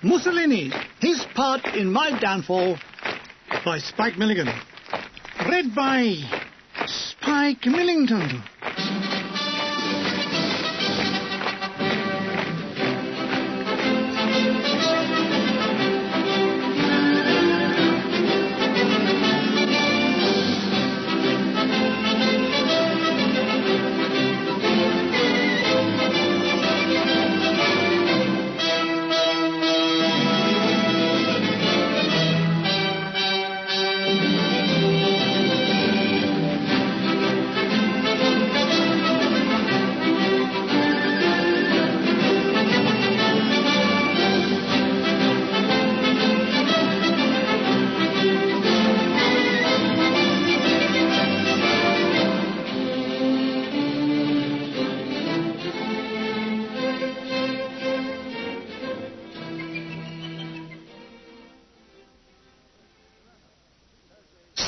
Mussolini, his part in my downfall, by Spike Milligan. Read by Spike Millington.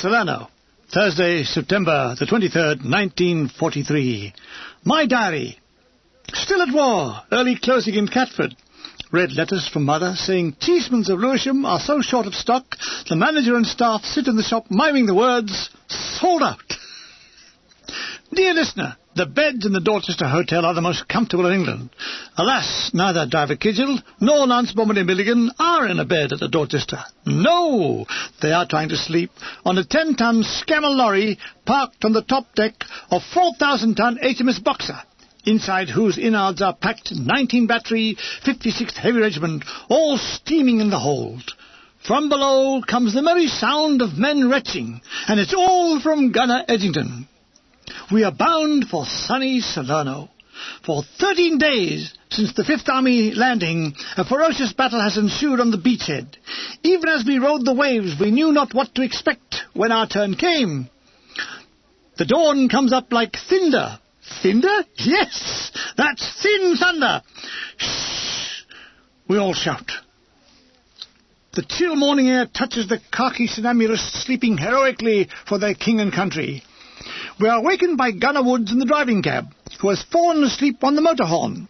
Salerno, Thursday, September the 23rd, 1943. My diary. Still at war, early closing in Catford. Read letters from mother saying teaspoons of Lewisham are so short of stock, the manager and staff sit in the shop miming the words, sold out. Dear listener, the beds in the Dorchester Hotel are the most comfortable in England. Alas, neither Driver Kidgel nor Lance Bombardier Milligan are in a bed at the Dorchester. No, they are trying to sleep on a 10-ton Scammell lorry parked on the top deck of 4,000-ton HMS Boxer, inside whose innards are packed 19 Battery, 56th Heavy Regiment, all steaming in the hold. From below comes the merry sound of men retching, and it's all from Gunner Edgington. We are bound for sunny Salerno. For 13 days since the Fifth Army landing, a ferocious battle has ensued on the beachhead. Even as we rode the waves, we knew not what to expect when our turn came. The dawn comes up like thunder. Thunder? Yes, that's thin thunder. Shh! We all shout. The chill morning air touches the khaki Sinamurists sleeping heroically for their king and country. We are awakened by Gunner Woods in the driving cab, who has fallen asleep on the motor horn.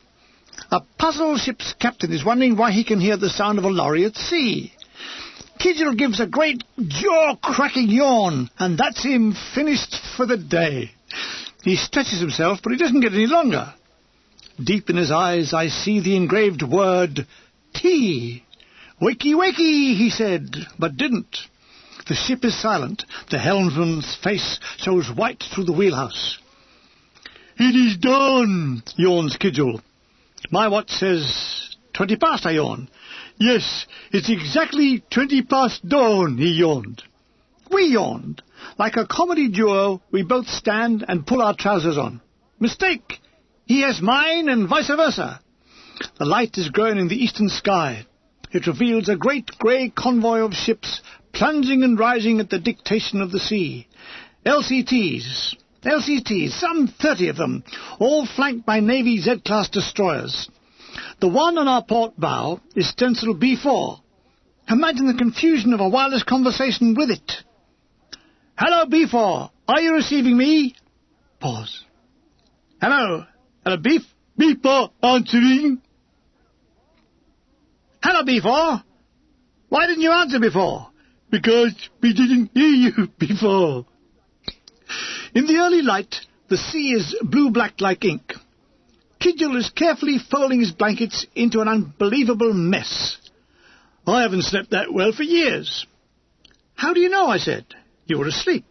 A puzzled ship's captain is wondering why he can hear the sound of a lorry at sea. Kidgel gives a great jaw-cracking yawn, and that's him finished for the day. He stretches himself, but he doesn't get any longer. Deep in his eyes I see the engraved word, tea. Wakey, wakey, he said, but didn't. The ship is silent. The helmsman's face shows white through the wheelhouse. It is dawn, yawns Kidgel. My watch says 20 past, I yawn. Yes, it's exactly 20 past dawn, he yawned. We yawned. Like a comedy duo, we both stand and pull our trousers on. Mistake! He has mine and vice versa. The light is growing in the eastern sky. It reveals a great grey convoy of ships plunging and rising at the dictation of the sea. LCTs, some 30 of them, all flanked by Navy Z-class destroyers. The one on our port bow is stenciled B4. Imagine the confusion of a wireless conversation with it. Hello, B4, are you receiving me? Pause. Hello, B4 answering. Hello, B4. Why didn't you answer before? Because we didn't hear you before. In the early light, the sea is blue-black like ink. Kidgel is carefully folding his blankets into an unbelievable mess. I haven't slept that well for years. How do you know? I said. You were asleep.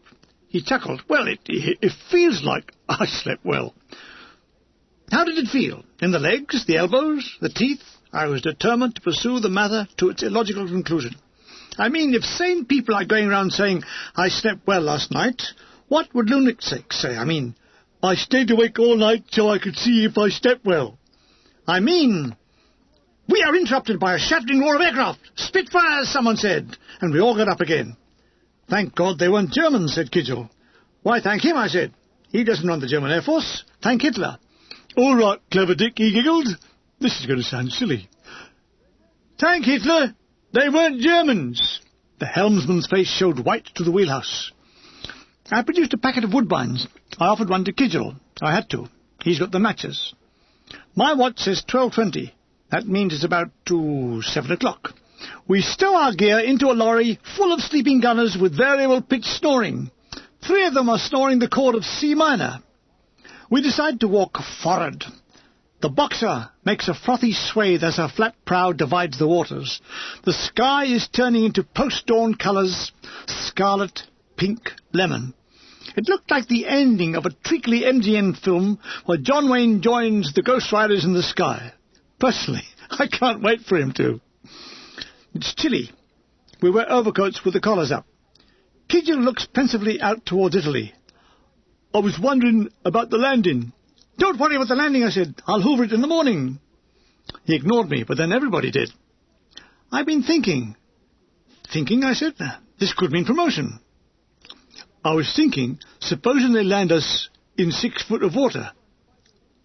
He chuckled. Well, it feels like I slept well. How did it feel? In the legs, the elbows, the teeth? I was determined to pursue the matter to its illogical conclusion. I mean, if sane people are going around saying, I slept well last night, what would lunatics say? I mean, I stayed awake all night so I could see if I slept well. I mean, we are interrupted by a shattering roar of aircraft. Spitfires, someone said, and we all got up again. Thank God they weren't Germans, said Kidgel. Why thank him, I said. He doesn't run the German Air Force. Thank Hitler. All right, clever Dick, he giggled. This is going to sound silly. Thank Hitler. They weren't Germans. The helmsman's face showed white to the wheelhouse. I produced a packet of woodbines. I offered one to Kidgel. I had to. He's got the matches. My watch says 12:20, That means it's about 7 o'clock. We stow our gear into a lorry full of sleeping gunners with variable pitch snoring. 3 of them are snoring the chord of C minor. We decide to walk forward. The Boxer makes a frothy swathe as her flat prow divides the waters. The sky is turning into post-dawn colours, scarlet, pink, lemon. It looked like the ending of a treacly MGM film where John Wayne joins the Ghost Riders in the sky. Personally, I can't wait for him to. It's chilly. We wear overcoats with the collars up. Kidgel looks pensively out towards Italy. I was wondering about the landing. Don't worry about the landing, I said. I'll hoover it in the morning. He ignored me, but then everybody did. I've been thinking. Thinking, I said? This could mean promotion. I was thinking, supposing they land us in 6 foot of water.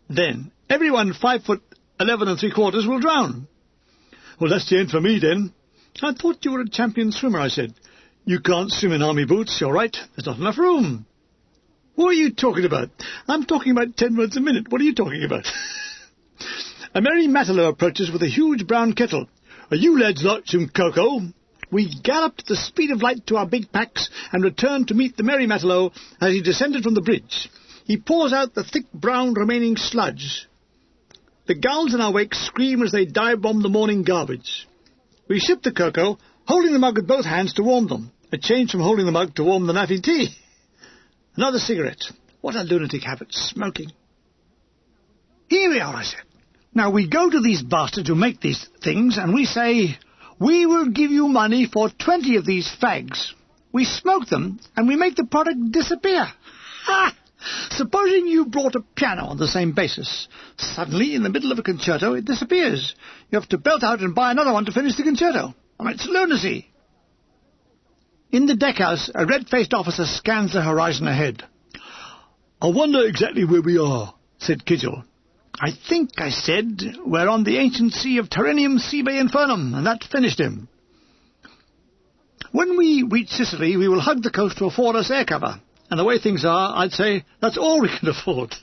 Then everyone 5'11" 3/4 will drown. Well, that's the end for me, then. I thought you were a champion swimmer, I said. You can't swim in army boots, you're right. There's not enough room. What are you talking about? I'm talking about 10 words a minute. What are you talking about? A merry Matelot approaches with a huge brown kettle. Are you lads like some cocoa? We galloped at the speed of light to our big packs and returned to meet the merry Matelot as he descended from the bridge. He pours out the thick brown remaining sludge. The gulls in our wake scream as they dive-bomb the morning garbage. We sip the cocoa, holding the mug with both hands to warm them. A change from holding the mug to warm the naffy tea. Another cigarette. What a lunatic habit, smoking. Here we are, I said. Now we go to these bastards who make these things and we say, we will give you money for 20 of these fags. We smoke them and we make the product disappear. Ha! Supposing you brought a piano on the same basis. Suddenly, in the middle of a concerto, it disappears. You have to belt out and buy another one to finish the concerto. I mean, it's lunacy. In the deckhouse, a red-faced officer scans the horizon ahead. I wonder exactly where we are, said Kidgel. I think, I said, we're on the ancient sea of Terrenium Sibe Infernum, and that finished him. When we reach Sicily, we will hug the coast to afford us air cover. And the way things are, I'd say that's all we can afford.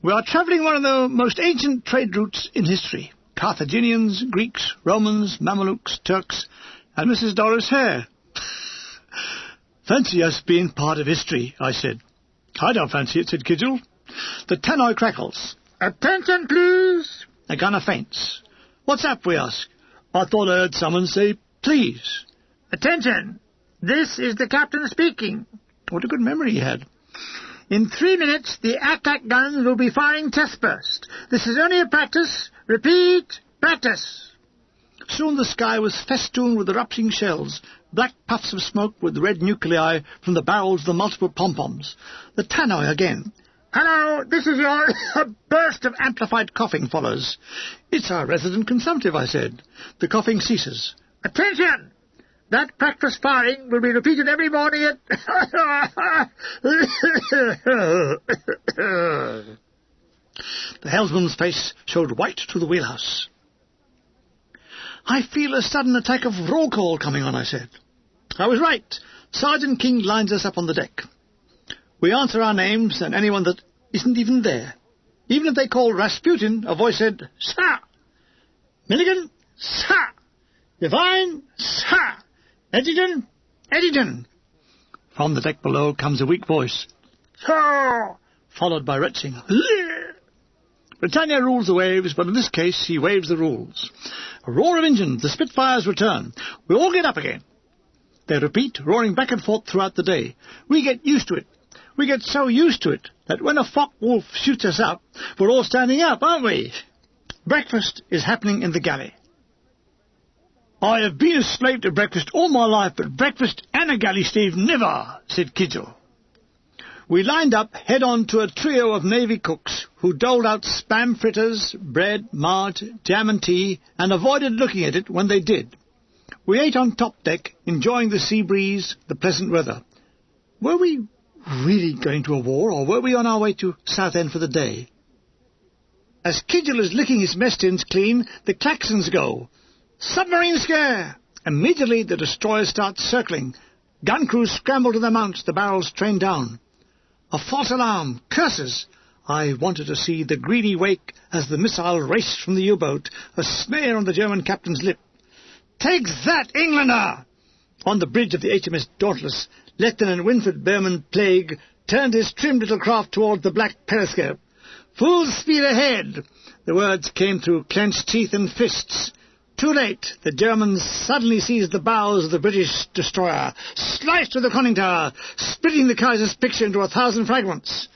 We are travelling one of the most ancient trade routes in history. Carthaginians, Greeks, Romans, Mamelukes, Turks, and Mrs. Doris Hare. Fancy us being part of history, I said. I don't fancy it, said Kidgel. The tannoy crackles. Attention, please. A gunner faints. What's up, we ask. I thought I heard someone say, please. Attention. This is the captain speaking. What a good memory he had. In 3 minutes, the attack guns will be firing test burst. This is only a practice. Repeat, practice. Soon the sky was festooned with erupting shells, black puffs of smoke with red nuclei from the barrels of the multiple pom-poms. The tannoy again. Hello, this is your... A burst of amplified coughing follows. It's our resident consumptive, I said. The coughing ceases. Attention! That practice firing will be repeated every morning at... The helmsman's face showed white through the wheelhouse. I feel a sudden attack of roll call coming on, I said. I was right. Sergeant King lines us up on the deck. We answer our names and anyone that isn't even there. Even if they call Rasputin, a voice said, Sir! Milligan, Sir! Divine, Sir! Eddington, Eddington! From the deck below comes a weak voice, Sir! Followed by retching, Britannia rules the waves, but in this case he waves the rules. A roar of engines, the Spitfires return. We all get up again. They repeat, roaring back and forth throughout the day. We get used to it. We get so used to it that when a Focke-Wulf shoots us up, we're all standing up, aren't we? Breakfast is happening in the galley. I have been a slave to breakfast all my life, but breakfast and a galley stave never, said Kidgel. We lined up head-on to a trio of navy cooks who doled out spam fritters, bread, marge, jam and tea, and avoided looking at it when they did. We ate on top deck, enjoying the sea breeze, the pleasant weather. Were we really going to a war, or were we on our way to Southend for the day? As Kidgel is licking his mess tins clean, the klaxons go. Submarine scare! Immediately the destroyers start circling. Gun crews scramble to their mounts, the barrels train down. A false alarm! Curses! I wanted to see the greedy wake as the missile raced from the U-boat, a sneer on the German captain's lip. "Take that, Englander!" On the bridge of the HMS Dauntless, Lieutenant Winfred Behrman Plague turned his trim little craft toward the black periscope. "Full speed ahead!" The words came through clenched teeth and fists. Too late, the Germans suddenly seized the bows of the British destroyer, sliced through the conning tower, splitting the Kaiser's picture into 1,000 fragments.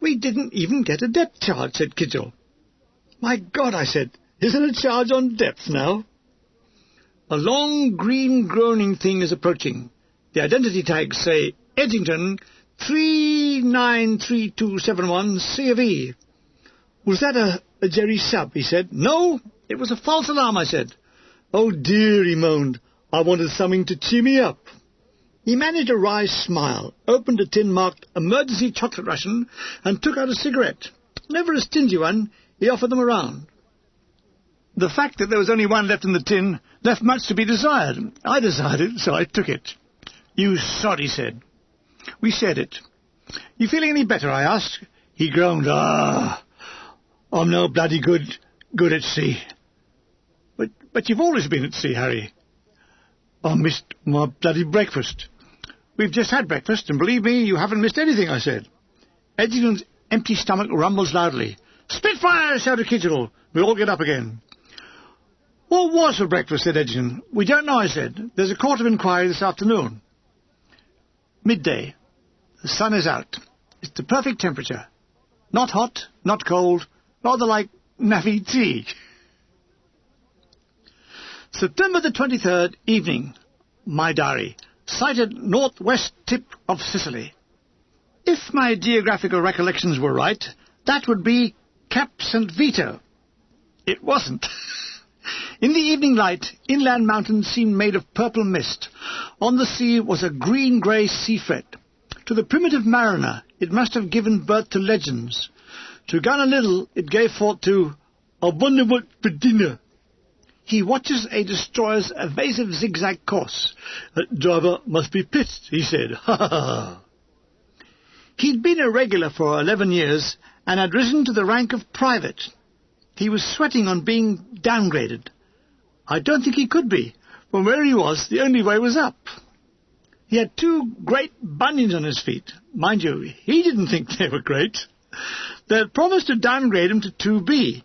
"We didn't even get a depth charge," said Kidgel. "My God," I said, "isn't a charge on depth now?" A long, green, groaning thing is approaching. The identity tags say, Edgington, 393271 C of E. "Was that a Jerry sub?" he said. "No, it was a false alarm," I said. "Oh dear," he moaned, "I wanted something to cheer me up." He managed a wry smile, opened a tin marked Emergency Chocolate Ration, and took out a cigarette. Never a stingy one, he offered them around. The fact that there was only one left in the tin left much to be desired. I desired it, so I took it. "You sod," he said. We shared it. "You feeling any better?" I asked. He groaned. I'm no bloody good at sea." But you've always been at sea, Harry." "I missed my bloody breakfast." "We've just had breakfast, and believe me, you haven't missed anything," I said. Edgington's empty stomach rumbles loudly. "Spitfire!" shouted Kitchell. We all get up again. "What was for breakfast?" said Edgington. "We don't know," I said. "There's a court of inquiry this afternoon." Midday. The sun is out. It's the perfect temperature. Not hot, not cold, rather like navvy tea. September the 23rd, evening. My diary. Sighted northwest tip of Sicily. If my geographical recollections were right, that would be Cap St. Vito. It wasn't. In the evening light, inland mountains seemed made of purple mist. On the sea was a green-grey sea fret. To the primitive mariner, it must have given birth to legends. To gun a little, it gave forth to, "I wonder what for dinner." He watches a destroyer's evasive zigzag course. "That driver must be pissed," he said. Ha ha ha. He'd been a regular for 11 years and had risen to the rank of private. He was sweating on being downgraded. I don't think he could be. From where he was, the only way was up. He had 2 great bunions on his feet. Mind you, he didn't think they were great. They had promised to downgrade him to 2B.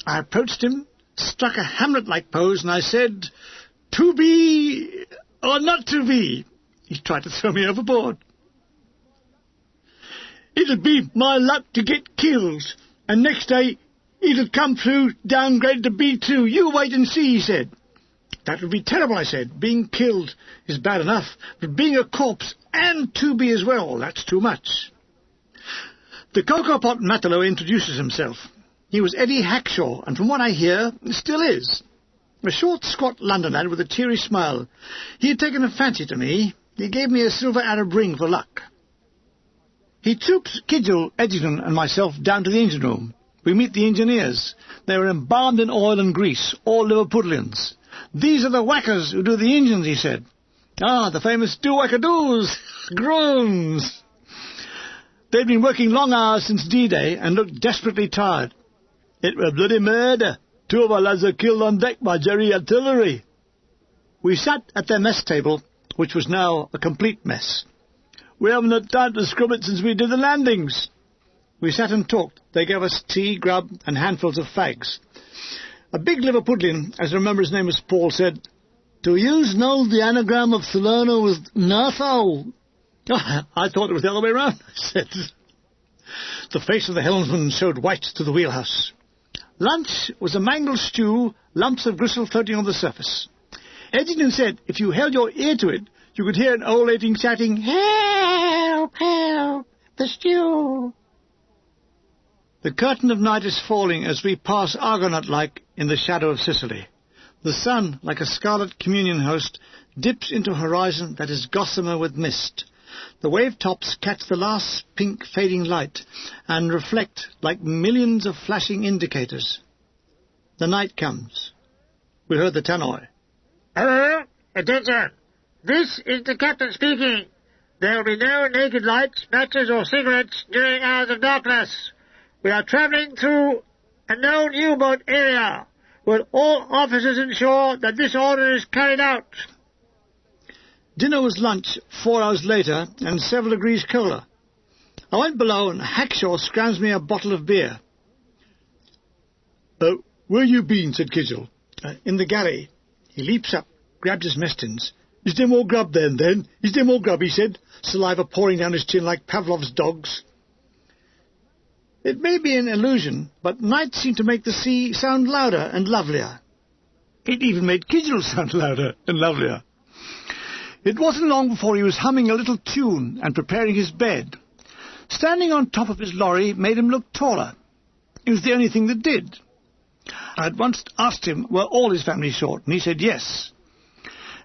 I approached him, struck a Hamlet-like pose, and I said, "2B or not 2B?" He tried to throw me overboard. "It'll be my luck to get killed, and next day it'll come through downgraded to B2. You wait and see," he said. "That would be terrible," I said. "Being killed is bad enough, but being a corpse and 2B as well, that's too much." The cocoa pot Matelot introduces himself. He was Eddie Hackshaw, and from what I hear, still is. A short, squat London lad with a cheery smile. He had taken a fancy to me. He gave me a silver Arab ring for luck. He troops Kidgel, Edgington, and myself down to the engine room. We meet the engineers. They were embalmed in oil and grease, all Liverpudlians. "These are the whackers who do the engines," he said. "Ah, the famous do-wackadoos!" Groans. They'd been working long hours since D-Day and looked desperately tired. "It were bloody murder. 2 of our lads were killed on deck by Jerry artillery." We sat at their mess table, which was now a complete mess. "We haven't had time to scrub it since we did the landings." We sat and talked. They gave us tea, grub, and handfuls of fags. A big Liverpudlian, as I remember his name was Paul, said, "Do yous know the anagram of Salerno was Nassau?" I thought it was the other way round, I said. The face of the helmsman showed white to the wheelhouse. Lunch was a mangled stew, lumps of gristle floating on the surface. Edgington said if you held your ear to it, you could hear an old lady shouting, "Help, help, the stew." The curtain of night is falling as we pass Argonaut-like in the shadow of Sicily. The sun, like a scarlet communion host, dips into a horizon that is gossamer with mist. The wave-tops catch the last pink fading light and reflect like millions of flashing indicators. The night comes. We heard the tannoy. "Hello, attention. This is the captain speaking. There will be no naked lights, matches or cigarettes during hours of darkness. We are travelling through a known U-boat area. Will all officers ensure that this order is carried out? Dinner was lunch 4 hours later and several degrees colder. I went below and Hackshaw scrams me a bottle of beer. Where you been? Said Kidgel. In the galley. He leaps up, grabs his mess tins. Is there more grub then? Is there more grub, he said, saliva pouring down his chin like Pavlov's dogs. It may be an illusion, but night seemed to make the sea sound louder and lovelier. It even made Kidgel sound louder and lovelier. It wasn't long before he was humming a little tune and preparing his bed. Standing on top of his lorry made him look taller. It was the only thing that did. I had once asked him, were all his family short, and he said yes.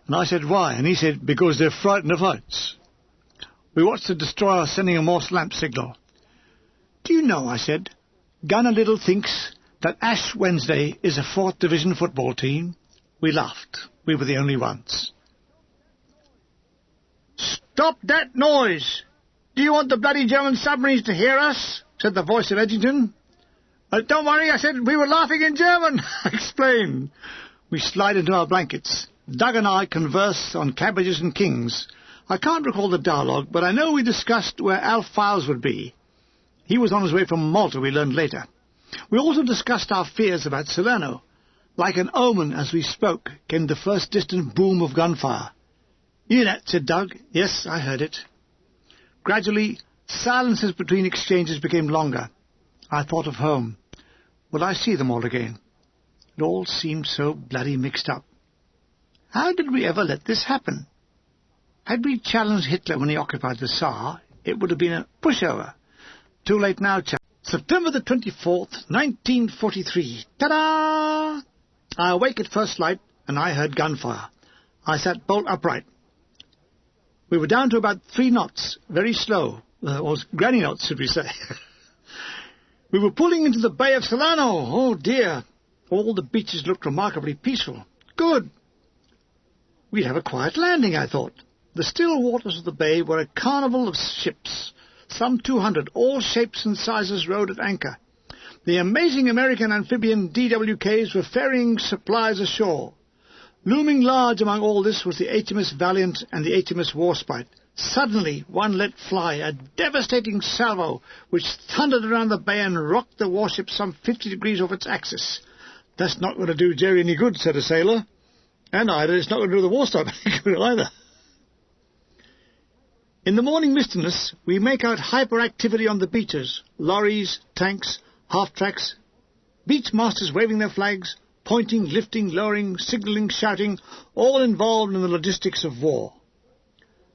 And I said, why? And he said, because they're frightened of heights. We watched the destroyer sending a Morse lamp signal. Do you know, I said, Gunner Little thinks that Ash Wednesday is a 4th Division football team? We laughed. We were the only ones. Stop that noise! Do you want the bloody German submarines to hear us? Said the voice of Edgington. Don't worry, I said, we were laughing in German, I explained. We slide into our blankets. Doug and I converse on cabbages and kings. I can't recall the dialogue, but I know we discussed where Alf Files would be. He was on his way from Malta, we learned later. We also discussed our fears about Salerno. Like an omen as we spoke came the first distant boom of gunfire. You hear that? Said Doug. Yes, I heard it. Gradually, silences between exchanges became longer. I thought of home. Would I see them all again? It all seemed so bloody mixed up. How did we ever let this happen? Had we challenged Hitler when he occupied the Saar, it would have been a pushover. Too late now, chap. September the 24th, 1943. Ta-da! I awake at first light, and I heard gunfire. I sat bolt upright. We were down to about 3 knots, very slow, or granny knots, should we say. We were pulling into the Bay of Salerno. Oh, dear. All the beaches looked remarkably peaceful. Good. We'd have a quiet landing, I thought. The still waters of the bay were a carnival of ships. Some 200, all shapes and sizes, rode at anchor. The amazing American amphibian DWKs were ferrying supplies ashore. Looming large among all this was the HMS Valiant and the HMS Warspite. Suddenly, one let fly a devastating salvo which thundered around the bay and rocked the warship some 50 degrees off its axis. That's not going to do Jerry any good, said a sailor. And either it's not going to do the Warspite any good either. In the morning mistiness, we make out hyperactivity on the beaches. Lorries, tanks, half-tracks, beach masters waving their flags, pointing, lifting, lowering, signalling, shouting, all involved in the logistics of war.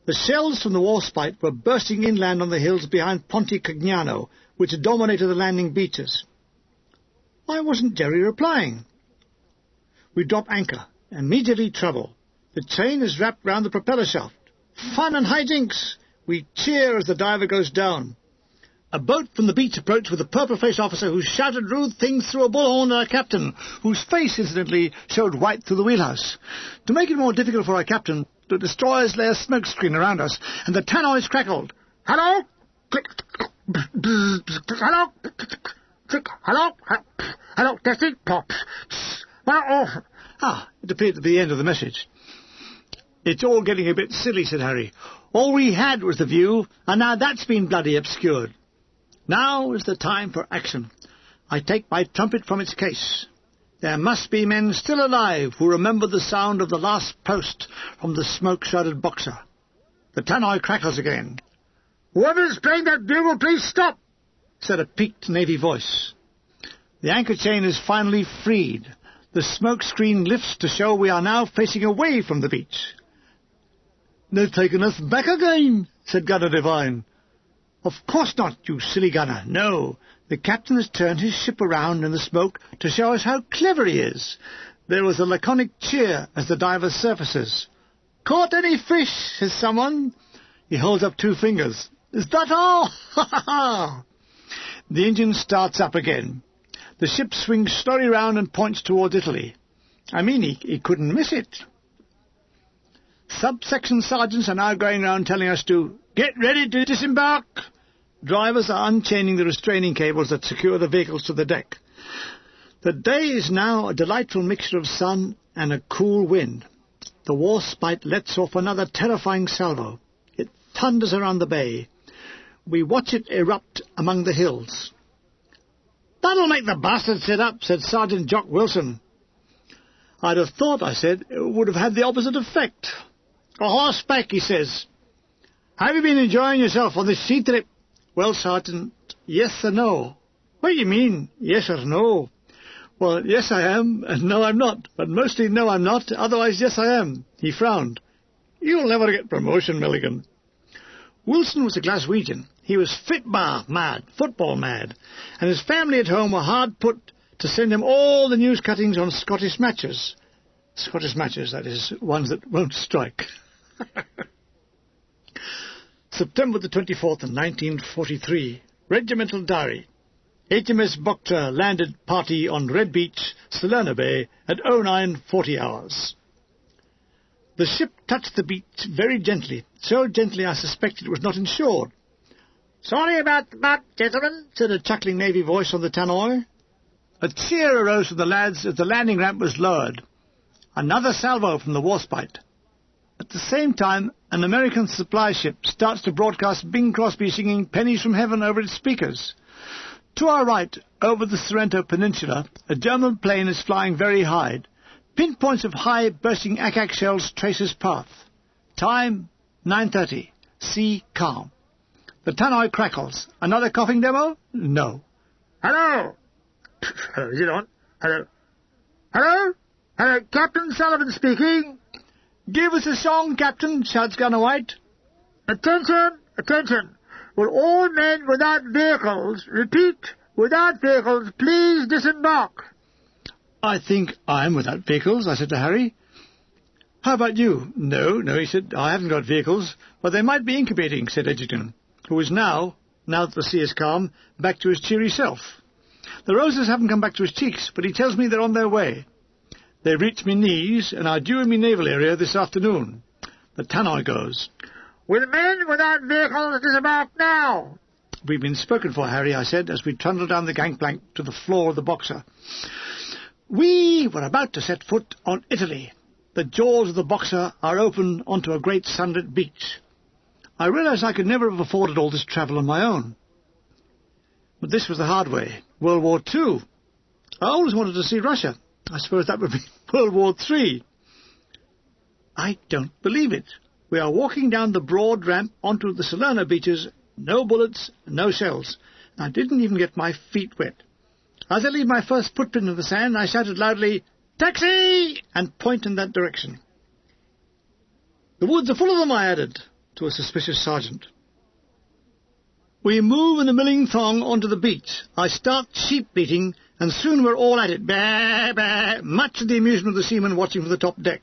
The shells from the Warspite were bursting inland on the hills behind Ponte Cagnano, which dominated the landing beaches. Why wasn't Jerry replying? We drop anchor. Immediately trouble. The chain is wrapped round the propeller shaft. Fun and hijinks! We cheer as the diver goes down. A boat from the beach approached with a purple-faced officer who shouted rude things through a bullhorn at our captain, whose face, incidentally, showed white through the wheelhouse. To make it more difficult for our captain, the destroyers lay a smoke screen around us, and the tannoys crackled. Hello? Hello? Hello? Hello? Testing? It appeared to be the end of the message. It's all getting a bit silly, said Harry. All we had was the view, and now that's been bloody obscured. Now is the time for action. I take my trumpet from its case. There must be men still alive who remember the sound of the last post from the smoke-shrouded Boxer. The tannoy crackles again. Whoever's playing that bugle, please stop, said a peaked Navy voice. The anchor chain is finally freed. The smoke screen lifts to show we are now facing away from the beach. They've taken us back again, said Gunner Devine. Of course not, you silly gunner. No, the captain has turned his ship around in the smoke to show us how clever he is. There was a laconic cheer as the diver surfaces. Caught any fish, says someone. He holds up 2 fingers. Is that all? Ha ha ha! The engine starts up again. The ship swings slowly round and points towards Italy. I mean, he couldn't miss it. Subsection sergeants are now going round telling us to Get ready to disembark. Drivers are unchaining the restraining cables that secure the vehicles to the deck. The day is now a delightful mixture of sun and a cool wind. The warspite lets off another terrifying salvo. It thunders around the bay. We watch it erupt among the hills. "That'll make the bastard sit up," said Sergeant Jock Wilson. "I'd have thought," I said, "it would have had the opposite effect." "A horseback," he says. "Have you been enjoying yourself on this sea trip?" "Well, Sergeant, yes or no." "What do you mean, yes or no?" "Well, yes I am, and no I'm not, but mostly no I'm not, otherwise yes I am." He frowned. "You'll never get promotion, Milligan." Wilson was a Glaswegian. He was mad, football mad, and his family at home were hard put to send him all the news cuttings on Scottish matches. Scottish matches, that is, ones that won't strike. September the 24th, 1943. Regimental Diary. HMS Bokhara landed party on Red Beach, Salerno Bay, at 09:40 hours. The ship touched the beach very gently, so gently I suspected it was not insured. "Sorry about the butt, gentlemen," said a chuckling navy voice on the tannoy. A cheer arose from the lads as the landing ramp was lowered. Another salvo from the warspite. At the same time, an American supply ship starts to broadcast Bing Crosby singing "Pennies from Heaven" over its speakers. To our right, over the Sorrento Peninsula, a German plane is flying very high. Pinpoints of high bursting ack-ack shells trace his path. Time 9:30. Sea calm. The tannoy crackles. Another coughing demo? No. "Hello!" "Hello, is it on? Hello? Hello? Hello, Captain Sullivan speaking." "Give us a song, Captain," shouts Gunner White. "Attention, attention. Will all men without vehicles, repeat, without vehicles, please disembark." "I think I'm without vehicles," I said to Harry. "How about you?" No, he said, "I haven't got vehicles, but they might be incubating," said Edgerton, who is now that the sea is calm, back to his cheery self. "The roses haven't come back to his cheeks, but he tells me they're on their way. They've reached me knees and are due in me naval area this afternoon." The tannoy goes. "Will men without vehicles disembark now?" "We've been spoken for, Harry," I said, as we trundled down the gangplank to the floor of the Boxer. We were about to set foot on Italy. The jaws of the Boxer are open onto a great sunlit beach. I realized I could never have afforded all this travel on my own. But this was the hard way. World War II. I always wanted to see Russia. I suppose that would be World War III. I don't believe it. We are walking down the broad ramp onto the Salerno beaches. No bullets, no shells. I didn't even get my feet wet. As I leave my first footprint in the sand, I shouted loudly, "Taxi!" and point in that direction. "The woods are full of them," I added, to a suspicious sergeant. We move in the milling throng onto the beach. I start sheep beating, and soon we're all at it, bah, bah, much to the amusement of the seamen watching from the top deck.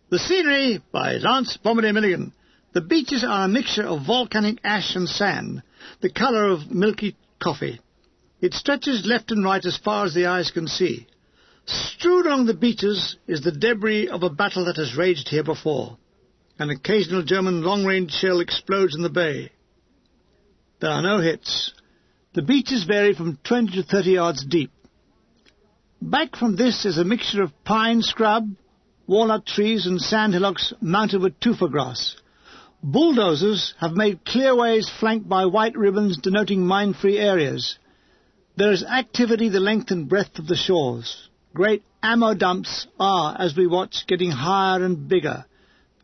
The Scenery, by Lance Bombardier Milligan. The beaches are a mixture of volcanic ash and sand, the colour of milky coffee. It stretches left and right as far as the eyes can see. Strewn along the beaches is the debris of a battle that has raged here before. An occasional German long-range shell explodes in the bay. There are no hits. The beaches vary from 20 to 30 yards deep. Back from this is a mixture of pine scrub, walnut trees and sand hillocks mounted with tufa grass. Bulldozers have made clearways flanked by white ribbons denoting mine-free areas. There is activity the length and breadth of the shores. Great ammo dumps are, as we watch, getting higher and bigger.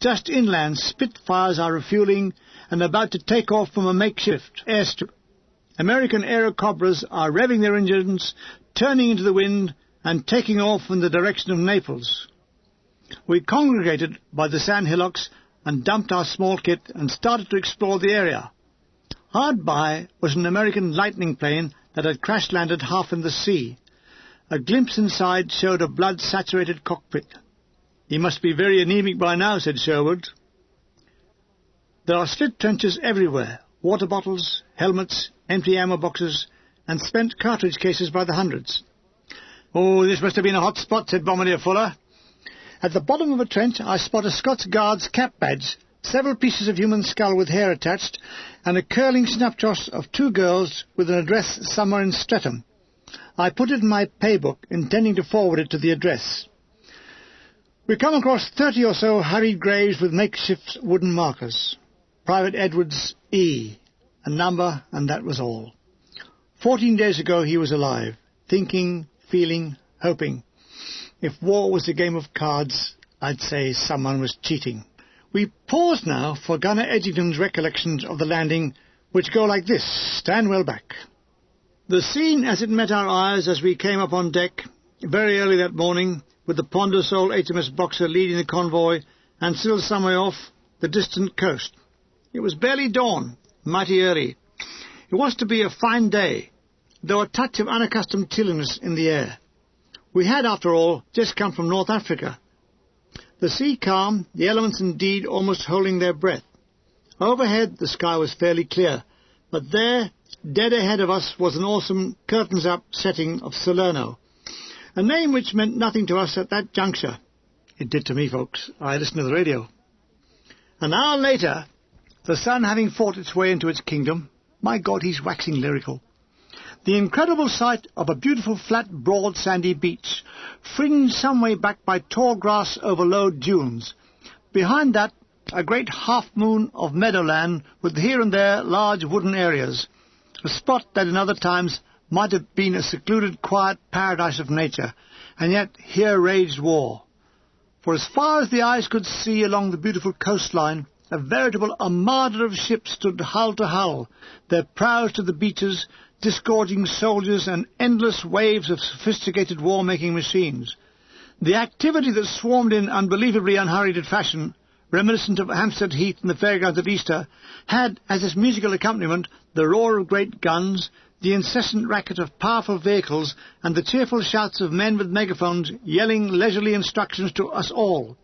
Just inland, Spitfires are refueling and about to take off from a makeshift airstrip. American Aerocobras are revving their engines, turning into the wind and taking off in the direction of Naples. We congregated by the sand hillocks and dumped our small kit and started to explore the area. Hard by was an American Lightning plane that had crash-landed half in the sea. A glimpse inside showed a blood-saturated cockpit. "He must be very anemic by now," said Sherwood. There are slit trenches everywhere, water bottles, helmets, empty ammo boxes, and spent cartridge cases by the hundreds. "Oh, this must have been a hot spot," said Bombardier Fuller. At the bottom of a trench I spot a Scots Guards cap badge several pieces of human skull with hair attached, and a curling snapshot of 2 girls with an address somewhere in Streatham. I put it in my pay book, intending to forward it to the address. We come across 30 or so hurried graves with makeshift wooden markers. Private Edwards E, a number, and that was all. 14 days ago he was alive, thinking, feeling, hoping. If war was a game of cards, I'd say someone was cheating. We pause now for Gunner Edgington's recollections of the landing, which go like this. Stand well back. The scene as it met our eyes as we came up on deck, very early that morning, with the ponderous old HMS Boxer leading the convoy, and still some way off, the distant coast. It was barely dawn, mighty early. It was to be a fine day, though a touch of unaccustomed chilliness in the air. We had, after all, just come from North Africa. The sea calm, the elements indeed almost holding their breath. Overhead the sky was fairly clear, but there, dead ahead of us, was an awesome curtains-up setting of Salerno, a name which meant nothing to us at that juncture. It did to me, folks. I listened to the radio. An hour later, the sun having fought its way into its kingdom, my God, he's waxing lyrical, the incredible sight of a beautiful flat, broad, sandy beach, fringed some way back by tall grass over low dunes. Behind that, a great half-moon of meadowland with here and there large wooden areas, a spot that in other times might have been a secluded, quiet paradise of nature, and yet here raged war. For as far as the eyes could see along the beautiful coastline, a veritable armada of ships stood hull to hull, their prows to the beaches, disgorging soldiers and endless waves of sophisticated war-making machines. The activity that swarmed in unbelievably unhurried fashion, reminiscent of Hampstead Heath and the fairgrounds at Easter, had as its musical accompaniment the roar of great guns, the incessant racket of powerful vehicles, and the cheerful shouts of men with megaphones yelling leisurely instructions to us all.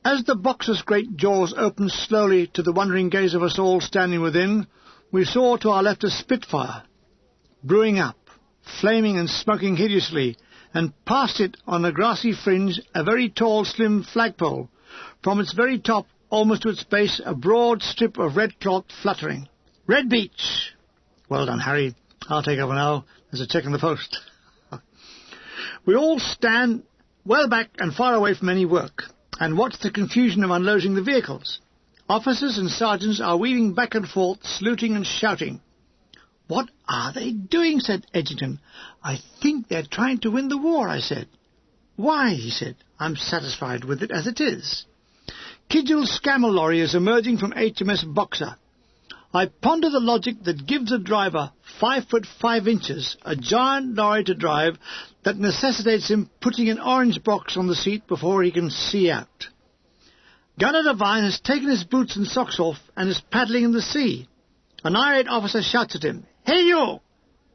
As the Boxer's great jaws opened slowly to the wondering gaze of us all standing within, we saw to our left a Spitfire, brewing up, flaming and smoking hideously, and past it on a grassy fringe a very tall, slim flagpole, from its very top almost to its base a broad strip of red cloth fluttering. Red Beach! Well done, Harry. I'll take over now. There's a check in the post. We all stand well back and far away from any work, and watch the confusion of unloading the vehicles. Officers and sergeants are weaving back and forth, saluting and shouting. "What are they doing?" said Edgington. "I think they're trying to win the war," I said. "Why?" he said. "I'm satisfied with it as it is." Kidgel's Scammer lorry is emerging from HMS Boxer. I ponder the logic that gives a driver 5 foot 5 inches, a giant lorry to drive, that necessitates him putting an orange box on the seat before he can see out. Gunner Devine has taken his boots and socks off and is paddling in the sea. An irate officer shouts at him, "Hey, you!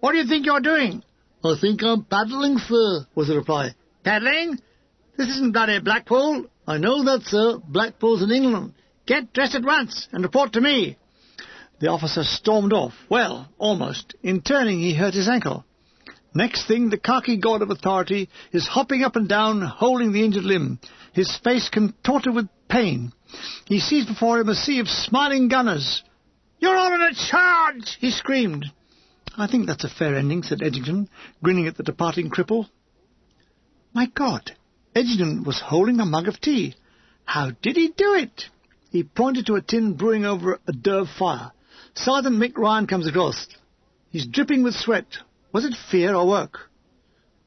What do you think you're doing?" "I think I'm paddling, sir," was the reply. "Paddling? This isn't bloody Blackpool." "I know that, sir. Blackpool's in England." "Get dressed at once and report to me." The officer stormed off. Well, almost. In turning, he hurt his ankle. Next thing, the khaki god of authority is hopping up and down, holding the injured limb, his face contorted with pain. He sees before him a sea of smiling gunners. "You're all in a charge!" he screamed. "I think that's a fair ending," said Edgington, grinning at the departing cripple. My God, Edgington was holding a mug of tea. How did he do it? He pointed to a tin brewing over a derb fire. Sergeant Mick Ryan comes across. He's dripping with sweat. Was it fear or work?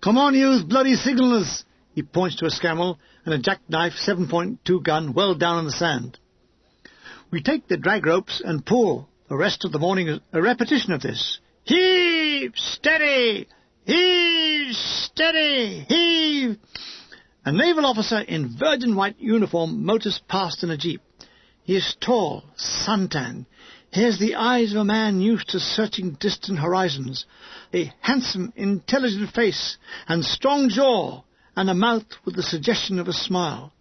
"Come on, you bloody signallers!" He points to a Scammell and a jackknife 7.2 gun well down in the sand. We take the drag ropes and pull. The rest of the morning is a repetition of this. Heave! Steady! Heave! Steady! Heave! A naval officer in virgin white uniform motors past in a jeep. He is tall, suntanned. He has the eyes of a man used to searching distant horizons, a handsome, intelligent face, and strong jaw, and a mouth with the suggestion of a smile.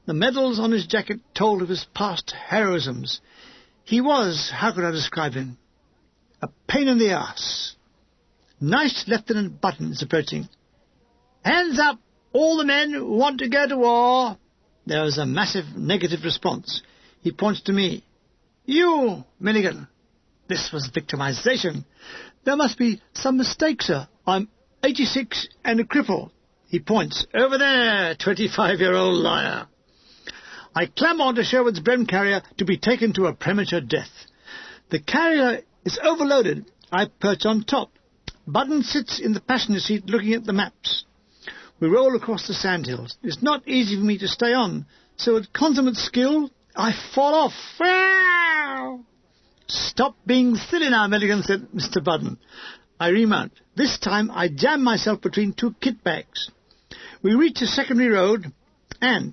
The medals on his jacket told of his past heroisms. He was, how could I describe him? A pain in the arse. Nice Lieutenant Button is approaching. "Hands up, all the men who want to go to war." There was a massive negative response. He points to me. You, Milligan. This was victimization. There must be some mistake, sir. I'm 86 and a cripple. He points. Over there, 25-year-old liar. I clamber onto Sherwood's Brem carrier to be taken to a premature death. The carrier is overloaded. I perch on top. Budden sits in the passenger seat looking at the maps. We roll across the sandhills. It's not easy for me to stay on, so with consummate skill, I fall off. Wow! Stop being silly now, Milligan, said Mr. Budden. I remount. This time I jam myself between two kit bags. We reach a secondary road, and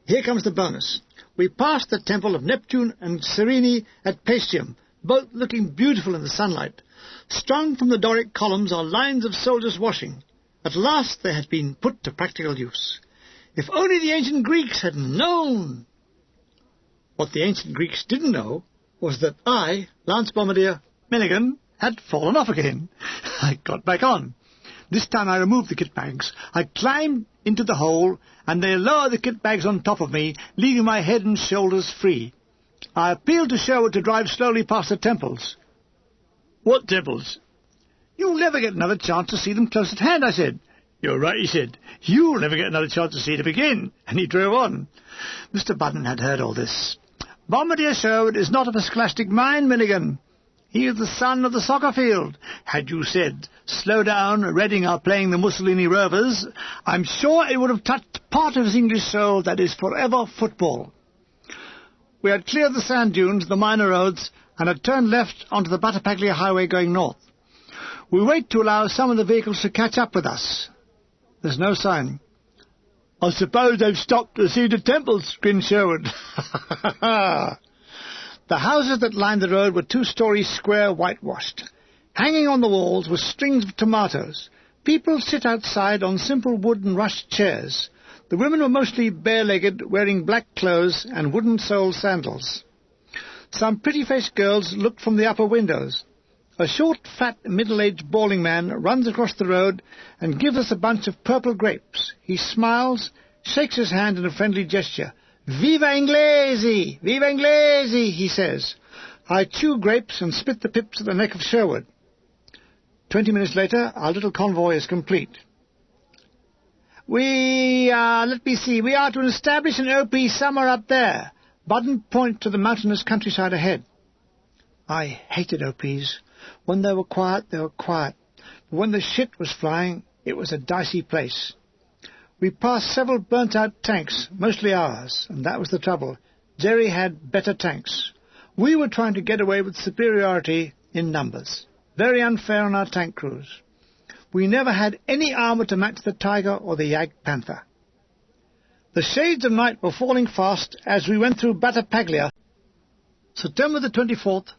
here comes the bonus. We pass the temple of Neptune and Serene at Paestium, both looking beautiful in the sunlight. Strung from the Doric columns are lines of soldiers washing. At last they had been put to practical use. If only the ancient Greeks had known! What the ancient Greeks didn't know was that I, Lance Bombardier Milligan, had fallen off again. I got back on. This time I removed the kit bags. I climbed into the hole, and they lowered the kit bags on top of me, leaving my head and shoulders free. I appealed to Sherwood to drive slowly past the temples. What temples? You'll never get another chance to see them close at hand, I said. You're right, he said. You'll never get another chance to see them again. And he drove on. Mr. Budden had heard all this. Bombardier Sherwood is not of a scholastic mind, Milligan. He is the son of the soccer field. Had you said, slow down, Reading are playing the Mussolini Rovers, I'm sure it would have touched part of his English soul that is forever football. We had cleared the sand dunes, the minor roads, and had turned left onto the Battipaglia highway going north. We wait to allow some of the vehicles to catch up with us. There's no sign. I suppose they've stopped to see the temples, grinned Sherwood. The houses that lined the road were 2-story square whitewashed. Hanging on the walls were strings of tomatoes. People sit outside on simple wood and rush chairs. The women were mostly bare-legged, wearing black clothes and wooden-soled sandals. Some pretty-faced girls looked from the upper windows. A short, fat, middle-aged balding man runs across the road and gives us a bunch of purple grapes. He smiles, shakes his hand in a friendly gesture. Viva Inglesi! Viva Inglesi! He says. I chew grapes and spit the pips at the neck of Sherwood. 20 minutes later, our little convoy is complete. We are to establish an OP somewhere up there. Budden pointed to the mountainous countryside ahead. I hated OPs. When they were quiet, they were quiet. But when the shit was flying, it was a dicey place. We passed several burnt-out tanks, mostly ours, and that was the trouble. Jerry had better tanks. We were trying to get away with superiority in numbers. Very unfair on our tank crews. We never had any armour to match the Tiger or the Yag Panther. The shades of night were falling fast as we went through Battipaglia. September the 24th,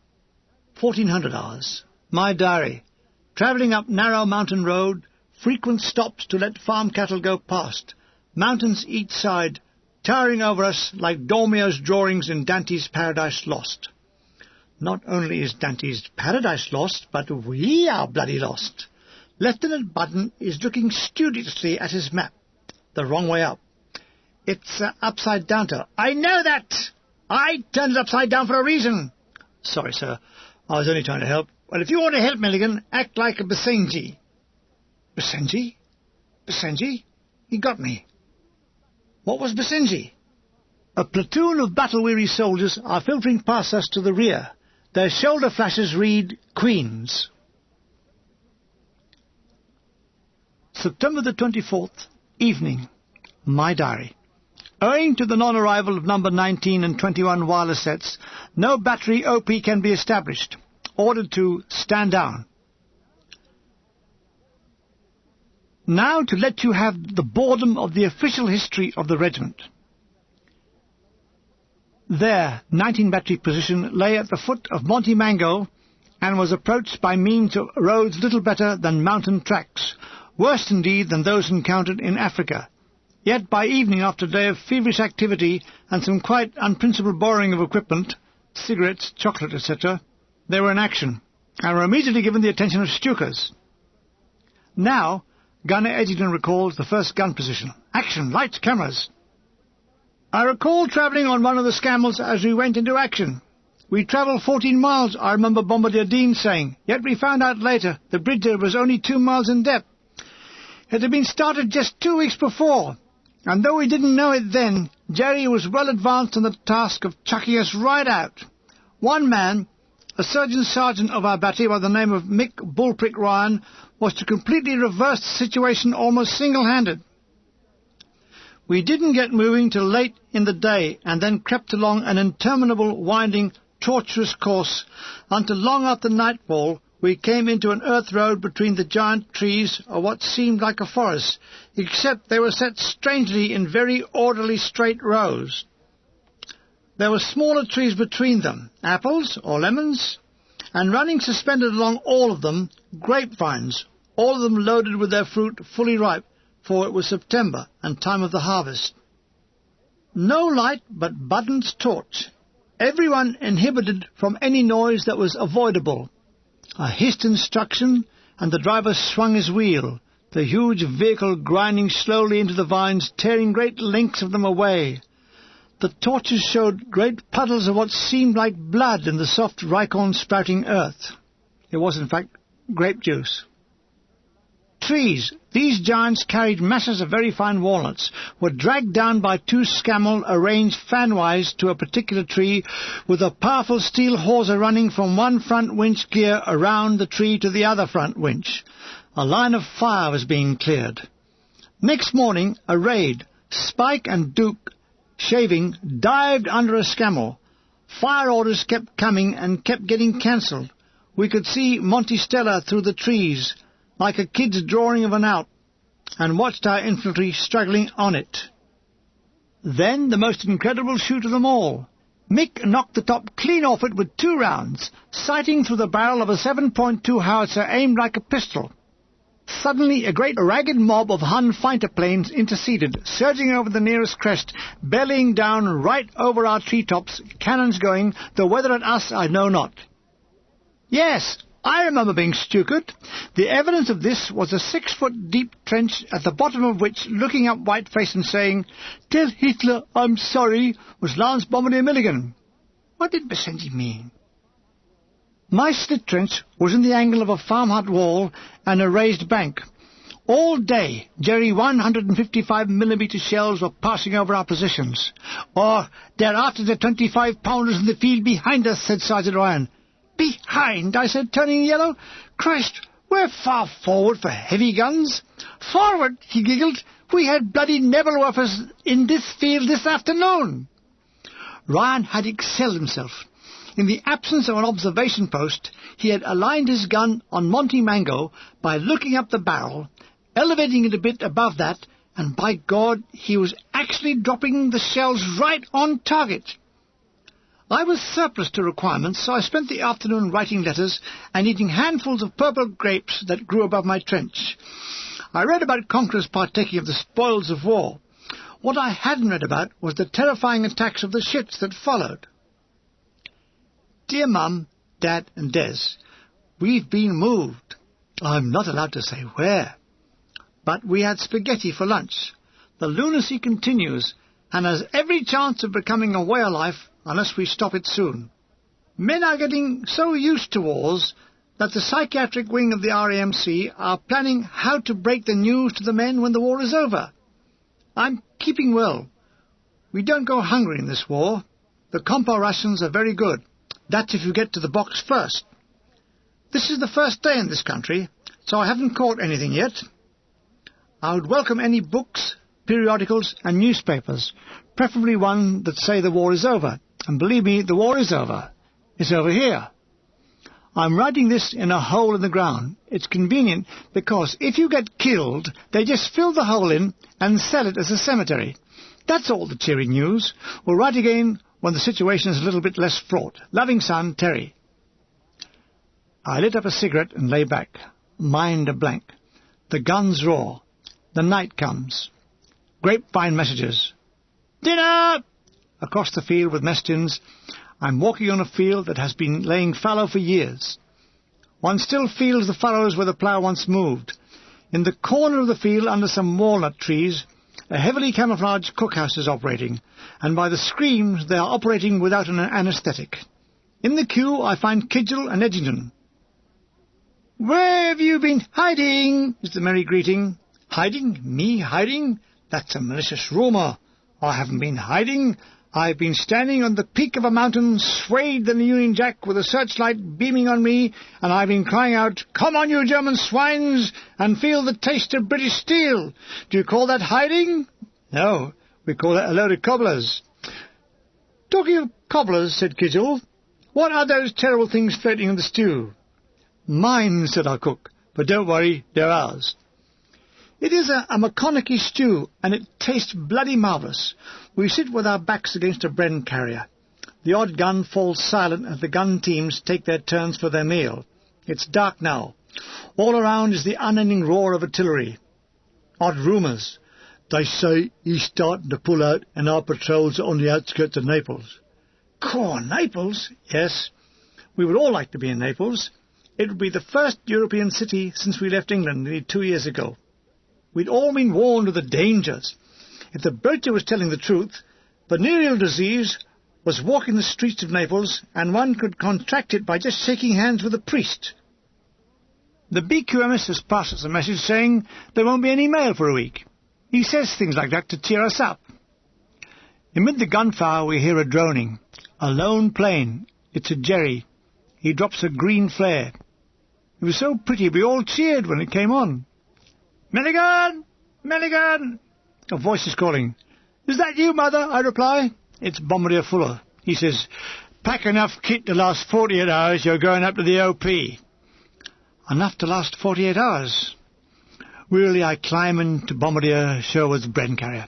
1400 hours. My diary. Travelling up narrow mountain road, frequent stops to let farm cattle go past. Mountains each side, towering over us like Dormio's drawings in Dante's Paradise Lost. Not only is Dante's Paradise lost, but we are bloody lost. Lieutenant Budden is looking studiously at his map. The wrong way up. It's upside down, sir. I know that! I turned it upside down for a reason. Sorry, sir. I was only trying to help. Well, if you want to help, Milligan, act like a Basenji. Basenji? Basenji? He got me. What was Basenji? A platoon of battle-weary soldiers are filtering past us to the rear. Their shoulder flashes read, Queens. September the 24th, evening. My diary. Owing to the non-arrival of number 19 and 21 wireless sets, no battery OP can be established. Ordered to stand down. Now to let you have the boredom of the official history of the regiment. Their 19 battery position lay at the foot of Monte Mango and was approached by means of roads little better than mountain tracks, worse indeed than those encountered in Africa. Yet by evening, after a day of feverish activity and some quite unprincipled borrowing of equipment, cigarettes, chocolate, etc., they were in action, and were immediately given the attention of Stukers. Now, Gunner Edgerton recalls the first gun position. Action! Lights! Cameras! I recall travelling on one of the scammels as we went into action. We travelled 14 miles, I remember Bombardier Dean saying, yet we found out later the bridge there was only 2 miles in depth. It had been started just 2 weeks before, and though we didn't know it then, Jerry was well advanced on the task of chucking us right out. One man, a surgeon sergeant of our battery by the name of Mick Bullprick Ryan, was to completely reverse the situation almost single-handed. We didn't get moving till late in the day, and then crept along an interminable, winding, tortuous course until long after nightfall we came into an earth road between the giant trees of what seemed like a forest, except they were set strangely in very orderly straight rows. There were smaller trees between them, apples or lemons, and running suspended along all of them, grapevines, all of them loaded with their fruit fully ripe, for it was September and time of the harvest. No light but Budden's torch, everyone inhibited from any noise that was avoidable. A hissed instruction, and the driver swung his wheel, the huge vehicle grinding slowly into the vines, tearing great lengths of them away. The torches showed great puddles of what seemed like blood in the soft ricon-sprouting earth. It was, in fact, grape juice. Trees, these giants carried masses of very fine walnuts, were dragged down by 2 scammell arranged fanwise to a particular tree, with a powerful steel hawser running from one front winch gear around the tree to the other front winch. A line of fire was being cleared. Next morning, a raid, Spike and Duke, shaving, dived under a scammell. Fire orders kept coming and kept getting cancelled. We could see Monte Stella through the trees, like a kid's drawing of an Alp, and watched our infantry struggling on it. Then the most incredible shoot of them all. Mick knocked the top clean off it with 2 rounds, sighting through the barrel of a 7.2 howitzer aimed like a pistol. Suddenly a great ragged mob of Hun fighter planes interceded, surging over the nearest crest, bellying down right over our treetops, cannons going, the weather at us I know not. Yes, I remember being stupid. The evidence of this was a 6-foot deep trench, at the bottom of which, looking up white-faced and saying, "Tell Hitler I'm sorry," was Lance Bombardier Milligan. What did Bessenji mean? My slit trench was in the angle of a farm hut wall and a raised bank. All day, Jerry 155mm shells were passing over our positions. "Oh, they're after the 25-pounders in the field behind us," said Sergeant Ryan. "Behind?" I said, turning yellow. "Christ, we're far forward for heavy guns." "Forward?" he giggled. "We had bloody Nebelwerfers in this field this afternoon." Ryan had excelled himself. In the absence of an observation post, he had aligned his gun on Monte Mango by looking up the barrel, elevating it a bit above that, and by God, he was actually dropping the shells right on target. I was surplus to requirements, so I spent the afternoon writing letters and eating handfuls of purple grapes that grew above my trench. I read about conquerors partaking of the spoils of war. What I hadn't read about was the terrifying attacks of the ships that followed. Dear Mum, Dad and Des, we've been moved. I'm not allowed to say where. But we had spaghetti for lunch. The lunacy continues and has every chance of becoming a way of life unless we stop it soon. Men are getting so used to wars that the psychiatric wing of the RAMC are planning how to break the news to the men when the war is over. I'm keeping well. We don't go hungry in this war. The compo rations are very good. That's if you get to the box first. This is the first day in this country, so I haven't caught anything yet. I would welcome any books, periodicals and newspapers, preferably one that say the war is over. And believe me, the war is over. It's over here. I'm writing this in a hole in the ground. It's convenient because if you get killed, they just fill the hole in and sell it as a cemetery. That's all the cheering news. We'll write again when the situation is a little bit less fraught. Loving son, Terry. I lit up a cigarette and lay back, mind a blank. The guns roar. The night comes. Grapevine messages. "Dinner!" Across the field with mess tins, I'm walking on a field that has been laying fallow for years. One still feels the furrows where the plough once moved. In the corner of the field, under some walnut trees, a heavily camouflaged cookhouse is operating, and by the screams they are operating without an anaesthetic. In the queue I find Kidgel and Edgington. "Where have you been hiding?" is the merry greeting. "Hiding? Me hiding? That's a malicious rumour. I haven't been hiding. I've been standing on the peak of a mountain, swayed in the Union Jack with a searchlight beaming on me, and I've been crying out, 'Come on, you German swines, and feel the taste of British steel.' Do you call that hiding? No, we call it a load of cobblers." "Talking of cobblers," said Kidgel, "what are those terrible things floating in the stew?" "Mine," said our cook, "but don't worry, they're ours." It is a McConaughey stew, and it tastes bloody marvellous. We sit with our backs against a Bren carrier. The odd gun falls silent as the gun teams take their turns for their meal. It's dark now. All around is the unending roar of artillery. Odd rumours. They say he's starting to pull out and our patrols are on the outskirts of Naples. Core Naples? Yes. We would all like to be in Naples. It would be the first European city since we left England nearly 2 years ago. We'd all been warned of the dangers. If the broacher was telling the truth, venereal disease was walking the streets of Naples, and one could contract it by just shaking hands with a priest. The BQMS has passed us a message saying there won't be any mail for a week. He says things like that to cheer us up. Amid the gunfire we hear a droning. A lone plane. It's a Jerry. He drops a green flare. It was so pretty we all cheered when it came on. "Milligan! Milligan!" A voice is calling. "Is that you, Mother?" I reply. It's Bombardier Fuller. He says, "Pack enough kit to last 48 hours, you're going up to the OP. Enough to last 48 hours. Wearily I climb into Bombardier Sherwood's Bren carrier.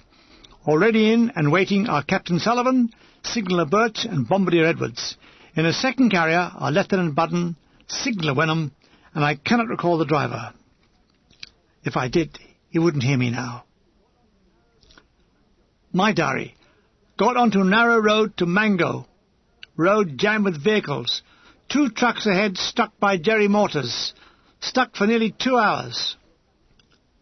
Already in and waiting are Captain Sullivan, Signaller Birch and Bombardier Edwards. In a second carrier are Lieutenant Budden, Signaller Wenham, and I cannot recall the driver. If I did, he wouldn't hear me now. My diary. Got onto a narrow road to Mango. Road jammed with vehicles. 2 trucks ahead stuck by Jerry mortars. Stuck for nearly 2 hours.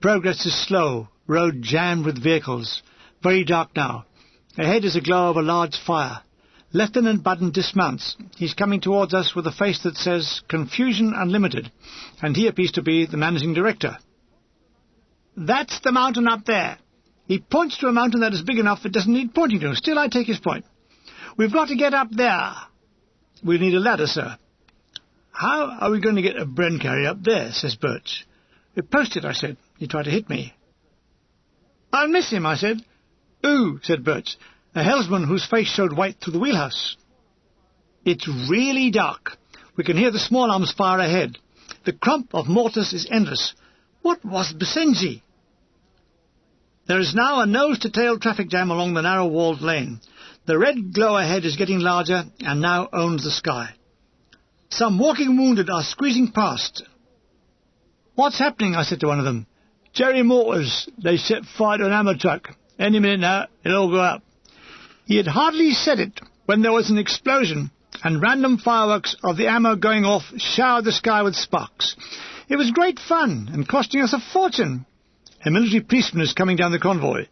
Progress is slow. Road jammed with vehicles. Very dark now. Ahead is a glow of a large fire. Lieutenant Budden dismounts. He's coming towards us with a face that says Confusion Unlimited, and he appears to be the managing director. "That's the mountain up there." He points to a mountain that is big enough it doesn't need pointing to. Still, I take his point. "We've got to get up there." "We'll need a ladder, sir." "How are we going to get a Bren carrier up there?" says Birch. "We post it," I said. He tried to hit me. "I'll miss him," I said. "Ooh," said Birch, a helmsman whose face showed white through the wheelhouse. It's really dark. We can hear the small arms fire ahead. The crump of mortars is endless. What was Basenji? There is now a nose-to-tail traffic jam along the narrow-walled lane. The red glow ahead is getting larger and now owns the sky. Some walking wounded are squeezing past. "What's happening?" I said to one of them. "Jerry mortars. They set fire to an ammo truck. Any minute now, it'll all go up." He had hardly said it when there was an explosion, and random fireworks of the ammo going off showered the sky with sparks. It was great fun, and costing us a fortune. A military policeman is coming down the convoy.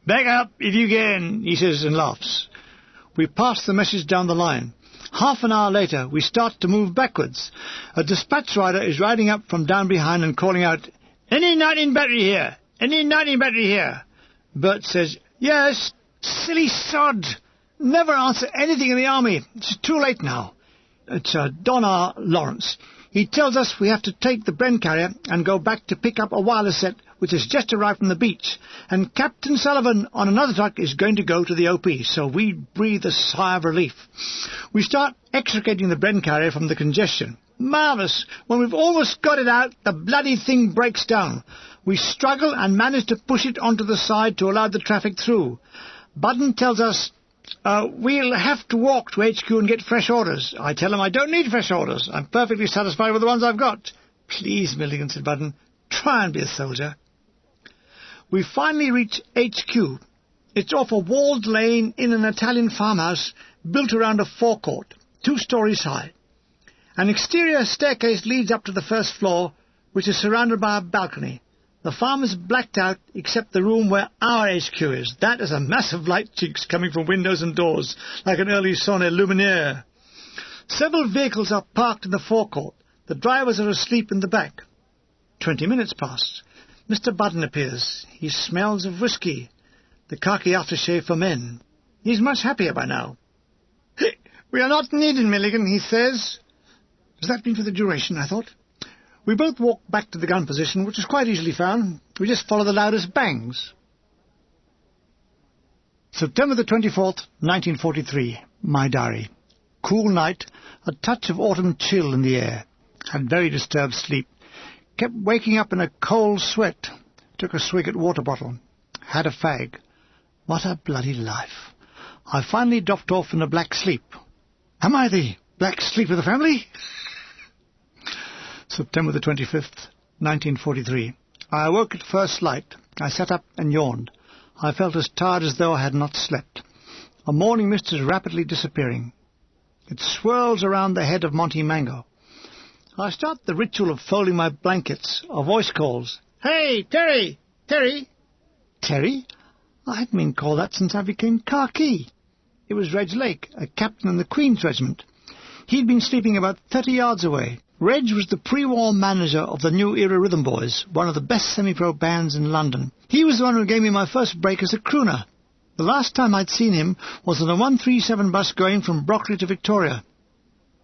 "Back up, if you can," he says and laughs. We pass the message down the line. Half an hour later, we start to move backwards. A dispatch rider is riding up from down behind and calling out, "Any 19 battery here? Any 19 battery here?" Bert says, "Yes." Silly sod! Never answer anything in the army. It's too late now. It's Don R. Lawrence. He tells us we have to take the Bren carrier and go back to pick up a wireless set which has just arrived from the beach, and Captain Sullivan on another truck is going to go to the OP, so we breathe a sigh of relief. We start extricating the Bren carrier from the congestion. Marvellous! When we've almost got it out, the bloody thing breaks down. We struggle and manage to push it onto the side to allow the traffic through. Budden tells us, "We'll have to walk to HQ and get fresh orders." I tell him I don't need fresh orders. I'm perfectly satisfied with the ones I've got. "Please, Milligan," said Budden, "try and be a soldier." We finally reach HQ. It's off a walled lane in an Italian farmhouse built around a forecourt, 2 stories high. An exterior staircase leads up to the first floor, which is surrounded by a balcony. The farm is blacked out except the room where our HQ is. That is a massive light cheeks coming from windows and doors, like an early sonnet luminaire. Several vehicles are parked in the forecourt. The drivers are asleep in the back. 20 minutes pass. Mr. Budden appears. He smells of whisky, the khaki aftershave for men. He's much happier by now. "We are not needed, Milligan," he says. Does that mean for the duration, I thought? We both walk back to the gun position, which is quite easily found. We just follow the loudest bangs. September the 24th, 1943. My diary. Cool night, a touch of autumn chill in the air. Had very disturbed sleep. Kept waking up in a cold sweat. Took a swig at water bottle. Had a fag. What a bloody life. I finally dropped off in a black sleep. Am I the black sleep of the family? September the 25th, 1943. I awoke at first light. I sat up and yawned. I felt as tired as though I had not slept. A morning mist is rapidly disappearing. It swirls around the head of Monty Mango. I start the ritual of folding my blankets. A voice calls, "Hey, Terry! Terry!" Terry? I hadn't been called that since I became khaki. It was Reg Lake, a captain in the Queen's Regiment. He'd been sleeping about 30 yards away. Reg was the pre-war manager of the New Era Rhythm Boys, one of the best semi-pro bands in London. He was the one who gave me my first break as a crooner. The last time I'd seen him was on a 137 bus going from Brockley to Victoria.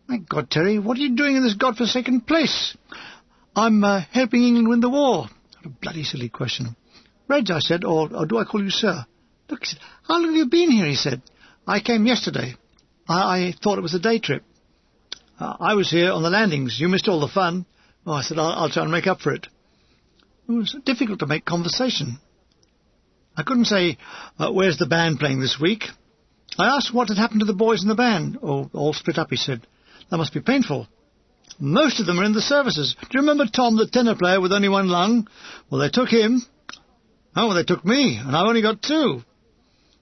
"My God, Terry, what are you doing in this godforsaken place?" "I'm helping England win the war." What a bloody silly question. "Reg," I said, or do I call you sir? "Look," he said, "how long have you been here?" he said. "I came yesterday. I thought it was a day trip." "I was here on the landings. You missed all the fun." "Oh," I said, I'll try and make up for it." It was difficult to make conversation. I couldn't say, "Where's the band playing this week?" I asked what had happened to the boys in the band. "Oh, all split up," he said. "That must be painful." "Most of them are in the services. Do you remember Tom, the tenor player with only one lung? Well, they took him." "Oh, well, they took me, and I've only got two."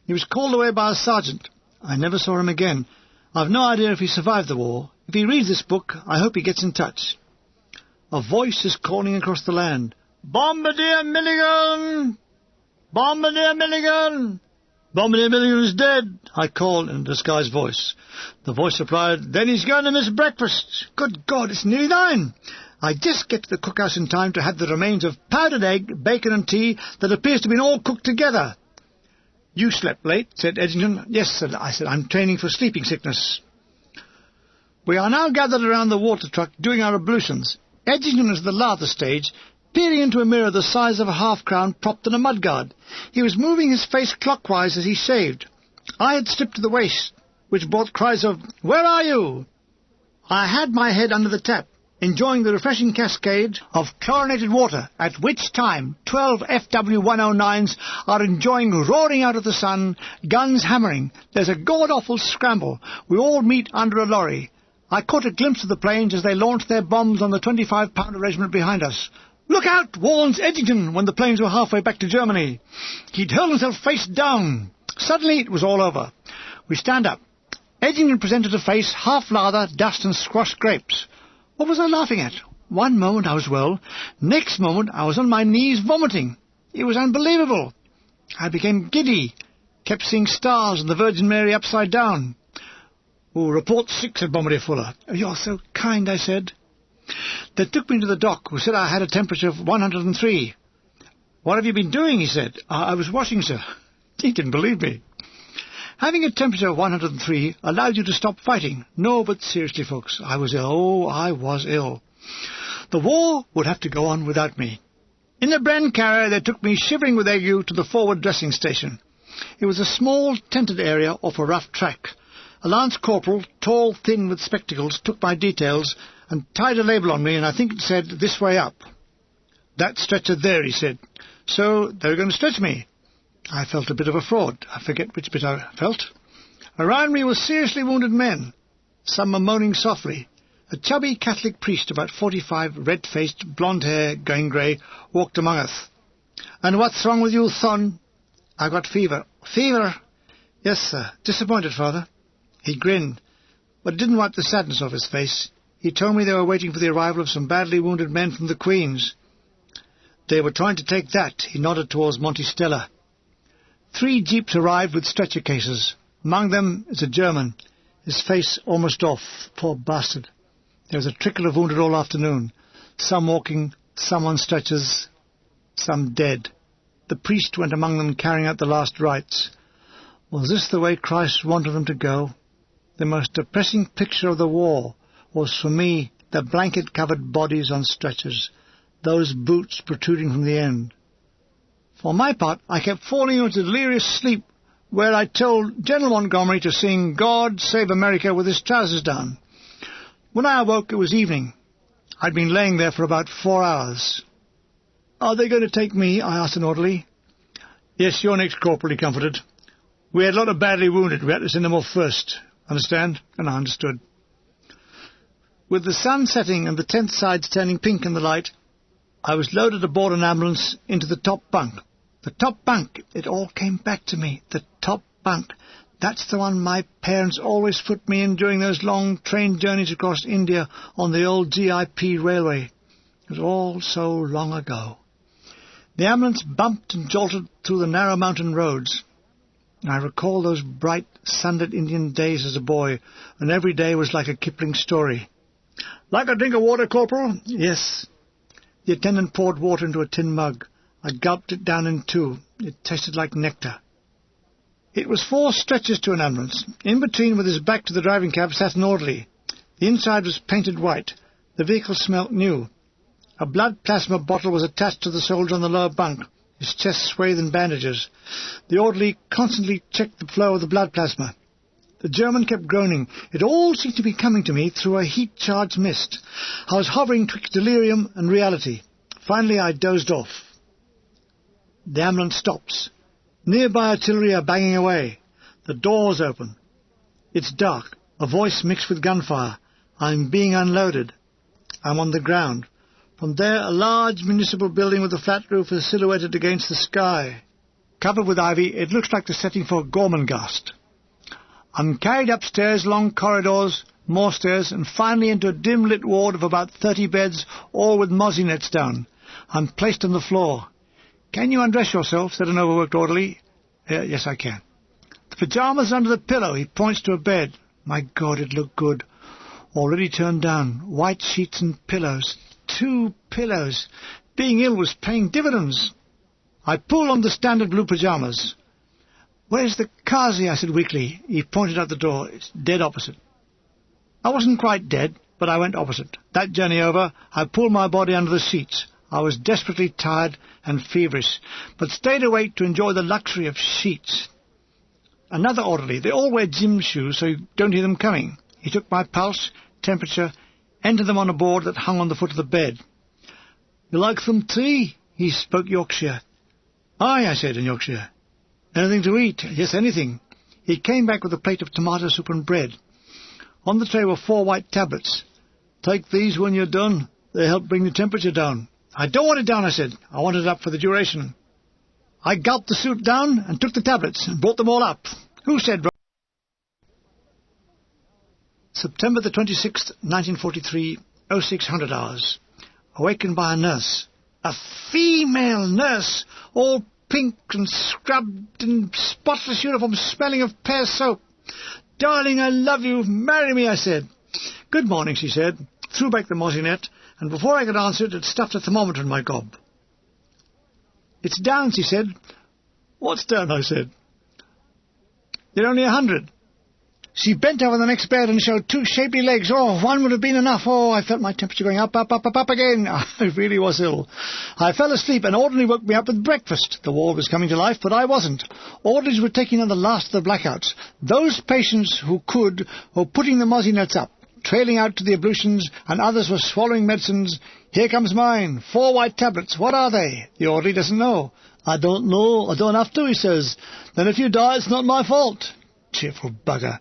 He was called away by a sergeant. I never saw him again. I've no idea if he survived the war. If he reads this book, I hope he gets in touch. A voice is calling across the land. "Bombardier Milligan! Bombardier Milligan! Bombardier Milligan is dead," I called in a disguised voice. The voice replied, "Then he's going to miss breakfast. Good God, it's nearly 9. I just get to the cookhouse in time to have the remains of powdered egg, bacon and tea that appears to have been all cooked together." "You slept late," said Edgington. "Yes," I said, "I'm training for sleeping sickness." We are now gathered around the water truck doing our ablutions. Edgington is the lather stage, peering into a mirror the size of a half-crown propped in a mudguard. He was moving his face clockwise as he shaved. I had stripped to the waist, which brought cries of, "Where are you?" I had my head under the tap, enjoying the refreshing cascade of chlorinated water, at which time 12 FW-109s are enjoying roaring out of the sun, guns hammering. There's a god-awful scramble. We all meet under a lorry. I caught a glimpse of the planes as they launched their bombs on the 25-pounder regiment behind us. "Look out!" warns Edgington when the planes were halfway back to Germany. He'd hurled himself face down. Suddenly it was all over. We stand up. Edgington presented a face half lather, dust and squashed grapes. What was I laughing at? One moment I was well. Next moment I was on my knees vomiting. It was unbelievable. I became giddy. Kept seeing stars and the Virgin Mary upside down. "Oh, report 6, said Bombardier Fuller. "Oh, you're so kind," I said. They took me to the doc, who said I had a temperature of 103. "What have you been doing?" he said. I was washing, sir." He didn't believe me. Having a temperature of 103 allowed you to stop fighting. No, but seriously, folks, I was ill. Oh, I was ill. The war would have to go on without me. In the Bren carrier, they took me shivering with ague to the forward dressing station. It was a small, tented area off a rough track. A lance corporal, tall, thin, with spectacles, took my details and tied a label on me, and I think it said, "This way up." "That stretcher there," he said. So they were going to stretch me. I felt a bit of a fraud. I forget which bit I felt. Around me were seriously wounded men. Some were moaning softly. A chubby Catholic priest, about 45, red-faced, blonde hair, going grey, walked among us. "And what's wrong with you, son?" "I got fever." "Fever?" "Yes, sir. Disappointed, Father." He grinned, but it didn't wipe the sadness off his face. He told me they were waiting for the arrival of some badly wounded men from the Queen's. They were trying to take that. He nodded towards Monte Stella. 3 jeeps arrived with stretcher cases. Among them is a German, his face almost off. Poor bastard. There was a trickle of wounded all afternoon. Some walking, some on stretchers, some dead. The priest went among them carrying out the last rites. Was this the way Christ wanted them to go? The most depressing picture of the war was for me the blanket-covered bodies on stretchers, those boots protruding from the end. For my part, I kept falling into delirious sleep where I told General Montgomery to sing God Save America with his trousers down. When I awoke, it was evening. I'd been laying there for about 4 hours. "Are they going to take me?" I asked an orderly. "Yes, you're next, Corporal," he comforted. "We had a lot of badly wounded. We had to send them off first. Understand?" And I understood. With the sun setting and the tent sides turning pink in the light, I was loaded aboard an ambulance into the top bunk. The top bunk! It all came back to me. The top bunk. That's the one my parents always put me in during those long train journeys across India on the old GIP railway. It was all so long ago. The ambulance bumped and jolted through the narrow mountain roads. I recall those bright, sunlit Indian days as a boy, when every day was like a Kipling story. "Like a drink of water, Corporal?" "Yes." The attendant poured water into a tin mug. I gulped it down in 2. It tasted like nectar. It was 4 stretchers to an ambulance. In between, with his back to the driving cab, sat an orderly. The inside was painted white. The vehicle smelt new. A blood plasma bottle was attached to the soldier on the lower bunk, his chest swathed in bandages. The orderly constantly checked the flow of the blood plasma. The German kept groaning. It all seemed to be coming to me through a heat-charged mist. I was hovering twixt delirium and reality. Finally, I dozed off. The ambulance stops. Nearby artillery are banging away. The doors open. It's dark. A voice mixed with gunfire. I'm being unloaded. I'm on the ground. From there, a large municipal building with a flat roof is silhouetted against the sky. Covered with ivy, it looks like the setting for Gormenghast. I'm carried upstairs, along corridors, more stairs, and finally into a dim-lit ward of about 30 beds, all with mozzie nets down. I'm placed on the floor. "Can you undress yourself?" said an overworked orderly. Yes, I can." "The pyjamas under the pillow." He points to a bed. My God, it looked good. Already turned down. White sheets and pillows. 2 pillows. Being ill was paying dividends. I pulled on the standard blue pyjamas. "Where's the Kazi?" I said weakly. He pointed out the door. "It's dead opposite." I wasn't quite dead, but I went opposite. That journey over, I pulled my body under the seats. I was desperately tired and feverish, but stayed awake to enjoy the luxury of sheets. Another orderly. They all wear gym shoes, so you don't hear them coming. He took my pulse, temperature, entered them on a board that hung on the foot of the bed. "You like some tea?" He spoke Yorkshire. "Aye," I said in Yorkshire. "Anything to eat?" "Yes, anything." He came back with a plate of tomato soup and bread. On the tray were 4 white tablets. "Take these when you're done. They help bring the temperature down." "I don't want it down," I said. "I want it up for the duration." I gulped the soup down and took the tablets and brought them all up. Who said... September the 26th, 1943, 0600 hours. Awakened by a nurse. A female nurse, all pink and scrubbed in spotless uniform, smelling of pear soap. "Darling, I love you. Marry me," I said. "Good morning," she said, threw back the mozzie net, and before I could answer it, had stuffed a thermometer in my gob. "It's down," she said. "What's down?" I said. "They're only 100. She bent over the next bed and showed 2 shapely legs. Oh, one would have been enough. Oh, I felt my temperature going up, up, up, up, up again. I really was ill. I fell asleep and orderly woke me up with breakfast. The ward was coming to life, but I wasn't. Orderlies were taking on the last of the blackouts. Those patients who could were putting the mozzie nets up, trailing out to the ablutions, and others were swallowing medicines. "Here comes mine. 4 white tablets. What are they?" The orderly doesn't know. "I don't know. I don't have to," he says. "Then if you die, it's not my fault." Cheerful bugger.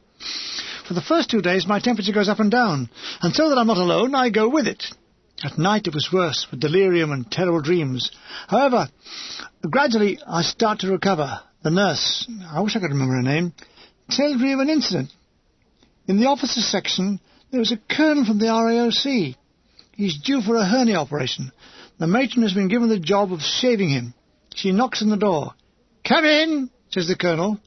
For the first 2 days my temperature goes up and down, and so that I'm not alone, I go with it. At night it was worse, with delirium and terrible dreams. However, gradually I start to recover. The nurse, I wish I could remember her name, tells me of an incident. In the officers' section there was a colonel from the RAOC. He's due for a hernia operation. The matron has been given the job of shaving him. She knocks on the door. "Come in," says the colonel.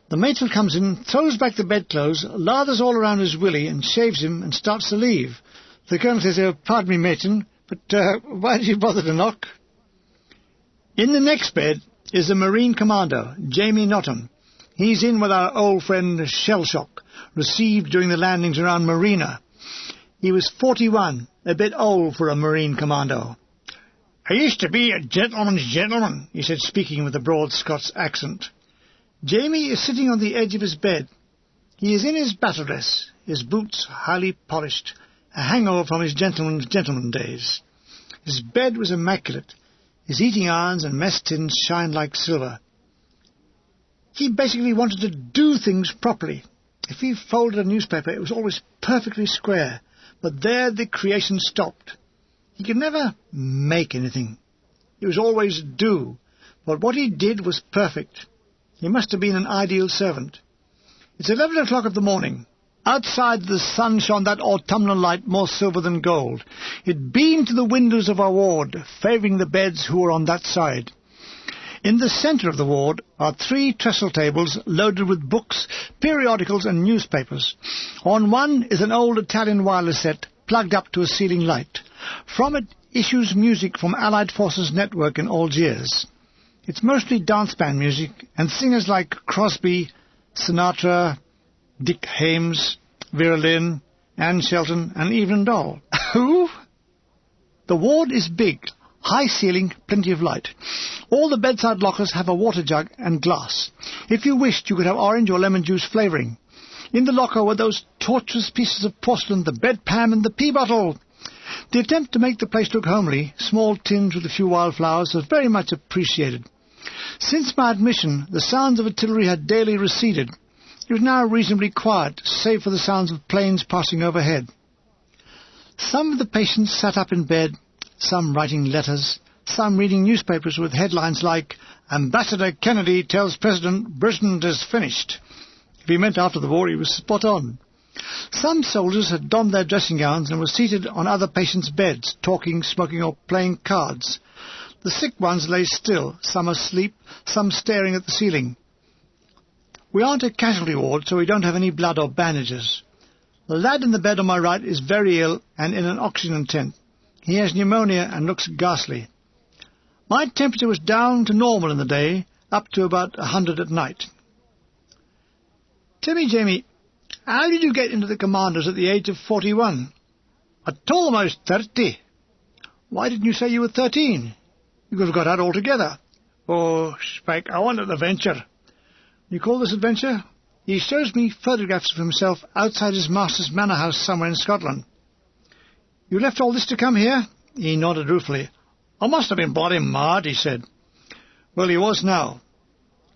The matron comes in, throws back the bedclothes, lathers all around his willy and shaves him and starts to leave. The colonel says, "Oh, pardon me, matron, but why did you bother to knock?" In the next bed is the Marine Commando, Jamie Nottam. He's in with our old friend Shellshock, received during the landings around Marina. He was 41, a bit old for a Marine Commando. "I used to be a gentleman's gentleman," he said, speaking with a broad Scots accent. Jamie is sitting on the edge of his bed. He is in his battle dress, his boots highly polished, a hangover from his gentleman days. His bed was immaculate. His eating irons and mess tins shine like silver. He basically wanted to do things properly. If he folded a newspaper, it was always perfectly square, but there the creation stopped. He could never make anything. It was always do, but what he did was perfect. He must have been an ideal servant. It's 11 o'clock of the morning. Outside the sun shone that autumnal light more silver than gold. It beamed to the windows of our ward, favouring the beds who were on that side. In the centre of the ward are 3 trestle tables loaded with books, periodicals and newspapers. On one is an old Italian wireless set plugged up to a ceiling light. From it issues music from Allied Forces Network in Algiers. It's mostly dance band music and singers like Crosby, Sinatra, Dick Hames, Vera Lynn, Anne Shelton and Evelyn Doll. Who? The ward is big, high ceiling, plenty of light. All the bedside lockers have a water jug and glass. If you wished, you could have orange or lemon juice flavouring. In the locker were those tortuous pieces of porcelain, the bedpan and the pea bottle. The attempt to make the place look homely, small tins with a few wildflowers, was very much appreciated. Since my admission, the sounds of artillery had daily receded. It was now reasonably quiet, save for the sounds of planes passing overhead. Some of the patients sat up in bed, some writing letters, some reading newspapers with headlines like, "Ambassador Kennedy tells President Britain is finished." If he meant after the war, he was spot on. Some soldiers had donned their dressing gowns and were seated on other patients' beds, talking, smoking or playing cards. The sick ones lay still, some asleep, some staring at the ceiling. We aren't a casualty ward, so we don't have any blood or bandages. The lad in the bed on my right is very ill and in an oxygen tent. He has pneumonia and looks ghastly. My temperature was down to normal in the day, up to about 100 at night. Tell me, Jamie, how did you get into the commandos at the age of 41? I told them I was 30. Why didn't you say you were 13? You could have got out altogether. Oh, Spike, I wanted an adventure. You call this adventure? He shows me photographs of himself outside his master's manor house somewhere in Scotland. You left all this to come here? He nodded ruefully. I must have been bloody mad, he said. Well, he was now.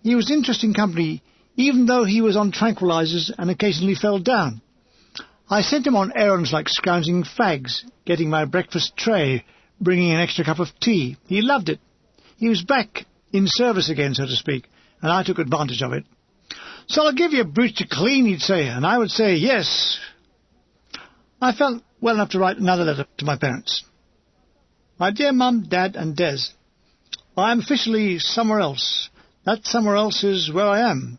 He was interesting company, even though he was on tranquilizers and occasionally fell down. I sent him on errands like scrounging fags, getting my breakfast tray, bringing an extra cup of tea. He loved it. He was back in service again, so to speak, and I took advantage of it. So I'll give you a brute to clean, he'd say, and I would say yes. I felt well enough to write another letter to my parents. My dear Mum, Dad and Des, I am officially somewhere else. That somewhere else is where I am.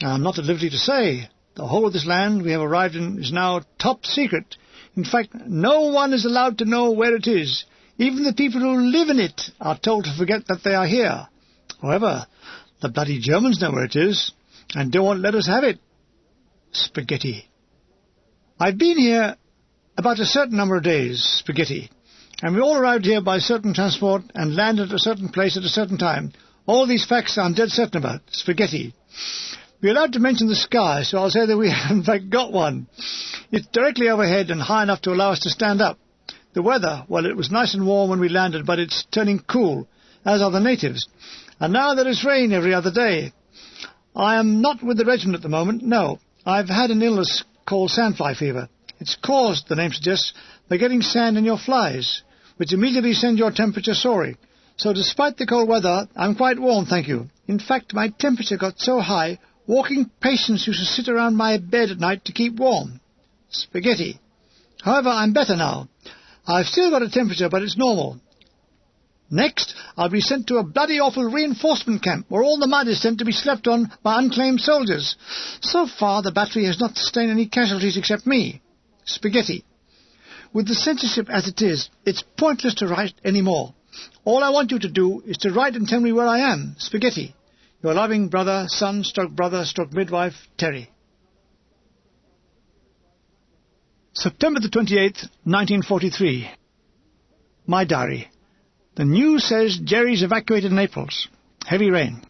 I am not at liberty to say. The whole of this land we have arrived in is now top secret. In fact, no one is allowed to know where it is. Even the people who live in it are told to forget that they are here. However, the bloody Germans know where it is, and don't want to let us have it. Spaghetti. I've been here about a certain number of days, spaghetti, and we all arrived here by certain transport and landed at a certain place at a certain time. All these facts I'm dead certain about, spaghetti. We're allowed to mention the sky, so I'll say that we have in fact got one. It's directly overhead and high enough to allow us to stand up. The weather, well, it was nice and warm when we landed, but it's turning cool, as are the natives. And now there is rain every other day. I am not with the regiment at the moment, no. I've had an illness called sandfly fever. It's caused, the name suggests, by getting sand in your flies, which immediately send your temperature soaring. So despite the cold weather, I'm quite warm, thank you. In fact, my temperature got so high, walking patients used to sit around my bed at night to keep warm. Spaghetti. However, I'm better now. I've still got a temperature, but it's normal. Next, I'll be sent to a bloody awful reinforcement camp where all the mud is sent to be slept on by unclaimed soldiers. So far, the battery has not sustained any casualties except me. Spaghetti. With the censorship as it is, it's pointless to write any more. All I want you to do is to write and tell me where I am. Spaghetti. Your loving brother, son, midwife, Terry. September the 28th, 1943. My diary. The news says Jerry's evacuated Naples. Heavy rain.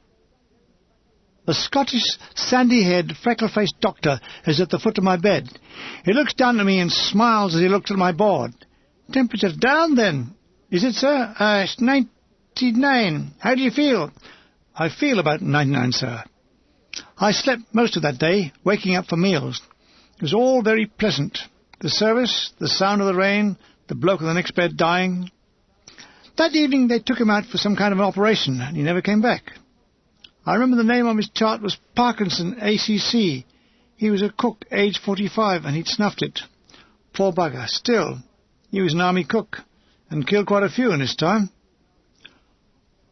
A Scottish, sandy-haired, freckle-faced doctor is at the foot of my bed. He looks down at me and smiles as he looks at my board. Temperature down, then. Is it, sir? It's 99. How do you feel? I feel about 99, sir. I slept most of that day, waking up for meals. It was all very pleasant. The service, the sound of the rain, the bloke in the next bed dying. That evening they took him out for some kind of an operation, and he never came back. I remember the name on his chart was Parkinson, ACC. He was a cook, age 45, and he'd snuffed it. Poor bugger. Still, he was an army cook, and killed quite a few in his time.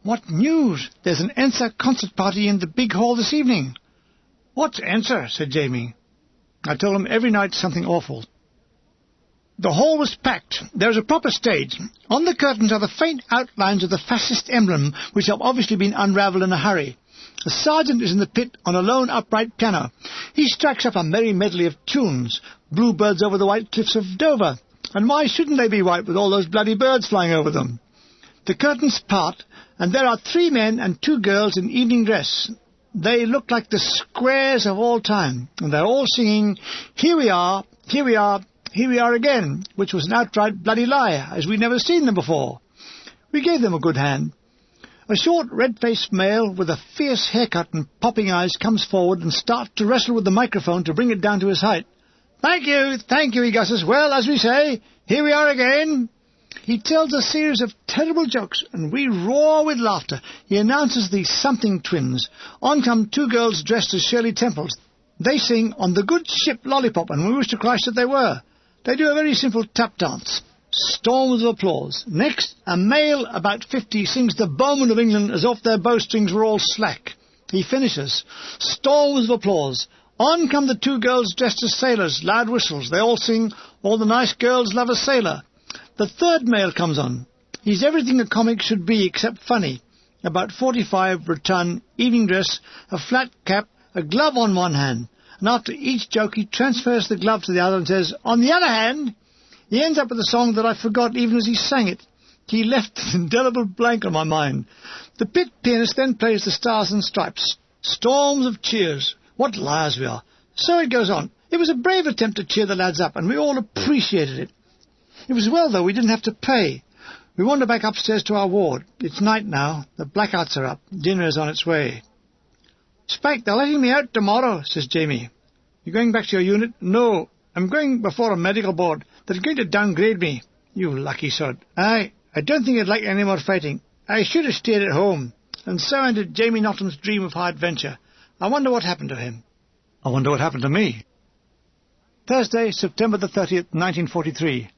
What news? There's an Ensa concert party in the big hall this evening. What's Ensa? Said Jamie. I told him every night something awful. The hall was packed. There is a proper stage. On the curtains are the faint outlines of the fascist emblem, which have obviously been unravelled in a hurry. A sergeant is in the pit on a lone upright piano. He strikes up a merry medley of tunes. Bluebirds over the white cliffs of Dover. And why shouldn't they be white with all those bloody birds flying over them? The curtains part, and there are 3 men and 2 girls in evening dress. They look like the squares of all time, and they're all singing, "Here we are, here we are, here we are again," which was an outright bloody lie, as we'd never seen them before. We gave them a good hand. A short, red-faced male with a fierce haircut and popping eyes comes forward and starts to wrestle with the microphone to bring it down to his height. Thank you, he gusses. Well, as we say, here we are again." He tells a series of terrible jokes, and we roar with laughter. He announces the Something Twins. On come 2 girls dressed as Shirley Temples. They sing "On the Good Ship Lollipop," and we wish to Christ that they were. They do a very simple tap dance. Storms of applause. Next, a male about 50 sings "The Bowmen of England" as if their bowstrings were all slack. He finishes. Storms of applause. On come the 2 girls dressed as sailors, loud whistles. They all sing "All the Nice Girls Love a Sailor." The 3rd male comes on. He's everything a comic should be except funny. About 45, rotund, evening dress, a flat cap, a glove on one hand. And after each joke he transfers the glove to the other and says, "On the other hand," he ends up with a song that I forgot even as he sang it. He left an indelible blank on my mind. The pit pianist then plays the Stars and Stripes. Storms of cheers. What liars we are. So it goes on. It was a brave attempt to cheer the lads up, and we all appreciated it. It was well, though, we didn't have to pay. We wander back upstairs to our ward. It's night now. The blackouts are up. Dinner is on its way. "Spike, they're letting me out tomorrow," says Jamie. "You going back to your unit?" "No, I'm going before a medical board. They're going to downgrade me." "You lucky sod." "I don't think I'd like any more fighting. I should have stayed at home." And so ended Jamie Notham's dream of high adventure. I wonder what happened to him. I wonder what happened to me. Thursday, September the 30th, 1943.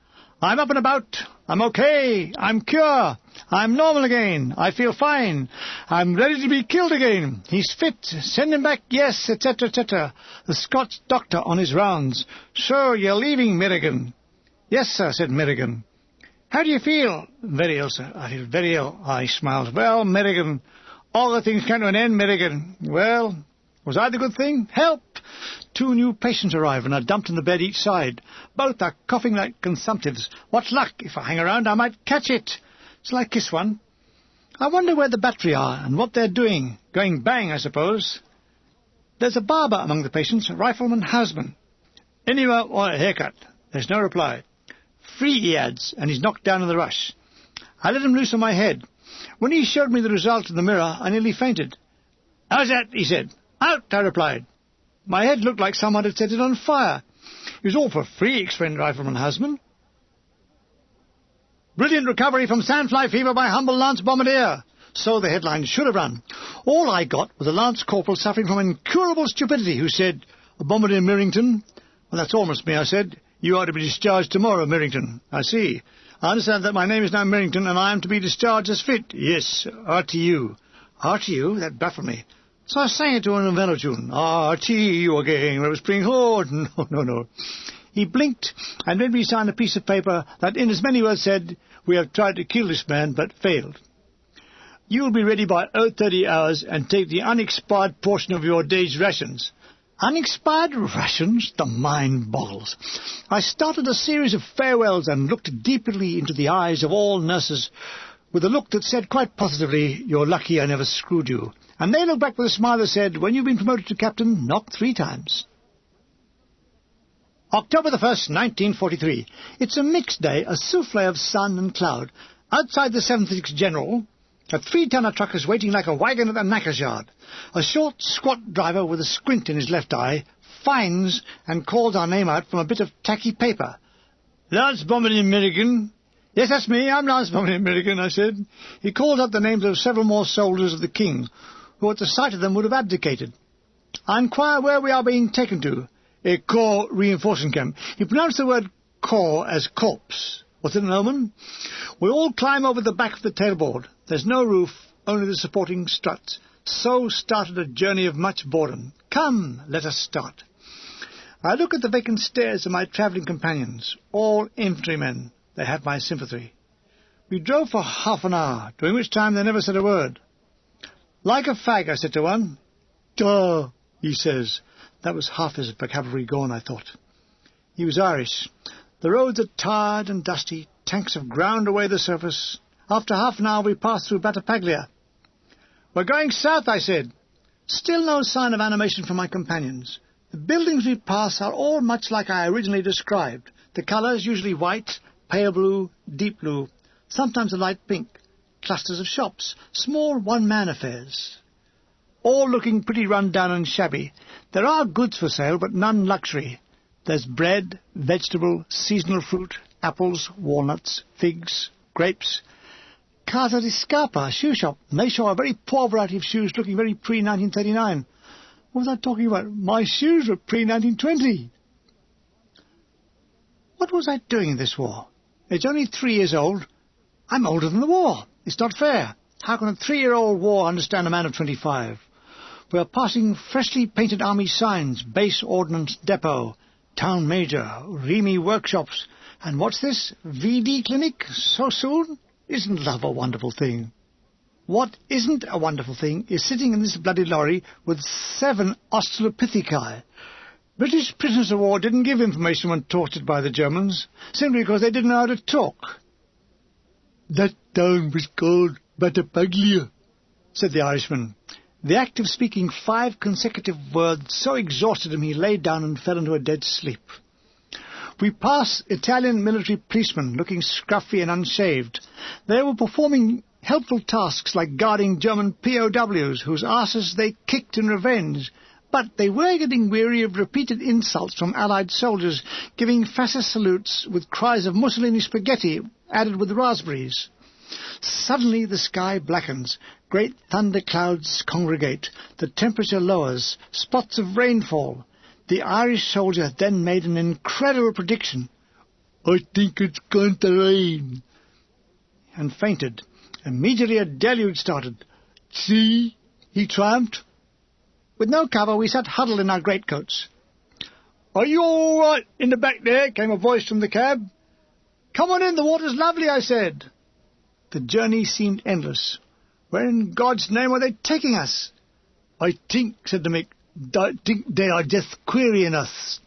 I'm up and about. I'm okay. I'm cure. I'm normal again. I feel fine. I'm ready to be killed again. He's fit. Send him back, yes, etc., etc. The Scotch doctor on his rounds. "So you're leaving, Milligan?" "Yes, sir," said Milligan. "How do you feel?" "Very ill, sir. I feel very ill." I smiled. "Well, Milligan, all the things come to an end, Milligan." "Well, was I the good thing?" "Help!" 2 new patients arrive and are dumped in the bed each side. Both are coughing like consumptives. What luck! If I hang around, I might catch it. Shall I kiss one? I wonder where the battery are and what they're doing. Going bang, I suppose. There's a barber among the patients, Rifleman Houseman. "Anyone want a haircut?" There's no reply. "Free," he adds, and he's knocked down in the rush. I let him loose on my head. When he showed me the result in the mirror, I nearly fainted. "How's that?" he said. "Out," I replied. My head looked like someone had set it on fire. "It was all for free," explained Rifleman Houseman. "Brilliant recovery from sandfly fever by humble Lance Bombardier." So the headline should have run. All I got was a Lance Corporal suffering from incurable stupidity who said, "Bombardier Mirrington." "Well, that's almost me," I said. "You ought to be discharged tomorrow, Mirrington." "I see. I understand that my name is now Millington, and I am to be discharged as fit. Yes, RTU. RTU? That baffled me. So I sang it to a novella tune. RTU again, let us bring home. No. He blinked and made me sign a piece of paper that in as many words said, "We have tried to kill this man, but failed. You will be ready by 0:30 hours and take the unexpired portion of your day's rations." Unexpired rations? The mind boggles. I started a series of farewells and looked deeply into the eyes of all nurses with a look that said quite positively, "You're lucky I never screwed you." And they looked back with a smile that said, "When you've been promoted to captain, knock 3 times. October the 1st, 1943. It's a mixed day, a souffle of sun and cloud. Outside the 76th General, a 3-tonner truck is waiting like a wagon at the knacker's yard. A short, squat driver with a squint in his left eye finds and calls our name out from a bit of tacky paper. "Lance Bomberton Milligan." "Yes, that's me. I'm Lance Bomberton Milligan," I said. He called up the names of several more soldiers of the King, who at the sight of them would have abdicated. I inquire where we are being taken to. "A Corps reinforcement camp." He pronounced the word corps as corpse. Was it an omen? We all climb over the back of the tailboard. There's no roof, only the supporting struts. So started a journey of much boredom. Come, let us start. I look at the vacant stares of my travelling companions, all infantrymen. They have my sympathy. We drove for half an hour, during which time they never said a word. "Like a fag," I said to one. "Duh," he says. That was half his vocabulary gone, I thought. He was Irish. The roads are tired and dusty. Tanks have ground away the surface. After half an hour we passed through Battapaglia. "We're going south," I said. Still no sign of animation from my companions. The buildings we pass are all much like I originally described. The colours usually white, pale blue, deep blue, sometimes a light pink. Clusters of shops, small one-man affairs, all looking pretty run down and shabby. There are goods for sale, but none luxury. There's bread, vegetable, seasonal fruit, apples, walnuts, figs, grapes. Casa di Scarpa, shoe shop, and they show a very poor variety of shoes looking very pre-1939. What was I talking about? My shoes were pre-1920. What was I doing in this war? It's only 3 years old. I'm older than the war. It's not fair. How can a 3-year-old war understand a man of 25? We are passing freshly painted army signs, base ordnance depot, town major, Remy workshops. And what's this? VD clinic? So soon? Isn't love a wonderful thing? What isn't a wonderful thing is sitting in this bloody lorry with 7 Australopitheci. British prisoners of war didn't give information when tortured by the Germans, simply because they didn't know how to talk. "That town was called Battapaglia," said the Irishman. The act of speaking 5 consecutive words so exhausted him he lay down and fell into a dead sleep. We passed Italian military policemen, looking scruffy and unshaved. They were performing helpful tasks like guarding German POWs, whose asses they kicked in revenge. But they were getting weary of repeated insults from Allied soldiers, giving fascist salutes with cries of Mussolini spaghetti added with raspberries. Suddenly the sky blackens. Great thunderclouds congregate. The temperature lowers. Spots of rainfall. The Irish soldier then made an incredible prediction. "I think it's going to rain," and fainted. Immediately a deluge started. "See," he triumphed. With no cover, we sat huddled in our greatcoats. "Are you all right in the back there?" came a voice from the cab. "Come on in, the water's lovely," I said. The journey seemed endless. Where in God's name are they taking us? "I think," said the Mick, "I think they are just querying us."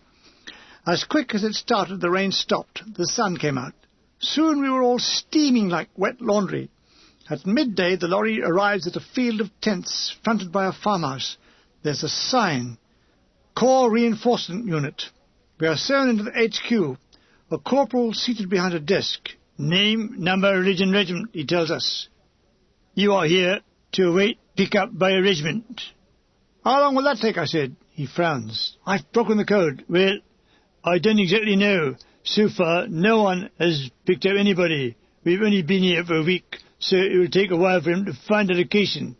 As quick as it started, the rain stopped. The sun came out. Soon we were all steaming like wet laundry. At midday, the lorry arrives at a field of tents fronted by a farmhouse. There's a sign, Corps Reinforcement Unit. We are shown into the HQ. A corporal seated behind a desk. "Name, number, religion, regiment," he tells us. "You are here to await pick-up by a regiment." "How long will that take?" I said. He frowns. "I've broken the code." "Well, I don't exactly know. So far, no one has picked up anybody. We've only been here for a week, so it will take a while for him to find a location.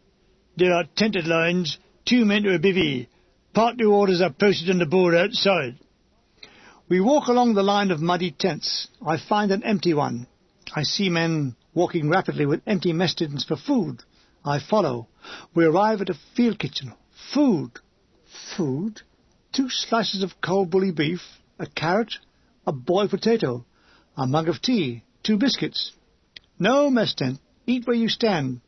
There are tented lines, 2 men to a bivvy. Part 2 orders are posted on the board outside. We walk along the line of muddy tents. I find an empty one. I see men walking rapidly with empty mess tins for food. I follow. We arrive at a field kitchen. Food. Food? 2 slices of cold bully beef, a carrot, a boiled potato, a mug of tea, 2 biscuits. No mess tent. Eat where you stand.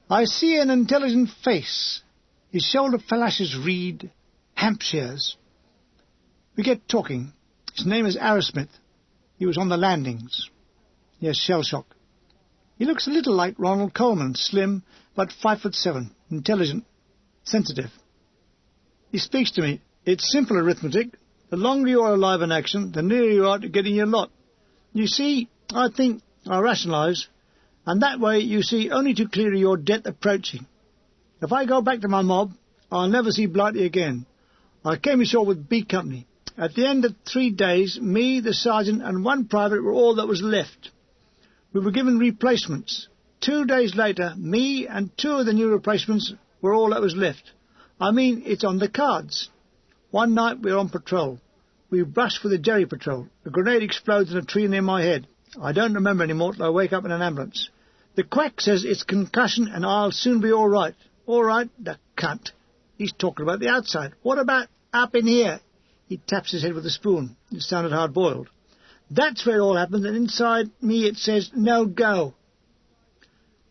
I see an intelligent face. His shoulder flashes read, Hampshires. We get talking. His name is Arrowsmith. He was on the landings. He has shell shock. He looks a little like Ronald Coleman, slim, but 5'7", intelligent, sensitive. He speaks to me. It's simple arithmetic. The longer you are alive in action, the nearer you are to getting your lot. You see, I think, I rationalise, and that way you see only too clearly your death approaching. If I go back to my mob, I'll never see Blighty again. I came ashore with B Company. At the end of 3 days, me, the sergeant, and 1 private were all that was left. We were given replacements. 2 days later, me and 2 of the new replacements were all that was left. I mean, it's on the cards. One night we were on patrol. We brushed for the Jerry patrol. A grenade explodes in a tree near my head. I don't remember anymore till I wake up in an ambulance. The quack says it's concussion and I'll soon be all right. All right? The cunt. He's talking about the outside. What about up in here? He taps his head with a spoon. It sounded hard-boiled. That's where it all happens, and inside me it says, no go.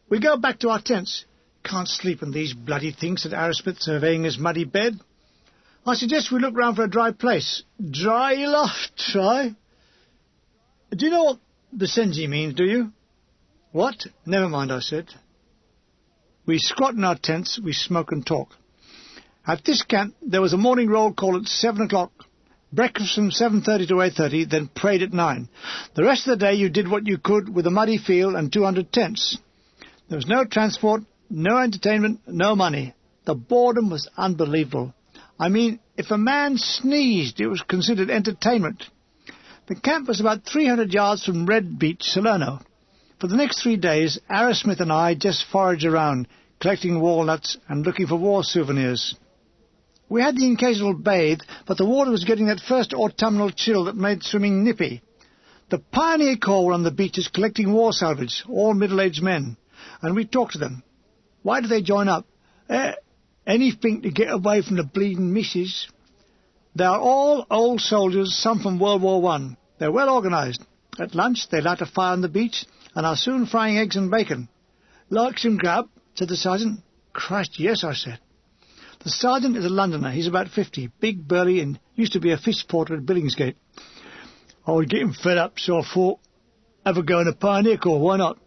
We go back to our tents. Can't sleep in these bloody things, said Arrowsmith, surveying his muddy bed. I suggest we look round for a dry place. Dry, you laugh, dry? Do you know what Basenji means, do you? What? Never mind, I said. We squat in our tents, we smoke and talk. At this camp, there was a morning roll call at 7 o'clock. Breakfast from 7:30 to 8:30, then prayed at 9. The rest of the day you did what you could with a muddy field and 200 tents. There was no transport, no entertainment, no money. The boredom was unbelievable. I mean, if a man sneezed, it was considered entertainment. The camp was about 300 yards from Red Beach, Salerno. For the next 3 days, Arrowsmith and I just foraged around, collecting walnuts and looking for war souvenirs. We had the occasional bathe, but the water was getting that first autumnal chill that made swimming nippy. The Pioneer Corps were on the beaches collecting war salvage, all middle-aged men, and we talked to them. Why do they join up? Anything to get away from the bleeding missus. They are all old soldiers, some from World War I. They're well organised. At lunch they light a fire on the beach and are soon frying eggs and bacon. Like some grub? Said the sergeant. Christ, yes, I said. The sergeant is a Londoner. He's about 50, big, burly, and used to be a fish porter at Billingsgate. I was getting fed up, so I thought, have a go in the Pioneer Corps, why not?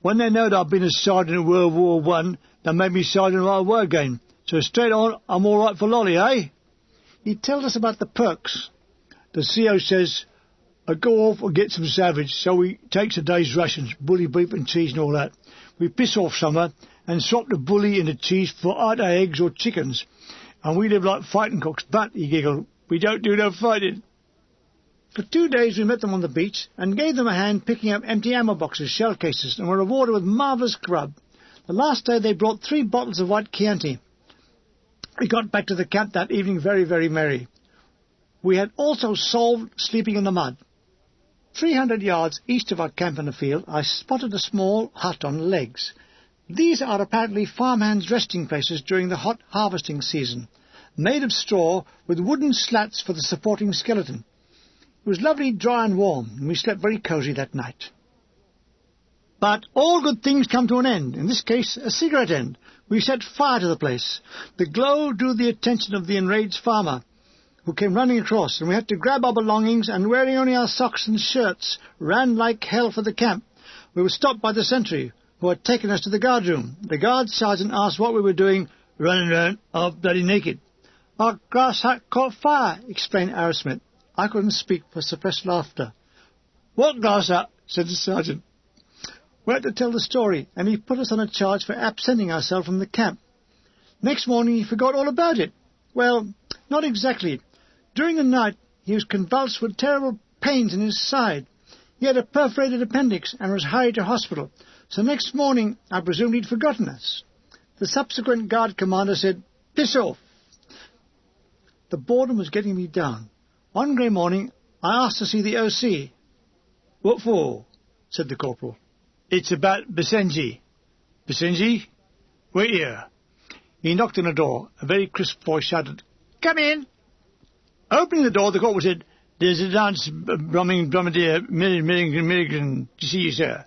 When they know that I've been a sergeant in World War I, they made me sergeant right away again. So straight on, I'm all right for lolly, eh? He tells us about the perks. The CO says, I go off and get some savage, so he takes a day's rations, bully beef and cheese and all that. We piss off somewhere and swap the bully and the cheese for either eggs or chickens. And we live like fighting cocks, but, he giggled, we don't do no fighting. For 2 days we met them on the beach and gave them a hand picking up empty ammo boxes, shell cases, and were rewarded with marvellous grub. The last day they brought 3 bottles of white Chianti. We got back to the camp that evening very, very merry. We had also solved sleeping in the mud. 300 yards east of our camp in the field, I spotted a small hut on legs. These are apparently farmhands' resting places during the hot harvesting season, made of straw with wooden slats for the supporting skeleton. It was lovely, dry and warm, and we slept very cosy that night. But all good things come to an end, in this case a cigarette end. We set fire to the place. The glow drew the attention of the enraged farmer, who came running across, and we had to grab our belongings and, wearing only our socks and shirts, ran like hell for the camp. We were stopped by the sentry, who had taken us to the guard room. The guard sergeant asked what we were doing, running around, half bloody naked. Our grass hut caught fire, explained Arrowsmith. I couldn't speak for suppressed laughter. What grass hut? Said the sergeant. We had to tell the story, and he put us on a charge for absenting ourselves from the camp. Next morning he forgot all about it. Well, not exactly. During the night he was convulsed with terrible pains in his side. He had a perforated appendix and was hurried to hospital. So next morning I presumed he'd forgotten us. The subsequent guard commander said, piss off. The boredom was getting me down. One grey morning I asked to see the OC. What for? said the corporal. "It's about Basenji." "Basenji? Wait here." He knocked on the door. A very crisp voice shouted, "Come in." Opening the door, the corporal said, "There's a dance, Brigadier Milligan, to see you, sir."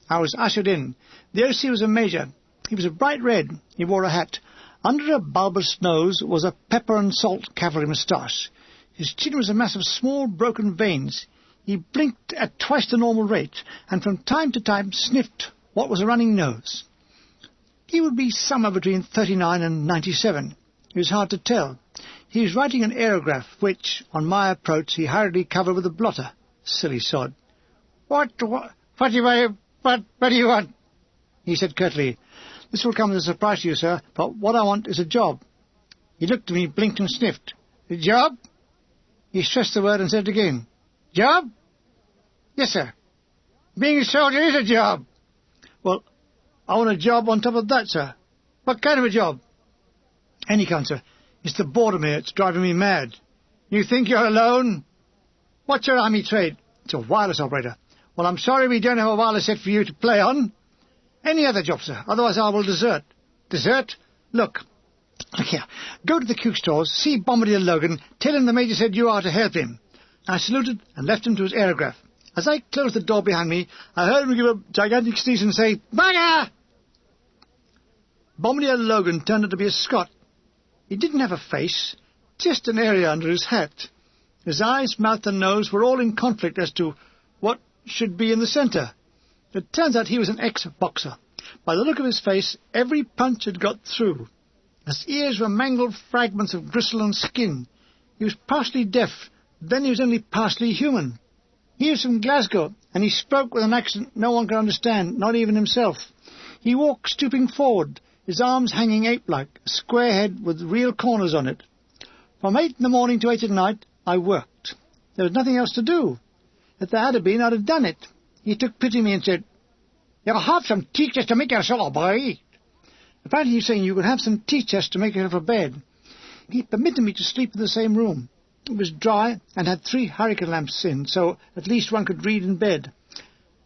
I was ushered in. The O.C. was a major. He was a bright red. He wore a hat. Under a bulbous nose was a pepper and salt cavalry moustache. His chin was a mass of small broken veins. He blinked at twice the normal rate, and from time to time sniffed what was a running nose. He would be somewhere between 39 and 97. It was hard to tell. He was writing an aerograph, which, on my approach, he hurriedly covered with a blotter. Silly sod. What do you want?" he said curtly. "This will come as a surprise to you, sir, but what I want is a job." He looked at me, blinked and sniffed. "A job?" He stressed the word and said it again. "Job?" "Yes, sir. Being a soldier is a job." "Well, I want a job on top of that, sir." "What kind of a job?" "Any kind, sir. It's the boredom here. It's driving me mad." "You think you're alone?" "What's your army trade?" "It's a wireless operator." "Well, I'm sorry we don't have a wireless set for you to play on." "Any other job, sir. Otherwise I will desert." "Desert? Look here. Go to the Q stores, see Bombardier Logan, tell him the Major said you are to help him." I saluted and left him to his aerograph. As I closed the door behind me, I heard him give a gigantic sneeze and say, "Bugger!" Bombardier Logan turned out to be a Scot. He didn't have a face, just an area under his hat. His eyes, mouth and nose were all in conflict as to what should be in the centre. It turns out he was an ex-boxer. By the look of his face, every punch had got through. His ears were mangled fragments of gristle and skin. He was partially deaf, then he was only partially human. He was from Glasgow, and he spoke with an accent no one could understand, not even himself. He walked stooping forward, his arms hanging ape-like, a square head with real corners on it. From 8 in the morning to 8 at night, I worked. There was nothing else to do. If there had been, I'd have done it. He took pity on me and said, "You'll have some tea chest to make yourself a bed." Apparently he was saying you could have some tea chest to make yourself a bed. He permitted me to sleep in the same room. It was dry and had 3 hurricane lamps in, so at least one could read in bed.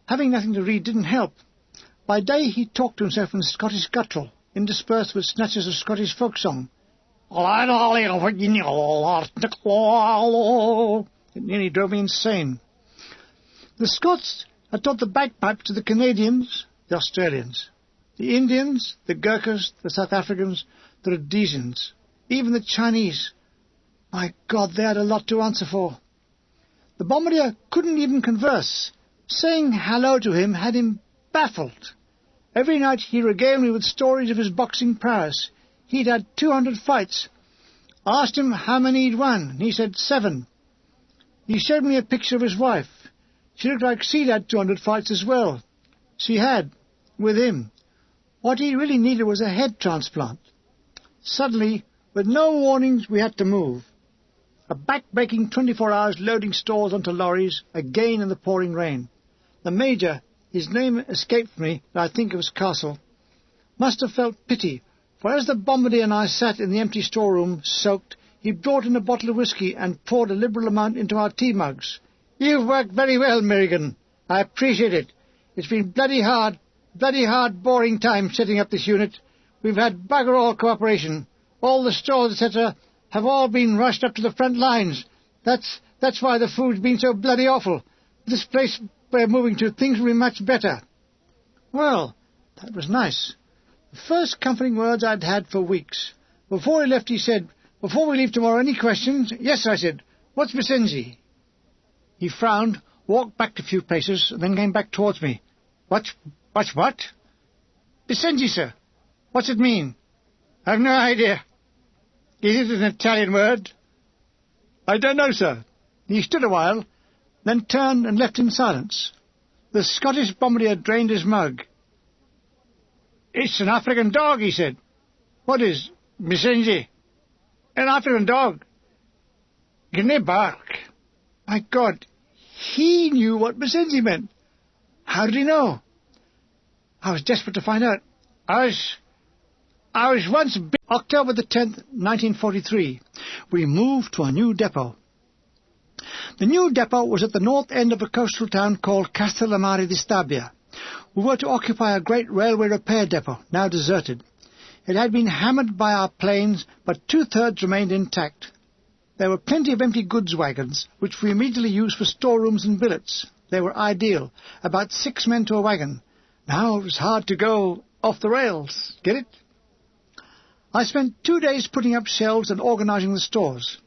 Having nothing to read didn't help. By day he talked to himself in Scottish guttural, interspersed with snatches of Scottish folk song. It nearly drove me insane. The Scots had taught the bagpipes to the Canadians, the Australians, the Indians, the Gurkhas, the South Africans, the Rhodesians, even the Chinese. My God, they had a lot to answer for. The bombardier couldn't even converse. Saying hello to him had him baffled. Every night he regaled me with stories of his boxing prowess. He'd had 200 fights. I asked him how many he'd won, and he said 7. He showed me a picture of his wife. She looked like she'd had 200 fights as well. She had, with him. What he really needed was a head transplant. Suddenly, with no warnings, we had to move. A back-breaking 24 hours loading stores onto lorries, again in the pouring rain. The Major, his name escaped me, but I think it was Castle, must have felt pity, for as the bombardier and I sat in the empty storeroom, soaked, he brought in a bottle of whisky and poured a liberal amount into our tea mugs. "You've worked very well, Milligan. I appreciate it. It's been bloody hard, boring time setting up this unit. We've had bugger all cooperation. All the stores, etc., have all been rushed up to the front lines. That's why the food's been so bloody awful. This place we're moving to, things will be much better." Well, that was nice. The first comforting words I'd had for weeks. Before he left, he said, "Before we leave tomorrow, any questions?" "Yes," I said. "What's Basenji?" He frowned, walked back a few paces, and then came back towards me. What's what?" "Basenji, sir. What's it mean?" "I've no idea." "Is it an Italian word?" "I don't know, sir." He stood a while, then turned and left in silence. The Scottish bombardier drained his mug. "It's an African dog," he said. "What is Basenji?" "An African dog. Can they bark?" My God, he knew what Basenji meant. How did he know? I was desperate to find out. I was once... October the 10th, 1943. We moved to a new depot. The new depot was at the north end of a coastal town called Castellamare di Stabia. We were to occupy a great railway repair depot, now deserted. It had been hammered by our planes, but two-thirds remained intact. There were plenty of empty goods wagons, which we immediately used for storerooms and billets. They were ideal, about 6 men to a wagon. Now it was hard to go off the rails. Get it? I spent 2 days putting up shelves and organising the stores.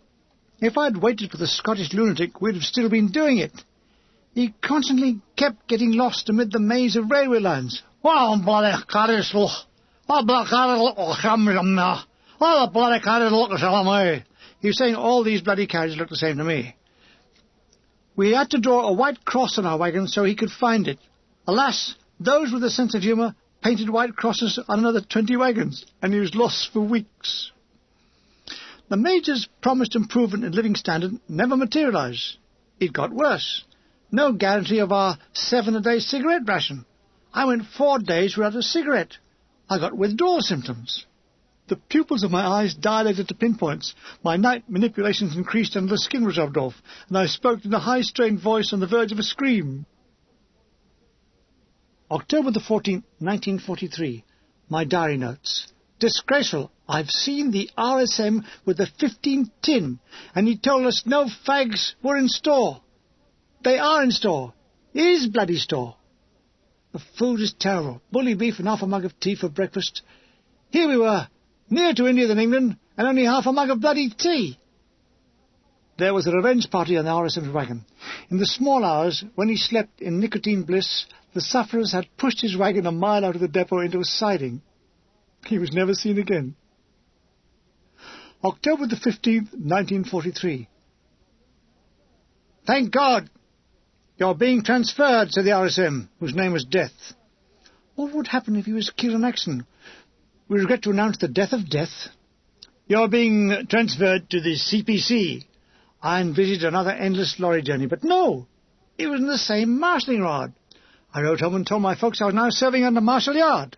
If I'd waited for the Scottish lunatic, we'd have still been doing it. He constantly kept getting lost amid the maze of railway lines. He was saying all these bloody carriages look the same to me. We had to draw a white cross on our wagon so he could find it. Alas, those with a sense of humour painted white crosses on another 20 wagons, and he was lost for weeks. The Major's promised improvement in living standard never materialised. It got worse. No guarantee of our 7-a-day cigarette ration. I went 4 days without a cigarette. I got withdrawal symptoms. The pupils of my eyes dilated to pinpoints. My night manipulations increased and the skin was rubbed off, and I spoke in a high-strained voice on the verge of a scream. October the 14th, 1943. My diary notes. Disgraceful. I've seen the RSM with the 15 tin, and he told us no fags were in store. They are in store. His bloody store. The food is terrible. Bully beef and half a mug of tea for breakfast. Here we were, nearer to India than England, and only half a mug of bloody tea. There was a revenge party on the RSM's wagon. In the small hours, when he slept in nicotine bliss, the sufferers had pushed his wagon a mile out of the depot into a siding. He was never seen again. October the 15th, 1943. Thank God! You're being transferred, said the RSM, whose name was Death. What would happen if he was killed in action? We regret to announce the death of Death. You're being transferred to the CPC. I envisaged another endless lorry journey, but no! It was in the same marshalling yard. I wrote home and told my folks I was now serving under Marshal Yard.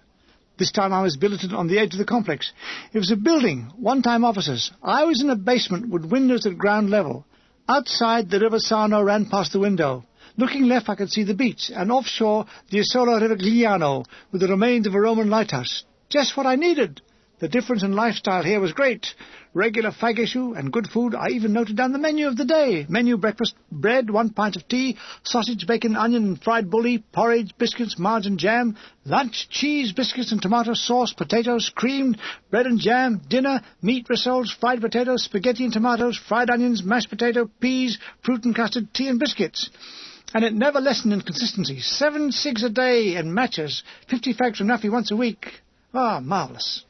This time I was billeted on the edge of the complex. It was a building, one-time offices. I was in a basement with windows at ground level. Outside, the River Sarno ran past the window. Looking left, I could see the beach, and offshore, the Isola Rivigliano, with the remains of a Roman lighthouse. Just what I needed. The difference in lifestyle here was great. Regular fag issue and good food. I even noted down the menu of the day. Menu: breakfast, bread, 1 pint of tea, sausage, bacon, onion and fried bully, porridge, biscuits, margarine, jam. Lunch: cheese, biscuits and tomato sauce, potatoes, creamed, bread and jam. Dinner: meat rissoles, fried potatoes, spaghetti and tomatoes, fried onions, mashed potato, peas, fruit and custard, tea and biscuits. And it never lessened in consistency. 7 cigs a day and matches. 50 fags from Nuffy once a week. Ah, marvellous.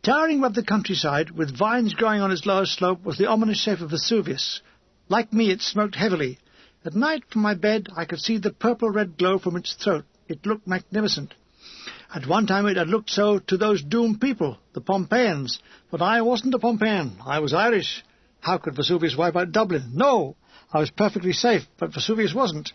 Towering above the countryside, with vines growing on its lower slope, was the ominous shape of Vesuvius. Like me, it smoked heavily. At night, from my bed, I could see the purple-red glow from its throat. It looked magnificent. At one time it had looked so to those doomed people, the Pompeians. But I wasn't a Pompeian. I was Irish. How could Vesuvius wipe out Dublin? No! I was perfectly safe, but Vesuvius wasn't.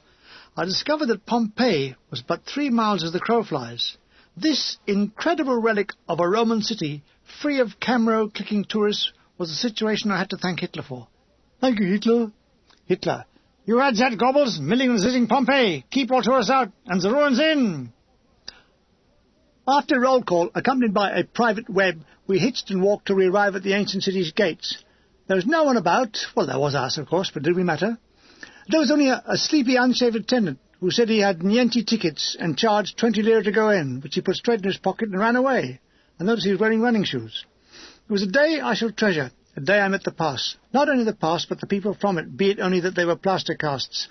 I discovered that Pompeii was but 3 miles as the crow flies. This incredible relic of a Roman city, free of camera-clicking tourists, was a situation I had to thank Hitler for. Thank you, Hitler. Hitler. You heard that, Goebbels? Milligan is visiting Pompeii. Keep all tourists out, and the ruins in. After roll call, accompanied by a private web, we hitched and walked till we arrived at the ancient city's gates. There was no one about. Well, there was us, of course, but did we matter? There was only a sleepy, unshaved attendant who said he had niente tickets and charged 20 lire to go in, which he put straight in his pocket and ran away. I noticed he was wearing running shoes. It was a day I shall treasure, a day I met the past. Not only the past, but the people from it, be it only that they were plaster casts.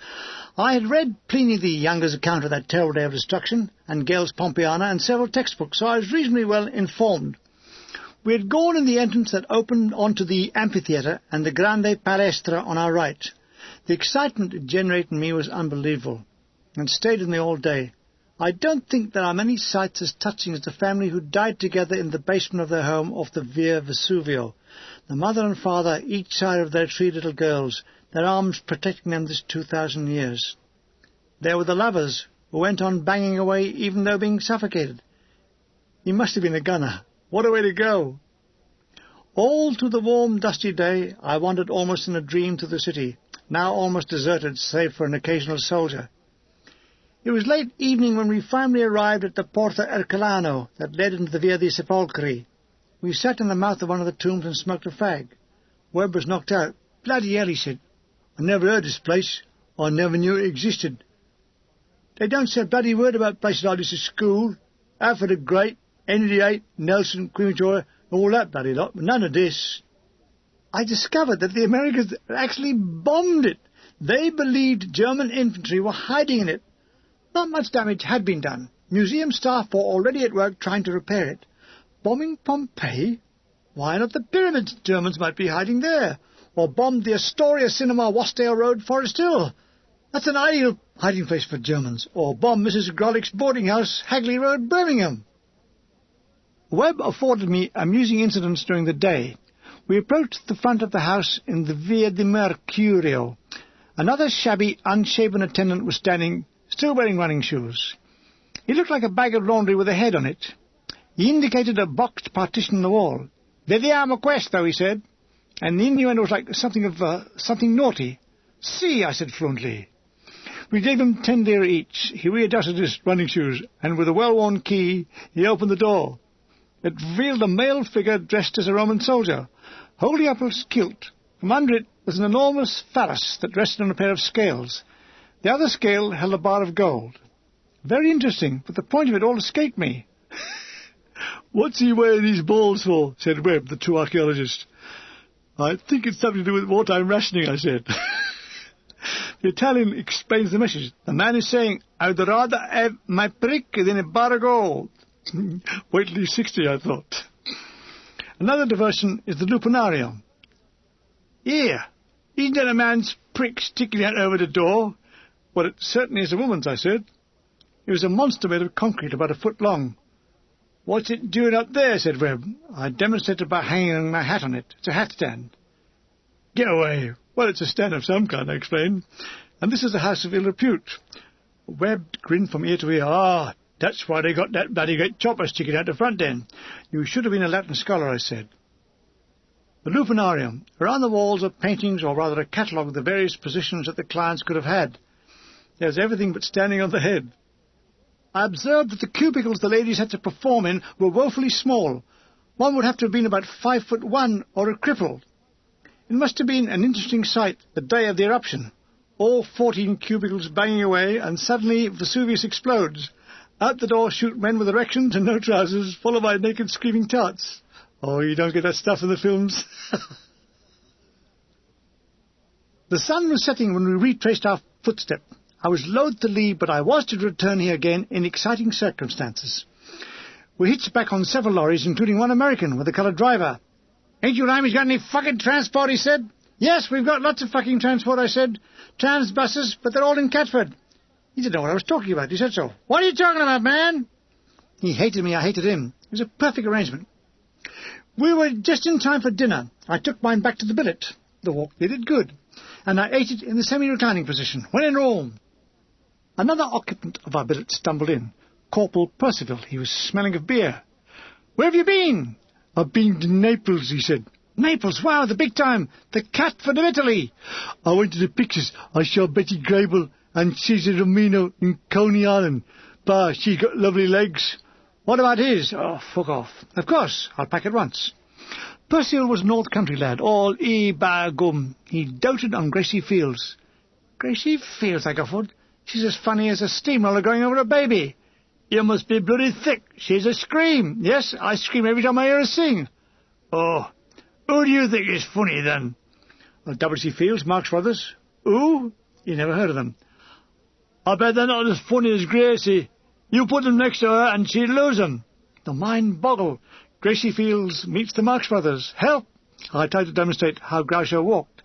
I had read Pliny the Younger's account of that terrible day of destruction, and Gale's Pompeiana, and several textbooks, so I was reasonably well informed. We had gone in the entrance that opened onto the amphitheatre and the Grande Palestra on our right. The excitement it generated in me was unbelievable, and stayed in me all day. I don't think there are many sights as touching as the family who died together in the basement of their home off the Via Vesuvio. The mother and father, each side of their 3 little girls, their arms protecting them this 2,000 years. There were the lovers, who went on banging away even though being suffocated. He must have been a gunner. What a way to go! All through the warm, dusty day, I wandered almost in a dream through the city, now almost deserted save for an occasional soldier. It was late evening when we finally arrived at the Porta Ercolano that led into the Via dei Sepolcri. We sat in the mouth of one of the tombs and smoked a fag. Webb was knocked out. "Bloody hell," he said. "I never heard this place. I never knew it existed. They don't say a bloody word about places like this at school. Alfred the Great, Henry VIII, Nelson, Queen Victoria, all that bloody lot, but none of this." I discovered that the Americans actually bombed it. They believed German infantry were hiding in it. Not much damage had been done. Museum staff were already at work trying to repair it. Bombing Pompeii? Why not the pyramids? Germans might be hiding there. Or bomb the Astoria Cinema, Wasdale Road, Forest Hill. That's an ideal hiding place for Germans. Or bomb Mrs. Grolick's boarding house, Hagley Road, Birmingham. Webb afforded me amusing incidents during the day. We approached the front of the house in the Via di Mercurio. Another shabby, unshaven attendant was standing, still wearing running shoes. He looked like a bag of laundry with a head on it. He indicated a boxed partition in the wall. "Vediamo questo," he said, and the innuendo was like something naughty. "Si," I said fluently. We gave him 10 lire each. He readjusted his running shoes, and with a well-worn key, he opened the door. It revealed a male figure dressed as a Roman soldier, holding up his kilt. From under it was an enormous phallus that rested on a pair of scales. The other scale held a bar of gold. Very interesting, but the point of it all escaped me. "What's he wearing these balls for?" said Webb, the true archaeologist. "I think it's something to do with wartime rationing," I said. The Italian explains the message. The man is saying, "I'd rather have my prick than a bar of gold." Wait till he's 60, I thought. Another diversion is the Lupanarium. "Here, isn't that a man's prick sticking out over the door?" "Well, it certainly is a woman's," I said. It was a monster made of concrete about a foot long. "What's it doing up there?" said Webb. I demonstrated by hanging my hat on it. It's a hat stand. "Get away." "Well, it's a stand of some kind," I explained. "And this is a house of ill repute." Webb grinned from ear to ear. "Ah, that's why they got that bloody great chopper sticking out the front then. You should have been a Latin scholar," I said. The Lupanarium. Around the walls are paintings, or rather a catalogue of the various positions that the clients could have had. There's everything but standing on the head. I observed that the cubicles the ladies had to perform in were woefully small. One would have to have been about 5'1" or a cripple. It must have been an interesting sight the day of the eruption. All 14 cubicles banging away, and suddenly Vesuvius explodes. Out the door shoot men with erections and no trousers, followed by naked screaming tarts. Oh, you don't get that stuff in the films. The sun was setting when we retraced our footstep. I was loath to leave, but I was to return here again in exciting circumstances. We hitched back on several lorries, including one American with a coloured driver. "Ain't you Rammies got any fucking transport?" he said. "Yes, we've got lots of fucking transport," I said. "Trams, buses, but they're all in Catford." He didn't know what I was talking about. He said so. "What are you talking about, man?" He hated me, I hated him. It was a perfect arrangement. We were just in time for dinner. I took mine back to the billet. The walk did it good, and I ate it in the semi-reclining position, when in Rome. Another occupant of our billet stumbled in. Corporal Percival. He was smelling of beer. "Where have you been?" "I've been to Naples," he said. "Naples? Wow, the big time. The Catford of Italy." "I went to the pictures. I saw Betty Grable and Cesar Romano in Coney Island. Bah, she's got lovely legs." "What about his?" "Oh, fuck off." "Of course. I'll pack at once." Percival was a North Country lad, all e-ba-gum. He doted on Gracie Fields. "Gracie Fields," I guffawed. "She's as funny as a steamroller going over a baby." "You must be bloody thick. She's a scream." "Yes, I scream every time I hear her sing." "Oh, who do you think is funny, then?" W.C. Fields, Marx Brothers. "Who?" You never heard of them. "I bet they're not as funny as Gracie. You put them next to her and she'd lose them." The mind boggled. Gracie Fields meets the Marx Brothers. Help! I tried to demonstrate how Groucho walked.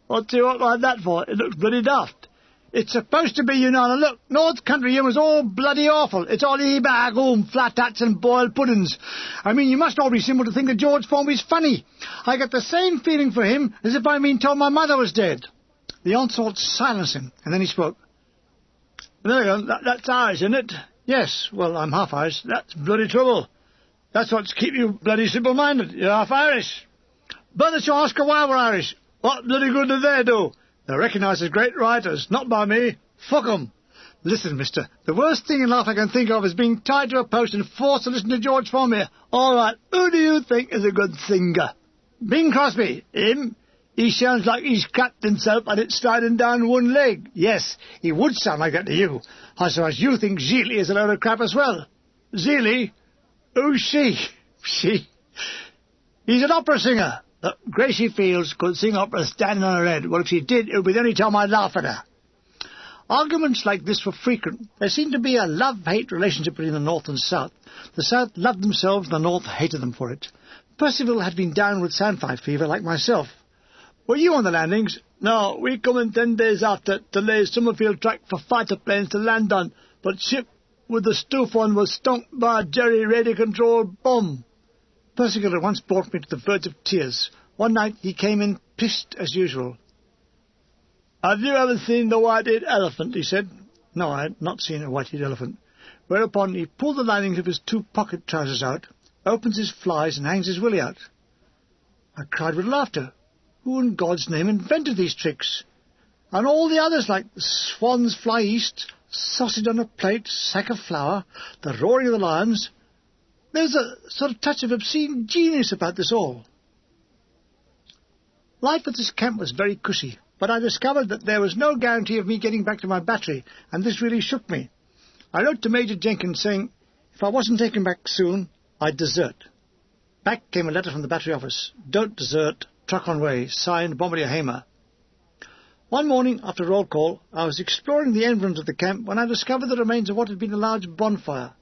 "What do you walk like that for? It looks bloody daft." "It's supposed to be, you know. And look, North Country humour's all bloody awful. It's all e-bag-oom, flat hats and boiled puddings. I mean, you must all be simple to think that George Formby's funny. I get the same feeling for him as if I'd been told my mother was dead." The onslaught silenced him, and then he spoke. "There you go. That's Irish, isn't it?" "Yes. Well, I'm half Irish." "That's bloody trouble. That's what's keep you bloody simple-minded. You're half Irish." Bernard Shaw, Oscar Wilde were Irish. What bloody good did they do? They're recognised as great writers, not by me. Fuck 'em. Listen, mister, the worst thing in life I can think of is being tied to a post and forced to listen to George Formby. All right, who do you think is a good singer? Bing Crosby. Him? He sounds like he's crapped himself and it's sliding down one leg. Yes, he would sound like that to you. I suppose you think Gigli is a load of crap as well. Gigli? Who's she? She? He's an opera singer. Gracie Fields could sing opera standing on her head. Well, if she did, it would be the only time I'd laugh at her. Arguments like this were frequent. There seemed to be a love-hate relationship between the North and South. The South loved themselves, the North hated them for it. Percival had been down with sandfly fever like myself. Were you on the landings? No, we come in 10 days after to lay Summerfield track for fighter planes to land on, but ship with the stoof on was stunk by a Jerry radio-controlled bomb. Percival had once brought me to the verge of tears. One night he came in pissed as usual. Have you ever seen the white-eared elephant? He said. No, I had not seen a white-eared elephant. Whereupon he pulled the linings of his 2 pocket trousers out, opens his flies and hangs his willy out. I cried with laughter. Who in God's name invented these tricks? And all the others, like the swans fly east, sausage on a plate, sack of flour, the roaring of the lions. There's a sort of touch of obscene genius about this all. Life at this camp was very cushy, but I discovered that there was no guarantee of me getting back to my battery, and this really shook me. I wrote to Major Jenkins saying if I wasn't taken back soon, I'd desert. Back came a letter from the battery office. Don't desert. Truck on way. Signed, Bombardier Hamer. One morning, after roll call, I was exploring the environs of the camp when I discovered the remains of what had been a large bonfire.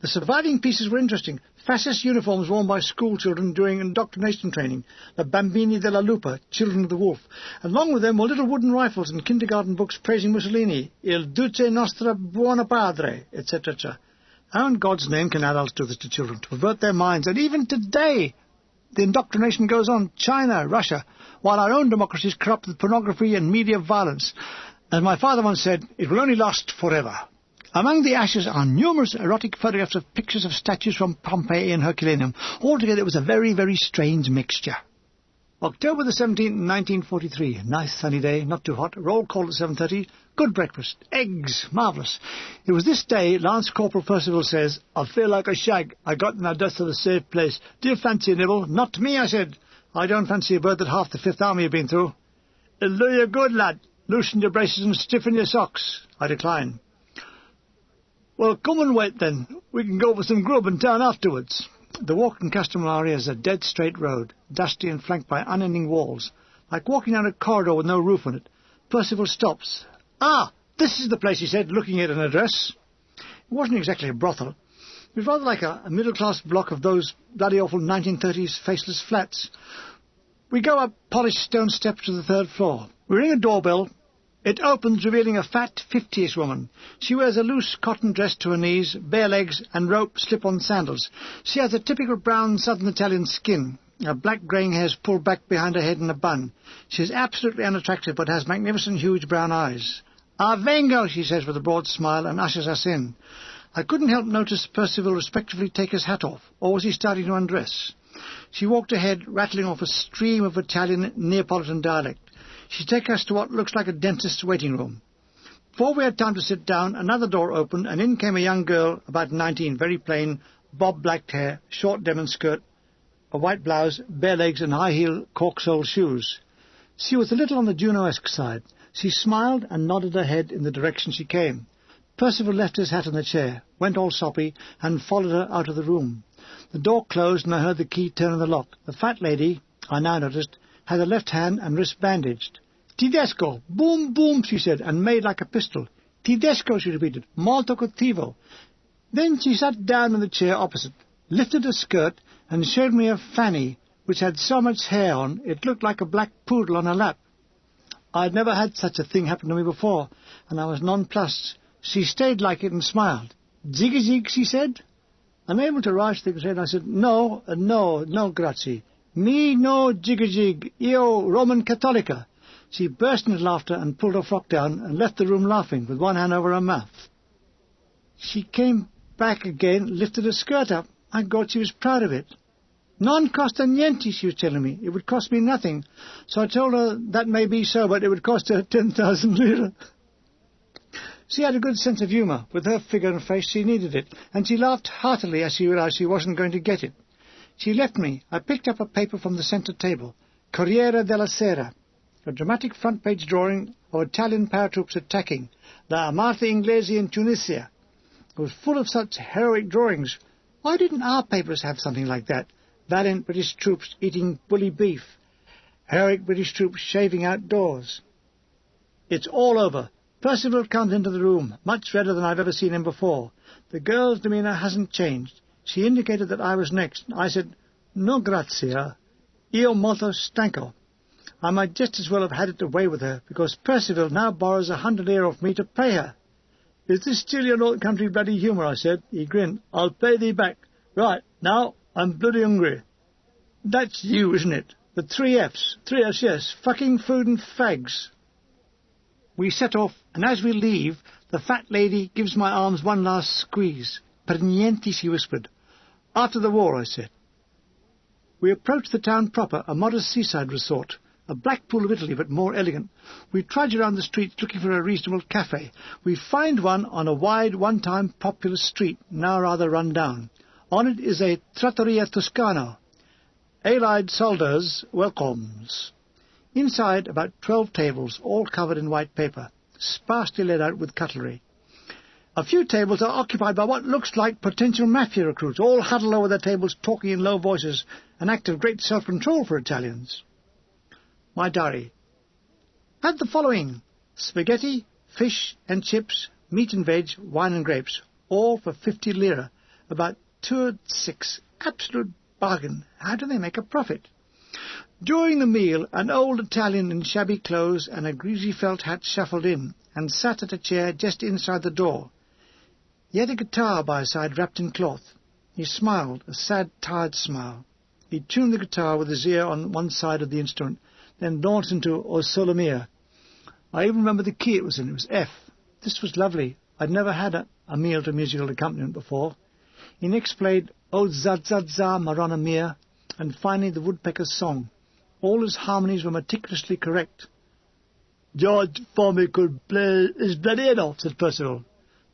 The surviving pieces were interesting. Fascist uniforms worn by school children during indoctrination training, the Bambini della Lupa, Children of the Wolf. Along with them were little wooden rifles and kindergarten books praising Mussolini, Il Duce Nostra Buona Padre, etc., etc. How in God's name can adults do this to children, to pervert their minds? And even today, the indoctrination goes on. China, Russia, while our own democracy is corrupt with pornography and media violence. As my father once said, it will only last forever. Among the ashes are numerous erotic photographs of pictures of statues from Pompeii and Herculaneum. Altogether it was a very, very strange mixture. October the 17th, 1943. Nice sunny day, not too hot. Roll call at 7:30. Good breakfast. Eggs. Marvellous. It was this day, Lance Corporal Percival says, I feel like a shag. I got in our dust of a safe place. Do you fancy a nibble? Not me, I said. I don't fancy a bird that half the Fifth Army have been through. It'll do you good, lad. Loosen your braces and stiffen your socks. I decline. Well, come and wait then. We can go for some grub in town afterwards. The walk in Castellamare is a dead straight road, dusty and flanked by unending walls, like walking down a corridor with no roof on it. Percival stops. Ah, this is the place, he said, looking at an address. It wasn't exactly a brothel. It was rather like a middle-class block of those bloody awful 1930s faceless flats. We go up polished stone steps to the 3rd floor. We ring a doorbell. It opens, revealing a fat, 50-ish woman. She wears a loose cotton dress to her knees, bare legs, and rope slip-on sandals. She has a typical brown southern Italian skin. Her black greying hair is pulled back behind her head in a bun. She is absolutely unattractive, but has magnificent, huge brown eyes. "Ah, vengo," she says with a broad smile, and ushers us in. I couldn't help notice Percival respectfully take his hat off, or was he starting to undress? She walked ahead, rattling off a stream of Italian Neapolitan dialect. She took us to what looks like a dentist's waiting room. Before we had time to sit down, another door opened, and in came a young girl, about 19, very plain, bob-blacked hair, short denim skirt, a white blouse, bare legs, and high-heel cork-sole shoes. She was a little on the Juno-esque side. She smiled and nodded her head in the direction she came. Percival left his hat on the chair, went all soppy, and followed her out of the room. The door closed, and I heard the key turn in the lock. The fat lady, I now noticed, had her left hand and wrist bandaged. "Tedesco! Boom, boom," she said, and made like a pistol. "Tedesco," she repeated. "Molto cattivo." Then she sat down in the chair opposite, lifted her skirt, and showed me a fanny, which had so much hair on, it looked like a black poodle on her lap. I had never had such a thing happen to me before, and I was nonplussed. She stayed like it and smiled. "Zig-a-zig," she said. Unable to rise to the head, I said, no, grazie. Me no jig-a-jig, io Roman Cattolica." She burst into laughter and pulled her frock down and left the room laughing, with one hand over her mouth. She came back again, lifted her skirt up. I thought she was proud of it. Non costa niente, she was telling me. It would cost me nothing. So I told her that may be so, but it would cost her 10,000 lira. She had a good sense of humour. With her figure and face, she needed it, and she laughed heartily as she realised she wasn't going to get it. She left me. I picked up a paper from the centre table, Corriere della Sera, a dramatic front-page drawing of Italian paratroops attacking La Armata Inglese in Tunisia. It was full of such heroic drawings. Why didn't our papers have something like that? Valiant British troops eating bully beef. Heroic British troops shaving outdoors. It's all over. Percival comes into the room, much redder than I've ever seen him before. The girl's demeanour hasn't changed. She indicated that I was next. I said, "No grazie. Io molto stanco." I might just as well have had it away with her, because Percival now borrows 100 lire off me to pay her. "Is this still your North Country bloody humour?" I said. He grinned. "I'll pay thee back. Right, now I'm bloody hungry." That's you, isn't it? The 3 Fs. 3 Fs, yes. Fucking, food and fags. We set off, and as we leave, the fat lady gives my arms one last squeeze. "Per niente," she whispered. "After the war," I said. We approached the town proper, a modest seaside resort, a Blackpool of Italy, but more elegant. We trudge around the streets looking for a reasonable cafe. We find one on a wide, one-time populous street, now rather run down. On it is a Trattoria Toscana. Allied soldiers welcomes. Inside, about 12 tables, all covered in white paper, sparsely laid out with cutlery. A few tables are occupied by what looks like potential mafia recruits, all huddled over their tables, talking in low voices, an act of great self-control for Italians. My diary. Had the following: spaghetti, fish and chips, meat and veg, wine and grapes, all for 50 lira, about 2/6. Absolute bargain. How do they make a profit? During the meal, an old Italian in shabby clothes and a greasy felt hat shuffled in, and sat at a chair just inside the door. He had a guitar by his side wrapped in cloth. He smiled, a sad, tired smile. He tuned the guitar with his ear on one side of the instrument, then launched into O Sole Mio. I even remember the key it was in. It was F. This was lovely. I'd never had a meal to musical accompaniment before. He next played O Zazza Maronna Mia, and finally the Woodpecker's Song. All his harmonies were meticulously correct. "George Formby could play his bloody head off," said Percival.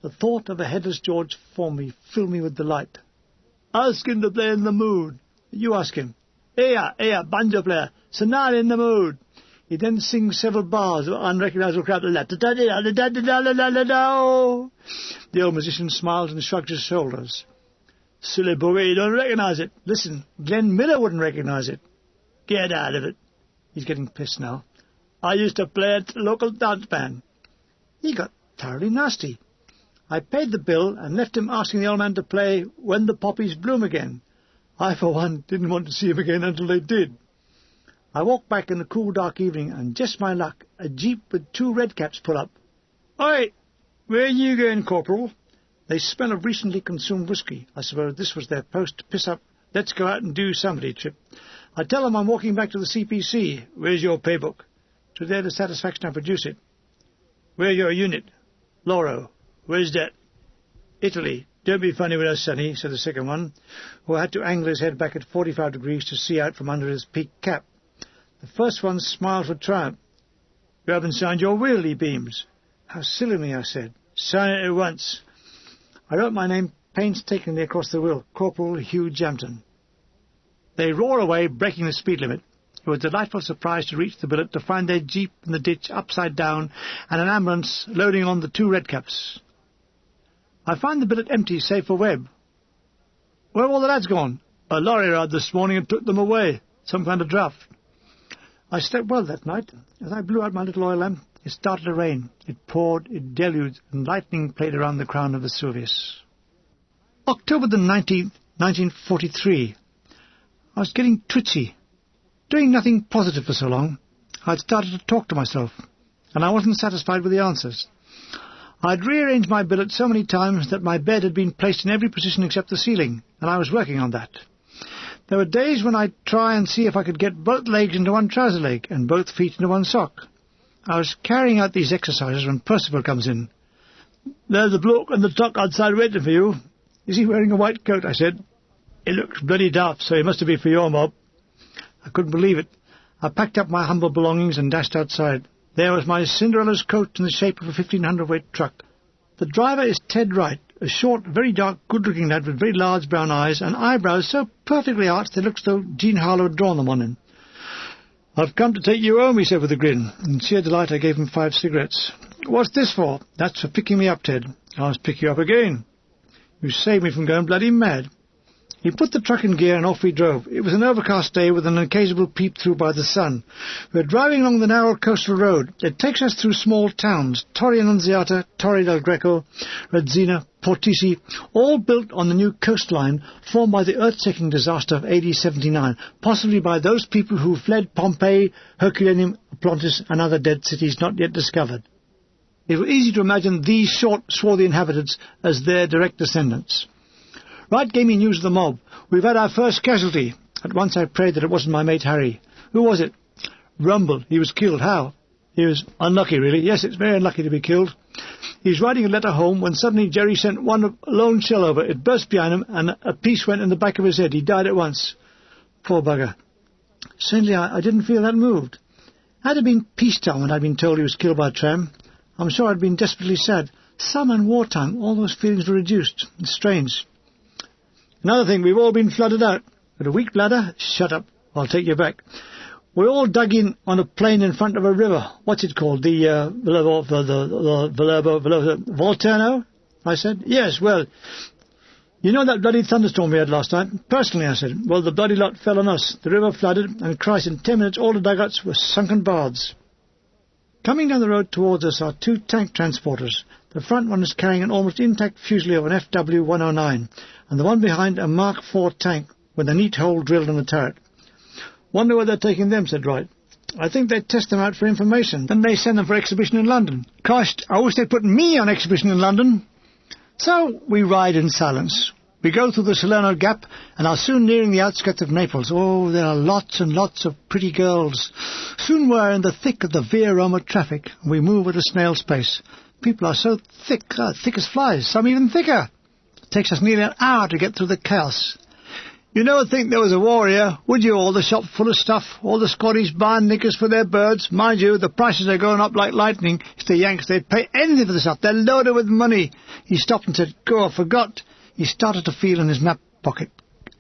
The thought of a headless George Formby filled me with delight. "Ask him to play in the mood." "You ask him." Ea, banjo player, Sonata in the mood." He then sings several bars of unrecognizable crap. The old musician smiled and shrugged his shoulders. "Silly bugger, you don't recognize it. Listen, Glenn Miller wouldn't recognize it." "Get out of it." He's getting pissed now. "I used to play at the local dance band." He got thoroughly nasty. I paid the bill and left him asking the old man to play When the Poppies Bloom Again. I, for one, didn't want to see him again until they did. I walked back in the cool, dark evening, and just my luck, a jeep with 2 redcaps pull up. "Oi, where you going, Corporal?" They smell of recently consumed whisky. I suppose this was their post to piss up, "Let's go out and do somebody" trip. I tell them I'm walking back to the CPC. "Where's your paybook?" To their dissatisfaction, I produce it. "Where's your unit?" "Loro." "Where's that?" "Italy." "Don't be funny with us, sonny," said the second one, who had to angle his head back at 45 degrees to see out from under his peaked cap. The first one smiled with triumph. "You haven't signed your will," he beams. "How silly me," I said. "Sign it at once." I wrote my name painstakingly across the will, Corporal Hugh Jampton. They roar away, breaking the speed limit. It was a delightful surprise to reach the billet to find their jeep in the ditch upside down and an ambulance loading on the 2 redcaps. I find the billet empty save for Webb. "Where have all the lads gone?" "A lorry arrived this morning and took them away. Some kind of draft." I slept well that night. As I blew out my little oil lamp, it started to rain. It poured, it deluged, and lightning played around the crown of Vesuvius. October the 19th, 1943. I was getting twitchy. Doing nothing positive for so long, I had started to talk to myself, and I wasn't satisfied with the answers. I had rearranged my billet so many times that my bed had been placed in every position except the ceiling, and I was working on that. There were days when I'd try and see if I could get both legs into one trouser leg and both feet into one sock. I was carrying out these exercises when Percival comes in. "There's a bloke in the truck outside waiting for you." "Is he wearing a white coat?" I said. It looks bloody daft, so it must have been for your mob. I couldn't believe it. I packed up my humble belongings and dashed outside. There was my Cinderella's coat in the shape of a 1,500-weight truck. The driver is Ted Wright, a short, very dark, good-looking lad with very large brown eyes and eyebrows so perfectly arched they looked as though Jean Harlow had drawn them on him. "I've come to take you home," he said with a grin. In sheer delight I gave him 5 cigarettes. "What's this for?" "That's for picking me up, Ted." "I must pick you up again." "You saved me from going bloody mad." He put the truck in gear and off we drove. It was an overcast day with an occasional peep through by the sun. We were driving along the narrow coastal road. It takes us through small towns, Torre Annunziata, Torre del Greco, Redzina, Portici, all built on the new coastline formed by the earth-shaking disaster of AD 79, possibly by those people who fled Pompeii, Herculaneum, Oplontis and other dead cities not yet discovered. It was easy to imagine these short, swarthy inhabitants as their direct descendants. Wright gave me news of the mob. "We've had our first casualty." At once I prayed that it wasn't my mate Harry. "Who was it?" "Rumble. He was killed." "How?" "He was unlucky, really. Yes, it's very unlucky to be killed. He was writing a letter home when suddenly Jerry sent one lone shell over. It burst behind him and a piece went in the back of his head. He died at once." Poor bugger. Certainly I didn't feel that moved. Had it been peacetime when I'd been told he was killed by a tram, I'm sure I'd been desperately sad. Summer and wartime, all those feelings were reduced. It's strange. "Another thing, we've all been flooded out." "With a weak bladder?" "Shut up. I'll take you back. We're all dug in on a plain in front of a river. What's it called? The Volturno?" I said. "Yes, well, you know that bloody thunderstorm we had last night?" "Personally," I said. "Well, the bloody lot fell on us. The river flooded, and Christ, in 10 minutes all the dugouts were sunken baths." Coming down the road towards us are 2 tank transporters. The front one is carrying an almost intact fusilier of an FW-109, and the one behind a Mark IV tank with a neat hole drilled in the turret. "Wonder where they're taking them," said Wright. "I think they test them out for information, then they send them for exhibition in London. Christ, I wish they'd put me on exhibition in London." So we ride in silence. We go through the Salerno Gap and are soon nearing the outskirts of Naples. Oh, there are lots and lots of pretty girls. Soon we're in the thick of the Via Roma traffic. We move at a snail's pace. People are so thick, thick as flies, some even thicker. It takes us nearly an hour to get through the chaos. "You never think there was a war here, would you? All the shop full of stuff, all the Scottish barn niggers for their birds. Mind you, the prices are going up like lightning. It's the Yanks. They'd pay anything for the stuff. They're loaded with money." He stopped and said, "Go, I forgot." He started to feel in his map pocket.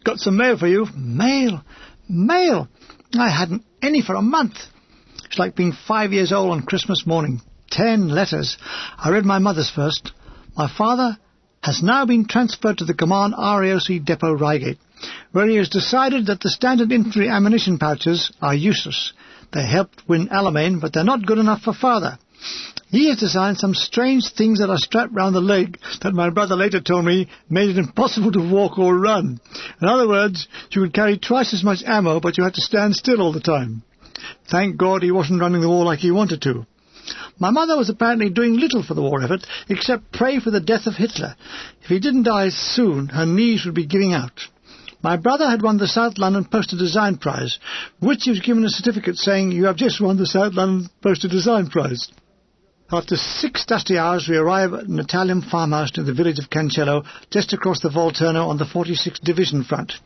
"Got some mail for you." Mail? Mail? I hadn't any for a month. It's like being 5 years old on Christmas morning. 10 letters. I read my mother's first. "My father has now been transferred to the Command RAOC Depot Reigate, where he has decided that the standard infantry ammunition pouches are useless. They helped win Alamein, but they're not good enough for father. He has designed some strange things that are strapped round the leg that my brother later told me made it impossible to walk or run. In other words, you could carry twice as much ammo, but you had to stand still all the time. Thank God he wasn't running the war like he wanted to." My mother was apparently doing little for the war effort, except pray for the death of Hitler. If he didn't die soon, her knees would be giving out. My brother had won the South London Poster Design Prize, for which he was given a certificate saying, "You have just won the South London Poster Design Prize." After 6 dusty hours, we arrive at an Italian farmhouse near the village of Cancello, just across the Volturno on the 46th Division front.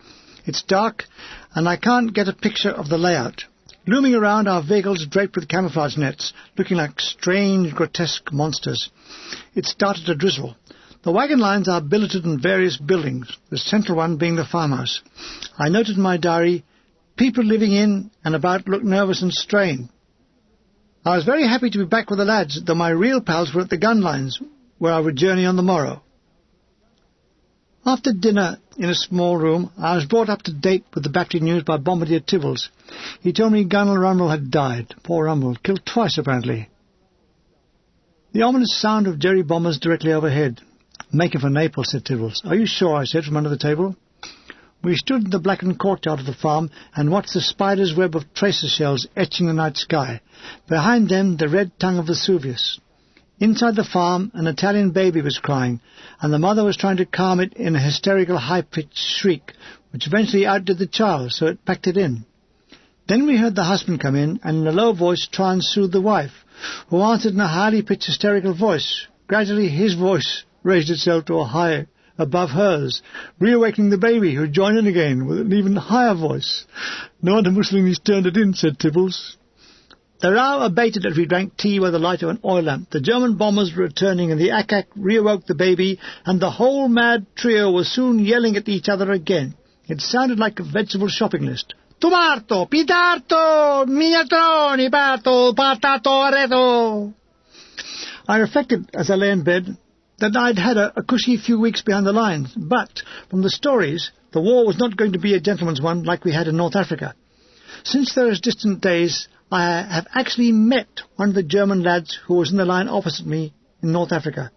It's dark, and I can't get a picture of the layout. Looming around are vehicles draped with camouflage nets, looking like strange, grotesque monsters. It started to drizzle. The wagon lines are billeted in various buildings, the central one being the farmhouse. I noted in my diary, "People living in and about look nervous and strained." I was very happy to be back with the lads, though my real pals were at the gun lines, where I would journey on the morrow. After dinner in a small room, I was brought up to date with the battery news by Bombardier Tibbles. He told me Gunner Rummel had died. Poor Rummel, killed twice apparently. The ominous sound of Jerry bombers directly overhead. "Making for Naples," said Tibbles. "Are you sure?" I said from under the table. We stood in the blackened courtyard of the farm and watched the spider's web of tracer shells etching the night sky. Behind them, the red tongue of Vesuvius. Inside the farm, an Italian baby was crying, and the mother was trying to calm it in a hysterical high-pitched shriek, which eventually outdid the child, so it packed it in. Then we heard the husband come in, and in a low voice try and soothe the wife, who answered in a highly pitched hysterical voice. Gradually his voice raised itself to a high, above hers, reawakening the baby, who joined in again with an even higher voice. "No wonder Mussolini's turned it in," said Tibbles. The row abated as we drank tea by the light of an oil lamp. The German bombers were returning, and the ack-ack reawoke the baby, and the whole mad trio was soon yelling at each other again. It sounded like a vegetable shopping list. "Tomato, pitarto, miniatroni, pato, patato, areto." I reflected as I lay in bed that I'd had a cushy few weeks behind the lines, but from the stories the war was not going to be a gentleman's one like we had in North Africa. Since those distant days I have actually met one of the German lads who was in the line opposite me in North Africa,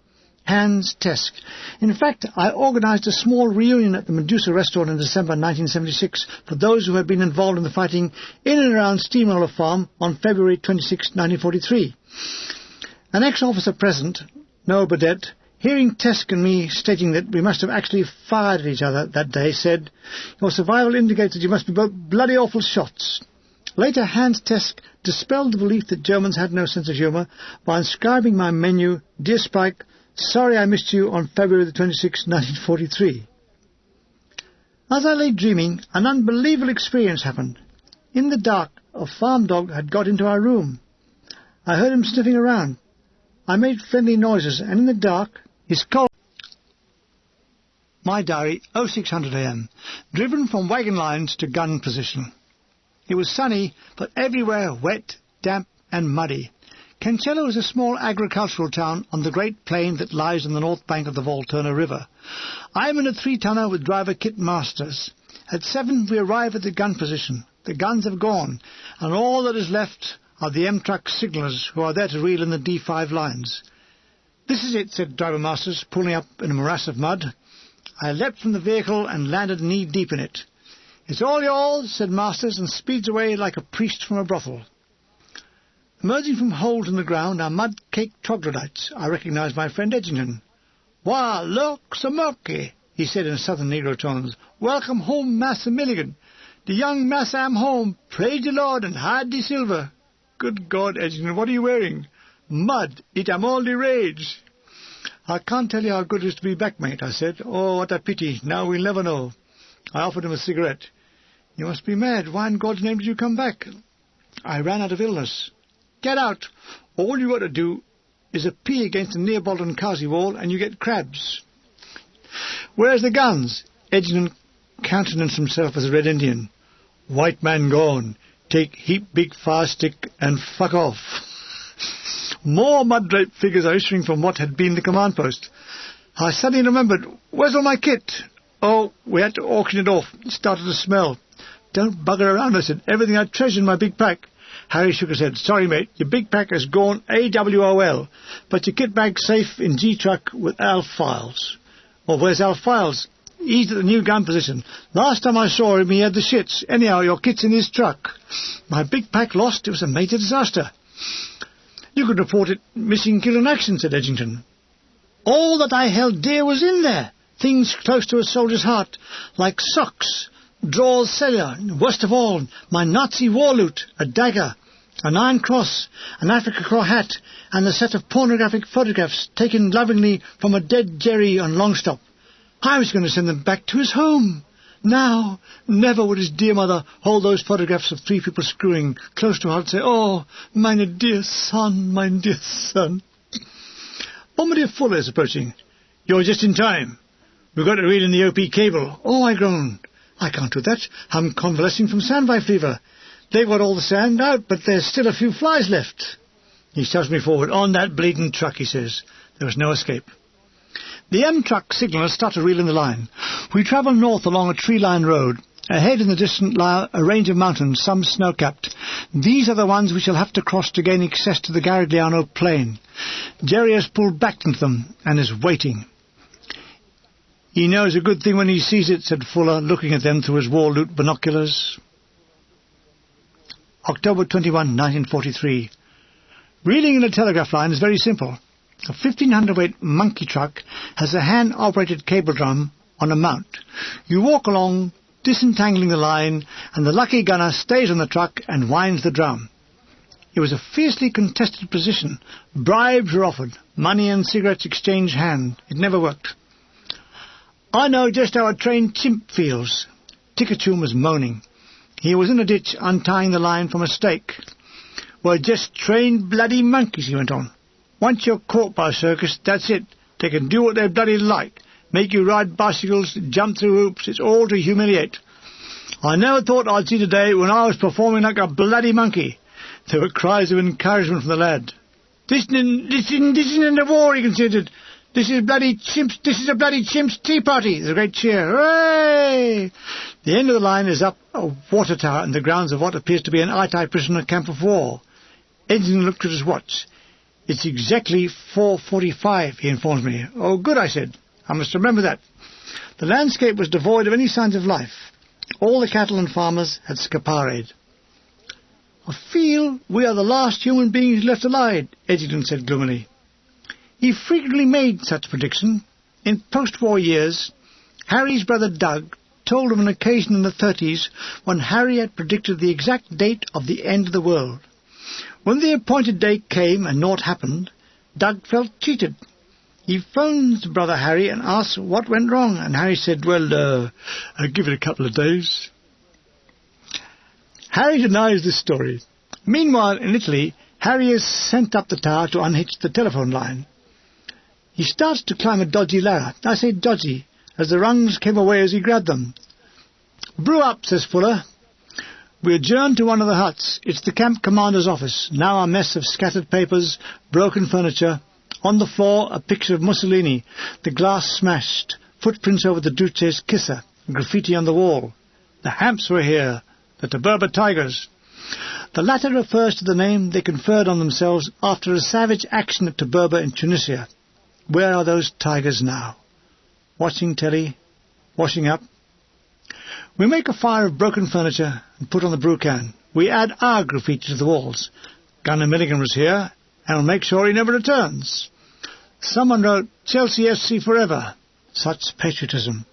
Hans Tesk. In fact, I organised a small reunion at the Medusa restaurant in December 1976 for those who had been involved in the fighting in and around Steamroller Farm on February 26, 1943. An ex-officer present, Noah Burdett, hearing Tesk and me stating that we must have actually fired at each other that day, said, "Your survival indicates that you must be both bloody awful shots." Later, Hans Tesk dispelled the belief that Germans had no sense of humour by inscribing my menu, "Dear Spike, sorry I missed you on February the 26th, 1943. As I lay dreaming, an unbelievable experience happened. In the dark, a farm dog had got into our room. I heard him sniffing around. I made friendly noises, and in the dark, his collar... My diary, 0600 AM, driven from wagon lines to gun position. It was sunny, but everywhere wet, damp and muddy. Cancello is a small agricultural town on the great plain that lies on the north bank of the Volturno River. I am in a 3-tonner with driver Kit Masters. At 7 we arrive at the gun position. The guns have gone, and all that is left are the M-truck signallers who are there to reel in the D5 lines. "This is it," said driver Masters, pulling up in a morass of mud. I leapt from the vehicle and landed knee-deep in it. "It's all yours," said Masters, and speeds away like a priest from a brothel. Emerging from holes in the ground are mud-caked troglodytes. I recognised my friend Edgington. "Why, look, Samoki," he said in southern negro tones. "Welcome home, Massa Milligan. The young Massa am home. Praise the Lord and hide the silver." "Good God, Edgington, what are you wearing?" "Mud. It am all the rage." "I can't tell you how good it is to be back, mate," I said. "Oh, what a pity. Now we'll never know." I offered him a cigarette. "You must be mad. Why in God's name did you come back?" "I ran out of illness." "Get out. All you got to do is a pee against the Neapolitan-Kazi wall and you get crabs." "Where's the guns?" Edgington countenanced himself as a Red Indian. "White man gone. Take heap big fire stick and fuck off." More mud-draped figures are issuing from what had been the command post. I suddenly remembered, where's all my kit? "Oh, we had to auction it off. It started to smell." "Don't bugger around," I said. "Everything I treasure in my big pack." Harry shook his head. "Sorry, mate. Your big pack has gone AWOL. But your kit bag's safe in G-truck with Alf Files." "Well, where's Alf Files?" "He's at the new gun position. Last time I saw him, he had the shits. Anyhow, your kit's in his truck." "My big pack lost? It was a major disaster." "You could report it missing, killed in action," said Edgington. "All that I held dear was in there. Things close to a soldier's heart, like socks, drawers, cellular, and worst of all, my Nazi war loot, a dagger, an iron cross, an Africa Corps hat, and a set of pornographic photographs taken lovingly from a dead Jerry on Longstop. I was going to send them back to his home. Now, never would his dear mother hold those photographs of 3 people screwing close to her and say, 'Oh, mein dear son, mein dear son.'" "Bombardier Fuller is approaching." "You're just in time. We've got to reel in the OP cable." "Oh," I groaned. "I can't do that. I'm convalescing from sandbite fever. They've got all the sand out, but there's still a few flies left." He shoves me forward. "On that bleeding truck," he says. There was no escape. The M-truck signallers start to reel in the line. We travel north along a tree-lined road. Ahead in the distance lie a range of mountains, some snow-capped. These are the ones we shall have to cross to gain access to the Garigliano plain. Jerry has pulled back into them and is waiting. "He knows a good thing when he sees it," said Fuller, looking at them through his war loot binoculars. October 21, 1943. Reeling in a telegraph line is very simple. A 1,500-weight monkey truck has a hand-operated cable drum on a mount. You walk along, disentangling the line, and the lucky gunner stays on the truck and winds the drum. It was a fiercely contested position. Bribes were offered. Money and cigarettes exchanged hand. It never worked. I know just how a trained chimp feels. Tickerchum was moaning. He was in a ditch untying the line from a stake. We're just trained bloody monkeys, he went on. Once you're caught by a circus, that's it. They can do what they bloody like. Make you ride bicycles, jump through hoops. It's all to humiliate. I never thought I'd see the day when I was performing like a bloody monkey. There were cries of encouragement from the lad. This isn't a war, he considered. This is a bloody chimp's tea party. There's a great cheer. Hooray! The end of the line is up a water tower in the grounds of what appears to be an Aitai prisoner camp of war. Edgington looked at his watch. It's exactly 4:45, he informs me. Oh, good, I said. I must remember that. The landscape was devoid of any signs of life. All the cattle and farmers had scaparried. I feel we are the last human beings left alive, Edgington said gloomily. He frequently made such prediction. In post-war years, Harry's brother Doug told of an occasion in the 30s when Harry had predicted the exact date of the end of the world. When the appointed date came and naught happened, Doug felt cheated. He phoned brother Harry and asked what went wrong, and Harry said, well, I'll give it a couple of days. Harry denies this story. Meanwhile, in Italy, Harry is sent up the tower to unhitch the telephone line. He starts to climb a dodgy ladder. I say dodgy, as the rungs came away as he grabbed them. Brew up, says Fuller. We adjourn to one of the huts. It's the camp commander's office, now a mess of scattered papers, broken furniture. On the floor, a picture of Mussolini, the glass smashed, footprints over the Duce's kisser, graffiti on the wall. The Hamps were here, the Taberba Tigers. The latter refers to the name they conferred on themselves after a savage action at Taberba in Tunisia. Where are those tigers now? Watching telly, washing up. We make a fire of broken furniture and put on the brew can. We add our graffiti to the walls. Gunner Milligan was here, and we'll make sure he never returns. Someone wrote, Chelsea FC forever. Such patriotism.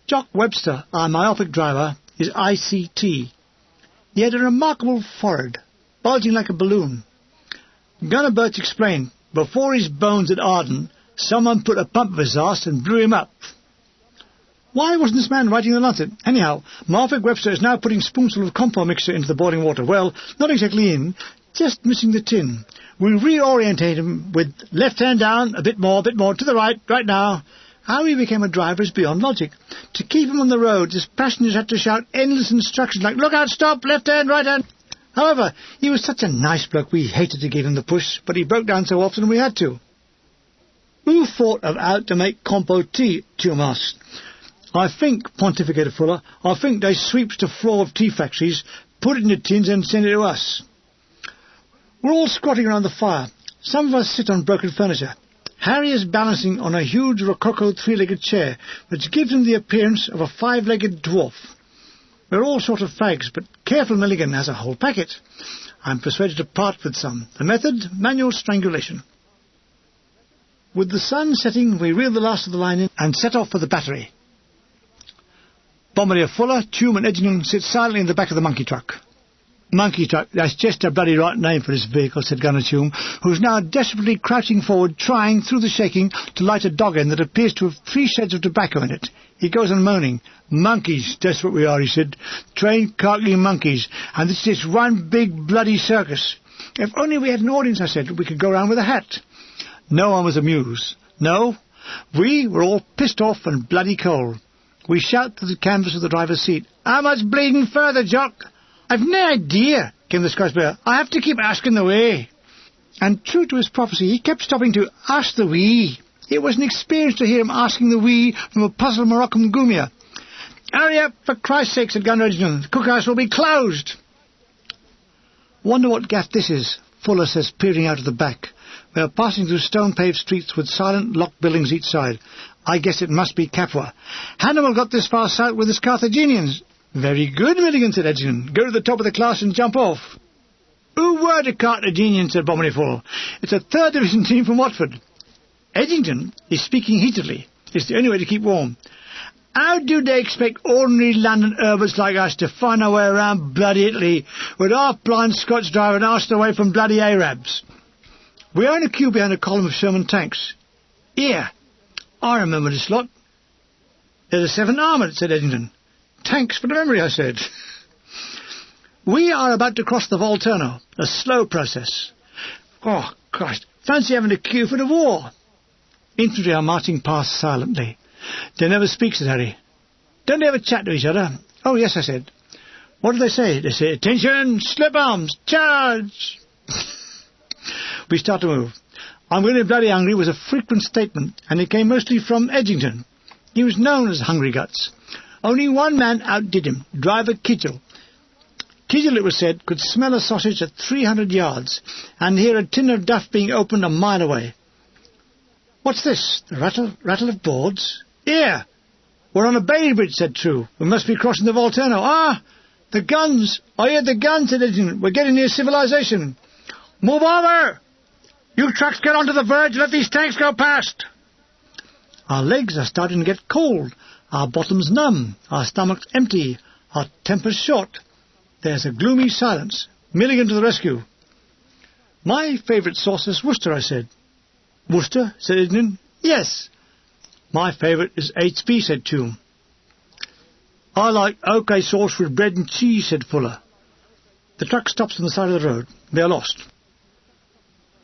Jock Webster, our myopic driver, is ICT. He had a remarkable forehead, bulging like a balloon. Gunner Birch explained, before his bones at Arden, someone put a pump of his arse and blew him up. Why wasn't this man writing the lancet? Anyhow, myopic Webster is now putting spoonsful of compound mixture into the boiling water. Well, not exactly in, just missing the tin. We reorientate him with left hand down, a bit more, to the right now. How he became a driver is beyond logic. To keep him on the road, his passengers had to shout endless instructions like, look out, stop, left hand, right hand. However, he was such a nice bloke we hated to give him the push, but he broke down so often we had to. Who thought of how to make compo tea, Tume asked. I think, pontificated Fuller, I think they sweeps the floor of tea factories, put it in the tins and send it to us. We're all squatting around the fire. Some of us sit on broken furniture. Harry is balancing on a huge rococo three-legged chair, which gives him the appearance of a five-legged dwarf. We're all sort of fags, but careful Milligan has a whole packet. I'm persuaded to part with some. The method, manual strangulation. With the sun setting, we reel the last of the line in and set off for the battery. Bombardier Fuller, Tume and Edgington sit silently in the back of the monkey truck. Monkey truck, that's just a bloody right name for this vehicle, said Gunner Tume, who's now desperately crouching forward, trying, through the shaking, to light a dog end that appears to have 3 sheds of tobacco in it. He goes on moaning. Monkeys, that's what we are, he said. Trained carking monkeys, and this is one big bloody circus. If only we had an audience, I said, we could go round with a hat. No one was amused. No, we were all pissed off and bloody cold. We shout to the canvas of the driver's seat, how much bleeding further, Jock? I've no idea, came the Scotch bear. I have to keep asking the way. And true to his prophecy, he kept stopping to ask the wee. It was an experience to hear him asking the wee from a puzzled Moroccan gumia. Hurry up, for Christ's sake, said Gunner Edgington. The cookhouse will be closed. Wonder what gaff this is, Fuller says, peering out of the back. We are passing through stone-paved streets with silent, locked buildings each side. I guess it must be Capua. Hannibal got this far south with his Carthaginians. Very good, Milligan, said Edgington. Go to the top of the class and jump off. Who were the Carthaginians, said Bombardier Fuller. It's a third division team from Watford. Edgington is speaking heatedly. It's the only way to keep warm. How do they expect ordinary London urbans like us to find our way around bloody Italy with our blind Scotch driver and asked away from bloody Arabs? We are in a queue behind a column of Sherman tanks. Here, I remember this lot. There's a 7 armoured, said Edgington. Thanks for the memory, I said. We are about to cross the Volturno, a slow process. Oh, Christ, fancy having to queue for the war. Infantry are marching past silently. They never speak, said Harry. Don't they ever chat to each other? Oh, yes, I said. What do they say? They say, attention, slip arms, charge! We start to move. I'm going to be bloody hungry was a frequent statement, and it came mostly from Edgington. He was known as Hungry Guts. Only one man outdid him, Driver Kidgel. Kidgel, it was said, could smell a sausage at 300 yards, and hear a tin of duff being opened a mile away. What's this? The rattle of boards? Here! We're on a bay bridge, said True. We must be crossing the Volturno. Ah! The guns! I hear the guns, said Edgington. We're getting near civilization. Move over! You trucks get onto the verge and let these tanks go past. Our legs are starting to get cold, our bottoms numb, our stomachs empty, our tempers short. There's a gloomy silence. Milligan to the rescue. My favourite sauce is Worcester, I said. Worcester, said Edgington. Yes. My favourite is HP, said Toome. I like OK sauce with bread and cheese, said Fuller. The truck stops on the side of the road. They are lost.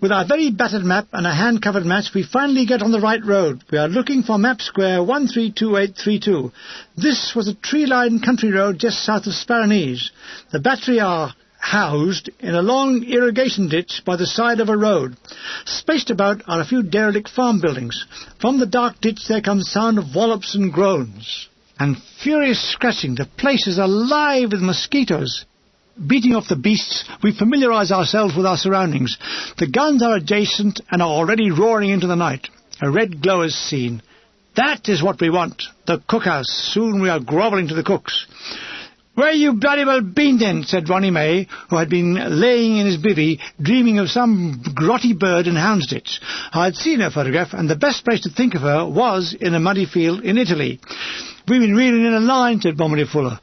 With our very battered map and a hand-covered match, we finally get on the right road. We are looking for map square 132832. This was a tree-lined country road just south of Sparanese. The battery are housed in a long irrigation ditch by the side of a road. Spaced about are a few derelict farm buildings. From the dark ditch there comes sound of wallops and groans, and furious scratching. The place is alive with mosquitoes. Beating off the beasts, we familiarise ourselves with our surroundings. The guns are adjacent and are already roaring into the night. A red glow is seen. That is what we want, the cookhouse. Soon we are grovelling to the cooks. "Where you bloody well been then?" said Ronnie May, who had been laying in his bivvy, dreaming of some grotty bird in Houndsditch. I had seen her photograph, and the best place to think of her was in a muddy field in Italy. "We've been reeling in a line," said Bombardier Fuller.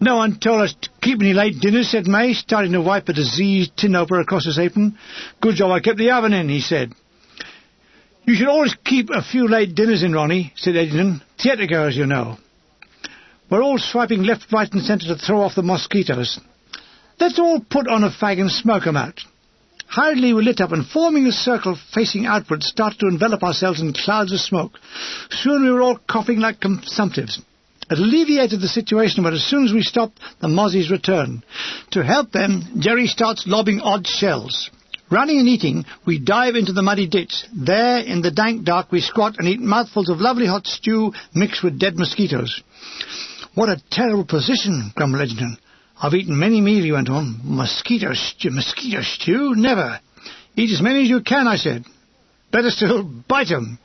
"No one told us to keep any late dinners," said May, starting to wipe a diseased tin opener across his apron. "Good job I kept the oven in," he said. "You should always keep a few late dinners in, Ronnie," said Edgington. "Theatergoers, you know." We're all swiping left, right and centre to throw off the mosquitoes. "Let's all put on a fag and smoke 'em out." Hurriedly we lit up, and forming a circle facing outwards, started to envelop ourselves in clouds of smoke. Soon we were all coughing like consumptives. It alleviated the situation, but as soon as we stopped, the mozzies returned. To help them, Jerry starts lobbing odd shells. Running and eating, we dive into the muddy ditch. There, in the dank dark, we squat and eat mouthfuls of lovely hot stew mixed with dead mosquitoes. "What a terrible position," grumbled Edgington. "I've eaten many meals," he went on. Mosquito stew? Never." "Eat as many as you can," I said. "Better still, bite 'em."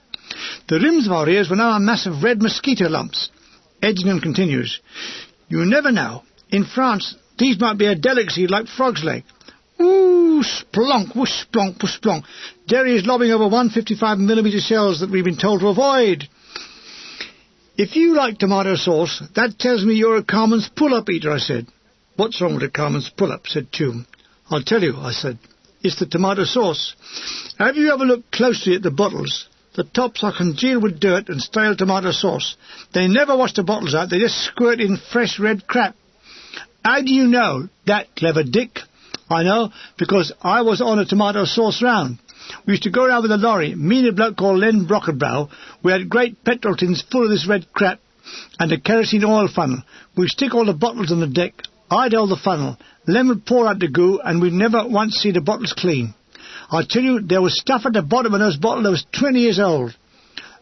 The rims of our ears were now a mass of red mosquito lumps. Edgington continues, "You never know. In France, these might be a delicacy like frog's leg." Ooh, splonk, whoosh, splonk, whoosh, splonk. Jerry is lobbing over 155mm shells that we've been told to avoid. "If you like tomato sauce, that tells me you're a Carmen's pull-up eater," I said. "What's wrong with a Carmen's pull-up?" said Toome. "I'll tell you," I said. "It's the tomato sauce. Have you ever looked closely at the bottles? The tops are congealed with dirt and stale tomato sauce. They never wash the bottles out, they just squirt in fresh red crap." "How do you know that, clever Dick?" "I know, because I was on a tomato sauce round. We used to go around with a lorry, me and a bloke called Len Brockenbrow. We had great petrol tins full of this red crap and a kerosene oil funnel. We'd stick all the bottles on the deck. I'd hold the funnel. Len would pour out the goo, and we'd never once see the bottles clean. I tell you, there was stuff at the bottom of those bottles that was 20 years old.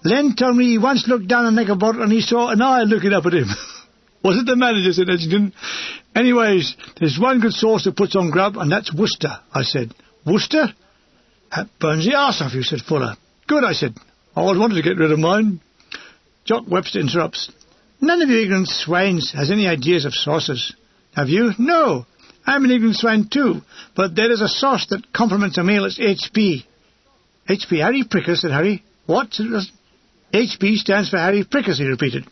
Len told me he once looked down the neck of a bottle and he saw an eye looking up at him." "Was it the manager?" said Edgington. "Anyways, there's one good sauce that puts on grub, and that's Worcester," I said. "Worcester? That burns the arse off you," said Fuller. "Good," I said. "I always wanted to get rid of mine." Jock Webster interrupts. "None of you ignorant swines has any ideas of sauces. Have you?" "No. I'm an ignorant swine too, but there is a sauce that complements a meal. It's HP. "HP Harry Prickers," said Harry. "What?" said Russell. "HP stands for Harry Prickers," he repeated.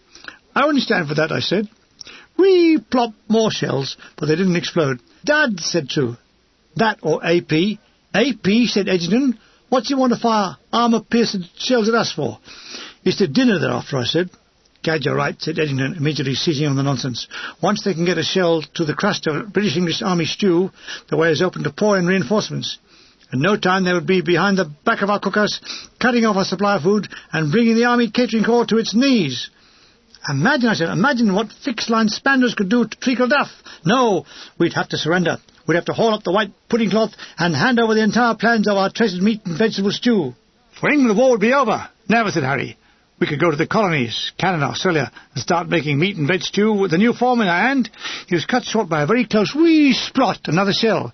"I only stand for that," I said. We plopped more shells, but they didn't explode. "Dad," said True. "That or AP. "AP," said Edgington. "What's he want to fire armour-piercing shells at us for?" "It's the dinner they're after," I said. "Gad, you're right," said Eddington, immediately seizing on the nonsense. "Once they can get a shell to the crust of British-English Army stew, the way is open to pour in reinforcements. In no time they would be behind the back of our cookhouse, cutting off our supply of food and bringing the Army Catering Corps to its knees." "Imagine," I said, "imagine what fixed-line Spandos could do to Treacle Duff. No, we'd have to surrender. We'd have to haul up the white pudding cloth and hand over the entire plans of our treasured meat and vegetable stew. For England the war would be over." "Never," said Harry. "We could go to the colonies, Canada, Australia, and start making meat and veg stew with the new form in our hand." He was cut short by a very close wee splot, another shell.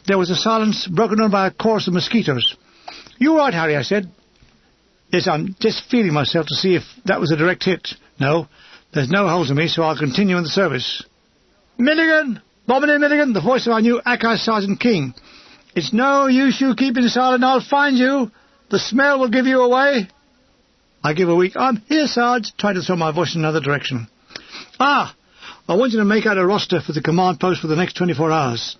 There was a silence broken on by a chorus of mosquitoes. "You all right, Harry?" I said. "Yes, I'm just feeling myself to see if that was a direct hit. No, there's no holes in me, so I'll continue in the service." "Milligan! Bombardier Milligan!" the voice of our new Akai Sergeant King. "It's no use you keeping silent. I'll find you. The smell will give you away." I give a weak "I'm here, Sarge," trying to throw my voice in another direction. "I want you to make out a roster for the command post for the next 24 hours.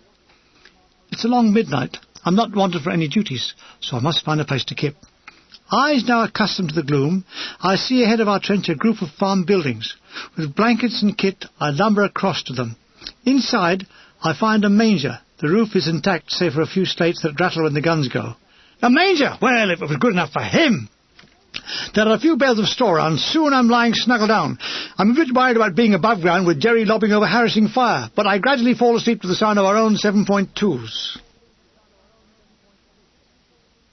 It's a long midnight. I'm not wanted for any duties, so I must find a place to kip. Eyes now accustomed to the gloom, I see ahead of our trench a group of farm buildings. With blankets and kit, I lumber across to them. Inside, I find a manger. The roof is intact, save for a few slates that rattle when the guns go. A manger! Well, if it was good enough for him! There are a few bales of straw around. Soon I'm lying snuggled down. I'm a bit worried about being above ground with Jerry lobbing over harassing fire, but I gradually fall asleep to the sound of our own 7.2s.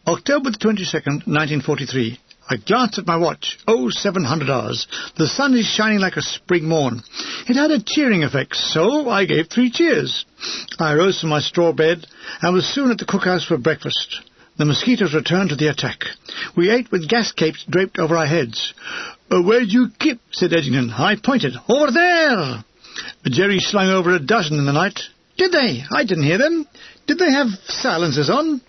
October the 22nd, 1943. I glanced at my watch. 700 hours. The sun is shining like a spring morn. It had a cheering effect, so I gave 3 cheers. I rose from my straw bed and was soon at the cookhouse for breakfast. The mosquitoes returned to the attack. We ate with gas capes draped over our heads. "Where'd you kip?" said Eddington. I pointed. "Over there!" Jerry slung over a dozen in the night. "Did they? I didn't hear them. Did they have silencers on?"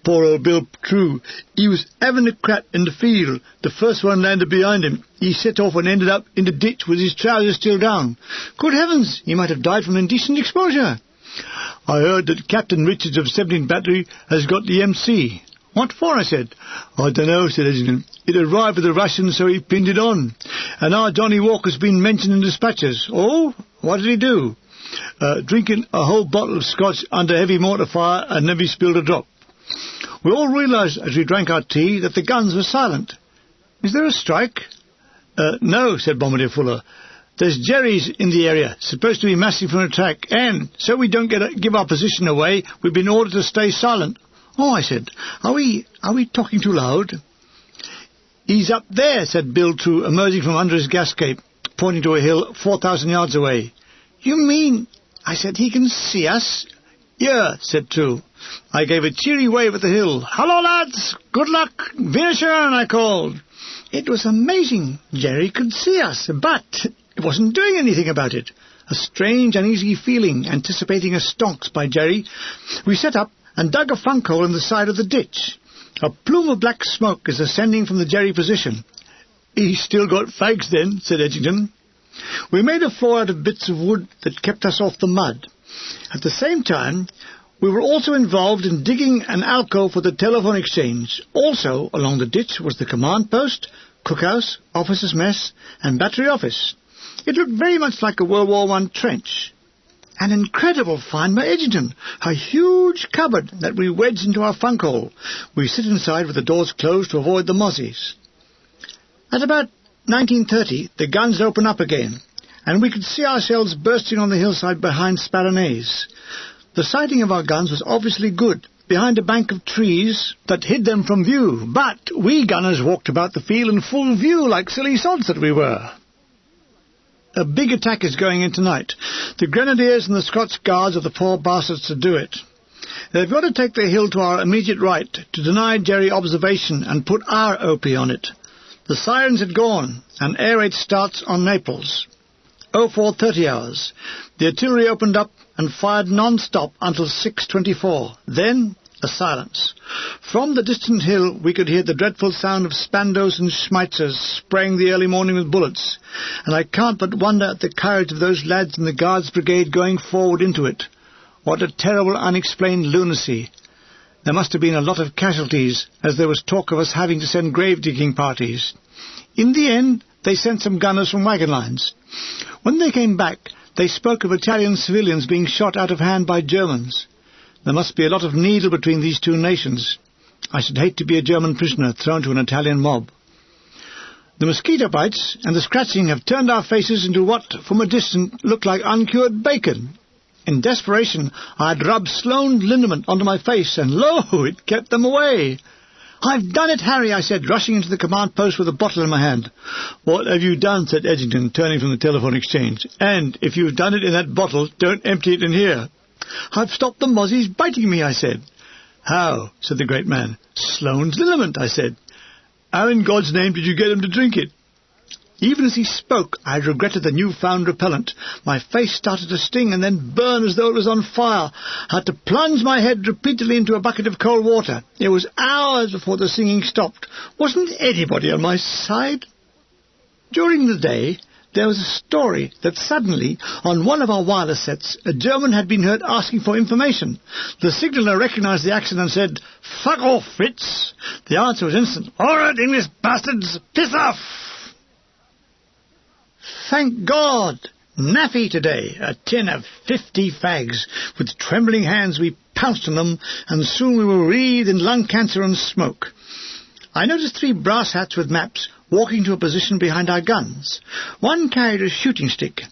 "Poor old Bill True. He was having a crap in the field. The first one landed behind him. He set off and ended up in the ditch with his trousers still down. Good heavens, he might have died from indecent exposure." "I heard that Captain Richards of 17th Battery has got the MC. "What for?" I said. "I dunno," said Eddington. "It arrived with the Russians, so he pinned it on. And our Johnny Walker's been mentioned in dispatches." "Oh? What did he do?" Drinking a whole bottle of scotch under heavy mortar fire and never spilled a drop." We all realised as we drank our tea that the guns were silent. "Is there a strike?" "No," said Bombardier Fuller. "There's Jerry's in the area, supposed to be massing for an attack, and, so we don't give our position away, we've been ordered to stay silent." "Oh," I said, Are we talking too loud?" "He's up there," said Bill True, emerging from under his gas cape, pointing to a hill 4,000 yards away. "You mean," I said, "he can see us?" "Yeah," said True. I gave a cheery wave at the hill. "Hello, lads! Good luck! Wiedersehen," I called. It was amazing. Jerry could see us, but it wasn't doing anything about it. A strange, uneasy feeling, anticipating a stonks by Jerry. We set up and dug a funk hole in the side of the ditch. A plume of black smoke is ascending from the Jerry position. "He's still got fags then," said Eddington. We made a floor out of bits of wood that kept us off the mud. At the same time, we were also involved in digging an alcove for the telephone exchange. Also, along the ditch was the command post, cookhouse, officers' mess, and battery office. It looked very much like a World War I trench. An incredible find by Eddington, a huge cupboard that we wedged into our funk hole. We sit inside with the doors closed to avoid the mozzies. At about 19:30, the guns open up again, and we could see ourselves bursting on the hillside behind Sparanays. The sighting of our guns was obviously good, behind a bank of trees that hid them from view, but we gunners walked about the field in full view like silly sods that we were. A big attack is going in tonight. The Grenadiers and the Scots Guards are the poor bastards to do it. They've got to take the hill to our immediate right to deny Jerry observation and put our OP on it. The sirens had gone, and air raid starts on Naples. 04:30 hours. The artillery opened up and fired non-stop until 6:24. Then a silence. From the distant hill we could hear the dreadful sound of Spandos and Schmeitzers spraying the early morning with bullets, and I can't but wonder at the courage of those lads in the Guards Brigade going forward into it. What a terrible unexplained lunacy. There must have been a lot of casualties, as there was talk of us having to send grave-digging parties. In the end, they sent some gunners from wagon lines. When they came back, they spoke of Italian civilians being shot out of hand by Germans. There must be a lot of needle between these two nations. I should hate to be a German prisoner thrown to an Italian mob. The mosquito bites and the scratching have turned our faces into what, from a distance, looked like uncured bacon. In desperation, I had rubbed Sloane liniment onto my face, and lo, it kept them away. "I've done it, Harry," I said, rushing into the command post with a bottle in my hand. "What have you done?" said Edgington, turning from the telephone exchange. "And if you've done it in that bottle, don't empty it in here." "I've stopped the mozzies biting me," I said. "How?" said the great man. "Sloane's liniment," I said. "How in God's name did you get him to drink it?" Even as he spoke, I regretted the new-found repellent. My face started to sting and then burn as though it was on fire. I had to plunge my head repeatedly into a bucket of cold water. It was hours before the singing stopped. Wasn't anybody on my side? During the day, there was a story that suddenly, on one of our wireless sets, a German had been heard asking for information. The signaller recognized the accent and said, "Fuck off, Fritz." The answer was instant. "All right, English bastards, piss off." Thank God! Naffy today, a tin of 50 fags. With trembling hands we pounced on them, and soon we were wreathed in lung cancer and smoke. I noticed 3 brass hats with maps walking to a position behind our guns. One carried a shooting stick.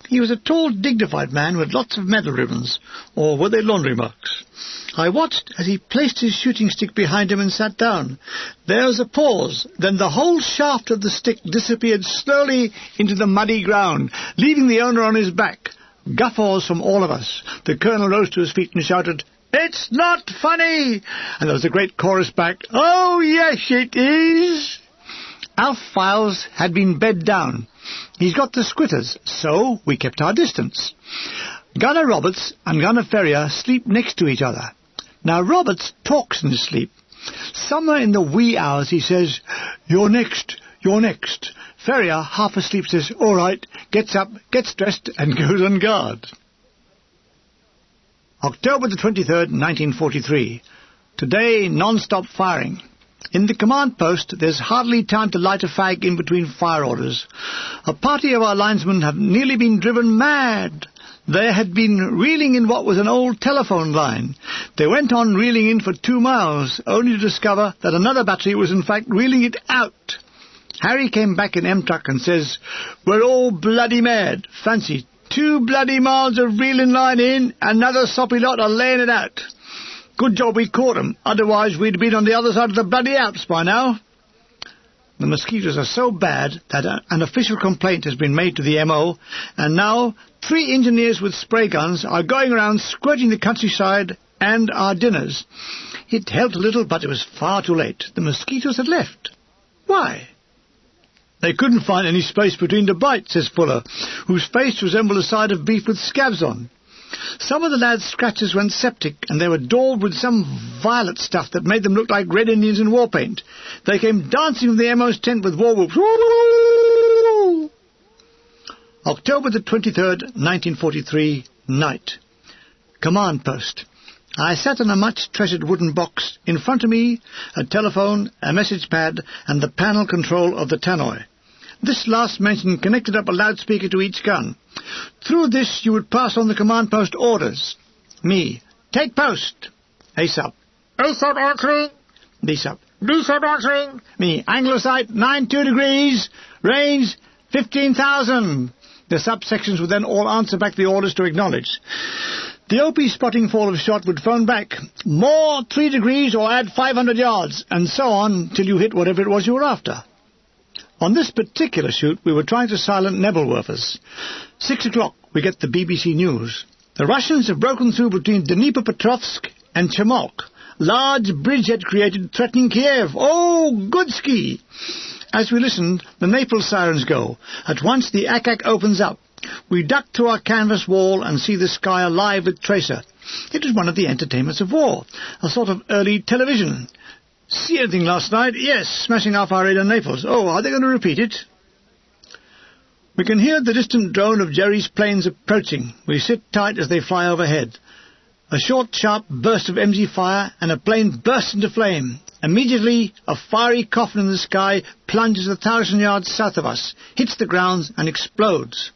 He was a tall, dignified man with lots of medal ribbons, or were they laundry marks? I watched as he placed his shooting stick behind him and sat down. There was a pause. Then the whole shaft of the stick disappeared slowly into the muddy ground, leaving the owner on his back. Guffaws from all of us. The colonel rose to his feet and shouted, "It's not funny!" And there was a great chorus back, "Oh, yes, it is!" Alf Files had been bed down. He's got the squitters, so we kept our distance. Gunner Roberts and Gunner Ferrier sleep next to each other. Now Roberts talks in his sleep. Somewhere in the wee hours he says, "You're next, you're next." Ferrier, half asleep, says, "All right," gets up, gets dressed, and goes on guard. October the 23rd, 1943. Today, non-stop firing. In the command post, there's hardly time to light a fag in between fire orders. A party of our linesmen have nearly been driven mad. They had been reeling in what was an old telephone line. They went on reeling in for 2 miles, only to discover that another battery was in fact reeling it out. Harry came back in M-Truck and says, "We're all bloody mad. Fancy, 2 bloody miles of reeling line in, another soppy lot are laying it out. Good job we caught 'em, otherwise we'd been on the other side of the bloody Alps by now." The mosquitoes are so bad that an official complaint has been made to the MO, and now 3 engineers with spray guns are going around squirting the countryside and our dinners. It helped a little, but it was far too late. The mosquitoes had left. Why? "They couldn't find any space between the bites," says Fuller, whose face resembled a side of beef with scabs on. Some of the lads' scratches went septic, and they were daubed with some violet stuff that made them look like Red Indians in war paint. They came dancing from the MO's tent with war whoops. October the 23rd, 1943, night. Command post. I sat on a much-treasured wooden box. In front of me, a telephone, a message pad, and the panel control of the tannoy. This last mentioned connected up a loudspeaker to each gun. Through this you would pass on the command post orders. Me, "Take post." ASAP. ASAP answering. DSAP. DSAP answering. Me, "Anglo sight 92 degrees, range 15,000. The subsections would then all answer back the orders to acknowledge. The OP spotting fall of shot would phone back, "More 3 degrees or add 500 yards, and so on till you hit whatever it was you were after. On this particular shoot, we were trying to silent Nebelwerfers. 6 o'clock, we get the BBC News. The Russians have broken through between Dnipropetrovsk and Chemok. Large bridgehead created threatening Kiev. Oh, good ski! As we listen, the Naples sirens go. At once the ack-ack opens up. We duck through our canvas wall and see the sky alive with tracer. It was one of the entertainments of war, a sort of early television. See anything last night? Yes, smashing off our raid on Naples. Oh, are they going to repeat it? We can hear the distant drone of Jerry's planes approaching. We sit tight as they fly overhead. A short, sharp burst of MG fire, and a plane bursts into flame. Immediately, a fiery coffin in the sky plunges 1,000 yards south of us, hits the ground, and explodes.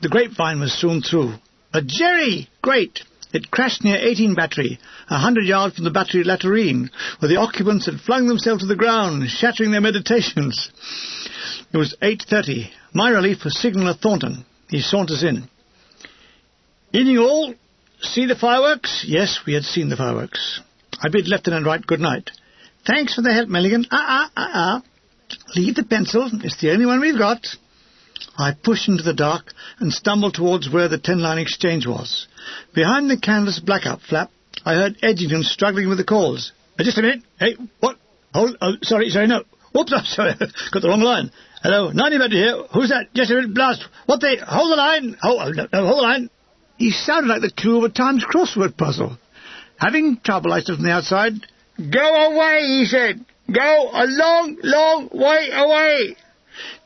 The grapevine was soon through. A Jerry! Great! It crashed near 18 Battery, 100 yards from the battery latrine, where the occupants had flung themselves to the ground, shattering their meditations. It was 8:30. My relief was Signaller Thornton. He saunters in. "Evening all. See the fireworks?" Yes, we had seen the fireworks. I bid Lieutenant Wright good night. "Thanks for the help, Milligan." Leave the pencil. It's the only one we've got. I pushed into the dark and stumbled towards where the 10-line exchange was. Behind the canvas blackout flap, I heard Edgington struggling with the calls. "Just a minute. Hey, what? Hold. Oh, sorry, no. Whoops, I'm sorry. Got the wrong line. Hello, 90 Battery here. Who's that? Just a minute, blast. What they? Hold the line. No, hold the line." He sounded like the clue of a Times crossword puzzle. Having trouble, I stood from the outside. "Go away," he said. "Go a long, long way away."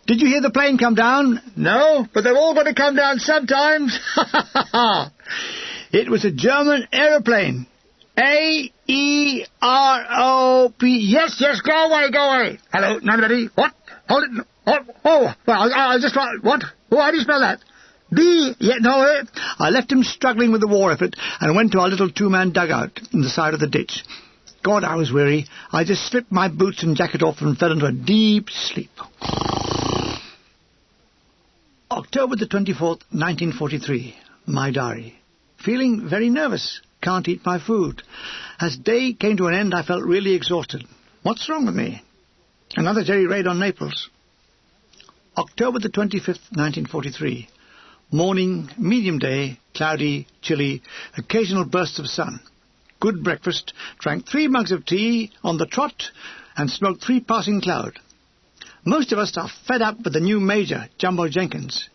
"Did you hear the plane come down?" "No, but they're all going to come down sometimes." It was a German aeroplane. A-E-R-O-P. Yes, go away. Hello, nobody. What? Hold it. Oh, well, I'll just try. What? Oh, how do you spell that? B. Yeah, no. I left him struggling with the war effort and went to our little two-man dugout in the side of the ditch. God, I was weary. I just slipped my boots and jacket off and fell into a deep sleep. October the 24th, 1943. My diary. Feeling very nervous. Can't eat my food. As day came to an end, I felt really exhausted. What's wrong with me? Another Jerry raid on Naples. October the 25th, 1943. Morning, medium day, cloudy, chilly, occasional bursts of sun. Good breakfast, drank 3 mugs of tea on the trot, and smoked 3 passing cloud. Most of us are fed up with the new Major, Jumbo Jenkins.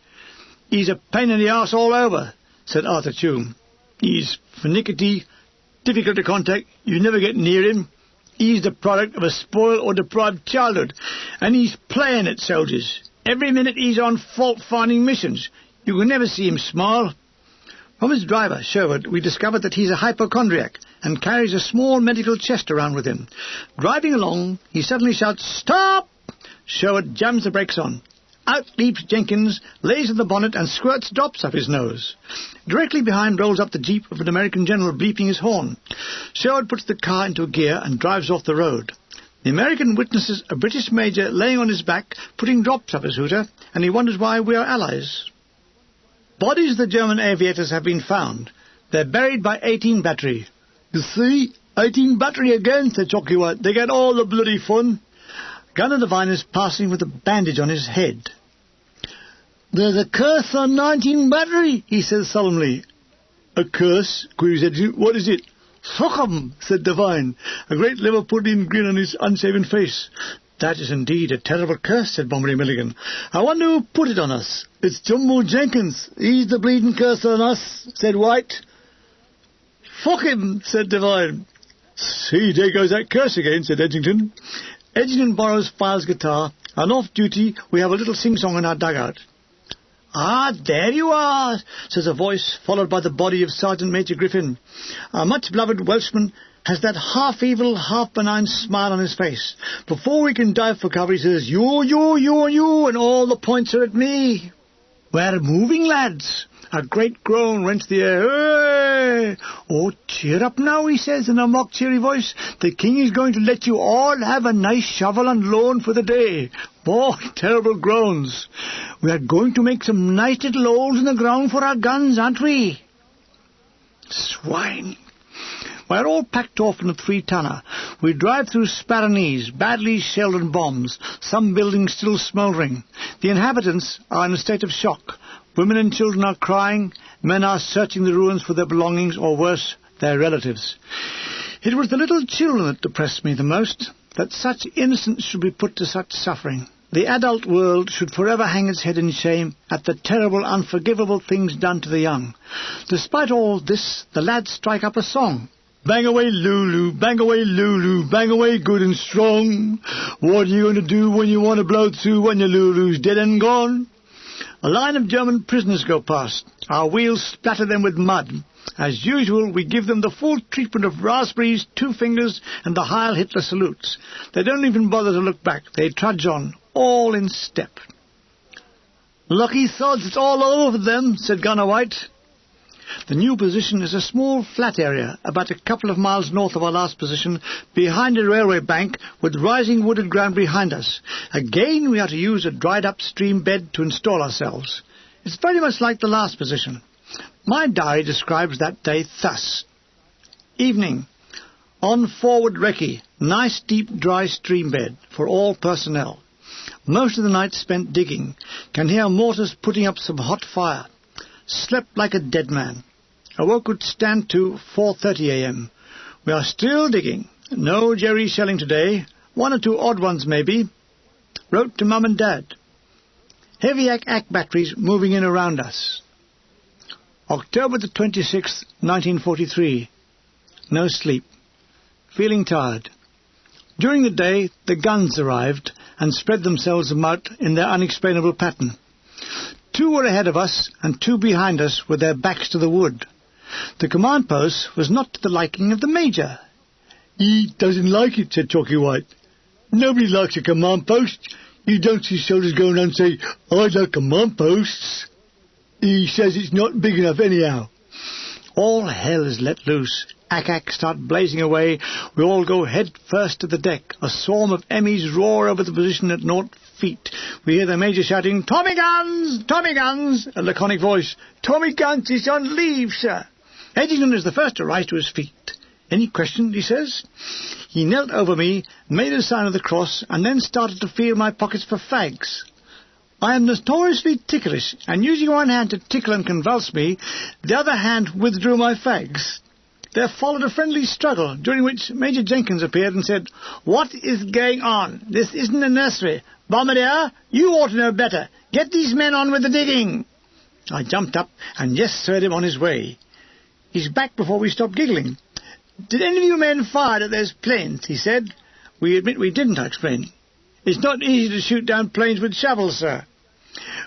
"He's a pain in the arse all over," said Arthur Tume. "He's finicky, difficult to contact, you never get near him. He's the product of a spoiled or deprived childhood, and he's playing at soldiers. Every minute he's on fault-finding missions. You can never see him smile." From his driver, Sherwood, we discovered that he's a hypochondriac and carries a small medical chest around with him. Driving along, he suddenly shouts, "Stop!" Sherwood jams the brakes on. Out leaps Jenkins, lays on the bonnet and squirts drops up his nose. Directly behind rolls up the jeep of an American general bleeping his horn. Sherwood puts the car into gear and drives off the road. The American witnesses a British major laying on his back, putting drops up his hooter, and he wonders why we are allies. Bodies of the German aviators have been found. They're buried by 18 Battery. "You see, 18 Battery again," said Chalky White. "They get all the bloody fun." Gunner Devine is passing with a bandage on his head. "There's a curse on 19 Battery," he says solemnly. "A curse?" queries Edgington. "What is it?" "Fuck 'em," said Devine, a great Liverpudlian grin on his unshaven face. "That is indeed a terrible curse," said Bombery Milligan. "I wonder who put it on us." "It's Jumbo Jenkins. He's the bleeding curse on us," said White. "Fuck him," said Devine. "See, there goes that curse again," said Edgington. Edgington borrows File's guitar, and off-duty we have a little sing-song in our dugout. "Ah, there you are," says a voice, followed by the body of Sergeant Major Griffin. Our much-beloved Welshman has that half-evil, half-benign smile on his face. Before we can dive for cover, he says, you, and all the points are at me. "We're moving, lads." A great groan rents the air. "Hey! Oh, cheer up now," he says in a mock cheery voice. "The King is going to let you all have a nice shovel and loan for the day." Oh, terrible groans. "We are going to make some nice little holes in the ground for our guns, aren't we?" Swine. We're all packed off in a 3-tonner. We drive through Sparanese, badly shelled and bombs, some buildings still smouldering. The inhabitants are in a state of shock. Women and children are crying. Men are searching the ruins for their belongings, or worse, their relatives. It was the little children that depressed me the most, that such innocence should be put to such suffering. The adult world should forever hang its head in shame at the terrible, unforgivable things done to the young. Despite all this, the lads strike up a song. "Bang away, Lulu, bang away, Lulu, bang away good and strong. What are you going to do when you want to blow through when your Lulu's dead and gone?" A line of German prisoners go past. Our wheels splatter them with mud. As usual, we give them the full treatment of raspberries, 2 fingers, and the Heil Hitler salutes. They don't even bother to look back. They trudge on, all in step. "Lucky sods, it's all over them," said Gunner White. The new position is a small flat area, about a couple of miles north of our last position, behind a railway bank, with rising wooded ground behind us. Again, we are to use a dried-up stream bed to install ourselves. It's very much like the last position. My diary describes that day thus. Evening. On forward recce. Nice deep dry stream bed for all personnel. Most of the night spent digging. Can hear mortars putting up some hot fire. Slept like a dead man. Awoke at stand to 4:30 a.m. We are still digging. No Jerry shelling today. 1 or 2 odd ones maybe. Wrote to Mum and Dad. Heavy AK batteries moving in around us. October the 26th, 1943. No sleep. Feeling tired. During the day, the guns arrived and spread themselves about in their unexplainable pattern. 2 were ahead of us and 2 behind us with their backs to the wood. The command post was not to the liking of the Major. "He doesn't like it," said Chalky White. "Nobody likes a command post. You don't see soldiers going around and say, 'I like command posts.' He says it's not big enough anyhow." All hell is let loose. Ack start blazing away. We all go head first to the deck. A swarm of Emmys roar over the position at 0 feet. We hear the Major shouting, "Tommy guns! Tommy guns!" A laconic voice, "Tommy guns is on leave, sir." Eddington is the first to rise to his feet. "Any question?" he says. He knelt over me, made a sign of the cross, and then started to feel my pockets for fags. I am notoriously ticklish, and using one hand to tickle and convulse me, the other hand withdrew my fags. There followed a friendly struggle, during which Major Jenkins appeared and said, "What is going on? This isn't a nursery. Bombardier, you ought to know better. Get these men on with the digging." I jumped up and sent him on his way. He's back before we stopped giggling. "Did any of you men fire at those planes?" he said. "We admit we didn't," I explained. "It's not easy to shoot down planes with shovels, sir."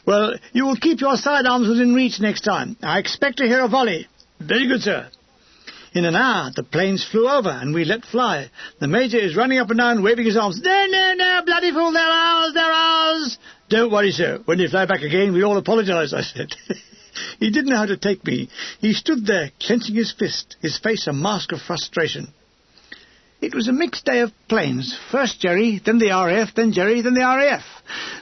"Well, you will keep your sidearms within reach next time. I expect to hear a volley." "Very good, sir." In an hour, the planes flew over, and we let fly. The Major is running up and down, waving his arms. "No, no, no, bloody fool, they're ours, they're ours." "Don't worry, sir. When they fly back again, we all apologise," I said. He didn't know how to take me. He stood there, clenching his fist, his face a mask of frustration. It was a mixed day of planes. First Jerry, then the RAF, then Jerry, then the RAF.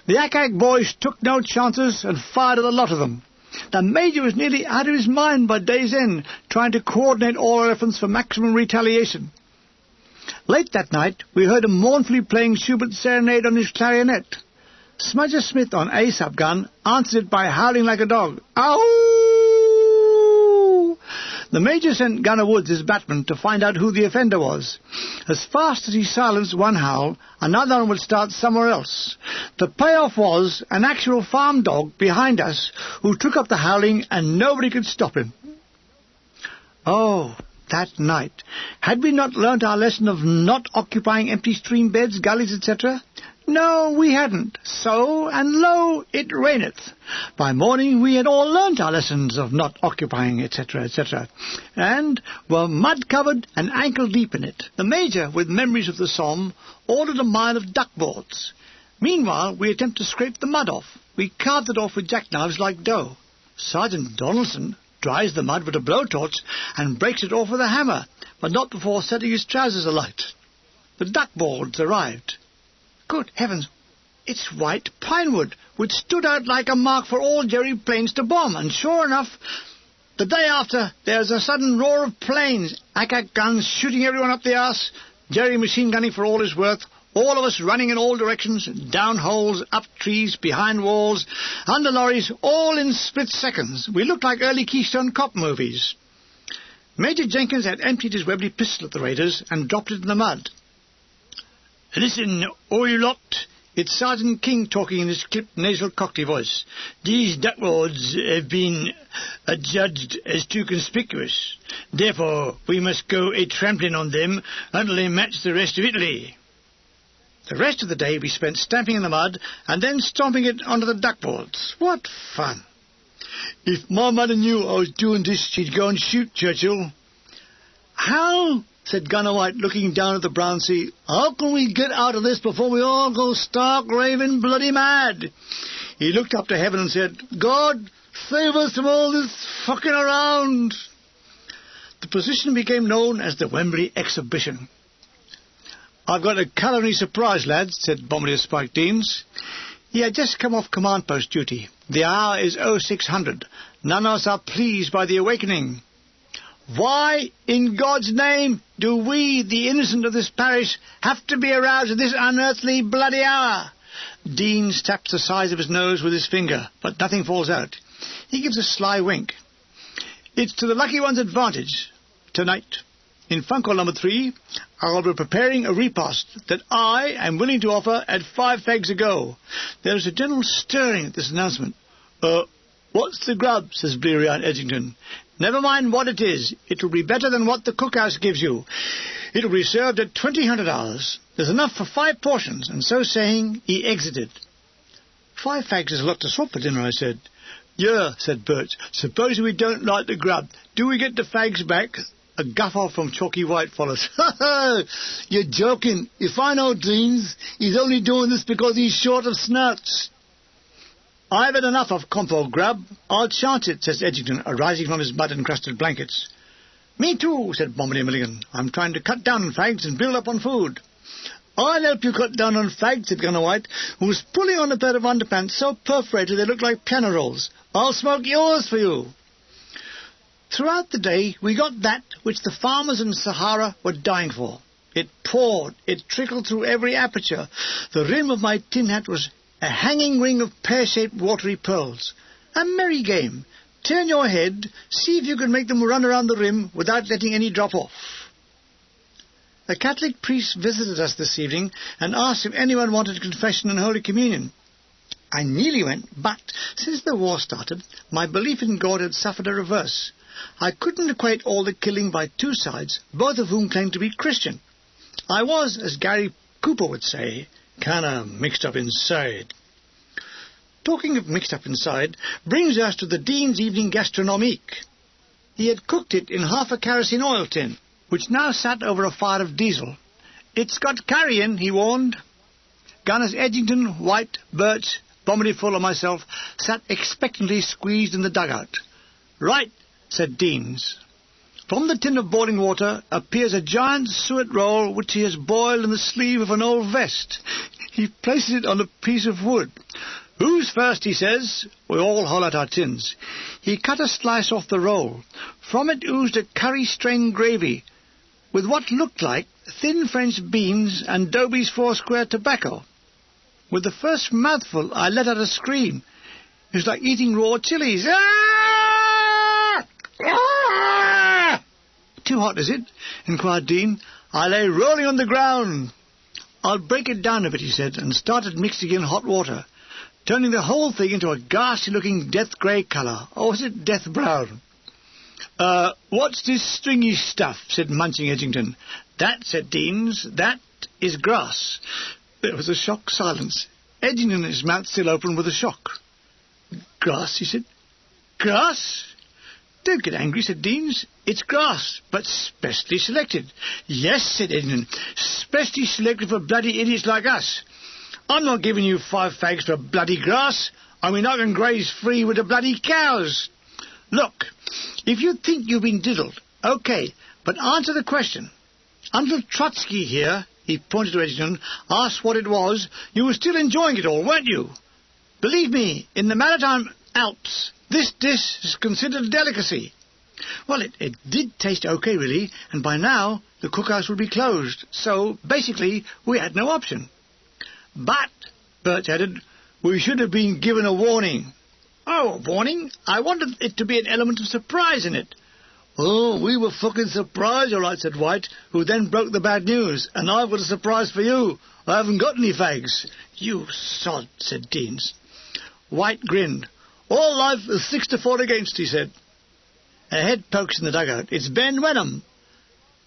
The Ack boys took no chances and fired at a lot of them. The Major was nearly out of his mind by day's end, trying to coordinate all our efforts for maximum retaliation. Late that night, we heard him mournfully playing Schubert's Serenade on his clarionet. Smudger Smith on A subgun answered it by howling like a dog. "Ow!" The Major sent Gunner Woods, his batman, to find out who the offender was. As fast as he silenced one howl, another one would start somewhere else. The payoff was an actual farm dog behind us who took up the howling, and nobody could stop him. Oh, that night. Had we not learnt our lesson of not occupying empty stream beds, gullies, etc.? No, we hadn't. So, and lo, it reigneth. By morning we had all learnt our lessons of not occupying, etc., etc., and were mud-covered and ankle-deep in it. The Major, with memories of the Somme, ordered a mile of duckboards. Meanwhile, we attempt to scrape the mud off. We carved it off with jackknives like dough. Sergeant Donaldson dries the mud with a blowtorch and breaks it off with a hammer, but not before setting his trousers alight. The duckboards arrived. Good heavens, it's white pine wood, which stood out like a mark for all Jerry planes to bomb, and sure enough, the day after, there's a sudden roar of planes, Ack guns shooting everyone up the arse, Jerry machine gunning for all his worth, all of us running in all directions, down holes, up trees, behind walls, under lorries, all in split seconds. We looked like early Keystone Cop movies. Major Jenkins had emptied his Webley pistol at the raiders and dropped it in the mud. "Listen, all you lot," it's Sergeant King talking in his clipped nasal cockney voice. "These duckboards have been adjudged as too conspicuous. Therefore, we must go a-trampling on them until they match the rest of Italy." The rest of the day we spent stamping in the mud and then stomping it onto the duckboards. What fun! If my mother knew I was doing this, she'd go and shoot Churchill. How? Said Gunner White, looking down at the brown sea. How can we get out of this before we all go stark, raving, bloody mad? He looked up to heaven and said, God, save us from all this fucking around. The position became known as the Wembley Exhibition. I've got a culinary surprise, lads, said Bombardier Spike Deans. He had just come off command post duty. The hour is 0600. None of us are pleased by the awakening. Why, in God's name, do we, the innocent of this parish, have to be aroused at this unearthly bloody hour? Deans taps the sides of his nose with his finger, but nothing falls out. He gives a sly wink. It's to the lucky one's advantage. Tonight, in Funko number 3, I'll be preparing a repast that I am willing to offer at 5 fags a go. There is a general stirring at this announcement. What's the grub, says Bleary-eyed Edgington. Never mind what it is. It'll be better than what the cookhouse gives you. It'll be served at 2000 hours. There's enough for 5 portions, and so saying, he exited. 5 fags is a lot to swap for dinner, I said. Yeah, said Bert. Suppose we don't like the grub. Do we get the fags back? A guffaw from Chalky White follows. You're joking. If I know Deans, he's only doing this because he's short of snouts. I've had enough of compo grub. I'll chance it, says Edgington, arising from his mud-encrusted blankets. Me too, said Bombardier Milligan. I'm trying to cut down on fags and build up on food. I'll help you cut down on fags, said Gunner White, who was pulling on a pair of underpants so perforated they looked like piano rolls. I'll smoke yours for you. Throughout the day, we got that which the farmers in Sahara were dying for. It poured, it trickled through every aperture. The rim of my tin hat was a hanging ring of pear-shaped watery pearls. A merry game. Turn your head, see if you can make them run around the rim without letting any drop off. A Catholic priest visited us this evening and asked if anyone wanted confession and Holy Communion. I nearly went, but since the war started, my belief in God had suffered a reverse. I couldn't equate all the killing by 2 sides, both of whom claimed to be Christian. I was, as Gary Cooper would say, kinda mixed up inside. Talking of mixed up inside brings us to the Dean's evening gastronomique. He had cooked it in half a kerosene oil tin, which now sat over a fire of diesel. It's got curry in, he warned. Gunners Edgington, White, Birch, Bombardier Full and myself sat expectantly squeezed in the dugout. Right, said Deans. From the tin of boiling water appears a giant suet roll which he has boiled in the sleeve of an old vest. He places it on a piece of wood. Who's first, he says. We all haul out our tins. He cut a slice off the roll. From it oozed a curry-strained gravy, with what looked like thin French beans and Dobie's 4-square tobacco. With the first mouthful, I let out a scream. It was like eating raw chilies. Ah! Ah! Too hot, is it? Inquired Dean. I lay rolling on the ground. I'll break it down a bit, he said, and started mixing in hot water, turning the whole thing into a ghastly-looking death-grey colour. Or was it death-brown? What's this stringy stuff? Said Munching Edgington. That, said Deans, that is grass. There was a shocked silence. Edgington, his mouth still open with a shock. Grass, he said. Grass? Don't get angry, said Deans. It's grass, but specially selected. Yes, said Edgington, specially selected for bloody idiots like us. I'm not giving you 5 fags for bloody grass. I mean, I can graze free with the bloody cows. Look, if you think you've been diddled, okay, but answer the question. Until Trotsky here, he pointed to Edgington, asked what it was, you were still enjoying it all, weren't you? Believe me, in the Maritime Alps, this dish is considered a delicacy. Well, it did taste okay, really, and by now the cookhouse would be closed, so basically we had no option. But, Birch added, we should have been given a warning. Oh, a warning? I wanted it to be an element of surprise in it. Oh, we were fucking surprised, all right, said White, who then broke the bad news. And I've got a surprise for you. I haven't got any fags. You sod, said Deans. White grinned. All life is 6-4 against, he said. A head pokes in the dugout. It's Ben Wenham.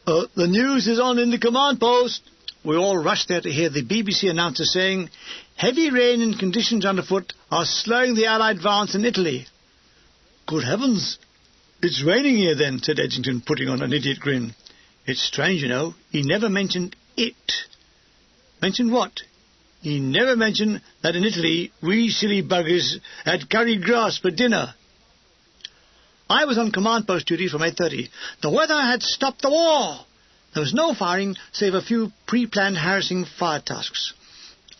The news is on in the command post. We all rushed there to hear the BBC announcer saying, heavy rain and conditions underfoot are slowing the Allied advance in Italy. Good heavens! It's raining here then, said Edgington, putting on an idiot grin. It's strange, you know. He never mentioned it. Mentioned what? He never mentioned that in Italy we silly buggers had curried grass for dinner. I was on command post duty from 8:30. The weather had stopped the war. There was no firing save a few pre-planned harassing fire tasks.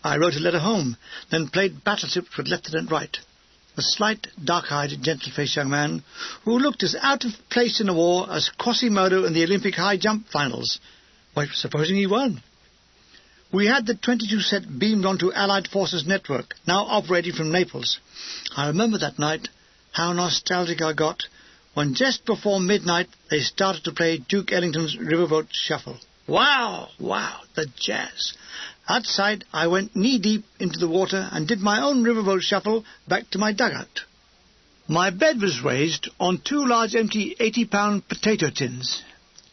I wrote a letter home, then played battleships with Lieutenant Wright, a slight, dark-eyed, gentle-faced young man who looked as out of place in the war as Quasimodo in the Olympic high jump finals. Why, supposing he won? We had the 22 set beamed onto Allied Forces network, now operating from Naples. I remember that night, how nostalgic I got, when just before midnight they started to play Duke Ellington's Riverboat Shuffle. Wow, the jazz. Outside, I went knee-deep into the water and did my own riverboat shuffle back to my dugout. My bed was raised on 2 large empty 80-pound potato tins.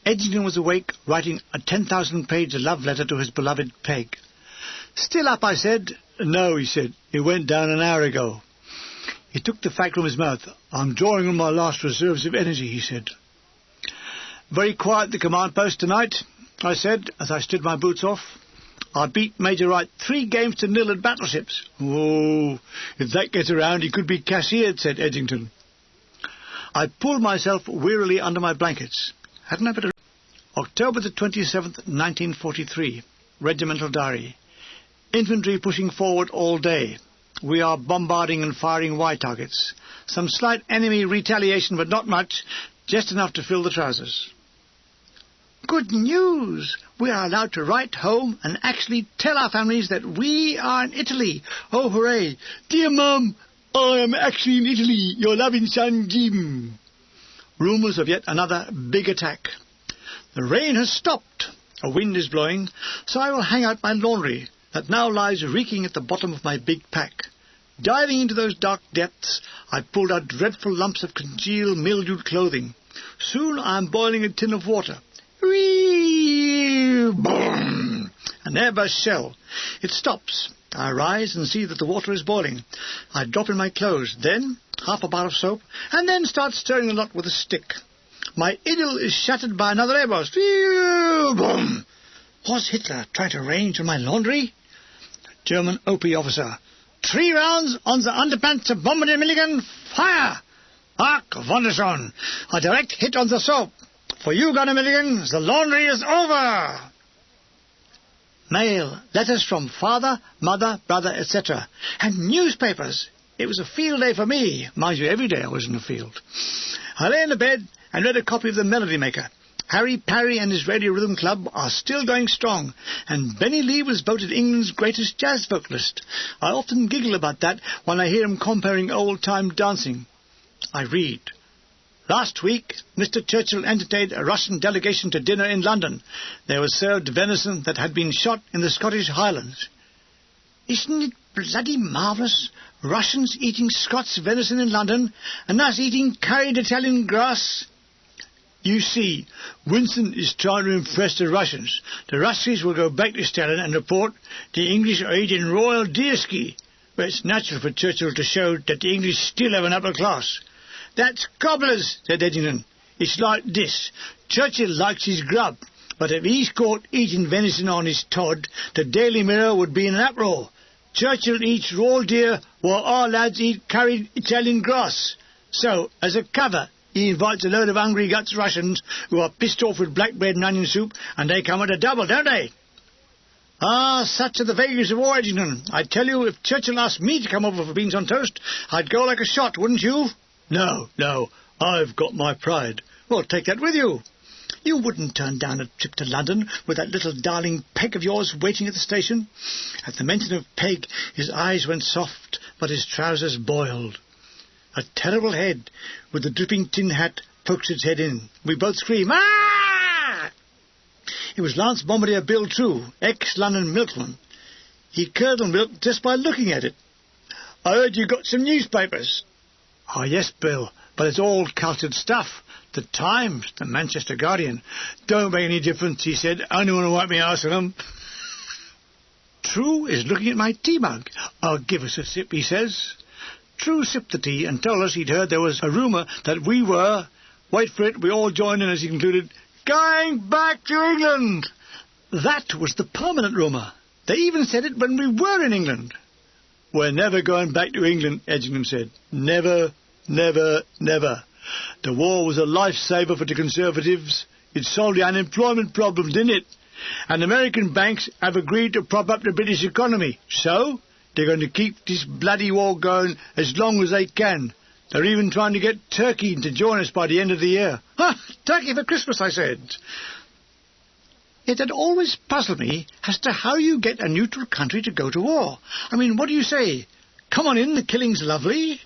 Edgington was awake, writing a 10,000-page love letter to his beloved Peg. Still up, I said. No, he said. It went down an hour ago. He took the fact from his mouth. I'm drawing on my last reserves of energy, he said. Very quiet at the command post tonight, I said, as I stood my boots off. I beat Major Wright 3-0 at battleships. Oh, if that gets around, he could be cashiered, said Edgington. I pulled myself wearily under my blankets. Hadn't I better... October the 27th, 1943. Regimental Diary. Infantry pushing forward all day. We are bombarding and firing Y targets. Some slight enemy retaliation, but not much, just enough to fill the trousers. Good news! We are allowed to write home and actually tell our families that we are in Italy. Oh, hooray! Dear Mum, I am actually in Italy. Your loving son, Jim. Rumours of yet another big attack. The rain has stopped. A wind is blowing, so I will hang out my laundry that now lies reeking at the bottom of my big pack. Diving into those dark depths, I pulled out dreadful lumps of congealed, mildewed clothing. Soon I am boiling a tin of water. Whee! Boom! An airburst shell. It stops. I rise and see that the water is boiling. I drop in my clothes, then half a bar of soap, and then start stirring the lot with a stick. My idyll is shattered by another airburst. Whee! Boom! Was Hitler trying to range on my laundry? German OP officer. 3 rounds on the underpants of Bombardier Milligan. Fire! Ach, wunderschön. A direct hit on the soap. For you, Gunner Milligan, the laundry is over. Mail, letters from father, mother, brother, etc. And newspapers. It was a field day for me. Mind you, every day I was in the field. I lay in the bed and read a copy of The Melody Maker. Harry Parry and his Radio Rhythm Club are still going strong, and Benny Lee was voted England's greatest jazz vocalist. I often giggle about that when I hear him comparing old-time dancing. I read. Last week, Mr. Churchill entertained a Russian delegation to dinner in London. There was served venison that had been shot in the Scottish Highlands. Isn't it bloody marvellous? Russians eating Scots venison in London, and us eating curried Italian grass. You see, Winston is trying to impress the Russians. The Ruskies will go back to Stalin and report the English are eating royal deersky. But it's natural for Churchill to show that the English still have an upper class. That's cobblers, said Edgington. It's like this. Churchill likes his grub, but if he's caught eating venison on his Todd, the Daily Mirror would be in an uproar. Churchill eats raw deer while our lads eat curried Italian grass. So, as a cover, he invites a load of hungry guts Russians who are pissed off with black bread and onion soup, and they come at a double, don't they? Ah, such are the vagaries of war, Edgington. I tell you, if Churchill asked me to come over for beans on toast, I'd go like a shot, wouldn't you? No, I've got my pride. Well, take that with you. You wouldn't turn down a trip to London with that little darling Peg of yours waiting at the station. At the mention of Peg, his eyes went soft, but his trousers boiled. A terrible head, with the dripping tin hat, pokes its head in. We both scream, "Ah!" It was Lance Bombardier Bill True, ex-London milkman. He curdled milk just by looking at it. I heard you got some newspapers. Oh, yes, Bill, but it's all cultured stuff. The Times, the Manchester Guardian. Don't make any difference, he said. I only want to wipe my arse on them. True is looking at my tea mug. Oh, give us a sip, he says. True sipped the tea and told us he'd heard there was a rumour that we were, wait for it, we all joined in as he concluded, going back to England. That was the permanent rumour. They even said it when we were in England. We're never going back to England, Edgingham said. Never, never, never. The war was a lifesaver for the Conservatives. It solved the unemployment problem, didn't it? And American banks have agreed to prop up the British economy. So, they're going to keep this bloody war going as long as they can. They're even trying to get Turkey to join us by the end of the year. Ha! Turkey for Christmas, I said. It had always puzzled me as to how you get a neutral country to go to war. I mean, what do you say? Come on in, the killing's lovely.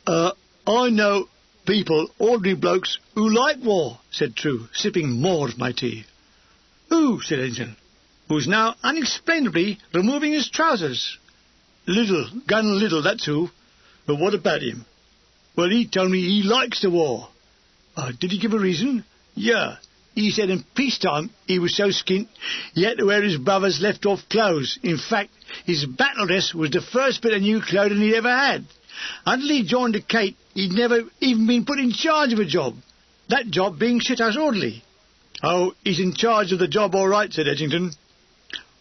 I know people, ordinary blokes, who like war, said True, sipping more of my tea. Who? Said Edgingham, who's now unexplainably removing his trousers. Gun Little, that's who. But what about him? Well, he told me he likes the war. Did he give a reason? Yeah. He said in peacetime he was so skint he had to wear his brother's left-off clothes. In fact, his battle dress was the first bit of new clothing he'd ever had. Until he joined the Cape, he'd never even been put in charge of a job. That job being shithouse orderly. Oh, he's in charge of the job all right, said Edgingham,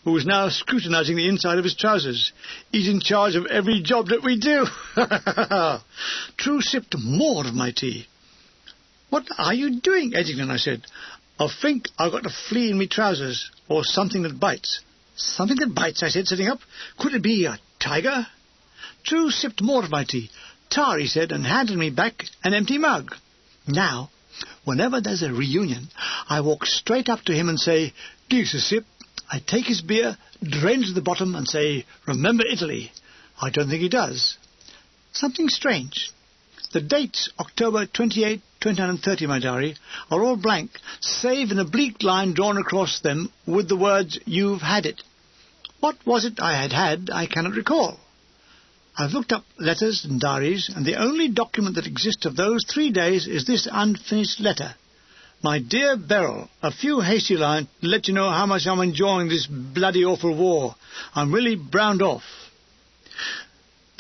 who was now scrutinising the inside of his trousers. He's in charge of every job that we do. True sipped more of my tea. What are you doing, Edgingham? I said. I think I've got a flea in me trousers, or something that bites. Something that bites, I said, sitting up. Could it be a tiger? True sipped more of my tea. Tar, he said, and handed me back an empty mug. Now, whenever there's a reunion, I walk straight up to him and say, give us a sip. I take his beer, drain to the bottom, and say, remember Italy. I don't think he does. Something strange. The dates, October 28, 2030, my diary, are all blank, save an oblique line drawn across them with the words, you've had it. What was it I had, I cannot recall. I've looked up letters and diaries, and the only document that exists of those 3 days is this unfinished letter. My dear Beryl, a few hasty lines to let you know how much I'm enjoying this bloody awful war. I'm really browned off.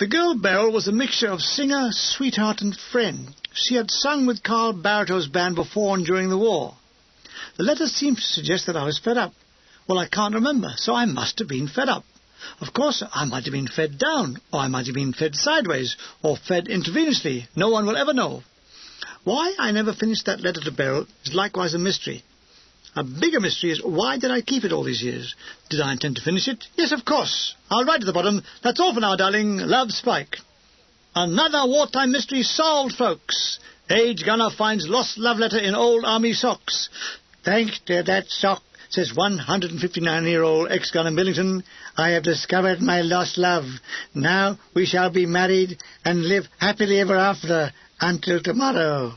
The girl Beryl was a mixture of singer, sweetheart and friend. She had sung with Carl Barretto's band before and during the war. The letter seems to suggest that I was fed up. Well, I can't remember, so I must have been fed up. Of course, I might have been fed down, or I might have been fed sideways, or fed intravenously. No one will ever know. Why I never finished that letter to Beryl is likewise a mystery. A bigger mystery is why did I keep it all these years? Did I intend to finish it? Yes, of course. I'll write at the bottom. That's all for now, darling. Love, Spike. Another wartime mystery solved, folks. Age Gunner finds lost love letter in old army socks. Thanks to that sock, says 159-year-old ex-gunner Milligan, I have discovered my lost love. Now we shall be married and live happily ever after until tomorrow.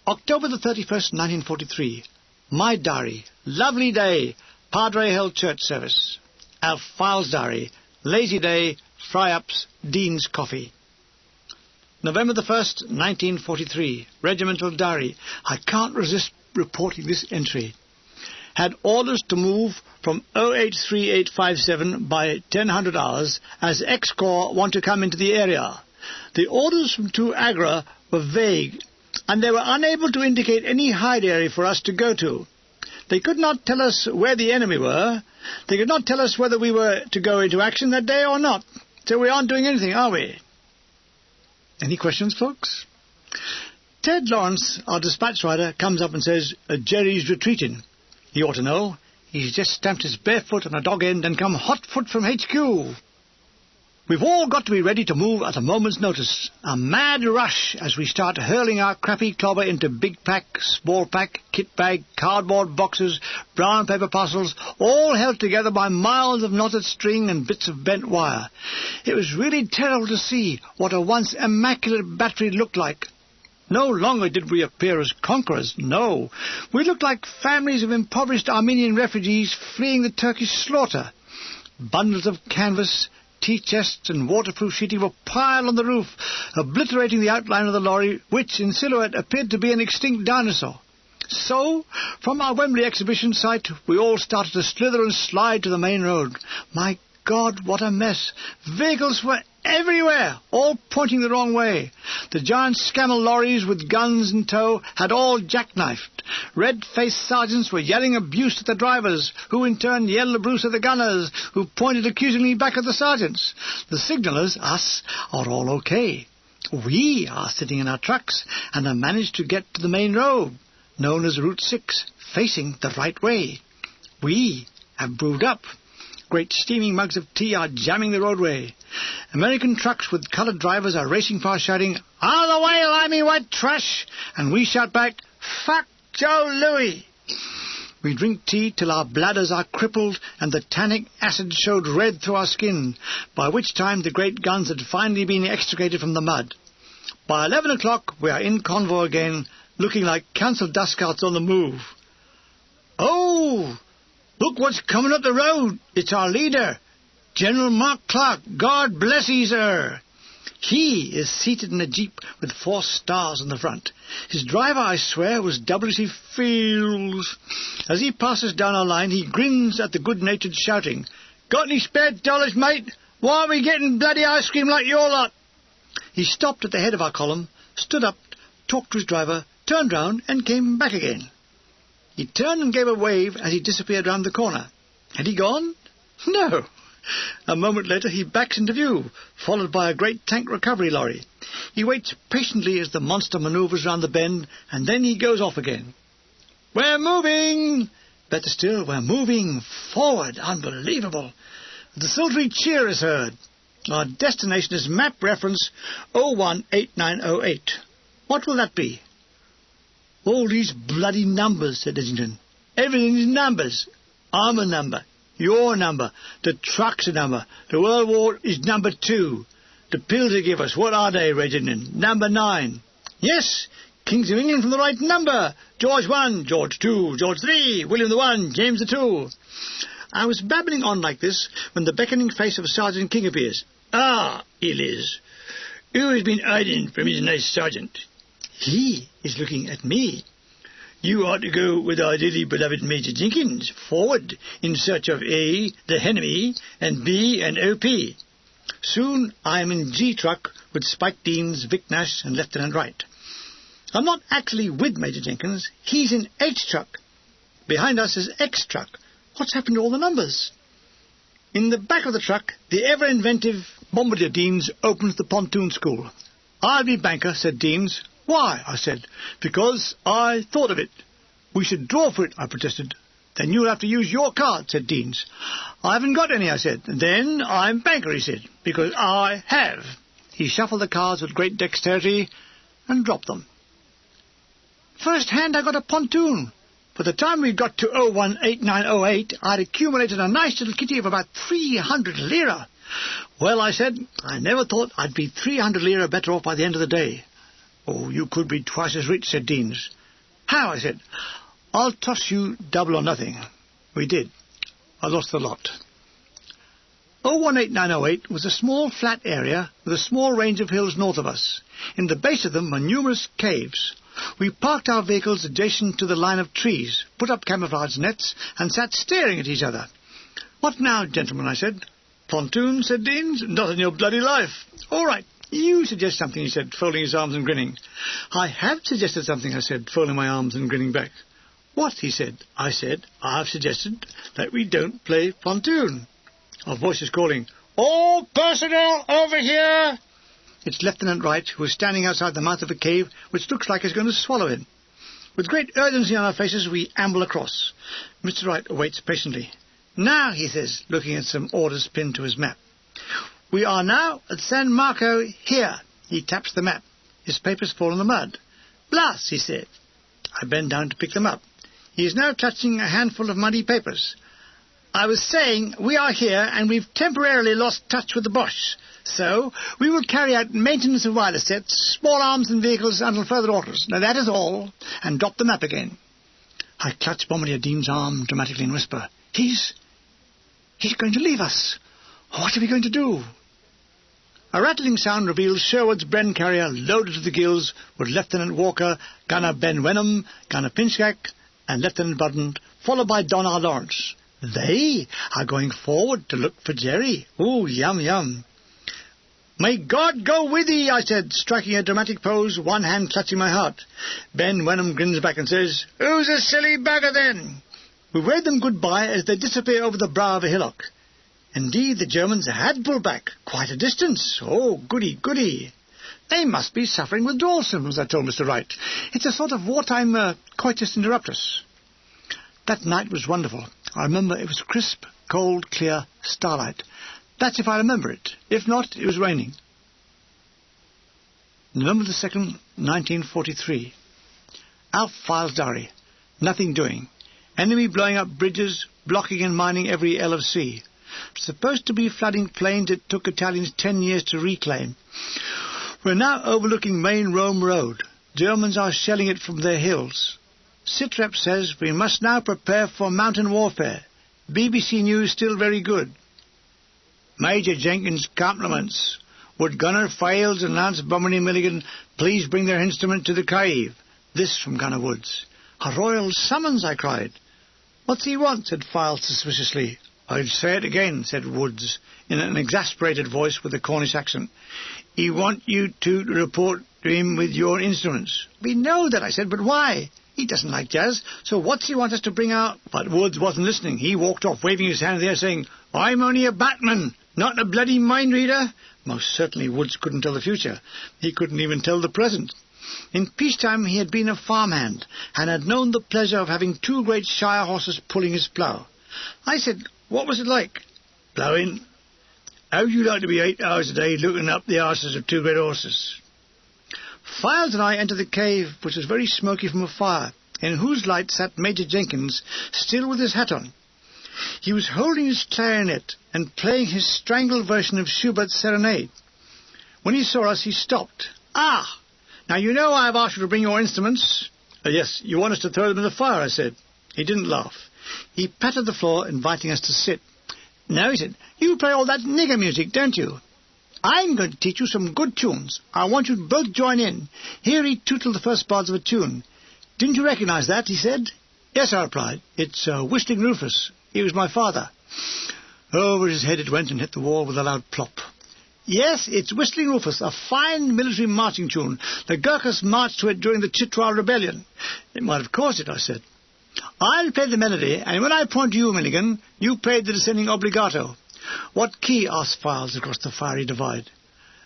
October the 31st, 1943. My diary. Lovely day. Padre held church service. Alf Files' diary. Lazy day. Fry-ups. Dean's coffee. November the 1st, 1943. Regimental diary. I can't resist reporting this entry. Had orders to move from 083857 by 1000 hours as X-Corps want to come into the area. The orders from 2 Agra were vague, and they were unable to indicate any hide area for us to go to. They could not tell us where the enemy were. They could not tell us whether we were to go into action that day or not. So we aren't doing anything, are we? Any questions, folks? Ted Lawrence, our dispatch rider, comes up and says, Jerry's retreating. He ought to know. He's just stamped his bare foot on a dog end and come hot foot from HQ. We've all got to be ready to move at a moment's notice. A mad rush as we start hurling our crappy clobber into big pack, small pack, kit bag, cardboard boxes, brown paper parcels, all held together by miles of knotted string and bits of bent wire. It was really terrible to see what a once immaculate battery looked like. No longer did we appear as conquerors, no. We looked like families of impoverished Armenian refugees fleeing the Turkish slaughter. Bundles of canvas, tea chests and waterproof sheeting were piled on the roof, obliterating the outline of the lorry, which in silhouette appeared to be an extinct dinosaur. So, from our Wembley exhibition site, we all started to slither and slide to the main road. My God, what a mess. Vehicles were everywhere, all pointing the wrong way. The giant scammer lorries with guns in tow had all jackknifed. Red-faced sergeants were yelling abuse at the drivers, who in turn yelled abuse at the gunners, who pointed accusingly back at the sergeants. The signallers, us, are all okay. We are sitting in our trucks and have managed to get to the main road, known as Route 6, facing the right way. We have brewed up. Great steaming mugs of tea are jamming the roadway. American trucks with coloured drivers are racing past shouting, "Out of the way, limey white trash!" And we shout back, "Fuck Joe Louis!" We drink tea till our bladders are crippled and the tannic acid showed red through our skin, by which time the great guns had finally been extricated from the mud. By 11 o'clock we are in convoy again, looking like council dustcarts on the move. "Oh! Look what's coming up the road. It's our leader, General Mark Clark. God bless ye, sir." He is seated in a jeep with 4 stars on the front. His driver, I swear, was W.C. Fields. As he passes down our line, he grins at the good-natured shouting, "Got any spare dollars, mate? Why aren't we getting bloody ice cream like your lot?" He stopped at the head of our column, stood up, talked to his driver, turned round and came back again. He turned and gave a wave as he disappeared round the corner. Had he gone? No. A moment later he backs into view, followed by a great tank recovery lorry. He waits patiently as the monster manoeuvres round the bend, and then he goes off again. "We're moving!" Better still, we're moving forward. Unbelievable. A desultory cheer is heard. Our destination is map reference 018908. What will that be? "All these bloody numbers," said Islington. "Everything is numbers. I'm a number. Your number. The truck's a number. The World War is number 2. The pills they give us, what are they, Reginald? Number 9. Yes, Kings of England from the right number. George 1, George 2, George 3, William the 1, James the 2. I was babbling on like this when the beckoning face of Sergeant King appears. "Ah, it is. Who has been hiding from his nice sergeant?" He is looking at me. "You ought to go with our dearly beloved Major Jenkins, forward, in search of A, the enemy, and B, and OP. Soon I am in G truck with Spike Deans, Vic Nash, and Lieutenant Wright. I'm not actually with Major Jenkins. He's in H truck. Behind us is X truck. What's happened to all the numbers?" In the back of the truck, the ever-inventive Bombardier Deans opens the pontoon school. "I'll be banker," said Deans. "Why?" I said. "Because I thought of it." "We should draw for it," I protested. "Then you'll have to use your card," said Deans. "I haven't got any," I said. "Then I'm banker," he said, "because I have." He shuffled the cards with great dexterity and dropped them. First hand I got a pontoon. By the time we got to 018908, I'd accumulated a nice little kitty of about 300 lira. "Well," I said, "I never thought I'd be 300 lira better off by the end of the day." "Oh, you could be twice as rich," said Deans. "How?" I said. "I'll toss you double or nothing." We did. I lost the lot. 018908 was a small flat area with a small range of hills north of us. In the base of them were numerous caves. We parked our vehicles adjacent to the line of trees, put up camouflage nets, and sat staring at each other. "What now, gentlemen?" I said. "Pontoon," said Deans. "Not in your bloody life." "All right. You suggest something," he said, folding his arms and grinning. "I have suggested something," I said, folding my arms and grinning back. "What?" he said. I said, "I've suggested that we don't play pontoon." Our voices calling, "All personnel over here!" It's Lieutenant Wright, who is standing outside the mouth of a cave which looks like it's going to swallow him. With great urgency on our faces, we amble across. Mr. Wright awaits patiently. "Now," he says, looking at some orders pinned to his map. "We are now at San Marco here." He taps the map. His papers fall in the mud. "Blas," he said. I bend down to pick them up. He is now touching a handful of muddy papers. "I was saying we are here and we've temporarily lost touch with the Boche. So we will carry out maintenance of wireless sets, small arms and vehicles until further orders. Now that is all." And drop the map again. I clutch Bombardier Dean's arm dramatically and whisper, He's going to leave us. What are we going to do?" A rattling sound reveals Sherwood's Bren carrier loaded to the gills with Lieutenant Walker, Gunner Ben Wenham, Gunner Pinchak, and Lieutenant Budden, followed by Don R. Lawrence. They are going forward to look for Jerry. Oh, yum, yum. May God go with thee, I said, striking a dramatic pose, one hand clutching my heart. Ben Wenham grins back and says, Who's a silly bagger then? We waved them goodbye as they disappear over the brow of a hillock. Indeed, the Germans had pulled back quite a distance. Oh, goody, goody. They must be suffering withdrawal symptoms, I told Mr. Wright. It's a sort of wartime coitus interruptus. That night was wonderful. I remember it was crisp, cold, clear starlight. That's if I remember it. If not, it was raining. November the 2nd, 1943. Alf Files diary. Nothing doing. Enemy blowing up bridges, blocking and mining every ell of sea. Supposed to be flooding plains it took Italians 10 years to reclaim. We're now overlooking main Rome Road. Germans are shelling it from their hills. Sitrep says we must now prepare for mountain warfare. BBC News still very good. Major Jenkins' compliments. Would Gunner Fales and Lance Bomini Milligan please bring their instrument to the cave? This from Gunner Woods. A royal summons, I cried. What's he want? Said Files suspiciously. I'll say it again, said Woods, in an exasperated voice with a Cornish accent. He want you to report to him with your instruments. We know that, I said, but why? He doesn't like jazz, so what's he want us to bring out? But Woods wasn't listening. He walked off, waving his hand in the air, saying, I'm only a batman, not a bloody mind reader. Most certainly Woods couldn't tell the future. He couldn't even tell the present. In peacetime he had been a farmhand, and had known the pleasure of having two great shire horses pulling his plough. I said, what was it like? Ploughing? How'd you like to be 8 hours a day looking up the arses of two great horses? Files and I entered the cave, which was very smoky from a fire, in whose light sat Major Jenkins, still with his hat on. He was holding his clarinet and playing his strangled version of Schubert's Serenade. When he saw us, he stopped. Ah! Now you know I have asked you to bring your instruments. Yes, you want us to throw them in the fire, I said. He didn't laugh. He patted the floor, inviting us to sit. No, he said, you play all that nigger music, don't you? I'm going to teach you some good tunes. I want you to both join in. Here he tootled the first bars of a tune. Didn't you recognize that? He said. Yes, I replied. It's Whistling Rufus. He was my father. Over his head it went and hit the wall with a loud plop. Yes, it's Whistling Rufus, a fine military marching tune. The Gurkhas marched to it during the Chitral Rebellion. It might have caused it, I said. I'll play the melody, and when I point to you, Milligan, you play the descending obligato. What key? Asked Files across the fiery divide.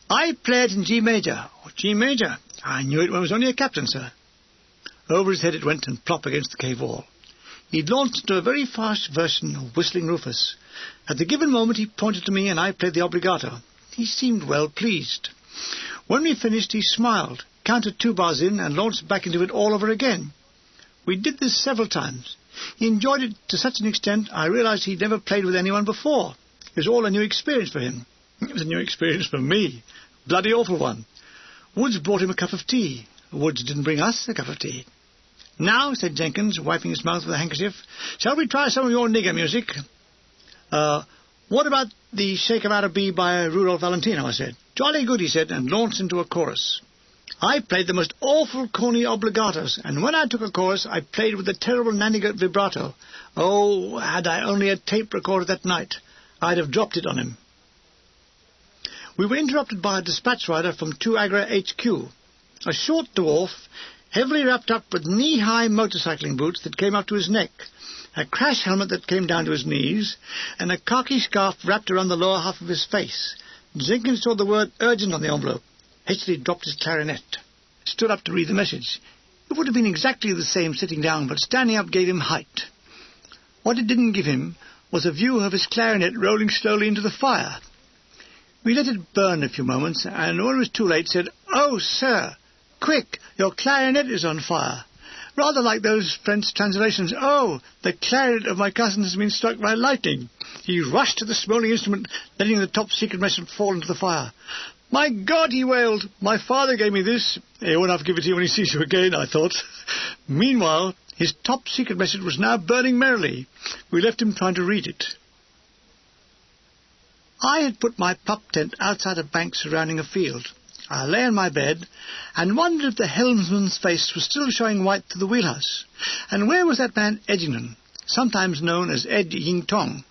I play it in G major. G major? I knew it when I was only a captain, sir. Over his head it went and plop against the cave wall. He'd launched into a very fast version of Whistling Rufus. At the given moment he pointed to me and I played the obligato. He seemed well pleased. When we finished he smiled, counted 2 bars in and launched back into it all over again. We did this several times. He enjoyed it to such an extent I realized he'd never played with anyone before. It was all a new experience for him. It was a new experience for me. Bloody awful one. Woods brought him a cup of tea. Woods didn't bring us a cup of tea. Now, said Jenkins, wiping his mouth with a handkerchief, shall we try some of your nigger music? What about the Shake of Araby by Rudolph Valentino, I said. Jolly good, he said, and launched into a chorus. I played the most awful corny obligatos, and when I took a chorus, I played with a terrible nanny-goat vibrato. Oh, had I only a tape recorder that night, I'd have dropped it on him. We were interrupted by a dispatch rider from 2 Agra HQ, a short dwarf, heavily wrapped up with knee-high motorcycling boots that came up to his neck, a crash helmet that came down to his knees, and a khaki scarf wrapped around the lower half of his face. Jenkins saw the word urgent on the envelope. Hastily dropped his clarinet. Stood up to read the message. It would have been exactly the same sitting down, but standing up gave him height. What it didn't give him was a view of his clarinet rolling slowly into the fire. We let it burn a few moments, and when it was too late, said, "Oh, sir, quick, your clarinet is on fire." Rather like those French translations, "Oh, the clarinet of my cousin has been struck by lightning." He rushed to the smouldering instrument, letting the top-secret message fall into the fire. "My God," he wailed, "my father gave me this." "He won't have to give it to you when he sees you again," I thought. Meanwhile, his top-secret message was now burning merrily. We left him trying to read it. I had put my pup tent outside a bank surrounding a field. I lay on my bed and wondered if the helmsman's face was still showing white through the wheelhouse. And where was that man Edgington? sometimes known as Ed Ying Tong.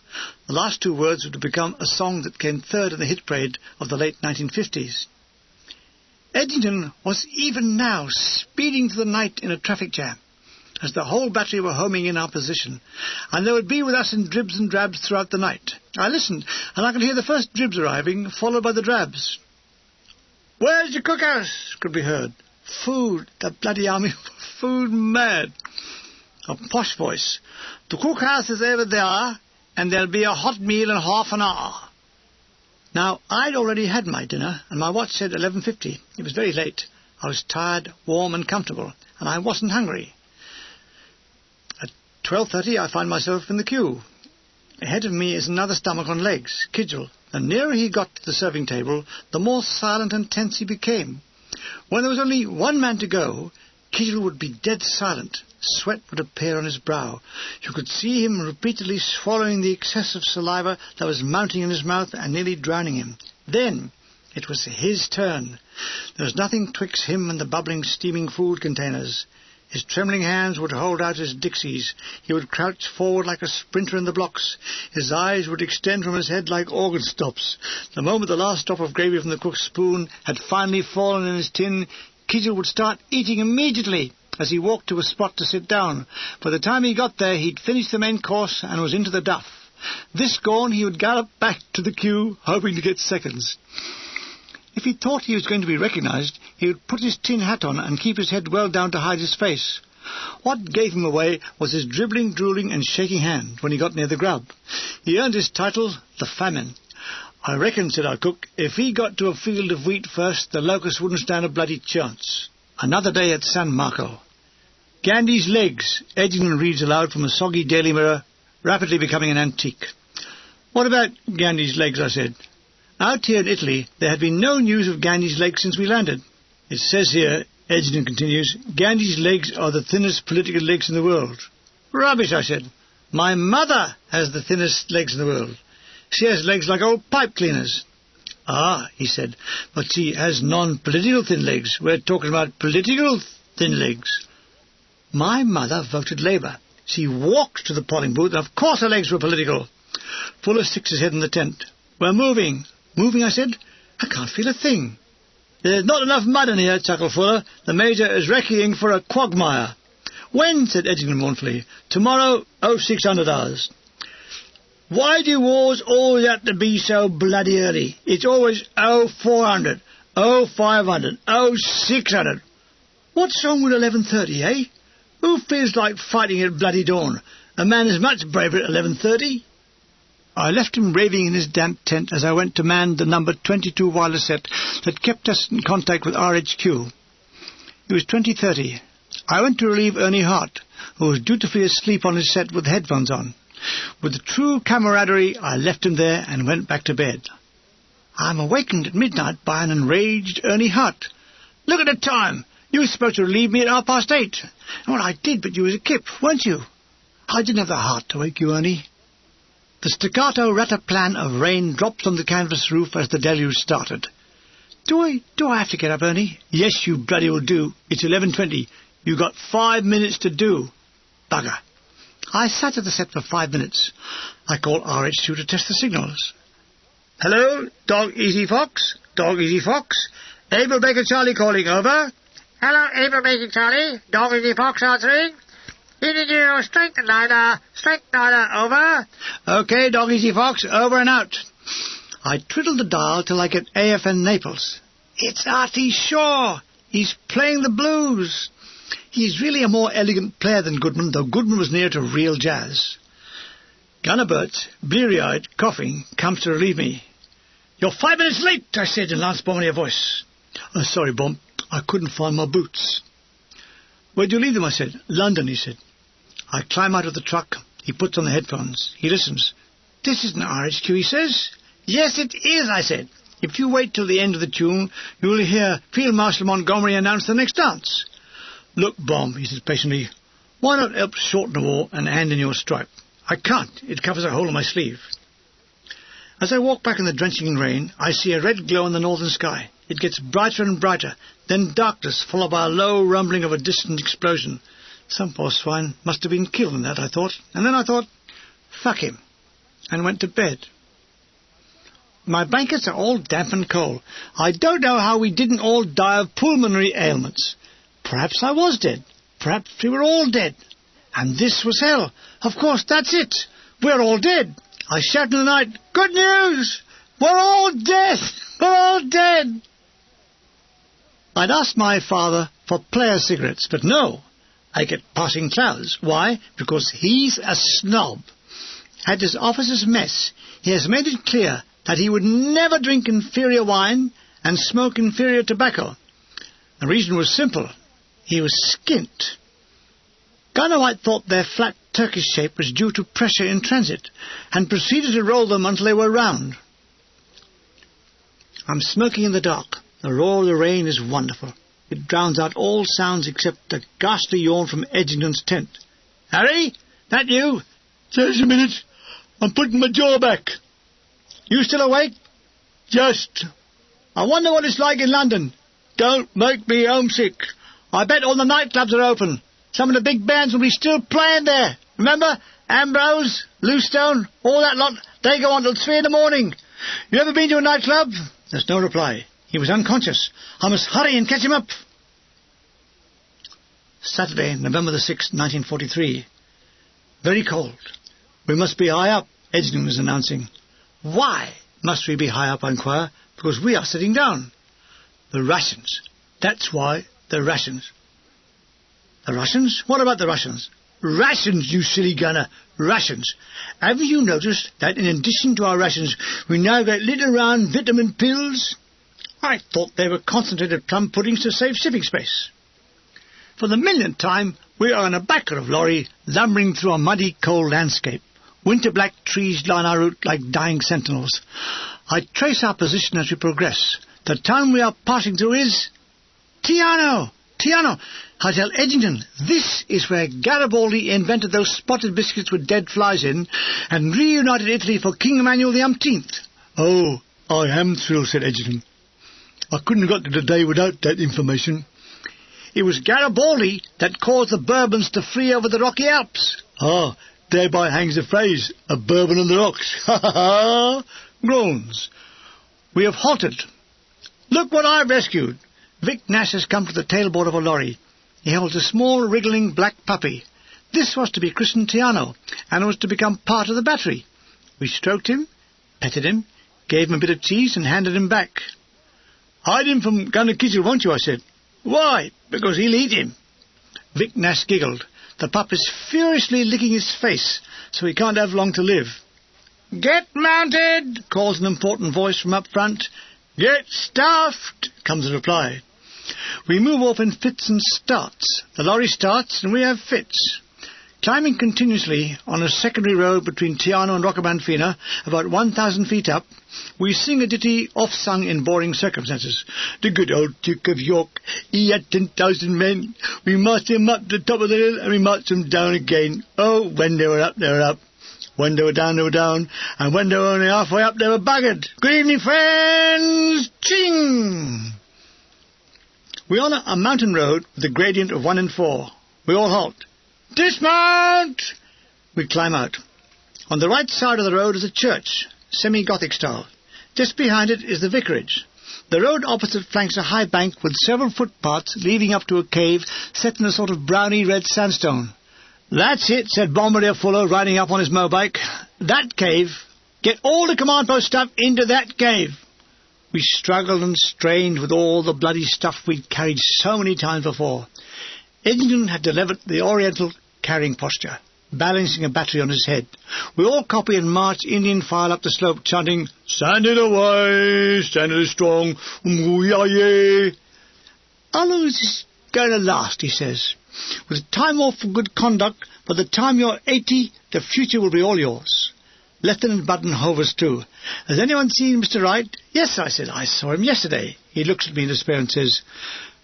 The last two words would have become a song that came third in the hit parade of the late 1950s. Edgington was even now speeding through the night in a traffic jam, as the whole battery were homing in our position, and they would be with us in dribs and drabs throughout the night. I listened, and I could hear the first dribs arriving, followed by the drabs. "Where's your cookhouse?" could be heard. Food, the bloody army were food mad. A posh voice. "The cookhouse is over there, and there'll be a hot meal in half an hour." Now, I'd already had my dinner, and my watch said 11:50. It was very late. I was tired, warm and comfortable, and I wasn't hungry. At 12:30 I found myself in the queue. Ahead of me is another stomach on legs, Kidgel. The nearer he got to the serving table, the more silent and tense he became. When there was only one man to go, Kidgel would be dead silent. Sweat would appear on his brow. You could see him repeatedly swallowing the excessive saliva that was mounting in his mouth and nearly drowning him. Then it was his turn. There was nothing twixt him and the bubbling, steaming food containers. His trembling hands would hold out his dixies. He would crouch forward like a sprinter in the blocks. His eyes would extend from his head like organ stops. The moment the last drop of gravy from the cook's spoon had finally fallen in his tin, Kidgel would start eating immediately as he walked to a spot to sit down. By the time he got there, he'd finished the main course and was into the duff. This gone, he would gallop back to the queue, hoping to get seconds. If he thought he was going to be recognised, he would put his tin hat on and keep his head well down to hide his face. What gave him away was his dribbling, drooling and shaking hand when he got near the grub. He earned his title, the Famine. "I reckon," said our cook, "if he got to a field of wheat first, the locusts wouldn't stand a bloody chance." Another day at San Marco. "Gandhi's legs," Edgington reads aloud from a soggy Daily Mirror, rapidly becoming an antique. "What about Gandhi's legs?" I said. Out here in Italy, there had been no news of Gandhi's legs since we landed. "It says here," Edgington continues, "Gandhi's legs are the thinnest political legs in the world." "Rubbish," I said. "My mother has the thinnest legs in the world. She has legs like old pipe cleaners." "Ah," he said, "but she has non-political thin legs. We're talking about political thin legs." My mother voted Labour. She walked to the polling booth, and of course her legs were political. Fuller sticks his head in the tent. "We're moving." "Moving?" I said. "I can't feel a thing." "There's not enough mud in here," chuckled Fuller. "The Major is recceing for a quagmire." "When?" said Edgington mournfully. "Tomorrow, 0600 hours. Why do wars always have to be so bloody early? It's always 0400, 0500, 0600. What's wrong with 11:30, eh? Who feels like fighting at bloody dawn? A man is much braver at 11:30. I left him raving in his damp tent as I went to man the number 22 wireless set that kept us in contact with RHQ. It was 20:30. I went to relieve Ernie Hart, who was dutifully asleep on his set with headphones on. With true camaraderie, I left him there and went back to bed. I am awakened at midnight by an enraged Ernie Hart. "Look at the time! You were supposed to relieve me at 8:30. Well, I did, but you was a kip, weren't you?" "I didn't have the heart to wake you, Ernie." The staccato rataplan of rain dropped on the canvas roof as the deluge started. Do I have to get up, Ernie?" "Yes, you bloody well do. It's 11:20. You got 5 minutes to do." Bugger. I sat at the set for 5 minutes. I called RH2 to test the signals. "Hello, Dog Easy Fox? Dog Easy Fox? Able Baker Charlie calling, over." Hello, Able Baker Charlie. Dog Easy Fox answering. Indigo Strength Niner, over. "Okay, Dog Easy Fox, over and out." I twiddled the dial till I get AFN Naples. It's Artie Shaw. He's playing the blues. He's really a more elegant player than Goodman, though Goodman was near to real jazz. Gunner Burt, bleary-eyed, coughing, comes to relieve me. "You're 5 minutes late," I said in Lance Bombardier voice. "Sorry, Bomb. I couldn't find my boots." "Where'd you leave them?" I said. "London," he said. I climb out of the truck. He puts on the headphones. He listens. "This isn't RHQ," he says. "Yes, it is," I said. "If you wait till the end of the tune, you will hear Field Marshal Montgomery announce the next dance." "Look, Bomb," he said patiently, "why not help shorten the war and hand in your stripe?" "I can't. It covers a hole in my sleeve." As I walk back in the drenching rain, I see a red glow in the northern sky. It gets brighter and brighter, then darkness, followed by a low rumbling of a distant explosion. Some poor swine must have been killed in that, I thought. And then I thought, fuck him, and went to bed. My blankets are all damp and cold. I don't know how we didn't all die of pulmonary ailments. Perhaps I was dead. Perhaps we were all dead. And this was hell. Of course, that's it. We're all dead. I shouted in the night, good news! We're all dead! We're all dead! I'd asked my father for player cigarettes, but no. I get passing clouds. Why? Because he's a snob. At his officer's mess, he has made it clear that he would never drink inferior wine and smoke inferior tobacco. The reason was simple. He was skint. Gunner White thought their flat Turkish shape was due to pressure in transit, and proceeded to roll them until they were round. I'm smoking in the dark. The roar of the rain is wonderful. It drowns out all sounds except a ghastly yawn from Edgington's tent. Harry, that you? Just a minute. I'm putting my jaw back. You still awake? Just. I wonder what it's like in London. Don't make me homesick. I bet all the nightclubs are open. Some of the big bands will be still playing there. Remember? Ambrose, Bluestone, all that lot. They go on till 3 in the morning. You ever been to a nightclub? There's no reply. He was unconscious. I must hurry and catch him up. Saturday, November the 6th, 1943. Very cold. We must be high up, Edgington was announcing. Why must we be high up, I inquire? Because we are sitting down. The rations. That's why, the rations. The Russians? What about the Russians? Rations, you silly gunner. Rations. Have you noticed that in addition to our rations, we now get little round vitamin pills? I thought they were concentrated plum puddings to save shipping space. For the millionth time, we are in a backer of lorry, lumbering through a muddy, cold landscape. Winter-black trees line our route like dying sentinels. I trace our position as we progress. The town we are passing through is Tiano. Tiano. I tell Edgington, this is where Garibaldi invented those spotted biscuits with dead flies in and reunited Italy for King Emmanuel the Umpteenth. Oh, I am thrilled, said Edgington. I couldn't have got to the day without that information. It was Garibaldi that caused the Bourbons to flee over the Rocky Alps. Ah, thereby hangs the phrase, a Bourbon on the rocks. Ha ha ha! Groans. We have halted. Look what I've rescued. Vic Nash has come to the tailboard of a lorry. He holds a small, wriggling black puppy. This was to be christened Tiano, and was to become part of the battery. We stroked him, petted him, gave him a bit of cheese, and handed him back. Hide him from Gunner Kitchell, won't you? I said. Why? Because he'll eat him. Vic Nash giggled. The pup is furiously licking his face, so he can't have long to live. Get mounted, calls an important voice from up front. Get stuffed, comes the reply. We move off in fits and starts. The lorry starts and we have fits. Climbing continuously on a secondary road between Tiano and Roccamanfina, about 1,000 feet up, we sing a ditty oft-sung in boring circumstances. The good old Duke of York, he had 10,000 men. We marched him up to the top of the hill and we marched him down again. Oh, when they were up, they were up. When they were down, they were down. And when they were only halfway up, they were buggered. Good evening, friends. Ching! We honour a mountain road with a gradient of 1 in 4. We all halt. Dismount! We climb out. On the right side of the road is a church, semi-Gothic style. Just behind it is the vicarage. The road opposite flanks a high bank with several footpaths leading up to a cave set in a sort of browny red sandstone. That's it, said Bombardier Fuller, riding up on his motorbike. That cave. Get all the command post stuff into that cave. We struggled and strained with all the bloody stuff we'd carried so many times before. Edgington had delivered the oriental carrying posture, balancing a battery on his head. We all copy and march Indian file up the slope, chanting, Standing away, standing strong, ooh-yah-yah. How long is this going to last, he says. With time off for good conduct, by the time you're 80, the future will be all yours. Lieutenant Button hovers too. Has anyone seen Mr. Wright? Yes, I said. I saw him yesterday. He looks at me in despair and says,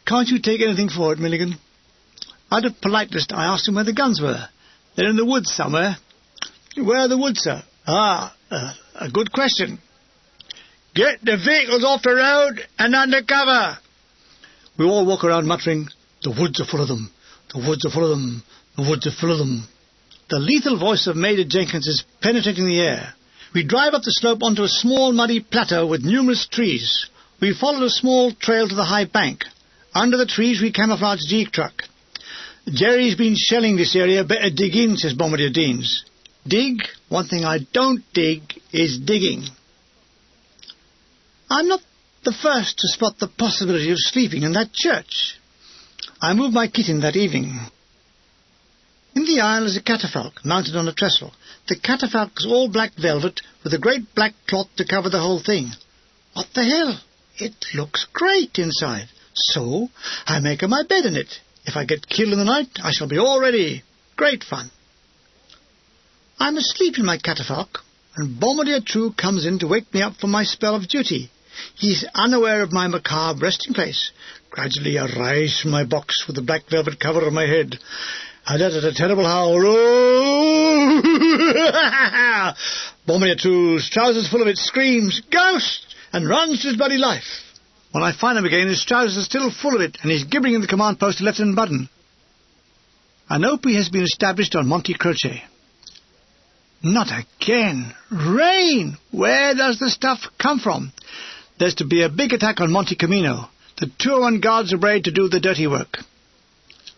Can't you take anything for it, Milligan? Out of politeness, I asked him where the guns were. They're in the woods somewhere. Where are the woods, sir? A good question. Get the vehicles off the road and under cover. We all walk around muttering, The woods are full of them. The woods are full of them. The woods are full of them. The lethal voice of Major Jenkins is penetrating the air. We drive up the slope onto a small muddy plateau with numerous trees. We followed a small trail to the high bank. Under the trees we camouflage Jeep truck. Jerry's been shelling this area. Better dig in, says Bombardier Deans. Dig? One thing I don't dig is digging. I'm not the first to spot the possibility of sleeping in that church. I moved my kit in that evening. In the aisle is a catafalque mounted on a trestle. The catafalque is all black velvet with a great black cloth to cover the whole thing. What the hell? It looks great inside. So I make my bed in it. If I get killed in the night, I shall be all ready. Great fun. I'm asleep in my catafalque, and Bombardier True comes in to wake me up from my spell of duty. He's unaware of my macabre resting place. Gradually I rise from my box with the black velvet cover on my head. I let out a terrible howl. Oh! Bombardier True's trousers full of it screams, "Ghost!" and runs for his bloody life. When I find him again, his trousers are still full of it, and he's gibbering in the command post to Lieutenant Budden. An OP has been established on Monte Croce. Not again! Rain! Where does the stuff come from? There's to be a big attack on Monte Camino. The 201 Guards are ready to do the dirty work.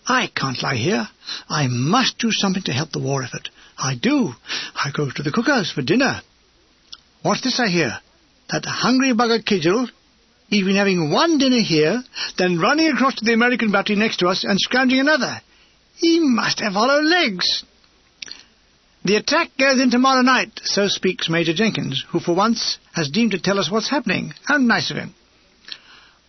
I can't lie here. I must do something to help the war effort. I do. I go to the cookhouse for dinner. What's this I hear? That hungry bugger Kidgel. He's been having one dinner here, then running across to the American battery next to us and scrounging another. He must have hollow legs. The attack goes in tomorrow night, so speaks Major Jenkins, who for once has deemed to tell us what's happening. How nice of him.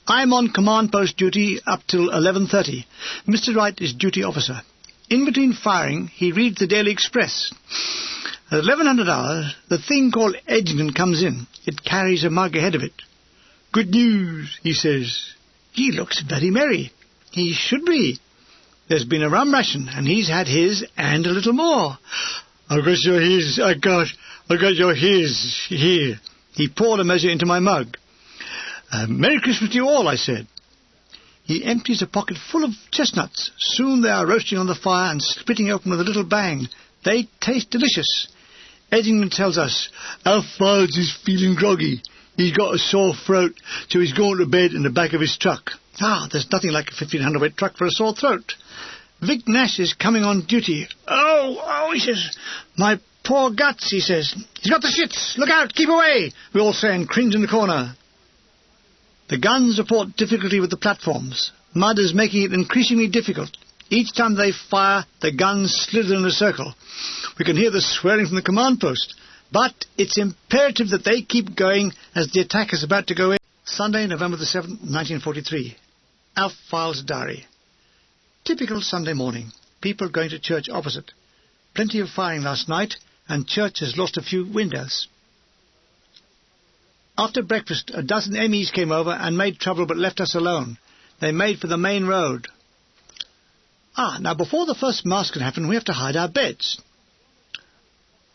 I'm on command post duty up till 11:30. Mr. Wright is duty officer. In between firing, he reads the Daily Express. At 1100 hours, the thing called Edgington comes in. It carries a mug ahead of it. "Good news," he says. He looks very merry. He should be. There's been a rum ration, and he's had his and a little more. "I got your his, I got your his here." He poured a measure into my mug. "Merry Christmas to you all," I said. He empties a pocket full of chestnuts. Soon they are roasting on the fire and splitting open with a little bang. They taste delicious. Edgington tells us, "Alphonse is feeling groggy. He's got a sore throat, so he's going to bed in the back of his truck." There's nothing like a 1500 weight truck for a sore throat. Vic Nash is coming on duty. Oh, he says, "My poor guts," he says. "He's got the shits. Look out, keep away," we all say and cringe in the corner. The guns report difficulty with the platforms. Mud is making it increasingly difficult. Each time they fire, the guns slither in a circle. We can hear the swearing from the command post. But it's imperative that they keep going as the attack is about to go in. Sunday, November the 7th, 1943. Alf files a diary. Typical Sunday morning. People going to church opposite. Plenty of firing last night, and church has lost a few windows. After breakfast, a dozen MEs came over and made trouble but left us alone. They made for the main road. Now before the first mass can happen, we have to hide our beds.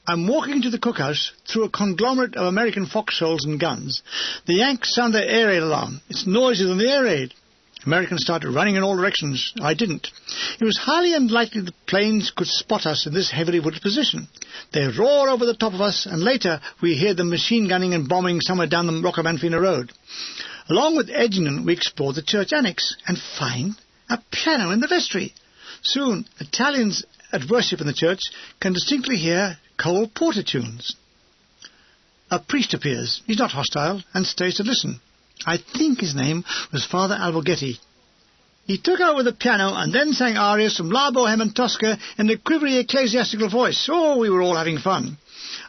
I'm walking into the cookhouse through a conglomerate of American foxholes and guns. The Yanks sound their air raid alarm. It's noisier than the air raid. Americans started running in all directions. I didn't. It was highly unlikely the planes could spot us in this heavily wooded position. They roar over the top of us, and later we hear them machine gunning and bombing somewhere down the Roccamanfina Road. Along with Edgington, we explore the church annex and find a piano in the vestry. Soon, Italians at worship in the church can distinctly hear Cole Porter tunes. A priest appears. He's not hostile and stays to listen. I think his name was Father Alborghetti. He took over the piano and then sang arias from La Boheme and Tosca in a quivery ecclesiastical voice. We were all having fun.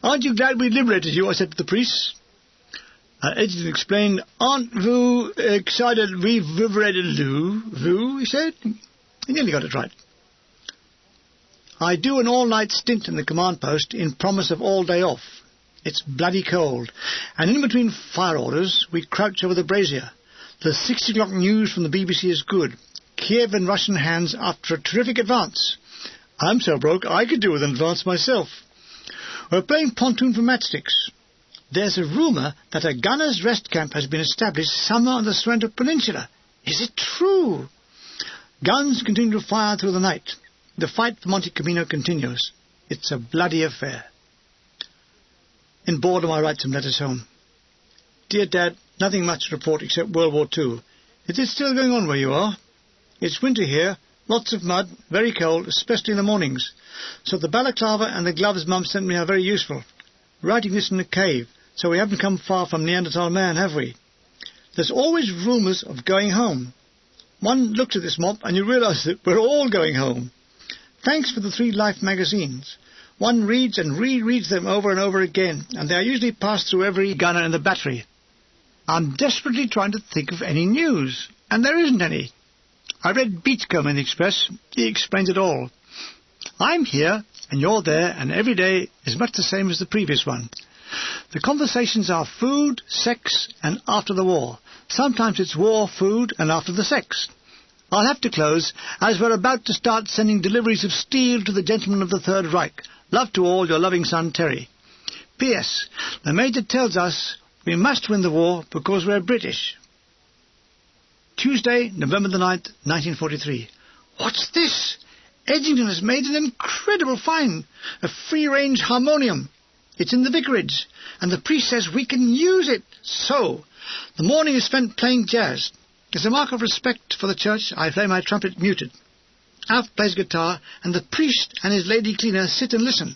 "Aren't you glad we liberated you?" I said to the priests. Edgington explained. "Aren't vous excited we've liberated vous?" he said. He nearly got it right. I do an all-night stint in the command post in promise of all day off. It's bloody cold, and in between fire orders we crouch over the brazier. The 6 o'clock news from the BBC is good. Kiev in Russian hands after a terrific advance. I'm so broke I could do with an advance myself. We're playing pontoon for matchsticks. There's a rumour that a gunner's rest camp has been established somewhere on the Sorrento Peninsula. Is it true? Guns continue to fire through the night. The fight for Monte Camino continues. It's a bloody affair. In boredom I write some letters home. Dear Dad, nothing much to report except World War II. Is it still going on where you are? It's winter here, lots of mud, very cold, especially in the mornings. So the balaclava and the gloves Mum sent me are very useful. Writing this in a cave, so we haven't come far from Neanderthal man, have we? There's always rumours of going home. One looks at this mop and you realise that we're all going home. Thanks for the 3 Life magazines. One reads and rereads them over and over again, and they are usually passed through every gunner in the battery. I'm desperately trying to think of any news, and there isn't any. I read Beachcomb in the Express. He explains it all. I'm here, and you're there, and every day is much the same as the previous one. The conversations are food, sex, and after the war. Sometimes it's war, food, and after the sex. I'll have to close, as we're about to start sending deliveries of steel to the gentlemen of the Third Reich. Love to all, your loving son, Terry. P.S. The Major tells us we must win the war because we're British. Tuesday, November the 9th, 1943. What's this? Edgington has made an incredible find. A free-range harmonium. It's in the vicarage, and the priest says we can use it. So, the morning is spent playing jazz. As a mark of respect for the church, I play my trumpet muted. Alf plays guitar, and the priest and his lady cleaner sit and listen.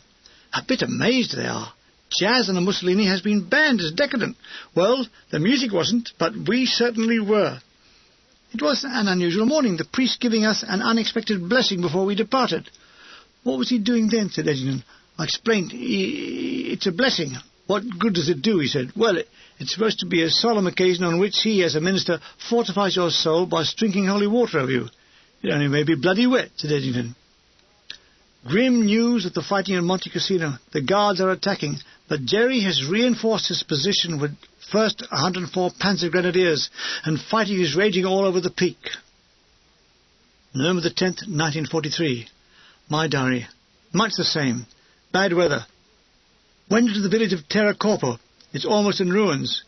A bit amazed they are. Jazz and the Mussolini has been banned as decadent. Well, the music wasn't, but we certainly were. It was an unusual morning, the priest giving us an unexpected blessing before we departed. What was he doing then, said Edgington. I explained, it's a blessing. What good does it do, he said. Well, it's supposed to be a solemn occasion on which he, as a minister, fortifies your soul by drinking holy water over you. It only may be bloody wet, said Edgington. Grim news of the fighting in Monte Cassino. The guards are attacking, but Jerry has reinforced his position with 1st 104 Panzer Grenadiers, and fighting is raging all over the peak. November the 10th, 1943. My diary. Much the same. Bad weather. Went into the village of Terra Corpo. It's almost in ruins.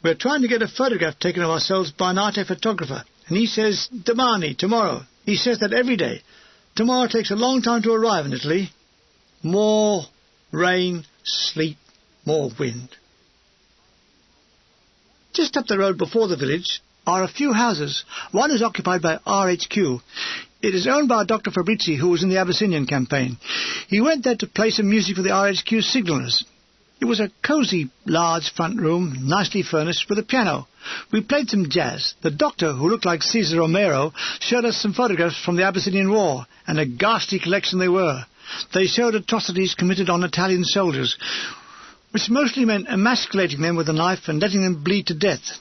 We're trying to get a photograph taken of ourselves by an arte photographer, and he says, domani, tomorrow. He says that every day. Tomorrow takes a long time to arrive in Italy. More rain, sleet, more wind. Just up the road before the village are a few houses. One is occupied by RHQ. It is owned by Dr. Fabrizi, who was in the Abyssinian campaign. He went there to play some music for the RHQ signallers. It was a cosy, large front room, nicely furnished, with a piano. We played some jazz. The doctor, who looked like Cesar Romero, showed us some photographs from the Abyssinian War, and a ghastly collection they were. They showed atrocities committed on Italian soldiers, which mostly meant emasculating them with a knife and letting them bleed to death.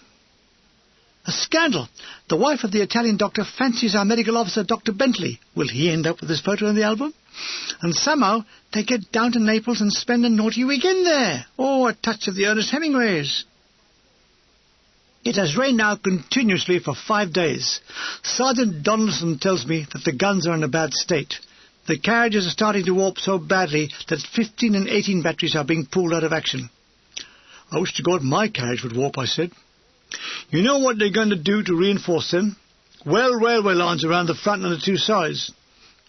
A scandal! The wife of the Italian doctor fancies our medical officer, Dr. Bentley. Will he end up with his photo in the album? And somehow they get down to Naples and spend a naughty weekend there. Oh, a touch of the Ernest Hemingways. It has rained now continuously for 5 days. Sergeant Donaldson tells me that the guns are in a bad state. The carriages are starting to warp so badly that 15 and 18 batteries are being pulled out of action. I wish to God my carriage would warp, I said. You know what they're going to do to reinforce them? Well, railway lines around the front and the 2 sides.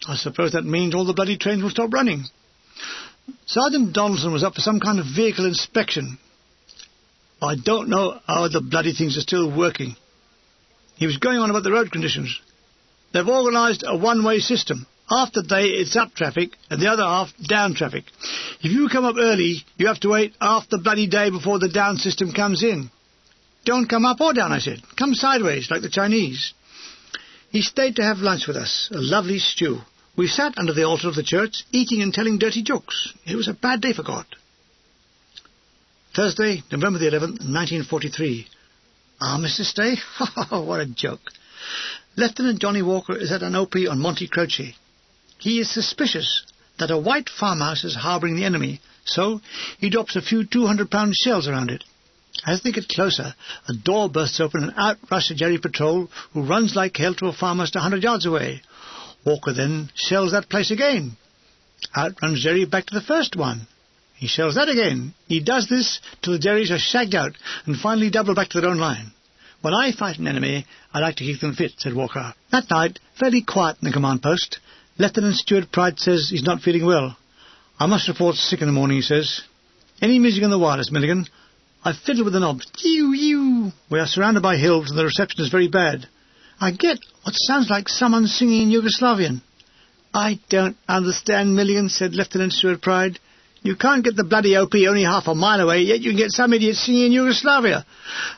I suppose that means all the bloody trains will stop running. Sergeant Donaldson was up for some kind of vehicle inspection. I don't know how the bloody things are still working. He was going on about the road conditions. They've organised a one-way system. Half the day it's up traffic and the other half down traffic. If you come up early, you have to wait half the bloody day before the down system comes in. Don't come up or down, I said. Come sideways, like the Chinese. He stayed to have lunch with us, a lovely stew. We sat under the altar of the church, eating and telling dirty jokes. It was a bad day for God. Thursday, November the 11th, 1943. Armistice Day? What a joke. Lieutenant Johnny Walker is at an OP on Monte Croce. He is suspicious that a white farmhouse is harbouring the enemy, so he drops a few 200-pound shells around it. As they get closer, a door bursts open and out rush a Jerry patrol, who runs like hell to a farmhouse 100 yards away. Walker then shells that place again. Out runs Jerry back to the first one. He shells that again. He does this till the Jerrys are shagged out and finally double back to their own line. When I fight an enemy, I like to keep them fit, said Walker. That night, fairly quiet in the command post. Lieutenant Stuart Pride says he's not feeling well. I must report sick in the morning, he says. Any music on the wireless, Milligan? I fiddle with the knobs. You. We are surrounded by hills and the reception is very bad. I get what sounds like someone singing in Yugoslavian. I don't understand, Milligan, said Lieutenant Stuart Pride. You can't get the bloody OP only half a mile away, yet you can get some idiot singing in Yugoslavia.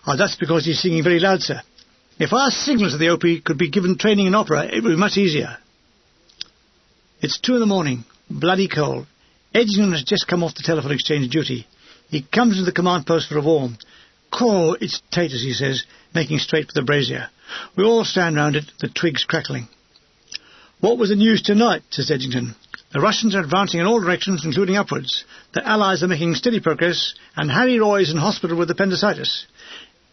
Oh, that's because he's singing very loud, sir. If our signals of the OP could be given training in opera, it would be much easier. It's 2 a.m, bloody cold. Edgington has just come off the telephone exchange duty. He comes into the command post for a warm. Caw, it's taters, he says, making straight for the brazier. We all stand round it, the twigs crackling. What was the news tonight, says Edgington. The Russians are advancing in all directions, including upwards. The Allies are making steady progress, and Harry Roy is in hospital with appendicitis.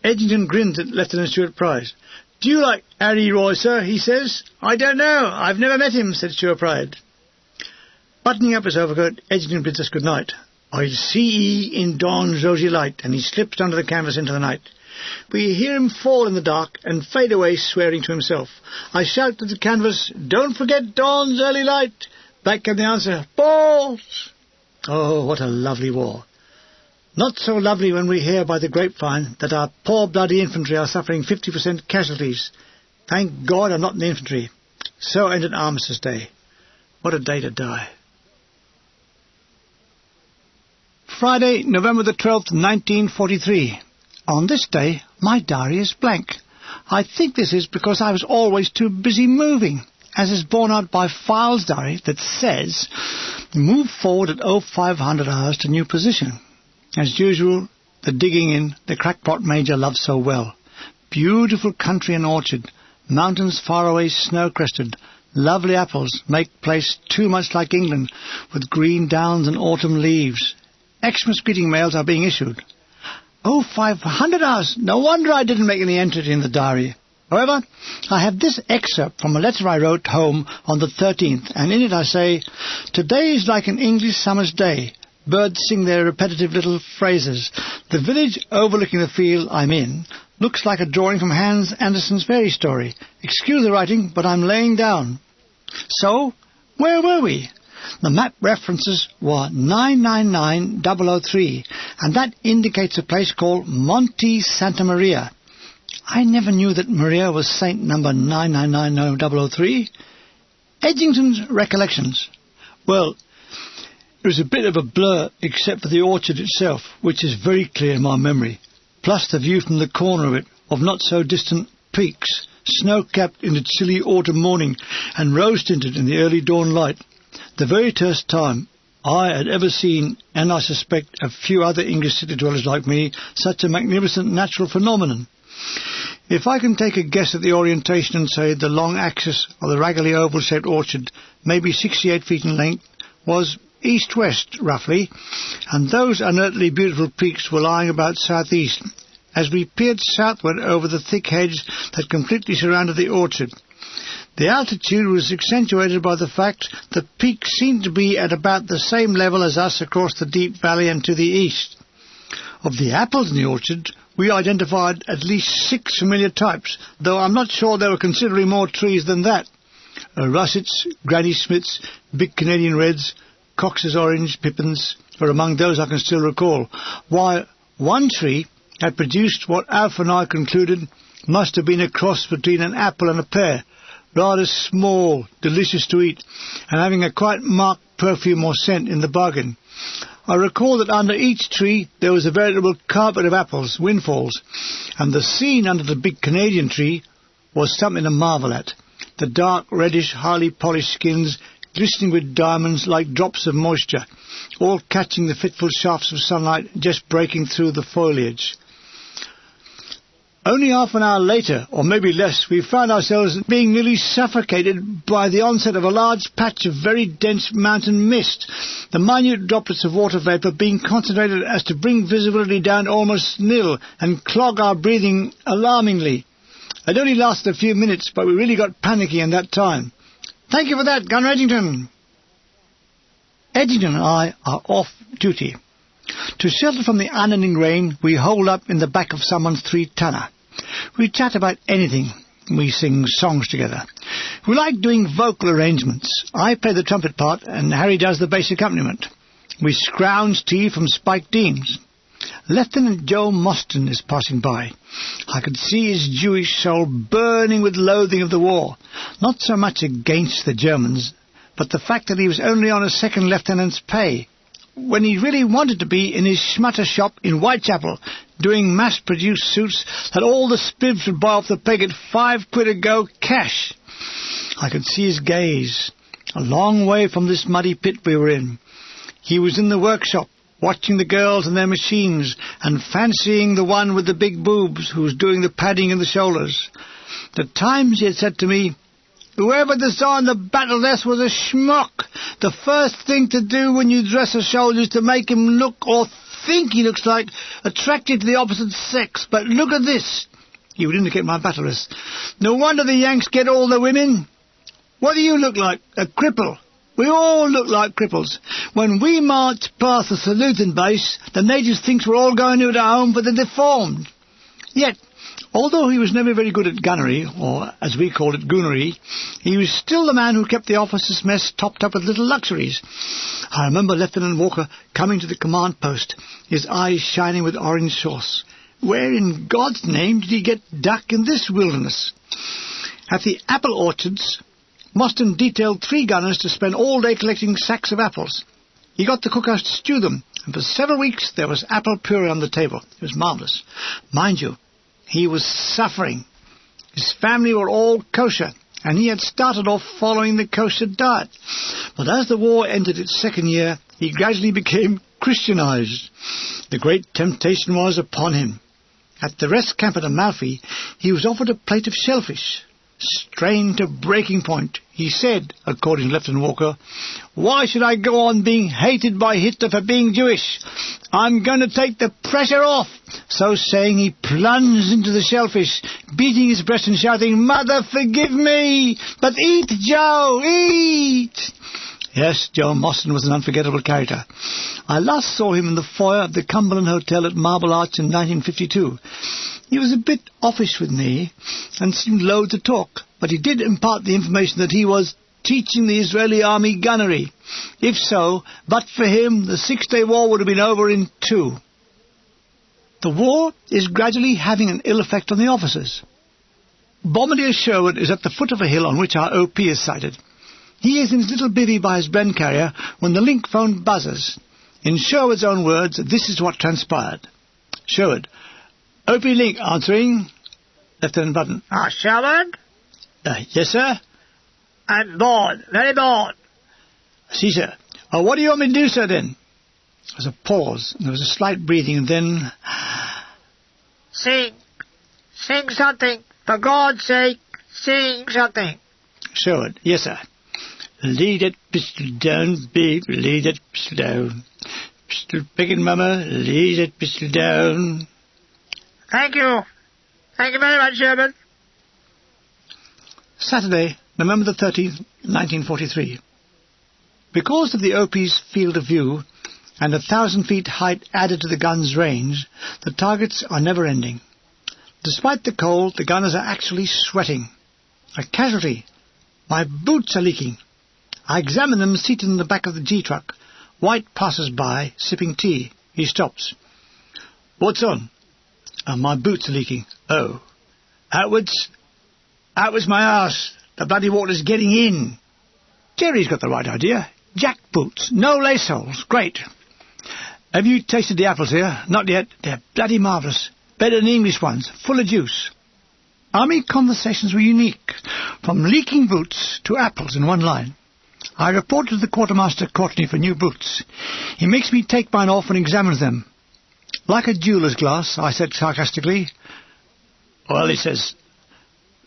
Edgington grinned at Lieutenant Stuart Pride. Do you like Harry Roy, sir, he says. I don't know. I've never met him, said Stuart Pride. Buttoning up his overcoat, Edgington bids us good night. I see ye in dawn's rosy light, and he slips under the canvas into the night. We hear him fall in the dark and fade away, swearing to himself. I shout to the canvas, don't forget dawn's early light. Back came the answer, balls! Oh, what a lovely war. Not so lovely when we hear by the grapevine that our poor bloody infantry are suffering 50% casualties. Thank God I'm not in the infantry. So ended Armistice Day. What a day to die. Friday, November the 12th, 1943. On this day, my diary is blank. I think this is because I was always too busy moving, as is borne out by File's diary that says, move forward at 0500 hours to new position. As usual, the digging in the crackpot major loves so well. Beautiful country and orchard, mountains far away snow-crested, lovely apples make place too much like England, with green downs and autumn leaves. Xmas greeting mails are being issued. 0500 hours! No wonder I didn't make any entry in the diary. However, I have this excerpt from a letter I wrote home on the 13th, and in it I say, today is like an English summer's day. Birds sing their repetitive little phrases. The village overlooking the field I'm in looks like a drawing from Hans Andersen's fairy story. Excuse the writing, but I'm laying down. So, where were we? The map references were 999003, and that indicates a place called Monte Santa Maria. I never knew that Maria was saint number 999003. Edgington's recollections. Well, it was a bit of a blur, except for the orchard itself, which is very clear in my memory, plus the view from the corner of it, of not-so-distant peaks, snow-capped in the chilly autumn morning, and rose-tinted in the early dawn light. The very first time I had ever seen, and I suspect a few other English city-dwellers like me, such a magnificent natural phenomenon. If I can take a guess at the orientation and say the long axis of the raggedly oval-shaped orchard, maybe 68 feet in length, was east-west, roughly, and those unearthly beautiful peaks were lying about south-east, as we peered southward over the thick hedge that completely surrounded the orchard. The altitude was accentuated by the fact that peaks seemed to be at about the same level as us across the deep valley and to the east. Of the apples in the orchard, we identified at least 6 familiar types, though I'm not sure there were considerably more trees than that. Russets, Granny Smiths, big Canadian Reds, Cox's Orange, Pippins were among those I can still recall, while one tree had produced what Alf and I concluded must have been a cross between an apple and a pear, rather small, delicious to eat, and having a quite marked perfume or scent in the bargain. I recall that under each tree there was a veritable carpet of apples, windfalls, and the scene under the big Canadian tree was something to marvel at. The dark, reddish, highly polished skins glistening with diamonds like drops of moisture, all catching the fitful shafts of sunlight just breaking through the foliage. Only half an hour later, or maybe less, we found ourselves being nearly suffocated by the onset of a large patch of very dense mountain mist, the minute droplets of water vapour being concentrated as to bring visibility down to almost nil and clog our breathing alarmingly. It only lasted a few minutes, but we really got panicky in that time. Thank you for that, Gunner Edgington. Edgington and I are off duty. To shelter from the unending rain, we hole up in the back of someone's 3-tonner. We chat about anything. We sing songs together. We like doing vocal arrangements. I play the trumpet part and Harry does the bass accompaniment. We scrounge tea from spiked beans. Lieutenant Joe Mostyn is passing by. I could see his Jewish soul burning with loathing of the war, not so much against the Germans, but the fact that he was only on a second lieutenant's pay, when he really wanted to be in his schmutter shop in Whitechapel, doing mass-produced suits that all the spibs would buy off the peg at £5 a go cash. I could see his gaze, a long way from this muddy pit we were in. He was in the workshop, watching the girls and their machines, and fancying the one with the big boobs who was doing the padding in the shoulders. At times he had said to me, "Whoever designed the battle dress was a schmuck. The first thing to do when you dress a soldier is to make him look or think he looks like attracted to the opposite sex. But look at this." He would indicate my battle dress. "No wonder the Yanks get all the women. What do you look like? A cripple. We all look like cripples. When we march past the saluting base, the natives think we're all going to a home for the deformed." Yet, although he was never very good at gunnery, or as we called it, goonery, he was still the man who kept the officers' mess topped up with little luxuries. I remember Lieutenant Walker coming to the command post, his eyes shining with orange sauce. Where in God's name did he get duck in this wilderness? At the apple orchards, Mostyn detailed 3 gunners to spend all day collecting sacks of apples. He got the cookhouse to stew them, and for several weeks there was apple puree on the table. It was marvellous. Mind you, he was suffering. His family were all kosher, and he had started off following the kosher diet. But as the war entered its second year, he gradually became Christianized. The great temptation was upon him. At the rest camp at Amalfi, he was offered a plate of shellfish. Strained to breaking point, he said, according to Lieutenant Walker, "Why should I go on being hated by Hitler for being Jewish? I'm going to take the pressure off." So saying, he plunged into the shellfish, beating his breast and shouting, "Mother, forgive me! But eat, Joe, eat!" Yes, Joe Mostyn was an unforgettable character. I last saw him in the foyer of the Cumberland Hotel at Marble Arch in 1952. He was a bit offish with me and seemed loath to talk, but he did impart the information that he was teaching the Israeli army gunnery. If so, but for him, the 6-day war would have been over in 2. The war is gradually having an ill effect on the officers. Bombardier Sherwood is at the foot of a hill on which our OP is sighted. He is in his little bivvy by his Bren carrier when the link phone buzzes. In Sherwood's own words, this is what transpired. Sherwood: "OP link answering." Lieutenant Button: Sherwood? Yes, sir. I'm bored, very bored. See, sir. What do you want me to do, sir, then? There was a pause, and there was a slight breathing, and then... Sing. Sing something. For God's sake, sing something. Sherwood: "Yes, sir." "Lead that pistol down, big, lead that pistol down. Pistol picking, mama, lead that pistol down." Thank you. Thank you very much, Sherman. Saturday, November the 13th, 1943. Because of the OP's field of view and 1,000 feet height added to the gun's range, the targets are never ending. Despite the cold, the gunners are actually sweating. A casualty. My boots are leaking. I examine them seated in the back of the G-truck. White passes by, sipping tea. He stops. "What's on?" "My boots are leaking." "Oh." "Outwards?" "Outwards my arse. The bloody water's getting in." Jerry's got the right idea. Jack boots, no lace holes. Great. "Have you tasted the apples here?" "Not yet. They're bloody marvellous. Better than English ones. Full of juice." Army conversations were unique. From leaking boots to apples in one line. I reported to the quartermaster Courtney for new boots. He makes me take mine off and examine them. "Like a jeweller's glass," I said sarcastically. "Well," he says,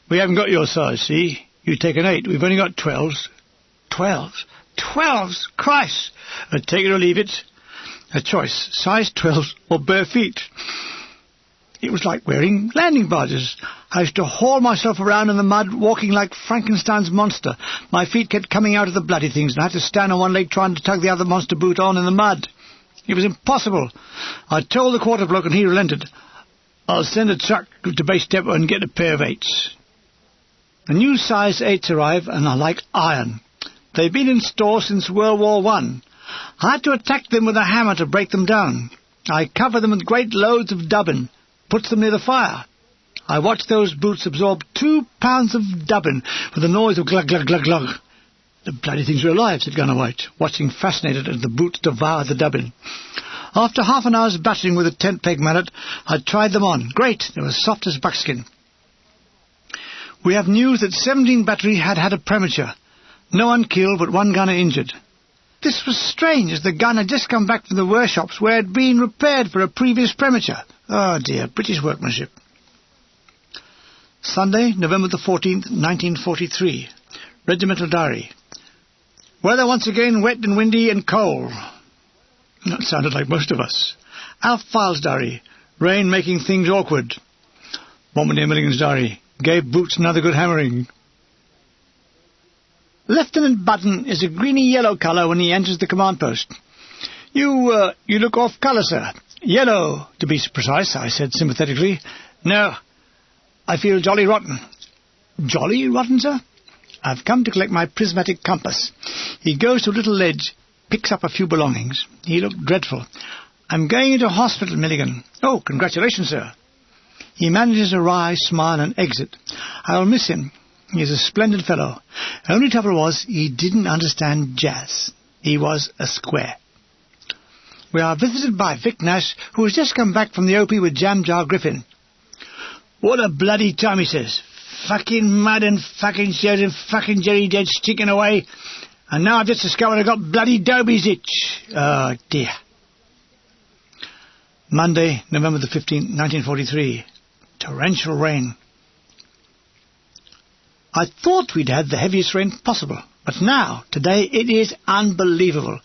"we haven't got your size, see? You take an 8. We've only got 12s. 12s? 12s? Christ! Take it or leave it. A choice. Size 12s or bare feet." It was like wearing landing barges. I used to haul myself around in the mud, walking like Frankenstein's monster. My feet kept coming out of the bloody things, and I had to stand on one leg trying to tug the other monster boot on in the mud. It was impossible. I told the quarter bloke, and he relented. I'll send a truck to base depot and get a pair of 8s. The new size 8s arrive and are like iron. They've been in store since World War I. I had to attack them with a hammer to break them down. I cover them with great loads of dubbin, put them near the fire. I watched those boots absorb 2 pounds of dubbin with a noise of glug, glug, glug, glug. The bloody things were alive, said Gunner White, watching fascinated as the boots devoured the dubbin. After half an hour's battering with a tent-peg mallet, I tried them on. Great, they were soft as buckskin. We have news that 17 Battery had had a premature. No one killed, but 1 gunner injured. This was strange, as the gun had just come back from the workshops where it had been repaired for a previous premature. Oh dear, British workmanship. Sunday, November the 14th, 1943. Regimental Diary. Weather once again wet and windy and cold. That sounded like most of us. Alf Files' diary. Rain making things awkward. Bombardier Milligan's diary. Gave boots another good hammering. Lieutenant Button is a greeny-yellow colour when he enters the command post. You look off colour, sir. Yellow, to be precise, I said sympathetically. No, I feel jolly rotten. Jolly rotten, sir? I've come to collect my prismatic compass. He goes to a little ledge, picks up a few belongings. He looked dreadful. I'm going into hospital, Milligan. Oh, congratulations, sir. He manages a wry smile and exit. I'll miss him. He's a splendid fellow. Only trouble was he didn't understand jazz. He was a square. We are visited by Vic Nash, who has just come back from the Opie with Jam Jar Griffin. What a bloody time, he says. Fucking mud and fucking shows and fucking Jerry dead sticking away. And now I've just discovered I've got bloody Dobie's itch. Oh, dear. Monday, November the 15th, 1943. Torrential rain. I thought we'd had the heaviest rain possible, but now, today, it is unbelievable.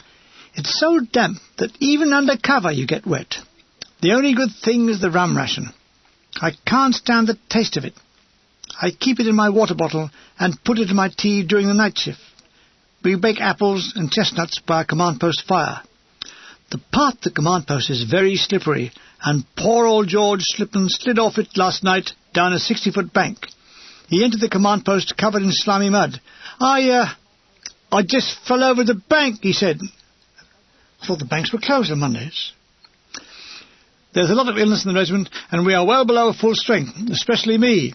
It's so damp that even under cover you get wet. The only good thing is the rum ration. I can't stand the taste of it. I keep it in my water bottle and put it in my tea during the night shift. We bake apples and chestnuts by a command post fire. The path to command post is very slippery, and poor old George slipped and slid off it last night down a 60-foot bank. He entered the command post covered in slimy mud. I just fell over the bank, he said. I thought the banks were closed on Mondays. There's a lot of illness in the regiment, and we are well below full strength, especially me.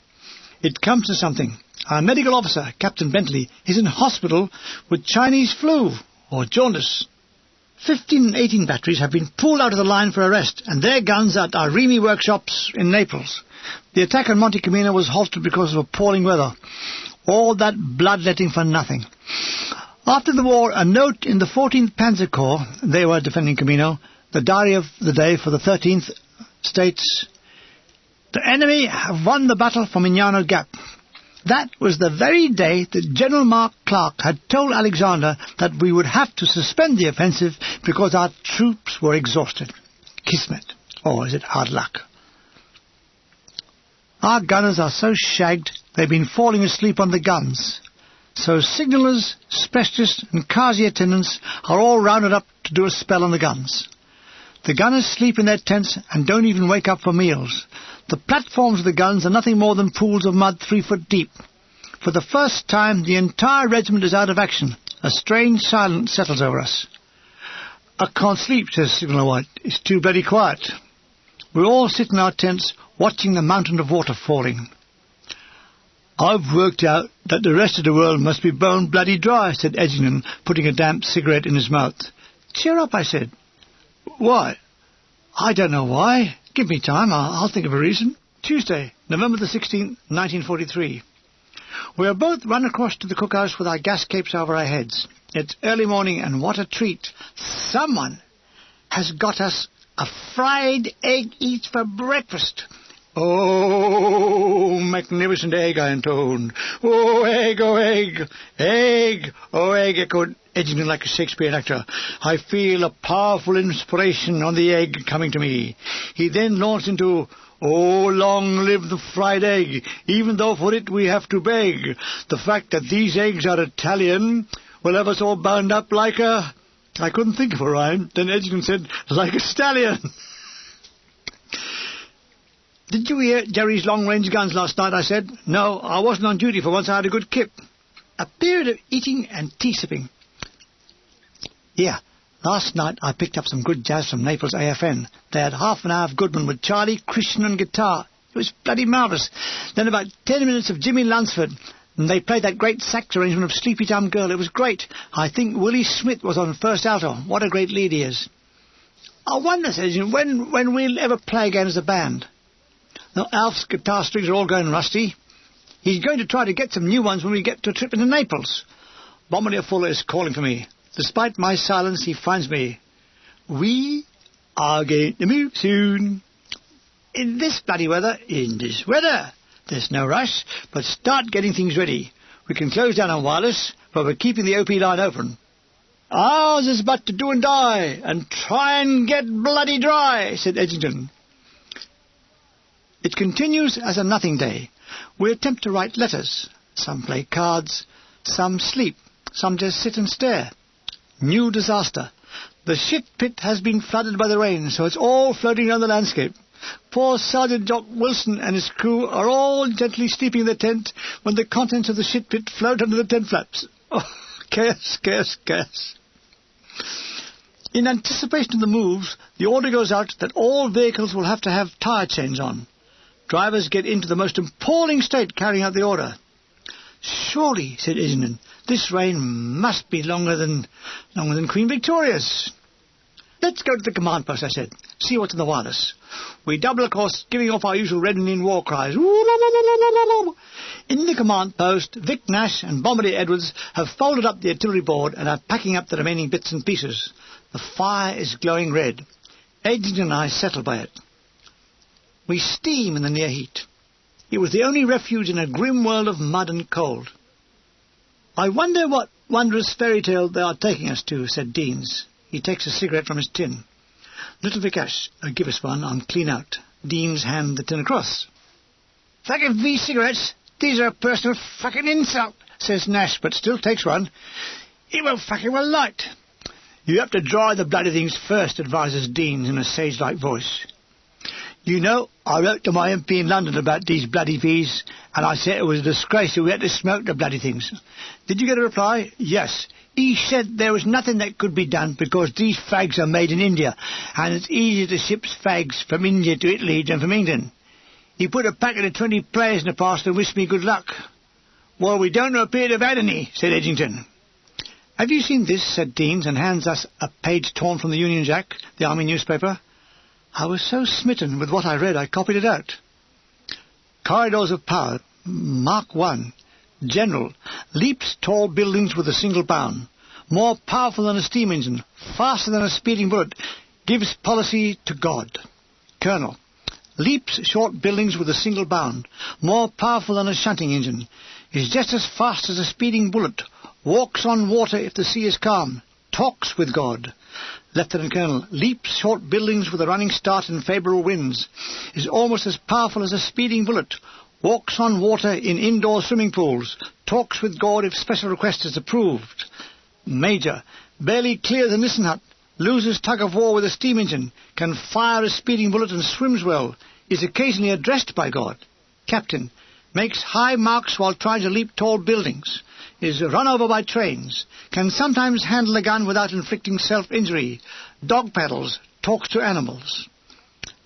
It comes to something. Our medical officer, Captain Bentley, is in hospital with Chinese flu, or jaundice. 15 and 18 batteries have been pulled out of the line for arrest, and their guns are at our Remy workshops in Naples. The attack on Monte Camino was halted because of appalling weather. All that bloodletting for nothing. After the war, a note in the 14th Panzer Corps, they were defending Camino, the diary of the day for the 13th, states, "The enemy have won the battle for Mignano Gap." That was the very day that General Mark Clark had told Alexander that we would have to suspend the offensive because our troops were exhausted. Kismet. Or is it hard luck? Our gunners are so shagged they've been falling asleep on the guns. So signallers, specialists and Kazi attendants are all rounded up to do a spell on the guns. The gunners sleep in their tents and don't even wake up for meals. The platforms of the guns are nothing more than pools of mud 3 foot deep. For the first time, the entire regiment is out of action. A strange silence settles over us. "I can't sleep," says Signaller White. "It's too bloody quiet." We all sit in our tents, watching the mountain of water falling. "I've worked out that the rest of the world must be bone bloody dry," said Edgingham, putting a damp cigarette in his mouth. "Cheer up," I said. "Why?" "I don't know why. Give me time, I'll think of a reason." Tuesday, November the 16th, 1943. We are both run across to the cookhouse with our gas capes over our heads. It's early morning, and what a treat. Someone has got us a fried egg each for breakfast. Oh, magnificent egg, I intoned. Oh, egg, egg, oh, egg, echoed Edgingham like a Shakespearean actor. I feel a powerful inspiration on the egg coming to me. He then launched into, "Oh, long live the fried egg, even though for it we have to beg. The fact that these eggs are Italian will have us all bound up like a..." I couldn't think of a rhyme. Then Edgingham said, "like a stallion." "Did you hear Jerry's long-range guns last night?" I said. "No, I wasn't on duty for once. I had a good kip." A period of eating and tea-sipping. "Yeah, last night I picked up some good jazz from Naples AFN. They had half an hour of Goodman with Charlie, Christian and guitar. It was bloody marvellous. Then about 10 minutes of Jimmy Lunsford. And they played that great sax arrangement of Sleepy Time Girl. It was great. I think Willie Smith was on first alto. What a great lead he is." "I wonder," says you, when we'll ever play again as a band." "Now, Alf's guitar strings are all going rusty. He's going to try to get some new ones when we get to a trip into Naples. Bombardier Fuller is calling for me. Despite my silence, he finds me. "We are going to move soon. In this bloody weather, in this weather. There's no rush, but start getting things ready. We can close down on wireless, but we're keeping the OP line open. Ours is but to do and die, and try and get bloody dry," said Edgington. It continues as a nothing day. We attempt to write letters. Some play cards, some sleep, some just sit and stare. New disaster. The shit pit has been flooded by the rain, so it's all floating around the landscape. Poor Sergeant Jock Wilson and his crew are all gently sleeping in the tent when the contents of the shit pit float under the tent flaps. Oh, chaos, chaos, chaos. In anticipation of the moves, the order goes out that all vehicles will have to have tyre chains on. Drivers get into the most appalling state carrying out the order. "Surely," said Edgington, "this rain must be longer than Queen Victoria's." "Let's go to the command post," I said. "See what's in the wireless." We double across, giving off our usual Red Indian war cries. In the command post, Vic Nash and Bombardier Edwards have folded up the artillery board and are packing up the remaining bits and pieces. The fire is glowing red. Edgington and I settle by it. We steam in the near heat. It was the only refuge in a grim world of mud and cold. "I wonder what wondrous fairy tale they are taking us to," said Deans. He takes a cigarette from his tin. "Little Vikash, give us one. I'm clean out." Deans hand the tin across. "Fucking V cigarettes. These are a personal fucking insult," says Nash, but still takes one. "It will fucking well light." "You have to dry the bloody things first," advises Deans in a sage-like voice. "You know, I wrote to my MP in London about these bloody Vs, and I said it was a disgrace that we had to smoke the bloody things." "Did you get a reply?" "Yes. He said there was nothing that could be done because these fags are made in India, and it's easier to ship fags from India to Italy than from England. He put a packet of 20 players in the past and wished me good luck." "Well, we don't appear to have had any," said Edgington. "Have you seen this?" said Deans, and hands us a page torn from the Union Jack, the army newspaper. I was so smitten with what I read, I copied it out. "Corridors of Power, Mark 1. General, leaps tall buildings with a single bound. More powerful than a steam engine, faster than a speeding bullet, gives policy to God. Colonel, leaps short buildings with a single bound, more powerful than a shunting engine, is just as fast as a speeding bullet, walks on water if the sea is calm, talks with God. Lieutenant Colonel, leaps short buildings with a running start in favourable winds, is almost as powerful as a speeding bullet, walks on water in indoor swimming pools, talks with God if special request is approved. Major, barely clears a Nissen hut, loses tug-of-war with a steam engine, can fire a speeding bullet and swims well, is occasionally addressed by God. Captain, makes high marks while trying to leap tall buildings, is run over by trains, can sometimes handle a gun without inflicting self-injury, dog paddles, talks to animals.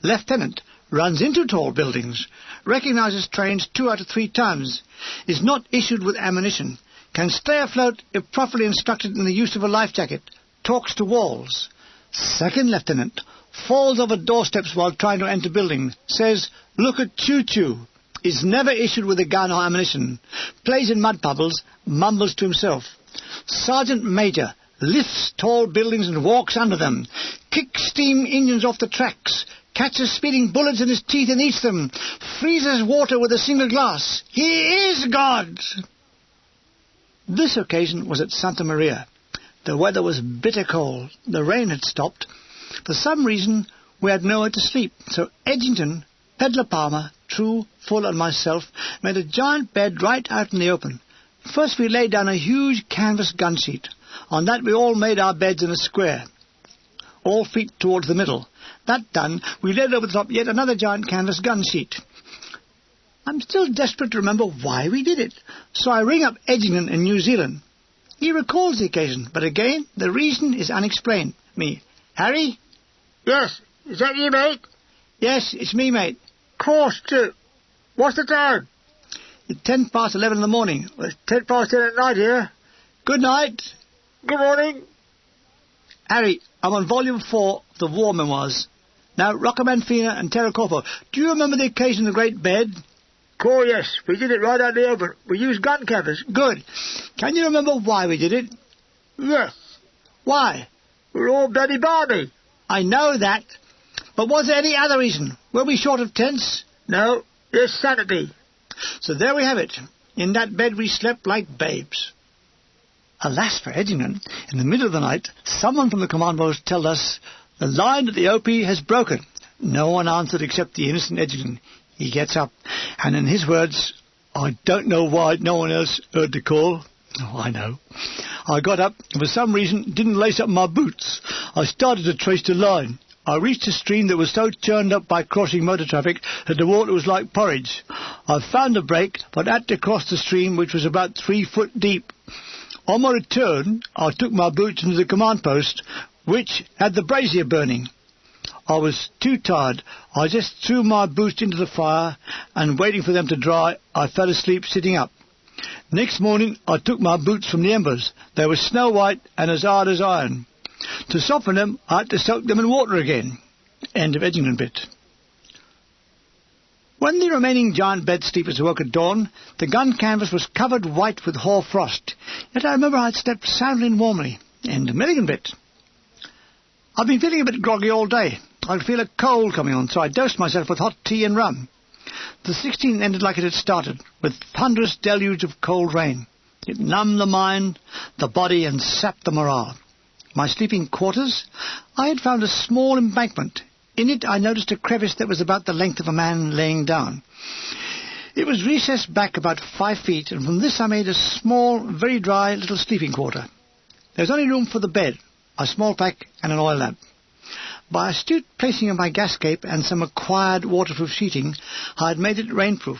Lieutenant, runs into tall buildings, recognises trains 2 out of 3 times, is not issued with ammunition, can stay afloat if properly instructed in the use of a life jacket, talks to walls. Second lieutenant, falls over doorsteps while trying to enter building, says, "Look at choo-choo," is never issued with a gun or ammunition, plays in mud puddles, mumbles to himself. Sergeant Major, lifts tall buildings and walks under them, kicks steam engines off the tracks, catches speeding bullets in his teeth and eats them, freezes water with a single glass. He is God! This occasion was at Santa Maria. The weather was bitter cold. The rain had stopped. For some reason, we had nowhere to sleep, so Edgington, Pedler Palmer, True, Full, and myself made a giant bed right out in the open. First we laid down a huge canvas gun sheet. On that we all made our beds in a square, all feet towards the middle, That done, we laid over the top yet another giant canvas gun sheet. I'm still desperate to remember why we did it, so I ring up Edginton in New Zealand. He recalls the occasion, but again, the reason is unexplained. Me. Harry? Yes, is that you, mate? Yes, it's me, mate. Course, too. What's the time? It's 11:10 in the morning. Well, it's 10:10 at night here. Good night. Good morning. Harry, I'm on volume 4 of the war memoirs. Now, Roccamanfina and Terra Corpo, do you remember the occasion of the great bed? Core, yes. We did it right out in the open. We used gun covers. Good. Can you remember why we did it? Yes. Why? We're all bloody balmy. I know that. But was there any other reason? Were we short of tents? No, it's sanity. So there we have it. In that bed we slept like babes. Alas for Edginton, in the middle of the night, someone from the command post told us the line at the OP has broken. No one answered except the innocent Edginton. He gets up, and in his words, I don't know why no one else heard the call. Oh, I know. I got up, and for some reason didn't lace up my boots. I started to trace the line. I reached a stream that was so churned up by crossing motor traffic that the water was like porridge. I found a break, but had to cross the stream, which was about 3 foot deep. On my return, I took my boots into the command post, which had the brazier burning. I was too tired. I just threw my boots into the fire, and waiting for them to dry, I fell asleep sitting up. Next morning, I took my boots from the embers. They were snow white and as hard as iron. To soften them, I had to soak them in water again. End of Edginton bit. When the remaining giant bed sleepers awoke at dawn, the gun canvas was covered white with hoar frost. Yet I remember I had slept soundly and warmly. End of Milligan bit. I've been feeling a bit groggy all day. I could feel a cold coming on, so I dosed myself with hot tea and rum. The 16th ended like it had started, with thunderous deluge of cold rain. It numbed the mind, the body, and sapped the morale. My sleeping quarters, I had found a small embankment. In it I noticed a crevice that was about the length of a man laying down. It was recessed back about 5 feet, and from this I made a small, very dry little sleeping quarter. There was only room for the bed, a small pack, and an oil lamp. By astute placing of my gas cape and some acquired waterproof sheeting, I had made it rainproof.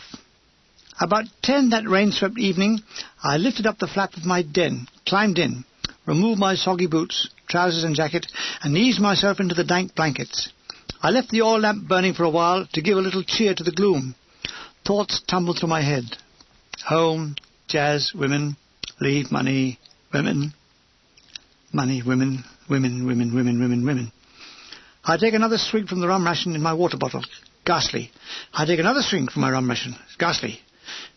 About 10 that rain-swept evening, I lifted up the flap of my den, climbed in, removed my soggy boots, trousers and jacket, and eased myself into the dank blankets. I left the oil lamp burning for a while to give a little cheer to the gloom. Thoughts tumbled through my head. Home, jazz, women, leave, money, women. Money, women, women, women, women, women, women. I take another swig from the rum ration in my water bottle. Ghastly. I take another swig from my rum ration. Ghastly.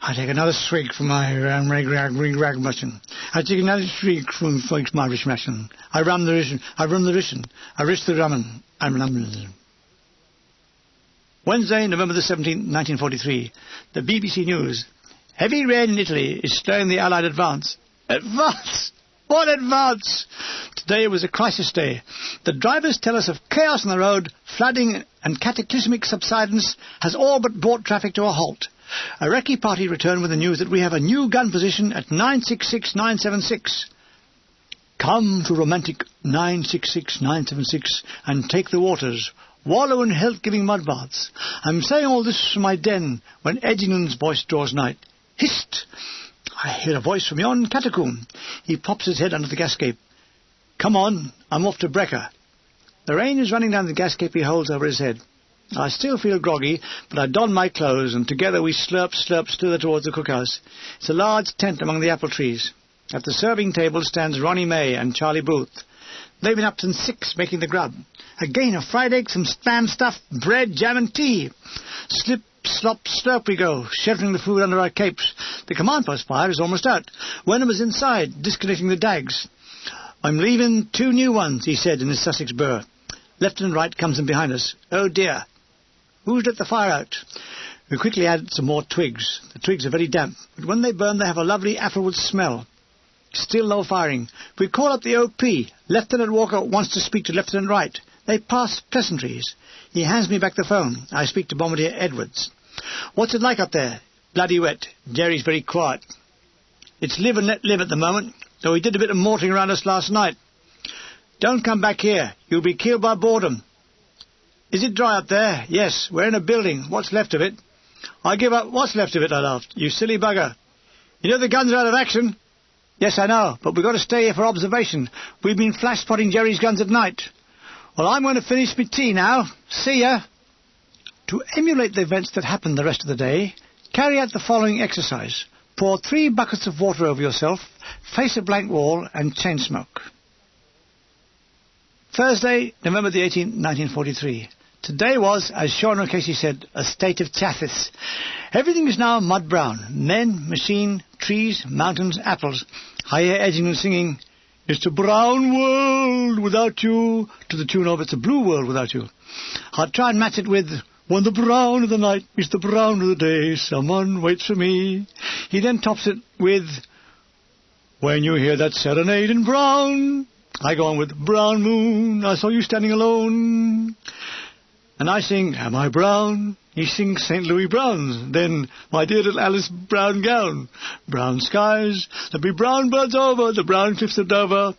I take another swig from my rum ration. I take another swig from my ration. I rum the ration. I rum the ration. I risk the rummin. I rum the Wednesday, November the 17th, 1943. The BBC News. Heavy rain in Italy is slowing the Allied advance. Advance? What advance? Today was a crisis day. The drivers tell us of chaos on the road, flooding and cataclysmic subsidence has all but brought traffic to a halt. A recce party returned with the news that we have a new gun position at 966-976. Come to romantic 966-976 and take the waters. Wallow in health-giving mud baths. I'm saying all this from my den when Edginton's voice draws night. Hist! I hear a voice from yon catacomb. He pops his head under the gascape. Come on, I'm off to Brecker. The rain is running down the gascape he holds over his head. I still feel groggy, but I don my clothes, and together we slurp, slither towards the cookhouse. It's a large tent among the apple trees. At the serving table stands Ronnie May and Charlie Booth. They've been up since 6 making the grub. Again a fried egg, some spam stuff, bread, jam and tea. Slip, slop, slurp we go, sheltering the food under our capes. The command post fire is almost out. Wenham is inside, disconnecting the dags. I'm leaving 2 new ones, he said in his Sussex burr. Left and right comes in behind us. Oh dear. Who's let the fire out? We quickly add some more twigs. The twigs are very damp, but when they burn they have a lovely applewood smell. Still no firing. We call up the OP. Lieutenant Walker wants to speak to Lieutenant Wright. They pass pleasantries. He hands me back the phone. I speak to Bombardier Edwards. What's it like up there? Bloody wet. Jerry's very quiet. It's live and let live at the moment, though he did a bit of mortaring around us last night. Don't come back here. You'll be killed by boredom. Is it dry up there? Yes, we're in a building. What's left of it? I give up what's left of it, I laughed. You silly bugger. You know the guns are out of action? Yes, I know, but we've got to stay here for observation. We've been flash-spotting Jerry's guns at night. Well, I'm going to finish my tea now. See ya. To emulate the events that happened the rest of the day, carry out the following exercise. Pour 3 buckets of water over yourself, face a blank wall, and chain smoke. Thursday, November the 18th, 1943. Today was, as Sean O'Casey said, a state of chassis. Everything is now mud brown. Men, machine, trees, mountains, apples. I hear Edgington singing, "It's a brown world without you," to the tune of "It's a blue world without you." I'll try and match it with, "When the brown of the night meets the brown of the day, someone waits for me." He then tops it with, "When you hear that serenade in brown." I go on with, "Brown moon, I saw you standing alone." And I sing, "Am I brown?" He sings St. Louis Browns. Then, "My dear little Alice brown gown." Brown skies, there'll be brown birds over the brown cliffs of Dover.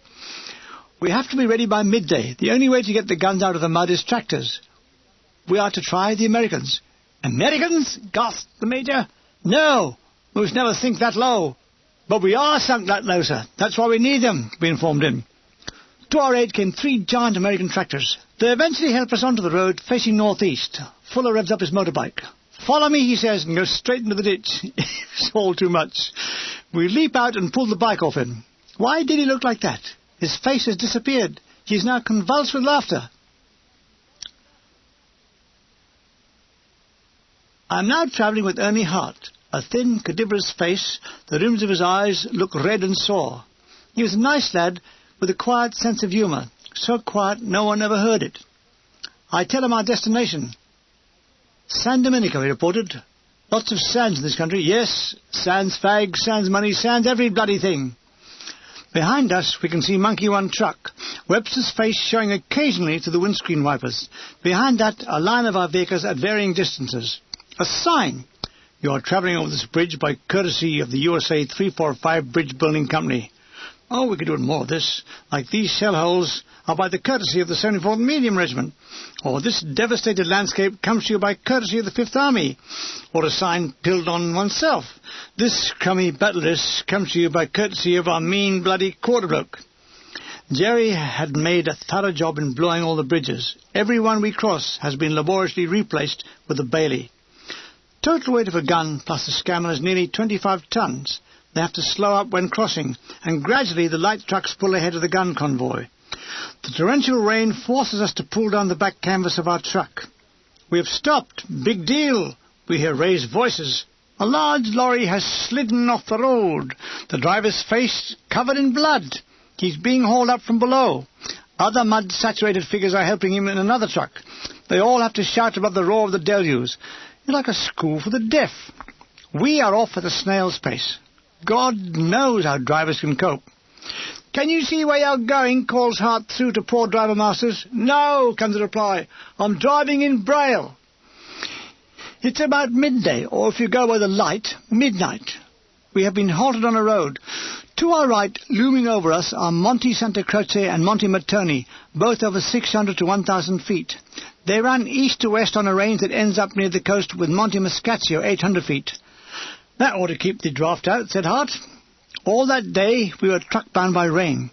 We have to be ready by midday. The only way to get the guns out of the mud is tractors. We are to try the Americans. Americans? Gasped the Major. No, we must never sink that low. But we are sunk that low, sir. That's why we need them, we informed him. To our aid came 3 giant American tractors. They eventually helped us onto the road facing northeast. Fuller revs up his motorbike. "Follow me," he says, and goes straight into the ditch. It's all too much. We leap out and pull the bike off him. Why did he look like that? His face has disappeared. He is now convulsed with laughter. I am now travelling with Ernie Hart. A thin, cadaverous face, the rims of his eyes look red and sore. He was a nice lad with a quiet sense of humour, so quiet no one ever heard it. I tell him our destination. San Domenico, he reported. Lots of sands in this country. Yes, sands fags, sands money, sands every bloody thing. Behind us we can see Monkey One truck, Webster's face showing occasionally through the windscreen wipers. Behind that, a line of our vehicles at varying distances. A sign. You are travelling over this bridge by courtesy of the USA 345 Bridge Building Company. Oh, we could do more of this. Like these shell holes are by the courtesy of the 74th Medium Regiment. Or this devastated landscape comes to you by courtesy of the 5th Army. Or a sign pilled on oneself. This crummy battle list comes to you by courtesy of our mean bloody quarter bloke. Jerry had made a thorough job in blowing all the bridges. Every one we cross has been laboriously replaced with a Bailey. Total weight of a gun plus the scammer is nearly 25 tons. They have to slow up when crossing, and gradually the light trucks pull ahead of the gun convoy. The torrential rain forces us to pull down the back canvas of our truck. We have stopped. Big deal. We hear raised voices. A large lorry has slidden off the road. The driver's face covered in blood. He's being hauled up from below. Other mud-saturated figures are helping him in another truck. They all have to shout above the roar of the deluge. It's like a school for the deaf. We are off at a snail's pace. God knows how drivers can cope. "Can you see where you're going?" calls Hart through to poor driver masters. "No," comes the reply. "I'm driving in Braille." It's about midday, or if you go by the light, midnight. We have been halted on a road. To our right, looming over us, are Monte Santa Croce and Monte Mattoni, both over 600 to 1,000 feet. They run east to west on a range that ends up near the coast with Monte Mascaccio, 800 feet. "That ought to keep the draft out," said Hart. All that day we were truck-bound by rain.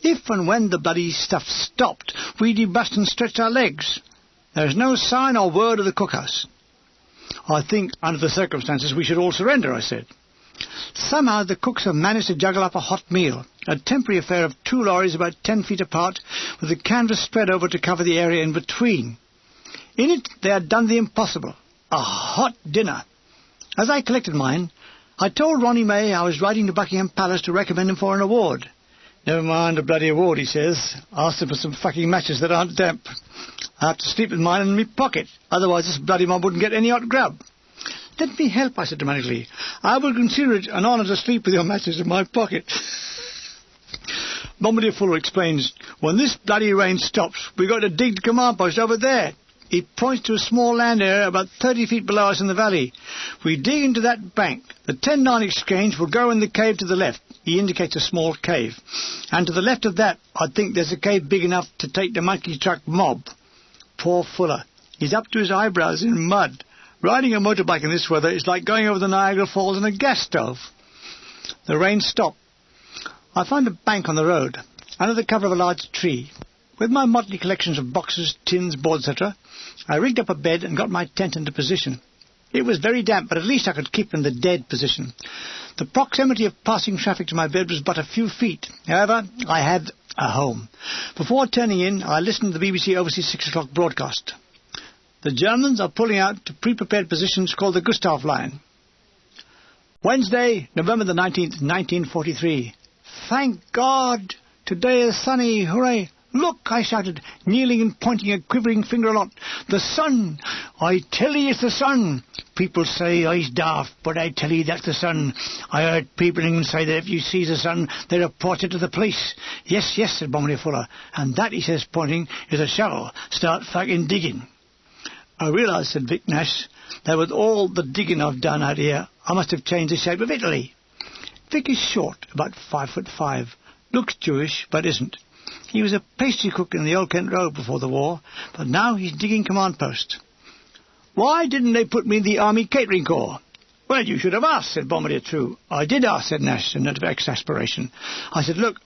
If and when the bloody stuff stopped, we debust and stretched our legs. There's no sign or word of the cookhouse. "I think, under the circumstances, we should all surrender," I said. Somehow the cooks have managed to juggle up a hot meal, a temporary affair of 2 lorries about 10 feet apart, with the canvas spread over to cover the area in between. In it they had done the impossible, a hot dinner. As I collected mine, I told Ronnie May I was writing to Buckingham Palace to recommend him for an award. "Never mind a bloody award," he says. "Ask them for some fucking matches that aren't damp. I have to sleep with mine in my pocket, otherwise this bloody mob wouldn't get any hot grub." "Let me help," I said dramatically. "I will consider it an honour to sleep with your matches in my pocket." Bombardier Fuller explains, "When this bloody rain stops, we've got to dig the command post over there." He points to a small land area about 30 feet below us in the valley. We dig into that bank. The 10-9 exchange will go in the cave to the left. He indicates a small cave. And to the left of that, I think there's a cave big enough to take the monkey truck mob. Poor Fuller. He's up to his eyebrows in mud. Riding a motorbike in this weather is like going over the Niagara Falls in a gas stove. The rain stopped. I found a bank on the road, under the cover of a large tree. With my motley collections of boxes, tins, boards, etc., I rigged up a bed and got my tent into position. It was very damp, but at least I could keep in the dead position. The proximity of passing traffic to my bed was but a few feet. However, I had a home. Before turning in, I listened to the BBC Overseas 6 o'clock broadcast. The Germans are pulling out to pre-prepared positions called the Gustav Line. Wednesday, November the 19th, 1943. Thank God! Today is sunny, hooray! Look, I shouted, kneeling and pointing a quivering finger aloft. The sun! I tell you it's the sun! People say I's daft, but I tell you that's the sun. I heard people in England say that if you see the sun, they report it to the police. Yes, yes, said Bombardier Fuller. And that, he says, pointing, is a shovel. Start fucking digging. I realised, said Vic Nash, that with all the digging I've done out here, I must have changed the shape of Italy. Vic is short, about 5'5", looks Jewish, but isn't. He was a pastry cook in the Old Kent Road before the war, but now he's digging command post. Why didn't they put me in the Army Catering Corps? Well, you should have asked, said Bombardier True. I did ask, said Nash, in a note of exasperation. I said, look,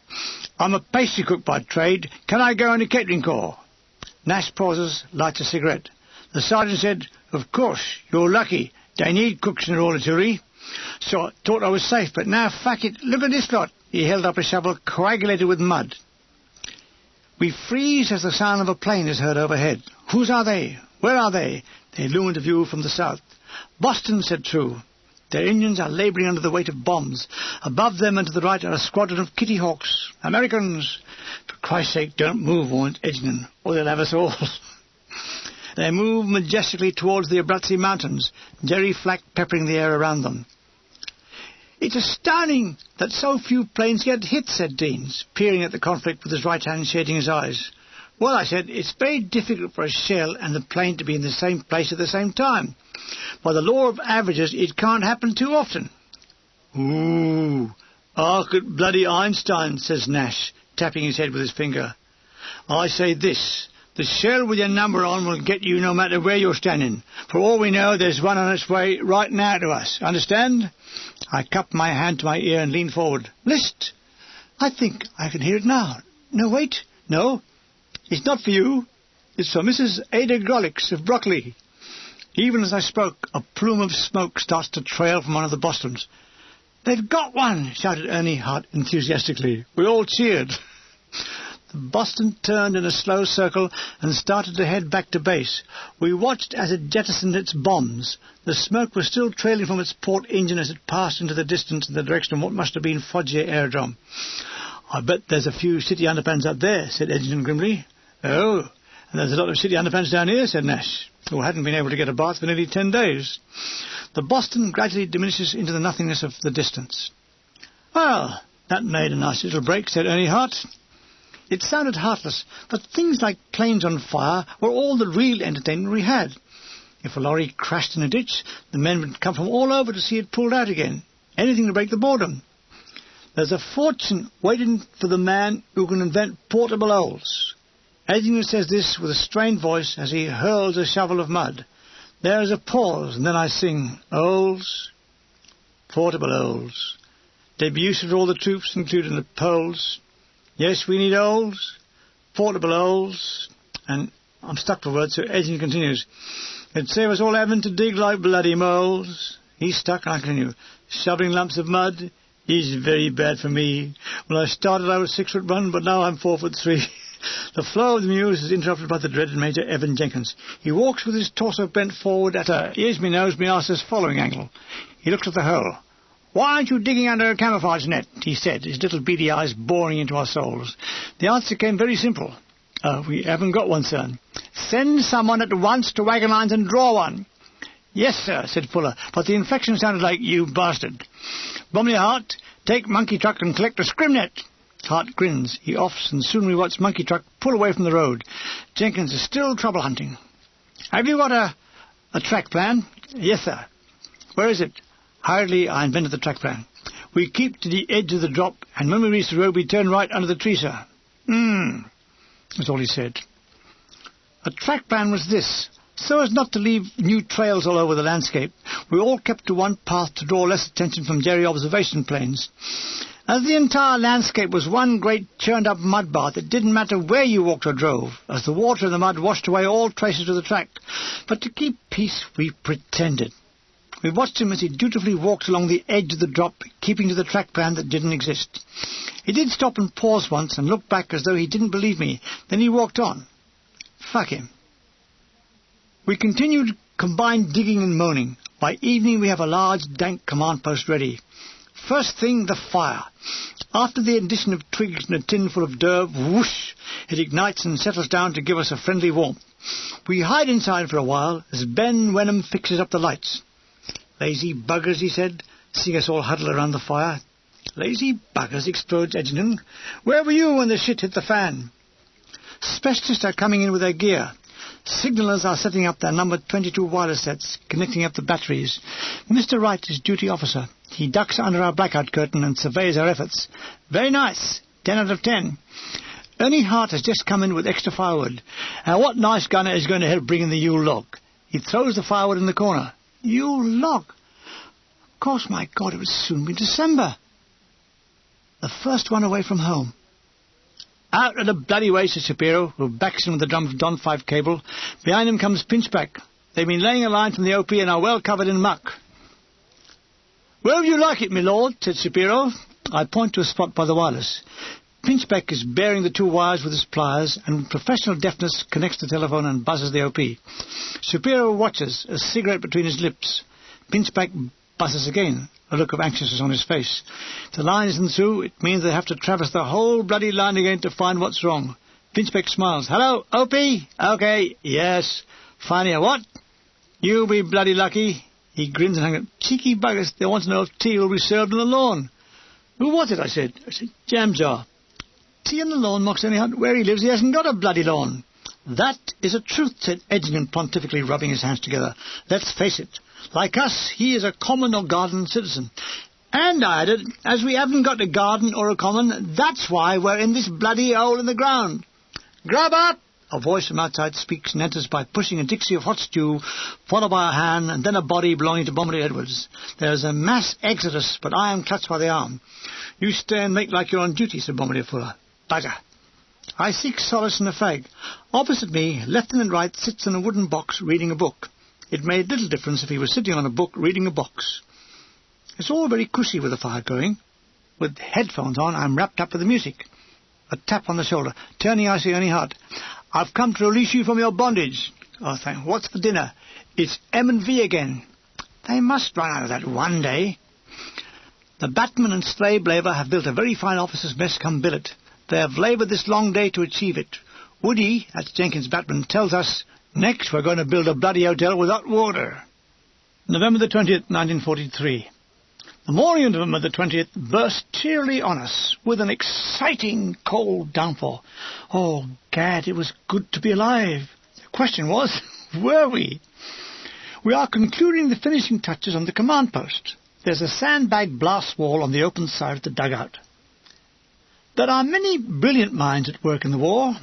I'm a pastry cook by trade. Can I go in the Catering Corps? Nash pauses, lights a cigarette. The sergeant said, of course, you're lucky. They need cooks in the Royal Artillery. So I thought I was safe, but now, fuck it, look at this lot. He held up a shovel coagulated with mud. We freeze as the sound of a plane is heard overhead. Whose are they? Where are they? They loom into view from the south. Boston, said True. Their engines are labouring under the weight of bombs. Above them and to the right are a squadron of Kitty Hawks. Americans! For Christ's sake, don't move, warned Edgerton, or they'll have us all. They move majestically towards the Abruzzi Mountains, Jerry flak peppering the air around them. It's astounding that so few planes get hit, said Deans, peering at the conflict with his right hand shading his eyes. Well, I said, it's very difficult for a shell and the plane to be in the same place at the same time. By the law of averages, it can't happen too often. Ooh, hark at bloody Einstein, says Nash, tapping his head with his finger. I say this. The shell with your number on will get you no matter where you're standing. For all we know, there's one on its way right now to us. Understand? I cupped my hand to my ear and leaned forward. List! I think I can hear it now. No, wait. No. It's not for you. It's for Mrs. Ada Grolix of Brockley. Even as I spoke, a plume of smoke starts to trail from one of the Bostons. They've got one, shouted Ernie Hart enthusiastically. We all cheered. The Boston turned in a slow circle and started to head back to base. We watched as it jettisoned its bombs. The smoke was still trailing from its port engine as it passed into the distance in the direction of what must have been Foggia Aerodrome. I bet there's a few city underpants up there, said Edgerton grimly. Oh, and there's a lot of city underpants down here, said Nash, who hadn't been able to get a bath for nearly 10 days. The Boston gradually diminishes into the nothingness of the distance. Well, that made a nice little break, said Ernie Hart. It sounded heartless, but things like planes on fire were all the real entertainment we had. If a lorry crashed in a ditch, the men would come from all over to see it pulled out again. Anything to break the boredom. There's a fortune waiting for the man who can invent portable owls. Edgerton says this with a strained voice as he hurls a shovel of mud. There is a pause, and then I sing, owls, portable owls. They'd be useful to all the troops, including the Poles. Yes, we need owls, portable owls, and I'm stuck for words, so Edgerton continues. It'd save us all having to dig like bloody moles. He's stuck, I continue. Shoveling lumps of mud is very bad for me. When I started, I was 6'1", but now I'm 4'3". The flow of the muse is interrupted by the dreaded Major Evan Jenkins. He walks with his torso bent forward at a ears-me-nose-me-arse's following angle. He looks at the hole. Why aren't you digging under a camouflage net? He said, his little beady eyes boring into our souls. The answer came very simple. We haven't got one, sir. Send someone at once to Wagon Lines and draw one. Yes, sir, said Fuller, but the inflection sounded like, you bastard. Bombardier Hart, take Monkey Truck and collect a scrim net. Hart grins. He offs, and soon we watch Monkey Truck pull away from the road. Jenkins is still trouble hunting. Have you got a track plan? Yes, sir. Where is it? Hurriedly, I invented the track plan. We keep to the edge of the drop, and when we reach the road, we turn right under the tree, sir. That's all he said. A track plan was this. So as not to leave new trails all over the landscape, we all kept to one path to draw less attention from Jerry observation planes. As the entire landscape was one great churned-up mud bath, it didn't matter where you walked or drove, as the water and the mud washed away all traces of the track. But to keep peace, we pretended. We watched him as he dutifully walked along the edge of the drop, keeping to the track plan that didn't exist. He did stop and pause once and look back as though he didn't believe me. Then he walked on. Fuck him. We continued combined digging and moaning. By evening we have a large, dank command post ready. First thing, the fire. After the addition of twigs and a tin full of dirt, whoosh, it ignites and settles down to give us a friendly warmth. We hide inside for a while as Ben Wenham fixes up the lights. Lazy buggers, he said, seeing us all huddle around the fire. Lazy buggers, explodes Edgerton. Where were you when the shit hit the fan? Specialists are coming in with their gear. Signallers are setting up their number 22 wireless sets, connecting up the batteries. Mr. Wright is duty officer. He ducks under our blackout curtain and surveys our efforts. Very nice. 10 out of 10. Ernie Hart has just come in with extra firewood. And what nice gunner is going to help bring in the Yule log? He throws the firewood in the corner. Yule log? Of course, my God, it would soon be December. The first one away from home. Out of the bloody way, said Shapiro, who backs him with the drum of Don 5 cable. Behind him comes Pinchback. They've been laying a line from the OP and are well covered in muck. Wherever you like it, my lord, said Shapiro. I point to a spot by the wireless. Pinchback is bearing the two wires with his pliers, and with professional deftness connects the telephone and buzzes the OP. Shapiro watches, a cigarette between his lips. Pinchback buzzes again, a look of anxiousness on his face. If the line isn't through, it means they have to traverse the whole bloody line again to find what's wrong. Pinchback smiles. Hello, OP? Okay, yes. Fine here, what? You'll be bloody lucky. He grins and hangs up. Cheeky buggers, they want to know if tea will be served on the lawn. Who was it, I said. Jam jar. Tea on the lawn, Mox anyhow. Where he lives, he hasn't got a bloody lawn. That is a truth, said Edginton pontifically, rubbing his hands together. Let's face it. Like us, he is a common or garden citizen. And I added, as we haven't got a garden or a common, that's why we're in this bloody hole in the ground. Grub up! A voice from outside speaks and enters by pushing a dixie of hot stew, followed by a hand and then a body belonging to Bombardier Edwards. There's a mass exodus, but I am clutched by the arm. You stay and make like you're on duty, said Bombardier Fuller. Bugger. I seek solace in a fag. Opposite me, Lieutenant Wright sits in a wooden box reading a book. It made little difference if he was sitting on a book reading a box. It's all very cushy with the fire going. With headphones on, I'm wrapped up with the music. A tap on the shoulder. Turning, I see Ernie Hart. I've come to release you from your bondage. Oh, thank. What's for dinner? It's M&V again. They must run out of that one day. The batman and slave labour have built a very fine officers' mess come billet. They have laboured this long day to achieve it. Woody, that's Jenkins' batman, tells us, next we're going to build a bloody hotel without water. November the 20th, 1943. The morning of November the 20th burst cheerily on us with an exciting cold downpour. Oh, gad, it was good to be alive. The question was, were we? We are concluding the finishing touches on the command post. There's a sandbag blast wall on the open side of the dugout. There are many brilliant minds at work in the war.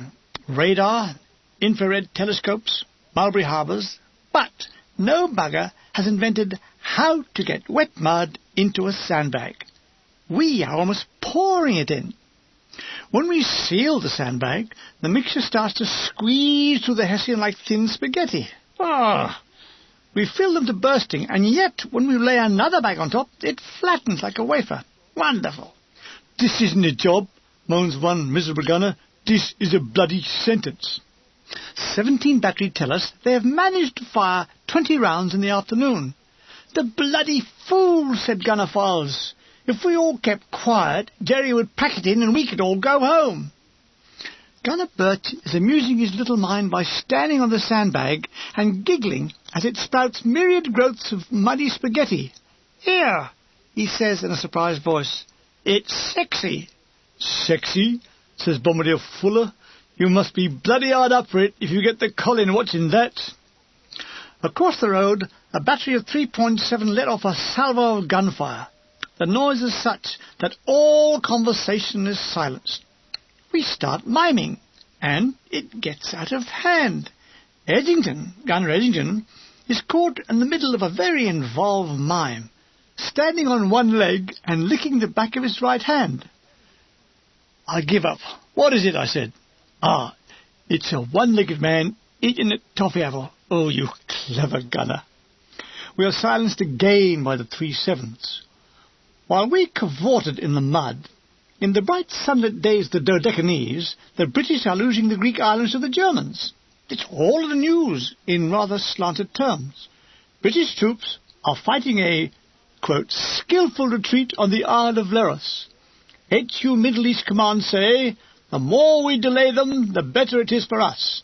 Radar, infrared telescopes, Mulberry Harbours, but no bugger has invented how to get wet mud into a sandbag. We are almost pouring it in. When we seal the sandbag, the mixture starts to squeeze through the hessian like thin spaghetti. We fill them to bursting, and yet when we lay another bag on top, it flattens like a wafer. Wonderful. This isn't a job, moans one miserable gunner. This is a bloody sentence. 17 battery tell us they have managed to fire 20 rounds in the afternoon. The bloody fool, said Gunner Falls. If we all kept quiet, Jerry would pack it in and we could all go home. Gunner Birch is amusing his little mind by standing on the sandbag and giggling as it sprouts myriad growths of muddy spaghetti. Here, he says in a surprised voice, it's sexy. Sexy, says Bombardier Fuller. You must be bloody hard up for it if you get the Colin watching that. Across the road, a battery of 3.7 let off a salvo of gunfire. The noise is such that all conversation is silenced. We start miming, and it gets out of hand. Gunner Edgington, is caught in the middle of a very involved mime, standing on one leg and licking the back of his right hand. I give up. What is it? I said. It's a one-legged man eating a toffee apple. Oh, you clever Gunner. We are silenced again by the 3/7ths. While we cavorted in the mud, in the bright sunlit days of the Dodecanese, the British are losing the Greek islands to the Germans. It's all in the news in rather slanted terms. British troops are fighting a, quote, skillful retreat on the Isle of Leros. HU Middle East Command say, the more we delay them, the better it is for us.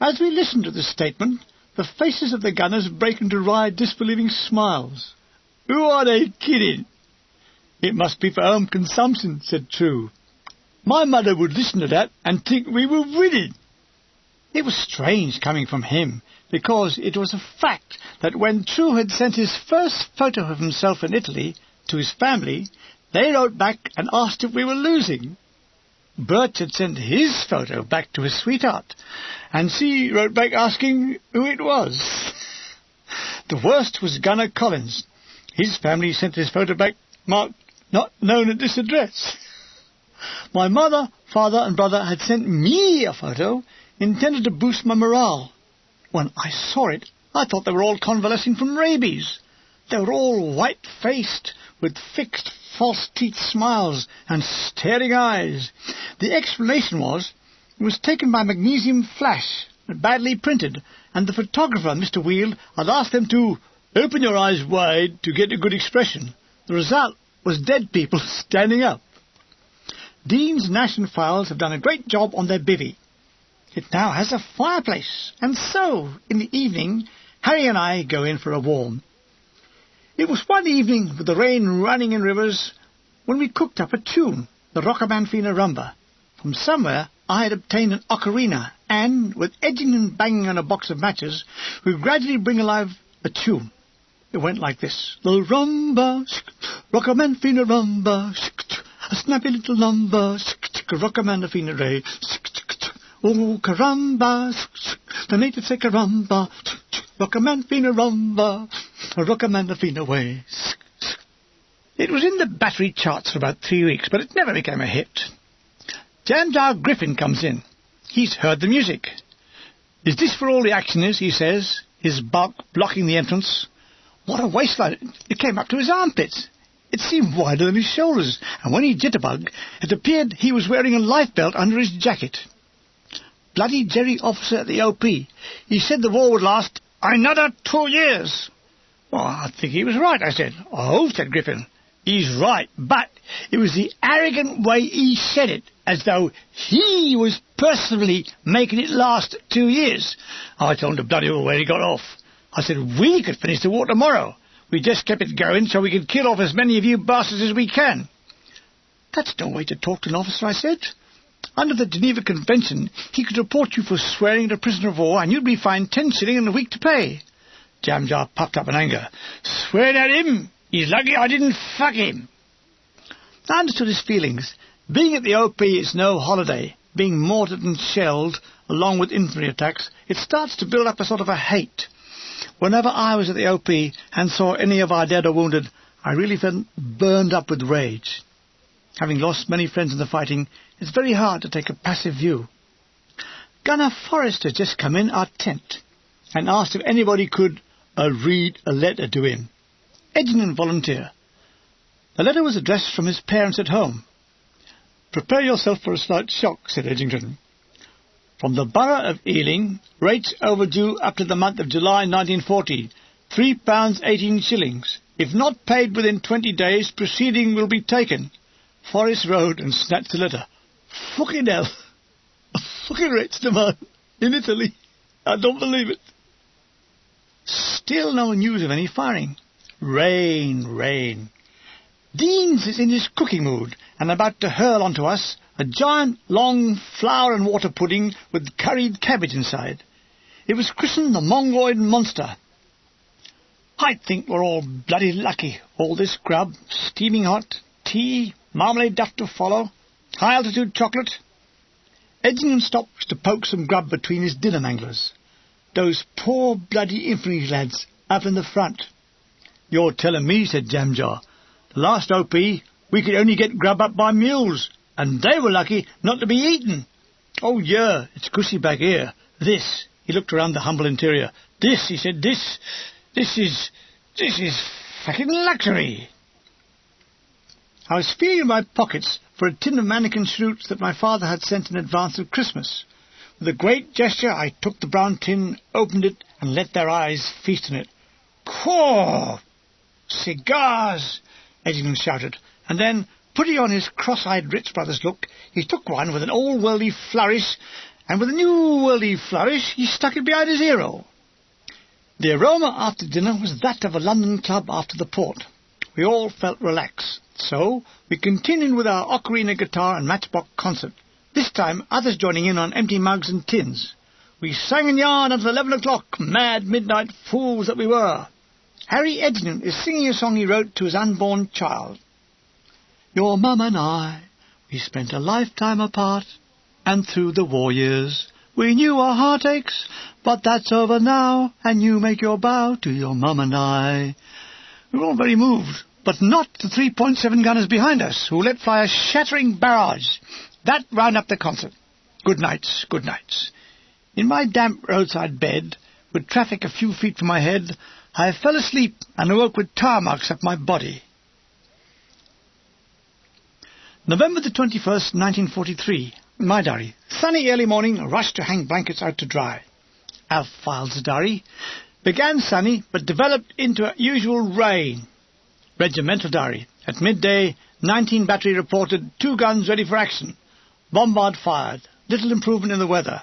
As we listen to this statement, the faces of the gunners break into wry, disbelieving smiles. Who are they kidding? It must be for home consumption, said True. My mother would listen to that and think we were winning. It was strange coming from him, because it was a fact that when True had sent his first photo of himself in Italy to his family, they wrote back and asked if we were losing. Birch had sent his photo back to his sweetheart, and she wrote back asking who it was. The worst was Gunner Collins. His family sent his photo back marked not known at this address. My mother, father and brother had sent me a photo intended to boost my morale. When I saw it, I thought they were all convalescing from rabies. They were all white-faced, with fixed, false-teeth smiles and staring eyes. The explanation was, it was taken by magnesium flash, badly printed, and the photographer, Mr. Wheel, had asked them to open your eyes wide to get a good expression. The result was dead people standing up. Dean's National Files have done a great job on their bivvy. It now has a fireplace, and so, in the evening, Harry and I go in for a warm. It was one evening, with the rain running in rivers, when we cooked up a tune, the Rockamanfina Rumba. From somewhere I had obtained an ocarina, and, with Edgington banging on a box of matches, we gradually bring alive a tune. It went like this. The rumba, Rockamanfina Rumba, a snappy little lumber, Rockamanfina Ray, oh, caramba, the natives say caramba, Rockamanfina Rumba, Rockamanfina way. It was in the battery charts for about 3 weeks, but it never became a hit. Jamjar Griffin comes in. He's heard the music. Is this where all the action is, he says, his bulk blocking the entrance. What a waistline. It came up to his armpits. It seemed wider than his shoulders, and when he jitterbugged, it appeared he was wearing a life belt under his jacket. Bloody Jerry officer at the OP. He said the war would last another 2 years. Well, I think he was right, I said. Oh, said Griffin. He's right, but it was the arrogant way he said it, as though he was personally making it last 2 years. I told him to bloody well where he got off. I said we could finish the war tomorrow. We just kept it going so we could kill off as many of you bastards as we can. That's no way to talk to an officer, I said. Under the Geneva Convention, he could report you for swearing at a prisoner of war, and you'd be fined 10 shillings a week to pay. Jamjar puffed up in anger. Swear at him? He's lucky I didn't fuck him. I understood his feelings. Being at the OP is no holiday. Being mortared and shelled, along with infantry attacks, it starts to build up a sort of a hate. Whenever I was at the OP and saw any of our dead or wounded, I really felt burned up with rage. Having lost many friends in the fighting, it's very hard to take a passive view. Gunner Forrest had just come in our tent and asked if anybody could read a letter to him. Edgington volunteered. The letter was addressed from his parents at home. Prepare yourself for a slight shock, said Edgington. From the borough of Ealing, rates overdue up to the month of July 1940, £3.18. If not paid within 20 days, proceeding will be taken. Forrest rode and snatched the letter. Fucking hell. A fucking rates demand in Italy. I don't believe it. Still no news of any firing. Rain, rain. Deans is in his cooking mood and about to hurl onto us a giant, long flour and water pudding with curried cabbage inside. It was christened the Mongoloid Monster. I think we're all bloody lucky. All this grub, steaming hot, tea, marmalade duff to follow, high-altitude chocolate. Edgington stops to poke some grub between his dinner manglers. Those poor bloody infantry lads up in the front. You're telling me, said Jamjar. The last OP, we could only get grub up by mules, and they were lucky not to be eaten. Oh, yeah, it's cushy back here. This, he looked around the humble interior. This, he said, this is fucking luxury. I was feeling in my pockets for a tin of mannequin shoots that my father had sent in advance of Christmas. With a great gesture, I took the brown tin, opened it, and let their eyes feast on it. Caw! Cigars! Edgington shouted, and then, putting on his cross-eyed Rich Brothers look, he took one with an old-worldly flourish, and with a new worldly flourish, he stuck it behind his ear-hole. The aroma after dinner was that of a London club after the port. We all felt relaxed, so we continued with our ocarina guitar and matchbox concert, this time others joining in on empty mugs and tins. We sang and yarned until 11 o'clock, mad midnight fools that we were. Harry Edgington is singing a song he wrote to his unborn child. Your mum and I, we spent a lifetime apart, and through the war years we knew our heartaches, but that's over now, and you make your bow to your mum and I. We were all very moved, but not the 3.7 gunners behind us, who let fly a shattering barrage. That wound up the concert. Good nights, good nights. In my damp roadside bed, with traffic a few feet from my head, I fell asleep and awoke with tar marks up my body. November the 21st, 1943. My diary. Sunny early morning, rush to hang blankets out to dry. Alf Files' diary. Began sunny, but developed into usual rain. Regimental diary. At midday, 19 battery reported 2 guns ready for action. Bombard fired. Little improvement in the weather.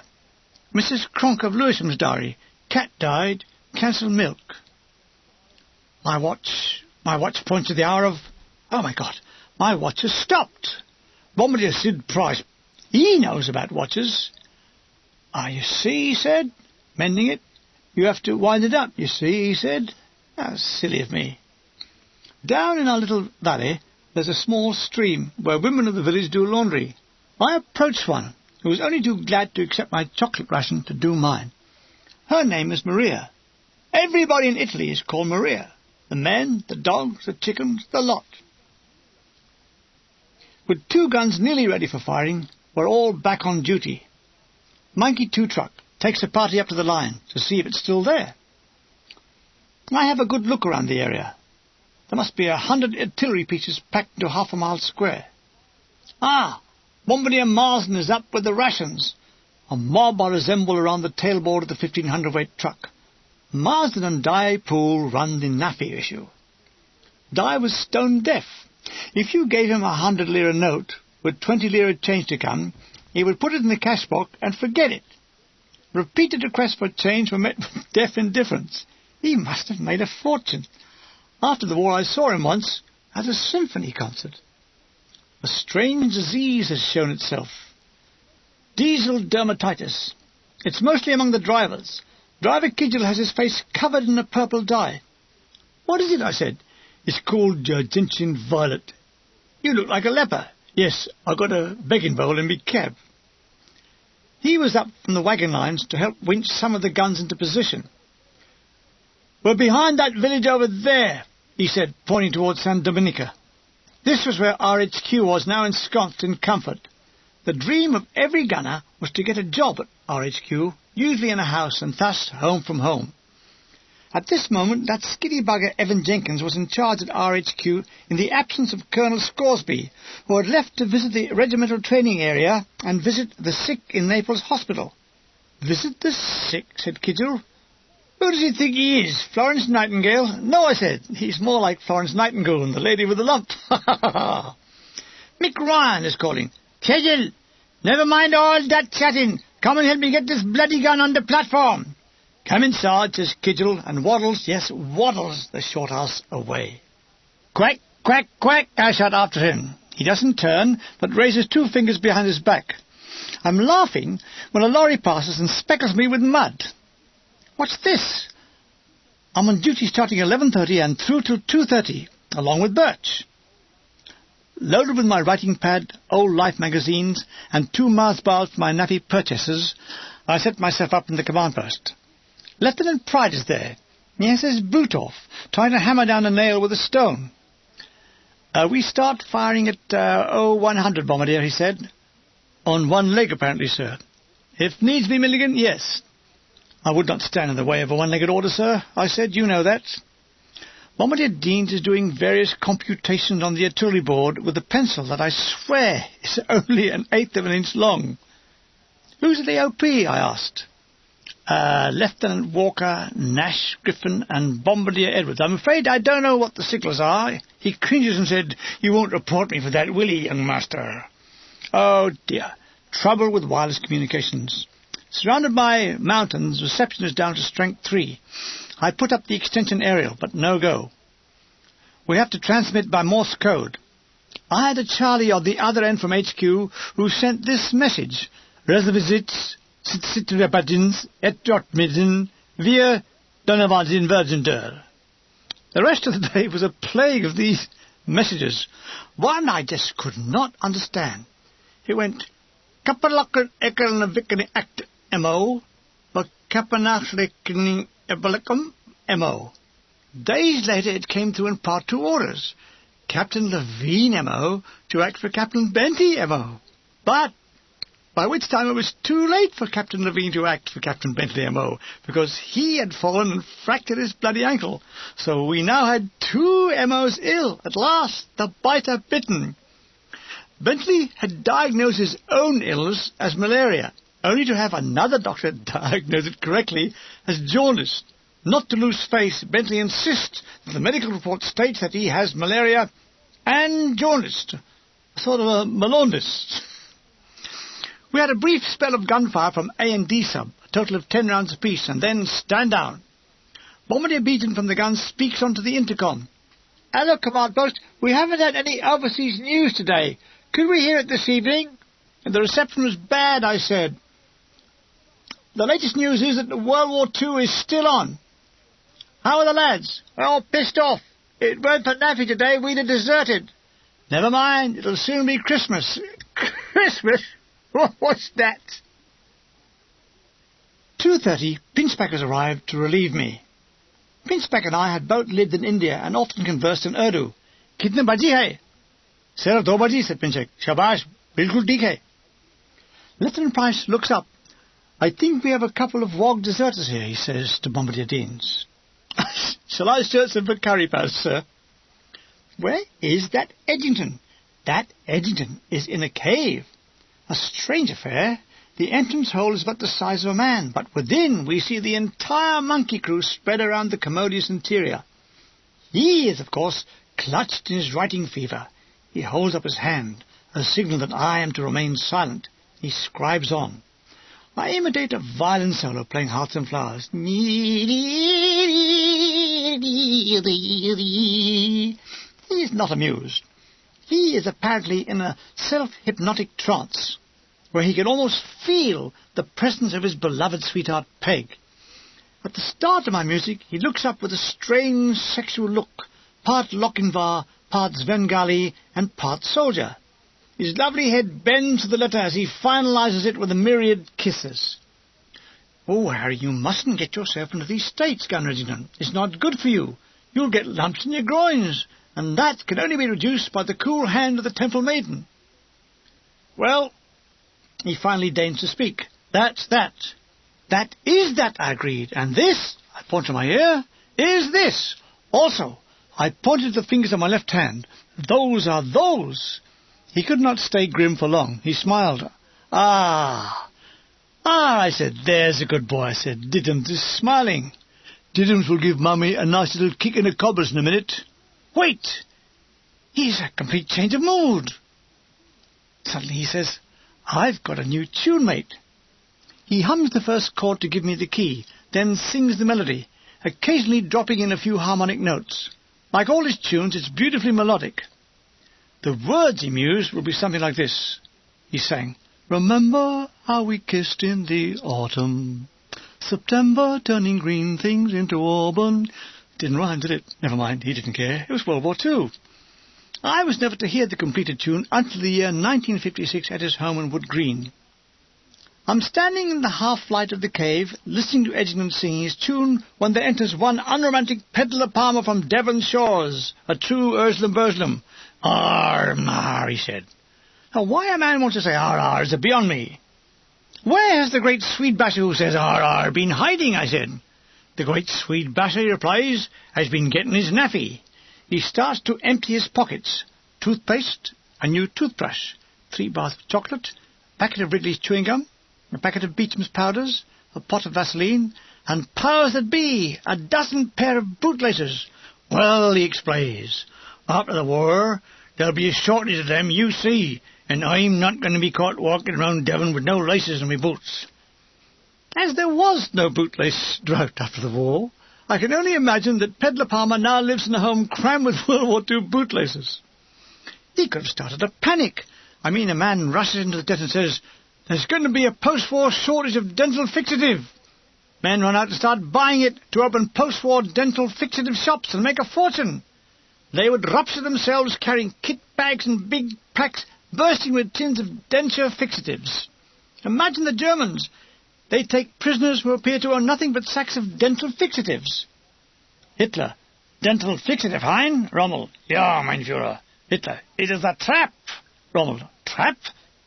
Mrs. Cronk of Lewisham's diary. Cat died. Cancelled milk. My watch points to the hour of... Oh, my God. My watch has stopped. Bombardier Sid Price. He knows about watches. Ah, you see, he said, mending it. You have to wind it up, you see, he said. How silly of me. Down in our little valley, there's a small stream where women of the village do laundry. I approached one, who was only too glad to accept my chocolate ration to do mine. Her name is Maria. Everybody in Italy is called Maria. The men, the dogs, the chickens, the lot. With 2 guns nearly ready for firing, we're all back on duty. Monkey 2 truck takes a party up to the line to see if it's still there. I have a good look around the area. There must be 100 artillery pieces packed into half a mile square. Ah, Bombardier Marsden is up with the rations. A mob are assembled around the tailboard of the 1,500-weight truck. Marsden and Di Poole run the NAFI issue. Di was stone deaf. If you gave him 100 lira note with 20 lira change to come, he would put it in the cash box and forget it. Repeated requests for change were met with deaf indifference. He must have made a fortune. After the war I saw him once at a symphony concert. A strange disease has shown itself. Diesel dermatitis. It's mostly among the drivers. Driver Kidgel has his face covered in a purple dye. What is it? I said. It's called gentian violet. You look like a leper. Yes, I got a begging bowl in me cab. He was up from the wagon lines to help winch some of the guns into position. We're behind that village over there, he said, pointing towards San Dominica. This was where RHQ was, now ensconced in comfort. The dream of every gunner was to get a job at RHQ, usually in a house, and thus home from home. At this moment, that skiddy bugger Evan Jenkins was in charge at RHQ in the absence of Colonel Scoresby, who had left to visit the regimental training area and visit the sick in Naples Hospital. Visit the sick, said Kidgel. Who does he think he is, Florence Nightingale? No, I said, he's more like Florence Nightingale, the lady with the lump. Mick Ryan is calling. Kidgel, never mind all that chatting. Come and help me get this bloody gun on the platform. Come inside, says Kidgel, and waddles, yes, waddles the short house away. Quack, quack, quack, I shout after him. He doesn't turn, but raises 2 fingers behind his back. I'm laughing when a lorry passes and speckles me with mud. What's this? I'm on duty starting 11:30 and through till 2:30, along with Birch. Loaded with my writing pad, old Life magazines, and 2 Mars bars for my nappy purchases, I set myself up in the command post. Lieutenant Pride is there. He has his boot off, trying to hammer down a nail with a stone. We start firing at 100, Bombardier, he said. On one leg, apparently, sir. If needs be, Milligan, yes. I would not stand in the way of a one-legged order, sir, I said. You know that. Bombardier Deans is doing various computations on the artillery board with a pencil that I swear is only 1/8 of an inch long. Who's at the OP? I asked. Lieutenant Walker, Nash, Griffin, and Bombardier Edwards. I'm afraid I don't know what the signals are. He cringes and said, "You won't report me for that, will he, young master?" Oh, dear. Trouble with wireless communications. Surrounded by mountains, reception is down to strength 3. I put up the extension aerial, but no go. We have to transmit by Morse code. I had a Charlie on the other end from HQ who sent this message. Reservisits, Sitrapatins, Etrotmidin, via Donavadin Virgindeur. The rest of the day was a plague of these messages. One I just could not understand. It went, Kapalakan Ekelnavikani Act MO, but Kapanachlikin Ebalicum MO. Days later it came through in Part 2 orders. Captain Levine MO to act for Captain Benty MO. But by which time it was too late for Captain Levine to act for Captain Bentley MO, because he had fallen and fractured his bloody ankle. So we now had 2 MOs ill. At last, the biter bitten. Bentley had diagnosed his own illness as malaria, only to have another doctor diagnose it correctly as jaundice. Not to lose face, Bentley insists that the medical report states that he has malaria and jaundice, a sort of a malondis. We had a brief spell of gunfire from A and D sub, a total of 10 rounds apiece, and then stand down. Bombardier Beaton from the gun speaks onto the intercom. Hello, Command Post. We haven't had any overseas news today. Could we hear it this evening? And the reception was bad, I said. The latest news is that World War II is still on. How are the lads? They're all pissed off. It weren't for Naffy today, we'd have deserted. Never mind, it'll soon be Christmas. Christmas? What's that? 2:30, Pinchback has arrived to relieve me. Pinchback and I had both lived in India and often conversed in Urdu. Kitne baji hai? Sir, 2 baji, said Pinchback. Shabash, bilkul theek hai. Lieutenant Price looks up. I think we have a couple of WOG deserters here, he says to Bombardier Deans. Shall I search them for curry pads, sir? Where is that Edgington? That Edgington is in a cave. A strange affair. The entrance hole is but the size of a man, but within we see the entire monkey crew spread around the commodious interior. He is, of course, clutched in his writing fever. He holds up his hand, a signal that I am to remain silent. He scribes on. I imitate a violin solo playing Hearts and Flowers. He is not amused. He is apparently in a self-hypnotic trance, where he can almost feel the presence of his beloved sweetheart Peg. At the start of my music, he looks up with a strange sexual look, part Lochinvar, part Svengali, and part soldier. His lovely head bends to the letter as he finalizes it with a myriad kisses. Oh, Harry, you mustn't get yourself into these states, Gun Reginald. It's not good for you. You'll get lumps in your groins, and that can only be reduced by the cool hand of the Temple Maiden. Well, he finally deigns to speak. That's that. That is that, I agreed. And this, I point to my ear, is this. Also, I pointed to the fingers of my left hand. Those are those. He could not stay grim for long. He smiled. Ah, I said, there's a good boy, I said. Diddums is smiling. Diddums will give Mummy a nice little kick in the cobbles in a minute. Wait! He's a complete change of mood. Suddenly he says, I've got a new tune, mate. He hums the first chord to give me the key, then sings the melody, occasionally dropping in a few harmonic notes. Like all his tunes, it's beautifully melodic. The words, he mused, will be something like this. He sang, Remember how we kissed in the autumn, September turning green things into auburn. Didn't rhyme, did it? Never mind, he didn't care. It was World War II. I was never to hear the completed tune until the year 1956 at his home in Wood Green. I'm standing in the half-light of the cave, listening to Edgington singing his tune, when there enters one unromantic peddler palmer from Devon shores, a true Urslam. "Arr, mar," he said. Now, why a man wants to say "arr, arr" is beyond me. "Where has the great Swede basher who says 'arr, arr' been hiding?" I said. "The great Swede basher," he replies, "has been getting his naffy." He starts to empty his pockets. Toothpaste, a new toothbrush, 3 bars of chocolate, a packet of Wrigley's chewing gum, a packet of Beecham's powders, a pot of Vaseline, and powers that be, a dozen pair of bootlaces. "Well," he explains, "after the war there'll be a shortage of them, you see, and I'm not going to be caught walking around Devon with no laces in my boots." As there was no bootlace drought after the war, I can only imagine that Pedlar Palmer now lives in a home crammed with World War II bootlaces. He could have started a panic. I mean, a man rushes into the tent and says, "There's going to be a post-war shortage of dental fixative." Men run out to start buying it to open post-war dental fixative shops and make a fortune. They would rupture themselves carrying kit bags and big packs bursting with tins of denture fixatives. Imagine the Germans. They take prisoners who appear to own nothing but sacks of dental fixatives. Hitler. "Dental fixative, hein?" Rommel. "Ja, mein Führer." Hitler. "It is a trap." Rommel. "Trap?"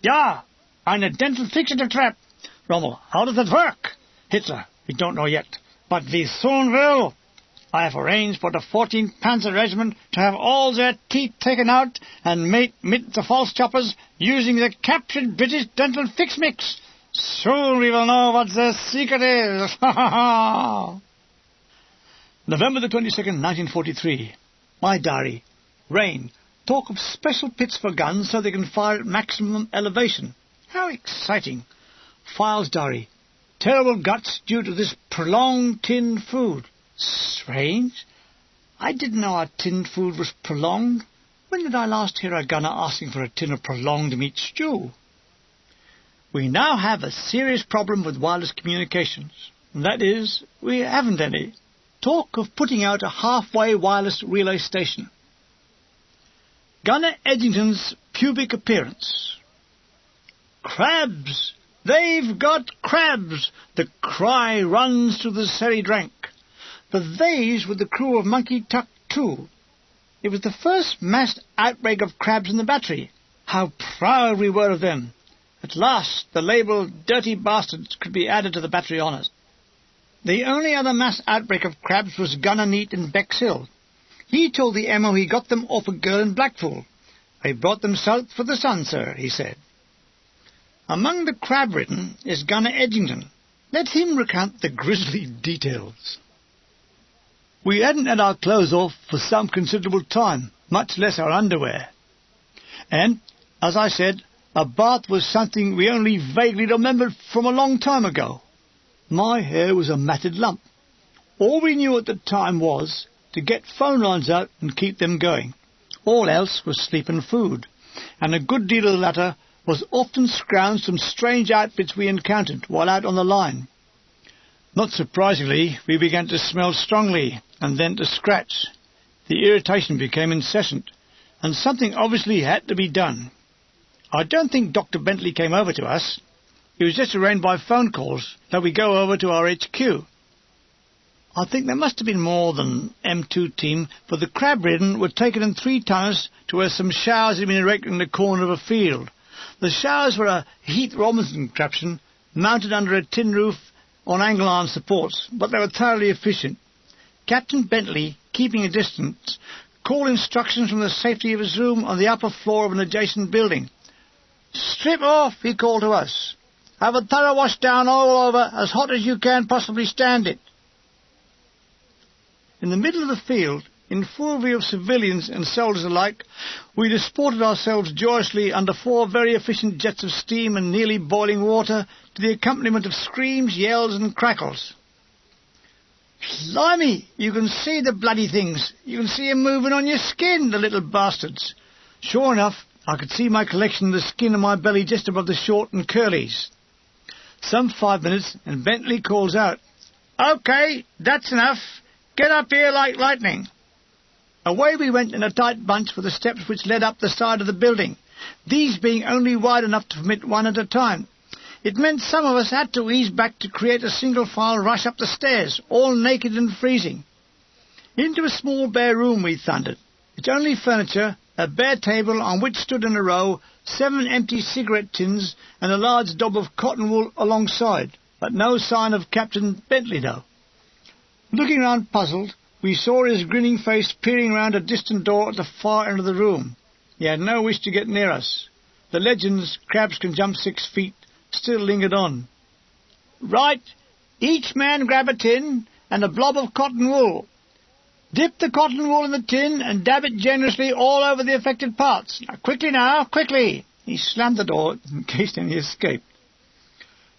"Ja, eine dental fixative trap." Rommel. "How does it work?" Hitler. "We don't know yet, but we soon will. I have arranged for the 14th Panzer Regiment to have all their teeth taken out and made with the false choppers using the captured British dental fix mix. Soon we will know what the secret is. November the 22nd, 1943. My diary. Rain. Talk of special pits for guns so they can fire at maximum elevation. How exciting. Files diary. Terrible guts due to this prolonged tinned food. Strange. I didn't know our tinned food was prolonged. When did I last hear a gunner asking for a tin of prolonged meat stew? We now have a serious problem with wireless communications. And that is, we haven't any. Talk of putting out a halfway wireless relay station. Gunner Edgington's pubic appearance. Crabs! They've got crabs! The cry runs to the Surrey Drank. The theys were the crew of Monkey Tuck 2. It was the first mass outbreak of crabs in the battery. How proud we were of them! At last the label "Dirty Bastards" could be added to the battery honours. The only other mass outbreak of crabs was Gunner Neat in Bexhill. He told the MO he got them off a girl in Blackpool. "I brought them south for the sun, sir," he said. Among the crab-ridden is Gunner Edgington. Let him recount the grisly details. We hadn't had our clothes off for some considerable time, much less our underwear. And, as I said, a bath was something we only vaguely remembered from a long time ago. My hair was a matted lump. All we knew at the time was to get phone lines out and keep them going. All else was sleep and food, and a good deal of the latter was often scrounged from strange outfits we encountered while out on the line. Not surprisingly, we began to smell strongly, and then to scratch. The irritation became incessant, and something obviously had to be done. I don't think Dr. Bentley came over to us. He was just arranged by phone calls that we go over to our HQ. I think there must have been more than M2 team, for the crab-ridden were taken in 3-tonners to where some showers had been erected in the corner of a field. The showers were a Heath Robinson contraption mounted under a tin roof on angle-arm supports, but they were thoroughly efficient. Captain Bentley, keeping a distance, called instructions from the safety of his room on the upper floor of an adjacent building. "Strip off," he called to us. "Have a thorough wash down all over, as hot as you can possibly stand it." In the middle of the field, in full view of civilians and soldiers alike, we disported ourselves joyously under 4 very efficient jets of steam and nearly boiling water, to the accompaniment of screams, yells, and crackles. "Blimey, you can see the bloody things. You can see 'em moving on your skin, the little bastards." Sure enough, I could see my collection of the skin of my belly just above the short and curlies. Some 5 minutes, and Bentley calls out, "OK, that's enough. Get up here like lightning." Away we went in a tight bunch for the steps which led up the side of the building, these being only wide enough to permit one at a time. It meant some of us had to ease back to create a single-file rush up the stairs, all naked and freezing. Into a small bare room we thundered. Its only furniture, a bare table on which stood in a row 7 empty cigarette tins and a large daub of cotton wool alongside, but no sign of Captain Bentley, though. Looking round puzzled, we saw his grinning face peering round a distant door at the far end of the room. He had no wish to get near us. The legends, crabs can jump 6 feet, still lingered on. Right, each man grab a tin and a blob of cotton wool. Dip the cotton wool in the tin and dab it generously all over the affected parts. Now, quickly! He slammed the door in case any escaped.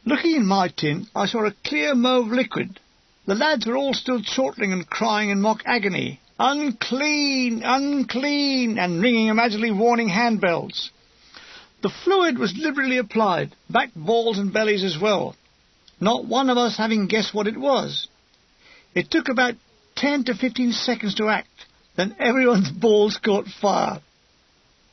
Looking in my tin, I saw a clear mauve liquid. The lads were all still chortling and crying in mock agony. Unclean, unclean, and ringing imaginary warning handbells. The fluid was liberally applied, back, balls and bellies as well, not one of us having guessed what it was. It took about 10 to 15 seconds to act, then everyone's balls caught fire.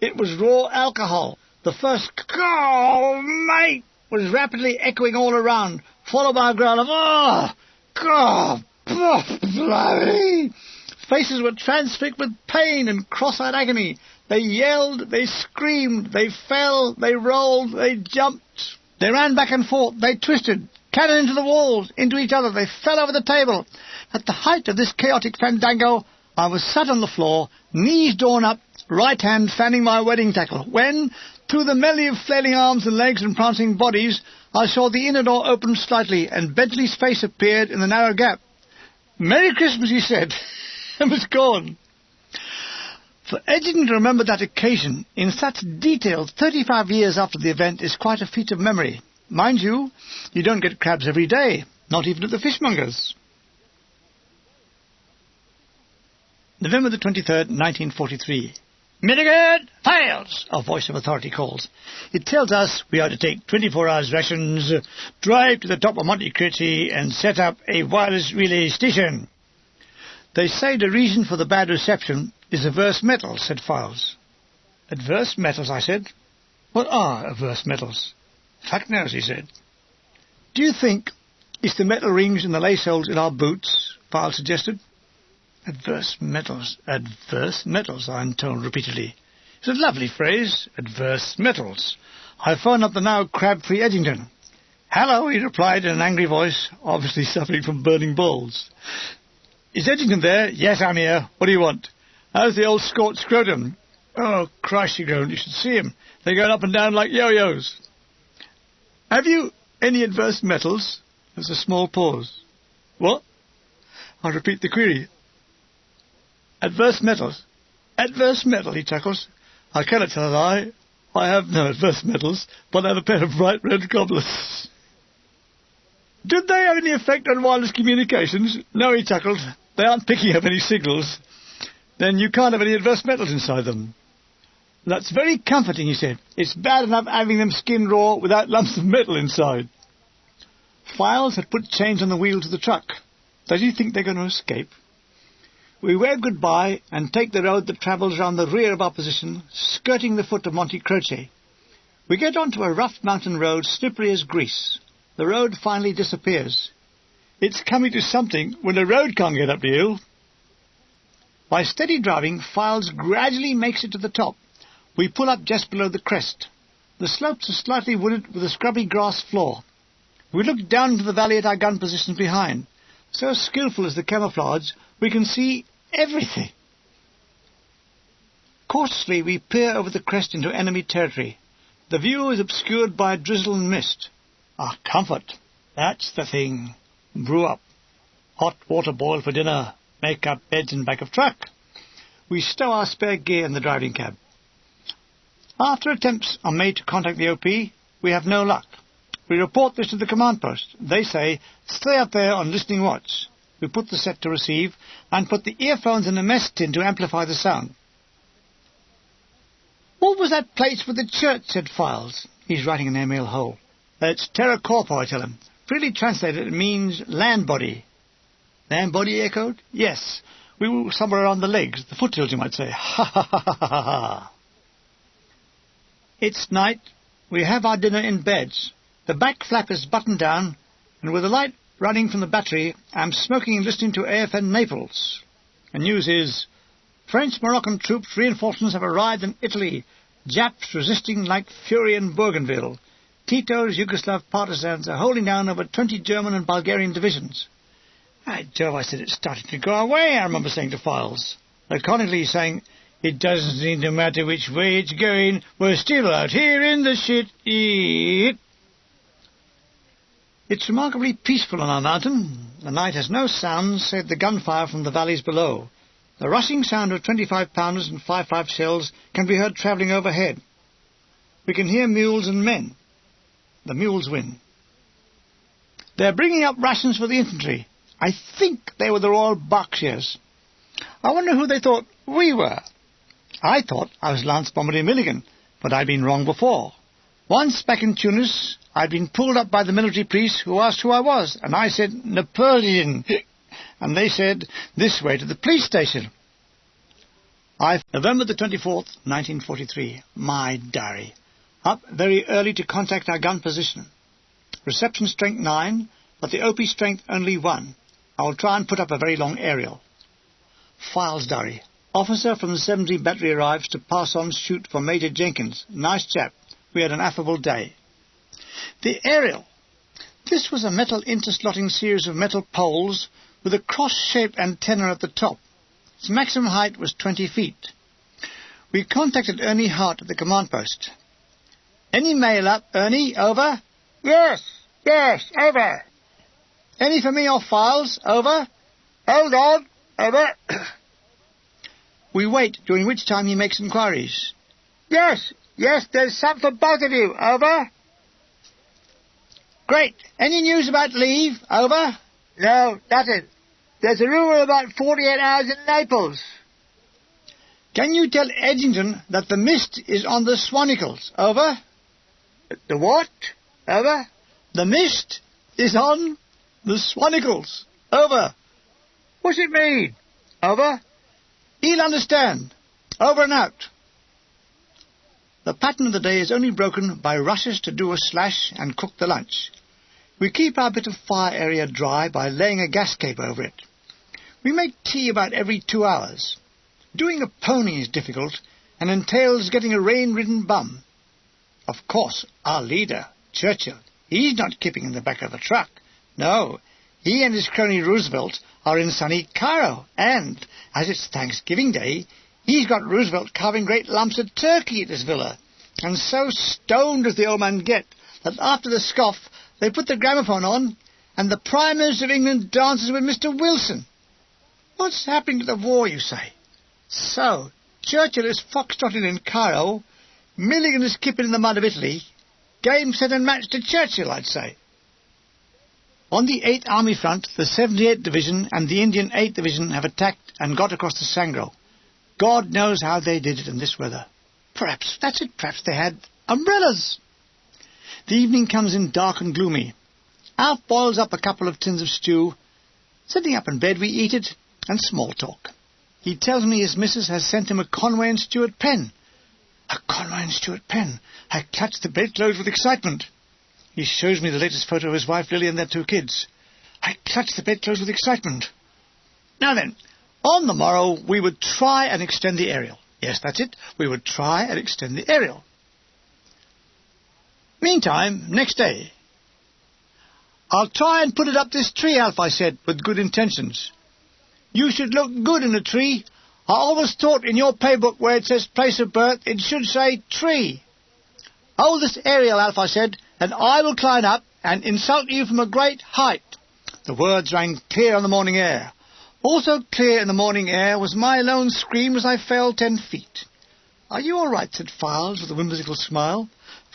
It was raw alcohol. The first "Go, mate!" was rapidly echoing all around, followed by a growl of "Oh, God, bloody!" Faces were transfixed with pain and cross-eyed agony. They yelled, they screamed, they fell, they rolled, they jumped. They ran back and forth, they twisted, clattered into the walls, into each other, they fell over the table. At the height of this chaotic fandango, I was sat on the floor, knees drawn up, right hand fanning my wedding tackle, when, through the melee of flailing arms and legs and prancing bodies, I saw the inner door open slightly, and Bentley's face appeared in the narrow gap. "Merry Christmas," he said, and was gone. For Edgington to remember that occasion in such detail 35 years after the event is quite a feat of memory. Mind you, you don't get crabs every day, not even at the fishmonger's. November the 23rd, 1943. "Milligan, files!" a voice of authority calls. It tells us we are to take 24 hours rations, drive to the top of Monte Cristi and set up a wireless relay station. They say the reason for the bad reception is adverse metals, said Files. Adverse metals, I said. What are adverse metals? Fuck knows, he said. Do you think it's the metal rings and the lace holes in our boots? Files suggested. Adverse metals, I intoned repeatedly. It's a lovely phrase, adverse metals. I phoned up the now crab-free Edgington. Hello, he replied in an angry voice, obviously suffering from burning balls. Is Edgington there? Yes, I'm here. What do you want? How's the old scorched scrotum? Oh, Christ, she groaned. You should see him. They're going up and down like yo-yos. Have you any adverse metals? There's a small pause. What? I'll repeat the query. Adverse metals. Adverse metal, he chuckles. I cannot tell a lie. I have no adverse metals, but I have a pair of bright red gobblers. Did they have any effect on wireless communications? No, he chuckled. They aren't picking up any signals. Then you can't have any adverse metals inside them. That's very comforting, he said. It's bad enough having them skinned raw without lumps of metal inside. Files had put chains on the wheels of the truck. Does he think they're going to escape? We wave goodbye and take the road that travels round the rear of our position, skirting the foot of Monte Croce. We get onto a rough mountain road, slippery as grease. The road finally disappears. It's coming to something when the road can't get up the hill. By steady driving, Files gradually makes it to the top. We pull up just below the crest. The slopes are slightly wooded with a scrubby grass floor. We look down into the valley at our gun positions behind. So skillful is the camouflage, we can see everything. Cautiously we peer over the crest into enemy territory. The view is obscured by a drizzle and mist. Ah, comfort. That's the thing. Brew up. Hot water boil for dinner. Make up beds in back of truck. We stow our spare gear in the driving cab. After attempts are made to contact the OP, we have no luck. We report this to the command post. They say, stay up there on listening watch. We put the set to receive and put the earphones in a mess tin to amplify the sound. What was that place for the church, said Files. He's writing an airmail hole. It's terra corpo, I tell him. Freely translated, it means land body. Land body, he echoed? Yes. We were somewhere around the legs, the foothills, you might say. Ha ha ha ha ha ha. It's night. We have our dinner in beds. The back flap is buttoned down, and with the light running from the battery, I'm smoking and listening to AFN Naples. The news is, French-Moroccan troops reinforcements have arrived in Italy. Japs resisting like fury in Bougainville. Tito's Yugoslav partisans are holding down over 20 German and Bulgarian divisions. By Jove, I said, it's starting to go away, I remember saying to Files. Laconically saying, it doesn't seem to matter which way it's going, we're still out here in the shit. It's remarkably peaceful on our mountain. The night has no sounds save the gunfire from the valleys below. The rushing sound of 25-pounders and 5.5 shells can be heard travelling overhead. We can hear mules and men. The mules win. They're bringing up rations for the infantry. I think they were the Royal Berkshires. I wonder who they thought we were. I thought I was Lance Bombardier Milligan, but I'd been wrong before. Once back in Tunis, I'd been pulled up by the military police who asked who I was, and I said, Napoleon. And they said, this way to the police station. November the 24th, 1943. My diary. Up very early to contact our gun position. Reception strength 9, but the OP strength only 1. I will try and put up a very long aerial. Files diary. Officer from the 17th Battery arrives to pass on shoot for Major Jenkins. Nice chap. We had an affable day. The aerial. This was a metal interslotting series of metal poles with a cross-shaped antenna at the top. Its maximum height was 20 feet. We contacted Ernie Hart at the command post. Any mail up, Ernie? Over? Yes, over. Any for me off Files? Over? Hold on, over. We wait, during which time he makes inquiries. Yes, there's some for both of you. Over. Great. Any news about leave? Over? No, nothing. There's a rumour about 48 hours in Naples. Can you tell Edgington that the mist is on the Swanicles? Over? The what? Over? The mist is on the Swanicles. Over. What's it mean? Over? He'll understand. Over and out. The pattern of the day is only broken by rushes to do a slash and cook the lunch. We keep our bit of fire area dry by laying a gas cape over it. We make tea about every 2 hours. Doing a pony is difficult and entails getting a rain-ridden bum. Of course, our leader, Churchill, he's not keeping in the back of a truck. No, he and his crony Roosevelt are in sunny Cairo, and, as it's Thanksgiving Day, he's got Roosevelt carving great lumps of turkey at his villa, and so stoned does the old man get that after the scoff they put the gramophone on, and the Prime Minister of England dances with Mr. Wilson. What's happening to the war, you say? So, Churchill is foxtrotting in Cairo, Milligan is kipping in the mud of Italy. Game, set and match to Churchill, I'd say. On the 8th Army front, the 78th Division and the Indian 8th Division have attacked and got across the Sangro. God knows how they did it in this weather. Perhaps, that's it, perhaps they had umbrellas. The evening comes in dark and gloomy. Alf boils up a couple of tins of stew. Sitting up in bed, we eat it, and small talk. He tells me his missus has sent him a Conway and Stewart pen. A Conway and Stewart pen. I clutch the bedclothes with excitement. He shows me the latest photo of his wife Lily and their 2 kids. I clutch the bedclothes with excitement. Now then, on the morrow we would try and extend the aerial. Yes, that's it. We would try and extend the aerial. Meantime, next day. I'll try and put it up this tree, Alf, I said, with good intentions. You should look good in a tree. I always thought in your paybook where it says place of birth, it should say tree. Hold this aerial, Alf, I said, and I will climb up and insult you from a great height. The words rang clear on the morning air. Also clear in the morning air was my lone scream as I fell 10 feet. Are you all right, said Files with a whimsical smile.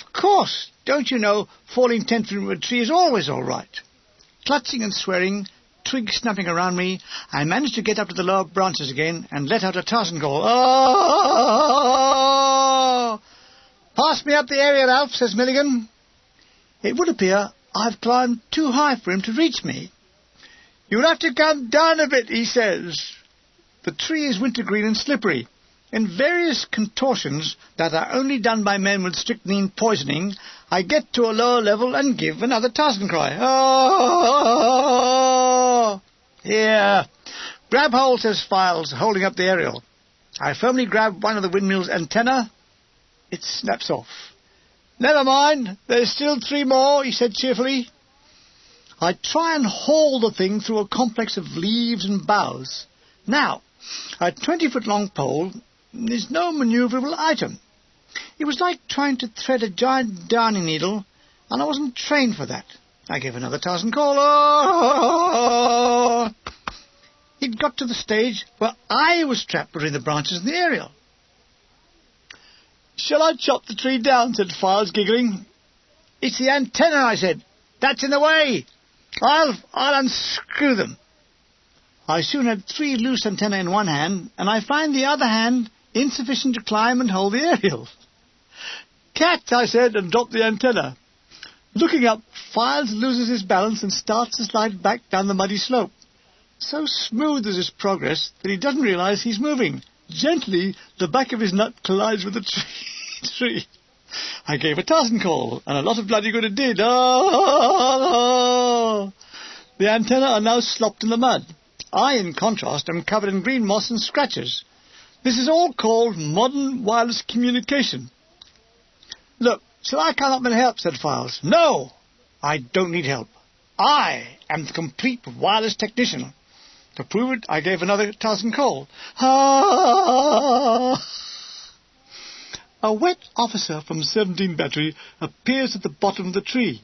Of course, don't you know, falling 10 feet from a tree is always all right. Clutching and swearing, twigs snapping around me, I managed to get up to the lower branches again and let out a Tarzan call. Oh! Pass me up the aerial, Alf, says Milligan. It would appear I've climbed too high for him to reach me. You'll have to come down a bit, he says. The tree is wintergreen and slippery. In various contortions that are only done by men with strychnine poisoning, I get to a lower level and give another Tarzan cry. Oh! Here. Grab hold, says Files, holding up the aerial. I firmly grab one of the windmill's antenna. It snaps off. Never mind, there's still 3 more, he said cheerfully. I try and haul the thing through a complex of leaves and boughs. Now, a 20-foot-long pole is no manoeuvrable item. It was like trying to thread a giant darning needle, and I wasn't trained for that. I gave another Tarzan call. Oh! It got to the stage where I was trapped between the branches and the aerial. Shall I chop the tree down, said Files, giggling. It's the antenna, I said. That's in the way. I'll unscrew them. I soon had 3 loose antennae in one hand, and I find the other hand insufficient to climb and hold the aerial. Cat, I said, and dropped the antenna. Looking up, Files loses his balance and starts to slide back down the muddy slope. So smooth is his progress that he doesn't realize he's moving. Gently, the back of his nut collides with the tree. I gave a Tarzan call, and a lot of bloody good it did. Oh! The antennae are now slopped in the mud. I, in contrast, am covered in green moss and scratches. This is all called modern wireless communication. Look, shall I come up and help, said Files. No, I don't need help. I am the complete wireless technician. To prove it, I gave another Tarzan call. Ah! A wet officer from 17 Battery appears at the bottom of the tree.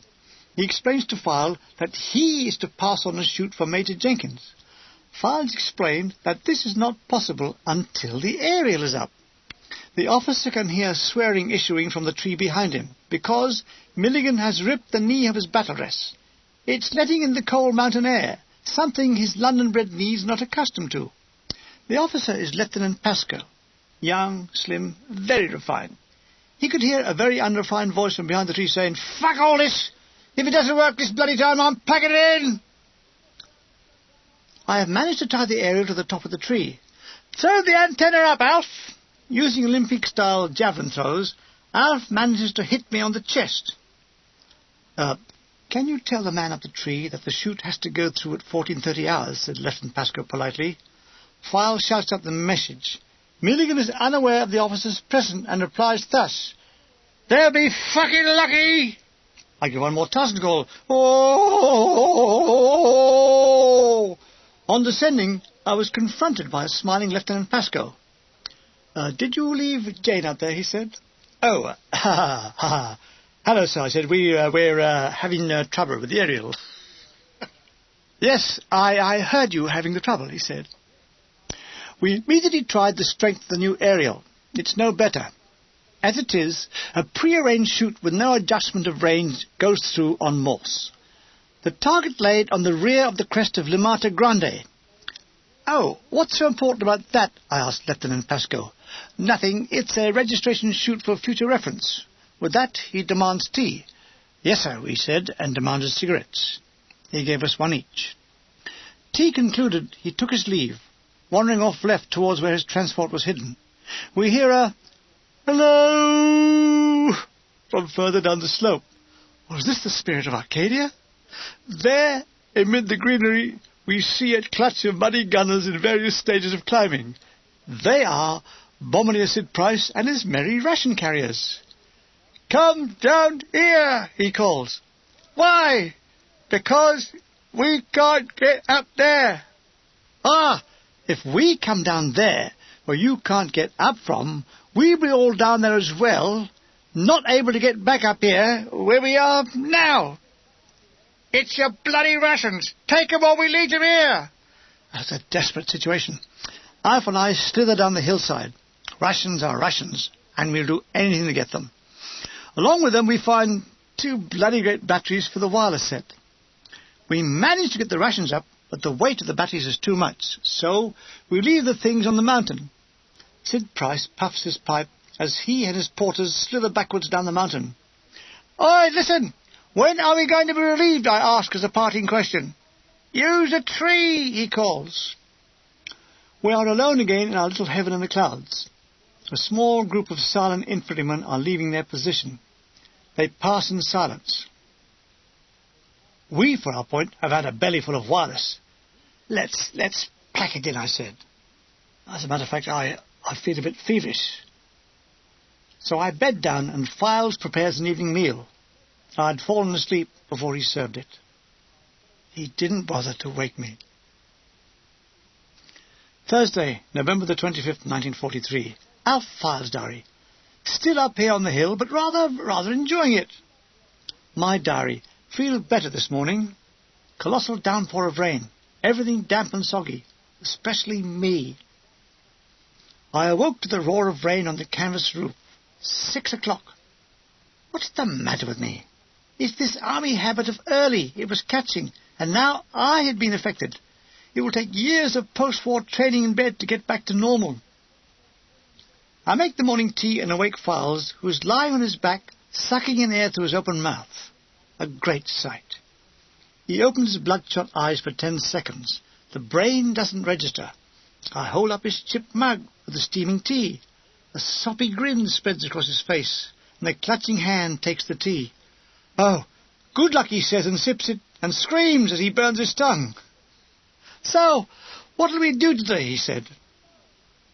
He explains to File that he is to pass on a shoot for Major Jenkins. Files explained that this is not possible until the aerial is up. The officer can hear swearing issuing from the tree behind him, because Milligan has ripped the knee of his battle dress. It's letting in the cold mountain air, something his London-bred knees are not accustomed to. The officer is Lieutenant Pascoe, young, slim, very refined. He could hear a very unrefined voice from behind the tree saying, "Fuck all this! If it doesn't work this bloody time, I'm packing it in!" I have managed to tie the aerial to the top of the tree. Throw the antenna up, Alf! Using Olympic-style javelin throws, Alf manages to hit me on the chest. Can you tell the man up the tree that the shoot has to go through at 14:30 hours, said Lieutenant Pascoe politely. File shouts out the message. Milligan is unaware of the officer's presence and replies thus, "They'll be fucking lucky!" I give one more Tarzan call. Oh! On descending, I was confronted by a smiling Lieutenant Pascoe. Did you leave Jane out there, he said. Oh, ha, ha. Hello, sir, I said. We're having trouble with the aerial. Yes, I heard you having the trouble, he said. We immediately tried the strength of the new aerial. It's no better. As it is, a prearranged shoot with no adjustment of range goes through on Morse. The target laid on the rear of the crest of Limata Grande. Oh, what's so important about that? I asked Lieutenant Pascoe. Nothing. It's a registration shoot for future reference. With that, he demands tea. Yes, sir, we said, and demanded cigarettes. He gave us one each. Tea concluded, he took his leave, wandering off left towards where his transport was hidden. We hear a hello from further down the slope. Was this the spirit of Arcadia? There, amid the greenery, we see a clutch of muddy gunners in various stages of climbing. They are Bombardier Sid Price and his merry ration carriers. Come down here, he calls. Why? Because we can't get up there. Ah, if we come down there, where you can't get up from, we'll be all down there as well, not able to get back up here where we are now. It's your bloody rations. Take 'em or we leave 'em here. That's a desperate situation. Alf and I slither down the hillside. Rations are rations, and we'll do anything to get them. Along with them we find 2 bloody great batteries for the wireless set. We manage to get the rations up, but the weight of the batteries is too much, so we leave the things on the mountain. Sid Price puffs his pipe as he and his porters slither backwards down the mountain. Oi, listen! When are we going to be relieved? I ask as a parting question. Use a tree, he calls. We are alone again in our little heaven in the clouds. A small group of silent infantrymen are leaving their position. They pass in silence. We, for our point, have had a belly full of wireless. Let's pack it in, I said. As a matter of fact, I feel a bit feverish. So I bed down and Files prepares an evening meal. I'd fallen asleep before he served it. He didn't bother to wake me. Thursday, November the 25th, 1943. Our Files diary. Still up here on the hill, but rather enjoying it. My diary. Feel better this morning. Colossal downpour of rain. Everything damp and soggy, especially me. I awoke to the roar of rain on the canvas roof. 6 o'clock. What's the matter with me? It's this army habit of early it was catching, and now I had been affected. It will take years of post-war training in bed to get back to normal. I make the morning tea and awake Files, who is lying on his back, sucking in air through his open mouth. A great sight. He opens his bloodshot eyes for 10 seconds. The brain doesn't register. I hold up his chipped mug with the steaming tea. A soppy grin spreads across his face, and a clutching hand takes the tea. Oh, good luck, he says, and sips it, and screams as he burns his tongue. So, what'll we do today, he said.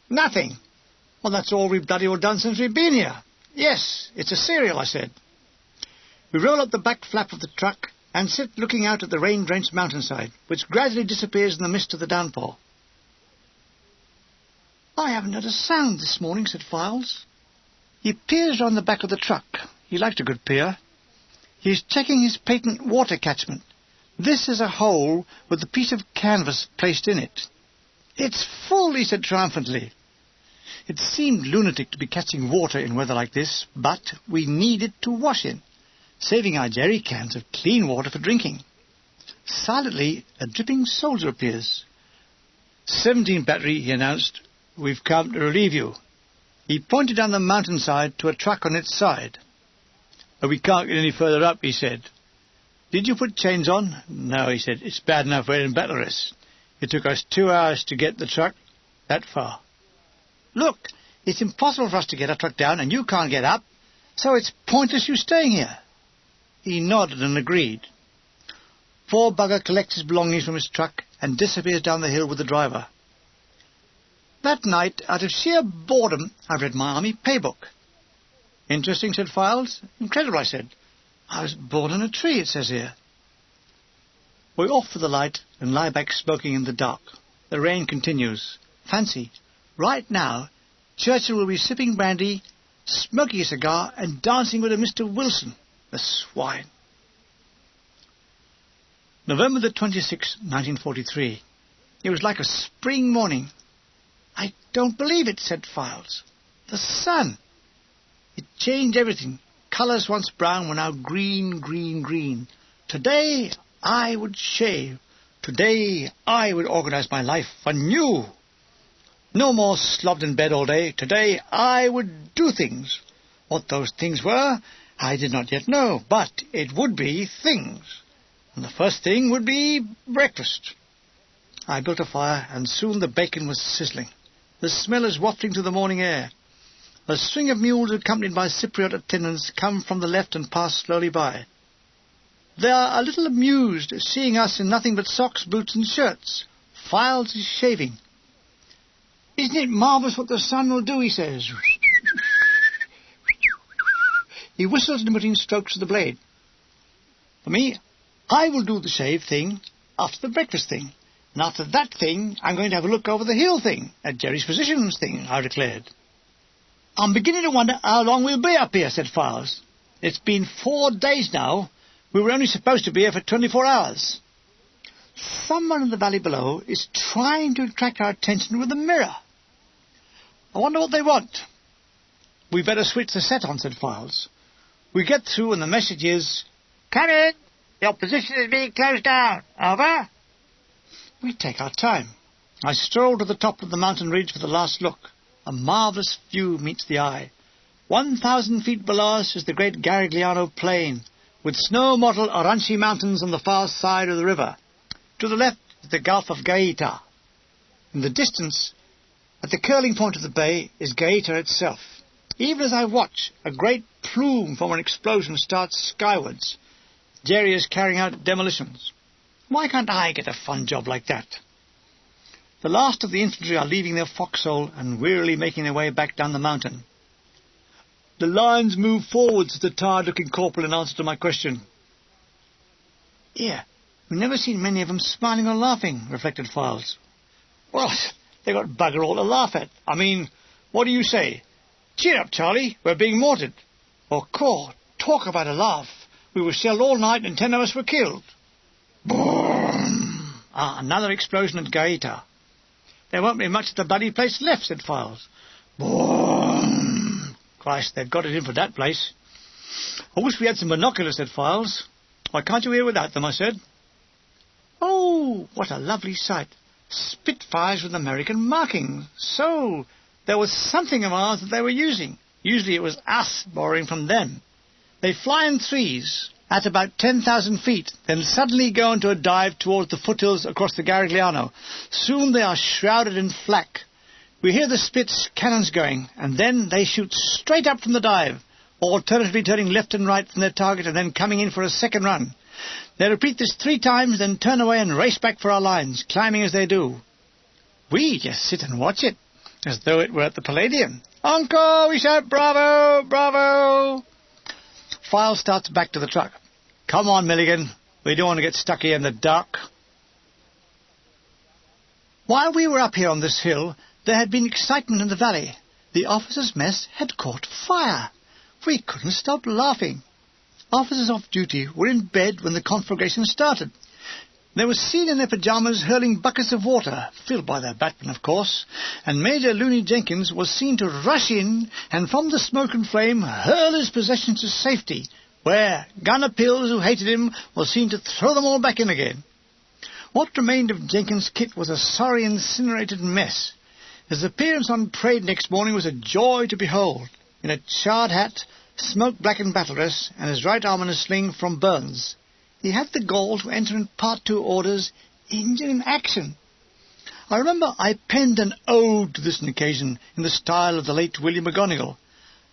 Nothing. Well, that's all we've bloody well done since we've been here. Yes, it's a cereal, I said. We roll up the back flap of the truck and sit looking out at the rain-drenched mountainside, which gradually disappears in the mist of the downpour. I haven't heard a sound this morning, said Files. He peers round the back of the truck. He liked a good peer. He's checking his patent water catchment. This is a hole with a piece of canvas placed in it. It's full, he said triumphantly. It seemed lunatic to be catching water in weather like this, but we need it to wash in, saving our jerry cans of clean water for drinking. Silently, a dripping soldier appears. 17 battery, he announced. We've come to relieve you. He pointed down the mountainside to a truck on its side. Oh, we can't get any further up, he said. Did you put chains on? No, he said. It's bad enough we're in battle arrest. It took us 2 hours to get the truck that far. Look, it's impossible for us to get our truck down, and you can't get up, so it's pointless you staying here. He nodded and agreed. Poor bugger collects his belongings from his truck and disappears down the hill with the driver. That night, out of sheer boredom, I read my army paybook. Interesting, said Files. Incredible, I said. I was born in a tree, it says here. We're off for the light and lie back smoking in the dark. The rain continues. Fancy, right now, Churchill will be sipping brandy, smoking a cigar, and dancing with a Mr. Wilson, the swine. November the 26th, 1943. It was like a spring morning. I don't believe it, said Files. The sun. It changed everything. Colours once brown were now green, green, green. Today I would shave. Today I would organise my life anew. No more slobbed in bed all day. Today I would do things. What those things were, I did not yet know, but it would be things. And the first thing would be breakfast. I built a fire, and soon the bacon was sizzling. The smell is wafting to the morning air. A string of mules accompanied by Cypriot attendants come from the left and pass slowly by. They are a little amused at seeing us in nothing but socks, boots, and shirts. Files is shaving. Isn't it marvellous what the sun will do, he says. He whistles in between strokes of the blade. For me, I will do the shave thing after the breakfast thing. And after that thing, I'm going to have a look over the hill thing, at Jerry's positions thing, I declared. I'm beginning to wonder how long we'll be up here, said Files. It's been 4 days now. We were only supposed to be here for 24 hours. Someone in the valley below is trying to attract our attention with a mirror. I wonder what they want. We better switch the set on, said Files. We get through and the message is, come in. Your position is being closed down. Over. We take our time. I stroll to the top of the mountain ridge for the last look. A marvellous view meets the eye. 1,000 feet below us is the great Garigliano plain, with snow-mottled Aranci mountains on the far side of the river. To the left is the Gulf of Gaeta. In the distance, at the curling point of the bay, is Gaeta itself. Even as I watch, a great plume from an explosion starts skywards. Jerry is carrying out demolitions. Why can't I get a fun job like that? The last of the infantry are leaving their foxhole and wearily making their way back down the mountain. The lines move forward, said the tired-looking corporal in answer to my question. Yeah, we've never seen many of them smiling or laughing, reflected Files. Well, they got bugger all to laugh at. I mean, what do you say? Cheer up, Charlie, we're being mortared. Or Caw, talk about a laugh. We were shelled all night and 10 of us were killed. Boom! Another explosion at Gaeta. There won't be much of the bloody place left, said Files. Boom! Christ, they've got it in for that place. I wish we had some binoculars, said Files. Why can't you hear without them, I said. Oh, what a lovely sight. Spitfires with American markings. So, there was something of ours that they were using. Usually it was us borrowing from them. They fly in threes at about 10,000 feet, then suddenly go into a dive towards the foothills across the Garigliano. Soon they are shrouded in flak. We hear the Spitz cannons going, and then they shoot straight up from the dive, alternatively turning left and right from their target and then coming in for a second run. They repeat this 3 times, then turn away and race back for our lines, climbing as they do. We just sit and watch it, as though it were at the Palladium. Uncle, we shout, bravo, bravo! File starts back to the truck. Come on, Milligan. We don't want to get stuck here in the dark. While we were up here on this hill, there had been excitement in the valley. The officers' mess had caught fire. We couldn't stop laughing. Officers off duty were in bed when the conflagration started. They were seen in their pyjamas hurling buckets of water, filled by their batman, of course, and Major Looney Jenkins was seen to rush in and from the smoke and flame hurl his possessions to safety, where Gunner Pills, who hated him, was seen to throw them all back in again. What remained of Jenkins' kit was a sorry incinerated mess. His appearance on parade next morning was a joy to behold, in a charred hat, smoke-blackened battle dress, and his right arm in a sling from burns. He had the gall to enter in Part 2 orders, Injured in Action. I remember I penned an ode to this occasion in the style of the late William McGonigal.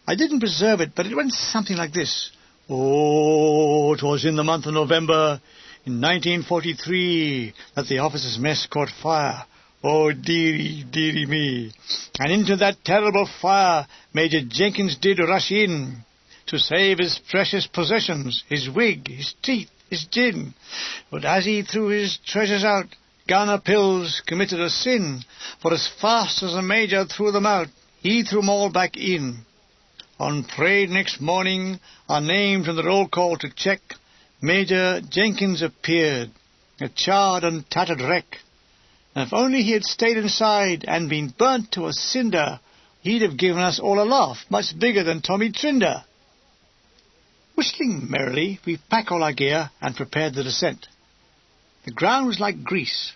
I didn't preserve it, but it went something like this. Oh, 'twas in the month of November, in 1943, that the officers' mess caught fire. Oh, dearie, dearie me. And into that terrible fire Major Jenkins did rush in, to save his precious possessions, his wig, his teeth, his gin. But as he threw his treasures out, Gunner Pills committed a sin, for as fast as the Major threw them out, he threw them all back in. On parade next morning, our names on the roll call to check, Major Jenkins appeared, a charred and tattered wreck. And if only he had stayed inside and been burnt to a cinder, he'd have given us all a laugh, much bigger than Tommy Trinder. Whistling merrily, we packed all our gear and prepared the descent. The ground was like grease.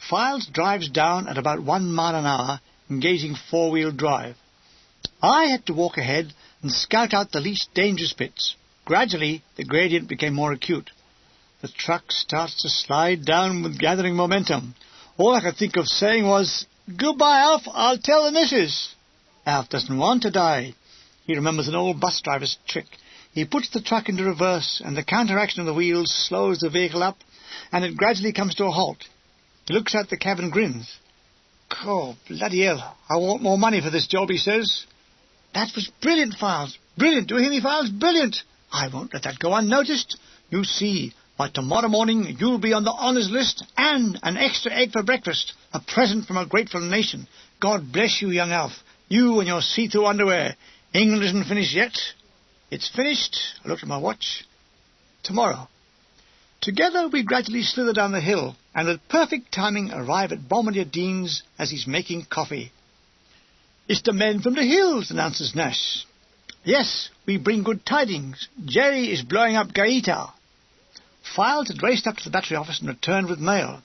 Files drives down at about 1 mile an hour, engaging 4-wheel drive. I had to walk ahead and scout out the least dangerous bits. Gradually, the gradient became more acute. The truck starts to slide down with gathering momentum. All I could think of saying was, "Goodbye, Alf, I'll tell the missus." Alf doesn't want to die. He remembers an old bus driver's trick. He puts the truck into reverse, and the counteraction of the wheels slows the vehicle up, and it gradually comes to a halt. He looks out the cab and grins. "Oh, bloody hell, I want more money for this job," he says. "That was brilliant, Files. Brilliant. Do you hear me, Files? Brilliant. I won't let that go unnoticed. You see, by tomorrow morning you'll be on the honours list and an extra egg for breakfast, a present from a grateful nation. God bless you, young Alf. You and your see-through underwear. England isn't finished yet." It's finished. I looked at my watch. Tomorrow. Together we gradually slither down the hill, and with perfect timing arrive at Bombardier Dean's as he's making coffee. "It's the men from the hills," announces Nash. "Yes, we bring good tidings. Jerry is blowing up Gaeta." Files had raced up to the battery office and returned with mail.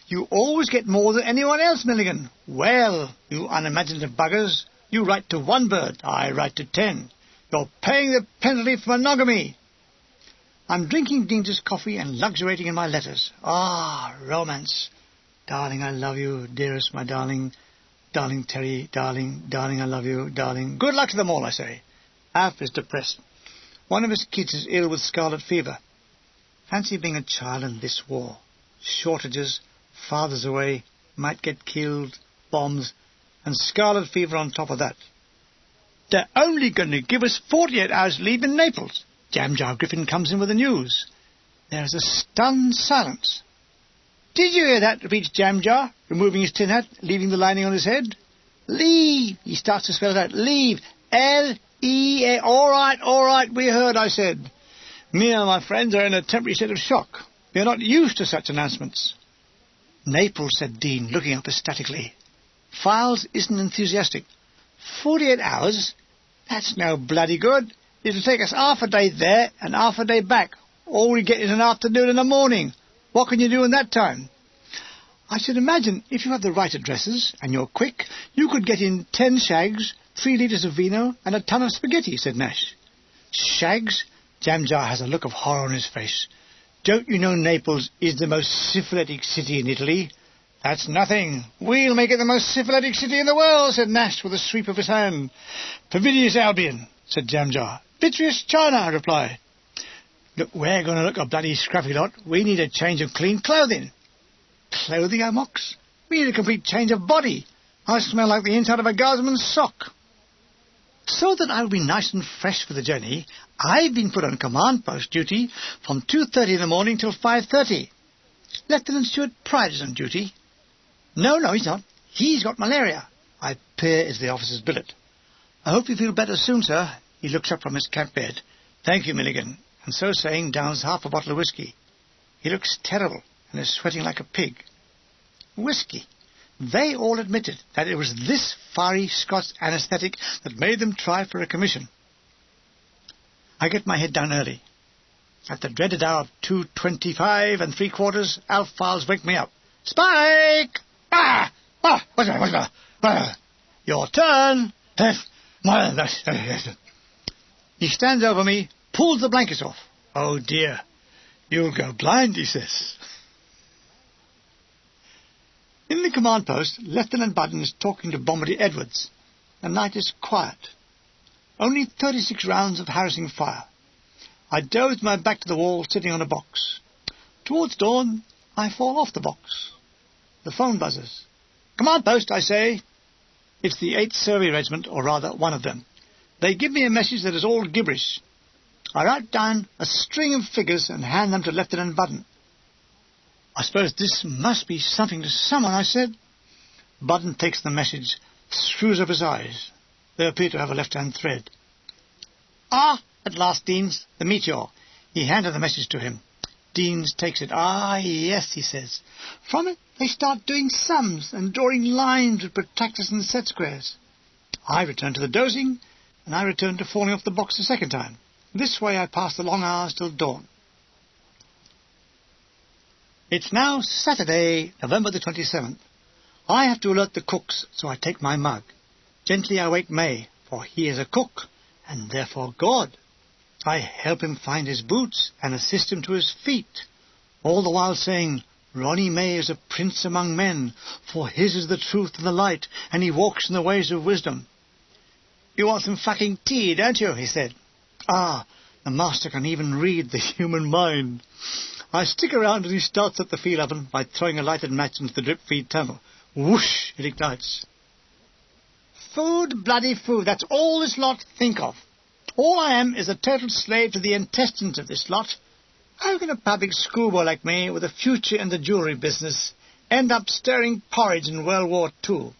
"You always get more than anyone else, Milligan." "Well, you unimaginative buggers, you write to 1 bird, I write to 10. You're paying the penalty for monogamy." I'm drinking Dean's coffee and luxuriating in my letters. Ah, romance. Darling, I love you, dearest, my darling. Darling Terry, darling, darling, I love you, darling. Good luck to them all, I say. Alf is depressed. One of his kids is ill with scarlet fever. Fancy being a child in this war. Shortages, fathers away, might get killed, bombs, and scarlet fever on top of that. They're only going to give us 48 hours leave in Naples. Jam Jar Griffin comes in with the news. There is a stunned silence. Did you hear that? Repeats Jam Jar, removing his tin hat, leaving the lining on his head. Leave! He starts to spell it out. Leave! L-E-A. All right, we heard, I said. Me and my friends are in a temporary state of shock. We are not used to such announcements. Naples, said Dean, looking up ecstatically. Files isn't enthusiastic. 48 hours? That's no bloody good. It'll take us half a day there and half a day back. All we get is an afternoon and a morning. What can you do in that time? I should imagine if you have the right addresses and you're quick, you could get in 10 shags, 3 litres of vino and a ton of spaghetti, said Nash. Shags? Jam Jar has a look of horror on his face. Don't you know Naples is the most syphilitic city in Italy? That's nothing. We'll make it the most syphilitic city in the world, said Nash with a sweep of his hand. Pervidious Albion, said Jam Jar. Vitreous China, I replied. Look, we're going to look a bloody scruffy lot. We need a change of clean clothing. Clothing, I mocks? We need a complete change of body. I smell like the inside of a guardsman's sock. So that I'll be nice and fresh for the journey, I've been put on command post duty from 2:30 in the morning till 5:30. Lieutenant Stuart Pride is on duty. No, he's not. He's got malaria. I peer into the officer's billet. I hope you feel better soon, sir. He looks up from his camp bed. Thank you, Milligan. And so saying, downs half a bottle of whiskey. He looks terrible and is sweating like a pig. Whiskey. They all admitted that it was this fiery Scots anaesthetic that made them try for a commission. I get my head down early. At the dreaded hour of 2:25 3/4, Alf Files wake me up. Spike! What's the matter? Your turn! He stands over me, pulls the blankets off. Oh dear, you'll go blind, he says. In the command post, Lieutenant Budden is talking to Bombardier Edwards. The night is quiet. Only 36 rounds of harassing fire. I doze my back to the wall, sitting on a box. Towards dawn, I fall off the box. The phone buzzes. Command post, I say. It's the 8th Survey Regiment, or rather, one of them. They give me a message that is all gibberish. I write down a string of figures and hand them to Lieutenant Budden. I suppose this must be something to someone, I said. Budden takes the message, screws up his eyes. They appear to have a left-hand thread. Ah, at last, Deans, the meteor. He handed the message to him. Deans takes it. Ah, yes, he says. From it, they start doing sums and drawing lines with protractors and set squares. I return to the dozing, and I return to falling off the box a second time. This way I pass the long hours till dawn. It's now Saturday, November the 27th. I have to alert the cooks, so I take my mug. Gently I wake May, for he is a cook, and therefore God. I help him find his boots and assist him to his feet, all the while saying, Ronnie May is a prince among men, for his is the truth and the light, and he walks in the ways of wisdom. You want some fucking tea, don't you? He said. Ah, the master can even read the human mind. I stick around and he starts up the field oven by throwing a lighted match into the drip feed tunnel. Whoosh, it ignites. Food, bloody food, that's all this lot think of. All I am is a total slave to the intestines of this lot. How can a public schoolboy like me, with a future in the jewellery business, end up stirring porridge in World War II?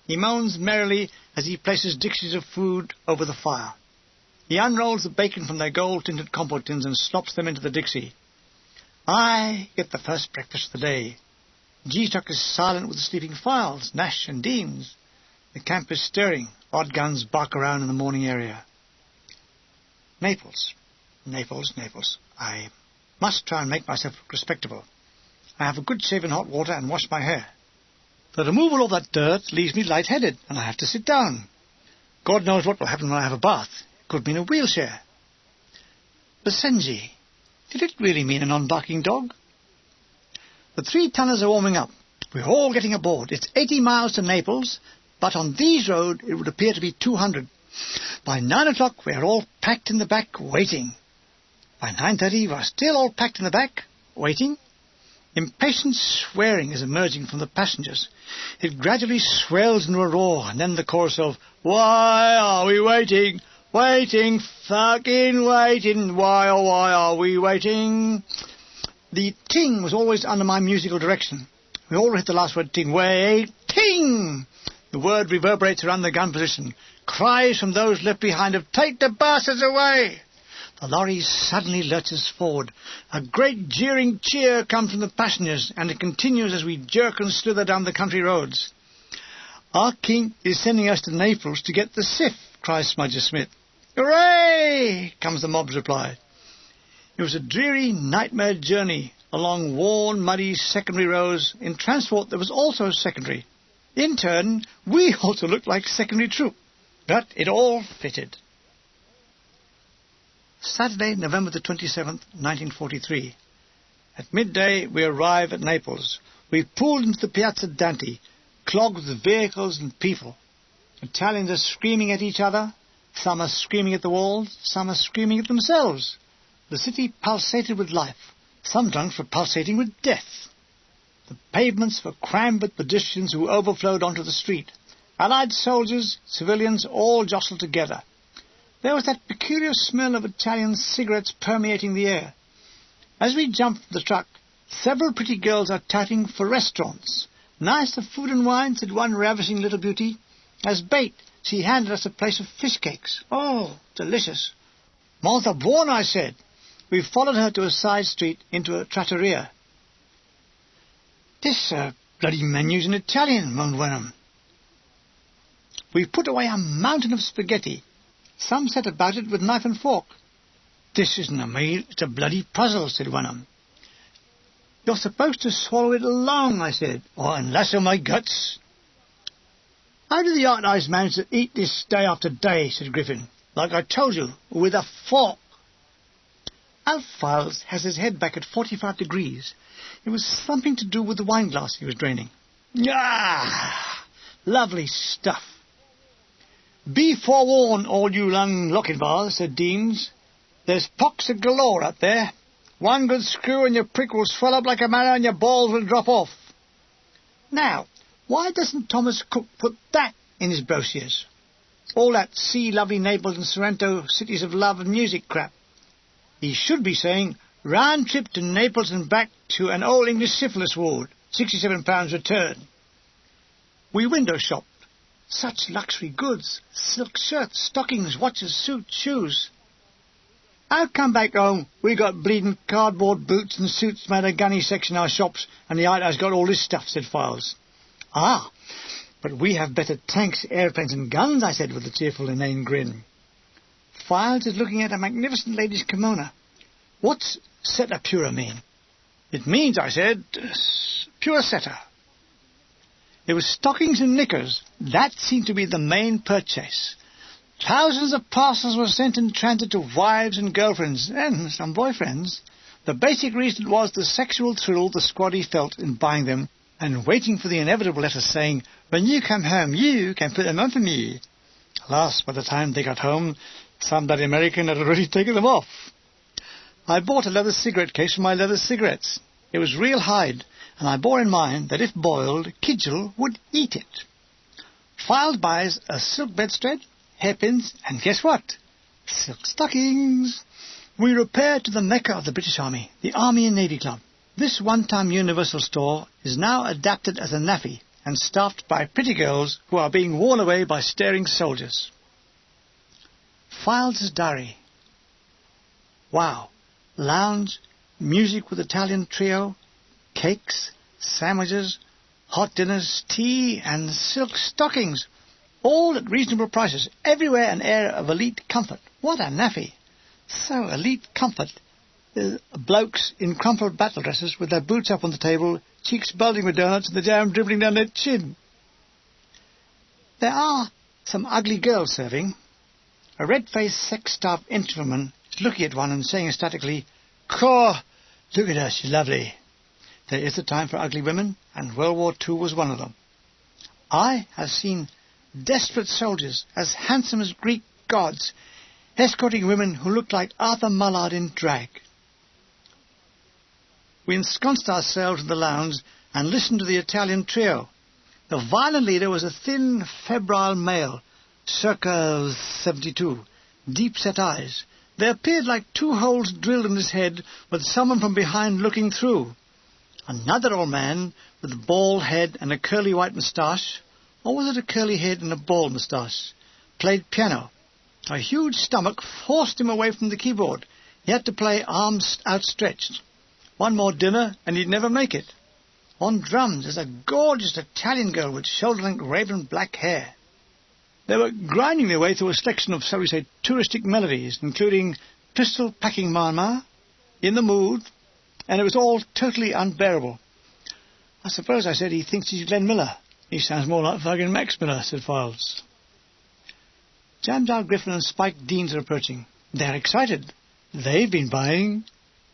He moans merrily as he places dixies of food over the fire. He unrolls the bacon from their gold-tinted compote tins and slops them into the dixie. I get the first breakfast of the day. G-Tuck is silent with the sleeping Files, Nash and Deans. The camp is stirring. Odd guns bark around in the morning area. Naples. I must try and make myself look respectable. I have a good shave in hot water and wash my hair. The removal of that dirt leaves me light-headed, and I have to sit down. God knows what will happen when I have a bath. It could mean a wheelchair. Basenji. Did it really mean a non-barking dog? The 3-tonners are warming up. We're all getting aboard. It's 80 miles to Naples, but on these roads it would appear to be 200. By 9 o'clock we are all packed in the back, waiting. By 9:30 we are still all packed in the back, waiting. Impatient swearing is emerging from the passengers. It gradually swells into a roar, and then the chorus of, "Why are we waiting? Waiting, fucking waiting. Why, oh, why are we waiting?" The ting was always under my musical direction. We all hit the last word, ting. Waiting! The word reverberates around the gun position. Cries from those left behind of, "Take the bastards away!" The lorry suddenly lurches forward. A great jeering cheer comes from the passengers, and it continues as we jerk and slither down the country roads. "Our king is sending us to Naples to get the Sif," cries Smudger Smith. "Hooray!" comes the mob's reply. It was a dreary nightmare journey along worn, muddy secondary roads in transport that was also secondary. In turn, we also looked like secondary troop, but it all fitted. Saturday, November the 27th, 1943. At midday we arrive at Naples. We pulled into the Piazza Dante, clogged with vehicles and people. Italians are screaming at each other. Some are screaming at the walls. Some are screaming at themselves. The city pulsated with life. Some drunks were pulsating with death. The pavements were crammed with pedestrians who overflowed onto the street. Allied soldiers, civilians, all jostled together. There was that peculiar smell of Italian cigarettes permeating the air. As we jumped from the truck, several pretty girls are touting for restaurants. "Nice of food and wine," said one ravishing little beauty. As bait, she handed us a place of fish cakes. Oh, delicious. "Molto buono," I said. We followed her to a side street into a trattoria. "This bloody menu's in Italian," moaned Wenham. We put away a mountain of spaghetti. Some set about it with knife and fork. "This isn't a meal, it's a bloody puzzle," said Wenham. "You're supposed to swallow it along," I said, "or unlasso my guts." "How do the Archives manage to eat this day after day?" said Griffin. "Like I told you, with a fork." Alf Files has his head back at 45 degrees. It was something to do with the wine glass he was draining. Ah, lovely stuff. "Be forewarned, all you young Lochinvars," said Deems. "There's pox galore up there. One good screw and your prick will swell up like a marrow and your balls will drop off." Now, why doesn't Thomas Cook put that in his brochures? All that "See lovely Naples and Sorrento, cities of love and music" crap. He should be saying, "Round trip to Naples and back to an old English syphilis ward, £67 return." We window shopped. Such luxury goods, silk shirts, stockings, watches, suits, shoes. "I'll come back home. We got bleeding cardboard boots and suits made a gunny section in our shops, and the Ida's got all this stuff," said Files. "Ah, but we have better tanks, airplanes and guns," I said with a cheerful, inane grin. Files is looking at a magnificent lady's kimono. "What's seta pura mean?" "It means," I said, "pure seta." It was stockings and knickers. That seemed to be the main purchase. Thousands of parcels were sent in transit to wives and girlfriends, and some boyfriends. The basic reason was the sexual thrill the squaddy felt in buying them and waiting for the inevitable letter saying, "When you come home, you can put them on for me." Alas, by the time they got home, some bloody American had already taken them off. I bought a leather cigarette case for my leather cigarettes. It was real hide, and I bore in mind that if boiled, Kidgel would eat it. Files buys a silk bedstead, hairpins, and guess what? Silk stockings. We repaired to the Mecca of the British Army, the Army and Navy Club. This one-time universal store is now adapted as a naffy and staffed by pretty girls who are being worn away by staring soldiers. Files' diary. Wow. Lounge, music with Italian trio, cakes, sandwiches, hot dinners, tea, and silk stockings, all at reasonable prices, everywhere an air of elite comfort. What a naffy! So elite comfort. Blokes in crumpled battle dresses with their boots up on the table, cheeks bulging with donuts and the jam dribbling down their chin. There are some ugly girls serving. A red-faced sex-starved infantryman is looking at one and saying ecstatically, "Caw, look at her, she's lovely." There is a time for ugly women, and World War II was one of them. I have seen Desperate soldiers, as handsome as Greek gods, escorting women who looked like Arthur Mullard in drag. We ensconced ourselves in the lounge and listened to the Italian trio. The violin leader was a thin, febrile male, circa 72, deep-set eyes. They appeared like two holes drilled in his head, with someone from behind looking through. Another old man, with a bald head and a curly white moustache, or was it a curly head and a bald moustache, played piano. A huge stomach forced him away from the keyboard. He had to play arms outstretched. One more dinner and he'd never make it. On drums is a gorgeous Italian girl with shoulder-length raven black hair. They were grinding their way through a selection of, shall we say, touristic melodies, including Pistol Packing Mama, In the Mood, and it was all totally unbearable. I suppose I said he thinks he's Glenn Miller. He sounds more like fucking Max Miller, said Files. Jamjar Griffin and Spike Deans are approaching. They're excited. They've been buying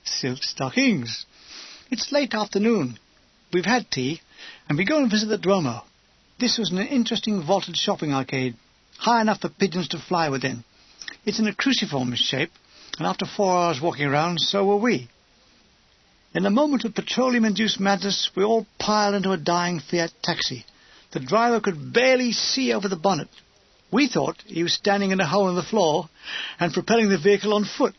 silk stockings. It's late afternoon. We've had tea, and we go and visit the Duomo. This was an interesting vaulted shopping arcade, high enough for pigeons to fly within. It's in a cruciform shape, and after 4 hours walking around, so were we. In a moment of petroleum-induced madness, we all piled into a dying Fiat taxi. The driver could barely see over the bonnet. We thought he was standing in a hole in the floor and propelling the vehicle on foot.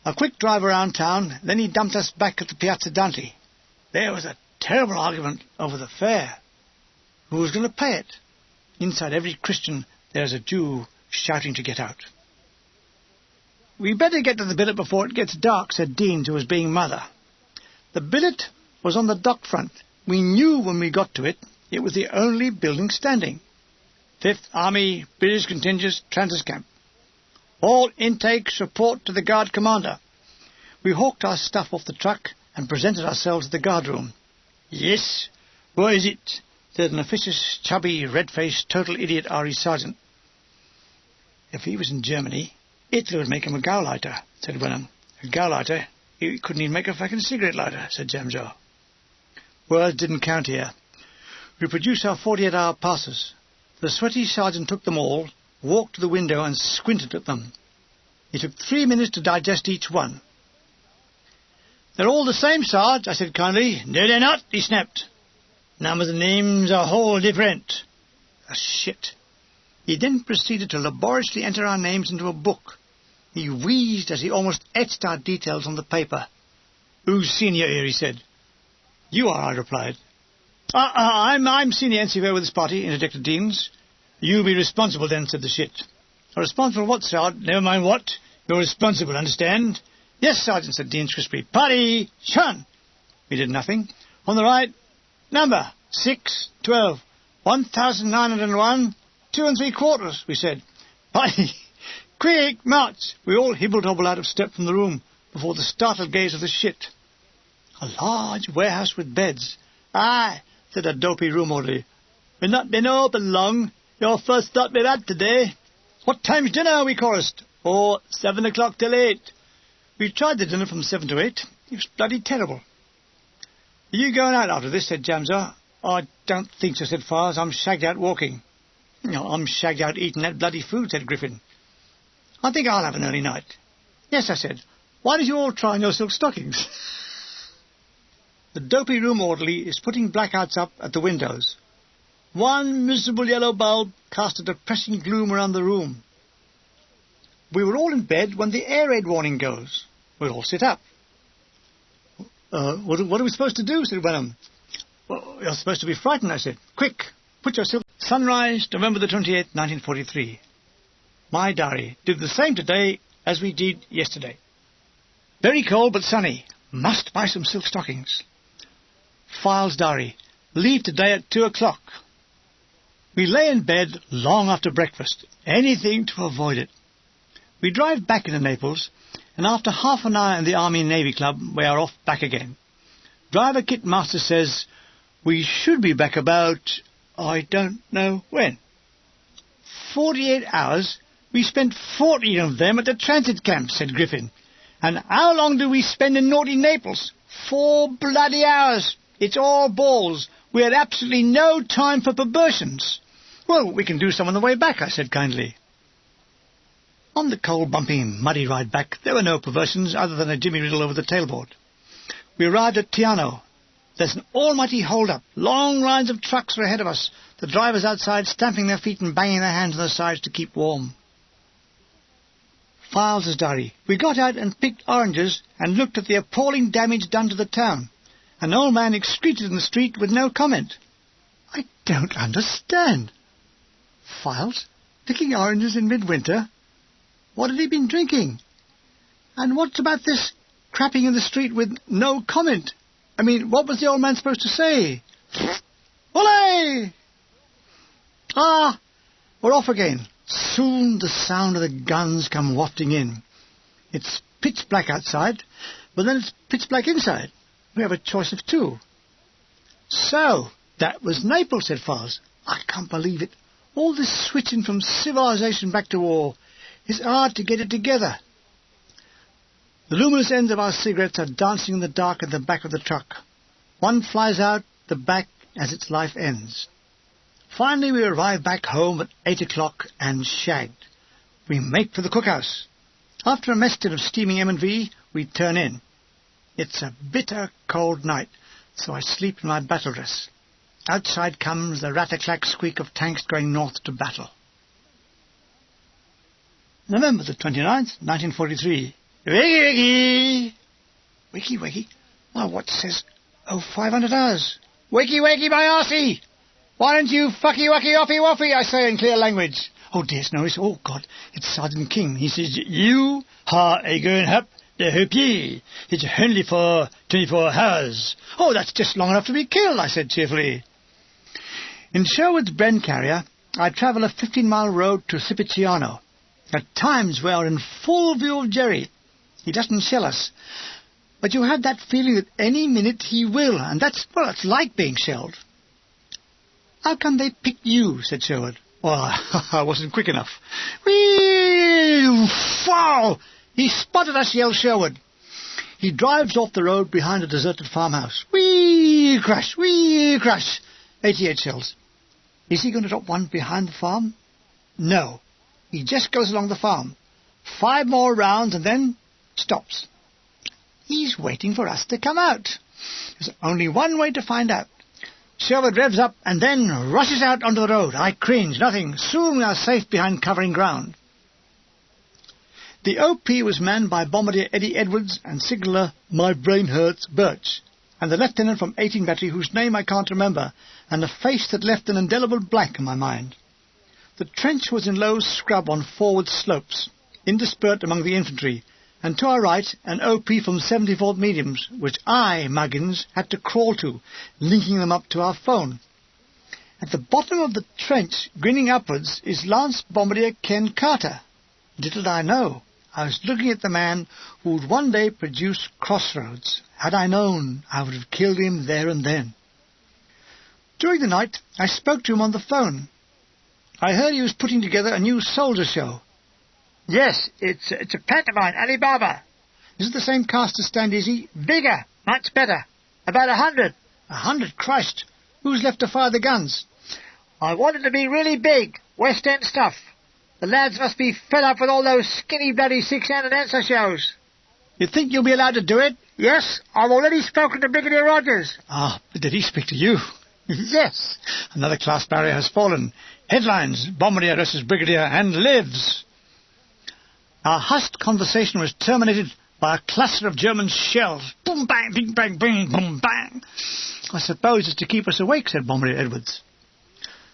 A quick drive around town, then he dumped us back at the Piazza Dante. There was a terrible argument over the fare. Who was going to pay it? Inside every Christian there's a Jew shouting to get out. "We better get to the billet before it gets dark," said Dean to his being mother. The billet was on the dock front. We knew when we got to it, it was the only building standing. 5th Army British Contingent Transit Camp. All intakes report to the guard commander. We hawked our stuff off the truck and presented ourselves at the guard room. "Yes, what is it?" said an officious, chubby, red-faced, total idiot RE sergeant. "If he was in Germany, Hitler would make him a Gauleiter," said Wenham. "A Gauleiter? He couldn't even make a fucking cigarette lighter," said Jamjar. Words didn't count here. We produced our 48-hour passes. The sweaty sergeant took them all, walked to the window and squinted at them. It took 3 minutes to digest each one. "They're all the same, Sarge," I said kindly. "No, they're not," he snapped. "None of the names are whole different." Shit. He then proceeded to laboriously enter our names into a book. He wheezed as he almost etched our details on the paper. "Who's senior here?" he said. "You are," I replied. I'm senior NCO with this party," interjected Deans. "You be responsible then," said the shit. "Responsible what, Sergeant? Never mind what. You're responsible, understand?" "Yes, Sergeant," said Deans crisply. "Party, shun!" We did nothing. "On the right, number 612, 1901, 2 3/4, we said. "Party, quick, march!" We all hibble-hobble out of step from the room before the startled gaze of the shit. A large warehouse with beds. "Aye," said a dopey room orderly. "We've not been open long. Your first thought we've had today." "What time's dinner?" we chorused. "Oh, 7 o'clock till 8. We tried the dinner from 7 to 8. It was bloody terrible. "Are you going out after this?" said Jamza. "I don't think so," said Fires. "I'm shagged out walking." "No, I'm shagged out eating that bloody food," said Griffin. "I think I'll have an early night." "Yes," I said. "Why don't you all try on your silk stockings?" The dopey room orderly is putting blackouts up at the windows. One miserable yellow bulb cast a depressing gloom around the room. We were all in bed when the air raid warning goes. We'll all sit up. What are we supposed to do?" said Wenham. "Well, you're supposed to be frightened," I said. "Quick, put your silk..." Sunrise, November the 28th, 1943. My diary. Did the same today as we did yesterday. Very cold but sunny. Must buy some silk stockings. Files diary. Leave today at 2 o'clock. We lay in bed long after breakfast. Anything to avoid it. We drive back into Naples, and after half an hour in the Army Navy Club, we are off back again. Driver Kit Master says we should be back about, I don't know when. 48 hours? We spent 14 of them at the transit camp, said Griffin. And how long do we spend in naughty Naples? 4 bloody hours. It's all balls. We had absolutely no time for perversions. Well, we can do some on the way back, I said kindly. On the cold, bumpy, muddy ride back, there were no perversions other than a jimmy riddle over the tailboard. We arrived at Tiano. There's an almighty hold-up. Long lines of trucks were ahead of us, the drivers outside stamping their feet and banging their hands on the sides to keep warm. Files's diary. We got out and picked oranges and looked at the appalling damage done to the town. An old man excreted in the street with no comment. I don't understand. Files? Picking oranges in midwinter? What had he been drinking? And what's about this crapping in the street with no comment? I mean, what was the old man supposed to say? Olé! Ah, we're off again. Soon the sound of the guns come wafting in. It's pitch black outside, but then it's pitch black inside. We have a choice of two. So, that was Naples, said Files. I can't believe it. All this switching from civilization back to war. It's hard to get it together. The luminous ends of our cigarettes are dancing in the dark at the back of the truck. One flies out the back as its life ends. Finally we arrive back home at 8 o'clock and shagged. We make for the cookhouse. After a mess tin of steaming M&V, we turn in. It's a bitter cold night, so I sleep in my battle dress. Outside comes the rat-a-clack squeak of tanks going north to battle. November the 29th, 1943. Wiki, wiki! Wiki, wiki? Well, what says 0500 hours? Wakey, wakey, my arsey! Why don't you fucky, wacky, offy, waffy, I say in clear language. Oh, dear, no, oh, God, it's Sergeant King. He says, you are a going up the hoopie. It's only for 24 hours. Oh, that's just long enough to be killed, I said cheerfully. In Sherwood's Bren carrier, I travel a 15-mile road to Sipiciano. At times we are in full view of Jerry. He doesn't shell us. But you have that feeling that any minute he will, and that's like being shelled. How come they picked you, said Sherwood. Well, I wasn't quick enough. Whee! Foul! He spotted us, yelled Sherwood. He drives off the road behind a deserted farmhouse. Whee! Crash! Whee! Crash! 88 shells. Is he going to drop one behind the farm? No. He just goes along the farm. 5 more rounds and then stops. He's waiting for us to come out. There's only one way to find out. Sherwood revs up and then rushes out onto the road. I cringe. Nothing. Soon we are safe behind covering ground. The OP was manned by Bombardier Eddie Edwards and signaller My Brain Hurts Birch, and the lieutenant from 18 Battery whose name I can't remember, and a face that left an indelible blank in my mind. The trench was in low scrub on forward slopes, interspersed among the infantry, and to our right an OP from 74th Mediums, which I, Muggins, had to crawl to, linking them up to our phone. At the bottom of the trench, grinning upwards, is Lance Bombardier Ken Carter. Little did I know, I was looking at the man who would one day produce Crossroads. Had I known, I would have killed him there and then. During the night, I spoke to him on the phone. I heard he was putting together a new soldier show. Yes, it's a pantomime, Alibaba. Is it the same cast as Stand Easy? Bigger, much better. About 100. 100? Christ. Who's left to fire the guns? I want it to be really big, West End stuff. The lads must be fed up with all those skinny bloody 6-handed answer shows. You think you'll be allowed to do it? Yes, I've already spoken to Brigadier Rogers. Ah, but did he speak to you? Yes. Another class barrier has fallen. Headlines, Bombardier versus Brigadier and lives. Our hushed conversation was terminated by a cluster of German shells. Boom, bang, bing, bang, bing, boom, bang. I suppose it's to keep us awake, said Bombardier Edwards.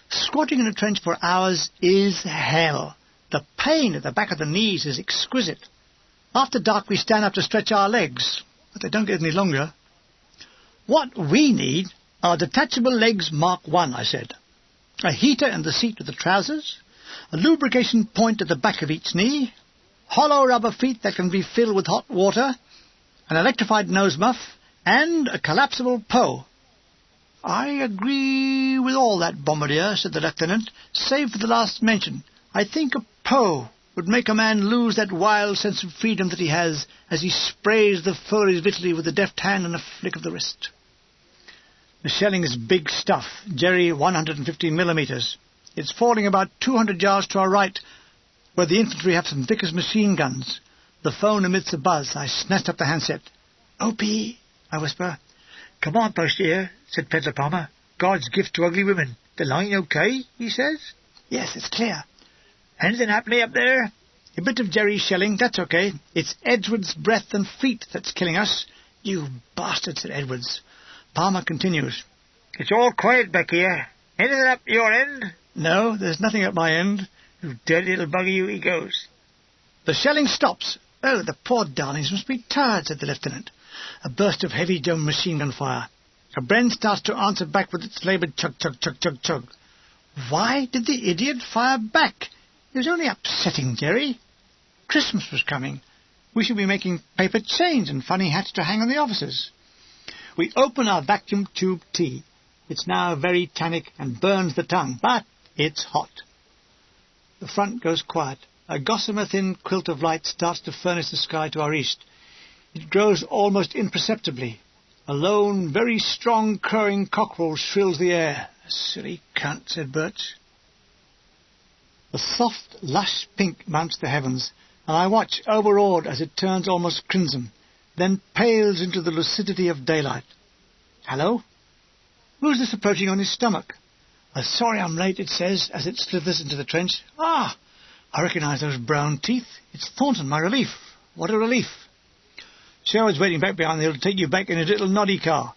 Squatting in a trench for hours is hell. The pain at the back of the knees is exquisite. After dark we stand up to stretch our legs, but they don't get any longer. What we need are detachable legs Mark I, I said. A heater in the seat of the trousers, a lubrication point at the back of each knee, hollow rubber feet that can be filled with hot water, an electrified nose muff, and a collapsible PO. I agree with all that, Bombardier, said the lieutenant, save for the last mention. I think a PO would make a man lose that wild sense of freedom that he has as he sprays the furries of Italy with a deft hand and a flick of the wrist. The shelling is big stuff, Jerry 115 millimeters. It's falling about 200 yards to our right, where the infantry have some Vickers machine guns. The phone emits a buzz. I snatched up the handset. "O.P.," I whisper. "Come on, post here," said Peddler Palmer. "God's gift to ugly women. The line okay?" he says. "Yes, it's clear." "Anything happening up there?" "A bit of Jerry's shelling. That's okay. It's Edwards' breath and feet that's killing us." "You bastard," said Edwards. Palmer continues. "It's all quiet back here. Anything up your end?" "No, there's nothing at my end." "You dirty little bugger, you," he goes. The shelling stops. "Oh, the poor darlings must be tired," said the lieutenant. A burst of heavy dome machine gun fire. A Bren starts to answer back with its laboured chug, chug, chug, chug, chug. Why did the idiot fire back? He was only upsetting Jerry. Christmas was coming. We should be making paper chains and funny hats to hang on the officers. We open our vacuum tube tea. It's now very tannic and burns the tongue, but it's hot. The front goes quiet. A gossamer thin quilt of light starts to furnish the sky to our east. It grows almost imperceptibly. A lone, very strong, crowing cockerel shrills the air. "Silly cunt," said Birch. The soft, lush pink mounts the heavens, and I watch, overawed, as it turns almost crimson, then pales into the lucidity of daylight. Hello? Who's this approaching on his stomach? "Sorry I'm late," it says, as it slithers into the trench. "Ah! I recognise those brown teeth. It's Thornton, my relief. What a relief." "Sherwood's waiting back behind the hill to take you back in his little noddy car."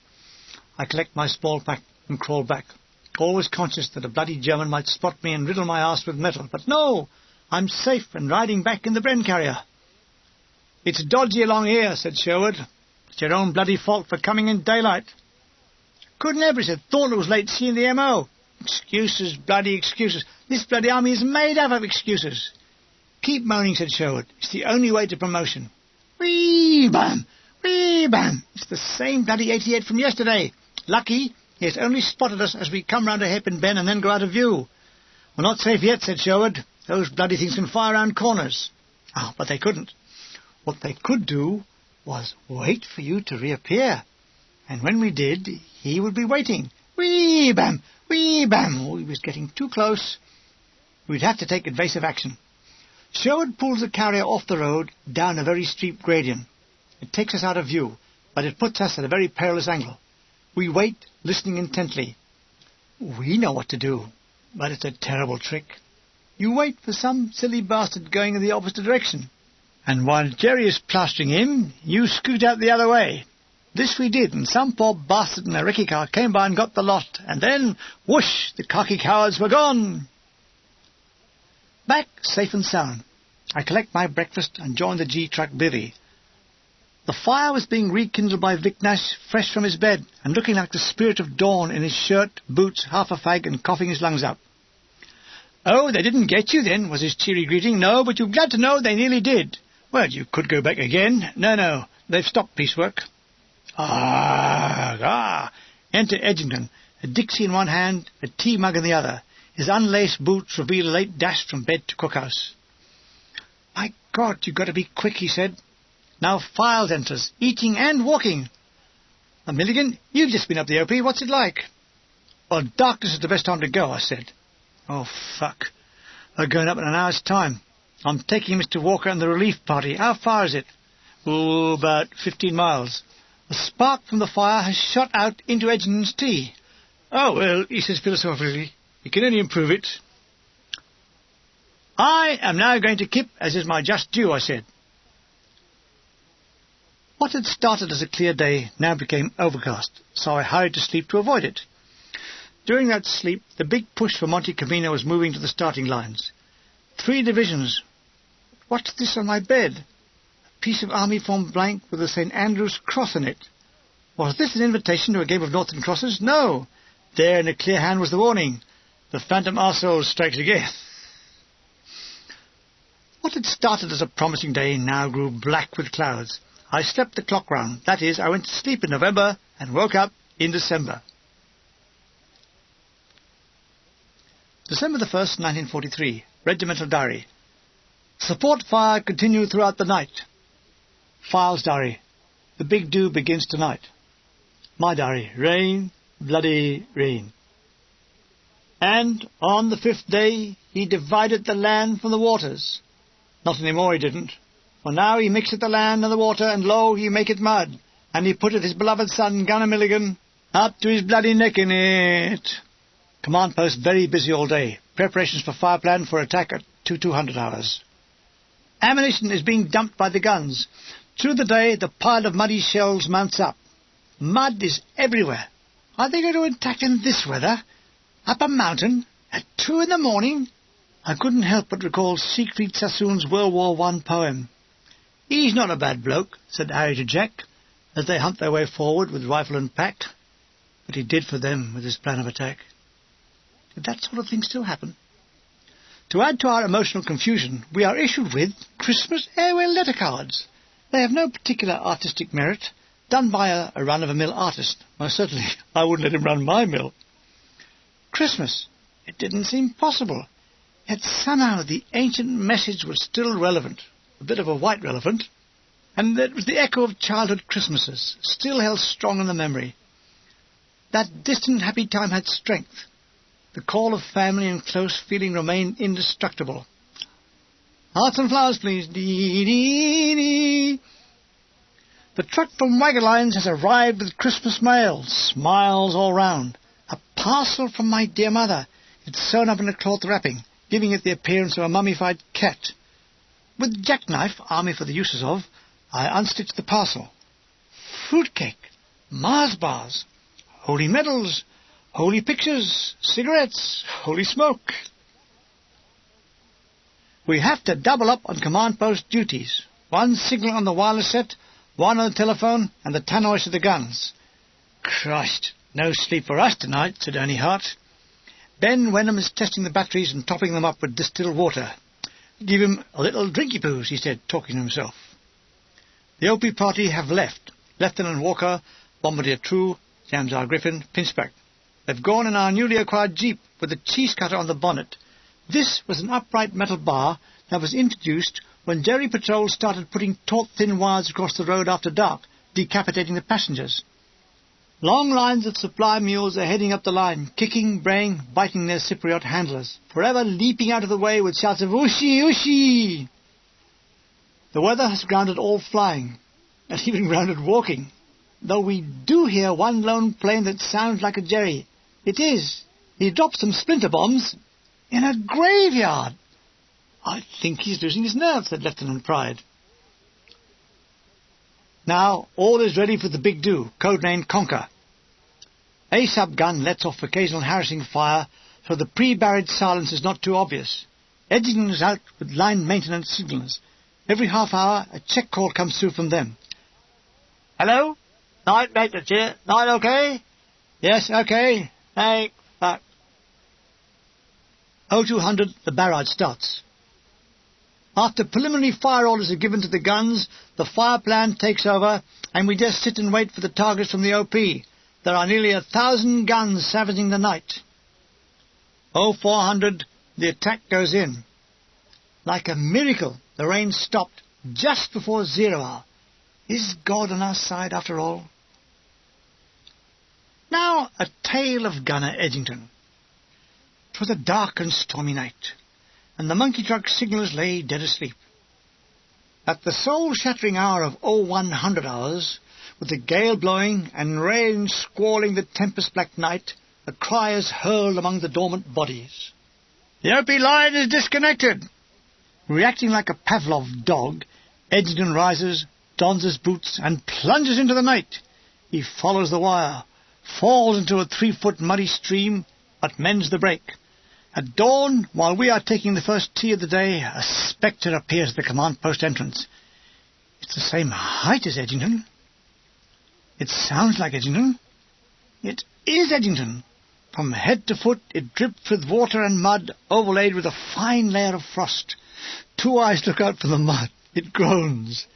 I collect my small pack and crawl back, always conscious that a bloody German might spot me and riddle my arse with metal. But no! I'm safe and riding back in the Bren carrier. "It's dodgy along here," said Sherwood. "It's your own bloody fault for coming in daylight." "Couldn't ever," said Thornton was late seeing the M.O. "Excuses, bloody excuses. This bloody army is made up of excuses." "Keep moaning," said Sherwood. "It's the only way to promotion." Whee bam! Whee bam! It's the same bloody 88 from yesterday. Lucky he has only spotted us as we come round a hairpin bend and then go out of view. "We're not safe yet," said Sherwood. "Those bloody things can fire round corners." "Ah, but they couldn't. What they could do was wait for you to reappear. And when we did, he would be waiting. Whee bam! Whee bam! Oh, he was getting too close. We'd have to take evasive action." Sherwood pulls the carrier off the road down a very steep gradient. It takes us out of view, but it puts us at a very perilous angle. We wait, listening intently. We know what to do, but it's a terrible trick. You wait for some silly bastard going in the opposite direction, and while Jerry is plastering him, you scoot out the other way. This we did, and some poor bastard in a recce car came by and got the lot, and then, whoosh, the cocky cowards were gone. Back safe and sound. I collect my breakfast and join the G-truck bivvy. The fire was being rekindled by Vic Nash, fresh from his bed, and looking like the spirit of dawn in his shirt, boots, half a fag, and coughing his lungs up. "Oh, they didn't get you then," was his cheery greeting. "No, but you're glad to know they nearly did." "Well, you could go back again." No, they've stopped piecework." Ah! Enter Edgington, a Dixie in one hand, a tea mug in the other. His unlaced boots reveal a late dash from bed to cookhouse. "My God, you've got to be quick," he said. Now Files enters, eating and walking. "Milligan, you've just been up the OP. What's it like?" "Well, darkness is the best time to go," I said. "Oh, fuck. We're going up in an hour's time. I'm taking Mr. Walker and the relief party. How far is it?" "Oh, about 15 miles. A spark from the fire has shot out into Edgington's tea." "Oh, well," he says philosophically, "you can only improve it." "I am now going to kip, as is my just due," I said. What had started as a clear day now became overcast, so I hurried to sleep to avoid it. During that sleep, the big push for Monte Camino was moving to the starting lines. 3 divisions. What's this on my bed? A piece of army form blank with a St. Andrew's cross on it. Was this an invitation to a game of Northern Crosses? No. There in a clear hand was the warning. The phantom arsehole strikes again. What had started as a promising day now grew black with clouds. I slept the clock round. That is, I went to sleep in November and woke up in December. December the 1st, 1943. Regimental Diary. Support fire continued throughout the night. Files Diary. The big do begins tonight. My diary. Rain, bloody rain. And on the 5th day he divided the land from the waters. Not any more he didn't. For now he mixeth the land and the water, and lo, he maketh mud. And he putteth his beloved son, Gunner Milligan, up to his bloody neck in it. Command post very busy all day. Preparations for fire plan for attack at 200 hours. Ammunition is being dumped by the guns. Through the day the pile of muddy shells mounts up. Mud is everywhere. Are they going to attack in this weather? Up a mountain? At 2 in the morning? I couldn't help but recall Siegfried Sassoon's World War I poem. He's not a bad bloke, said Harry to Jack, as they humped their way forward with rifle and pack. But he did for them with his plan of attack. Did that sort of thing still happen? To add to our emotional confusion, we are issued with Christmas airway letter cards. They have no particular artistic merit, done by a run-of-the-mill artist. Most certainly, I wouldn't let him run my mill. Christmas. It didn't seem possible. Yet somehow the ancient message was still relevant, a bit of a white relevant, and it was the echo of childhood Christmases, still held strong in the memory. That distant happy time had strength. The call of family and close feeling remained indestructible. Hearts and flowers, please. Dee, dee, dee. The truck from Wagonlines has arrived with Christmas mail, smiles all round. A parcel from my dear mother. It's sewn up in a cloth wrapping, giving it the appearance of a mummified cat. With jackknife, army for the uses of, I unstitched the parcel. Fruitcake, Mars bars, holy medals, holy pictures, cigarettes, holy smoke. We have to double up on command post duties. One signal on the wireless set, one on the telephone, and the tannoys of the guns. Christ, no sleep for us tonight, said Ernie Hart. Ben Wenham is testing the batteries and topping them up with distilled water. Give him a little drinky-poos, he said, talking to himself. The OP party have left. Lieutenant Walker, Bombardier True, James R. Griffin, Pinchback. They've gone in our newly acquired Jeep with a cheese cutter on the bonnet. This was an upright metal bar that was introduced when Jerry Patrol started putting taut thin wires across the road after dark, decapitating the passengers. Long lines of supply mules are heading up the line, kicking, braying, biting their Cypriot handlers, forever leaping out of the way with shouts of "Ooshie, ooshie!" The weather has grounded all flying, and even grounded walking, though we do hear one lone plane that sounds like a Jerry. It is. He dropped some splinter bombs in a graveyard. I think he's losing his nerve, said Lieutenant Pride. Now all is ready for the big do, codenamed Conquer. A sub-gun lets off occasional harassing fire, so the pre-barrage silence is not too obvious. Edgington is out with line maintenance signals. Every half hour a check call comes through from them. Hello? Night maintenance here. Night okay? Yes, okay. Hey, fuck. 0200, the barrage starts. After preliminary fire orders are given to the guns, the fire plan takes over, and we just sit and wait for the targets from the OP. There are nearly 1,000 guns savaging the night. 0400, the attack goes in. Like a miracle, the rain stopped just before 0 hour. Is God on our side after all? Now a tale of Gunner Edgington. 'Twas a dark and stormy night, and the monkey truck signallers lay dead asleep. At the soul-shattering hour of 0100 hours, with the gale blowing and rain squalling the tempest-black night, a cry is hurled among the dormant bodies. The OP line is disconnected! Reacting like a Pavlov dog, Edgington rises, dons his boots, and plunges into the night. He follows the wire, falls into a 3-foot muddy stream, but mends the break. At dawn, while we are taking the first tea of the day, a spectre appears at the command post entrance. It's the same height as Edgington. It sounds like Edgington. It is Edgington. From head to foot it drips with water and mud, overlaid with a fine layer of frost. 2 eyes look out from the mud. It groans.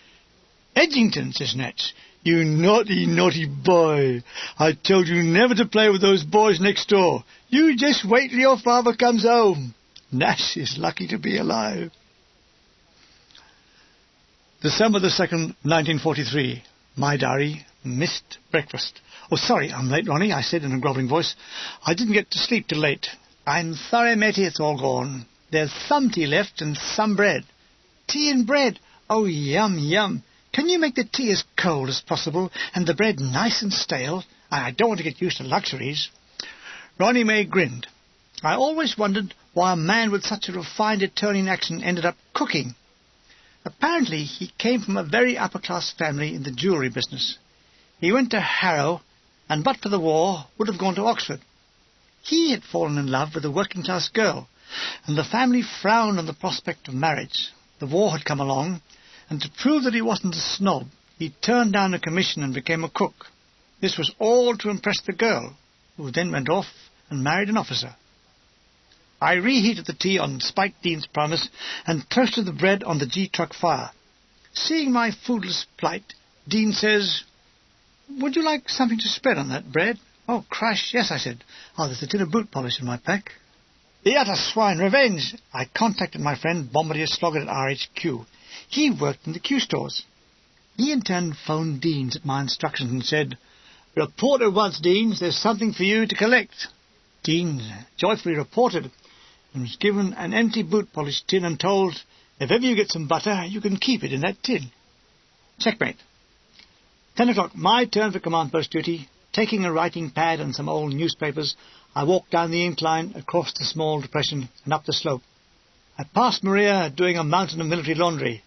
Edgington, says Natch, you naughty, naughty boy. I told you never to play with those boys next door. You just wait till your father comes home. Nash is lucky to be alive. December the 2nd, 1943. My diary, missed breakfast. Oh, sorry, I'm late, Ronnie, I said in a grovelling voice. I didn't get to sleep till late. I'm sorry, matey, it's all gone. There's some tea left and some bread. Tea and bread? Oh, yum, yum. Can you make the tea as cold as possible and the bread nice and stale? I don't want to get used to luxuries. Ronnie May grinned. I always wondered why a man with such a refined Etonian accent ended up cooking. Apparently he came from a very upper-class family in the jewellery business. He went to Harrow, and but for the war would have gone to Oxford. He had fallen in love with a working-class girl, and the family frowned on the prospect of marriage. The war had come along, and to prove that he wasn't a snob, he turned down a commission and became a cook. This was all to impress the girl, who then went off and married an officer. I reheated the tea on Spike Dean's promise and toasted the bread on the G-truck fire. Seeing my foodless plight, Dean says, "Would you like something to spread on that bread?" "Oh, crash, yes," I said. "Oh, there's a tin of boot polish in my pack." The utter swine, revenge! I contacted my friend Bombardier Sloggett at RHQ. He worked in the Q stores. He in turn phoned Deans at my instructions and said, "Report at once, Deans. There's something for you to collect." Dean joyfully reported and was given an empty boot polish tin and told, "If ever you get some butter, you can keep it in that tin." Checkmate. 10 o'clock, my turn for command post duty. Taking a writing pad and some old newspapers, I walked down the incline, across the small depression, and up the slope. I passed Maria doing a mountain of military laundry.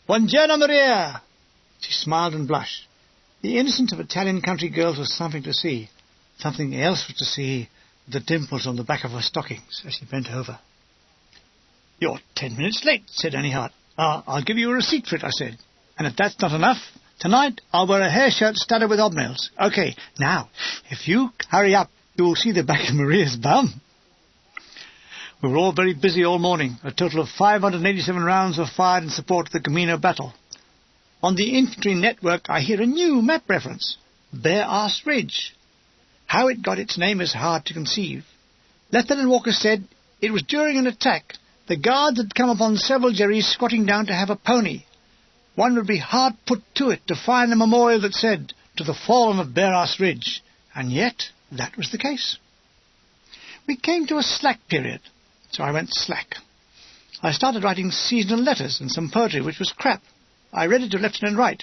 "Buongiorno, Maria!" She smiled and blushed. The innocence of Italian country girls was something to see. Something else was to see the dimples on the back of her stockings as she bent over. "You're 10 minutes late," said Annie Hart. "I'll give you a receipt for it," I said. "And if that's not enough, tonight I'll wear a hair shirt studded with hobnails. OK, now, if you hurry up, you will see the back of Maria's bum." We were all very busy all morning. A total of 587 rounds were fired in support of the Camino battle. On the infantry network I hear a new map reference, Bare Arse Ridge. How it got its name is hard to conceive. Lieutenant Walker said it was during an attack. The guards had come upon several Jerrys squatting down to have a pony. One would be hard put to it to find a memorial that said, "To the fallen of Bare Arse Ridge," and yet that was the case. We came to a slack period, so I went slack. I started writing seasonal letters and some poetry, which was crap. I read it to Lieutenant Wright.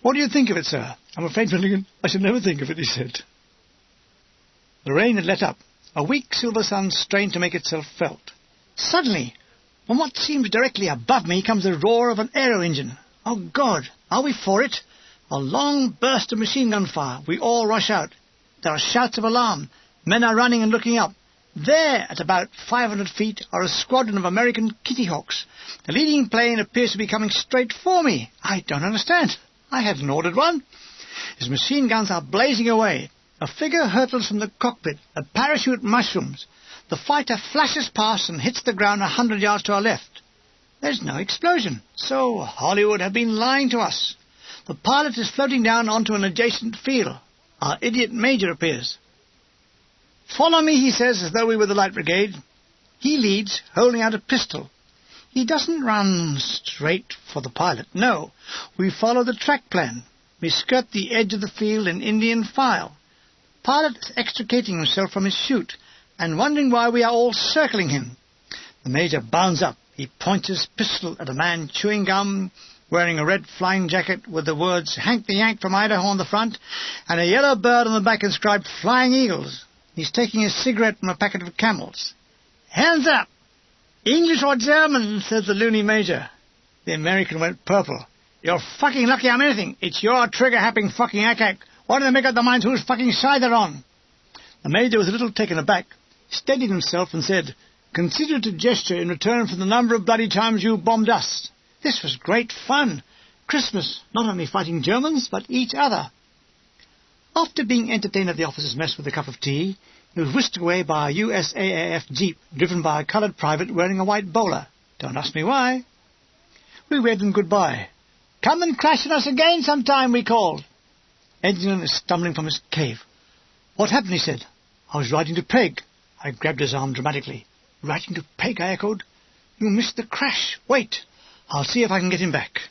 "What do you think of it, sir?" "I'm afraid, Milligan, I should never think of it," he said. The rain had let up. A weak silver sun strained to make itself felt. Suddenly, from what seemed directly above me, comes the roar of an aero engine. Oh, God! Are we for it? A long burst of machine gun fire. We all rush out. There are shouts of alarm. Men are running and looking up. There, at about 500 feet, are a squadron of American Kitty Hawks. The leading plane appears to be coming straight for me. I don't understand. I hadn't ordered one. His machine guns are blazing away. A figure hurtles from the cockpit. A parachute mushrooms. The fighter flashes past and hits the ground 100 yards to our left. There's no explosion. So Hollywood have been lying to us. The pilot is floating down onto an adjacent field. Our idiot major appears. "Follow me," he says, as though we were the Light Brigade. He leads, holding out a pistol. He doesn't run straight for the pilot. No, we follow the track plan. We skirt the edge of the field in Indian file. Pilot is extricating himself from his chute and wondering why we are all circling him. The major bounds up. He points his pistol at a man chewing gum, wearing a red flying jacket with the words "Hank the Yank from Idaho" on the front, and a yellow bird on the back inscribed "Flying Eagles." He's taking a cigarette from a packet of Camels. "Hands up! English or German?" says the loony major. The American went purple. "You're fucking lucky I'm anything. It's your trigger-happing fucking ack. Why don't they make up their minds whose fucking side they're on?" The major was a little taken aback, steadied himself and said, "Consider it a gesture in return for the number of bloody times you bombed us." This was great fun. Christmas, not only fighting Germans, but each other. After being entertained at the officers' mess with a cup of tea, he was whisked away by a USAAF jeep driven by a coloured private wearing a white bowler. Don't ask me why. We waved him goodbye. "Come and crash on us again sometime," we called. Edgerton is stumbling from his cave. "What happened?" he said. "I was riding to Peg." I grabbed his arm dramatically. "Riding to Peg?" I echoed. "You missed the crash. Wait. I'll see if I can get him back."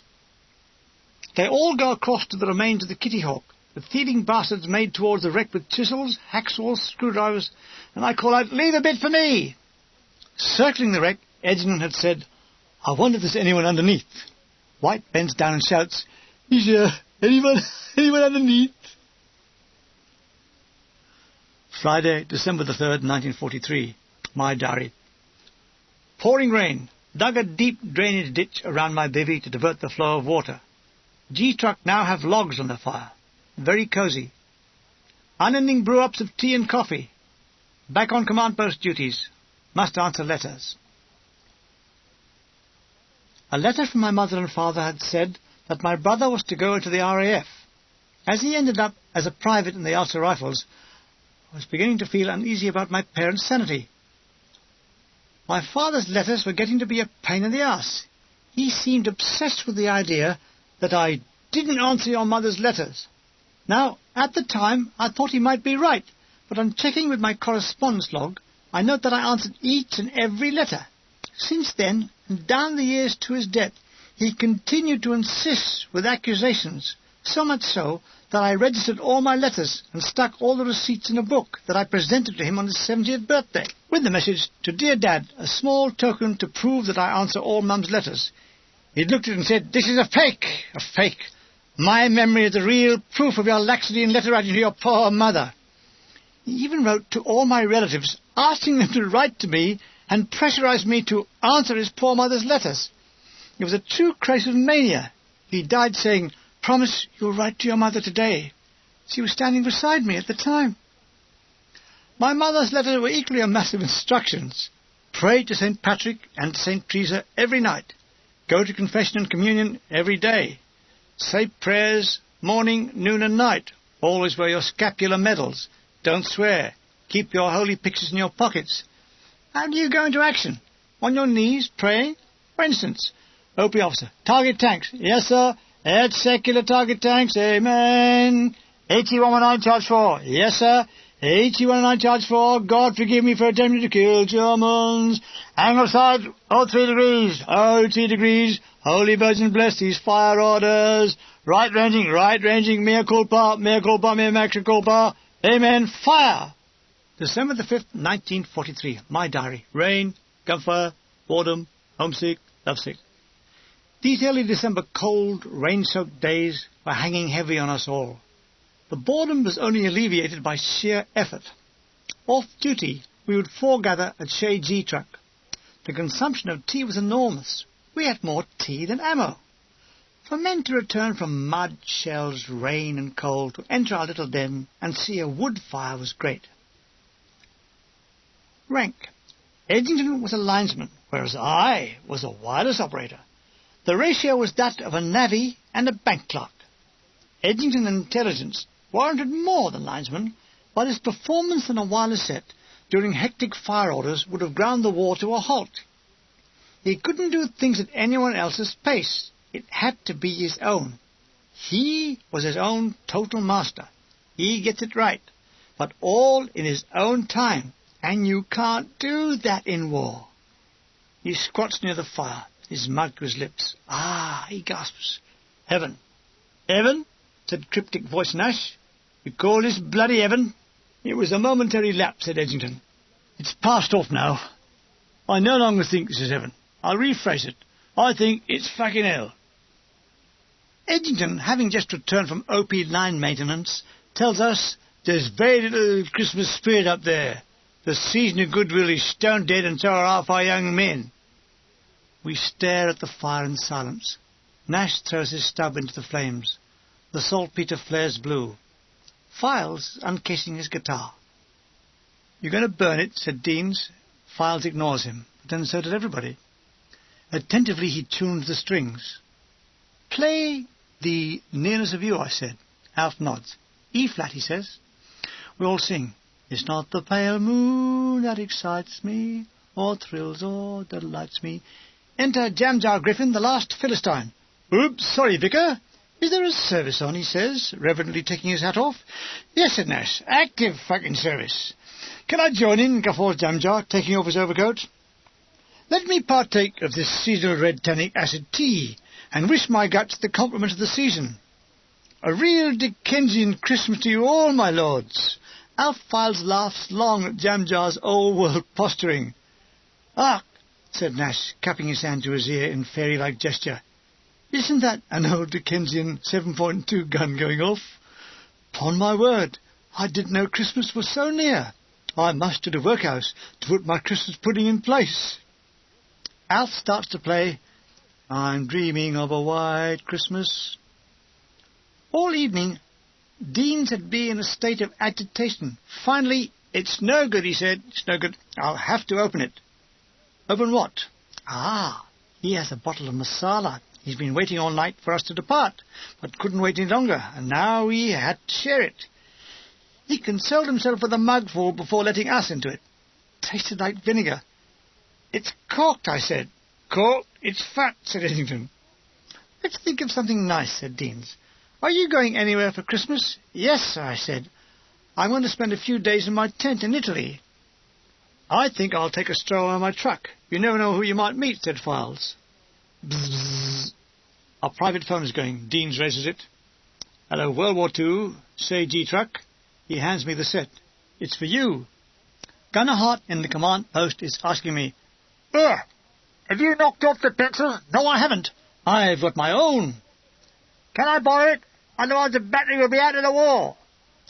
They all go across to the remains of the Kitty Hawk. The thieving bastards made towards the wreck with chisels, hacksaws, screwdrivers, and I call out, "Leave a bit for me!" Circling the wreck, Edgington had said, "I wonder if there's anyone underneath." White bends down and shouts, "Is there anyone underneath?" Friday, December the 3rd, 1943. My diary. Pouring rain. Dug a deep drainage ditch around my bivvy to divert the flow of water. G-truck now have logs on the fire. Very cosy. Unending brew-ups of tea and coffee. Back on command post duties. Must answer letters. A letter from my mother and father had said that my brother was to go into the RAF. As he ended up as a private in the Ulster Rifles, I was beginning to feel uneasy about my parents' sanity. My father's letters were getting to be a pain in the ass. He seemed obsessed with the idea that I didn't answer your mother's letters. Now, at the time, I thought he might be right, but on checking with my correspondence log, I note that I answered each and every letter. Since then, and down the years to his death, he continued to insist with accusations, so much so that I registered all my letters and stuck all the receipts in a book that I presented to him on his 70th birthday, with the message, "To dear Dad, a small token to prove that I answer all Mum's letters." He looked at it and said, "This is a fake, a fake. My memory is the real proof of your laxity in letter writing to your poor mother." He even wrote to all my relatives, asking them to write to me and pressurized me to answer his poor mother's letters. It was a true case of mania. He died saying, "Promise you'll write to your mother today." She was standing beside me at the time. My mother's letters were equally a mass of instructions. Pray to St. Patrick and to St. Teresa every night. Go to confession and communion every day. Say prayers morning, noon and night. Always wear your scapular medals. Don't swear. Keep your holy pictures in your pockets. How do you go into action? On your knees, praying? For instance, OP officer, target tanks. Yes, sir. Add secular target tanks. Amen. 8119 charge 4. Yes, sir. 8119 charge 4. God forgive me for attempting to kill Germans. Angle side, 03 degrees. 03 degrees. Holy Virgin bless these fire orders. Right ranging. Mea culpa, mea culpa. Amen. Fire. December the 5th, 1943. My diary. Rain, gunfire, boredom, homesick, lovesick. These early December cold, rain-soaked days were hanging heavy on us all. The boredom was only alleviated by sheer effort. Off duty, we would foregather at Shea G-Truck. The consumption of tea was enormous. We had more tea than ammo. For men to return from mud, shells, rain and cold to enter our little den and see a wood fire was great. Rank. Edgington was a linesman, whereas I was a wireless operator. The ratio was that of a navvy and a bank clerk. Edgington's intelligence warranted more than linesman, but his performance on a wireless set during hectic fire orders would have ground the war to a halt. He couldn't do things at anyone else's pace. It had to be his own. He was his own total master. He gets it right, but all in his own time, and you can't do that in war. He squats near the fire, his mug to his lips. "Ah," he gasps. "Heaven." "Heaven?" said cryptic voice Nash. "You call this bloody heaven?" "It was a momentary lapse," said Edgington. "It's passed off now. I no longer think this is heaven. I'll rephrase it. I think it's fucking hell." Edgington, having just returned from OP line maintenance, tells us there's very little Christmas spirit up there. The season of goodwill is stone dead, and so are half our young men. We stare at the fire in silence. Nash throws his stub into the flames. The saltpeter flares blue. Files uncasing his guitar. "You're going to burn it," said Deans. Files ignores him, but then so did everybody. Attentively he tunes the strings. "Play The Nearness of You," I said. Alf nods. "E-flat," he says. We all sing. "It's not the pale moon that excites me, or thrills or delights me." Enter Jam-Jar Griffin, the last Philistine. "Oops, sorry, Vicar. Is there a service on?" he says, reverently taking his hat off. "Yes," said Nash. "Active fucking service." "Can I join in?" guffaws Jam-Jar, taking off his overcoat. "Let me partake of this seasonal red tannic acid tea, and wish my guts the compliment of the season." A real Dickensian Christmas to you all, my lords. Alf Files laughs long at Jam-Jar's old-world posturing. "Ah," said Nash, cupping his hand to his ear in fairy-like gesture. "Isn't that an old Dickensian 7.2 gun going off? 'Pon my word, I didn't know Christmas was so near. I must to the workhouse to put my Christmas pudding in place." Alf starts to play "I'm Dreaming of a White Christmas." All evening, Deans had been in a state of agitation. Finally, "It's no good," he said. "It's no good. I'll have to open it." "Open what?" "Ah, he has a bottle of masala. He's been waiting all night for us to depart, but couldn't wait any longer, and now we had to share it. He consoled himself with a mugful before letting us into it. Tasted like vinegar." "It's corked," I said. "Corked? It's fat," said Islington. "Let's think of something nice," said Deans. "Are you going anywhere for Christmas?" "Yes, sir," I said. "I'm going to spend a few days in my tent in Italy." "I think I'll take a stroll on my truck. You never know who you might meet," said Files. Bzzz. Our private phone is going. Deans raises it. "Hello, World War II. Say, G-Truck." He hands me the set. "It's for you." Gunner Hart in the command post is asking me, "Have you knocked off the pencil?" "No, I haven't. I've got my own." "Can I borrow it? Otherwise the battery will be out of the war."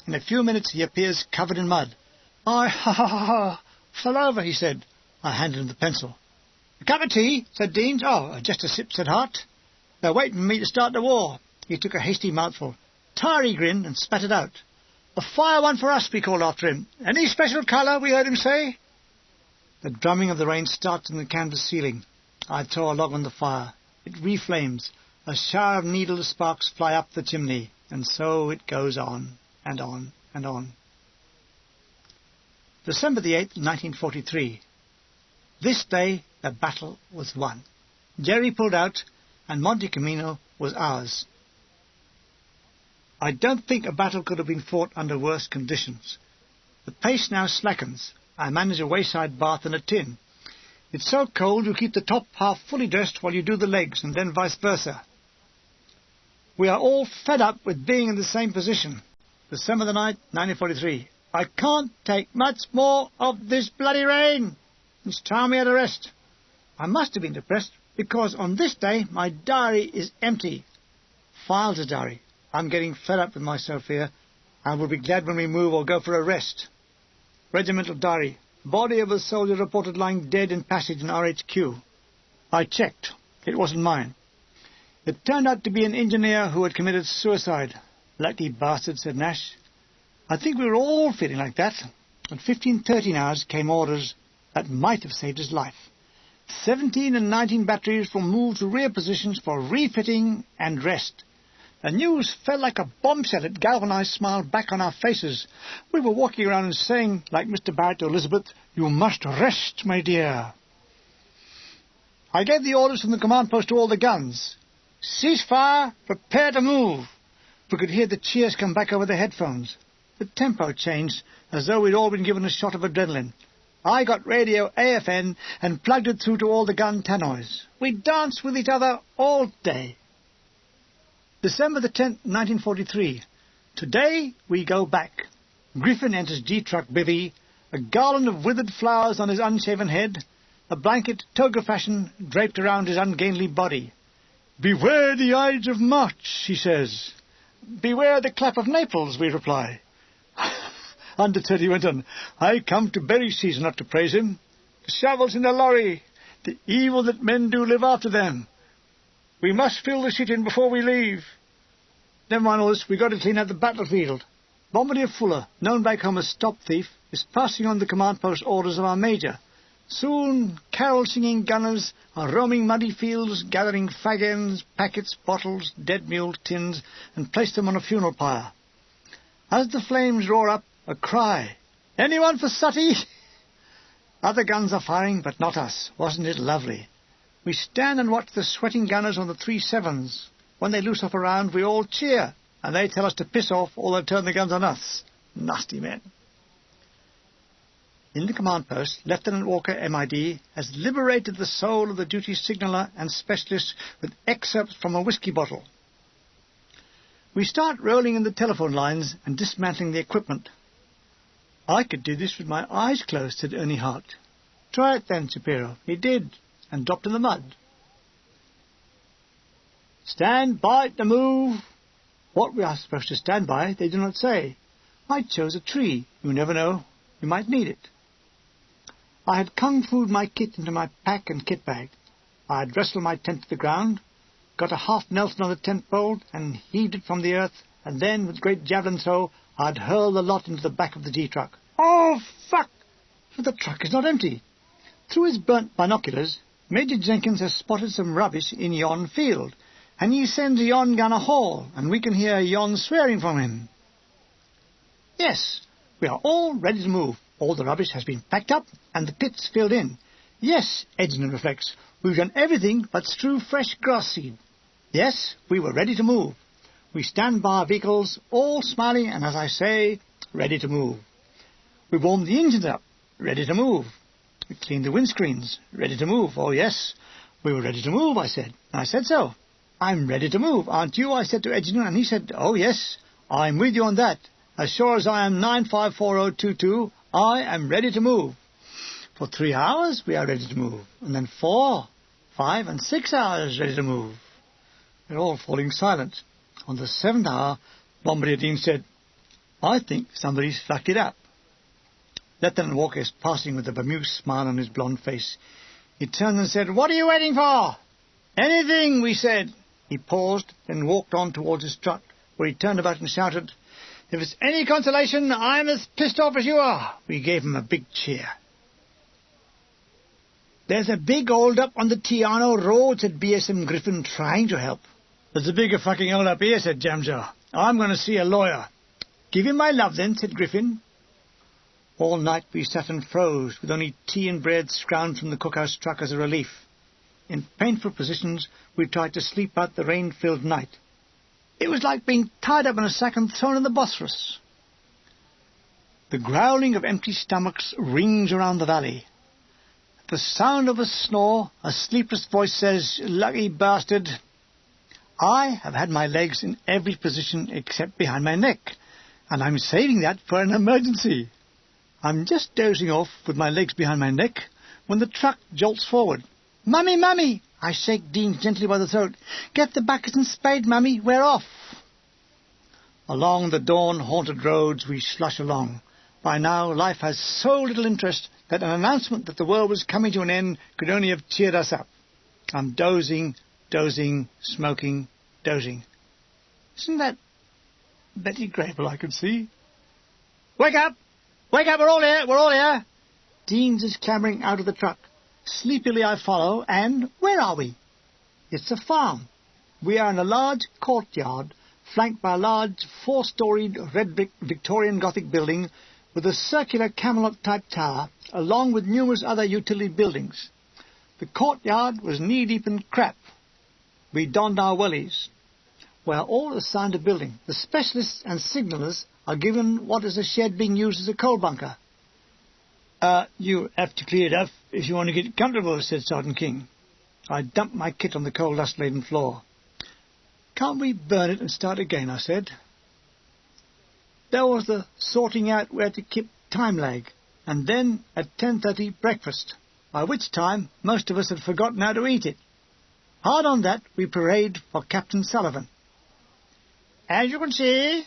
In a few minutes he appears covered in mud. "I fell over," he said. I handed him the pencil. "A cup of tea?" said Deans. "Oh, just a sip," said Hart. "They're waiting for me to start the war." He took a hasty mouthful. "Tire," he grinned, and spat it out. "A fire one for us," we called after him. "Any special colour?" we heard him say. The drumming of the rain starts in the canvas ceiling. I throw a log on the fire. It reflames. A shower of needle sparks fly up the chimney, and so it goes on, and on, and on. December the 8th, 1943. This day the battle was won. Jerry pulled out, and Monte Camino was ours. I don't think a battle could have been fought under worse conditions. The pace now slackens. I manage a wayside bath in a tin. It's so cold you keep the top half fully dressed while you do the legs, and then vice versa. We are all fed up with being in the same position. December the 9th, 1943. I can't take much more of this bloody rain. It's time we had a rest. I must have been depressed, because on this day my diary is empty. Files' diary. I'm getting fed up with myself here. I will be glad when we move or go for a rest. Regimental diary. Body of a soldier reported lying dead in passage in RHQ. I checked. It wasn't mine. It turned out to be an engineer who had committed suicide. Lucky bastard, said Nash. I think we were all feeling like that. At 15:13 hours came orders that might have saved his life. 17 and 19 batteries were moved to rear positions for refitting and rest. The news fell like a bombshell. It galvanized smile back on our faces. We were walking around and saying, like Mr. Barrett to Elizabeth, "You must rest, my dear." I gave the orders from the command post to all the guns. Cease fire, prepare to move. We could hear the cheers come back over the headphones. The tempo changed, as though we'd all been given a shot of adrenaline. I got radio AFN and plugged it through to all the gun tannoys. We danced with each other all day. December the 10th, 1943. Today we go back. Griffin enters G-Truck bivvy, a garland of withered flowers on his unshaven head, a blanket, toga fashion, draped around his ungainly body. "Beware the Ides of March," he says. "Beware the clap of Naples," we reply. Understood, he went on. "I come to berry season not to praise him. The shovels in the lorry, the evil that men do live after them. We must fill the shit in before we leave. Never mind all this, we got to clean out the battlefield. Bombardier Fuller, known back home as Stop Thief, is passing on the command post orders of our major. Soon, carol-singing gunners are roaming muddy fields, gathering fag ends, packets, bottles, dead mule tins, and place them on a funeral pyre. As the flames roar up, a cry, "Anyone for Sutty?" Other guns are firing, but not us. Wasn't it lovely? We stand and watch the sweating gunners on the 3-7s. When they loose off a round, we all cheer, and they tell us to piss off or they'll turn the guns on us. Nasty men. In the command post, Lieutenant Walker, MID, has liberated the soul of the duty signaller and specialist with excerpts from a whiskey bottle. We start rolling in the telephone lines and dismantling the equipment. I could do this with my eyes closed, said Ernie Hart. Try it then, Shapiro. He did, and dropped in the mud. Stand by to move. What we are supposed to stand by, they do not say. I chose a tree. You never know. You might need it. I had kung-fu'd my kit into my pack and kit bag. I had wrestled my tent to the ground, got a half Nelson on the tent pole, and heaved it from the earth, and then, with great javelin throw, I'd hurl the lot into the back of the G-truck. Oh, fuck! But the truck is not empty. Through his burnt binoculars, Major Jenkins has spotted some rubbish in yon field, and he sends yon gun a haul, and we can hear yon swearing from him. Yes, we are all ready to move. All the rubbish has been packed up, and the pits filled in. Yes, Edgerton reflects, we've done everything but strew fresh grass seed. Yes, we were ready to move. We stand by our vehicles, all smiling, and as I say, ready to move. We warmed the engines up, ready to move. We cleaned the windscreens, ready to move. Oh, yes, we were ready to move, I said. I said so. I'm ready to move, aren't you? I said to Edgerton, and he said, oh, yes, I'm with you on that. As sure as I am 954022, I am ready to move. For 3 hours, we are ready to move. And then 4, 5, and 6 hours ready to move. We're all falling silent. On the 7th hour, Bombardier Dean said, I think somebody's fucked it up. Lieutenant Walker is passing with a bemused smile on his blonde face. He turned and said, what are you waiting for? Anything, we said. He paused, then walked on towards his truck, where he turned about and shouted, if it's any consolation, I'm as pissed off as you are. We gave him a big cheer. There's a big hold-up on the Tiano Road, said BSM Griffin, trying to help. There's a bigger fucking hold-up here, said Jamjar. I'm going to see a lawyer. Give him my love, then, said Griffin. All night we sat and froze, with only tea and bread scrounged from the cookhouse truck as a relief. In painful positions, we tried to sleep out the rain-filled night. It was like being tied up in a sack and thrown in the Bosphorus. The growling of empty stomachs rings around the valley. At the sound of a snore, a sleepless voice says, lucky bastard. I have had my legs in every position except behind my neck, and I'm saving that for an emergency. I'm just dozing off with my legs behind my neck when the truck jolts forward. Mummy, Mummy! I shake Dean gently by the throat. Get the bucket and spade, Mummy. We're off. Along the dawn-haunted roads we slush along. By now life has so little interest that an announcement that the world was coming to an end could only have cheered us up. I'm dozing, smoking, dozing. Isn't that Betty Grable I can see? Wake up! Wake up, we're all here! Deans is clambering out of the truck. Sleepily I follow, and where are we? It's a farm. We are in a large courtyard, flanked by a large 4-storied red-brick Victorian Gothic building with a circular Camelot-type tower, along with numerous other utility buildings. The courtyard was knee-deep in crap. We donned our wellies. We are all assigned a building. The specialists and signallers are given what is a shed being used as a coal bunker. You have to clear it up if you want to get comfortable, said Sergeant King. I dumped my kit on the coal dust-laden floor. Can't we burn it and start again, I said. There was the sorting out where to keep time lag, and then at 10:30 breakfast, by which time most of us had forgotten how to eat it. Hard on that, we parade for Captain Sullivan. As you can see,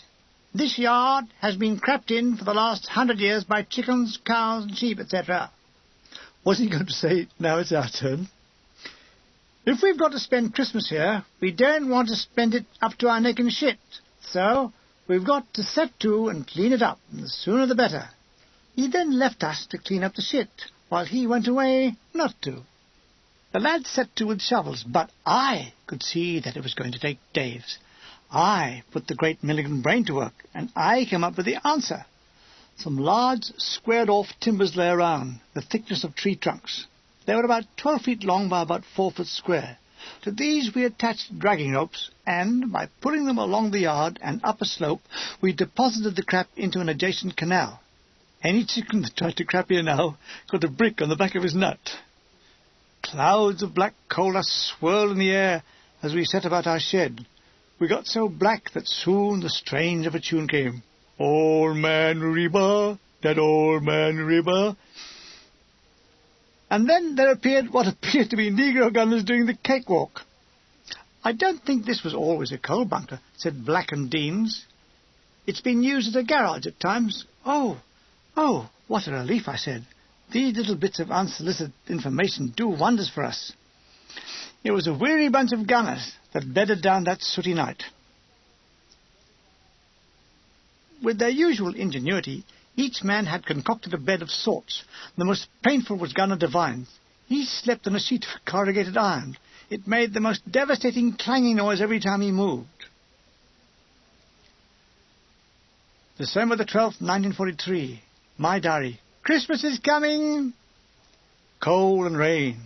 this yard has been crept in for the last 100 years by chickens, cows, and sheep, etc. Was he going to say, now it's our turn? If we've got to spend Christmas here, we don't want to spend it up to our neck in shit. So we've got to set to and clean it up, and the sooner the better. He then left us to clean up the shit, while he went away not to. The lads set to with shovels, but I could see that it was going to take days. I put the great Milligan brain to work, and I came up with the answer. Some large, squared-off timbers lay around, the thickness of tree trunks. They were about 12 feet long by about 4 foot square. To these we attached dragging ropes, and by pulling them along the yard and up a slope, we deposited the crap into an adjacent canal. Any chicken that tried to crap here now got a brick on the back of his nut. Clouds of black coal dust swirled in the air as we set about our shed. We got so black that soon the strains of a tune came. Old Man Reba, that old man Reba. And then there appeared what appeared to be Negro gunners doing the cakewalk. I don't think this was always a coal bunker, said Black and Deans. It's been used as a garage at times. Oh, what a relief, I said. These little bits of unsolicited information do wonders for us. It was a weary bunch of gunners that bedded down that sooty night. With their usual ingenuity, each man had concocted a bed of sorts. The most painful was Gunner Devine's. He slept on a sheet of corrugated iron. It made the most devastating clanging noise every time he moved. December the 12th, 1943. My diary. Christmas is coming! Coal and rain.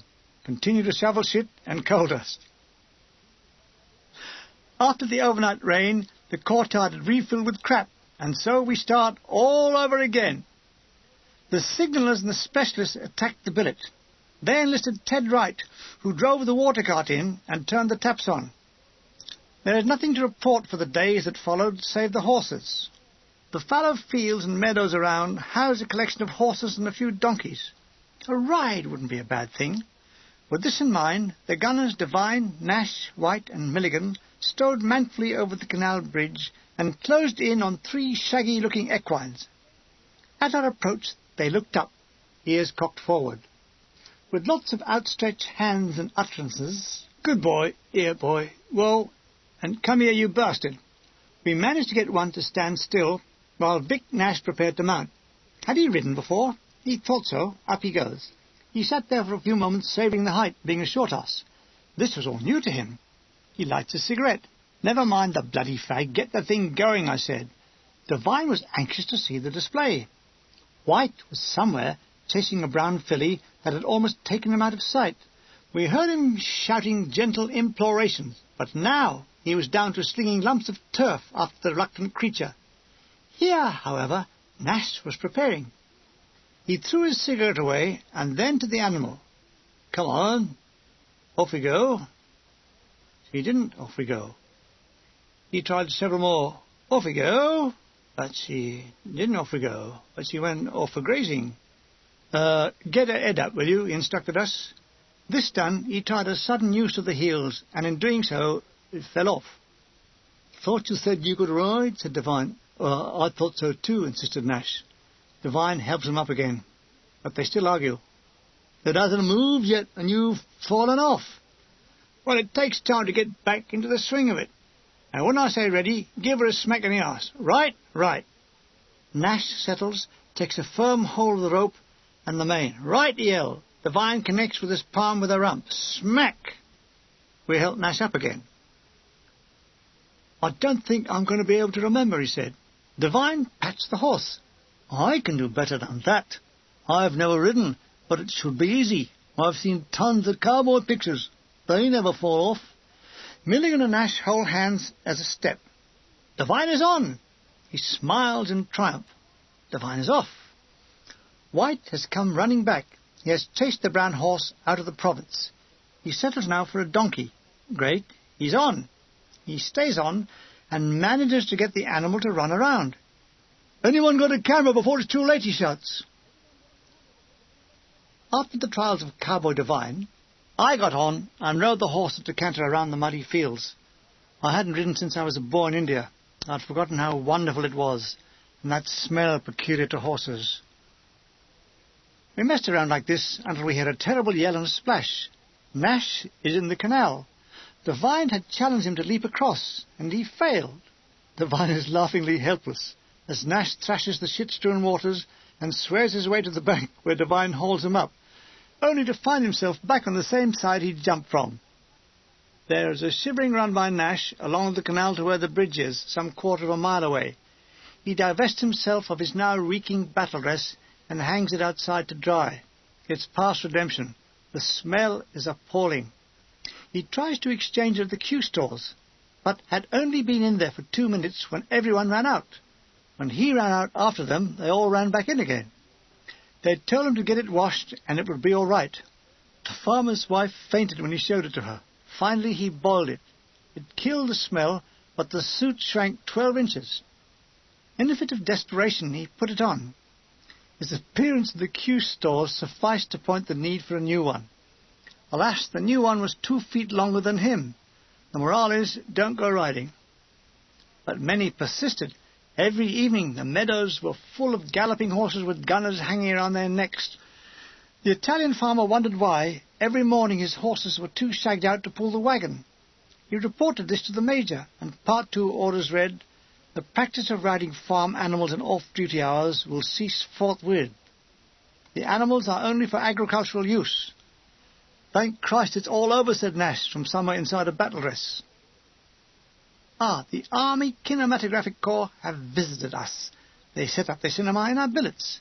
Continue to shovel shit and coal dust. After the overnight rain, the courtyard had refilled with crap, and so we start all over again. The signallers and the specialists attacked the billet. They enlisted Ted Wright, who drove the water cart in and turned the taps on. There is nothing to report for the days that followed save the horses. The fallow fields and meadows around housed a collection of horses and a few donkeys. A ride wouldn't be a bad thing. With this in mind, the gunners Devine, Nash, White and Milligan strode manfully over the canal bridge and closed in on 3 shaggy-looking equines. At our approach, they looked up, ears cocked forward. With lots of outstretched hands and utterances, "Good boy, here, boy, whoa, and come here, you bastard," we managed to get one to stand still while Vic Nash prepared to mount. Had he ridden before? He thought so. Up he goes. He sat there for a few moments, savouring the height, being a short ass. This was all new to him. He lights a cigarette. "Never mind the bloody fag. Get the thing going," I said. Devine was anxious to see the display. White was somewhere chasing a brown filly that had almost taken him out of sight. We heard him shouting gentle implorations, but now he was down to slinging lumps of turf after the reluctant creature. Here, however, Nash was preparing. He threw his cigarette away, and then to the animal. "Come on, off we go." She didn't off we go. He tried several more. "Off we go." But she didn't off we go, but she went off for grazing. "Get her head up, will you?" he instructed us. This done, he tried a sudden use of the heels, and in doing so, it fell off. "Thought you said you could ride," said Devine. "I thought so too," insisted Nash. Devine helps him up again, but they still argue. "It hasn't moved yet, and you've fallen off." "Well, it takes time to get back into the swing of it. And when I say ready, give her a smack in the arse. Right, right." Nash settles, takes a firm hold of the rope and the mane. "Right," he yelled. Devine connects with his palm with a rump. Smack! We help Nash up again. "I don't think I'm going to be able to remember," he said. Devine pats the horse. "I can do better than that. I've never ridden, but it should be easy. I've seen tons of cowboy pictures. They never fall off." Milligan and Nash hold hands as a step. Devine is on. He smiles in triumph. Devine is off. White has come running back. He has chased the brown horse out of the province. He settles now for a donkey. Great. He's on. He stays on and manages to get the animal to run around. "Anyone got a camera before it's too late?" he shouts. After the trials of Cowboy Devine, I got on and rode the horse to canter around the muddy fields. I hadn't ridden since I was a boy in India. I'd forgotten how wonderful it was, and that smell peculiar to horses. We messed around like this until we heard a terrible yell and a splash. Nash is in the canal. Devine had challenged him to leap across, and he failed. Devine is laughingly helpless as Nash thrashes the shit-strewn waters and swears his way to the bank where Devine holds him up, only to find himself back on the same side he jumped from. There is a shivering run by Nash along the canal to where the bridge is, some quarter of a mile away. He divests himself of his now reeking battle dress and hangs it outside to dry. It's past redemption. The smell is appalling. He tries to exchange it at the Q stores, but had only been in there for 2 minutes when everyone ran out. When he ran out after them, they all ran back in again. They'd told him to get it washed and it would be all right. The farmer's wife fainted when he showed it to her. Finally he boiled it. It killed the smell, but the suit shrank 12 inches. In a fit of desperation, he put it on. His appearance at the Q stores sufficed to point the need for a new one. Alas, the new one was 2 feet longer than him. The moral is, don't go riding. But many persisted. Every evening the meadows were full of galloping horses with gunners hanging around their necks. The Italian farmer wondered why. Every morning his horses were too shagged out to pull the wagon. He reported this to the Major, and Part 2 orders read, "The practice of riding farm animals in off-duty hours will cease forthwith. The animals are only for agricultural use." "Thank Christ it's all over," said Nash from somewhere inside a battle dress. The Army Kinematographic Corps have visited us. They set up their cinema in our billets.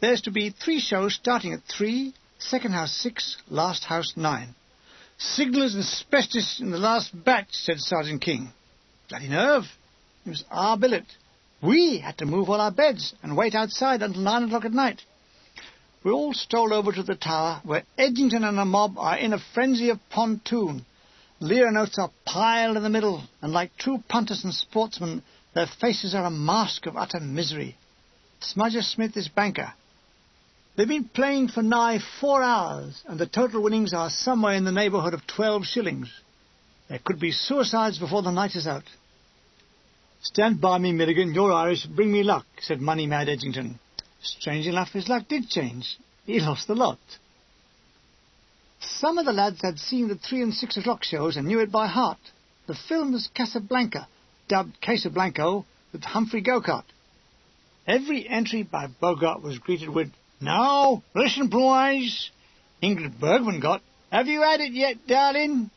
There's to be 3 shows starting at 3, second house 6, last house 9. "Signallers and specialists in the last batch," said Sergeant King. Bloody nerve. It was our billet. We had to move all our beds and wait outside until 9 o'clock at night. We all strolled over to the tower, where Edgington and a mob are in a frenzy of pontoon. Lira notes are piled in the middle, and like true punters and sportsmen, their faces are a mask of utter misery. Smudger Smith is banker. They've been playing for nigh 4 hours, and the total winnings are somewhere in the neighbourhood of 12 shillings. There could be suicides before the night is out. "Stand by me, Milligan, you're Irish, bring me luck," said money-mad Edgington. Strange enough, his luck did change. He lost the lot. Some of the lads had seen the 3 and 6 o'clock shows and knew it by heart. The film was Casablanca, dubbed Casablanco, with Humphrey Gocart. Every entry by Bogart was greeted with, "Now, listen, boys." Ingrid Bergman got, "Have you had it yet, darling?"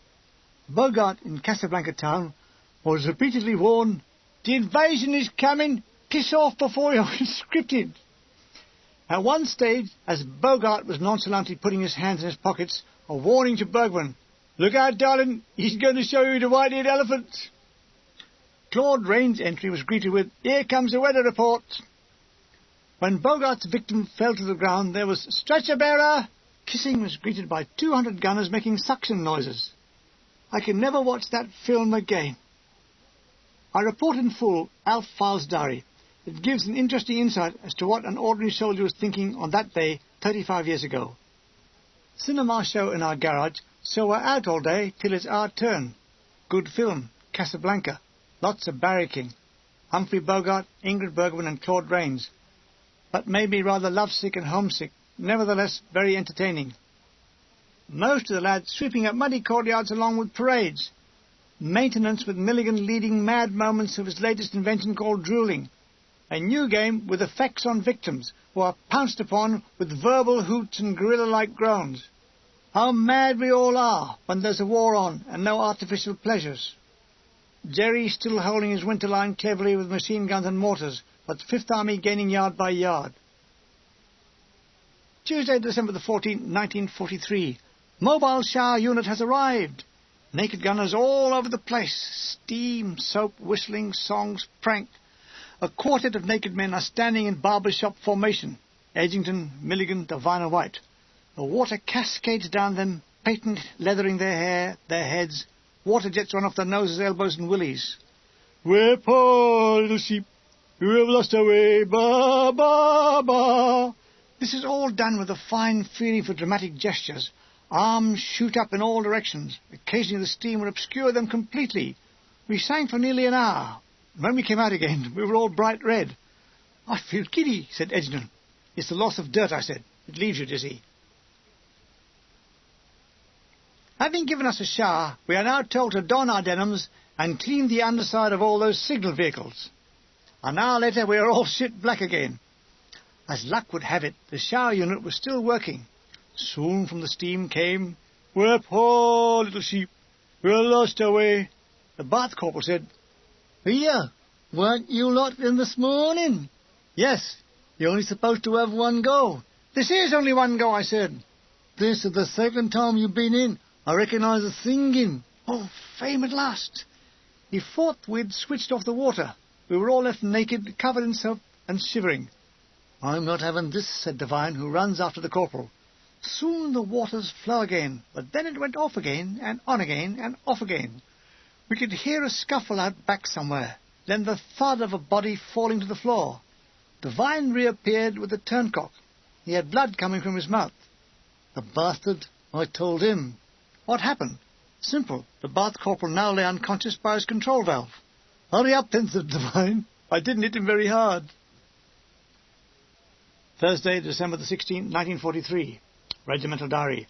Bogart in Casablanca town was repeatedly warned, "The invasion is coming. Piss off before you're conscripted." At one stage, as Bogart was nonchalantly putting his hands in his pockets, a warning to Bergman, "Look out, darling, he's going to show you the white-eared elephant." Claude Rains' entry was greeted with, "Here comes the weather report." When Bogart's victim fell to the ground, there was, "Stretcher bearer." Kissing was greeted by 200 gunners making suction noises. I can never watch that film again. I report in full Alf Files' diary. It gives an interesting insight as to what an ordinary soldier was thinking on that day 35 years ago. Cinema show in our garage, so we're out all day till it's our turn. Good film, Casablanca. Lots of barracking. Humphrey Bogart, Ingrid Bergman and Claude Rains. But maybe rather lovesick and homesick, nevertheless very entertaining. Most of the lads sweeping up muddy courtyards along with parades. Maintenance with Milligan leading mad moments of his latest invention called drooling. A new game with effects on victims, who are pounced upon with verbal hoots and gorilla-like groans. How mad we all are when there's a war on and no artificial pleasures. Jerry still holding his winter line cleverly with machine guns and mortars, but the Fifth Army gaining yard by yard. Tuesday, December the 14th, 1943. Mobile shower unit has arrived. Naked gunners all over the place. Steam, soap, whistling, songs, prank. A quartet of naked men are standing in barber shop formation. Edgington, Milligan, Diviner White. The water cascades down them, patent leathering their hair, their heads. Water jets run off their noses, elbows and willies. "We're poor little sheep who have lost our way, ba, ba, ba." This is all done with a fine feeling for dramatic gestures. Arms shoot up in all directions. Occasionally the steam would obscure them completely. We sang for nearly an hour. When we came out again, we were all bright red. "I feel giddy," said Edgington. "It's the loss of dirt," I said. "It leaves you dizzy." Having given us a shower, we are now told to don our denims and clean the underside of all those signal vehicles. An hour later, we are all shit black again. As luck would have it, the shower unit was still working. Soon from the steam came, "We're poor little sheep, we're lost our way." The bath corporal said, "Here, weren't you lot in this morning?" "Yes, you're only supposed to have one go." "This is only one go," I said. "This is the second time you've been in. I recognise the singing." Oh, fame at last. He forthwith switched off the water. We were all left naked, covered in soap, and shivering. "I'm not having this," said Devine, who runs after the corporal. Soon the waters flow again, but then it went off again, and on again, and off again. We could hear a scuffle out back somewhere, then the thud of a body falling to the floor. Devine reappeared with a turncock. He had blood coming from his mouth. The bastard, I told him. What happened? Simple. The bath corporal now lay unconscious by his control valve. Hurry up then, said Devine. I didn't hit him very hard. Thursday, December the 16th, 1943. Regimental Diary.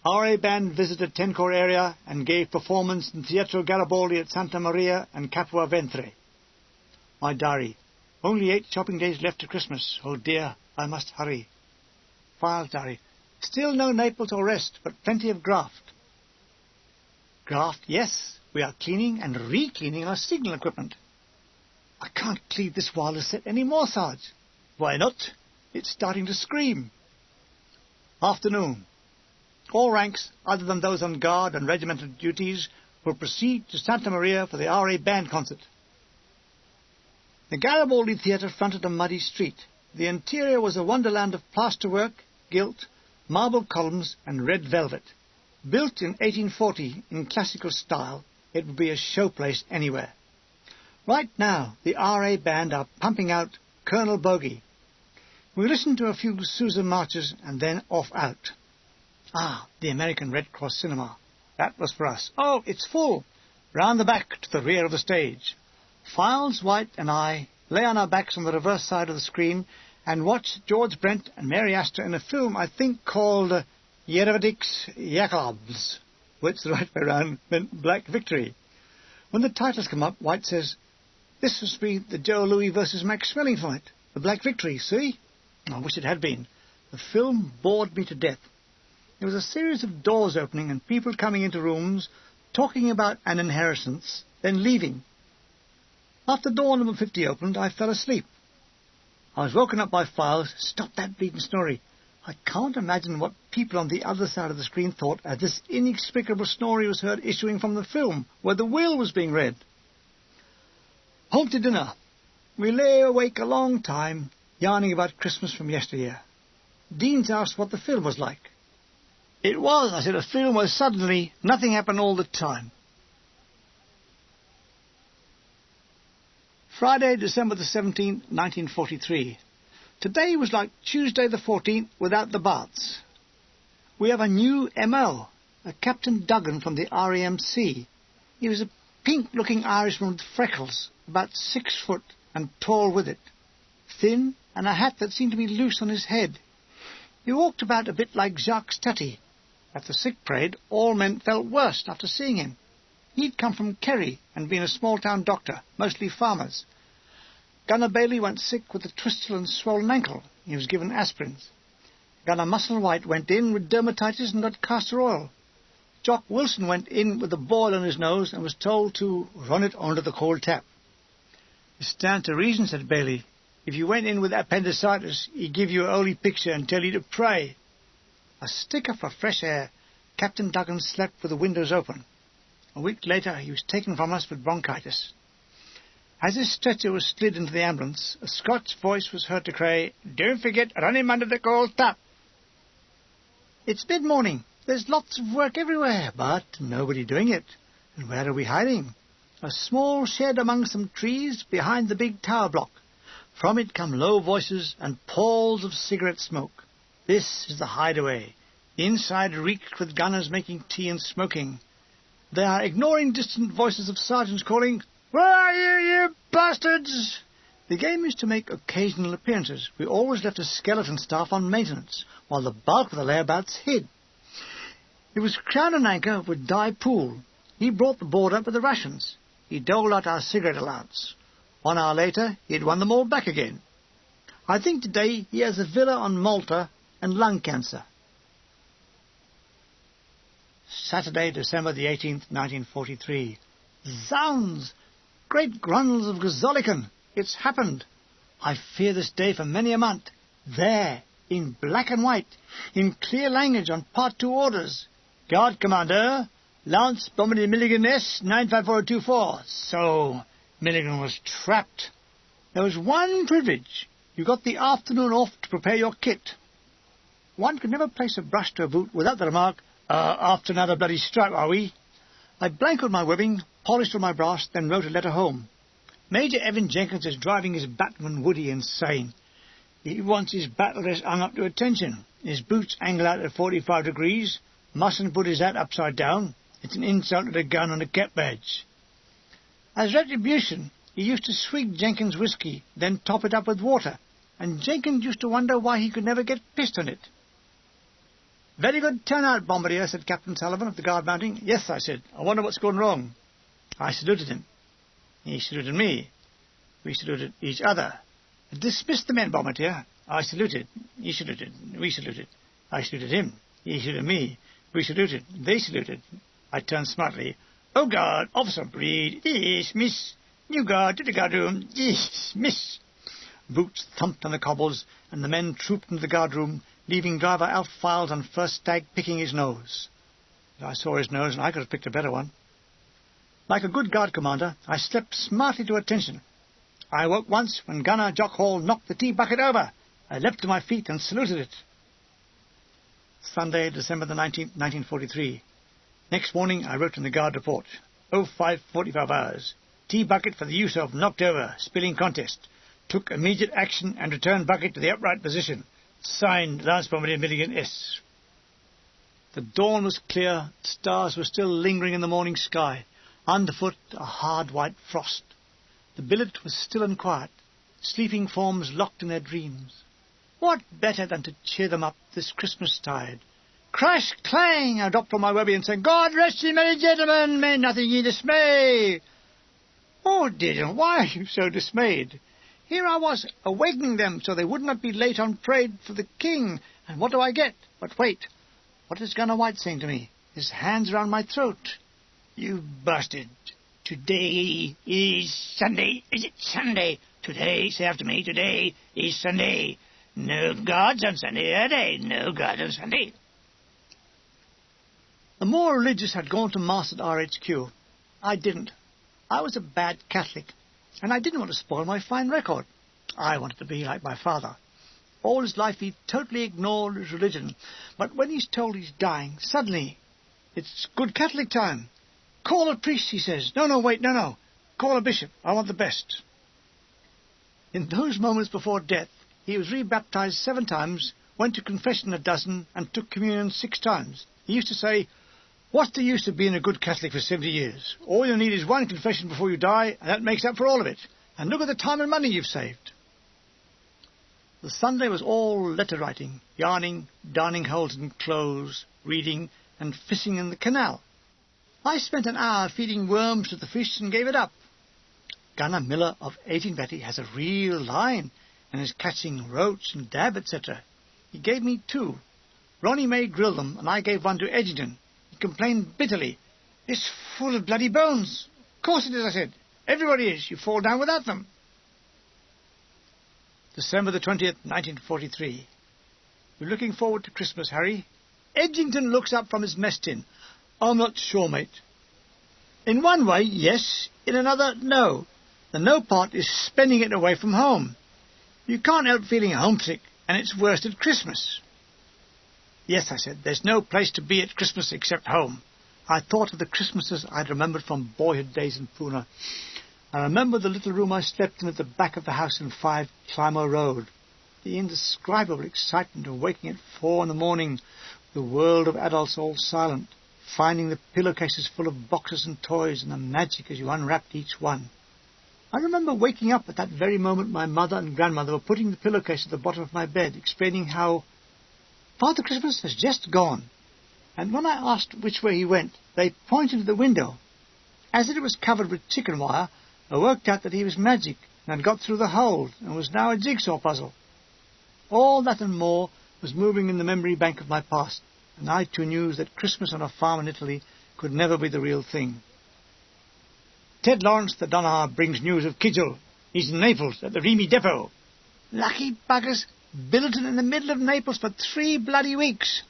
RA Band visited Tencore area and gave performance in Teatro Garibaldi at Santa Maria and Capua Ventre. My diary. Only 8 shopping days left to Christmas. Oh dear, I must hurry. Files diary. Still no Naples or rest, but plenty of graft. Graft, yes. We are cleaning and re-cleaning our signal equipment. I can't clean this wireless set any more, Sarge. Why not? It's starting to scream. Afternoon. All ranks, other than those on guard and regimental duties, will proceed to Santa Maria for the RA Band concert. The Garibaldi Theatre fronted a muddy street. The interior was a wonderland of plasterwork, gilt, marble columns and red velvet. Built in 1840 in classical style, it would be a showplace anywhere. Right now, the RA Band are pumping out Colonel Bogey. We listened to a few Sousa marches and then off out. Ah, the American Red Cross Cinema. That was for us. Oh, it's full. Round the back to the rear of the stage. Files, White and I lay on our backs on the reverse side of the screen and watched George Brent and Mary Astor in a film I think called Yerevadix Jacobs, which the right way around meant Black Victory. When the titles come up, White says, "This must be the Joe Louis versus Max Schmeling fight. The Black Victory, see?" I wish it had been. The film bored me to death. There was a series of doors opening and people coming into rooms, talking about an inheritance, then leaving. After door number 50 opened, I fell asleep. I was woken up by Files. "Stop that bleating snorry." I can't imagine what people on the other side of the screen thought as this inexplicable snorry was heard issuing from the film, where the will was being read. Home to dinner. We lay awake a long time, yarning about Christmas from yesteryear. Deans asked what the film was like. It was, I said, a film where suddenly nothing happened all the time. Friday, December the 17th, 1943. Today was like Tuesday the 14th without the baths. We have a new MO, a Captain Duggan from the RAMC. He was a pink-looking Irishman with freckles, about 6 foot and tall with it, thin, and a hat that seemed to be loose on his head. He walked about a bit like Jacques Tati. At the sick parade, all men felt worse after seeing him. He'd come from Kerry and been a small-town doctor, mostly farmers. Gunner Bailey went sick with a twisted and swollen ankle. He was given aspirins. Gunner Muscle White went in with dermatitis and got castor oil. Jock Wilson went in with a boil on his nose and was told to run it under the cold tap. "It stands to reason," said Bailey. "If you went in with appendicitis, he'd give you a holy picture and tell you to pray." A sticker for fresh air, Captain Duggan slept with the windows open. A week later, he was taken from us with bronchitis. As his stretcher was slid into the ambulance, a Scotch voice was heard to cry, "Don't forget, run him under the cold tap." It's mid-morning. There's lots of work everywhere, but nobody doing it. And where are we hiding? A small shed among some trees behind the big tower block. From it come low voices and palls of cigarette smoke. This is the hideaway. The inside reeked with gunners making tea and smoking. They are ignoring distant voices of sergeants calling, "Where are you, you bastards?" The game is to make occasional appearances. We always left a skeleton staff on maintenance, while the bulk of the layabouts hid. It was Crown and Anchor with Di Poole. He brought the board up with the rations. He doled out our cigarette allowance. 1 hour later, he had won them all back again. I think today he has a villa on Malta and lung cancer. Saturday, December the 18th, 1943. Zounds! Great grundles of Gazolican! It's happened. I fear this day for many a month. There, in black and white, in clear language on Part 2 orders. Guard Commander, Lance Bombardier Milligan S 95424. So, Milligan was trapped. There was one privilege. You got the afternoon off to prepare your kit. One could never place a brush to a boot without the remark, "After another bloody strike, are we?" I blanketed my webbing, polished all my brass, then wrote a letter home. Major Evan Jenkins is driving his Batman Woody insane. He wants his battle dress hung up to attention. His boots angle out at 45 degrees. Mustn't put his hat upside down. It's an insult to the gun and a cap badge. As retribution, he used to sweep Jenkins' whiskey, then top it up with water, and Jenkins used to wonder why he could never get pissed on it. "Very good turnout, Bombardier," said Captain Sullivan of the guard mounting. "Yes," I said. "I wonder what's gone wrong." I saluted him. He saluted me. We saluted each other. "Dismiss the men, Bombardier." I saluted. He saluted. We saluted. I saluted him. He saluted me. We saluted. They saluted. I turned smartly. "Oh, guard, officer Breed, dismiss. New guard to the guardroom, dismiss." Boots thumped on the cobbles, and the men trooped into the guardroom, leaving Driver Alf Files on first stag picking his nose. I saw his nose, and I could have picked a better one. Like a good guard commander, I slept smartly to attention. I awoke once when Gunner Jock Hall knocked the tea bucket over. I leapt to my feet and saluted it. Sunday, December the 19th, 1943. Next morning I wrote in the guard report. 05:45 hours. Tea bucket for the use of knocked over, spilling contest. Took immediate action and returned bucket to the upright position. Signed, Lance Bombardier Milligan S. The dawn was clear. Stars were still lingering in the morning sky. Underfoot, a hard white frost. The billet was still and quiet. Sleeping forms locked in their dreams. What better than to cheer them up this Christmas tide? Crash, clang! I dropped from my webby and said, "God rest ye, merry gentlemen, may nothing ye dismay." "Oh, dear, why are you so dismayed?" Here I was, awakening them so they would not be late on parade for the king. And what do I get? But wait, what is Gunner White saying to me? His hands around my throat. "You bastard. Today is Sunday. Is it Sunday? Today, say after me, today is Sunday. No gods on Sunday, are they? No gods on Sunday." The more religious had gone to Mass at RHQ. I didn't. I was a bad Catholic, and I didn't want to spoil my fine record. I wanted to be like my father. All his life he totally ignored his religion, but when he's told he's dying, suddenly, "It's good Catholic time. Call a priest," he says. No, wait, no. Call a bishop. I want the best." In those moments before death, he was rebaptized 7 times, went to confession 12, and took communion 6 times. He used to say, "What's the use of being a good Catholic for 70 years? All you need is 1 confession before you die, and that makes up for all of it. And look at the time and money you've saved." The Sunday was all letter-writing, yarning, darning holes in clothes, reading, and fishing in the canal. I spent an hour feeding worms to the fish and gave it up. Gunner Miller of 18 Betty has a real line and is catching roach and dab, etc. He gave me 2. Ronnie May grilled them, and I gave one to Edgington. He complained bitterly. "It's full of bloody bones." "Of course it is," I said. "Everybody is. You fall down without them." December the 20th, 1943. "You're looking forward to Christmas, Harry?" Edgington looks up from his mess tin. "I'm not sure, mate." "In one way, yes. In another, no. The no part is spending it away from home. You can't help feeling homesick, and it's worst at Christmas." "Yes," I said, "there's no place to be at Christmas except home." I thought of the Christmases I'd remembered from boyhood days in Poona. I remembered the little room I slept in at the back of the house in 5 Clymer Road. The indescribable excitement of waking at 4 in the morning, the world of adults all silent, finding the pillowcases full of boxes and toys, and the magic as you unwrapped each one. I remember waking up at that very moment my mother and grandmother were putting the pillowcase at the bottom of my bed, explaining how Father Christmas has just gone. And when I asked which way he went, they pointed to the window. As it was covered with chicken wire, I worked out that he was magic and had got through the hole and was now a jigsaw puzzle. All that and more was moving in the memory bank of my past, and I too knew that Christmas on a farm in Italy could never be the real thing. Ted Lawrence, the Donaha, brings news of Kidgel. He's in Naples at the Remy depot. Lucky buggers, billeted in the middle of Naples for 3 bloody weeks.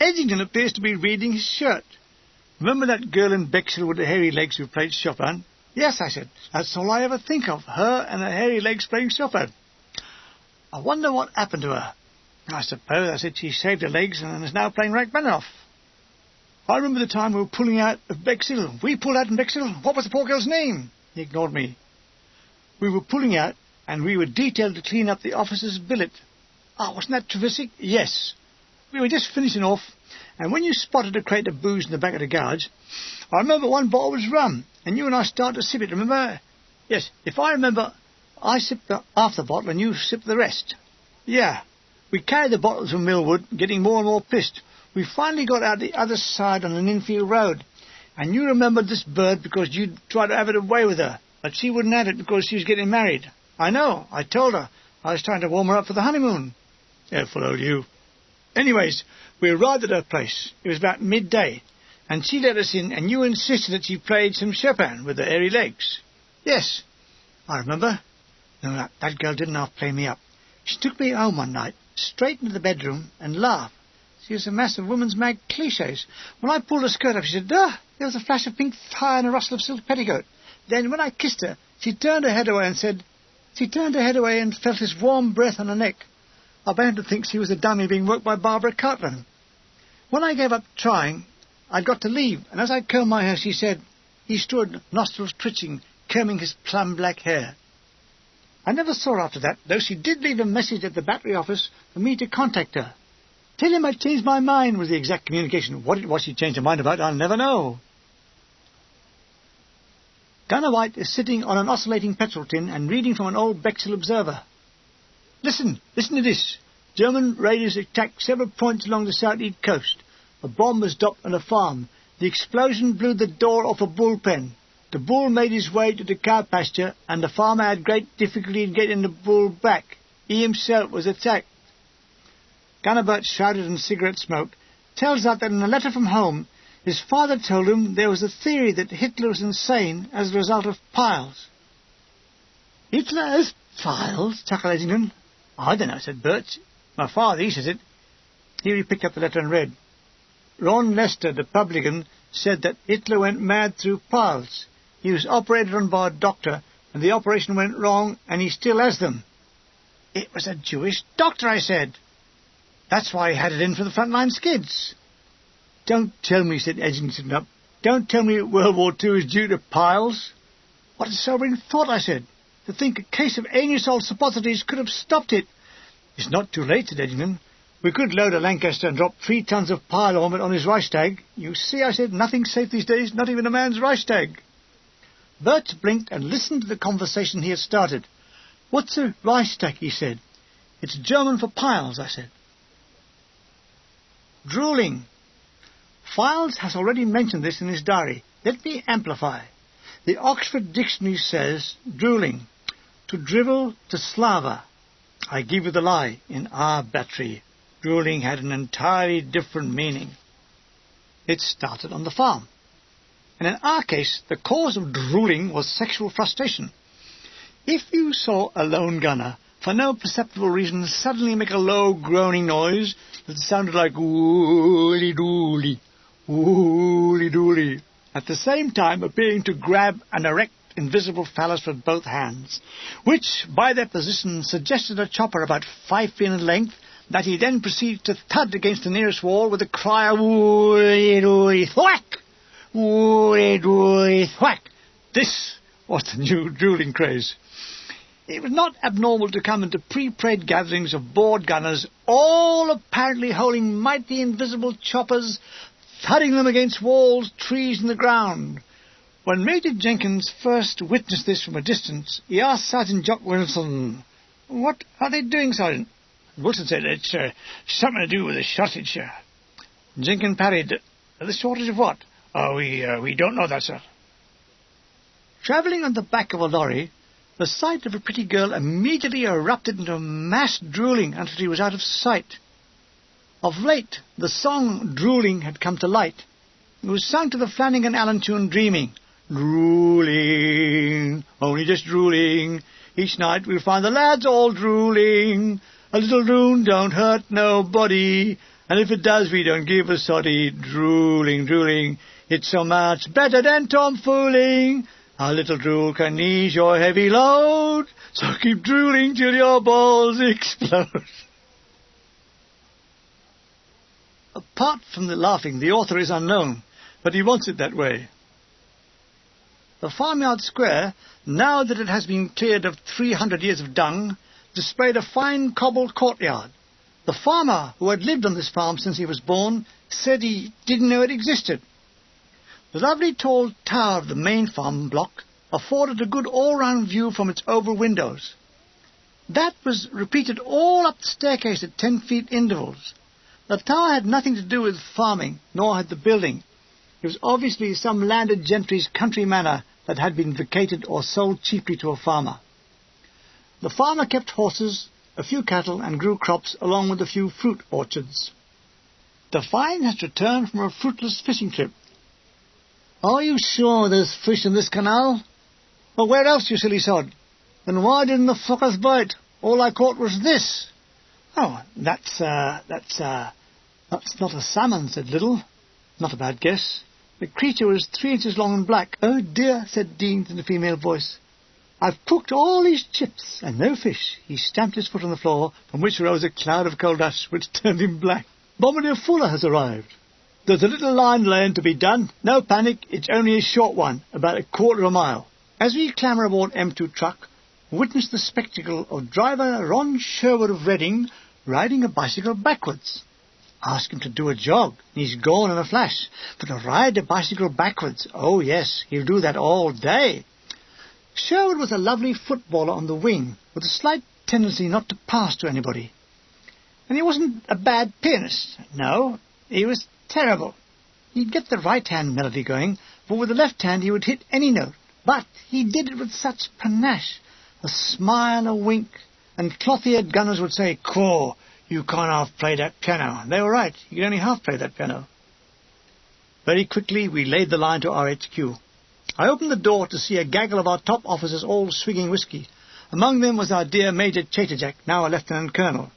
Edgington appears to be reading his shirt. Remember that girl in Bexhill with the hairy legs who played Chopin? Yes, I said. That's all I ever think of, her and her hairy legs playing Chopin. I wonder what happened to her. I suppose, I said, she shaved her legs and is now playing Rachmaninoff. I remember the time we were pulling out of Bexhill. We pulled out in Bexhill. What was the poor girl's name? He ignored me. We were pulling out, and we were detailed to clean up the officer's billet. Oh, wasn't that terrific? Yes. We were just finishing off, and when you spotted a crate of booze in the back of the garage, I remember one bottle was rum, and you and I started to sip it, remember? Yes, if I remember, I sipped half the bottle and you sipped the rest. Yeah. We carried the bottles from Millwood, getting more and more pissed. We finally got out the other side on an infield road, and you remembered this bird because you'd tried to have it away with her, but she wouldn't have it because she was getting married. I know, I told her. I was trying to warm her up for the honeymoon. Careful, old you. Anyways, we arrived at her place. It was about midday, and she let us in, and you insisted that she played some Chopin with her airy legs. Yes, I remember. No, that girl didn't half play me up. She took me home one night, straight into the bedroom, and laughed. She was a mass of women's mag cliches. When I pulled her skirt up, she said, "Ah!" There was a flash of pink thigh and a rustle of silk petticoat. Then, when I kissed her, she turned her head away and felt his warm breath on her neck. I began to think she was a dummy being worked by Barbara Cartland. When I gave up trying, I'd got to leave, and as I combed my hair, she said, he stood, nostrils twitching, combing his plum-black hair. I never saw her after that, though she did leave a message at the battery office for me to contact her. Tell him I changed my mind was the exact communication. What it was she changed her mind about, I'll never know. Gunner White is sitting on an oscillating petrol tin and reading from an old Bexhill Observer. Listen to this. German raiders attacked several points along the southeast coast. A bomb was dropped on a farm. The explosion blew the door off a bull pen. The bull made his way to the cow pasture, and the farmer had great difficulty in getting the bull back. He himself was attacked. Gunnerbert, shrouded in cigarette smoke, tells us that in a letter from home, his father told him there was a theory that Hitler was insane as a result of piles. Hitler has piles? Chuckled Edgington. I don't know, said Birch. My father, he says it. Here he picked up the letter and read. Ron Lester, the publican, said that Hitler went mad through piles. He was operated on by a doctor, and the operation went wrong, and he still has them. It was a Jewish doctor, I said. That's why he had it in for the frontline skids. Don't tell me, said Edgington, sitting up. Don't tell me World War II is due to piles. What a sobering thought, I said. To think a case of anisole suppositories could have stopped it. It's not too late, said Edgington. We could load a Lancaster and drop 3 tons of pile on his Reichstag. You see, I said, nothing's safe these days, not even a man's Reichstag. Bert blinked and listened to the conversation he had started. What's a Reichstag, he said. It's German for piles, I said. Drooling. Files has already mentioned this in his diary. Let me amplify. The Oxford Dictionary says drooling, to drivel, to slava. I give you the lie. In our battery, drooling had an entirely different meaning. It started on the farm. And in our case, the cause of drooling was sexual frustration. If you saw a lone gunner, for no perceptible reason, suddenly make a low groaning noise that sounded like ooly-dooly, ooly-dooly, at the same time appearing to grab an erect invisible phallus with both hands, which, by their position, suggested a chopper about 5 feet in length, that he then proceeded to thud against the nearest wall with a cry of ooly-dooly, thwack! Ooly-dooly, thwack! This was the new drooling craze. It was not abnormal to come into pre-prayed gatherings of bored gunners, all apparently holding mighty invisible choppers, thudding them against walls, trees, and the ground. When Major Jenkins first witnessed this from a distance, he asked Sergeant Jock Wilson, "What are they doing, Sergeant?" Wilson said, "It's something to do with the shortage, sir." Jenkins parried, "The shortage of what?" "Oh, we don't know that, sir." Travelling on the back of a lorry, the sight of a pretty girl immediately erupted into mass drooling until she was out of sight. Of late, the song Drooling had come to light. It was sung to the Flanagan Allen tune Dreaming. Drooling, only just drooling. Each night we'll find the lads all drooling. A little droon don't hurt nobody, and if it does we don't give a soddy. Drooling, drooling, it's so much better than tomfooling. A little drool can ease your heavy load, so keep drooling till your balls explode. apart from the laughing, the author is unknown, but he wants it that way. The farmyard square, now that it has been cleared of 300 years of dung, displayed a fine cobbled courtyard. The farmer, who had lived on this farm since he was born, said he didn't know it existed. The lovely tall tower of the main farm block afforded a good all-round view from its oval windows. That was repeated all up the staircase at 10 feet intervals. The tower had nothing to do with farming, nor had the building. It was obviously some landed gentry's country manor that had been vacated or sold cheaply to a farmer. The farmer kept horses, a few cattle, and grew crops along with a few fruit orchards. Define has returned from a fruitless fishing trip. Are you sure there's fish in this canal? Well, where else, you silly sod? Then why didn't the fuckers bite? All I caught was this. Oh, that's not a salmon, said Little. Not a bad guess. The creature was 3 inches long and black. Oh dear, said Dean in a female voice. I've cooked all these chips and no fish. He stamped his foot on the floor, from which rose a cloud of coal dust which turned him black. Bombardier Fuller has arrived. There's a little line laying to be done. No panic, it's only a short one, about a quarter of a mile. As we clamber aboard M2 truck, witness the spectacle of driver Ron Sherwood of Reading riding a bicycle backwards. Ask him to do a jog, and he's gone in a flash. But to ride a bicycle backwards, oh yes, he'll do that all day. Sherwood was a lovely footballer on the wing, with a slight tendency not to pass to anybody. And he wasn't a bad pianist. No, he was terrible. He'd get the right-hand melody going, but with the left hand he would hit any note. But he did it with such panache, a smile, a wink, and cloth-eared gunners would say, "Caw, you can't half-play that piano." And they were right, you could only half-play that piano. Very quickly we laid the line to our HQ. I opened the door to see a gaggle of our top officers all swigging whisky. Among them was our dear Major Chaterjack, now a Lieutenant Colonel.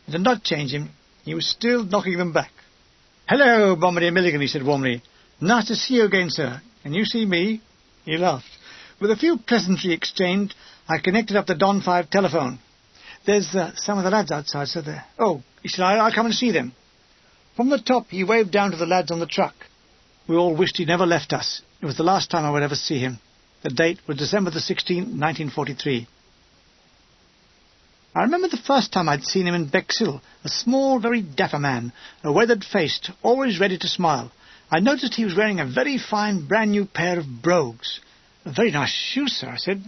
It did not change him. He was still knocking them back. "Hello, Bombardier Milligan," he said warmly. "Nice to see you again, sir. Can you see me?" He laughed. With a few pleasantries exchanged, I connected up the Don 5 telephone. "There's some of the lads outside, sir. There. Oh," he said, "I'll come and see them." From the top he waved down to the lads on the truck. We all wished he never left us. It was the last time I would ever see him. The date was December the 16th, 1943. I remember the first time I'd seen him in Bexhill, a small, very dapper man, a weathered-faced, always ready to smile. I noticed he was wearing a very fine brand-new pair of brogues. "A very nice shoes, sir," I said.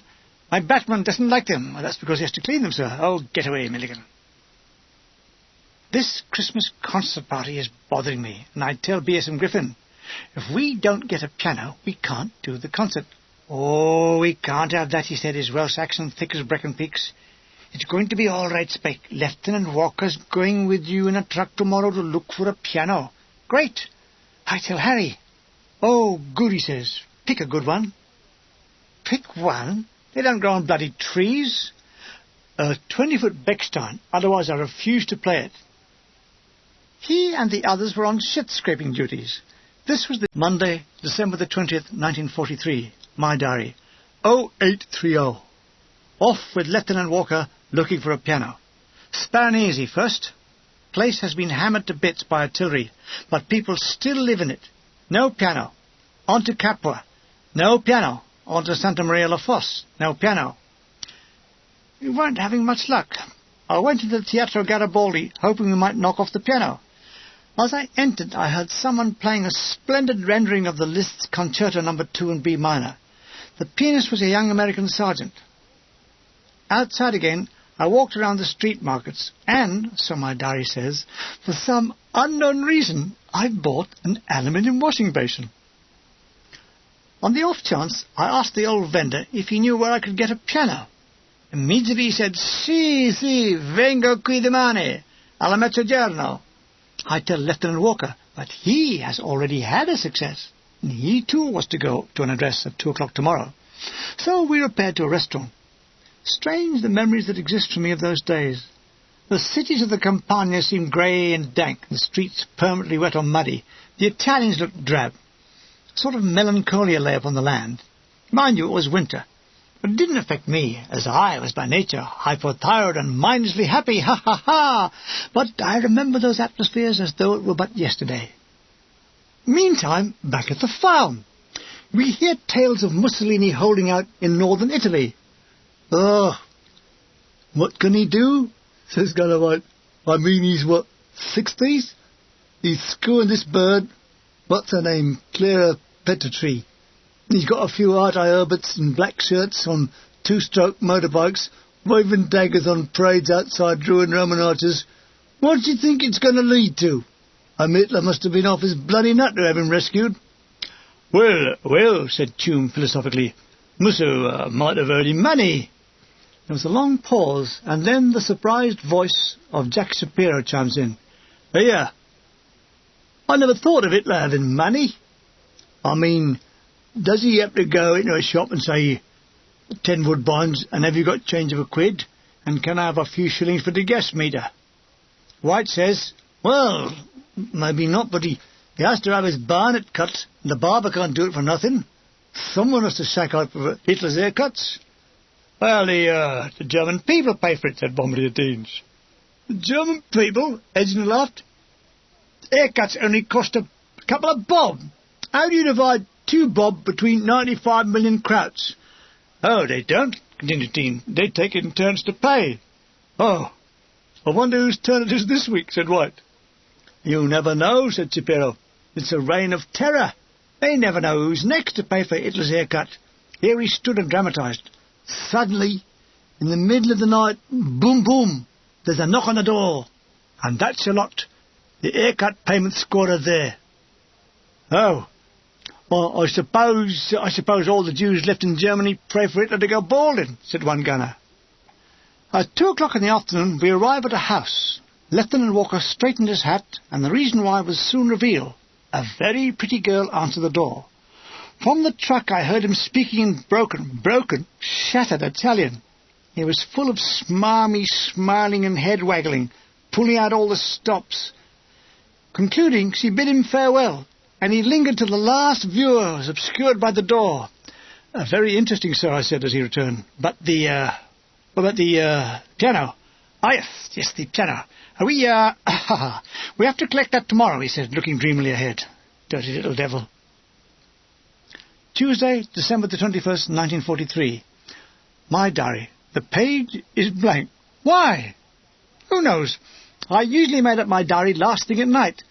"My batman doesn't like them." "Well, that's because he has to clean them, sir." "Oh, get away, Milligan." This Christmas concert party is bothering me, and I tell B.S.M. Griffin, if we don't get a piano, we can't do the concert. "Oh, we can't have that," he said, his Welsh accent thick as Brecon Peaks. "It's going to be all right, Spike. Lieutenant Walker's going with you in a truck tomorrow to look for a piano." "Great. I tell Harry." "Oh, good," he says. "Pick a good one." "Pick one? They don't grow on bloody trees." "A 20-foot Bechstein, otherwise I refuse to play it." He and the others were on shit-scraping duties. This was the Monday, December the 20th, 1943. My diary. 0830. Off with Lieutenant Walker, looking for a piano. Sparanese first. Place has been hammered to bits by artillery, but people still live in it. No piano. On to Capua. No piano. On to Santa Maria la Fosse. No piano. We weren't having much luck. I went to the Teatro Garibaldi, hoping we might knock off the piano. As I entered, I heard someone playing a splendid rendering of the Liszt's Concerto No. 2 in B minor. The pianist was a young American sergeant. Outside again, I walked around the street markets, and, so my diary says, for some unknown reason, I bought an aluminium washing basin. On the off chance, I asked the old vendor if he knew where I could get a piano. Immediately he said, Sì, vengo qui domani, alla mezzogiorno. I tell Lieutenant Walker, but he has already had a success, and he too was to go to an address at 2 o'clock tomorrow. So we repaired to a restaurant. Strange the memories that exist for me of those days. The cities of the Campagna seemed grey and dank, the streets permanently wet or muddy. The Italians looked drab. A sort of melancholia lay upon the land. Mind you, it was winter. But it didn't affect me, as I was by nature hypothyroid and mindlessly happy, ha ha ha! But I remember those atmospheres as though it were but yesterday. Meantime, back at the farm, we hear tales of Mussolini holding out in northern Italy. "Oh, what can he do?" says Gunner White. "I mean, he's what, 60s? He's screwing this bird, what's her name, Clara Petitri. He's got a few anti-urbits in black shirts on two-stroke motorbikes, waving daggers on parades outside ruined Roman arches. What do you think it's going to lead to? Hitler must have been off his bloody nut to have him rescued." Well, said Tume philosophically, "Musso might have owed him money." There was a long pause, and then the surprised voice of Jack Shapiro chimes in. "Here, I never thought of Hitler having money. I mean, does he have to go into a shop and say, 10 woodbines, and have you got change of a quid? And can I have a few shillings for the gas meter?" White says, "Well, maybe not, but he has to have his barnet cut, and the barber can't do it for nothing. Someone has to sack out for Hitler's haircuts." "Well, the German people pay for it," said Bombardier Deans. "The German people?" Edgin laughed. "Haircuts only cost a couple of bob. How do you divide 2 bob between 95 million krauts?" "Oh, they don't," continued Dean. "They take it in turns to pay." "Oh, I wonder whose turn it is this week," said White. "You never know," said Shapiro. "It's a reign of terror. They never know who's next to pay for Hitler's haircut." Here he stood and dramatised. Suddenly, in the middle of the night, boom, boom, there's a knock on the door. And that's a lot. The haircut payment squad there. "Oh, well, I suppose all the Jews left in Germany pray for Hitler to go balding," said one gunner. At 2 o'clock in the afternoon, we arrive at a house. Lieutenant Walker straightened his hat, and the reason why was soon revealed. A very pretty girl answered the door. From the truck I heard him speaking in broken, shattered Italian. He was full of smarmy smiling and head-waggling, pulling out all the stops. Concluding, she bid him farewell, and he lingered till the last viewer was obscured by the door. "Very interesting, sir," I said as he returned. But the piano." "Ah, yes, the piano. We have to collect that tomorrow," he said, looking dreamily ahead. Dirty little devil. Tuesday, December the 21st, 1943. My diary. The page is blank. Why? Who knows? I usually made up my diary last thing at night.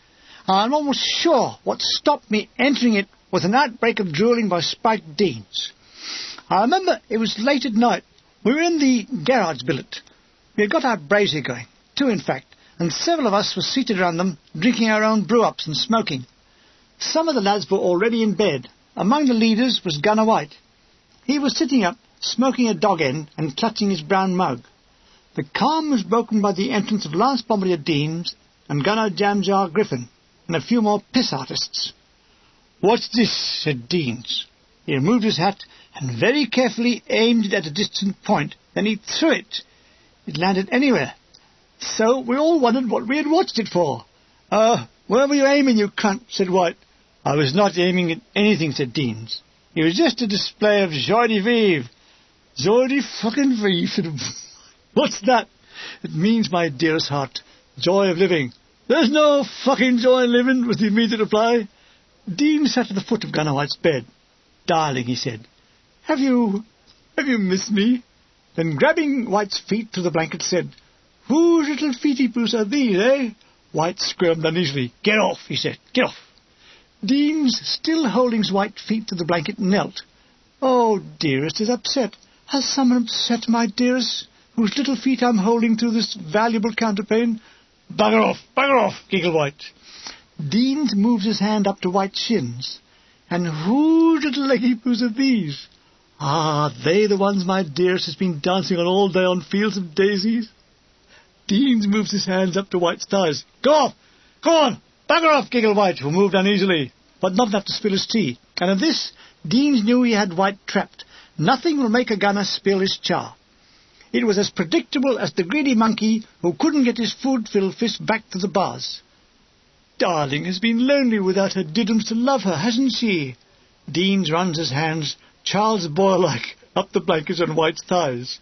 I'm almost sure what stopped me entering it was an outbreak of drooling by Spike Deans. I remember it was late at night. We were in the garage billet. We had got our brazier going, 2 in fact, and several of us were seated around them, drinking our own brew-ups and smoking. Some of the lads were already in bed. Among the leaders was Gunner White. He was sitting up, smoking a dog end and clutching his brown mug. The calm was broken by the entrance of Lance Bombardier Deans and Gunner Jamjar Griffin, and a few more piss artists. "What's this?" said Deans. He removed his hat and very carefully aimed it at a distant point. Then he threw it. It landed anywhere. So we all wondered what we had watched it for. "Where were you aiming, you cunt?" said White. "I was not aiming at anything," said Deans. "It was just a display of joie de vivre." "Joie de fucking vivre," said "What's that?" "It means, my dearest heart, joy of living." "There's no fucking joy in living," was the immediate reply. Dean sat at the foot of Gunner White's bed. "Darling," he said, have you missed me?" Then grabbing White's feet through the blanket said, "Whose little feety-poos are these, eh?" White squirmed uneasily. "Get off," he said, "get off." Deans, still holding his white feet to the blanket, knelt. "Oh, dearest is upset. Has someone upset my dearest, whose little feet I'm holding through this valuable counterpane?" Bugger off, giggled White. Deans moved his hand up to White's shins. "And whose little leggy-poos are these?" "Ah, they the ones my dearest has been dancing on all day on fields of daisies." Deans moved his hands up to White's thighs. Go on, bugger off, giggled White, who moved uneasily, but not enough to spill his tea. And at this, Deans knew he had White trapped. Nothing will make a gunner spill his char. It was as predictable as the greedy monkey who couldn't get his food-filled fist back to the bars. "Darling has been lonely without her diddums to love her, hasn't she?" Deans runs his hands, Charles Boyle-like, up the blankets on White's thighs.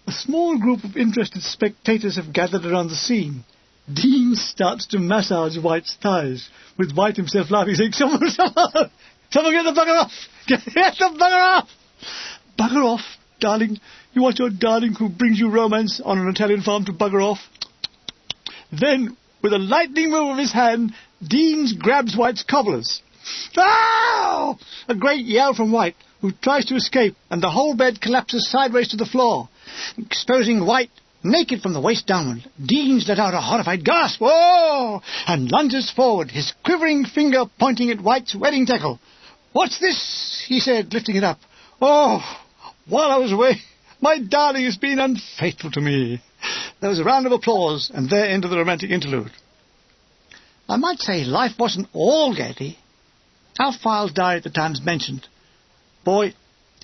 A small group of interested spectators have gathered around the scene. Dean starts to massage White's thighs, with White himself laughing, saying, Someone get the bugger off! Get the bugger off! Bugger off, darling? You want your darling who brings you romance on an Italian farm to bugger off? Then, with a lightning move of his hand, Deans grabs White's cobblers. Ow! A great yell from White, who tries to escape, and the whole bed collapses sideways to the floor, exposing White naked from the waist downward. Deans let out a horrified gasp, "Whoa!" and lunges forward, his quivering finger pointing at White's wedding tackle. "What's this?" he said, lifting it up. "Oh, while I was away, my darling has been unfaithful to me." There was a round of applause, and there ended the romantic interlude. I might say life wasn't all gaiety. Our files diary at the time's mentioned. Boy,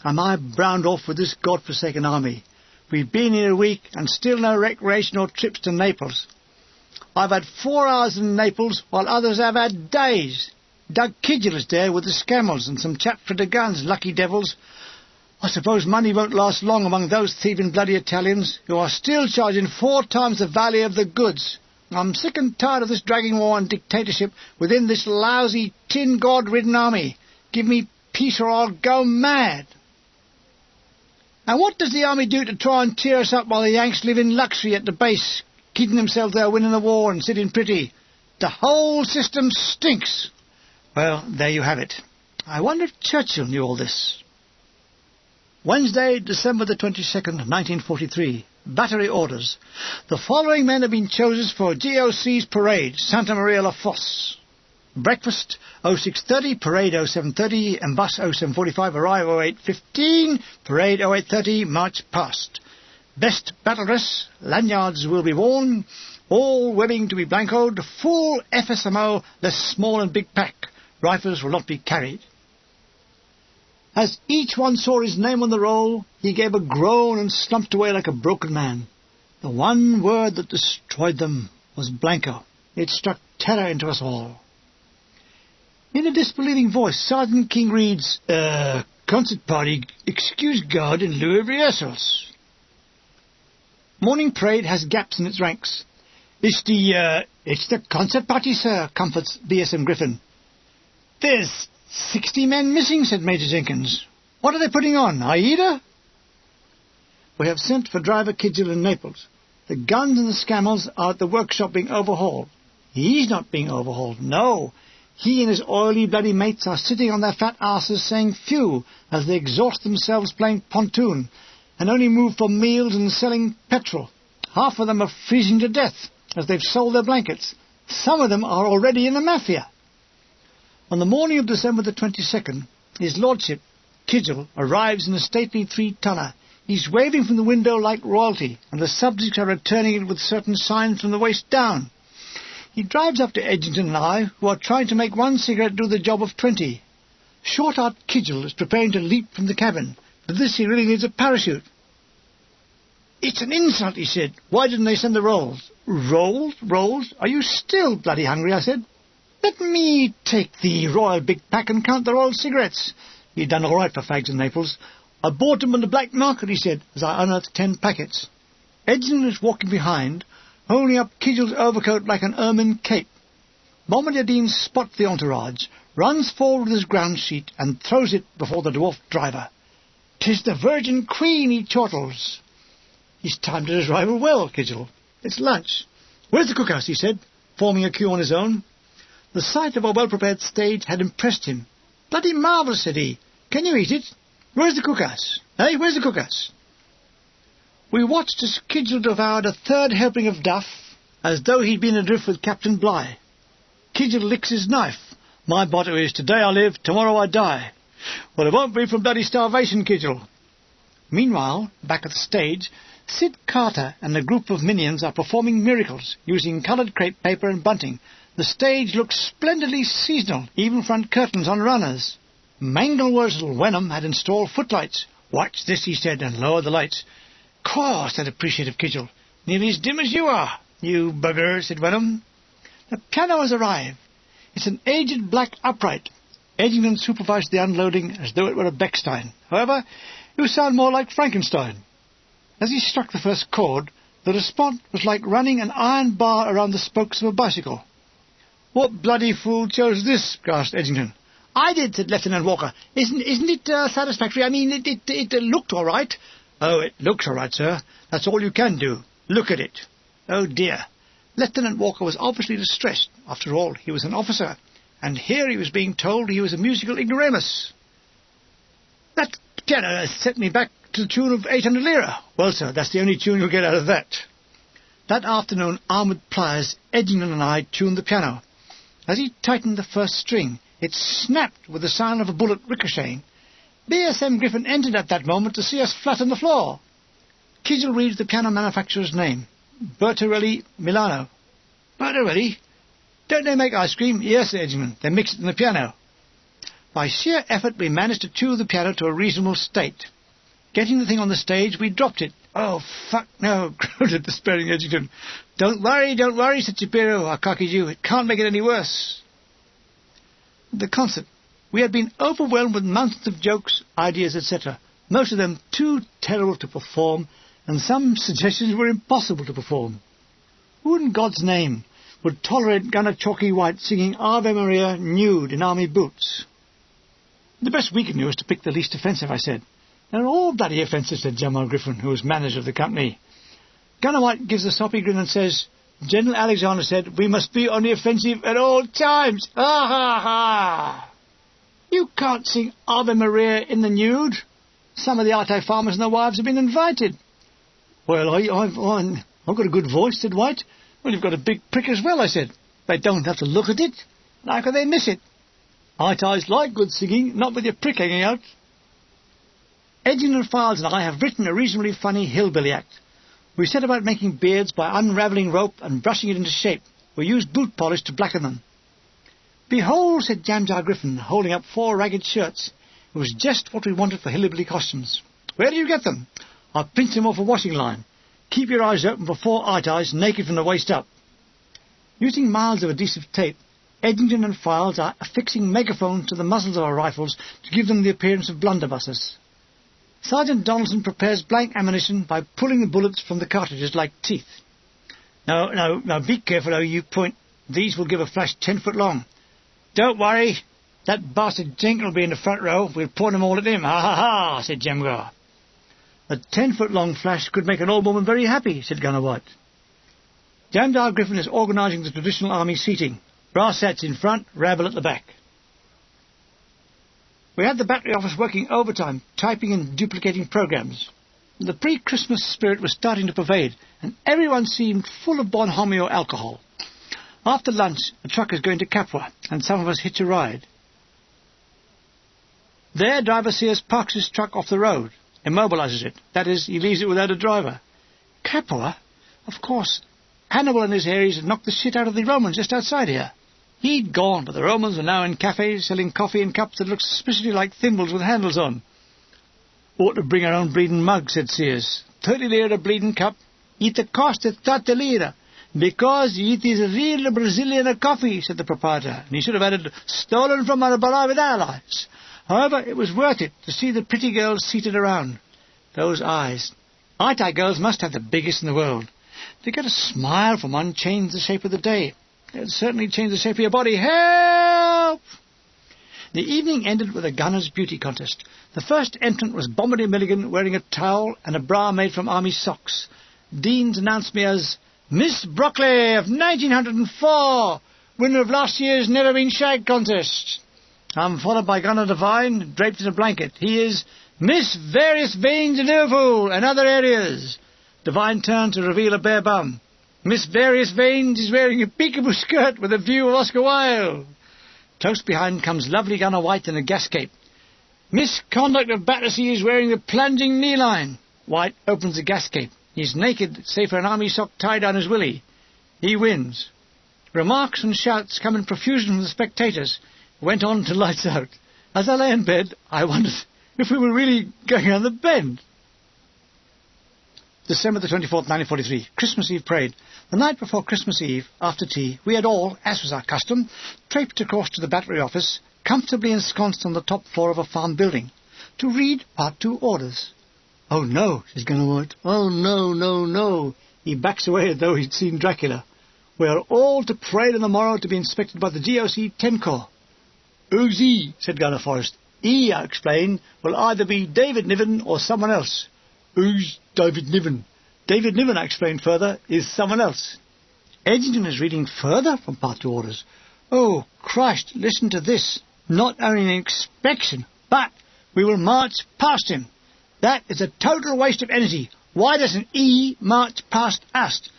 am I browned off with this God-forsaken army. We've been here a week and still no recreation or trips to Naples. I've had 4 hours in Naples while others have had days. Doug Kidgel is there with the Scammels and some chaps for the guns, lucky devils. I suppose money won't last long among those thieving bloody Italians who are still charging 4 times the value of the goods. I'm sick and tired of this dragging war and dictatorship within this lousy tin god-ridden army. Give me peace or I'll go mad. And what does the army do to try and tear us up while the Yanks live in luxury at the base, keeping themselves there winning the war and sitting pretty? The whole system stinks. Well, there you have it. I wonder if Churchill knew all this. Wednesday, December the 22nd, 1943. Battery orders. The following men have been chosen for GOC's parade, Santa Maria la Fosse. Breakfast 06:30, parade 07:30, and bus 07:45, arrive 08:15, parade 08:30, march past. Best battle dress, lanyards will be worn, all webbing to be blancoed, full FSMO, less small and big pack. Rifles will not be carried. As each one saw his name on the roll, he gave a groan and slumped away like a broken man. The one word that destroyed them was blanco. It struck terror into us all. In a disbelieving voice, Sergeant King reads, concert party, excuse God in lieu of rehearsals. Morning parade has gaps in its ranks. It's the concert party, sir, comforts BSM Griffin. There's 60 men missing, said Major Jenkins. What are they putting on, Aida? We have sent for driver Kidgel in Naples. The guns and the Scammels are at the workshop being overhauled. He's not being overhauled, no. He and his oily bloody mates are sitting on their fat asses saying phew as they exhaust themselves playing pontoon and only move for meals and selling petrol. Half of them are freezing to death as they've sold their blankets. Some of them are already in the mafia. On the morning of December the 22nd, His Lordship, Kidgel, arrives in a stately 3-tonner. He's waving from the window like royalty, and the subjects are returning it with certain signs from the waist down. He drives up to Edgington and I, who are trying to make 1 cigarette do the job of 20. Short-out Kidgel is preparing to leap from the cabin. For this he really needs a parachute. It's an insult, he said. Why didn't they send the rolls? Rolls? Rolls? Are you still bloody hungry? I said. Let me take the royal big pack and count the royal cigarettes. He'd done all right for fags in Naples. I bought them on the black market, he said, as I unearthed 10 packets. Edgington is walking behind, holding up Kidgel's overcoat like an ermine cape. Bombardier Dean spots the entourage, runs forward with his ground sheet, and throws it before the dwarf driver. "'Tis the Virgin Queen," he chortles. He's timed his arrival well, Kidgel. It's lunch. "Where's the cookhouse?" he said, forming a queue on his own. The sight of a well-prepared stage had impressed him. "Bloody marvellous," said he. "Can you eat it? Where's the cookhouse? Hey, where's the cookhouse?" We watched as Kidgel devoured a 3rd helping of duff, as though he'd been adrift with Captain Bligh. Kidgel licks his knife. "My motto is, today I live, tomorrow I die." "Well, it won't be from bloody starvation, Kidgel." Meanwhile, back at the stage, Sid Carter and a group of minions are performing miracles, using coloured crepe paper and bunting. The stage looks splendidly seasonal, even front curtains on runners. Mangle Wurzel Wenham had installed footlights. "Watch this," he said, and lowered the lights. "Course," said appreciative Kidgel. "Nearly as dim as you are." "You bugger," said Wenham. The piano has arrived. It's an aged black upright. Edgington supervised the unloading as though it were a Bechstein. However, It would sound more like Frankenstein. As he struck the first chord, the response was like running an iron bar around the spokes of a bicycle. "What bloody fool chose this?" gasped Edgington. "I did," said Lieutenant Walker. Isn't it satisfactory? I mean, it looked all right." "Oh, it looks all right, sir. That's all you can do. Look at it." Oh, dear. Lieutenant Walker was obviously distressed. After all, he was an officer, and here he was being told he was a musical ignoramus. "That piano set me back to the tune of 800 lira. Well, sir, that's the only tune you'll get out of that." That afternoon, armed with pliers, Edgington and I tuned the piano. As he tightened the first string, it snapped with the sound of a bullet ricocheting. BSM Griffin entered at that moment to see us flat on the floor. Kizil reads the piano manufacturer's name. Bertarelli, Milano. "Bertarelli? Don't they make ice cream?" "Yes, Edgington. They mix it in the piano." By sheer effort, we managed to tune the piano to a reasonable state. Getting the thing on the stage, we dropped it. "Oh, fuck no," groaned the despairing Edgington. Don't worry," said Shapiro, our cocky Jew. "It can't make it any worse." The concert. We had been overwhelmed with mountains of jokes, ideas, etc., most of them too terrible to perform, and some suggestions were impossible to perform. Who in God's name would tolerate Gunner Chalky White singing Ave Maria nude in army boots? "The best we can do is to pick the least offensive," I said. "They're all bloody offensive," said Jamal Griffin, who was manager of the company. Gunner White gives a soppy grin and says, "General Alexander said we must be on the offensive at all times. Ha ha ha! You can't sing Ave Maria in the nude. Some of the Arte farmers and their wives have been invited." "Well, I've got a good voice," said White. "Well, you've got a big prick as well," I said. "They don't have to look at it. How can they miss it? Ite's like good singing, not with your prick hanging out." Edgington Files and I have written a reasonably funny hillbilly act. We set about making beards by unravelling rope and brushing it into shape. We used boot polish to blacken them. "Behold," said Jamjar Griffin, holding up 4 ragged shirts. It was just what we wanted for hillbilly costumes. "Where do you get them?" "I pinched them off a washing line. Keep your eyes open for 4 eyes, naked from the waist up." Using miles of adhesive tape, Edgington and Files are affixing megaphones to the muzzles of our rifles to give them the appearance of blunderbusses. Sergeant Donaldson prepares blank ammunition by pulling the bullets from the cartridges like teeth. No, be careful how you point. These will give a flash 10 foot long." "Don't worry. That bastard Jink will be in the front row. We'll point them all at him. Ha ha ha," said Jamgar. "A 10-foot-long flash could make an old woman very happy," said Gunner White. Jamdar Griffin is organising the traditional army seating. Brass hats in front, rabble at the back. We had the battery office working overtime, typing and duplicating programs. The pre-Christmas spirit was starting to pervade, and everyone seemed full of bonhomie or alcohol. After lunch, a truck is going to Capua, and some of us hitch a ride. There, driver Sears parks his truck off the road, immobilises it. That is, he leaves it without a driver. Capua? Of course. Hannibal and his Ares had knocked the shit out of the Romans just outside here. He'd gone, but the Romans were now in cafes selling coffee in cups that looked suspiciously like thimbles with handles on. "Ought to bring our own bleeding mug," said Sears. 30 lira a bleeding cup. "It costed 30 lira. Because it is real Brazilian coffee," said the proprietor, and he should have added, "stolen from our beloved allies." However, it was worth it to see the pretty girls seated around. Those eyes. Itai girls must have the biggest in the world. To get a smile from one changed the shape of the day. It certainly changed the shape of your body. Help! The evening ended with a gunner's beauty contest. The first entrant was Bombardier Milligan, wearing a towel and a bra made from army socks. Deans announced me as Miss Brockley of 1904, winner of last year's Never Been Shagged contest. I'm followed by Gunner Devine, draped in a blanket. He is Miss Various Veins in Liverpool and other areas. Devine turned to reveal a bare bum. Miss Various Veins is wearing a peekaboo skirt with a view of Oscar Wilde. Close behind comes lovely Gunner White in a gas cape. Miss Conduct of Battersea is wearing the plunging knee line. White opens the gas cape. He's naked, save for an army sock tied down his willy. He wins. Remarks and shouts come in profusion from the spectators. Went on till lights out. As I lay in bed, I wondered if we were really going on the bend. December the 24th, 1943. Christmas Eve parade. The night before Christmas Eve, after tea, we had all, as was our custom, traipsed across to the battery office, comfortably ensconced on the top floor of a farm building. to read Part 2 orders. Oh, no, says Gunner White. Oh, no, no, no. He backs away as though he'd seen Dracula. We are all to parade on the morrow to be inspected by the GOC 10 Corps. Who's he? Said Gunner Forrest. He, I explained, will either be David Niven or someone else. Who's David Niven? David Niven, I explained further, is someone else. Edgington is reading further from Part 2 orders. Oh, Christ, listen to this. Not only an inspection, but we will march past him. That is a total waste of energy. Why doesn't he march past us?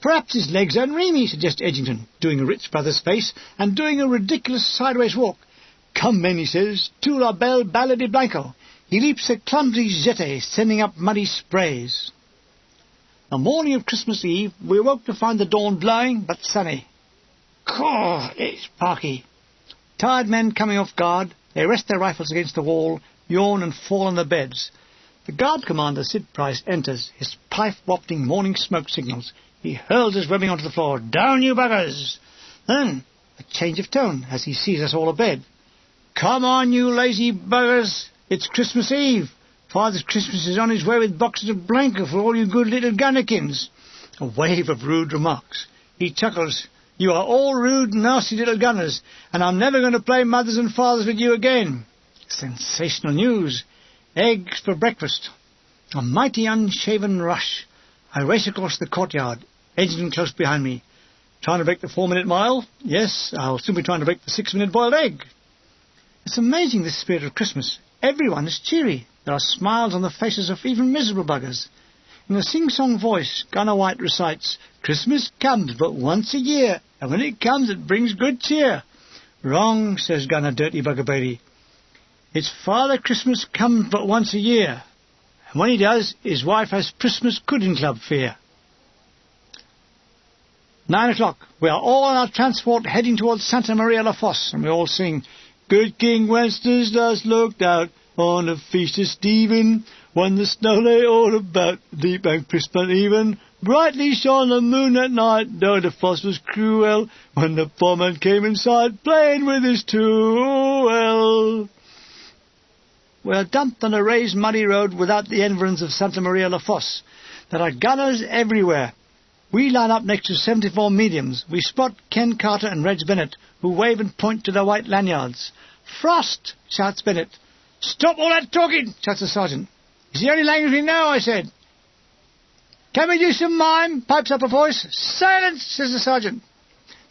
Perhaps his legs are rheimy, suggests Edgington, doing a Ritz Brothers face and doing a ridiculous sideways walk. Come, men, he says, to la belle balle de Blanco. He leaps a clumsy jetty, sending up muddy sprays. The morning of Christmas Eve, we awoke to find the dawn blowing, but sunny. Caw, it's Parky. Tired men coming off guard, they rest their rifles against the wall, yawn and fall on their beds. The guard commander, Sid Price, enters, his pipe wafting morning smoke signals. He hurls his webbing onto the floor. Down, you buggers! Then, a change of tone as he sees us all abed. Come on, you lazy buggers! It's Christmas Eve. Father Christmas is on his way with boxes of blanket for all you good little gunnerkins. A wave of rude remarks. He chuckles. You are all rude, nasty little gunners, and I'm never going to play mothers and fathers with you again. Sensational news. Eggs for breakfast. A mighty unshaven rush. I race across the courtyard, Edgington close behind me. Trying to break the 4-minute mile? Yes, I'll soon be trying to break the 6-minute boiled egg. It's amazing, this spirit of Christmas. Everyone is cheery. There are smiles on the faces of even miserable buggers. In a sing-song voice, Gunner White recites, Christmas comes but once a year, and when it comes it brings good cheer. Wrong, says Gunner Dirty Bugger Brady. It's Father Christmas comes but once a year. And when he does, his wife has Christmas Pudding Club fear. 9 o'clock. We are all on our transport heading towards Santa Maria la Fosse, and we all sing, Good King Wenceslas looked out on the feast of Stephen, when the snow lay all about, deep and crisp and even. Brightly shone the moon at night, though the frost was cruel, when the poor man came inside, playing with his tool. We are dumped on a raised muddy road without the environs of Santa Maria la Fosse. There are gunners everywhere. We line up next to 74 mediums. We spot Ken Carter and Reg Bennett, who wave and point to their white lanyards. Frost, shouts Bennett. Stop all that talking, shouts the sergeant. It's the only language we know, I said. Can we do some mime, pipes up a voice. Silence, says the sergeant.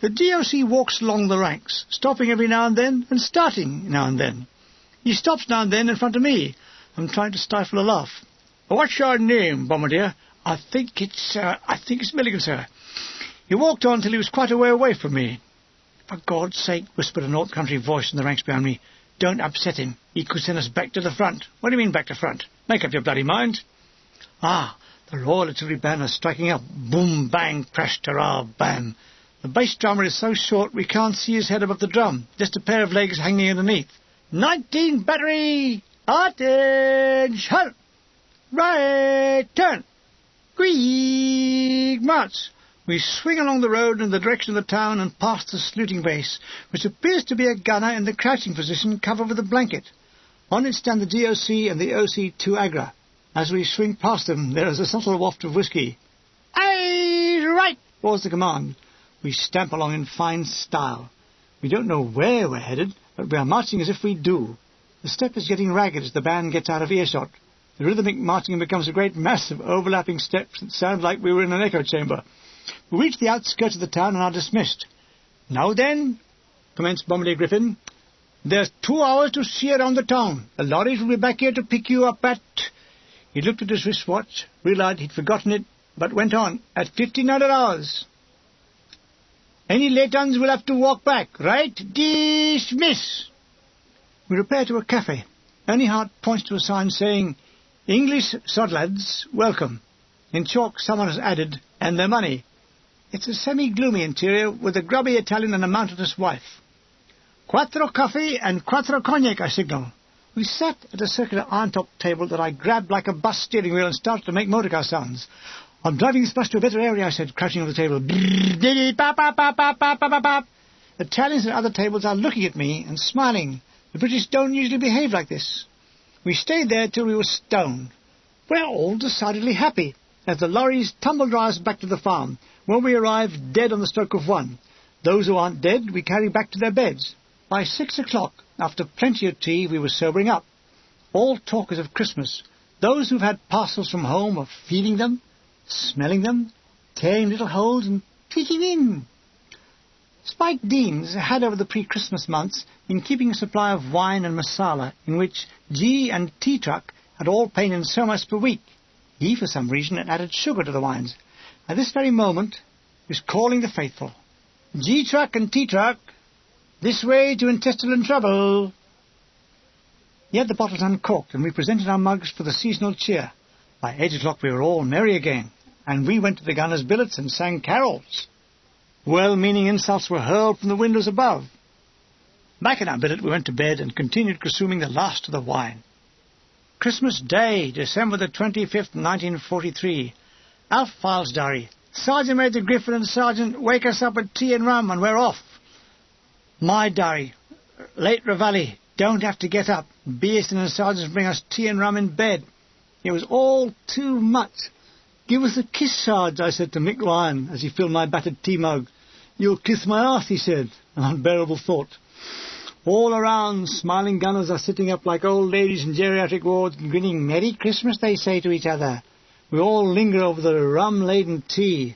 The DOC walks along the ranks, stopping every now and then and starting now and then. He stops now and then in front of me. I'm trying to stifle a laugh. What's your name, Bombardier? I think it's Milligan, sir. He walked on till he was quite a way away from me. For God's sake, whispered a North Country voice in the ranks behind me, don't upset him. He could send us back to the front. What do you mean back to front? Make up your bloody mind. Ah, the Royal Artillery Band are striking up. Boom, bang, crash, hurrah, bam. The bass drummer is so short we can't see his head above the drum. Just a pair of legs hanging underneath. 19 battery, attention, right turn, quick march. We swing along the road in the direction of the town and past the saluting base, which appears to be a gunner in the crouching position covered with a blanket. On it stand the DOC and the OC-2 Agra. As we swing past them, there is a subtle waft of whiskey. Eyes right, roars the command. We stamp along in fine style. We don't know where we're headed, but we are marching as if we do. The step is getting ragged as the band gets out of earshot. The rhythmic marching becomes a great mass of overlapping steps that sound like we were in an echo chamber. We reach the outskirts of the town and are dismissed. Now then, commenced Bombardier Griffin, there's 2 hours to see around the town. The lorries will be back here to pick you up at... He looked at his wristwatch, realized he'd forgotten it, but went on, at 1500 hours. Any late-uns will have to walk back, right? Dismiss! We repair to a cafe. Earnhardt points to a sign saying, English sodlads, welcome. In chalk someone has added, and their money. It's a semi-gloomy interior with a grubby Italian and a mountainous wife. Quattro coffee and quattro cognac, I signal. We sat at a circular iron-top table that I grabbed like a bus steering wheel and started to make motorcar sounds. I'm driving this bus to a better area, I said, crouching on the table. Italians at other tables are looking at me and smiling. The British don't usually behave like this. We stayed there till we were stoned. We're all decidedly happy, as the lorries tumble-dry us back to the farm, where we arrive dead on the stroke of 1. Those who aren't dead we carry back to their beds. By 6 o'clock, after plenty of tea, we were sobering up. All talkers of Christmas. Those who've had parcels from home are feeling them, smelling them, tearing little holes and peeking in. Spike Deans had over the pre-Christmas months been keeping a supply of wine and masala, in which G and T-Truck had all paid in so much per week. He, for some reason, had added sugar to the wines. At this very moment, he was calling the faithful. G-Truck and T-Truck, this way to intestinal trouble. He had the bottles uncorked, and we presented our mugs for the seasonal cheer. By 8 o'clock we were all merry again, and we went to the gunners' billets and sang carols. Well-meaning insults were hurled from the windows above. Back in our billet we went to bed and continued consuming the last of the wine. Christmas Day, December the 25th, 1943. Alf Files' diary. Sergeant Major Griffin and Sergeant wake us up with tea and rum and we're off. My diary. Late Ravalli. Don't have to get up. Beeston and Sergeants bring us tea and rum in bed. It was all too much. Give us a kiss, Sarge, I said to Mick Ryan as he filled my battered tea mug. You'll kiss my arse, he said. An unbearable thought. All around, smiling gunners are sitting up like old ladies in geriatric wards and grinning, Merry Christmas, they say to each other. We all linger over the rum-laden tea.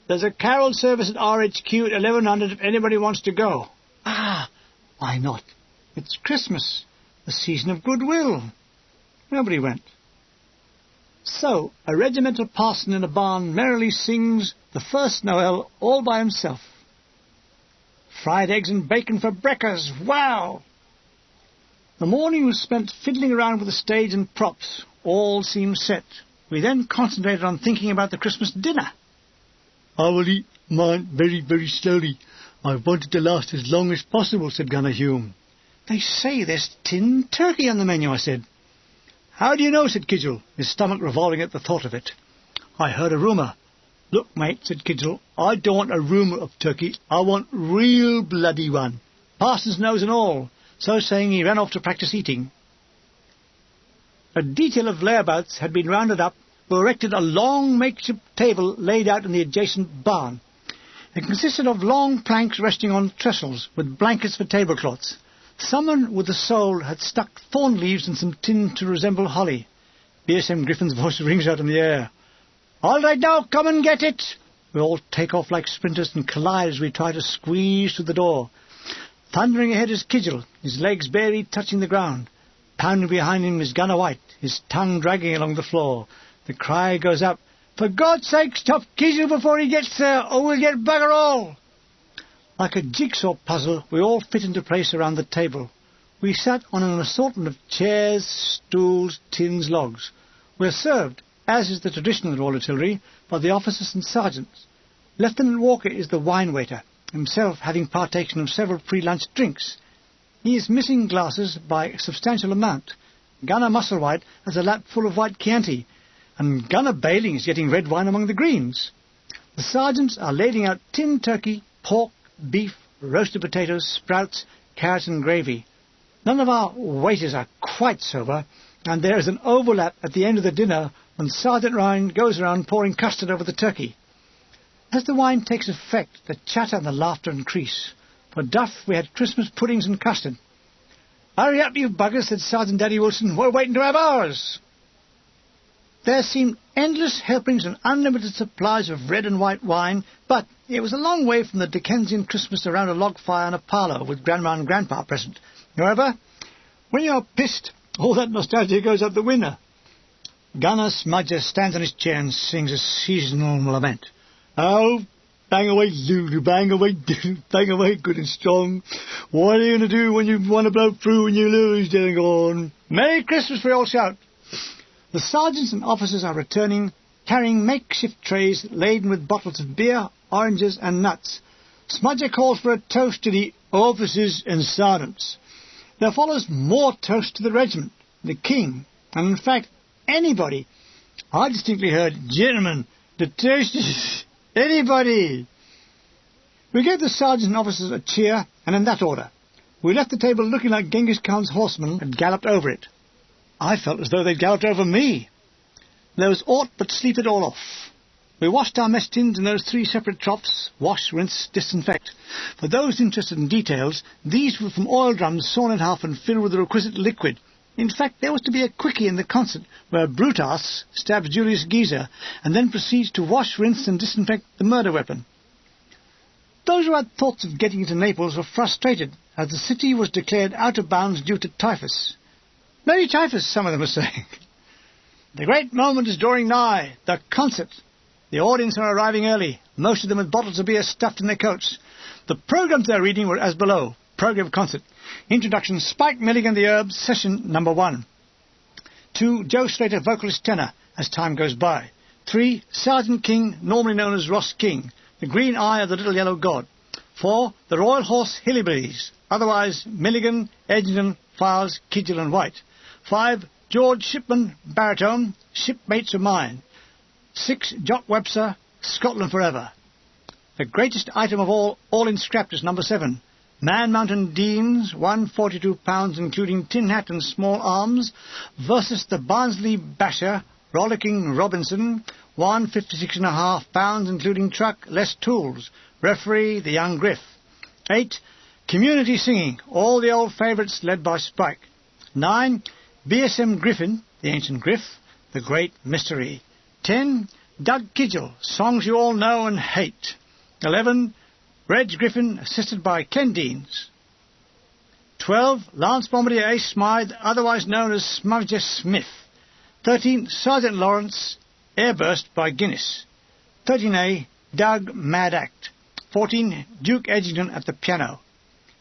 There's a carol service at RHQ at 1100 if anybody wants to go. Ah, why not? It's Christmas, the season of goodwill. Nobody went. So, a regimental parson in a barn merrily sings the first Noel all by himself. Fried eggs and bacon for breakfast. Wow! The morning was spent fiddling around with the stage and props. All seemed set. We then concentrated on thinking about the Christmas dinner. I will eat mine very, very slowly. I want it to last as long as possible, said Gunner Hume. They say there's tinned turkey on the menu, I said. How do you know, said Kidgel, his stomach revolving at the thought of it. I heard a rumour. Look, mate, said Kidgel, I don't want a rumour of turkey. I want real bloody one. Parson's nose and all. So saying, he ran off to practice eating. A detail of layabouts had been rounded up, who erected a long makeshift table laid out in the adjacent barn. It consisted of long planks resting on trestles, with blankets for tablecloths. Someone with a soul had stuck thorn leaves and some tin to resemble holly. BSM Griffin's voice rings out in the air. All right now, come and get it! We all take off like sprinters and collide as we try to squeeze through the door. Thundering ahead is Kidgel, his legs barely touching the ground. Pounding behind him is Gunner White, his tongue dragging along the floor. The cry goes up, For God's sake, stop Kidgel before he gets there, or we'll get bugger all! Like a jigsaw puzzle, we all fit into place around the table. We sat on an assortment of chairs, stools, tins, logs. We're served, as is the tradition of the Royal Artillery, by the officers and sergeants. Lieutenant Walker is the wine waiter, himself having partaken of several pre-lunch drinks. He is missing glasses by a substantial amount. Gunner Musselwhite has a lap full of white Chianti, and Gunner Bailing is getting red wine among the greens. The sergeants are lading out tinned turkey, pork, beef, roasted potatoes, sprouts, carrots and gravy. None of our waiters are quite sober, and there is an overlap at the end of the dinner when Sergeant Ryan goes around pouring custard over the turkey. As the wine takes effect, the chatter and the laughter increase. For duff, we had Christmas puddings and custard. Hurry up, you buggers, said Sergeant Daddy Wilson. We're waiting to have ours. There seemed endless helpings and unlimited supplies of red and white wine, but it was a long way from the Dickensian Christmas around a log fire in a parlour with Grandma and Grandpa present. However, when you're pissed, all that nostalgia goes out the window. Gunner Smudger stands on his chair and sings a seasonal lament. Oh, bang away, Zulu, bang away, bang away, good and strong. What are you going to do when you want to blow through and you lose, dead and gone? Merry Christmas, we all shout. The sergeants and officers are returning, carrying makeshift trays laden with bottles of beer, oranges and nuts. Smudger calls for a toast to the officers and sergeants. There follows more toast to the regiment, the king, and in fact, anybody. I distinctly heard, gentlemen, the toast is anybody. We gave the sergeants and officers a cheer, and in that order. We left the table looking like Genghis Khan's horsemen had galloped over it. I felt as though they'd galloped over me. There was aught but sleep it all off. We washed our mess tins in those 3 separate troughs: wash, rinse, disinfect. For those interested in details, these were from oil drums sawn in half and filled with the requisite liquid. In fact, there was to be a quickie in the concert where Brutus stabs Julius Caesar and then proceeds to wash, rinse and disinfect the murder weapon. Those who had thoughts of getting into Naples were frustrated, as the city was declared out of bounds due to typhus. Merry typhus, some of them were saying. The great moment is drawing nigh, the concert. The audience are arriving early, most of them with bottles of beer stuffed in their coats. The programmes they are reading were as below. Programme concert. Introduction, Spike Milligan the Herbs, session number 1. 2, Joe Slater, vocalist tenor, as time goes by. 3, Sergeant King, normally known as Ross King, the green eye of the little yellow god. 4, the Royal Horse Hillbillies, otherwise Milligan, Edgerton, Files, Kidgel and White. 5, George Shipman, baritone, Shipmates of Mine. 6, Jock Webster, Scotland Forever. The greatest item of all in scrapped, is number 7. Man Mountain Deans, 142 pounds, including tin hat and small arms, versus the Barnsley Basher, Rollicking Robinson, 156.5 pounds, including truck, less tools. Referee, the young Griff. 8, Community Singing, all the old favourites led by Spike. 9, BSM Griffin, the ancient Griff, the great mystery. 10, Doug Kidgel, songs you all know and hate. 11, Reg Griffin, assisted by Ken Deans. 12, Lance Bombardier Ace Smythe, otherwise known as Smudger Smith. 13, Sergeant Lawrence, Airburst by Guinness. 13A, Doug Mad Act. 14, Duke Edgerton at the piano.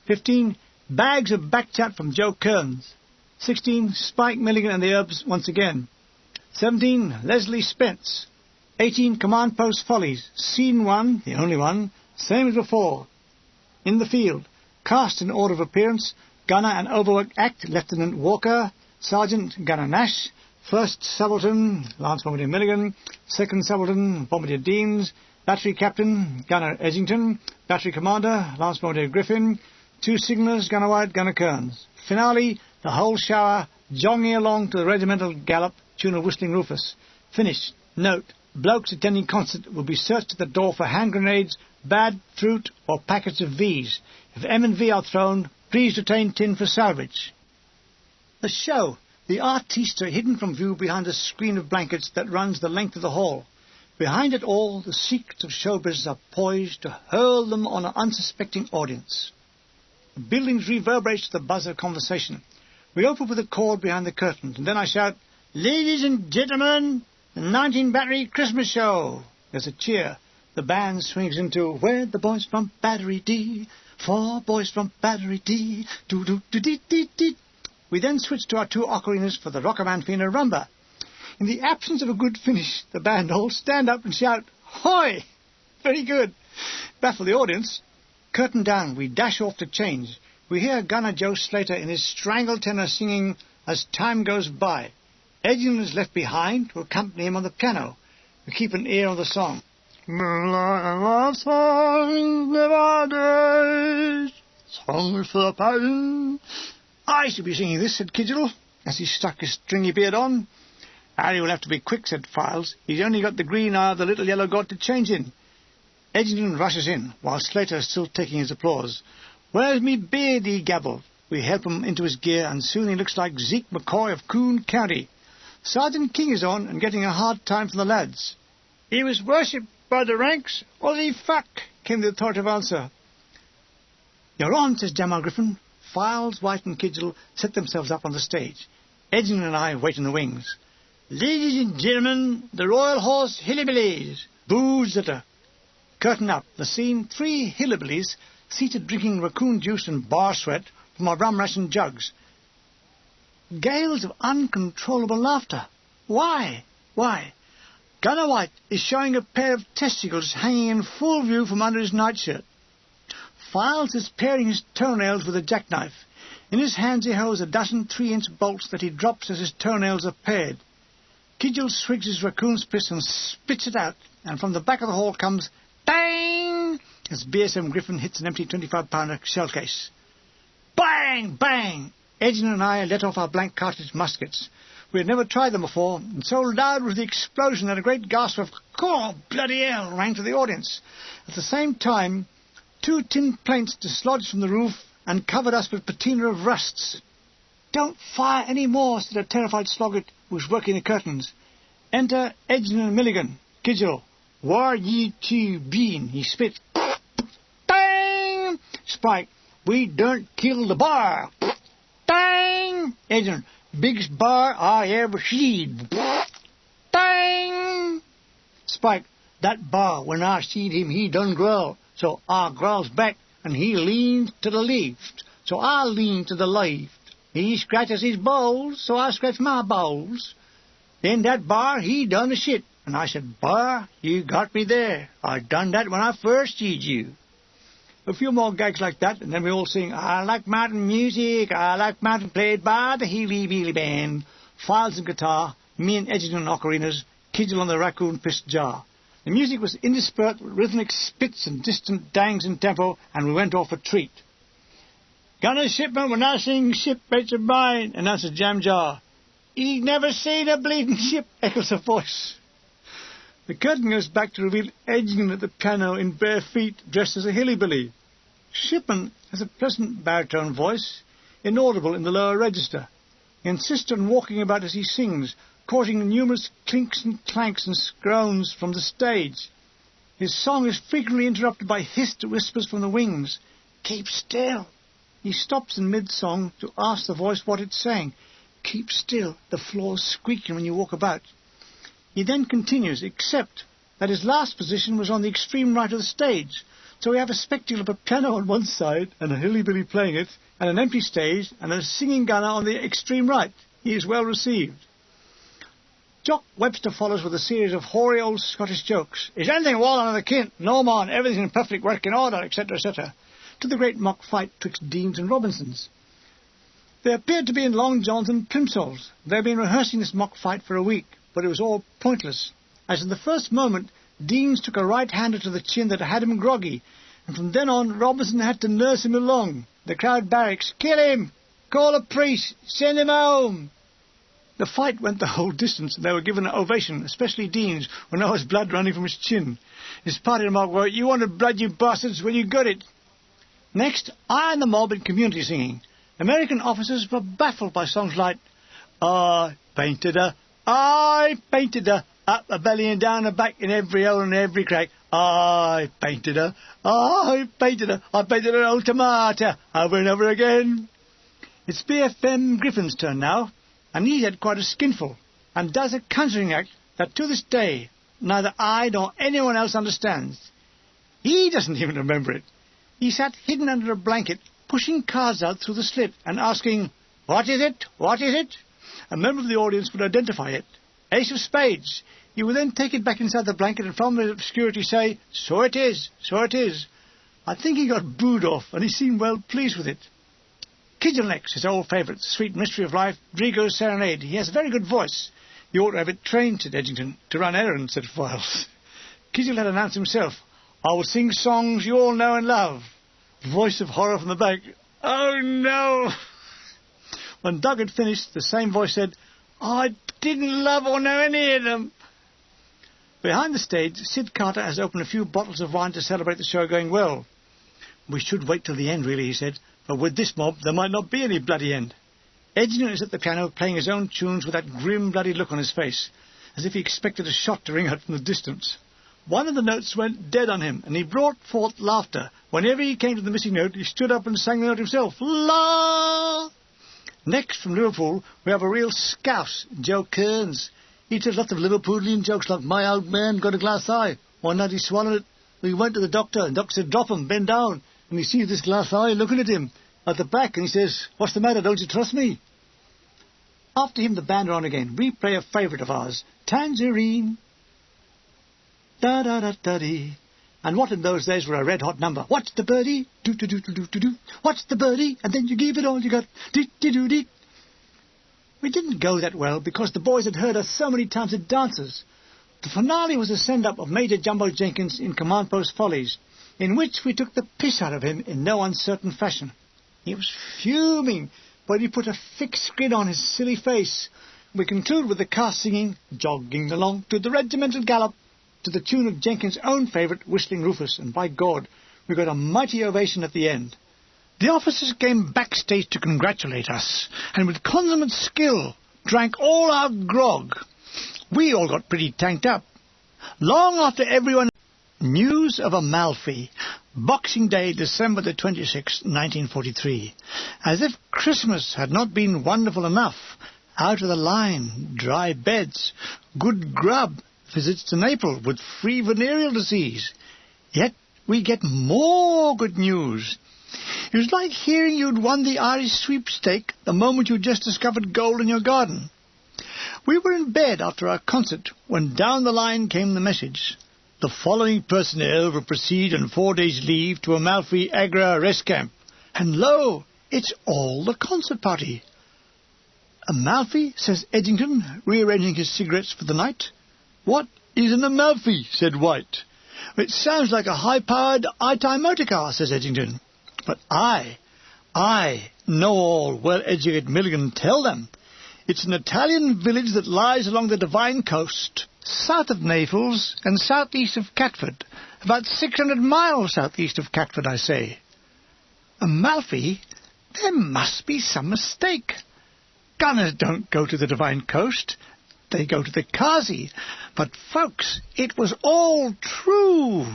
15, Bags of Backchat from Joe Kearns. 16, Spike Milligan and the Herbs once again. 17, Leslie Spence. 18, Command Post Follies, Scene 1, the only one, same as before. In the field, cast in order of appearance: Gunner and Overwork Act, Lieutenant Walker, Sergeant Gunner Nash, First Subaltern, Lance Bombardier Milligan, Second Subaltern, Bombardier Deans, Battery Captain, Gunner Edgington, Battery Commander, Lance Bombardier Griffin, 2 Signallers, Gunner White, Gunner Kearns. Finale, the whole shower, jogging along to the regimental gallop, tune of Whistling Rufus. Finished. Note: blokes attending concert will be searched at the door for hand grenades, bad fruit or packets of V's. If M&V are thrown, please retain tin for salvage. The show. The artistes are hidden from view behind a screen of blankets that runs the length of the hall. Behind it all, the secrets of show business are poised to hurl them on an unsuspecting audience. The buildings reverberate to the buzz of conversation. We open with a chord behind the curtains, and then I shout, "Ladies and gentlemen, the 19 Battery Christmas Show." There's a cheer. The band swings into "We're the boys from Battery D, 4 boys from Battery D, do-do-do-dee-dee-dee." We then switch to our 2 ocarinas for the Rockaman Fina Rumba. In the absence of a good finish, the band all stand up and shout, "Hoy!" Very good. Baffle the audience. Curtain down, we dash off to change. We hear Gunner Joe Slater in his strangled tenor singing "As Time Goes By." Edgerton is left behind to accompany him on the piano. We keep an ear on the song. Moonlight and love songs live our days, songs for the passion. "I should be singing this," said Kidgel, as he stuck his stringy beard on. "Harry will have to be quick," said Files. "He's only got the green eye of the little yellow god to change in." Edgerton rushes in, while Slater is still taking his applause. "Where's me beard?" he gabbled. We help him into his gear, and soon he looks like Zeke McCoy of Coon County. Sergeant King is on, and getting a hard time from the lads. "He was worshipped by the ranks, or the fuck?" came the authoritative answer. "You're on," says Jamal Griffin. Files, White and Kidgel set themselves up on the stage. Edgerton and I wait in the wings. "Ladies and gentlemen, the Royal Horse Hillbillies." Booze at a curtain up. The scene: 3 hillbillies seated drinking raccoon juice and bar sweat from our rum ration jugs. Gales of uncontrollable laughter. Why? Gunner White is showing a pair of testicles hanging in full view from under his nightshirt. Files is paring his toenails with a jackknife. In his hands he holds a dozen 3-inch bolts that he drops as his toenails are pared. Kidgel swigs his raccoon's piss and spits it out, and from the back of the hall comes "Bang!" as BSM Griffin hits an empty 25-pounder shell case. Bang! Bang! Edgerton and I let off our blank cartridge muskets. We had never tried them before, and so loud was the explosion that a great gasp of "Oh, bloody hell!" rang to the audience. At the same time, 2 tin plates dislodged from the roof and covered us with patina of rusts. "Don't fire any more," said a terrified Sloggett who was working the curtains. "Enter Edgin and Milligan. Kidgel, where ye 2 been?" He spit. "Dang!" Spike, "We don't kill the bar." "Dang!" Edgin, "Biggest bar I ever seed." "Dang!" Spike, "That bar, when I seed him, he done growl. So I growls back, and he leans to the left. So I lean to the left. He scratches his balls, so I scratch my balls. Then that bar, he done a shit. And I said, 'Bar, you got me there. I done that when I first seed you.'" A few more gags like that, and then we all sing, "I like mountain music, I like mountain played by the Healy Beely Band." Files and guitar, me and Edgerton on ocarinas, Kidgel on the raccoon pissed jar. The music was interspersed with rhythmic spits and distant dangs in tempo, and we went off a treat. "Gonna shipment when I sing ship rates of mine," announces Jam Jar. "He never seen a bleeding ship," echoes a voice. The curtain goes back to reveal Edgin at the piano in bare feet, dressed as a hillbilly. Shipman has a pleasant baritone voice, inaudible in the lower register. He insists on walking about as he sings, causing numerous clinks and clanks and groans from the stage. His song is frequently interrupted by hissed whispers from the wings. "Keep still." He stops in mid-song to ask the voice what it's saying. "Keep still, the floor's squeaking when you walk about." He then continues, except that his last position was on the extreme right of the stage. So we have a spectacle of a piano on one side, and a hillbilly playing it, and an empty stage, and a singing gunner on the extreme right. He is well received. Jock Webster follows with a series of hoary old Scottish jokes. "Is anything wrong on the kint? No, man, everything in perfect working order," etc., etc., to the great mock fight twixt Deans and Robinsons. They appeared to be in long johns and plimsolls. They had been rehearsing this mock fight for a week, but it was all pointless, as in the first moment Deans took a right-hander to the chin that had him groggy, and from then on Robinson had to nurse him along. The crowd barracks, "Kill him! Call a priest! Send him home!" The fight went the whole distance, and they were given an ovation, especially Deans, when there was blood running from his chin. His party remark were, "You wanted blood, you bastards, when you got it." Next, I and the mob in community singing. American officers were baffled by songs like, "I painted her, up the belly and down the back in every hole and every crack. I painted her, I painted her old tomato, over and over again." It's BFM Griffin's turn now, and he's had quite a skinful, and does a conjuring act that to this day neither I nor anyone else understands. He doesn't even remember it. He sat hidden under a blanket, pushing cards out through the slit and asking, "What is it? What is it?" A member of the audience would identify it. "Ace of spades." He would then take it back inside the blanket and from the obscurity say, "So it is, so it is." I think he got booed off, and he seemed well pleased with it. Kidgel next, his old favourite, the sweet mystery of life, Drigo's Serenade. He has a very good voice. "You ought to have it trained," said Edgington. "To run errands," said Files. Kidgel had announced himself, "I will sing songs you all know and love." Voice of horror from the back, "Oh no!" When Doug had finished, the same voice said, "I didn't love or know any of them." Behind the stage, Sid Carter has opened a few bottles of wine to celebrate the show going well. "We should wait till the end, really," he said, "but with this mob there might not be any bloody end." Edgington is at the piano playing his own tunes with that grim, bloody look on his face, as if he expected a shot to ring out from the distance. One of the notes went dead on him, and he brought forth laughter. Whenever he came to the missing note, he stood up and sang the note himself. La! Next, from Liverpool, we have a real scouse, Joe Kearns. He tells lots of Liverpoolian jokes like, "My old man got a glass eye. One night he swallowed it. We went to the doctor, and the doctor said, 'Drop him, bend down.' And he sees this glass eye looking at him at the back, and he says, 'What's the matter, don't you trust me?'" After him, the band are on again. We play a favourite of ours, Tangerine. Da-da-da-da-dee. And what in those days were a red-hot number. "What's the birdie? Do-do-do-do-do-do. What's the birdie? And then you give it all you got. Dee-dee-doo-dee." We didn't go that well because the boys had heard us so many times at dances. The finale was a send-up of Major Jumbo Jenkins in Command Post Follies, in which we took the piss out of him in no uncertain fashion. He was fuming, but he put a fixed grin on his silly face. we conclude with the cast singing Jogging Along to the Regimental Gallop to the tune of Jenkins' own favourite, Whistling Rufus, and by God, we got a mighty ovation at the end. The officers came backstage to congratulate us, and with consummate skill drank all our grog. We all got pretty tanked up. Long after everyone... News of Amalfi, Boxing Day, December the 26th, 1943. As if Christmas had not been wonderful enough. Out of the line, dry beds, good grub, visits to Naples with free venereal disease. Yet we get more good news. It was like hearing you'd won the Irish sweepstake the moment you just discovered gold in your garden. We were in bed after our concert when down the line came the message. The following personnel will proceed on 4 days' leave to Amalfi Agra Rest Camp. And lo, it's all the concert party. Amalfi, says Edgington, rearranging his cigarettes for the night. What is an Amalfi, said White. It sounds like a high-powered I-Time motor car, says Edgington. But I know all well-educated Milligan tell them. It's an Italian village that lies along the Divine Coast, south of Naples and southeast of Catford. About 600 miles southeast of Catford, I say. Amalfi? There must be some mistake. Gunners don't go to the Divine Coast. They go to the Kazi. But, folks, it was all true.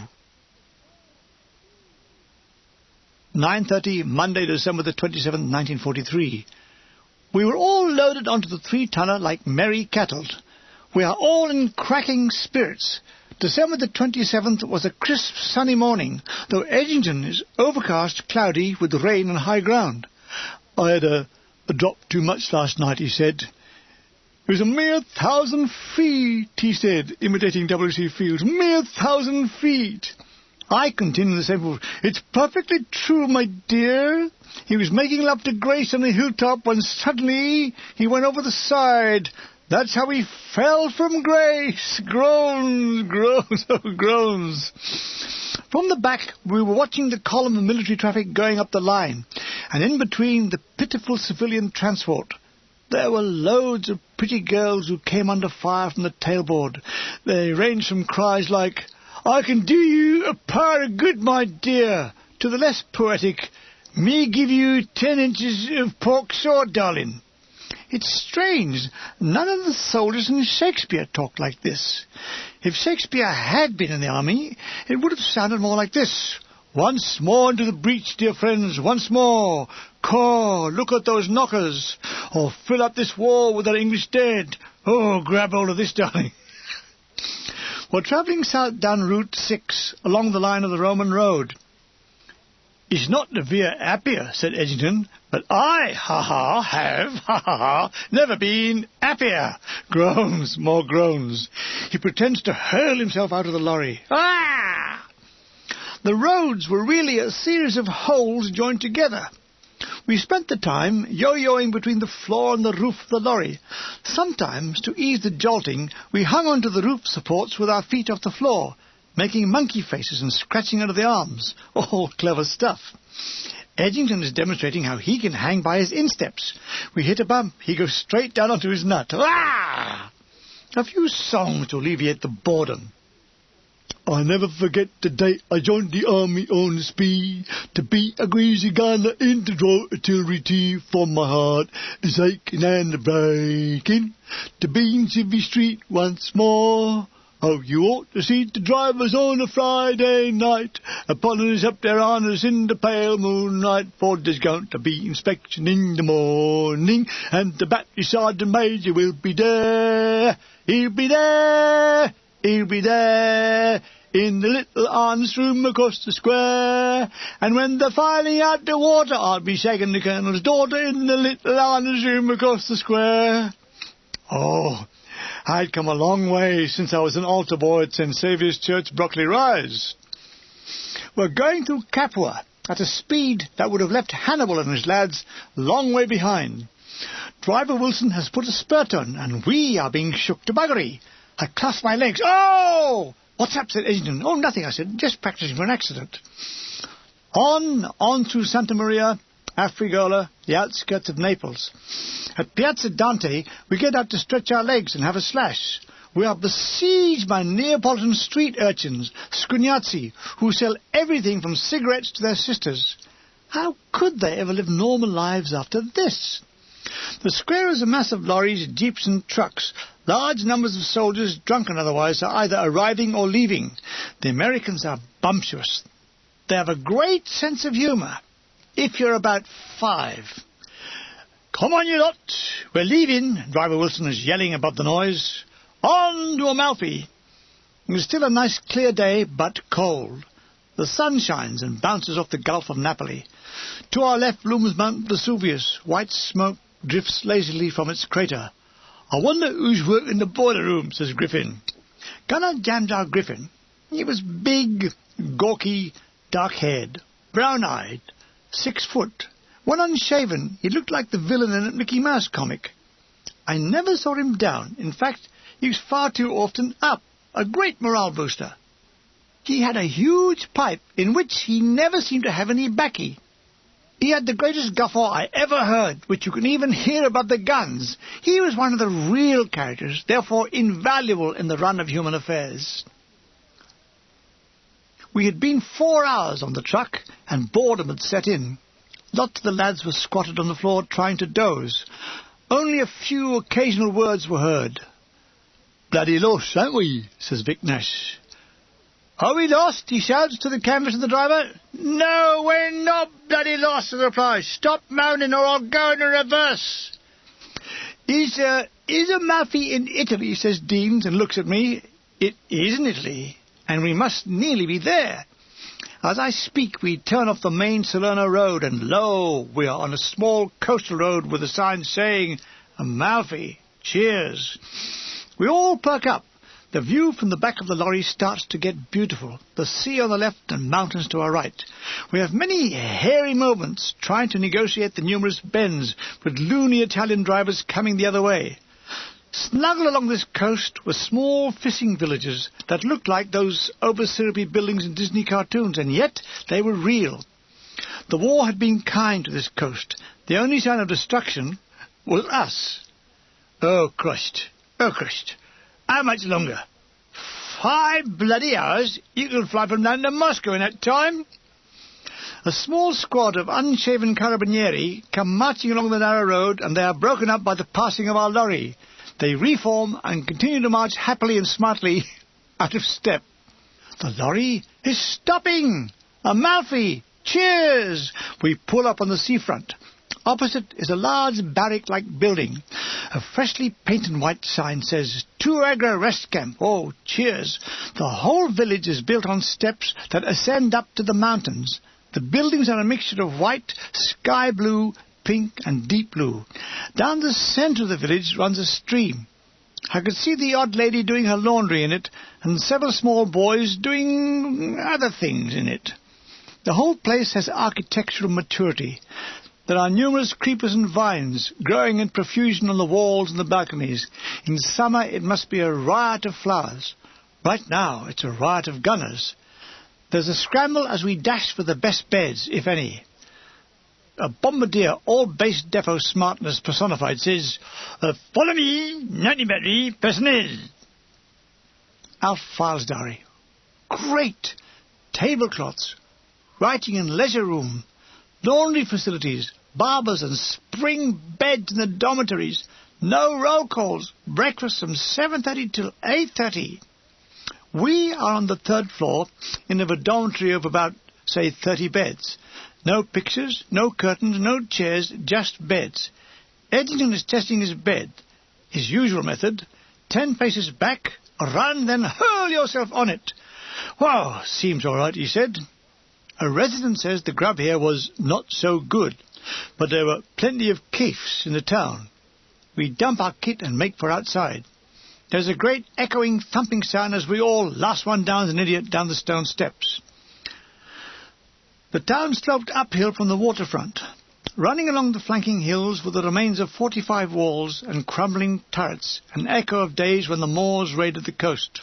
9:30, Monday, December the 27th, 1943. We were all loaded onto the 3-tonner like merry cattle. We are all in cracking spirits. December the 27th was a crisp, sunny morning, though Edgington is overcast, cloudy, with rain and high ground. I had a drop too much last night, he said. It was a mere 1,000 feet, he said, imitating W.C. Fields. Mere 1,000 feet. I continued the same. It's perfectly true, my dear. He was making love to Grace on the hilltop when suddenly he went over the side. That's how he fell from grace. Groans, groans, oh, groans. From the back, we were watching the column of military traffic going up the line, and in between the pitiful civilian transport. There were loads of pretty girls who came under fire from the tailboard. They ranged from cries like, I can do you a power of good, my dear, to the less poetic, me give you 10 inches of pork sword, darling. It's strange. None of the soldiers in Shakespeare talked like this. If Shakespeare had been in the army, it would have sounded more like this. Once more into the breach, dear friends, once more. Caw, look at those knockers. Or fill up this wall with our English dead. Oh, grab hold of this, darling. We're travelling south down Route 6, along the line of the Roman road. It's not the Via Appia, said Edgington, but I, have, never been happier. Groans, more groans. He pretends to hurl himself out of the lorry. Ah! The roads were really a series of holes joined together. We spent the time yo-yoing between the floor and the roof of the lorry. Sometimes, to ease the jolting, we hung onto the roof supports with our feet off the floor, making monkey faces and scratching under the arms. All clever stuff. Edgington is demonstrating how he can hang by his insteps. We hit a bump, he goes straight down onto his nut. Ah! A few songs to alleviate the boredom. I never forget the day I joined the army on the spree, to be a greasy gunner in the draw artillery tea, for my heart is aching and a breaking, to be in Civvy Street once more. Oh, you ought to see the drivers on a Friday night, polishing up their honours in the pale moonlight, for there's going to be inspection in the morning, and the battery sergeant major will be there. He'll be there. He'll be there. In the little harness room across the square. And when they're filing out the water, I'll be shaking the colonel's daughter in the little harness room across the square. Oh, I'd come a long way since I was an altar boy at St. Saviour's Church, Brockley Rise. We're going through Capua at a speed that would have left Hannibal and his lads a long way behind. Driver Wilson has put a spurt on, and we are being shook to buggery. I clasped my legs. Oh! What's up, said Edgington. Oh, nothing, I said. Just practising for an accident. On through Santa Maria, Afrigola, the outskirts of Naples. At Piazza Dante, we get out to stretch our legs and have a slash. We are besieged by Neapolitan street urchins, scugnazzi, who sell everything from cigarettes to their sisters. How could they ever live normal lives after this? The square is a mass of lorries, jeeps and trucks. Large numbers of soldiers, drunk and otherwise, are either arriving or leaving. The Americans are bumptious. They have a great sense of humour. If you're about 5. "Come on, you lot, we're leaving," Driver Wilson is yelling above the noise. "On to Amalfi." It was still a nice clear day, but cold. The sun shines and bounces off the Gulf of Napoli. To our left looms Mount Vesuvius. White smoke drifts lazily from its crater. "I wonder who's working the boiler room," says Griffin. Gunner jammed our Griffin. He was big, gawky, dark-haired, brown-eyed, 6 foot. When unshaven, he looked like the villain in a Mickey Mouse comic. I never saw him down. In fact, he was far too often up, a great morale booster. He had a huge pipe in which he never seemed to have any baccy. He had the greatest guffaw I ever heard, which you can even hear above the guns. He was one of the real characters, therefore invaluable in the run of human affairs. We had been 4 hours on the truck, and boredom had set in. Lots of the lads were squatted on the floor trying to doze. Only a few occasional words were heard. "Bloody lost, aren't we?" says Vic Nash. "Are we lost?" he shouts to the canvas of the driver. "No, we're not bloody lost," is the reply. "Stop moaning or I'll go in reverse." Is Amalfi in Italy?" says Deans, and looks at me. "It is in Italy, and we must nearly be there." As I speak, we turn off the main Salerno road, and lo, we are on a small coastal road with a sign saying, "Amalfi, cheers." We all perk up. The view from the back of the lorry starts to get beautiful. The sea on the left and mountains to our right. We have many hairy moments trying to negotiate the numerous bends, with loony Italian drivers coming the other way. Snuggled along this coast were small fishing villages that looked like those over-syrupy buildings in Disney cartoons, and yet they were real. The war had been kind to this coast. The only sign of destruction was us. Oh, Christ! Oh, Christ! How much longer? 5 bloody hours? You can fly from London to Moscow in that time. A small squad of unshaven carabinieri come marching along the narrow road, and they are broken up by the passing of our lorry. They reform and continue to march happily and smartly out of step. The lorry is stopping! Amalfi! Cheers! We pull up on the seafront. Opposite is a large barrack-like building. A freshly painted white sign says, "Tuagra Rest Camp." Oh, cheers! The whole village is built on steps that ascend up to the mountains. The buildings are a mixture of white, sky blue, pink and deep blue. Down the centre of the village runs a stream. I could see the odd lady doing her laundry in it, and several small boys doing other things in it. The whole place has architectural maturity. There are numerous creepers and vines growing in profusion on the walls and the balconies. In summer it must be a riot of flowers. Right now it's a riot of gunners. There's a scramble as we dash for the best beds, if any. A bombardier, all base depot smartness personified, says, "Follow me, 90 battery, personnel." Alf files diary. Great! Tablecloths, writing and leisure room, laundry facilities, barbers and spring beds in the dormitories, no roll calls, breakfast from 7:30 till 8:30. We are on the 3rd floor in a dormitory of about, say, 30 beds. No pictures, no curtains, no chairs, just beds. Eddington is testing his bed. His usual method, 10 paces back, run, then hurl yourself on it. "Well, seems all right," he said. A resident says the grub here was not so good, but there were plenty of keefs in the town. We dump our kit and make for outside. There's a great echoing thumping sound as we all, last one down as an idiot, down the stone steps. The town sloped uphill from the waterfront. Running along the flanking hills were the remains of 45 walls and crumbling turrets, an echo of days when the Moors raided the coast.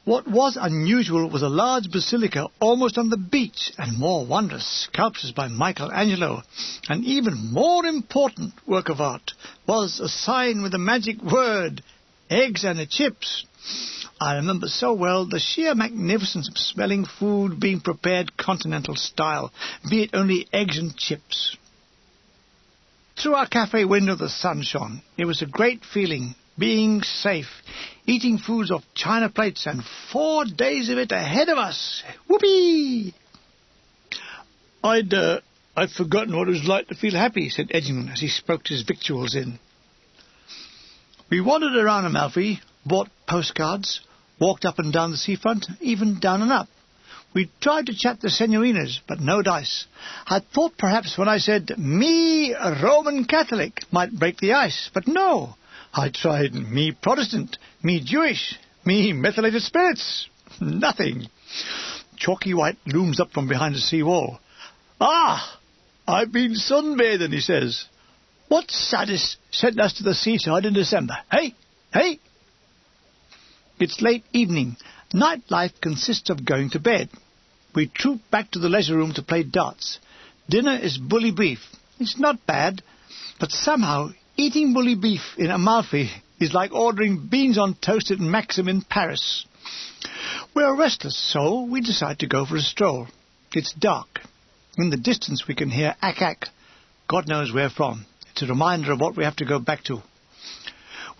What was unusual was a large basilica almost on the beach, and more wondrous sculptures by Michelangelo. An even more important work of art was a sign with the magic word, eggs and chips. I remember so well the sheer magnificence of smelling food being prepared continental style, be it only eggs and chips. Through our cafe window the sun shone. It was a great feeling, being safe, eating foods off china plates, and 4 days of it ahead of us. Whoopee! I'd forgotten what it was like to feel happy, said Edgington as he smoked his victuals in. We wandered around Amalfi, bought postcards, walked up and down the seafront, even down and up. We tried to chat the senorinas, but no dice. I thought perhaps when I said, me Roman Catholic, might break the ice, but no. I tried me Protestant, me Jewish, me methylated spirits. Nothing. Chalky White looms up from behind the sea wall. Ah, I've been sunbathing, he says. What sadist sent us to the seaside in December? Hey? Hey? It's late evening. Nightlife consists of going to bed. We troop back to the leisure room to play darts. Dinner is bully beef. It's not bad, but somehow eating bully beef in Amalfi is like ordering beans on toast at Maxim in Paris. We're restless, so we decide to go for a stroll. It's dark. In the distance we can hear ack-ack, God knows where from. It's a reminder of what we have to go back to.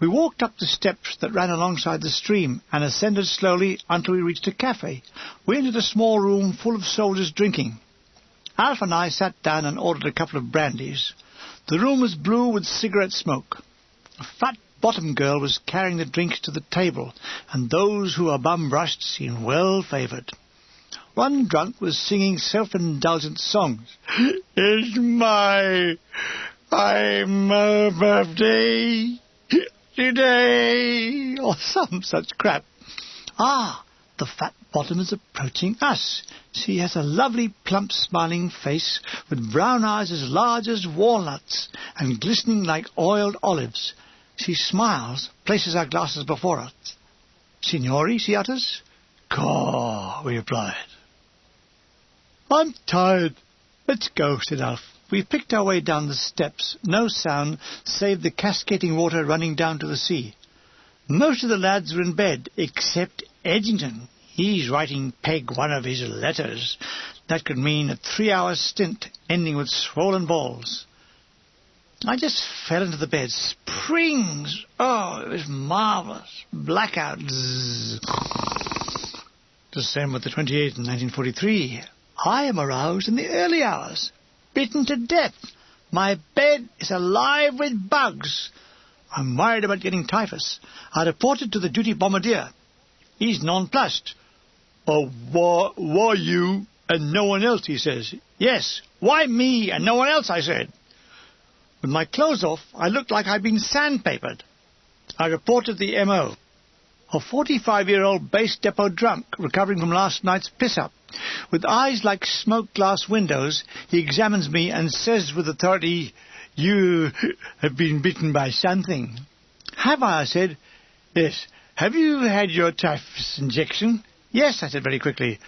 We walked up the steps that ran alongside the stream and ascended slowly until we reached a cafe. We entered a small room full of soldiers drinking. Alf and I sat down and ordered a couple of brandies. The room was blue with cigarette smoke. A fat-bottomed girl was carrying the drinks to the table, and those who were bum-brushed seemed well favoured. One drunk was singing self-indulgent songs. It's my birthday today, or some such crap. Ah, the fat bottom is approaching us. She has a lovely, plump, smiling face with brown eyes as large as walnuts and glistening like oiled olives. She smiles, places our glasses before us. Signori, she utters. Caw, we replied. I'm tired. Let's go, said Alf. We picked our way down the steps, no sound save the cascading water running down to the sea. Most of the lads were in bed, except Edgington. He's writing Peg one of his letters. That could mean a 3-hour stint ending with swollen balls. I just fell into the bed. Springs! Oh, it was marvellous. Blackout. Zzz. December the 28th, 1943. I am aroused in the early hours. Bitten to death. My bed is alive with bugs. I'm worried about getting typhus. I reported to the duty bombardier. He's nonplussed. Oh, why you and no one else, he says. Yes, why me and no one else, I said. With my clothes off, I looked like I'd been sandpapered. I reported the M.O. A 45-year-old base depot drunk recovering from last night's piss-up. With eyes like smoke-glass windows, he examines me and says with authority, You have been bitten by something. Have I said. Yes. Have you had your typhus injection? Yes, I said very quickly.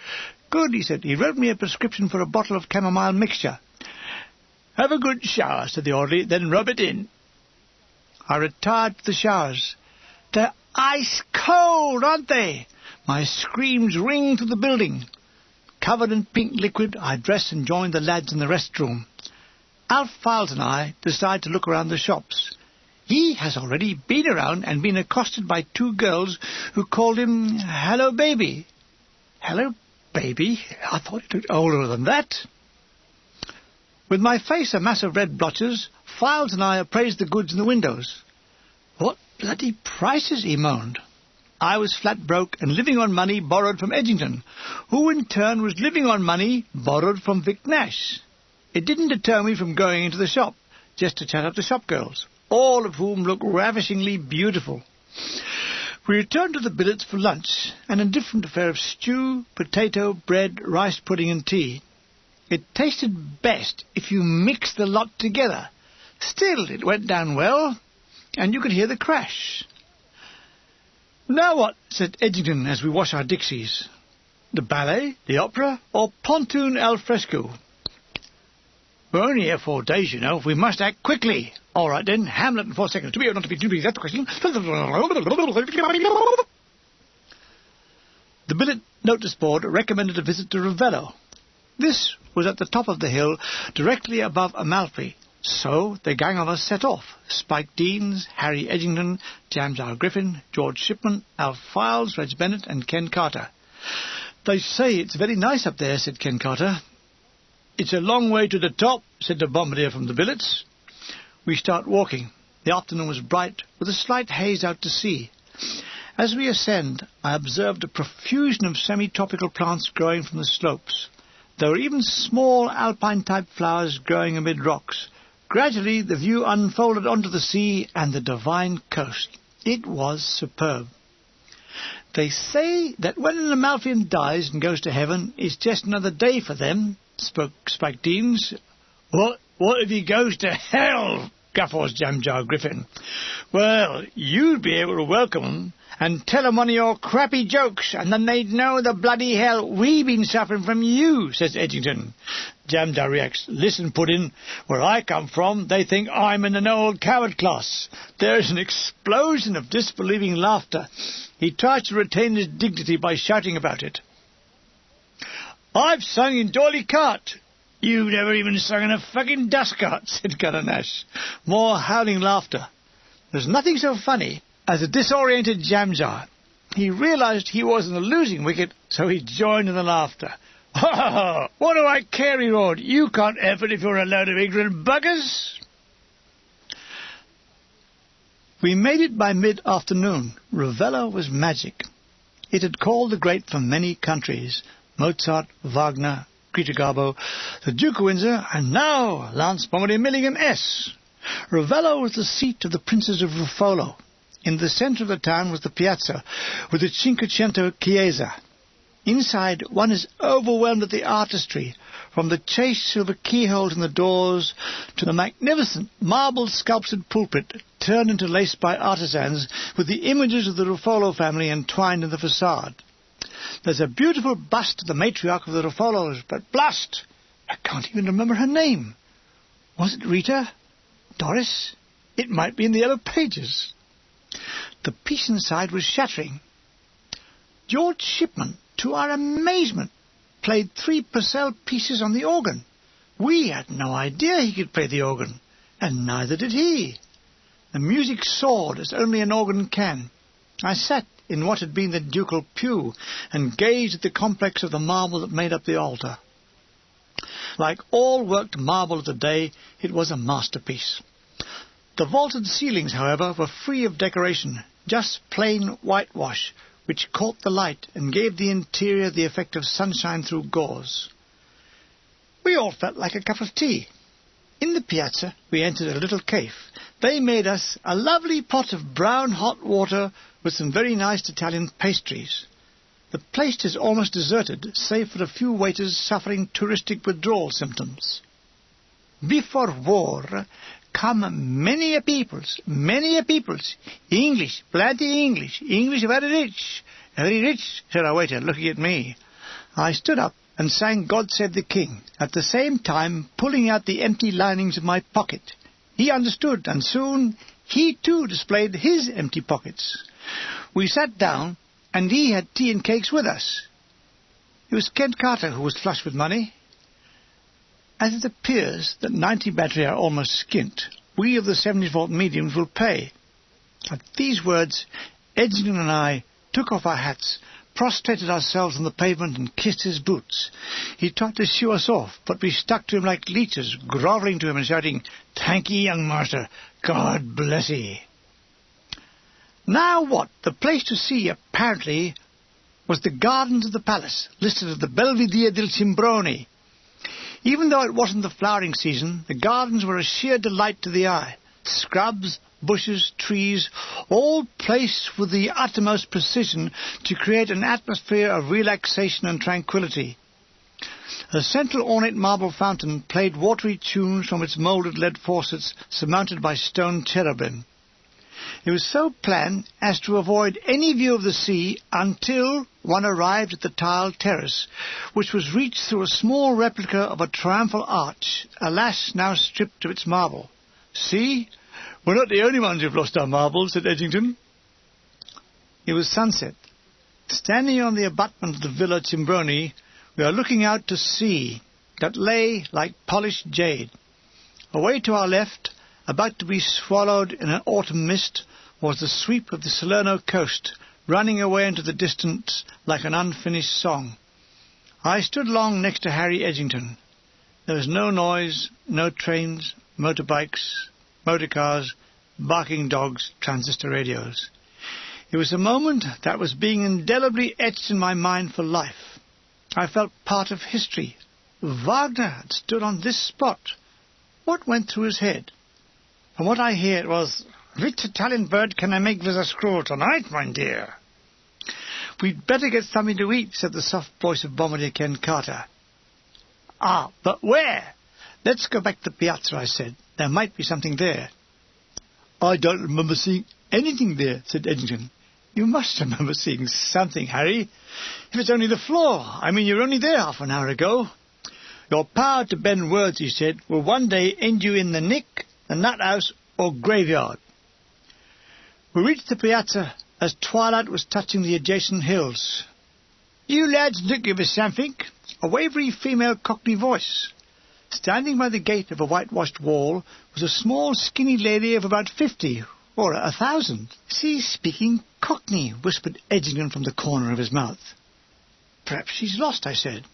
Good, he said. He wrote me a prescription for a bottle of chamomile mixture. Have a good shower, said the orderly, then rub it in. I retired to the showers. They're ice cold, aren't they? My screams ring through the building. Covered in pink liquid, I dress and join the lads in the restroom. Alf Files and I decide to look around the shops. He has already been around and been accosted by 2 girls who called him Hello Baby. Hello Baby? I thought he looked older than that. With my face a mass of red blotches, Files and I appraised the goods in the windows. What bloody prices, he moaned. I was flat broke and living on money borrowed from Edgington, who in turn was living on money borrowed from Vic Nash. It didn't deter me from going into the shop, just to chat up the shop girls, all of whom looked ravishingly beautiful. We returned to the billets for lunch, an indifferent affair of stew, potato, bread, rice pudding and tea. It tasted best if you mixed the lot together. Still, it went down well, and you could hear the crash. "Now what?" said Edgington as we wash our dixies. "The ballet, the opera, or pontoon al fresco?" "We're only here 4 days, you know. We must act quickly." "All right, then. Hamlet in 4 seconds. To be or not to be, that's the question." The billet notice board recommended a visit to Ravello. This was at the top of the hill, directly above Amalfi. So the gang of us set off. Spike Deans, Harry Edgington, James R. Griffin, George Shipman, Alf Files, Reg Bennett and Ken Carter. "They say it's very nice up there," said Ken Carter. "It's a long way to the top," said the bombardier from the billets. We start walking. The afternoon was bright, with a slight haze out to sea. As we ascend, I observed a profusion of semi-tropical plants growing from the slopes. There were even small alpine-type flowers growing amid rocks. Gradually the view unfolded onto the sea and the divine coast. It was superb. "They say that when an Amalfian dies and goes to heaven, it's just another day for them," spoke Spike Deans. What if he goes to hell?" guffaws James R. Griffin. "Well, you'd be able to welcome him and tell them one of your crappy jokes, and then they'd know the bloody hell we've been suffering from you," says Edgington. Jamdar reacts, "Listen, Puddin', where I come from, they think I'm in an old coward class." There's an explosion of disbelieving laughter. He tries to retain his dignity by shouting about it. "I've sung in D'Oyly Cart." "You've never even sung in a fucking dust cart," said Gunnar Nash. More howling laughter. There's nothing so funny as a disoriented Jamjar. He realized he was in the losing wicket, so he joined in the laughter. "Ha! What do I care?" he roared. "You can't effort if you're a load of ignorant buggers." We made it by mid-afternoon. Ravello was magic. It had called the great from many countries: Mozart, Wagner, Greta Garbo, the Duke of Windsor, and now Lance Bombardier Milligan S. Ravello was the seat of the princes of Ruffolo. In the centre of the town was the piazza, with its Cinquecento Chiesa. Inside, one is overwhelmed at the artistry, from the chased silver keyholes in the doors to the magnificent marble-sculptured pulpit turned into lace by artisans, with the images of the Ruffolo family entwined in the facade. There's a beautiful bust of the matriarch of the Ruffolos, but blast! I can't even remember her name. Was it Rita? Doris? It might be in the Yellow Pages. The piece inside was shattering. George Shipman, to our amazement, played 3 Purcell pieces on the organ. We had no idea he could play the organ, and neither did he. The music soared as only an organ can. I sat in what had been the ducal pew and gazed at the complex of the marble that made up the altar. Like all worked marble of the day, it was a masterpiece. The vaulted ceilings, however, were free of decoration, just plain whitewash, which caught the light and gave the interior the effect of sunshine through gauze. We all felt like a cup of tea. In the piazza we entered a little cafe. They made us a lovely pot of brown hot water with some very nice Italian pastries. The place is almost deserted, save for a few waiters suffering touristic withdrawal symptoms. Before war come many a peoples, English, plenty English very rich, said our waiter, looking at me. I stood up and sang God Save the King, at the same time pulling out the empty linings of my pocket. He understood, and soon he too displayed his empty pockets. We sat down, and he had tea and cakes with us. It was Kent Carter who was flush with money. As it appears that 90 battery are almost skint, we of the 70-volt mediums will pay. At these words, Edgington and I took off our hats, prostrated ourselves on the pavement and kissed his boots. He tried to shoo us off, but we stuck to him like leeches, grovelling to him and shouting, "Thank ye, young master. God bless ye." Now what? The place to see, apparently, was the gardens of the palace, listed as the Belvedere del Cimbrone. Even though it wasn't the flowering season, the gardens were a sheer delight to the eye. Scrubs, bushes, trees, all placed with the uttermost precision to create an atmosphere of relaxation and tranquility. A central ornate marble fountain played watery tunes from its moulded lead faucets surmounted by stone cherubim. It was so planned as to avoid any view of the sea until one arrived at the tiled terrace, which was reached through a small replica of a triumphal arch, alas, now stripped of its marble. "See, we're not the only ones who've lost our marbles," said Edgington. It was sunset. Standing on the abutment of the Villa Cimbroni, we are looking out to sea that lay like polished jade. Away to our left, about to be swallowed in an autumn mist, was the sweep of the Salerno coast, running away into the distance like an unfinished song. I stood long next to Harry Edgington. There was no noise, no trains, motorbikes, motor cars, barking dogs, transistor radios. It was a moment that was being indelibly etched in my mind for life. I felt part of history. Wagner had stood on this spot. What went through his head? From what I hear, it was, "Which Italian bird can I make with a screw tonight, my dear?" "We'd better get something to eat," said the soft voice of Bombardier Ken Carter. "Ah, but where?" "Let's go back to the piazza," I said. "There might be something there." "I don't remember seeing anything there," said Edgington. "You must remember seeing something, Harry. If it's only the floor. I mean, you were only there half an hour ago." "Your power to bend words," he said, "will one day end you in the nick, the nut house, or graveyard." We reached the piazza as twilight was touching the adjacent hills. "You lads looking for something?" A wavery female Cockney voice. Standing by the gate of a whitewashed wall was a small skinny lady of about 50, or 1,000. "She's speaking Cockney," whispered Edgington from the corner of his mouth. "Perhaps she's lost," I said.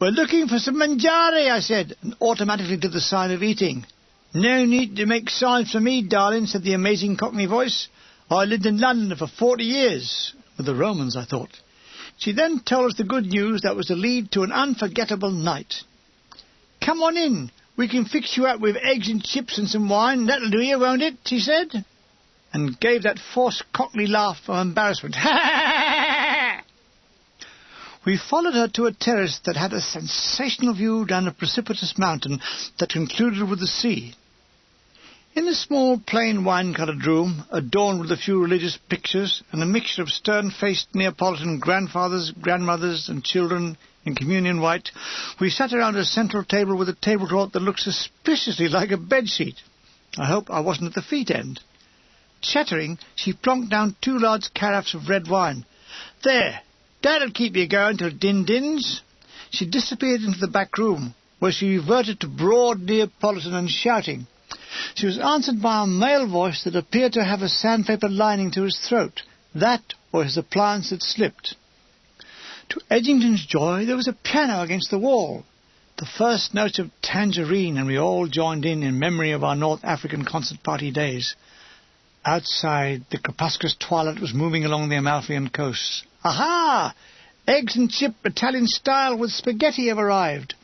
"We're looking for some mangiare," I said, and automatically did the sign of eating. "No need to make signs for me, darling," said the amazing Cockney voice. "I lived in London for 40 years. With the Romans, I thought. She then told us the good news that was to lead to an unforgettable night. "Come on in. We can fix you up with eggs and chips and some wine. That'll do you, won't it?" she said, and gave that forced Cockney laugh of embarrassment. We followed her to a terrace that had a sensational view down a precipitous mountain that concluded with the sea. In a small, plain, wine-coloured room, adorned with a few religious pictures and a mixture of stern-faced Neapolitan grandfathers, grandmothers, and children in communion white, we sat around a central table with a tablecloth that looked suspiciously like a bedsheet. I hope I wasn't at the feet end. Chattering, she plonked down 2 large carafes of red wine. "There, that'll keep you going till din-dins." She disappeared into the back room, where she reverted to broad Neapolitan and shouting. She was answered by a male voice that appeared to have a sandpaper lining to his throat. That or his appliance had slipped. To Edgington's joy, there was a piano against the wall. The first notes of Tangerine, and we all joined in memory of our North African concert party days. Outside, the crepusculous twilight was moving along the Amalfian coast. "Aha! Eggs and chip Italian style with spaghetti have arrived."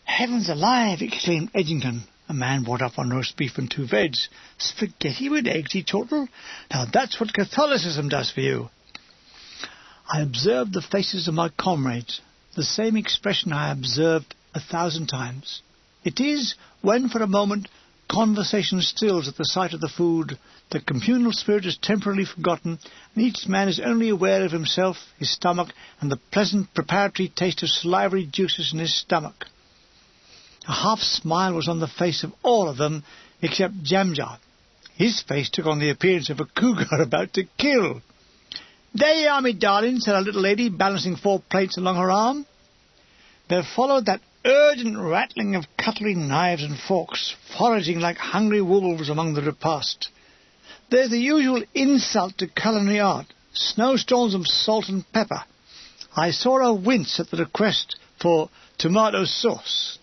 "Heavens alive!" exclaimed Edgington. A man brought up on roast beef and 2 veg. "Spaghetti with eggs," he chortled. "Now that's what Catholicism does for you." I observed the faces of my comrades, the same expression I observed 1,000 times. It is when, for a moment, conversation stills at the sight of the food, the communal spirit is temporarily forgotten, and each man is only aware of himself, his stomach, and the pleasant preparatory taste of salivary juices in his stomach. A half-smile was on the face of all of them, except Jamja. His face took on the appearance of a cougar about to kill. "There you are, me darling," said our little lady, balancing 4 plates along her arm. There followed that urgent rattling of cutlery, knives and forks, foraging like hungry wolves among the repast. There's the usual insult to culinary art, snowstorms of salt and pepper. I saw her wince at the request for tomato sauce.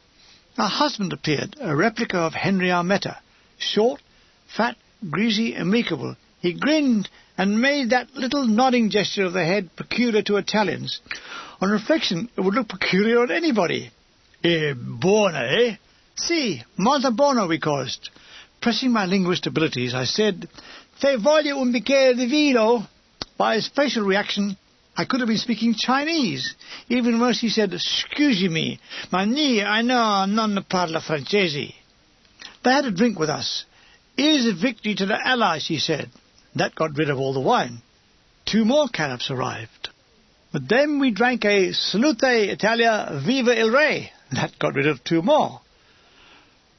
Her husband appeared, a replica of Henry Armetta, short, fat, greasy, amicable. He grinned and made that little nodding gesture of the head peculiar to Italians. On reflection, it would look peculiar on anybody. Buona, eh? Si, molto buono, we chorused. Pressing my linguist abilities, I said, "Te voglio un bicchiere di vino." By his facial reaction, I could have been speaking Chinese. Even worse, he said, "Excuse me, ma I know non parla francese." They had a drink with us. "Here's a victory to the Allies," he said. That got rid of all the wine. 2 more carafes arrived. But then we drank a Salute Italia, Viva il Re. That got rid of 2 more.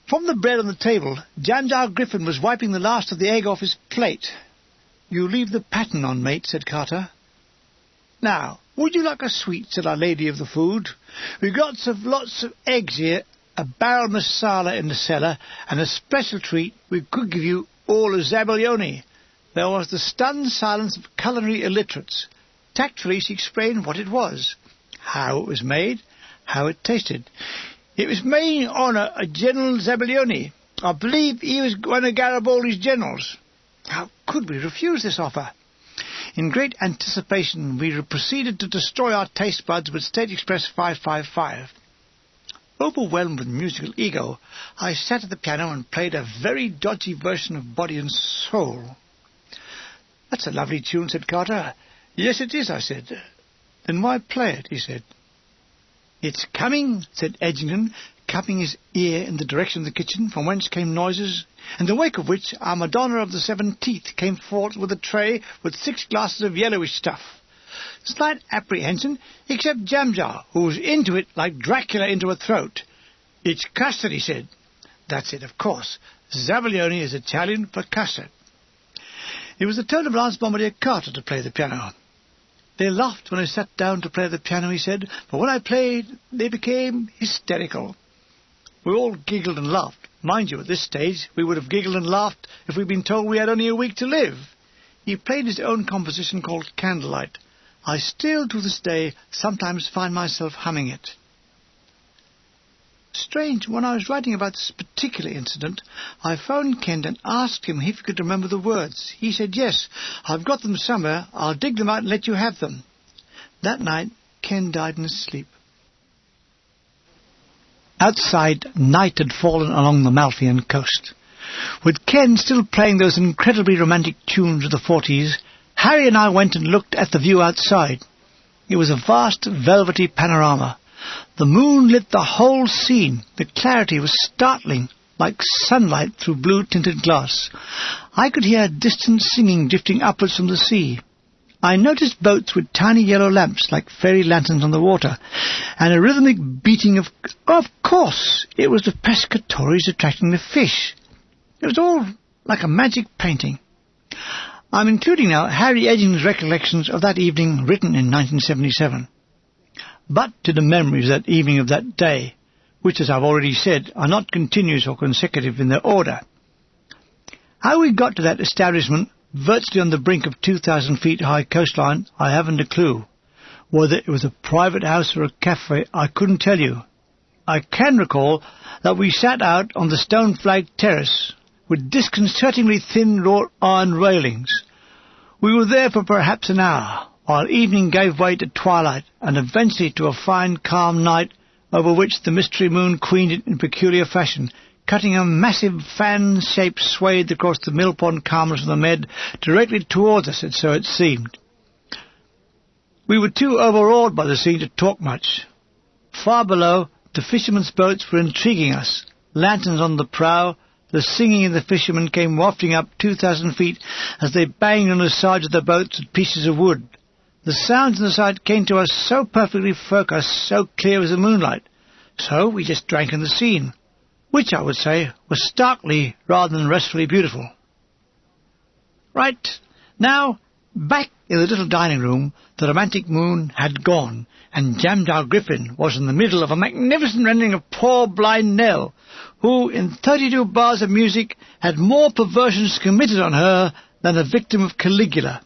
From the bread on the table, Jam-Jar Griffin was wiping the last of the egg off his plate. "You leave the pattern on, mate," said Carter. "Now, would you like a sweet?" said our lady of the food. "We've got lots of eggs here, a barrel masala in the cellar, and a special treat we could give you all a zabaione." There was the stunned silence of culinary illiterates. Tactfully she explained what it was, how it was made, how it tasted. "It was made in honour of General Zabaione. I believe he was one of Garibaldi's generals." How could we refuse this offer? In great anticipation we proceeded to destroy our taste buds with State Express 555. Overwhelmed with musical ego, I sat at the piano and played a very dodgy version of Body and Soul. "That's a lovely tune," said Carter. "Yes, it is," I said. "Then why play it?" he said. "It's coming," said Edgington, cupping his ear in the direction of the kitchen, from whence came noises, in the wake of which our Madonna of the 7 Teeth came forth with a tray with 6 glasses of yellowish stuff. Slight apprehension, except Jam-Jar, who was into it like Dracula into a throat. "It's custard," he said. "That's it, of course. Zabaione is Italian for custard." It was the turn of Lance Bombardier Carter to play the piano. "They laughed when I sat down to play the piano," he said, "but when I played, they became hysterical." We all giggled and laughed. Mind you, at this stage, we would have giggled and laughed if we'd been told we had only a week to live. He played his own composition called Candlelight. I still, to this day, sometimes find myself humming it. Strange, when I was writing about this particular incident, I phoned Kent and asked him if he could remember the words. He said, "Yes, I've got them somewhere. I'll dig them out and let you have them." That night, Ken died in his sleep. Outside, night had fallen along the Malfian coast. With Ken still playing those incredibly romantic tunes of the 40s, Harry and I went and looked at the view outside. It was a vast, velvety panorama. The moon lit the whole scene. The clarity was startling, like sunlight through blue-tinted glass. I could hear distant singing drifting upwards from the sea. I noticed boats with tiny yellow lamps like fairy lanterns on the water, and a rhythmic beating of course, it was the pescatories attracting the fish. It was all like a magic painting. I'm including now Harry Edgington's recollections of that evening written in 1977. But to the memories of that evening of that day, which, as I've already said, are not continuous or consecutive in their order. How we got to that establishment, virtually on the brink of 2,000 feet high coastline, I haven't a clue. Whether it was a private house or a cafe, I couldn't tell you. I can recall that we sat out on the stone-flagged terrace, with disconcertingly thin wrought iron railings. We were there for perhaps an hour, while evening gave way to twilight, and eventually to a fine, calm night, over which the mystery moon queened it in peculiar fashion, cutting a massive fan-shaped swathe across the mill-pond calmness of the Med directly towards us, and so it seemed. We were too overawed by the scene to talk much. Far below, the fishermen's boats were intriguing us. Lanterns on the prow, the singing of the fishermen came wafting up 2,000 feet as they banged on the sides of the boats with pieces of wood. The sounds in the sight came to us so perfectly focused, so clear as the moonlight. So we just drank in the scene, which I would say was starkly rather than restfully beautiful. Right, now, back in the little dining room, the romantic moon had gone, and Jam-Jar Griffin was in the middle of a magnificent rendering of Poor Blind Nell, who, in 32 bars of music, had more perversions committed on her than a victim of Caligula.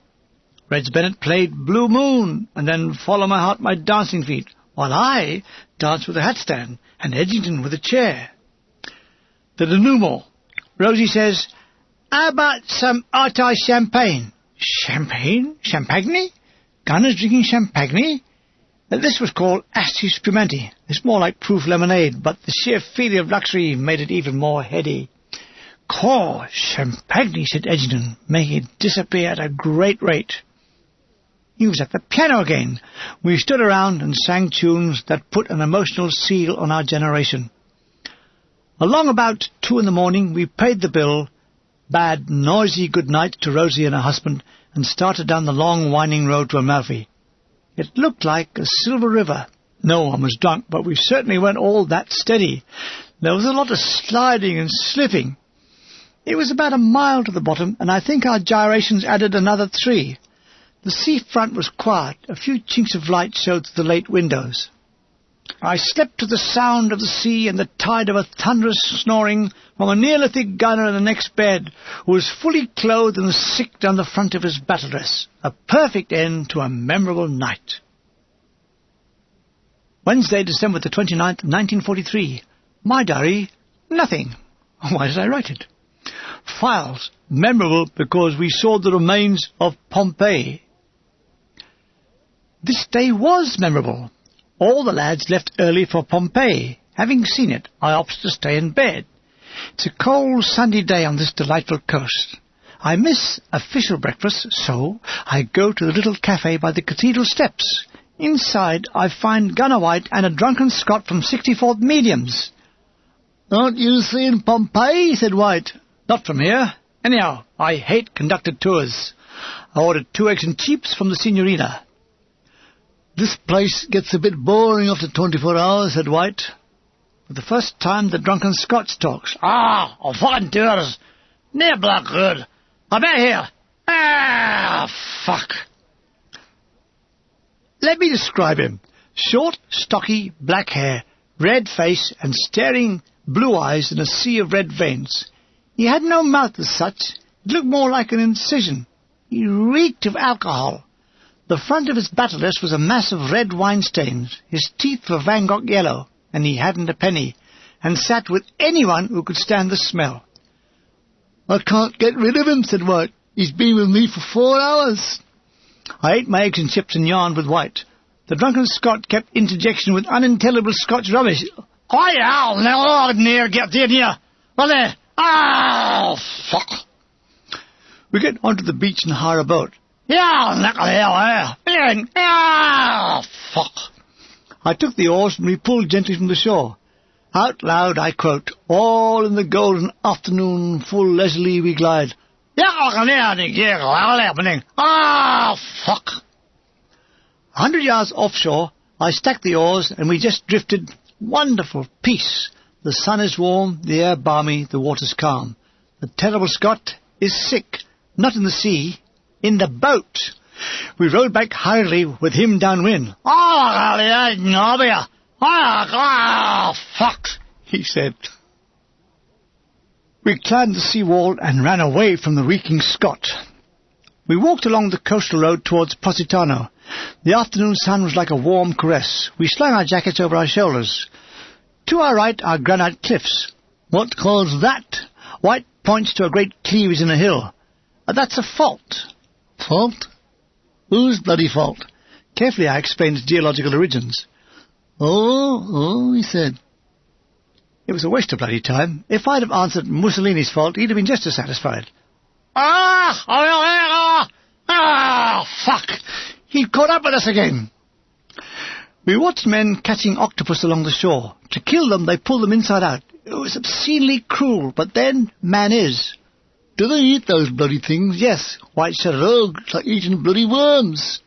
Reg Bennett played Blue Moon, and then Follow My Heart, My Dancing Feet, while I danced with a hat stand, and Edgington with a chair. The denouement. Rosie says, "How about some Artai champagne?" Champagne? Champagne? Gunners drinking champagne? This was called Asti Spumante. It's more like proof lemonade, but the sheer feeling of luxury made it even more heady. "Caw, champagne," said Edgington, making it disappear at a great rate. He was at the piano again. We stood around and sang tunes that put an emotional seal on our generation. Along about 2 in the morning we paid the bill, bade noisy good night to Rosie and her husband and started down the long winding road to Amalfi. It looked like a silver river. No one was drunk, but we certainly weren't all that steady. There was a lot of sliding and slipping. It was about a mile to the bottom, and I think our gyrations added another 3. The seafront was quiet. A few chinks of light showed through the late windows. I slept to the sound of the sea and the tide of a thunderous snoring from a Neolithic gunner in the next bed, who was fully clothed and sick down the front of his battle dress. A perfect end to a memorable night. Wednesday, December the 29th, 1943. My diary, nothing. Why did I write it? Files, memorable because we saw the remains of Pompeii. This day was memorable. All the lads left early for Pompeii. Having seen it, I opted to stay in bed. It's a cold, sunny day on this delightful coast. I miss official breakfast, so I go to the little cafe by the cathedral steps. Inside, I find Gunner White and a drunken Scot from 64th Mediums. "Aren't you seeing Pompeii?" said White. "Not from here. Anyhow, I hate conducted tours." I ordered 2 eggs and chips from the Signorina. "This place gets a bit boring after 24 hours, said White. For the first time, the drunken Scots talks. Fucking tours. Near black good. I'm out here. Fuck. Let me describe him. Short, stocky, black hair, red face, and staring blue eyes in a sea of red veins. He had no mouth as such. It looked more like an incision. He reeked of alcohol. The front of his battle dress was a mass of red wine stains. His teeth were Van Gogh yellow, and he hadn't a penny, and sat with anyone who could stand the smell. "I can't get rid of him," said White. "He's been with me for 4 hours." I ate my eggs and chips and yarned with White. The drunken Scot kept interjection with unintelligible Scotch rubbish. "I'll never near get in here. Well there. Fuck." We get onto the beach and hire a boat. Fuck. I took the oars and we pulled gently from the shore. Out loud I quote, "All in the golden afternoon, full leisurely we glide." Fuck. 100 yards offshore, I stacked the oars and we just drifted. Wonderful peace. The sun is warm, the air balmy, the water's calm. The terrible Scot is sick, not in the sea, in the boat. We rowed back hurriedly with him downwind. Fuck, he said. We climbed the sea wall and ran away from the reeking Scot. We walked along the coastal road towards Positano. The afternoon sun was like a warm caress. We slung our jackets over our shoulders. To our right are granite cliffs. "What calls that?" White points to a great cleavage in a hill. "That's a fault." "Fault? Whose bloody fault?" Carefully I explained its geological origins. Oh, he said. It was a waste of bloody time. If I'd have answered Mussolini's fault, he'd have been just as satisfied. Fuck! He'd caught up with us again. We watched men catching octopus along the shore. To kill them, they pulled them inside out. It was obscenely cruel, but then man is. "Do they eat those bloody things?" "Yes." "White said, "Oh, it's like eating bloody worms."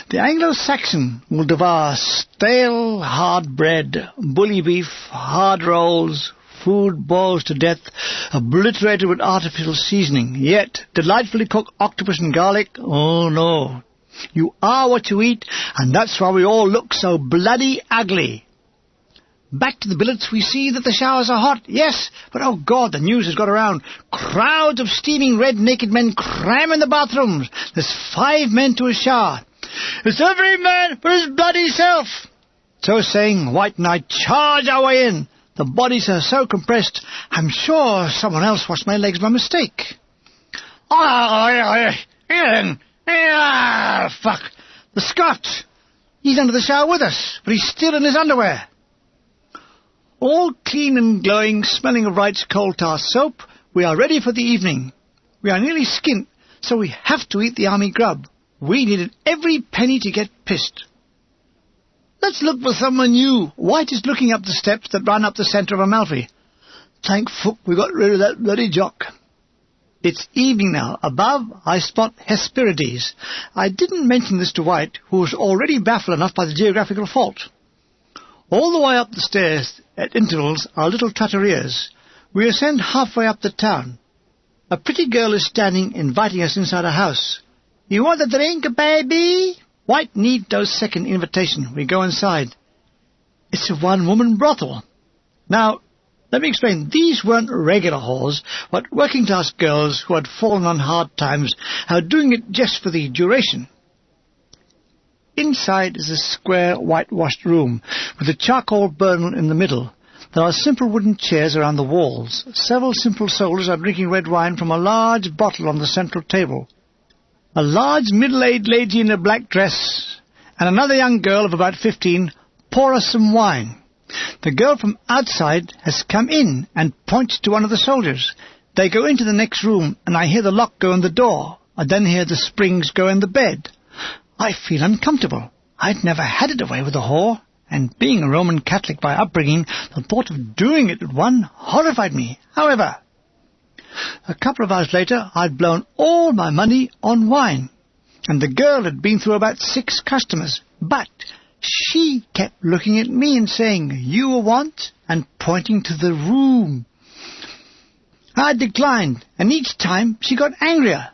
The Anglo-Saxon will devour stale, hard bread, bully beef, hard rolls, food boiled to death, obliterated with artificial seasoning. Yet, delightfully cooked octopus and garlic, oh no. You are what you eat, and that's why we all look so bloody ugly. Back to the billets, we see that the showers are hot. Yes, but oh God, the news has got around. Crowds of steaming red naked men cram in the bathrooms. There's 5 men to a shower. It's every man for his bloody self. So saying, White and I charge our way in. The bodies are so compressed, I'm sure someone else washed my legs by mistake. Fuck. The Scot. He's under the shower with us, but he's still in his underwear. All clean and glowing, smelling of Wright's coal tar soap, we are ready for the evening. We are nearly skint, so we have to eat the army grub. We needed every penny to get pissed. Let's look for someone new. White is looking up the steps that run up the centre of Amalfi. Thank fuck we got rid of that bloody jock. It's evening now. Above, I spot Hesperides. I didn't mention this to White, who was already baffled enough by the geographical fault. All the way up the stairs, at intervals, are little trattorias. We ascend halfway up the town. A pretty girl is standing, inviting us inside a house. "You want a drink, baby?" White needs no second invitation. We go inside. It's a one-woman brothel. Now, let me explain. These weren't regular whores, but working-class girls who had fallen on hard times, are doing it just for the duration. Inside is a square whitewashed room, with a charcoal burner in the middle. There are simple wooden chairs around the walls. Several simple soldiers are drinking red wine from a large bottle on the central table. A large middle-aged lady in a black dress and another young girl of about 15 pour us some wine. The girl from outside has come in and points to one of the soldiers. They go into the next room, and I hear the lock go in the door. I then hear the springs go in the bed. I feel uncomfortable. I'd never had it away with a whore, and being a Roman Catholic by upbringing, the thought of doing it with one horrified me. However, a couple of hours later, I'd blown all my money on wine, and the girl had been through about 6 customers, but she kept looking at me and saying, "You want?" and pointing to the room. I declined, and each time she got angrier.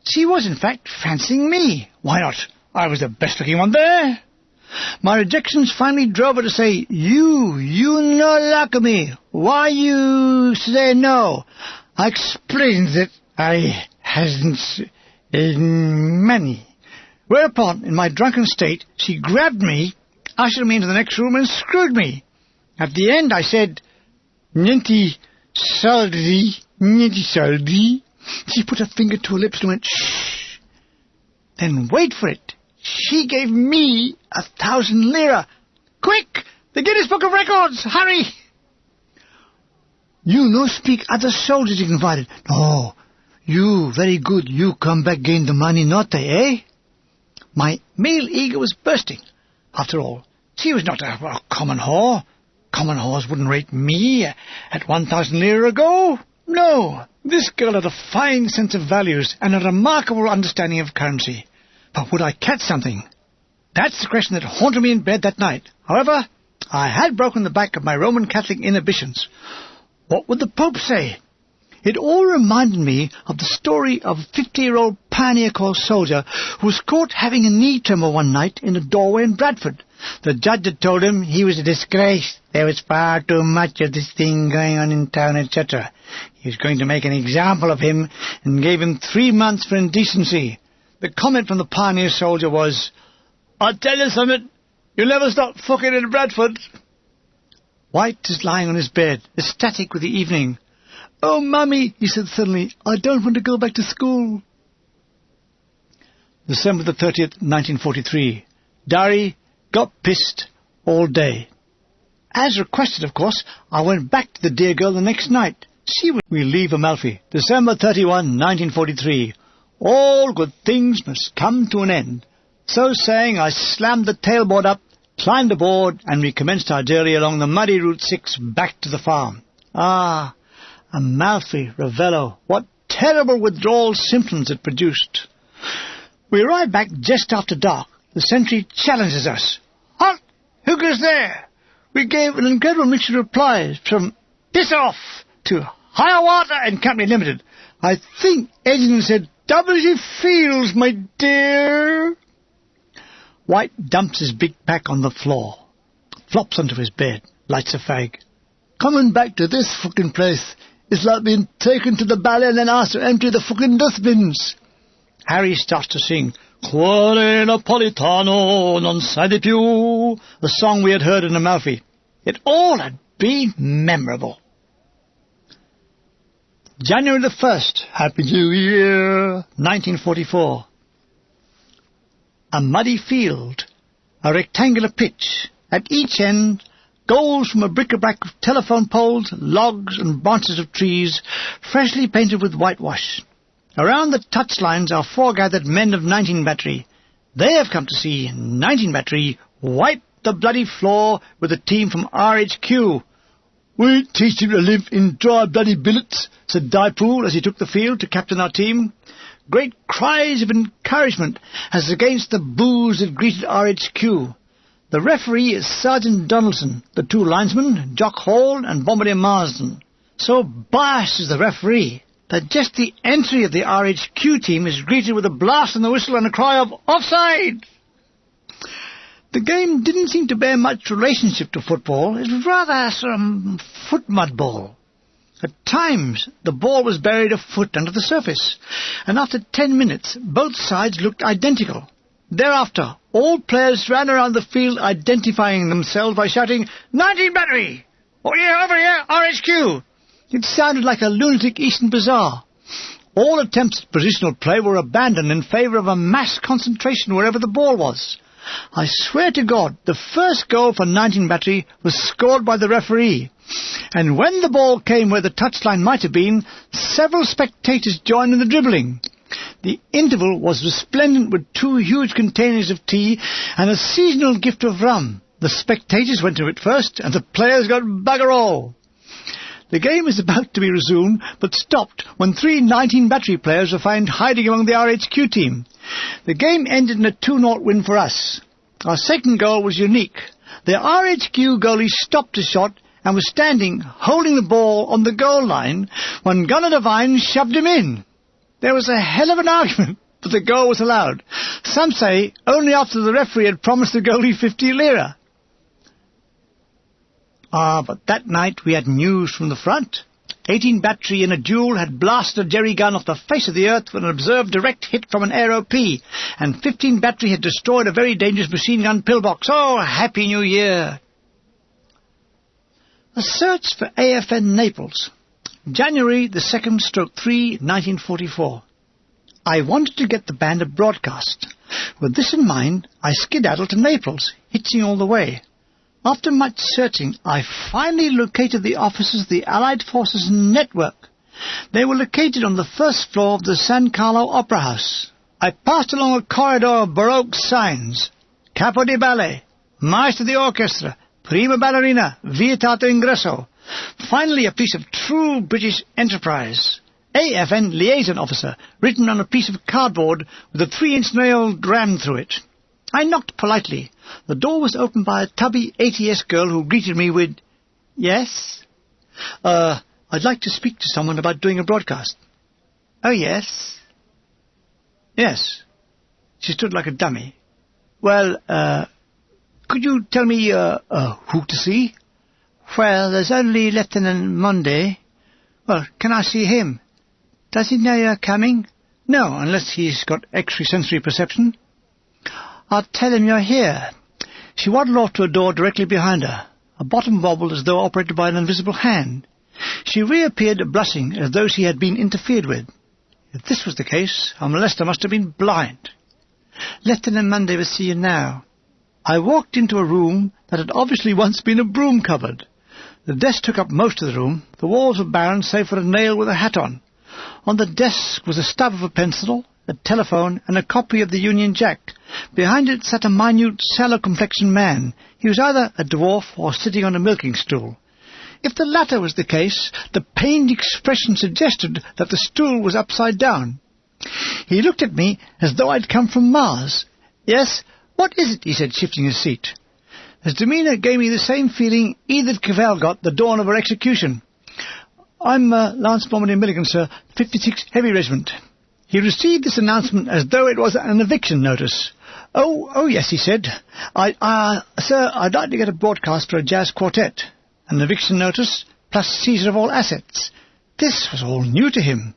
She was, in fact, fancying me. Why not? I was the best-looking one there. My rejections finally drove her to say, You no like me. Why you say no?" I explained that I hadn't money. Whereupon, in my drunken state, she grabbed me, ushered me into the next room, and screwed me. At the end, I said, "Niente soldi, niente soldi." She put her finger to her lips and went, "Shh." Then wait for it. She gave me 1,000 lira. "Quick! The Guinness Book of Records! Hurry!" "You no speak other soldiers," he confided. "No, you very good. You come back gain the money not, eh?" My male ego was bursting. After all, she was not a common whore. Common whores wouldn't rate me at 1,000 lira ago. No, this girl had a fine sense of values and a remarkable understanding of currency. But would I catch something? That's the question that haunted me in bed that night. However, I had broken the back of my Roman Catholic inhibitions. What would the Pope say? It all reminded me of the story of a 50-year-old pioneer called Soldier who was caught having a knee tremor one night in a doorway in Bradford. The judge had told him he was a disgrace. There was far too much of this thing going on in town, etc. He was going to make an example of him and gave him 3 months for indecency. The comment from the pioneer soldier was, "I'll tell you something, you'll never stop fucking in Bradford." White is lying on his bed, ecstatic with the evening. "Oh, Mummy," he said suddenly, "I don't want to go back to school." December the 30th, 1943. Diary, got pissed all day. As requested, of course, I went back to the dear girl the next night. We leave Amalfi. December 31, 1943. All good things must come to an end. So saying, I slammed the tailboard up, climbed aboard, and we commenced our journey along the muddy Route 6 back to the farm. Ah, Amalfi, Ravello, what terrible withdrawal symptoms it produced. We arrived back just after dark. The sentry challenges us. "Halt! Who goes there?" We gave an incredible mixture of replies, from "Piss off" to "Higher Water and Company Limited." I think Edgerton said, "W. Fields, my dear." White dumps his big pack on the floor, flops onto his bed, lights a fag. "Coming back to this fucking place is like being taken to the ballet and then asked to empty the fucking dustbins." Harry starts to sing, "Cuore Napolitano non sai di più," the song we had heard in Amalfi. It all had been memorable. January the 1st, Happy New Year, 1944. A muddy field, a rectangular pitch. At each end, goals from a bric-a-brac of telephone poles, logs and branches of trees, freshly painted with whitewash. Around the touchlines are foregathered men of 19 Battery. They have come to see 19 Battery wipe the bloody floor with a team from RHQ. "We teach him to live in dry bloody billets," said Daipool as he took the field to captain our team. Great cries of encouragement as against the boos that greeted RHQ. The referee is Sergeant Donaldson, the two linesmen, Jock Hall and Bombardier Marsden. So biased is the referee that just the entry of the RHQ team is greeted with a blast on the whistle and a cry of "Offside!" The game didn't seem to bear much relationship to football. It was rather some foot mud ball. At times, the ball was buried a foot under the surface, and after 10 minutes, both sides looked identical. Thereafter, all players ran around the field identifying themselves by shouting, "19 battery! Over here, RHQ!" It sounded like a lunatic Eastern bazaar. All attempts at positional play were abandoned in favour of a mass concentration wherever the ball was. I swear to God, the first goal for 19 battery was scored by the referee, and when the ball came where the touchline might have been, several spectators joined in the dribbling. The interval was resplendent with 2 huge containers of tea and a seasonal gift of rum. The spectators went to it first, and the players got bugger all. The game was about to be resumed, but stopped when 3 19 battery players were found hiding among the RHQ team. The game ended in a 2-0 win for us. Our second goal was unique. The RHQ goalie stopped a shot and was standing, holding the ball on the goal line, when Gunnar Devine shoved him in. There was a hell of an argument, but the goal was allowed. Some say only after the referee had promised the goalie 50 lira. But that night we had news from the front. 18 battery in a duel had blasted a jerry gun off the face of the earth with an observed direct hit from an Aero P, and 15 battery had destroyed a very dangerous machine gun pillbox. Oh, Happy New Year! A search for AFN Naples. January the 2nd/3, 1944. I wanted to get the band a broadcast. With this in mind, I skedaddled to Naples, hitching all the way. After much searching, I finally located the offices of the Allied Forces Network. They were located on the first floor of the San Carlo Opera House. I passed along a corridor of Baroque signs. Capo di ballet, Maestro di orchestra, Prima ballerina, Vietato ingresso. Finally, a piece of true British enterprise. AFN liaison officer, written on a piece of cardboard with a 3-inch nail rammed through it. I knocked politely. The door was opened by a tubby ATS girl who greeted me with, "Yes? I'd like to speak to someone about doing a broadcast." "Oh, yes?" "Yes." She stood like a dummy. "Well, could you tell me, who to see?" "Well, there's only Lieutenant Monday." "Well, can I see him?" "Does he know you're coming?" "No, unless he's got extrasensory perception." "I'll tell him you're here." She waddled off to a door directly behind her. A bottom wobbled as though operated by an invisible hand. She reappeared blushing as though she had been interfered with. If this was the case, our molester must have been blind. "Lieutenant Monday will see you now." I walked into a room that had obviously once been a broom cupboard. The desk took up most of the room. The walls were barren save for a nail with a hat on. On the desk was a stub of a pencil, a telephone, and a copy of the Union Jack. Behind it sat a minute, sallow-complexioned man. He was either a dwarf or sitting on a milking stool. If the latter was the case, the pained expression suggested that the stool was upside down. He looked at me as though I'd come from Mars. "Yes, what is it?" he said, shifting his seat. His demeanour gave me the same feeling Edith Cavell got the dawn of her execution. "I'm Lance Bombardier Milligan, sir, 56 Heavy Regiment." He received this announcement as though it was an eviction notice. Oh, yes," he said. Sir, I'd like to get a broadcast for a jazz quartet. An eviction notice, plus seizure of all assets." This was all new to him.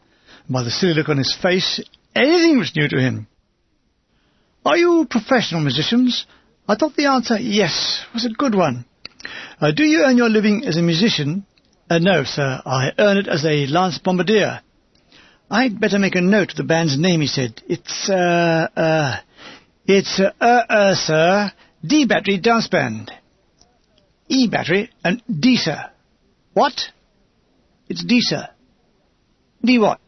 By the silly look on his face, anything was new to him. "Are you professional musicians?" I thought the answer, yes, was a good one. "Do you earn your living as a musician?" "No, sir. I earn it as a Lance Bombardier." "I'd better make a note of the band's name," he said. It's, sir, D Battery Dance Band." "E Battery and D, sir." "What?" "It's D, sir." "D what?"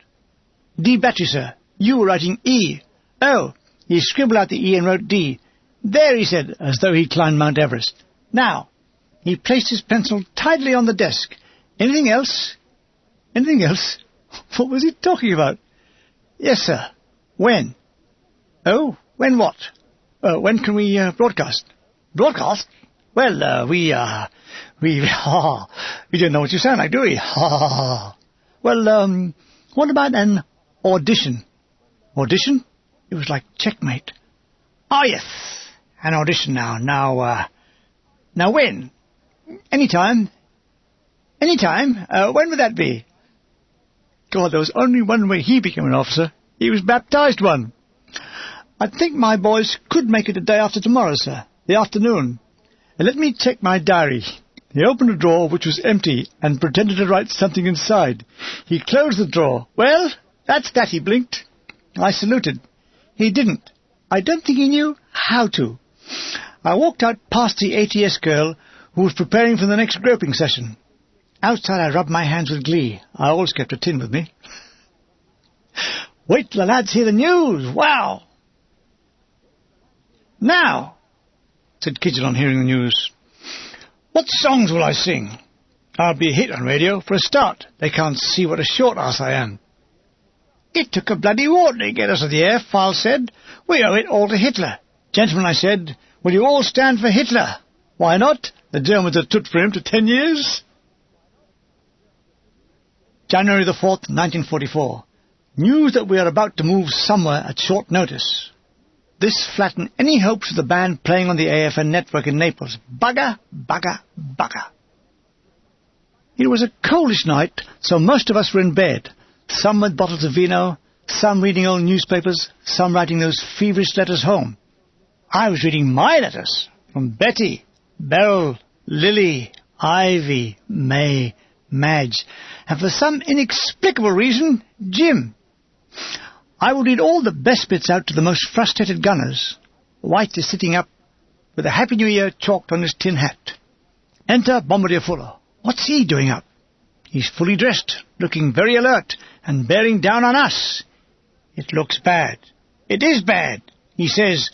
"D Battery, sir. You were writing E." "Oh." He scribbled out the E and wrote D. "There," he said, as though he climbed Mount Everest. "Now." He placed his pencil tidily on the desk. Anything else? Anything else? What was he talking about? Yes, sir. When? Oh, when what? When can we broadcast? Broadcast? Well, we don't know what you sound like, do we? Well, what about an audition? Audition? It was like checkmate. Oh, yes, an audition now. Now when? Anytime. Anytime? When would that be? God, there was only one way he became an officer. He was baptized one. I think my boys could make it the day after tomorrow, sir. The afternoon. Let me check my diary. He opened a drawer which was empty and pretended to write something inside. He closed the drawer. Well, that's that, he blinked. I saluted. He didn't. I don't think he knew how to. I walked out past the ATS girl who was preparing for the next groping session. Outside I rubbed my hands with glee. I always kept a tin with me. Wait till the lads hear the news. Wow! Now, said Kidgel on hearing the news, what songs will I sing? I'll be a hit on radio for a start. They can't see what a short ass I am. It took a bloody war to get us to the air, File said. We owe it all to Hitler. Gentlemen, I said, will you all stand for Hitler? Why not? The Germans had stood for him for 10 years. January the 4th, 1944. News that we are about to move somewhere at short notice. This flattened any hopes of the band playing on the AFN network in Naples. Bugger, bugger, bugger. It was a coldish night, so most of us were in bed. Some with bottles of vino, some reading old newspapers, some writing those feverish letters home. I was reading my letters from Betty, Beryl, Lily, Ivy, May, Madge, and for some inexplicable reason, Jim. I would read all the best bits out to the most frustrated gunners. White is sitting up with a Happy New Year chalked on his tin hat. Enter Bombardier Fuller. What's he doing up? He's fully dressed, looking very alert, and bearing down on us. It looks bad. It is bad. He says,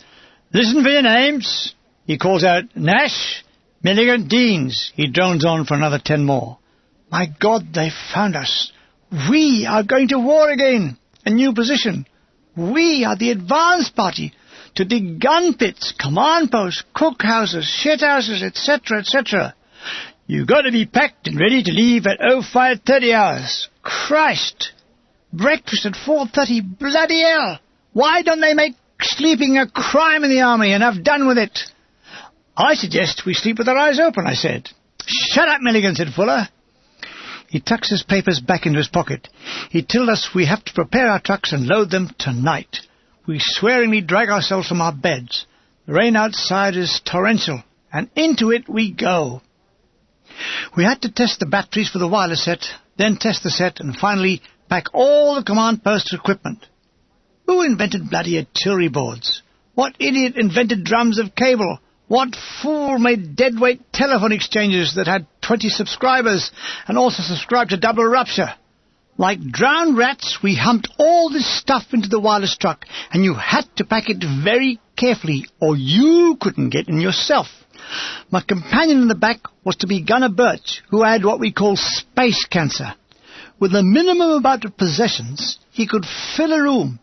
listen for your names. He calls out, Nash, Milligan, Deans. He drones on for another 10 more. My God, they found us. We are going to war again. A new position. We are the advance party to dig gun pits, command posts, cookhouses, shithouses, etc., etc. You've got to be packed and ready to leave at 05:30 hours. Christ! Breakfast at 4:30. Bloody hell! Why don't they make sleeping a crime in the army and have done with it? I suggest we sleep with our eyes open, I said. Shut up, Milligan, said Fuller. He tucks his papers back into his pocket. He told us we have to prepare our trucks and load them tonight. We swearingly drag ourselves from our beds. The rain outside is torrential, and into it we go. We had to test the batteries for the wireless set, then test the set, and finally pack all the command post equipment. Who invented bloody artillery boards? What idiot invented drums of cable? What fool made deadweight telephone exchanges that had 20 subscribers and also subscribed to double rupture? Like drowned rats, we humped all this stuff into the wireless truck, and you had to pack it very carefully, or you couldn't get in yourself. My companion in the back was to be Gunner Birch, who had what we call space cancer. With a minimum amount of possessions, he could fill a room.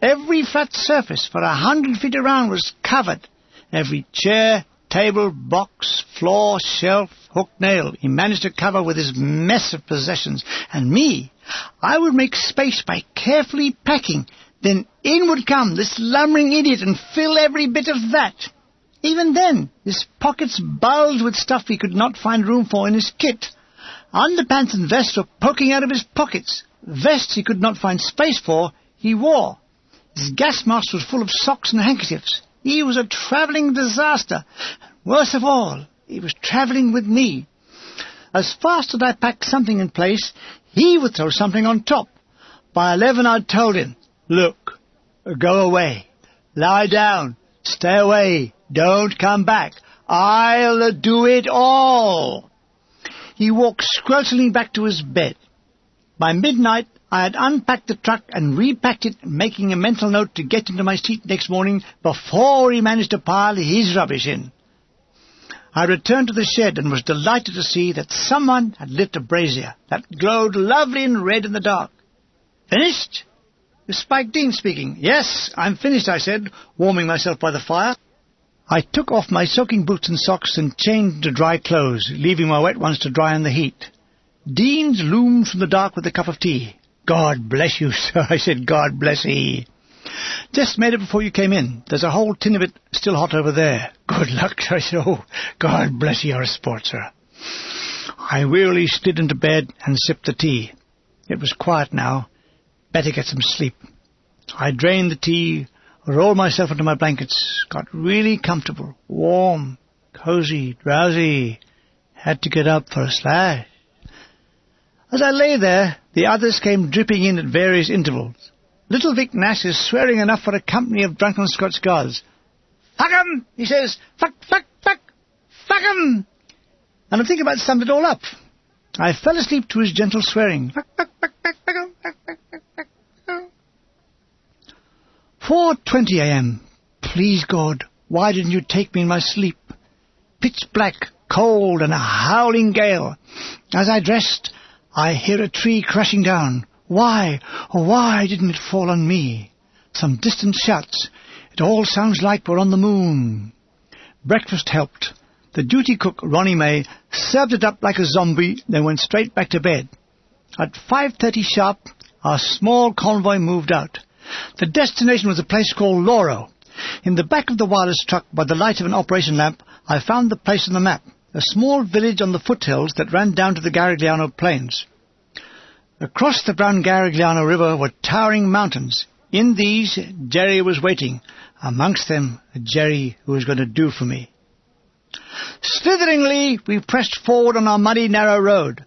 Every flat surface for 100 feet around was covered. Every chair, table, box, floor, shelf, hook, nail, he managed to cover with his mess of possessions. And me, I would make space by carefully packing. Then in would come this lumbering idiot and fill every bit of that. Even then, his pockets bulged with stuff he could not find room for in his kit. Underpants and vests were poking out of his pockets. Vests he could not find space for, he wore. His gas mask was full of socks and handkerchiefs. He was a travelling disaster. Worst of all, he was travelling with me. As fast as I packed something in place, he would throw something on top. By 11 I'd told him, look, go away, lie down, stay away, don't come back. I'll do it all. He walked squelchingly back to his bed. By midnight, I had unpacked the truck and repacked it, making a mental note to get into my seat next morning before he managed to pile his rubbish in. I returned to the shed and was delighted to see that someone had lit a brazier that glowed lovely and red in the dark. "Finished?" It was Spike Dean speaking. "Yes, I'm finished," I said, warming myself by the fire. I took off my soaking boots and socks and changed into dry clothes, leaving my wet ones to dry in the heat. Deans loomed from the dark with a cup of tea. "God bless you, sir," I said. "God bless ye." "Just made it before you came in. There's a whole tin of it still hot over there." "Good luck," I said. "Oh, God bless you, you're a sport, sir." I wearily slid into bed and sipped the tea. It was quiet now. Better get some sleep. I drained the tea, rolled myself into my blankets, got really comfortable, warm, cosy, drowsy. Had to get up for a slash. As I lay there, the others came dripping in at various intervals. Little Vic Nash is swearing enough for a company of drunken Scots guards. "Fuck 'em," he says. "Fuck, fuck, fuck, fuck 'em." And I'm thinking about summing it all up. I fell asleep to his gentle swearing. Fuck, fuck, fuck, fuck, fuck 'em, fuck, fuck, fuck, fuck, fuck. 4:20 a.m. Please, God, why didn't you take me in my sleep? Pitch black, cold, and a howling gale. As I dressed, I hear a tree crashing down. Why, oh, why didn't it fall on me? Some distant shouts. It all sounds like we're on the moon. Breakfast helped. The duty cook, Ronnie May, served it up like a zombie, then went straight back to bed. At 5:30 sharp, our small convoy moved out. The destination was a place called Loro. In the back of the wireless truck, by the light of an operation lamp, I found the place on the map, a small village on the foothills that ran down to the Garigliano plains. Across the brown Garigliano River were towering mountains. In these, Jerry was waiting, amongst them a Jerry who was going to do for me. Slitheringly, we pressed forward on our muddy, narrow road.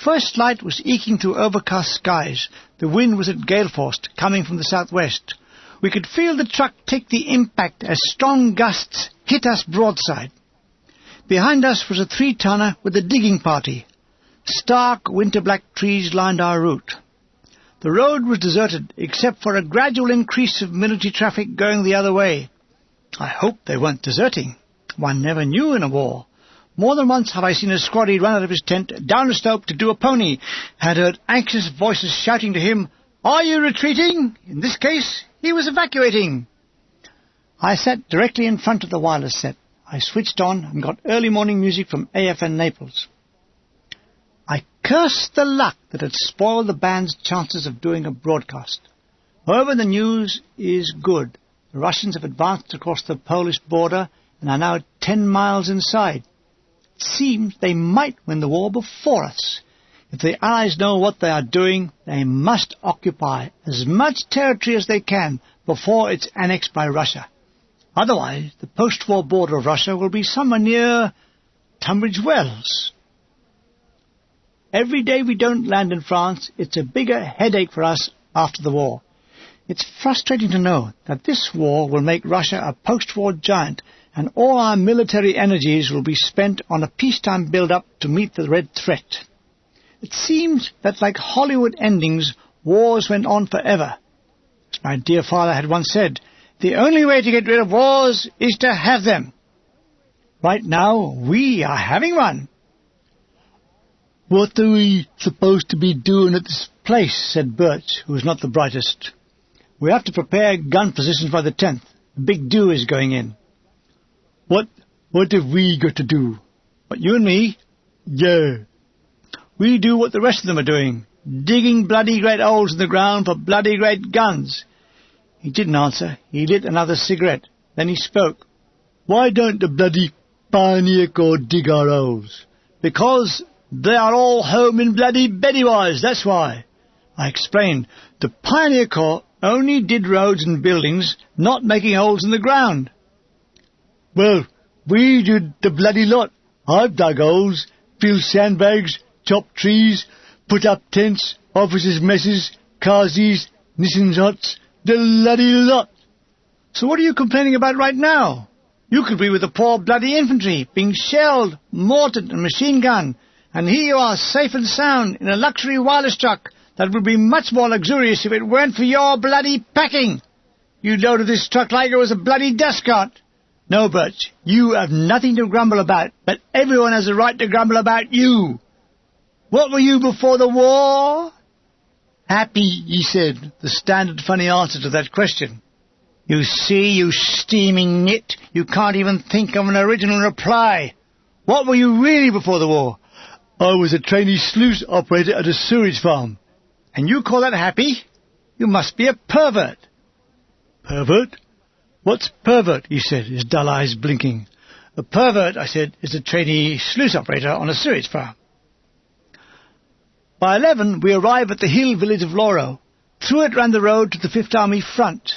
First light was eking through overcast skies. The wind was at gale-force, coming from the southwest. We could feel the truck take the impact as strong gusts hit us broadside. Behind us was a 3-tonner with a digging party. Stark, winter-black trees lined our route. The road was deserted, except for a gradual increase of military traffic going the other way. I hoped they weren't deserting. One never knew in a war. More than once have I seen a squaddy run out of his tent, down a slope to do a pony, and heard anxious voices shouting to him, "Are you retreating?" In this case, he was evacuating. I sat directly in front of the wireless set. I switched on and got early morning music from AFN Naples. I cursed the luck that had spoiled the band's chances of doing a broadcast. However, the news is good. The Russians have advanced across the Polish border and are now 10 miles inside. It seems they might win the war before us. If the Allies know what they are doing, they must occupy as much territory as they can before it's annexed by Russia. Otherwise, the post-war border of Russia will be somewhere near Tunbridge Wells. Every day we don't land in France, it's a bigger headache for us after the war. It's frustrating to know that this war will make Russia a post-war giant, and all our military energies will be spent on a peacetime build-up to meet the Red threat. It seems that, like Hollywood endings, wars went on forever. As my dear father had once said, the only way to get rid of wars is to have them. Right now, we are having one. "What are we supposed to be doing at this place?" said Birch, who was not the brightest. "We have to prepare gun positions by the 10th. The big do is going in." What have we got to do?" "What, you and me?" "Yeah." "We do what the rest of them are doing, digging bloody great holes in the ground for bloody great guns." He didn't answer. He lit another cigarette. Then he spoke. "Why don't the bloody Pioneer Corps dig our holes?" "Because they are all home in bloody Beddywas, that's why." I explained. The Pioneer Corps only did roads and buildings, not making holes in the ground. "Well, we did the bloody lot. I've dug holes, filled sandbags, chopped trees, put up tents, officers' messes, casies, Nissan's huts, the bloody lot." "So what are you complaining about right now? You could be with the poor bloody infantry, being shelled, mortared and machine-gunned, and here you are safe and sound in a luxury wireless truck that would be much more luxurious if it weren't for your bloody packing. You loaded this truck like it was a bloody dust cart. No, Birch, you have nothing to grumble about, but everyone has a right to grumble about you. What were you before the war? Happy, he said, the standard funny answer to that question. You see, you steaming nit, you can't even think of an original reply. What were you really before the war? I was a trainee sluice operator at a sewage farm. And you call that happy? You must be a pervert. Pervert? What's pervert? He said, his dull eyes blinking. A pervert, I said, is a trainee sluice operator on a sewage farm. By 11, we arrive at the hill village of Lauro. Through it ran the road to the Fifth Army front.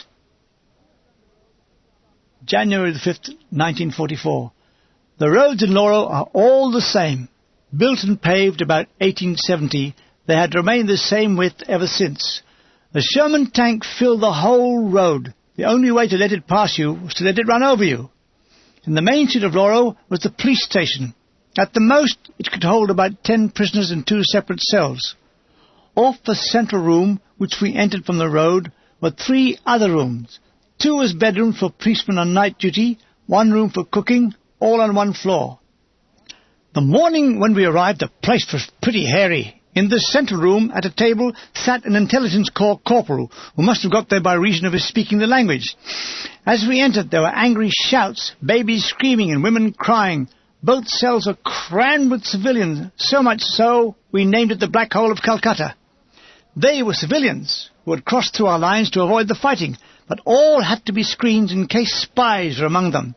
January the 5th, 1944. The roads in Lauro are all the same. Built and paved about 1870, they had remained the same width ever since. A Sherman tank filled the whole road. The only way to let it pass you was to let it run over you. In the main street of Lauro was the police station. At the most, it could hold about 10 prisoners in 2 separate cells. Off the central room, which we entered from the road, were 3 other rooms. 2 as bedrooms for policemen on night duty, 1 room for cooking, all on 1 floor. The morning when we arrived, the place was pretty hairy. In the central room, at a table, sat an intelligence corps corporal, who must have got there by reason of his speaking the language. As we entered, there were angry shouts, babies screaming and women crying. Both cells were crammed with civilians, so much so we named it the Black Hole of Calcutta. They were civilians who had crossed through our lines to avoid the fighting, but all had to be screened in case spies were among them.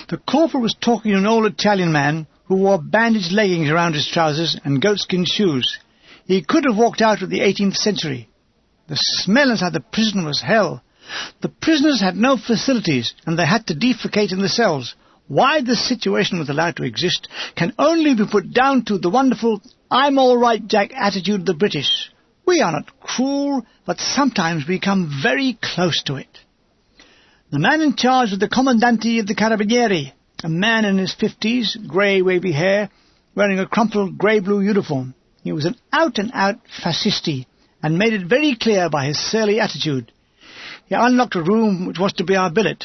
The corporal was talking to an old Italian man who wore bandaged leggings around his trousers and goatskin shoes. He could have walked out of the 18th century. The smell inside the prison was hell. The prisoners had no facilities, and they had to defecate in the cells. Why this situation was allowed to exist can only be put down to the wonderful "I'm all right, Jack" attitude of the British. We are not cruel, but sometimes we come very close to it. The man in charge was the Commandante of the Carabinieri, a man in his 50s, grey wavy hair, wearing a crumpled grey-blue uniform. He was an out-and-out fascisti, and made it very clear by his surly attitude. He unlocked a room which was to be our billet.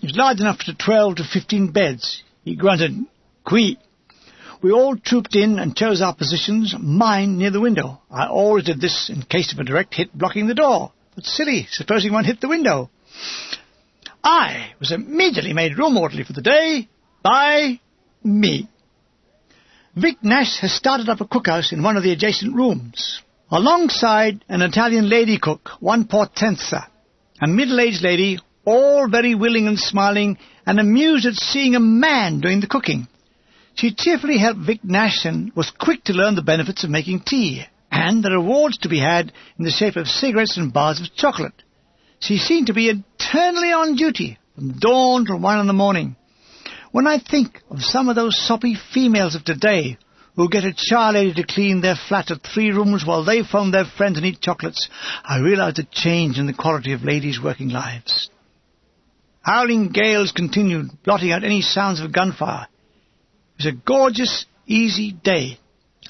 It was large enough for 12 to 15 beds. He grunted, "Qui." We all trooped in and chose our positions, mine near the window. I always did this in case of a direct hit blocking the door. But silly, supposing one hit the window. I was immediately made room orderly for the day by me. Vic Nash has started up a cookhouse in one of the adjacent rooms. Alongside an Italian lady cook, one Portenza, a middle-aged lady, all very willing and smiling, and amused at seeing a man doing the cooking. She cheerfully helped Vic Nash and was quick to learn the benefits of making tea, and the rewards to be had in the shape of cigarettes and bars of chocolate. She seemed to be eternally on duty, from dawn till 1 in the morning. When I think of some of those soppy females of today who get a charlady to clean their flat of 3 rooms while they phone their friends and eat chocolates, I realize the change in the quality of ladies' working lives. Howling gales continued, blotting out any sounds of gunfire. It was a gorgeous, easy day.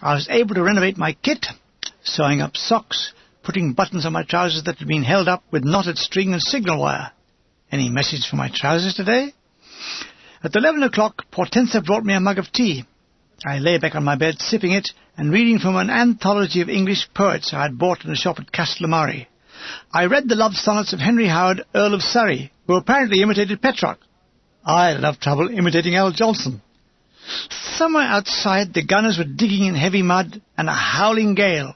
I was able to renovate my kit, sewing up socks, putting buttons on my trousers that had been held up with knotted string and signal wire. Any message for my trousers today? At 11 o'clock, Portenza brought me a mug of tea. I lay back on my bed, sipping it, and reading from an anthology of English poets I had bought in a shop at Castellamare. I read the love sonnets of Henry Howard, Earl of Surrey, who apparently imitated Petrarch. I love trouble imitating Al Johnson. Somewhere outside, the gunners were digging in heavy mud and a howling gale.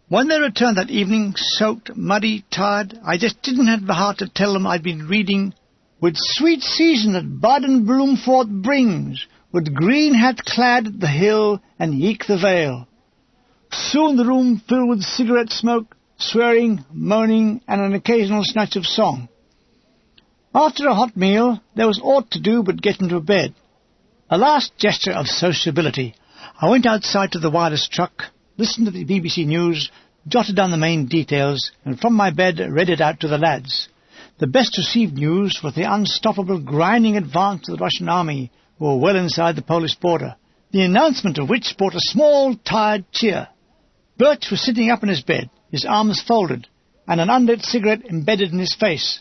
When they returned that evening, soaked, muddy, tired, I just didn't have the heart to tell them I'd been reading "With sweet season that bud and bloom forth brings, with green hat clad the hill and eke the vale." Soon the room filled with cigarette smoke, swearing, moaning, and an occasional snatch of song. After a hot meal, there was aught to do but get into bed. A last gesture of sociability. I went outside to the wireless truck, listened to the BBC News, jotted down the main details, and from my bed read it out to the lads. The best received news was the unstoppable grinding advance of the Russian army, who were well inside the Polish border, the announcement of which brought a small, tired cheer. Birch was sitting up in his bed, his arms folded, and an unlit cigarette embedded in his face.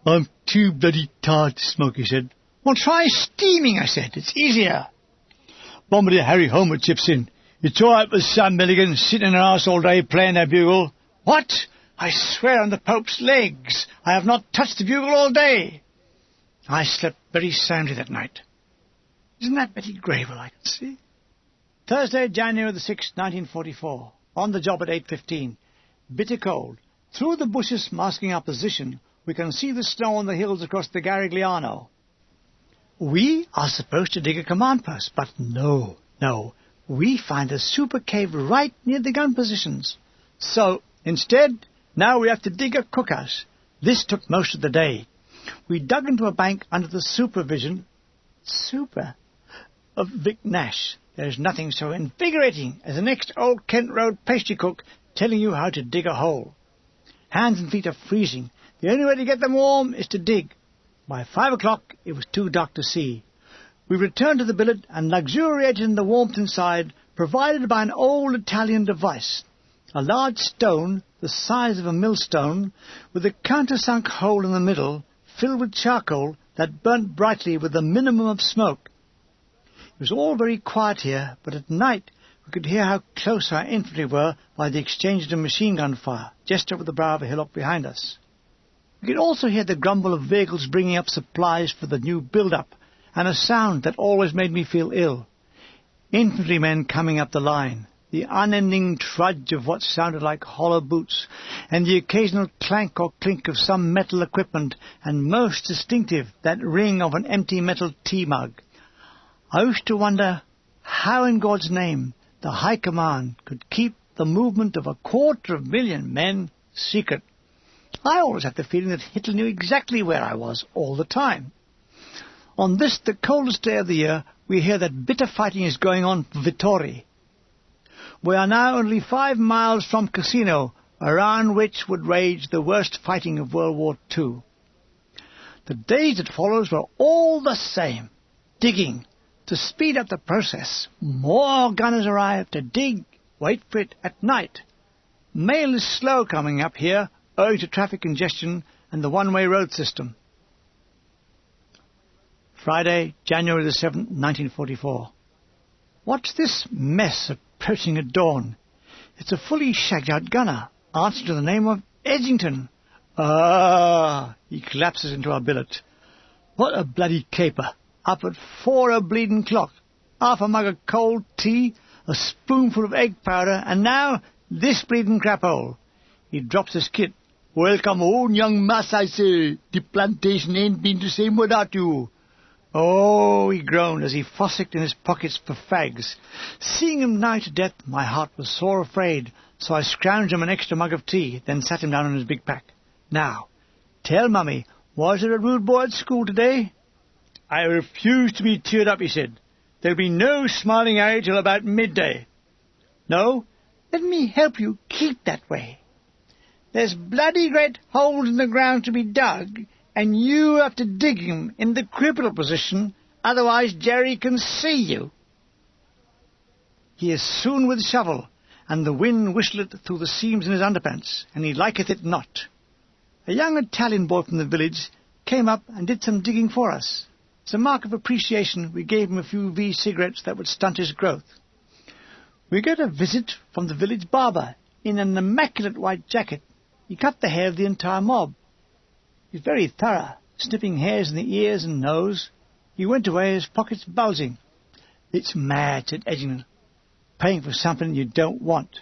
"I'm too bloody tired to smoke," he said. Well, try steaming, I said. It's easier. Bombardier Harry Homer chips in. It's all right with Sam Milligan sitting in her house all day playing that bugle. What? I swear on the Pope's legs, I have not touched the bugle all day. I slept very soundly that night. Isn't that Betty Grable I can see? Thursday, January the 6th, 1944. On the job at 8:15. Bitter cold. Through the bushes masking our position, we can see the snow on the hills across the Garigliano. We are supposed to dig a command post, but no. We find a super cave right near the gun positions. So, instead, now we have to dig a cookhouse. This took most of the day. We dug into a bank under the supervision of Vic Nash. There is nothing so invigorating as an ex-Old Kent Road pastry cook telling you how to dig a hole. Hands and feet are freezing. The only way to get them warm is to dig. By 5 o'clock, it was too dark to see. We returned to the billet and luxuriated in the warmth inside, provided by an old Italian device. A large stone, the size of a millstone, with a countersunk hole in the middle, filled with charcoal that burnt brightly with a minimum of smoke. It was all very quiet here, but at night we could hear how close our infantry were by the exchange of machine gun fire, just over the brow of a hillock behind us. We could also hear the grumble of vehicles bringing up supplies for the new build-up, and a sound that always made me feel ill. Infantrymen coming up the line, the unending trudge of what sounded like hollow boots, and the occasional clank or clink of some metal equipment, and most distinctive, that ring of an empty metal tea mug. I used to wonder how in God's name the High Command could keep the movement of 250,000 men secret. I always had the feeling that Hitler knew exactly where I was all the time. On this, the coldest day of the year, we hear that bitter fighting is going on for Vittori. We are now only 5 miles from Cassino, around which would rage the worst fighting of World War II. The days that follows were all the same. Digging. To speed up the process, more gunners arrive to dig, wait for it at night. Mail is slow coming up here, owing to traffic congestion and the one-way road system. Friday, January the 7th, 1944. What's this mess approaching at dawn? It's a fully shagged-out gunner, answering to the name of Edgington. He collapses into our billet. What a bloody caper! Up at 4 o'bleeding clock, half a mug of cold tea, a spoonful of egg powder, and now this bleeding craphole. He drops his kit. Welcome home, young mass, I say. The plantation ain't been the same without you. Oh, he groaned as he fossicked in his pockets for fags. Seeing him nigh to death, my heart was sore afraid, so I scrounged him an extra mug of tea, then sat him down on his big pack. Now, tell Mummy, was there a rude boy at school today? I refuse to be cheered up, he said. There'll be no smiling eye till about midday. No? Let me help you keep that way. There's bloody great holes in the ground to be dug, and you have to dig 'em in the cripple position, otherwise Jerry can see you. He is soon with shovel, and the wind whistleth through the seams in his underpants, and he liketh it not. A young Italian boy from the village came up and did some digging for us. As a mark of appreciation, we gave him a few V cigarettes that would stunt his growth. We got a visit from the village barber in an immaculate white jacket. He cut the hair of the entire mob. He's very thorough, snipping hairs in the ears and nose. He went away, his pockets bulging. It's mad, said Edgington, paying for something you don't want.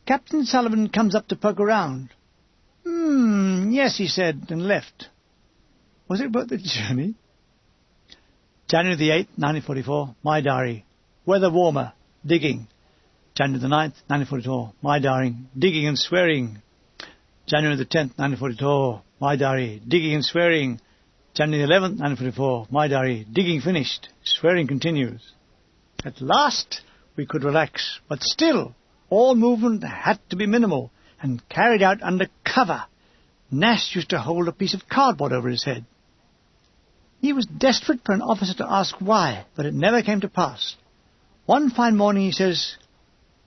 Captain Sullivan comes up to poke around. Yes, he said, and left. Was it worth the journey? January the 8th, 1944, my diary. Weather warmer, digging. January the 9th, 1944, my diary. Digging and swearing. January the 10th, 1944, my diary. Digging and swearing. January the 11th, 1944, my diary. Digging finished. Swearing continues. At last we could relax, but still all movement had to be minimal and carried out under cover. Nash used to hold a piece of cardboard over his head. He was desperate for an officer to ask why, but it never came to pass. One fine morning he says,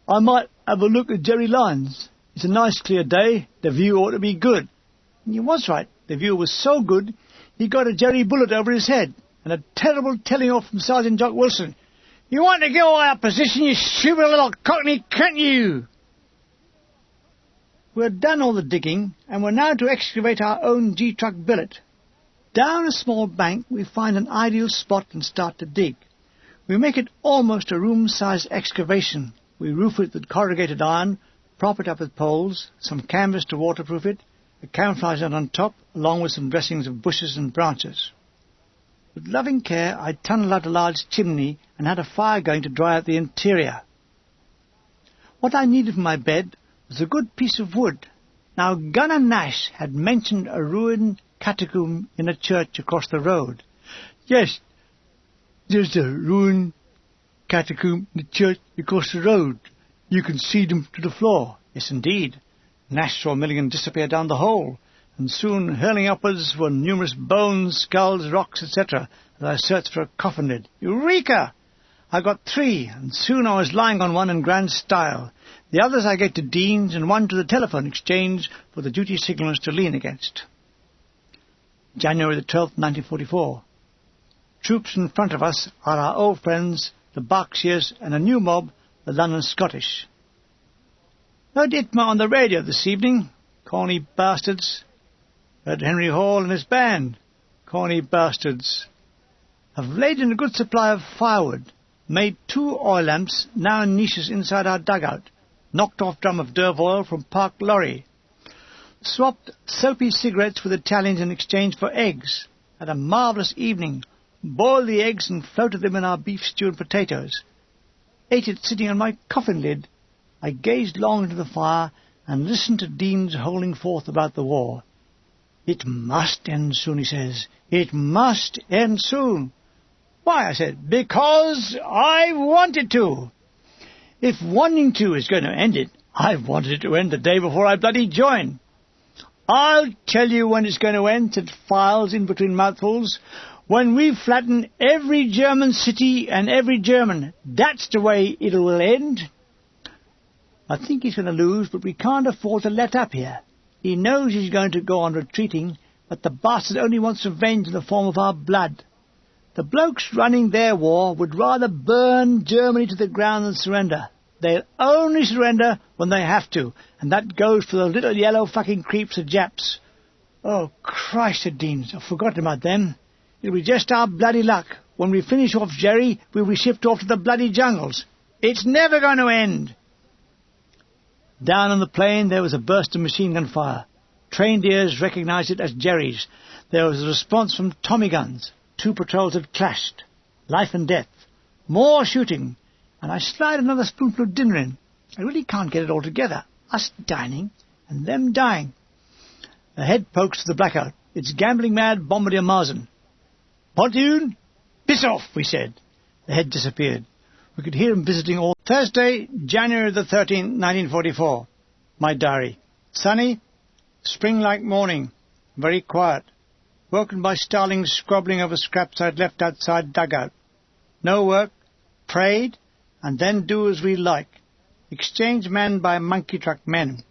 I might have a look at Jerry Lyons. It's a nice clear day. The view ought to be good. And he was right. The view was so good, he got a Jerry bullet over his head, and a terrible telling off from Sergeant Jock Wilson. "You want to give away our position, you stupid little cockney, can't you?" We had done all the digging, and were now to excavate our own G-truck billet. Down a small bank we find an ideal spot and start to dig. We make it almost a room-sized excavation. We roof it with corrugated iron, prop it up with poles, some canvas to waterproof it, a camouflage net on top, along with some dressings of bushes and branches. With loving care I tunnelled out a large chimney and had a fire going to dry out the interior. What I needed for my bed was a good piece of wood. Now Gunner Nash had mentioned a ruined catacomb in a church across the road. "Yes, there's a ruined catacomb in the church across the road. You can see them to the floor." Yes, indeed. Nash saw Milligan disappear down the hole, and soon hurling upwards were numerous bones, skulls, rocks, etc., as I searched for a coffin lid. Eureka! I got 3, and soon I was lying on one in grand style. The others I gave to Dean's, and one to the telephone exchange for the duty signallers to lean against. January the 12th, 1944. Troops in front of us are our old friends, the Berkshires, and a new mob, the London Scottish. Heard Itma on the radio this evening. Corny bastards. Heard Henry Hall and his band. Corny bastards. Have laid in a good supply of firewood. Made 2 oil lamps, now in niches inside our dugout. Knocked off drum of Derv oil from Park Lorry. Swapped soapy cigarettes with Italians in exchange for eggs. Had a marvellous evening. Boiled the eggs and floated them in our beef stew and potatoes. Ate it sitting on my coffin lid. I gazed long into the fire and listened to Dean's holding forth about the war. "It must end soon," he says. "It must end soon." "Why?" I said. "Because I want it to. If wanting to is going to end it, I've wanted it to end the day before I bloody join." "I'll tell you when it's going to end," said Files in between mouthfuls. "When we flatten every German city and every German. That's the way it will end." I think he's going to lose, but we can't afford to let up here. He knows he's going to go on retreating, but the bastard only wants revenge in the form of our blood. The blokes running their war would rather burn Germany to the ground than surrender. They'll only surrender when they have to, and that goes for the little yellow fucking creeps of Japs. "Oh, Christ," said Dean, "I've forgotten about them. It'll be just our bloody luck. When we finish off Jerry, we'll be shipped off to the bloody jungles. It's never going to end." Down on the plain there was a burst of machine gun fire. Trained ears recognised it as Jerry's. There was a response from Tommy guns. 2 patrols had clashed. Life and death. More shooting. And I slide another spoonful of dinner in. I really can't get it all together. Us dining, and them dying. The head pokes to the blackout. It's gambling-mad Bombardier Marsden. "Pontoon, piss off," we said. The head disappeared. We could hear him visiting all. Thursday, January the 13th, 1944. My diary. Sunny, spring-like morning. Very quiet. Woken by Starling's squabbling over scraps I'd left outside dugout. No work. Prayed, and then do as we like. Exchange man by monkey truck men.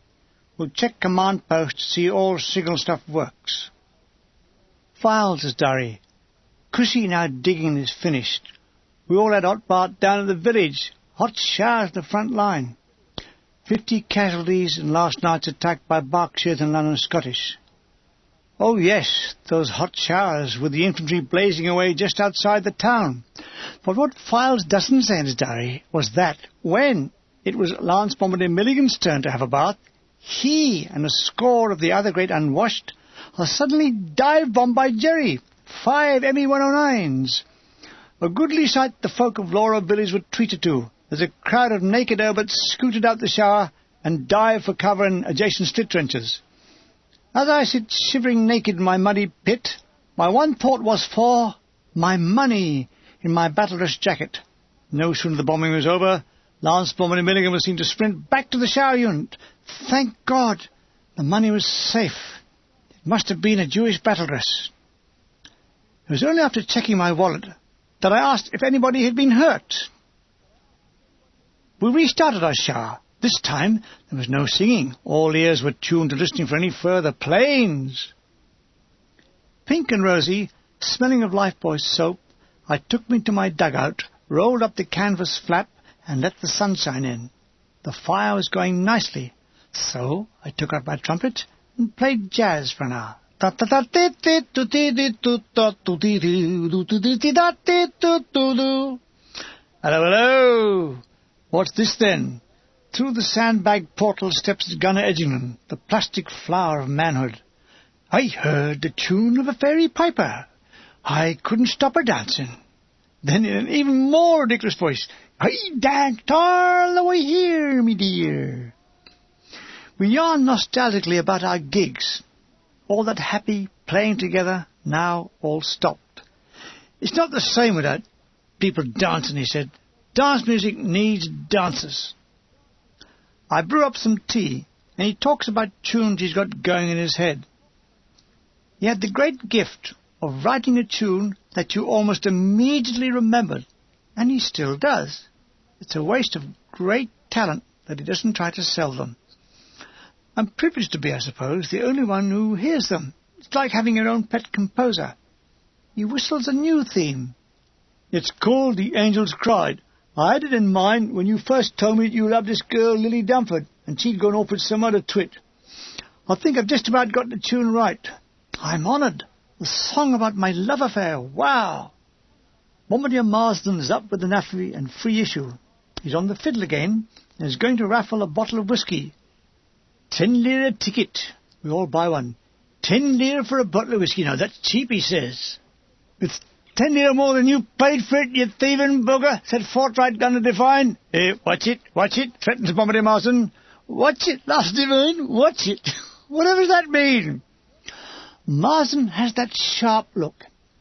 We'll check command post to see all signal stuff works. Files' diary. Cushy now digging is finished. We all had hot bath down at the village. Hot showers at the front line. 50 casualties in last night's attack by Berkshires and London Scottish. Oh yes, those hot showers with the infantry blazing away just outside the town. But what Files doesn't say in his diary was that when it was Lance Bombardier Milligan's turn to have a bath, he and a score of the other great unwashed are suddenly dive-bombed by Jerry. 5 ME-109s. A goodly sight the folk of Laura village were treated to, as a crowd of naked Herberts scooted out the shower and dived for cover in adjacent slit trenches. As I sit shivering naked in my muddy pit, my one thought was for my money in my battle dress jacket. No sooner the bombing was over, Lance Bombardier Milligan was seen to sprint back to the shower unit. Thank God, the money was safe. It must have been a Jewish battle dress. It was only after checking my wallet that I asked if anybody had been hurt. We restarted our shower. This time there was no singing. All ears were tuned to listening for any further planes. Pink and rosy, smelling of lifebuoy soap, I took me to my dugout, rolled up the canvas flap, and let the sunshine in. The fire was going nicely, so I took out my trumpet and played jazz for an hour. Hello, hello! What's this then? Through the sandbag portal steps Gunner Edgingham, the plastic flower of manhood. I heard the tune of a fairy piper. I couldn't stop her dancing. Then in an even more ridiculous voice, I danced all the way here, me dear. We yarn nostalgically about our gigs. All that happy playing together, now all stopped. It's not the same without people dancing, he said. Dance music needs dancers. I brew up some tea, and he talks about tunes he's got going in his head. He had the great gift of writing a tune that you almost immediately remembered, and he still does. It's a waste of great talent that he doesn't try to sell them. I'm privileged to be, I suppose, the only one who hears them. It's like having your own pet composer. He whistles a new theme. It's called The Angels Cried. I had it in mind when you first told me that you loved this girl, Lily Dumford, and she'd gone off with some other twit. I think I've just about got the tune right. I'm honoured. The song about my love affair. Wow! Bombardier Marsden's up with the NAFI and free issue. He's on the fiddle again and is going to raffle a bottle of whiskey. 10 lire ticket. We all buy one. 10 lire for a bottle of whiskey. Now, that's cheap, he says. It's 10 lire more than you paid for it, you thieving bugger, said Fortright Gunner Define. Watch it, threatens Bombardier Marsden. Watch it, Last Divine, watch it. Whatever does that mean? Marsden has that sharp look.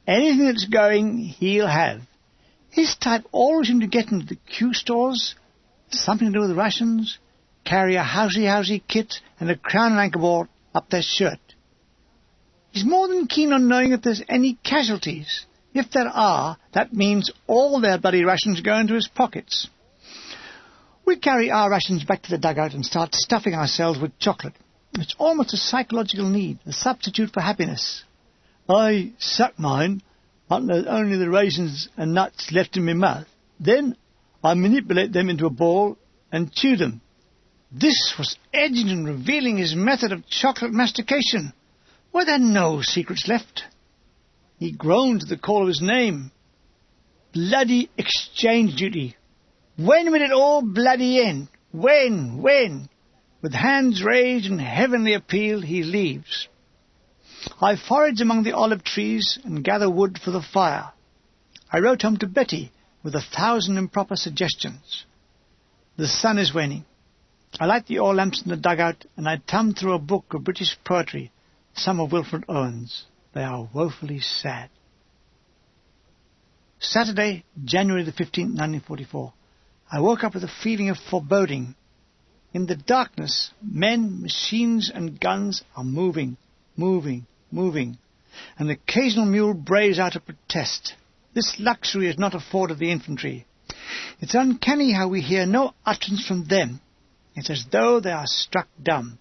Anything that's going, he'll have. His type always seem to get into the Q stores, something to do with rations, carry a housey kit and a crown and anchor ball up their shirt. He's more than keen on knowing if there's any casualties. If there are, that means all their bloody rations go into his pockets. We carry our rations back to the dugout and start stuffing ourselves with chocolate. It's almost a psychological need, a substitute for happiness. I suck mine until there's only the raisins and nuts left in my mouth. Then I manipulate them into a ball and chew them. This was Edgingham revealing his method of chocolate mastication. Were there no secrets left? He groaned at the call of his name. Bloody exchange duty. When will it all bloody end? When? With hands raised in heavenly appeal, he leaves. I forage among the olive trees and gather wood for the fire. I wrote home to Betty with 1,000 improper suggestions. The sun is waning. I light the oil lamps in the dugout, and I thumb through a book of British poetry, some of Wilfred Owen's. They are woefully sad. Saturday, January the 15th, 1944. I woke up with a feeling of foreboding. In the darkness, men, machines and guns are moving, and the occasional mule brays out a protest. This luxury is not afforded the infantry. It's uncanny how we hear no utterance from them. It's as though they are struck dumb.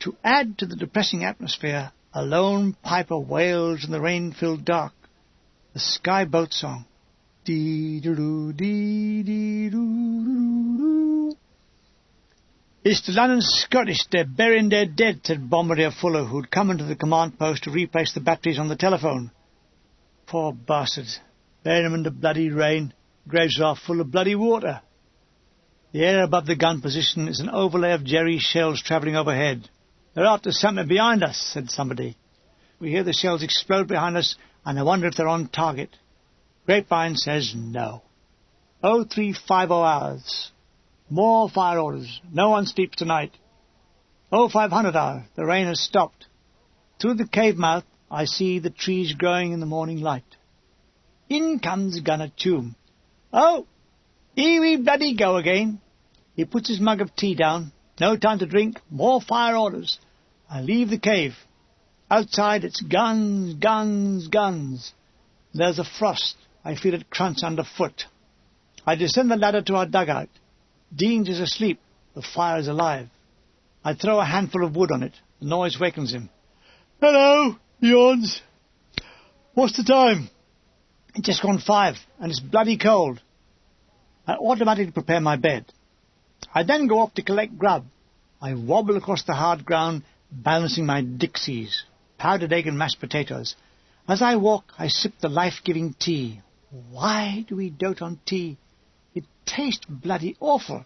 To add to the depressing atmosphere, a lone piper wails in the rain-filled dark. The sky boat song. Dee-doo-doo, dee-dee-doo-doo-doo. It's the London Scottish, they're burying their dead, said Bombardier Fuller, who'd come into the command post to replace the batteries on the telephone. Poor bastards. Bury them in the bloody rain. Graves are full of bloody water. The air above the gun position is an overlay of Jerry shells travelling overhead. They're after something behind us, said somebody. We hear the shells explode behind us, and I wonder if they're on target. Grapevine says no. 0350 hours. More fire orders. No one sleeps tonight. 0500 hour. The rain has stopped. Through the cave mouth, I see the trees growing in the morning light. In comes Gunner Toom. Oh, here we bloody go again. He puts his mug of tea down. No time to drink. More fire orders. I leave the cave. Outside it's guns. There's a frost. I feel it crunch underfoot. I descend the ladder to our dugout. Deans is asleep. The fire is alive. I throw a handful of wood on it. The noise wakens him. Hello, he yawns. What's the time? It's just gone 5, and it's bloody cold. I automatically prepare my bed. I then go off to collect grub. I wobble across the hard ground, balancing my Dixies, powdered egg and mashed potatoes. As I walk, I sip the life-giving tea. Why do we dote on tea? It tastes bloody awful.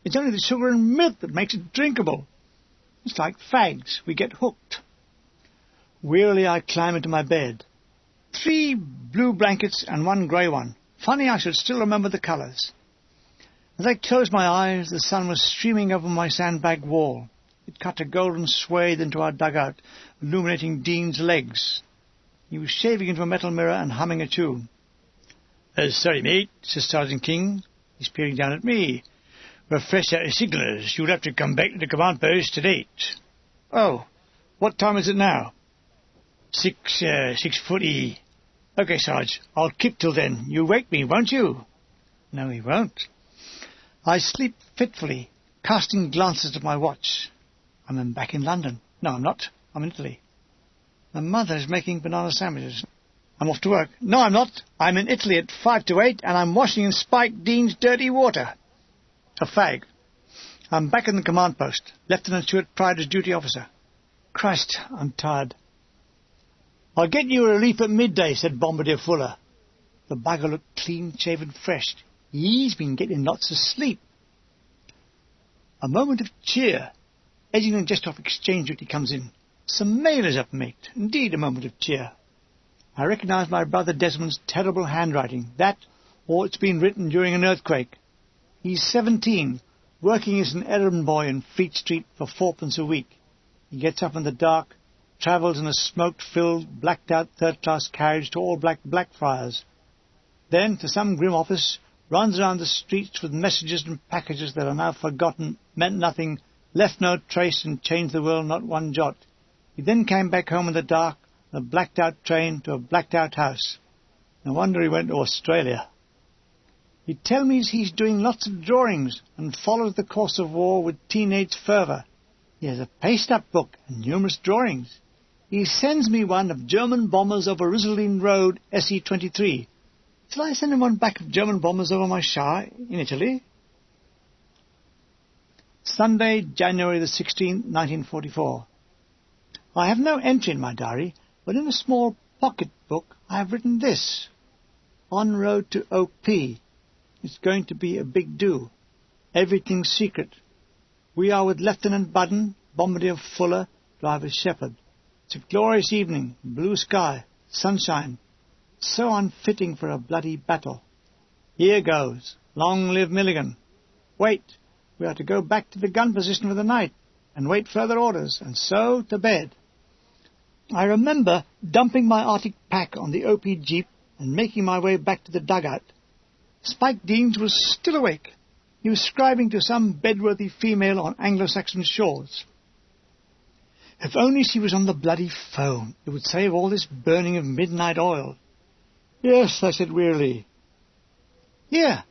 It's only the sugar and milk that makes it drinkable. It's like fags. We get hooked. Wearily, I climb into my bed. 3 blue blankets and 1 grey one. Funny I should still remember the colours. As I closed my eyes, the sun was streaming over my sandbag wall. It cut a golden swathe into our dugout, illuminating Dean's legs. He was shaving into a metal mirror and humming a tune. Sorry, mate, says Sergeant King. He's peering down at me. We're fresh out of signallers. You'll have to come back to the command post at 8. Oh, what time is it now? 6:40. OK, Sarge, I'll keep till then. You wake me, won't you? No, he won't. I sleep fitfully, casting glances at my watch. I'm back in London. No, I'm not. I'm in Italy. My mother is making banana sandwiches. I'm off to work. No, I'm not. I'm in Italy at 5 to 8, and I'm washing in Spike Dean's dirty water. A fag. I'm back in the command post. Lieutenant Stuart Pride as duty officer. Christ, I'm tired. I'll get you a relief at midday, said Bombardier Fuller. The bugger looked clean-shaven fresh. He's been getting lots of sleep. A moment of cheer. Edgington just off exchange duty comes in. Some mailers up, mate. Indeed, a moment of cheer. I recognise my brother Desmond's terrible handwriting. That, or it's been written during an earthquake. He's 17, working as an errand boy in Fleet Street for 4pence a week. He gets up in the dark, travels in a smoke-filled, blacked-out third-class carriage to all Blackfriars. Then, to some grim office, runs around the streets with messages and packages that are now forgotten, meant nothing, left no trace, and changed the world not one jot. He then came back home in the dark, on a blacked-out train to a blacked-out house. No wonder he went to Australia. He tells me he's doing lots of drawings and follows the course of war with teenage fervour. He has a paste-up book and numerous drawings. He sends me one of German bombers over Rizzolin Road, SE-23. Shall I send him one back of German bombers over my Shah in Italy? Sunday, January the 16th, 1944. I have no entry in my diary, but in a small pocket book I have written this. On road to OP. It's going to be a big do. Everything's secret. We are with Lieutenant Budden, Bombardier Fuller, Driver Shepherd. It's a glorious evening, blue sky, sunshine. So unfitting for a bloody battle. Here goes. Long live Milligan. Wait, we are to go back to the gun position for the night, and wait further orders, and so to bed. I remember dumping my Arctic pack on the OP jeep and making my way back to the dugout. Spike Deans was still awake. He was scribing to some bedworthy female on Anglo-Saxon shores. If only she was on the bloody phone, it would save all this burning of midnight oil. Yes, I said wearily. Here.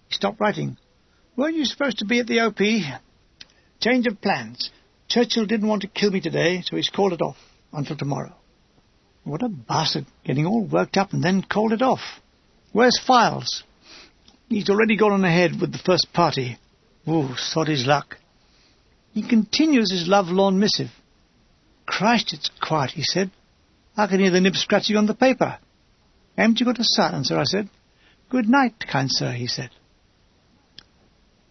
He stopped writing. Weren't you supposed to be at the OP? Change of plans. Churchill didn't want to kill me today, so he's called it off until tomorrow. What a bastard, getting all worked up and then called it off. Where's Files? He's already gone on ahead with the first party. Ooh, sod his luck. He continues his love-lorn missive. Christ, it's quiet, he said. I can hear the nib scratching on the paper. Haven't you got a silencer, I said. Good night, kind sir, he said.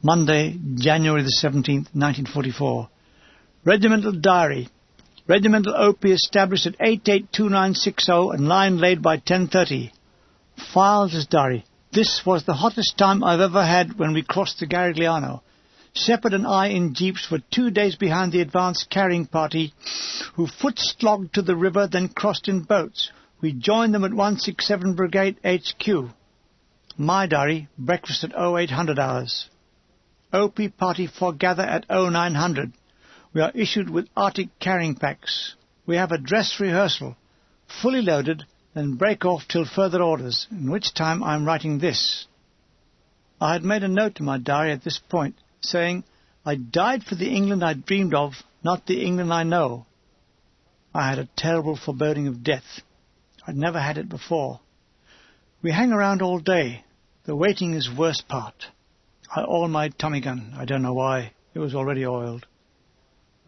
Monday, January the 17th, 1944. Regimental Diary. Regimental OP established at 882960 and line laid by 10:30. Files' diary. This was the hottest time I've ever had when we crossed the Garigliano. Shepherd and I in jeeps were 2 days behind the advance carrying party, who foot-slogged to the river, then crossed in boats. We joined them at 167 Brigade HQ. My diary, breakfast at 0800 hours. OP party foregather at 0900. We are issued with Arctic carrying packs. We have a dress rehearsal, fully loaded, then break off till further orders, in which time I am writing this. I had made a note to my diary at this point, saying, I died for the England I dreamed of, not the England I know. I had a terrible foreboding of death. I'd never had it before. We hang around all day. The waiting is worst part. I oil my Tommy gun. I don't know why. It was already oiled.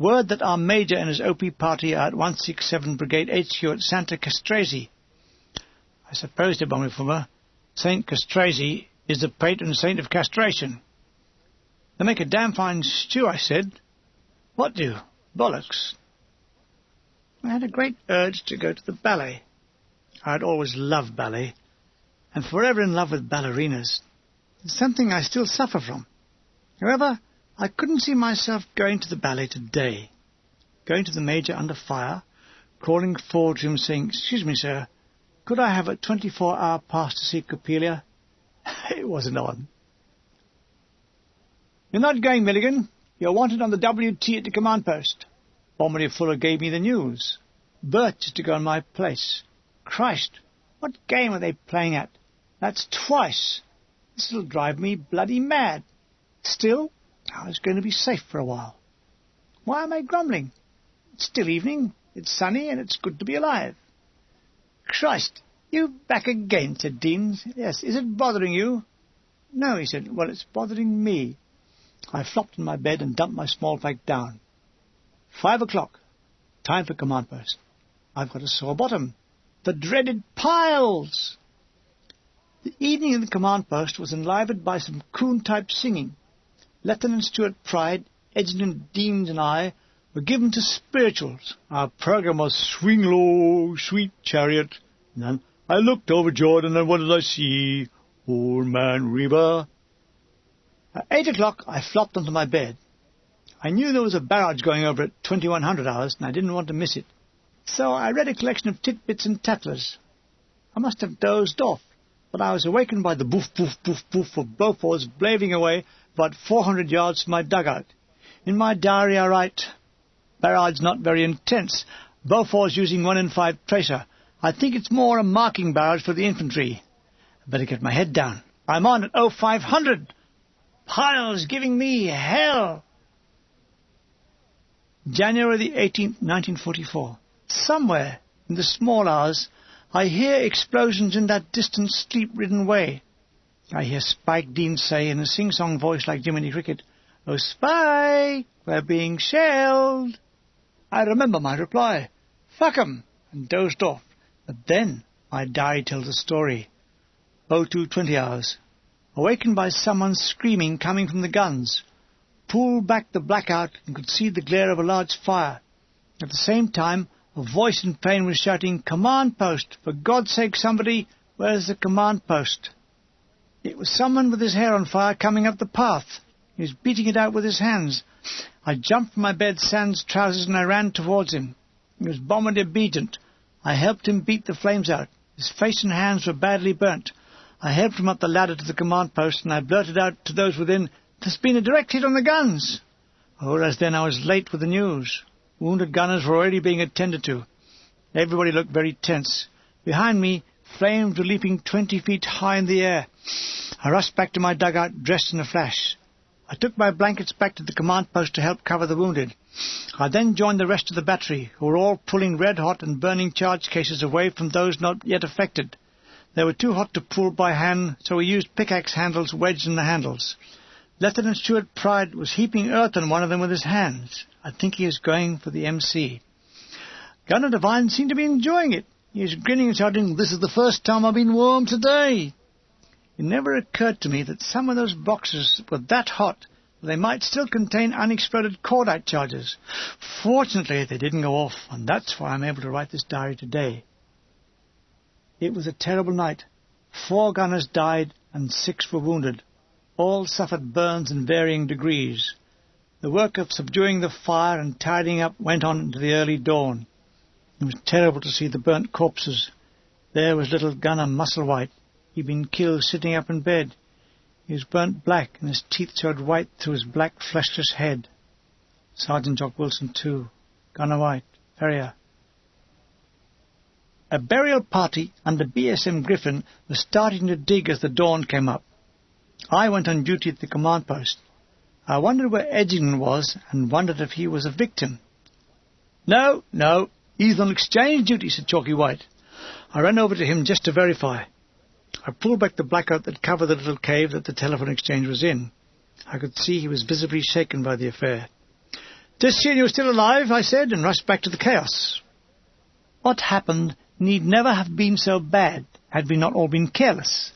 Word that our Major and his OP party are at 167 Brigade HQ at Santa Castrese. I suppose they're bombing from her. St. Castrese is the patron saint of castration. They make a damn fine stew, I said. What do? Bollocks. I had a great urge to go to the ballet. I had always loved ballet, and forever in love with ballerinas. It's something I still suffer from. However, I couldn't see myself going to the ballet today. Going to the Major under fire, crawling forward to him saying, "Excuse me, sir, could I have a 24-hour pass to see Coppelia?" It wasn't on. "You're not going, Milligan. You're wanted on the WT at the command post." Bombardier Fuller gave me the news. Bert is to go in my place. Christ, what game are they playing at? That's twice. This'll drive me bloody mad. Still, I was going to be safe for a while. Why am I grumbling? It's still evening, it's sunny, and it's good to be alive. "Christ, you back again," said Dean. "Yes, is it bothering you?" "No," he said. "Well, it's bothering me." I flopped in my bed and dumped my small pack down. 5 o'clock. Time for command post. I've got a sore bottom. The dreaded piles! The evening in the command post was enlivened by some coon-type singing. Lieutenant Stuart Pride, Edgerton Deans and I were given to spirituals. Our program was "Swing Low, Sweet Chariot." And then I looked over Jordan, and what did I see? Old Man River. At 8 o'clock, I flopped onto my bed. I knew there was a barrage going over at 2100 hours, and I didn't want to miss it. So I read a collection of titbits and tattlers. I must have dozed off, but I was awakened by the boof, boof, boof, boof of Beaufort's blaving away about 400 yards from my dugout. In my diary I write, "Barrage not very intense. Beaufort's using 1 in 5 tracer. I think it's more a marking barrage for the infantry. I better get my head down. I'm on at 0500. Piles giving me hell." January the 18th, 1944. Somewhere, in the small hours, I hear explosions in that distant sleep-ridden way. I hear Spike Dean say in a sing-song voice like Jiminy Cricket, "Oh, Spike, we're being shelled." I remember my reply, "Fuck 'em," and dozed off. But then my diary tells a story. 02:20 hours. Awakened by someone screaming coming from the guns. Pulled back the blackout and could see the glare of a large fire. At the same time, a voice in pain was shouting, "Command post! For God's sake, somebody, where's the command post?" It was someone with his hair on fire coming up the path. He was beating it out with his hands. I jumped from my bed, sans trousers, and I ran towards him. He was Bombardier Begent. I helped him beat the flames out. His face and hands were badly burnt. I helped him up the ladder to the command post, and I blurted out to those within, "There's been a direct hit on the guns." Whereas then I was late with the news. Wounded gunners were already being attended to. Everybody looked very tense. Behind me, flames were leaping 20 feet high in the air. I rushed back to my dugout, dressed in a flash. I took my blankets back to the command post to help cover the wounded. I then joined the rest of the battery, who were all pulling red-hot and burning charge cases away from those not yet affected. They were too hot to pull by hand, so we used pickaxe handles wedged in the handles. Lieutenant Stuart Pride was heaping earth on one of them with his hands. I think he was going for the MC. Gunner Devine seemed to be enjoying it. He was grinning and shouting, "This is the first time I've been warm today." It never occurred to me that some of those boxes were that hot that they might still contain unexploded cordite charges. Fortunately, they didn't go off, and that's why I'm able to write this diary today. It was a terrible night. 4 gunners died and 6 were wounded. All suffered burns in varying degrees. The work of subduing the fire and tidying up went on into the early dawn. It was terrible to see the burnt corpses. There was little gunner Musselwhite. He'd been killed sitting up in bed. He was burnt black, and his teeth showed white through his black, fleshless head. Sergeant Jock Wilson, too. Gunner White. Ferrier. A burial party under BSM Griffin was starting to dig as the dawn came up. I went on duty at the command post. I wondered where Edgerton was, and wondered if he was a victim. No, he's on exchange duty," said Chalky White. I ran over to him just to verify. I pulled back the blackout that covered the little cave that the telephone exchange was in. I could see he was visibly shaken by the affair. "Just seeing you were still alive," I said, and rushed back to the chaos. What happened need never have been so bad had we not all been careless.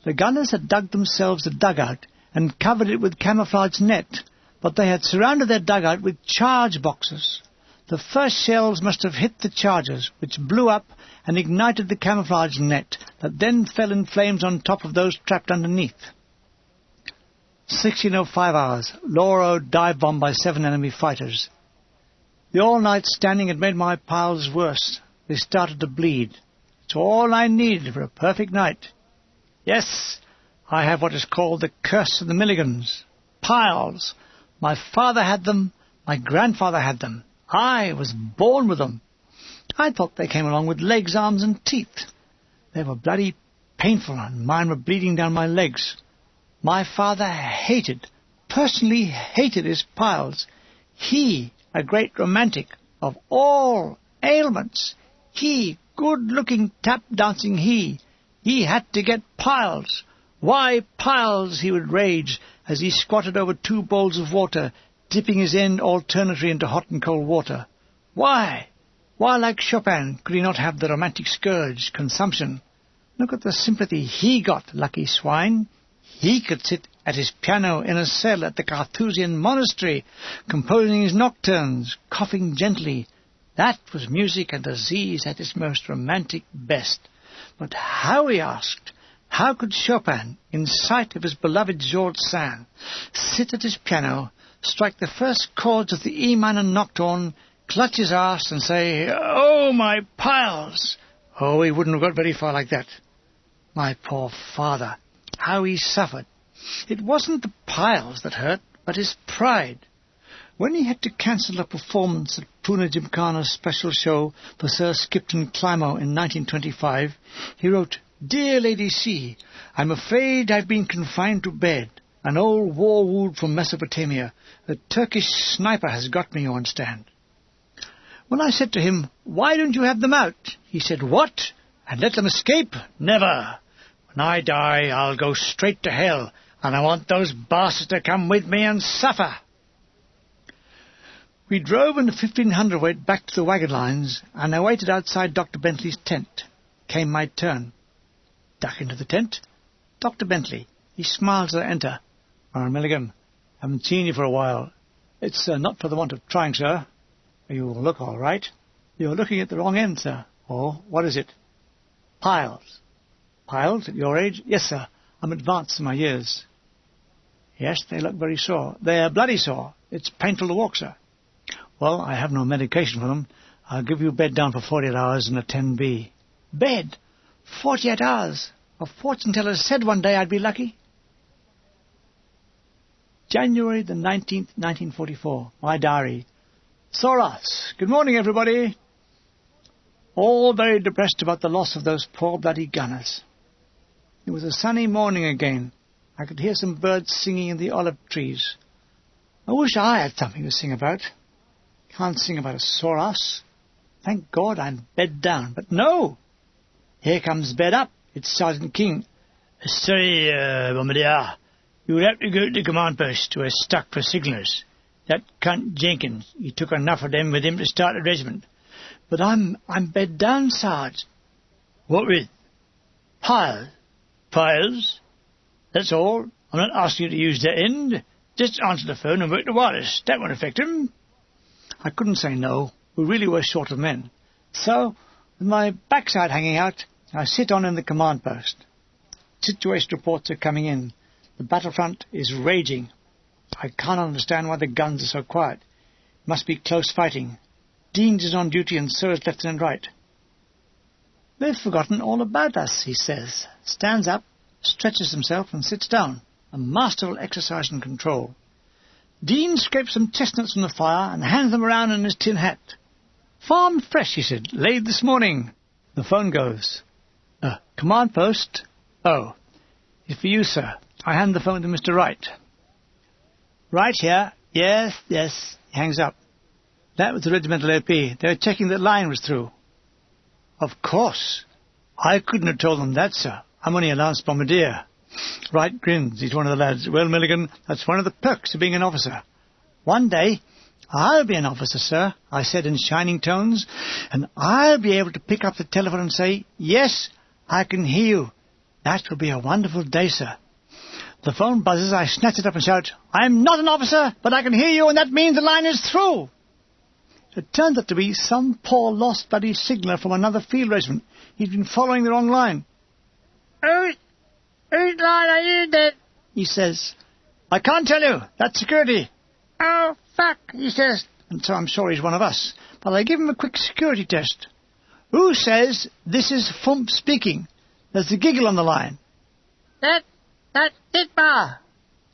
The gunners had dug themselves a dugout and covered it with camouflage net, but they had surrounded their dugout with charge boxes. The first shells must have hit the charges, which blew up and ignited the camouflage net that then fell in flames on top of those trapped underneath. 16:05 hours, Lauro dive bombed by 7 enemy fighters. The all-night standing had made my piles worse. They started to bleed. It's all I needed for a perfect night. Yes, I have what is called the curse of the Milligans. Piles. My father had them. My grandfather had them. I was born with them. I thought they came along with legs, arms, and teeth. They were bloody painful, and mine were bleeding down my legs. My father personally hated his piles. He, a great romantic of all ailments, he, good-looking, tap-dancing he had to get piles. Why piles, he would rage as he squatted over 2 bowls of water, dipping his end alternately into hot and cold water. Why? Why, like Chopin, could he not have the romantic scourge, consumption? Look at the sympathy he got, lucky swine. He could sit at his piano in a cell at the Carthusian monastery, composing his nocturnes, coughing gently. That was music and disease at its most romantic best. But how, he asked, how could Chopin, in sight of his beloved Georges Sand, sit at his piano, strike the first chords of the E minor nocturne, clutch his arse and say, "Oh, my piles"? Oh, he wouldn't have got very far like that. My poor father, how he suffered. It wasn't the piles that hurt, but his pride. When he had to cancel a performance at Pune Gymkhana's special show for Sir Skipton Climo in 1925, he wrote, "Dear Lady C, I'm afraid I've been confined to bed. An old war wound from Mesopotamia. A Turkish sniper has got me, you understand." When I said to him, "Why don't you have them out?" he said, "What? And let them escape? Never. When I die, I'll go straight to hell, and I want those bastards to come with me and suffer." We drove in the 1500 back to the wagon lines, and I waited outside Dr. Bentley's tent. Came my turn. Duck into the tent. Dr. Bentley. He smiles as I enter. "Milligan, haven't seen you for a while. It's not for the want of trying, sir. You look all right." "You're looking at the wrong end, sir." "Oh, what is it?" "Piles." "Piles at your age?" "Yes, sir. I'm advanced in my years." "Yes, they look very sore." "They're bloody sore. It's painful to walk, sir." "Well, I have no medication for them. I'll give you bed down for 48 hours and a 10B. "Bed? 48 hours? A fortune teller said one day I'd be lucky." January the 19th, 1944. My diary. Soras. Good morning, everybody. All very depressed about the loss of those poor bloody gunners. It was a sunny morning again. I could hear some birds singing in the olive trees. I wish I had something to sing about. Can't sing about a sore ass. Thank God I'm bed down. But no! Here comes bed up. It's Sergeant King. "Sorry, Bombardier. You'll have to go to the command post. We're stuck for signallers. That cunt Jenkins, he took enough of them with him to start a regiment." "But I'm bed down, Sarge." "What with?" "Piles." "Piles? That's all. I'm not asking you to use that end. Just answer the phone and work the wireless. That won't affect him." I couldn't say no. We really were short of men. So, with my backside hanging out, I sit on in the command post. Situation reports are coming in. The battlefront is raging. I can't understand why the guns are so quiet. Must be close fighting. Deans is on duty and so is Lieutenant Wright. "They've forgotten all about us," he says. Stands up, stretches himself and sits down. A masterful exercise in control. Dean scrapes some chestnuts from the fire and hands them around in his tin hat. "Farm fresh," he said. "Laid this morning." The phone goes. "Command post." "Oh, it's for you, sir." I hand the phone to Mr. Wright. "Right here." Yes. He hangs up. That was the regimental AP. They were checking that line was through." "Of course. I couldn't have told them that, sir. I'm only a lance bombardier. Wright grins. He's one of the lads. Well, Milligan, that's one of the perks of being an officer. One day, I'll be an officer, sir, I said in shining tones, and I'll be able to pick up the telephone and say, yes, I can hear you. That will be a wonderful day, sir. The phone buzzes. I snatch it up and shout, I'm not an officer, but I can hear you, and that means the line is through. It turns out to be some poor lost bloody signaller from another field regiment. He's been following the wrong line. Whose line are you then? He says. I can't tell you. That's security. Oh, fuck, he says. And so I'm sure he's one of us. But I give him a quick security test. Who says this is Fump speaking? There's a giggle on the line. That's Itmar.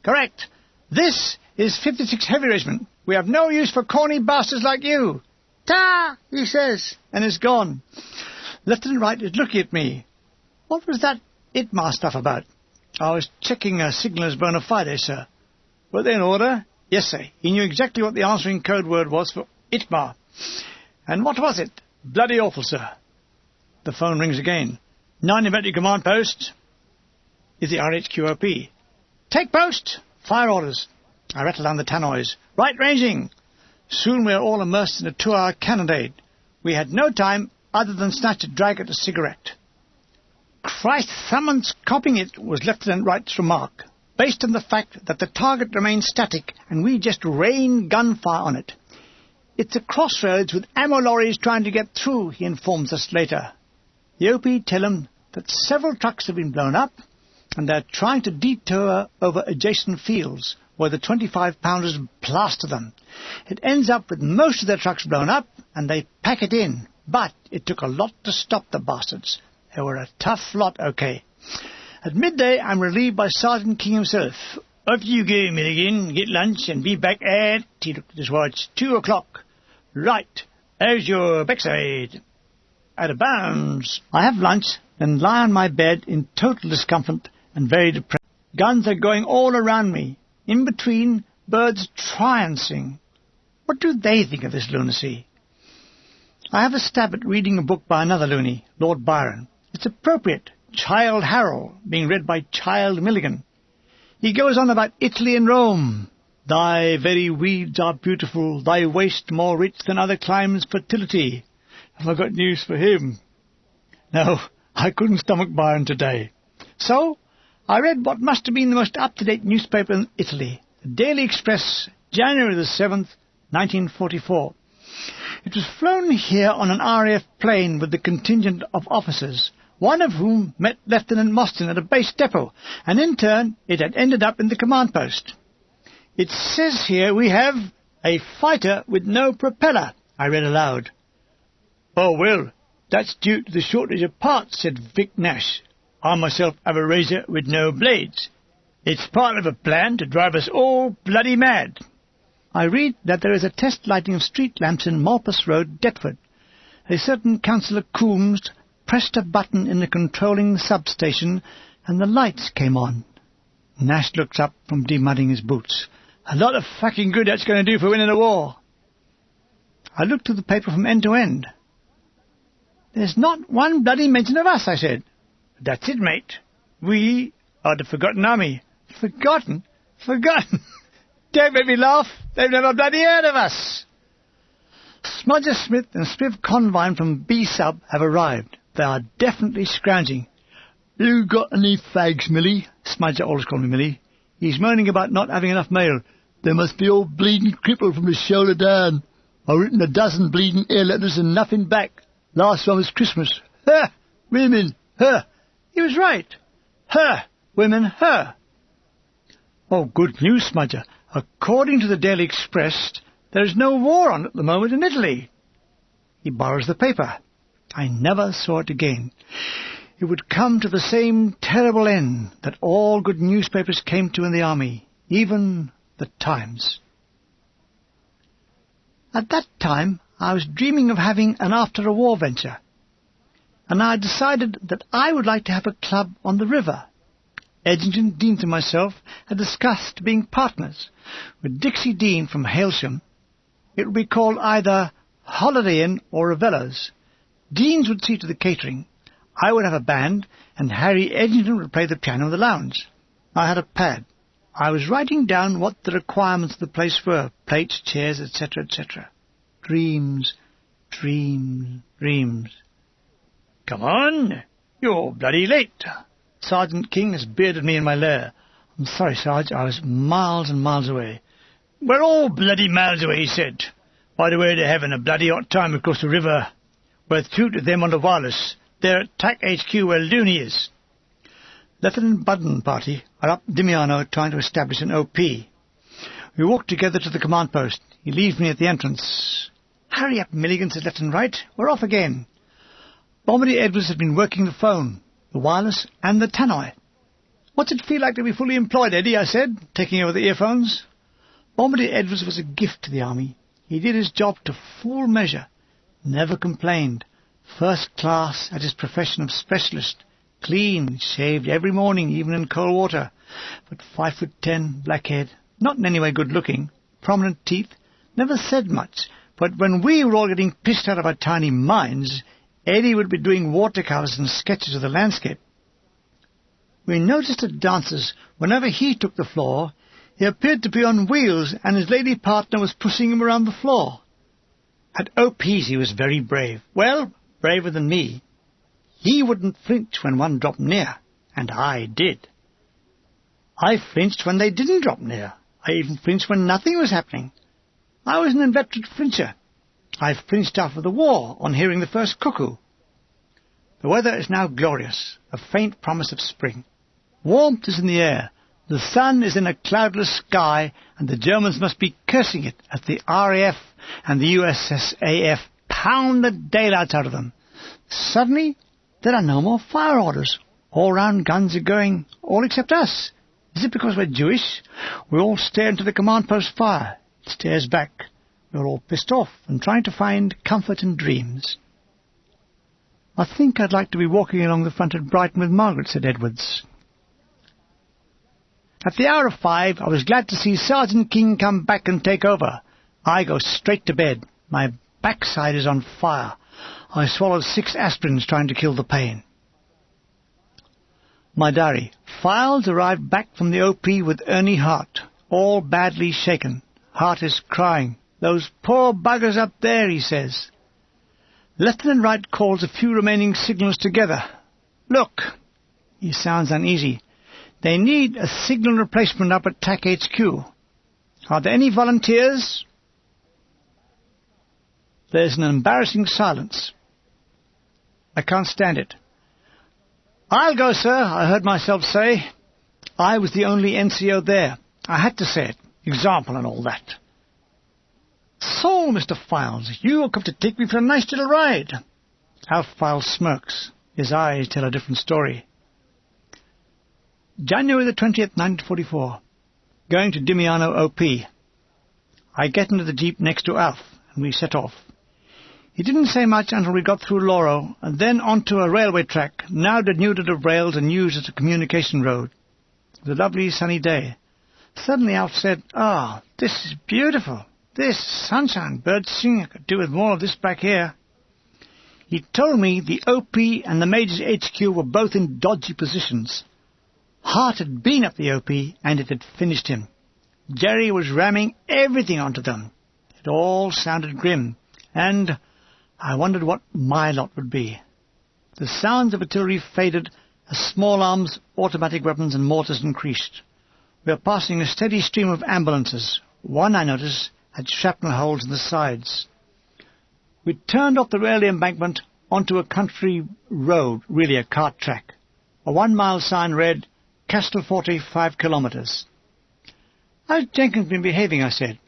Correct. This is 56 Heavy Regiment. We have no use for corny bastards like you. Ta, he says. And is gone. Lieutenant Wright is looking at me. What was that Itmar stuff about? I was checking a signaler's bona fide, sir. Were they in order? Yes, sir. He knew exactly what the answering code word was for Itmar. And what was it? Bloody awful, sir. The phone rings again. 9 Infantry Command Post. Is the RHQOP. Take post. Fire orders. I rattle down the tannoys. Right ranging. Soon we are all immersed in a 2-hour cannonade. We had no time other than snatch a drag at a cigarette. Christ, someone's copying it, was Lieutenant Wright's remark, based on the fact that the target remains static and we just rain gunfire on it. It's a crossroads with ammo lorries trying to get through, he informs us later. The OP tell him that several trucks have been blown up and they're trying to detour over adjacent fields where the 25-pounders plaster them. It ends up with most of their trucks blown up and they pack it in. But it took a lot to stop the bastards. They were a tough lot, okay. At midday, I'm relieved by Sergeant King himself. Off you go, Milligan. Get lunch and be back at, he looked at his watch, 2 o'clock. Right. How's your backside? Out of bounds. I have lunch, then lie on my bed in total discomfort and very depressed. Guns are going all around me. In between, birds try and sing. What do they think of this lunacy? I have a stab at reading a book by another loony, Lord Byron. It's appropriate. Childe Harold, being read by Childe Milligan. He goes on about Italy and Rome. Thy very weeds are beautiful, thy waste more rich than other climes' fertility. Have I got news for him? No, I couldn't stomach Byron today. So, I read what must have been the most up-to-date newspaper in Italy, the Daily Express, January the 7th, 1944. It was flown here on an RAF plane with the contingent of officers, one of whom met Lieutenant Mostyn at a base depot, and in turn it had ended up in the command post. It says here we have a fighter with no propeller, I read aloud. Oh, well, that's due to the shortage of parts, said Vic Nash. I myself have a razor with no blades. It's part of a plan to drive us all bloody mad. I read that there is a test lighting of street lamps in Malpas Road, Deptford. A certain Councillor Coombs pressed a button in the controlling substation and the lights came on. Nash looks up from demudding his boots. A lot of fucking good that's going to do for winning a war. I looked through the paper from end to end. There's not one bloody mention of us, I said. That's it, mate. We are the forgotten army. Forgotten? Forgotten? Don't make me laugh. They've never bloody heard of us. Smudger Smith and Spiv Convine from B-Sub have arrived. They are definitely scrounging. You got any fags, Millie? Smudger always called me Millie. He's moaning about not having enough mail. They must be all bleeding crippled from the shoulder down. I've written a dozen bleeding air letters and nothing back. Last one was Christmas. Her! Women! Her! He was right. Her! Women! Her! Oh, good news, Smudger. According to the Daily Express, there is no war on at the moment in Italy. He borrows the paper. I never saw it again. It would come to the same terrible end that all good newspapers came to in the army, even the Times. At that time, I was dreaming of having an after-a-war venture, and I decided that I would like to have a club on the river. Edgington, Dean and myself had discussed being partners with Dixie Dean from Hailsham. It would be called either Holiday Inn or Ravello's. Dean's would see to the catering. I would have a band, and Harry Edgington would play the piano in the lounge. I had a pad. I was writing down what the requirements of the place were, plates, chairs, etc., etc. Dreams, dreams, dreams. Come on, you're bloody late. Sergeant King has bearded me in my lair. I'm sorry, Sarge, I was miles and miles away. We're all bloody miles away, he said. By the way, they're having a bloody hot time across the river. We're through to them on the wireless. They're at TAC HQ where Looney is. Lieutenant Budden party are up Dimiano trying to establish an OP. We walk together to the command post. He leaves me at the entrance. Hurry up, Milligan, says left and right. We're off again. Bombardier Edwards has been working the phone, the wireless, and the tannoy. What's it feel like to be fully employed, Eddie? I said, taking over the earphones. Bombardier Edwards was a gift to the army. He did his job to full measure. Never complained. First class at his profession of specialist. Clean, shaved every morning, even in cold water. But 5'10", black head, not in any way good-looking, prominent teeth, never said much. But when we were all getting pissed out of our tiny minds, Eddie would be doing watercolours and sketches of the landscape. We noticed at dances, whenever he took the floor, he appeared to be on wheels, and his lady partner was pushing him around the floor. At OPs he was very brave. Well, braver than me. He wouldn't flinch when one dropped near, and I did. I flinched when they didn't drop near. I even flinched when nothing was happening. I was an inveterate flincher. I flinched after the war on hearing the first cuckoo. The weather is now glorious, a faint promise of spring. Warmth is in the air. The sun is in a cloudless sky, and the Germans must be cursing it as the RAF and the USSAF pound the daylights out of them. Suddenly, there are no more fire orders. All-round guns are going, all except us. Is it because we're Jewish? We all stare into the command post fire. It stares back. We're all pissed off and trying to find comfort in dreams. I think I'd like to be walking along the front at Brighton with Margaret, said Edwards. At the hour of 5, I was glad to see Sergeant King come back and take over. I go straight to bed. My backside is on fire. I swallowed 6 aspirins trying to kill the pain. My diary. Files arrived back from the OP with Ernie Hart, all badly shaken. Hart is crying. Those poor buggers up there, he says. Lieutenant Wright calls a few remaining signals together. Look, he sounds uneasy. They need a signal replacement up at TAC HQ. Are there any volunteers? There's an embarrassing silence. I can't stand it. I'll go, sir, I heard myself say. I was the only NCO there. I had to say it. Example and all that. So, Mr. Files, you have come to take me for a nice little ride. Alf Files smirks. His eyes tell a different story. January the 20th, 1944. Going to Dimiano OP. I get into the jeep next to Alf, and we set off. He didn't say much until we got through Loro, and then onto a railway track, now denuded of rails and used as a communication road. It was a lovely sunny day. Suddenly Alf said, this is beautiful. This sunshine, birds singing, I could do with more of this back here. He told me the OP and the Major's HQ were both in dodgy positions. Hart had been up the OP, and it had finished him. Jerry was ramming everything onto them. It all sounded grim, and I wondered what my lot would be. The sounds of artillery faded as small arms, automatic weapons and mortars increased. We were passing a steady stream of ambulances. One, I noticed, had shrapnel holes in the sides. We turned off the railway embankment onto a country road, really a cart track. A 1-mile sign read, Castelforte 5 kilometres. How's Jenkins been behaving, I said.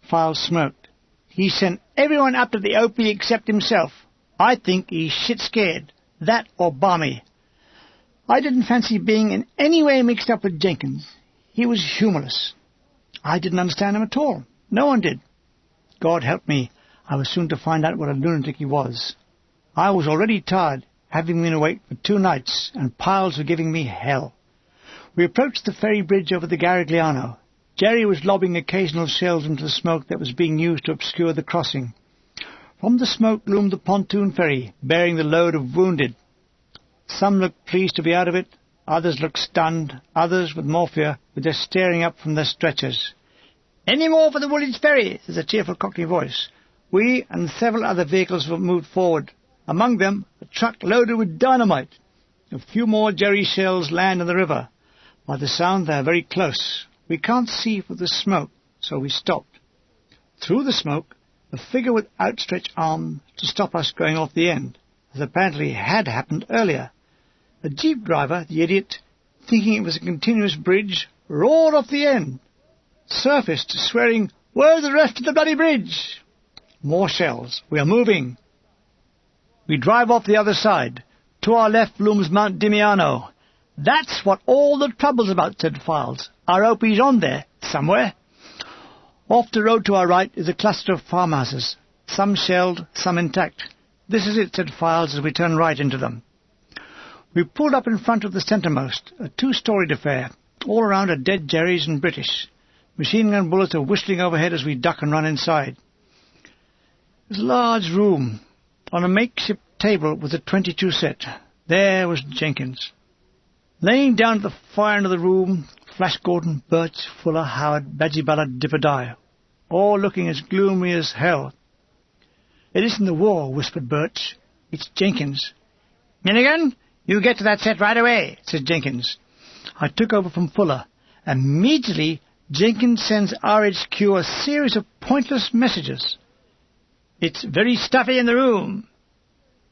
Files smirked. He sent everyone up to the OP except himself. I think he's shit-scared. That or balmy. I didn't fancy being in any way mixed up with Jenkins. He was humorless. I didn't understand him at all. No one did. God help me, I was soon to find out what a lunatic he was. I was already tired, having been awake for 2 nights, and piles were giving me hell. We approached the ferry bridge over the Garigliano. Jerry was lobbing occasional shells into the smoke that was being used to obscure the crossing. From the smoke loomed the pontoon ferry, bearing the load of wounded. Some looked pleased to be out of it, others looked stunned, others, with more fear, were just staring up from their stretchers. "Any more for the Woolwich Ferry?" says a cheerful Cockney voice. We and several other vehicles were moved forward. Among them, a truck loaded with dynamite. A few more Jerry shells land in the river. By the sound, they are very close. We can't see for the smoke, so we stopped. Through the smoke, a figure with outstretched arms to stop us going off the end, as apparently had happened earlier. A jeep driver, the idiot, thinking it was a continuous bridge, roared off the end, surfaced, swearing, "Where's the rest of the bloody bridge?" More shells. We are moving. We drive off the other side. To our left looms Mount Dimiano. "That's what all the trouble's about," said Files. "Our OP's on there, somewhere." Off the road to our right is a cluster of farmhouses, some shelled, some intact. "This is it," said Files as we turned right into them. We pulled up in front of the centremost, a two-storied affair. All around are dead Jerrys and British. Machine-gun bullets are whistling overhead as we duck and run inside. It was a large room. On a makeshift table was a 22 set. There was Jenkins. Laying down at the far end of the room, Flash Gordon, Birch, Fuller, Howard, Badgie Ballard, Dipper, all looking as gloomy as hell. "It isn't the war," whispered Birch. "It's Jenkins." "Milligan, you get to that set right away," said Jenkins. I took over from Fuller. Immediately, Jenkins sends RHQ a series of pointless messages. "It's very stuffy in the room.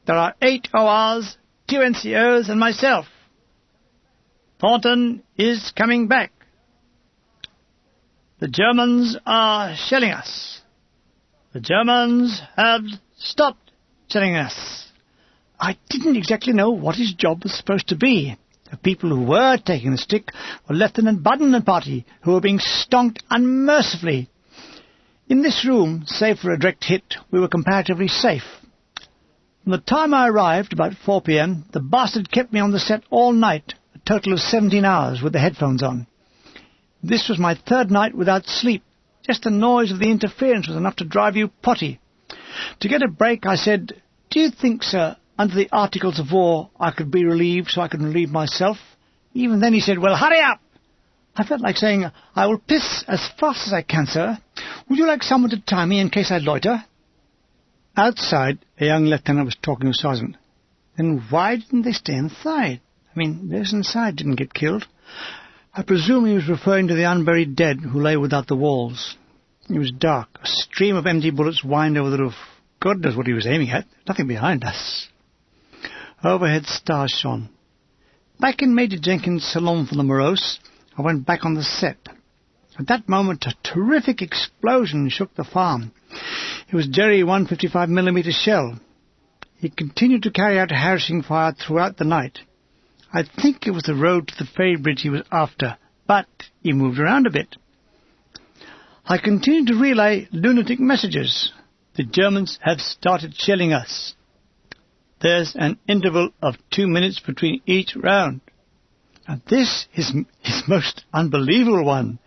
There are 8 ORs, 2 NCOs, and myself. Thornton is coming back. The Germans are shelling us. The Germans have stopped shelling us." I didn't exactly know what his job was supposed to be. The people who were taking the stick were Lieutenant Budden and party, who were being stonked unmercifully. In this room, save for a direct hit, we were comparatively safe. From the time I arrived, about 4 p.m., the bastard kept me on the set all night, a total of 17 hours with the headphones on. This was my 3rd night without sleep. Just the noise of the interference was enough to drive you potty. To get a break, I said, "Do you think, sir, under the Articles of War, I could be relieved so I could relieve myself?" Even then he said, "Well, hurry up!" I felt like saying, "I will piss as fast as I can, sir. Would you like someone to tie me in case I loiter?" Outside, a young lieutenant was talking to a sergeant. Then why didn't they stay inside? I mean, those inside didn't get killed. I presume he was referring to the unburied dead who lay without the walls. It was dark. A stream of empty bullets whined over the roof. God knows what he was aiming at. Nothing behind us. Overhead stars shone. Back in Major Jenkins' salon for the morose, I went back on the set. At that moment, a terrific explosion shook the farm. It was Jerry 155mm shell. He continued to carry out a harassing fire throughout the night. I think it was the road to the ferry bridge he was after, but he moved around a bit. I continued to relay lunatic messages. The Germans have started shelling us. There's an interval of 2 minutes between each round. And this is his most unbelievable one.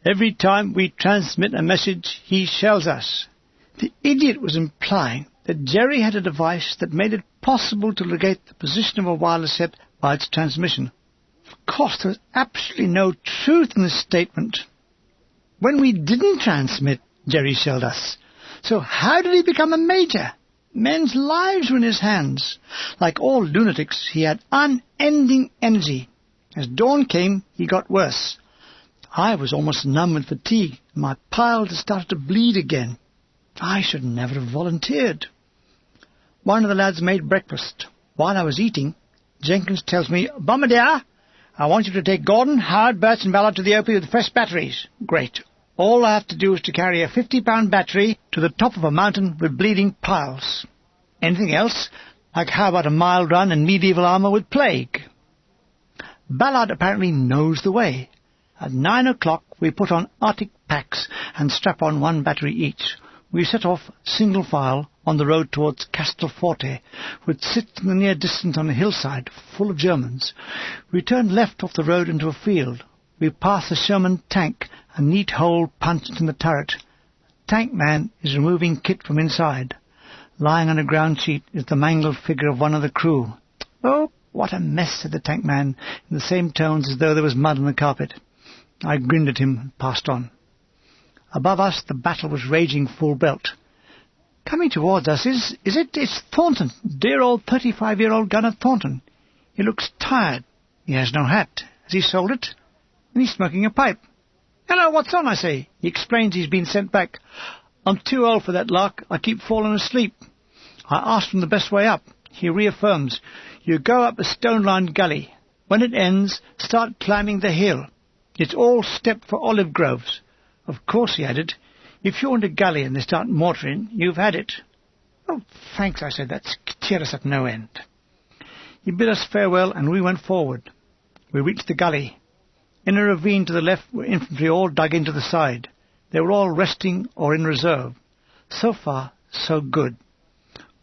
Every time we transmit a message, he shells us. The idiot was implying that Jerry had a device that made it possible to locate the position of a wireless set by its transmission. Of course, there was absolutely no truth in this statement. When we didn't transmit, Jerry shelled us. So how did he become a major? Men's lives were in his hands. Like all lunatics, he had unending energy. As dawn came, he got worse. I was almost numb with fatigue, and my piles had started to bleed again. I should never have volunteered. One of the lads made breakfast. While I was eating, Jenkins tells me, "Bombardier, I want you to take Gordon, Howard, Birch and Ballard to the OP with fresh batteries." Great. All I have to do is to carry a 50-pound battery to the top of a mountain with bleeding piles. Anything else? Like how about a mile run and medieval armour with plague? Ballard apparently knows the way. At 9 o'clock we put on Arctic packs and strap on 1 battery each. We set off single file on the road towards Castelforte, which sits in the near distance on a hillside full of Germans. We turned left off the road into a field. We passed the Sherman tank, a neat hole punched in the turret. The tank man is removing kit from inside. Lying on a ground sheet is the mangled figure of one of the crew. "Oh, what a mess," said the tank man, in the same tones as though there was mud on the carpet. I grinned at him and passed on. Above us the battle was raging full belt. Coming towards us it's Thornton, dear old 35-year-old gunner Thornton. He looks tired. He has no hat. Has he sold it? And he's smoking a pipe. "Hello, what's on?" I say. He explains he's been sent back. "I'm too old for that lark. I keep falling asleep." I asked him the best way up. He reaffirms, "You go up a stone-lined gully. When it ends, start climbing the hill. It's all stepped for olive groves." Of course, he added, if you're in a gully and they start mortaring, you've had it. "Oh, thanks," I said. "That's cheered us up no end." He bid us farewell, and we went forward. We reached the gully. In a ravine to the left were infantry all dug into the side. They were all resting or in reserve. So far, so good.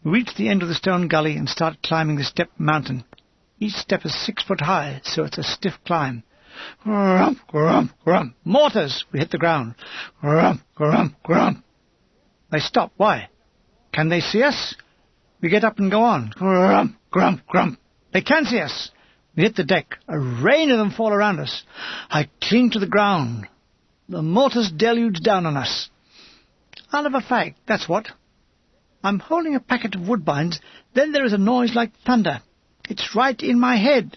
We reached the end of the stone gully and started climbing the stepped mountain. Each step is 6 foot high, so it's a stiff climb. Grump, grump, grump. Mortars! We hit the ground. Grump, grump, grump. They stop. Why? Can they see us? We get up and go on. Grump, grump, grump. They can see us. We hit the deck. A rain of them fall around us. I cling to the ground. The mortars deluge down on us. I'll have a fag, that's what. I'm holding a packet of woodbines. Then there is a noise like thunder. It's right in my head.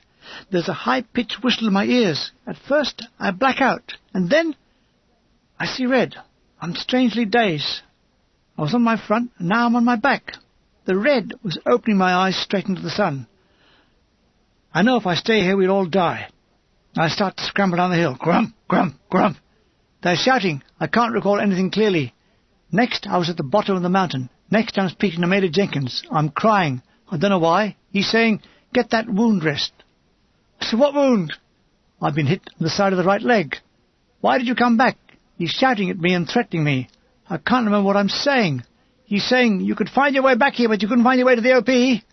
There's a high-pitched whistle in my ears. At first I black out, and then I see red. I'm strangely dazed. I was on my front, and now I'm on my back. The red was opening my eyes straight into the sun. I know if I stay here we'll all die. I start to scramble down the hill. Grump, grump, grump. They're shouting. I can't recall anything clearly. Next I was at the bottom of the mountain. Next I'm speaking to Major Jenkins. I'm crying. I don't know why. He's saying, "Get that wound dressed." I said, "What wound?" "I've been hit on the side of the right leg." "Why did you come back?" He's shouting at me and threatening me. I can't remember what I'm saying. He's saying, "You could find your way back here, but you couldn't find your way to the OP."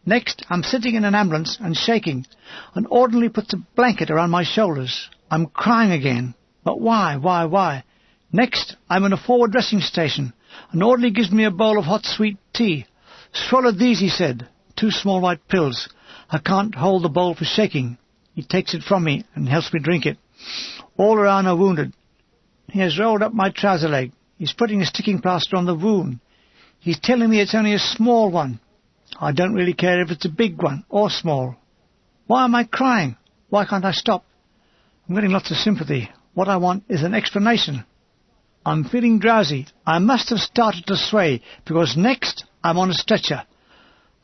Next, I'm sitting in an ambulance and shaking. An orderly puts a blanket around my shoulders. I'm crying again. But why? Next, I'm in a forward dressing station. An orderly gives me a bowl of hot sweet tea. "Swallow these," he said. 2 small white pills. I can't hold the bowl for shaking. He takes it from me and helps me drink it. All around are wounded. He has rolled up my trouser leg. He's putting a sticking plaster on the wound. He's telling me it's only a small one. I don't really care if it's a big one or small. Why am I crying? Why can't I stop? I'm getting lots of sympathy. What I want is an explanation. I'm feeling drowsy. I must have started to sway, because next I'm on a stretcher.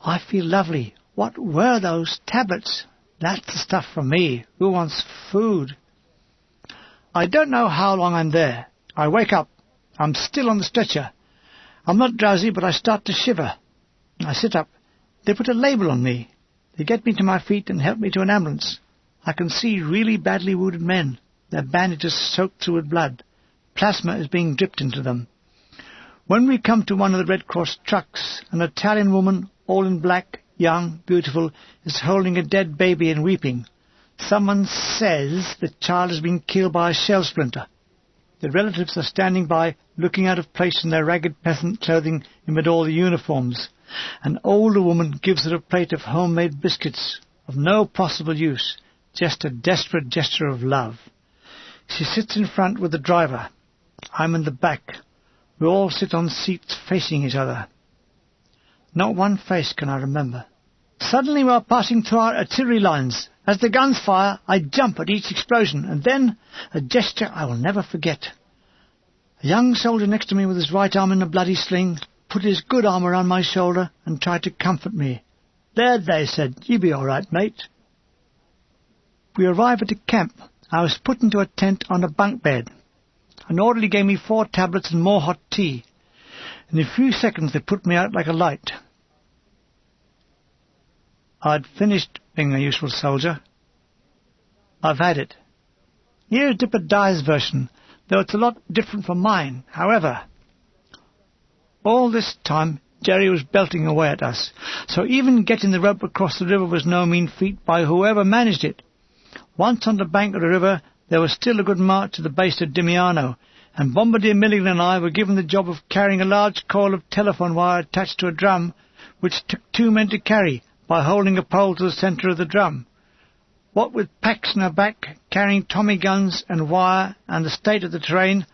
I feel lovely. What were those tablets? That's the stuff for me. Who wants food? I don't know how long I'm there. I wake up. I'm still on the stretcher. I'm not drowsy, but I start to shiver. I sit up. They put a label on me. They get me to my feet and help me to an ambulance. I can see really badly wounded men. Their bandages soaked through with blood. Plasma is being dripped into them. When we come to one of the Red Cross trucks, an Italian woman, all in black, young, beautiful, is holding a dead baby and weeping. Someone says the child has been killed by a shell splinter. The relatives are standing by, looking out of place in their ragged peasant clothing amid all the uniforms. An older woman gives her a plate of homemade biscuits, of no possible use, just a desperate gesture of love. She sits in front with the driver. I'm in the back. We all sit on seats facing each other. Not one face can I remember. Suddenly we are passing through our artillery lines. As the guns fire, I jump at each explosion, and then a gesture I will never forget. A young soldier next to me with his right arm in a bloody sling put his good arm around my shoulder and tried to comfort me. "There, they said, "you be all right, mate." We arrived at a camp. I was put into a tent on a bunk bed. An orderly gave me 4 tablets and more hot tea. In a few seconds they put me out like a light. I'd finished being a useful soldier. I've had it. Here's Dipper Dye's version, though it's a lot different from mine. However, all this time Jerry was belting away at us, so even getting the rope across the river was no mean feat by whoever managed it. Once on the bank of the river, there was still a good march to the base of Dimiano, and Bombardier Milligan and I were given the job of carrying a large coil of telephone wire attached to a drum, which took 2 men to carry, by holding a pole to the centre of the drum. What with packs on our back, carrying Tommy guns and wire, and the state of the terrain,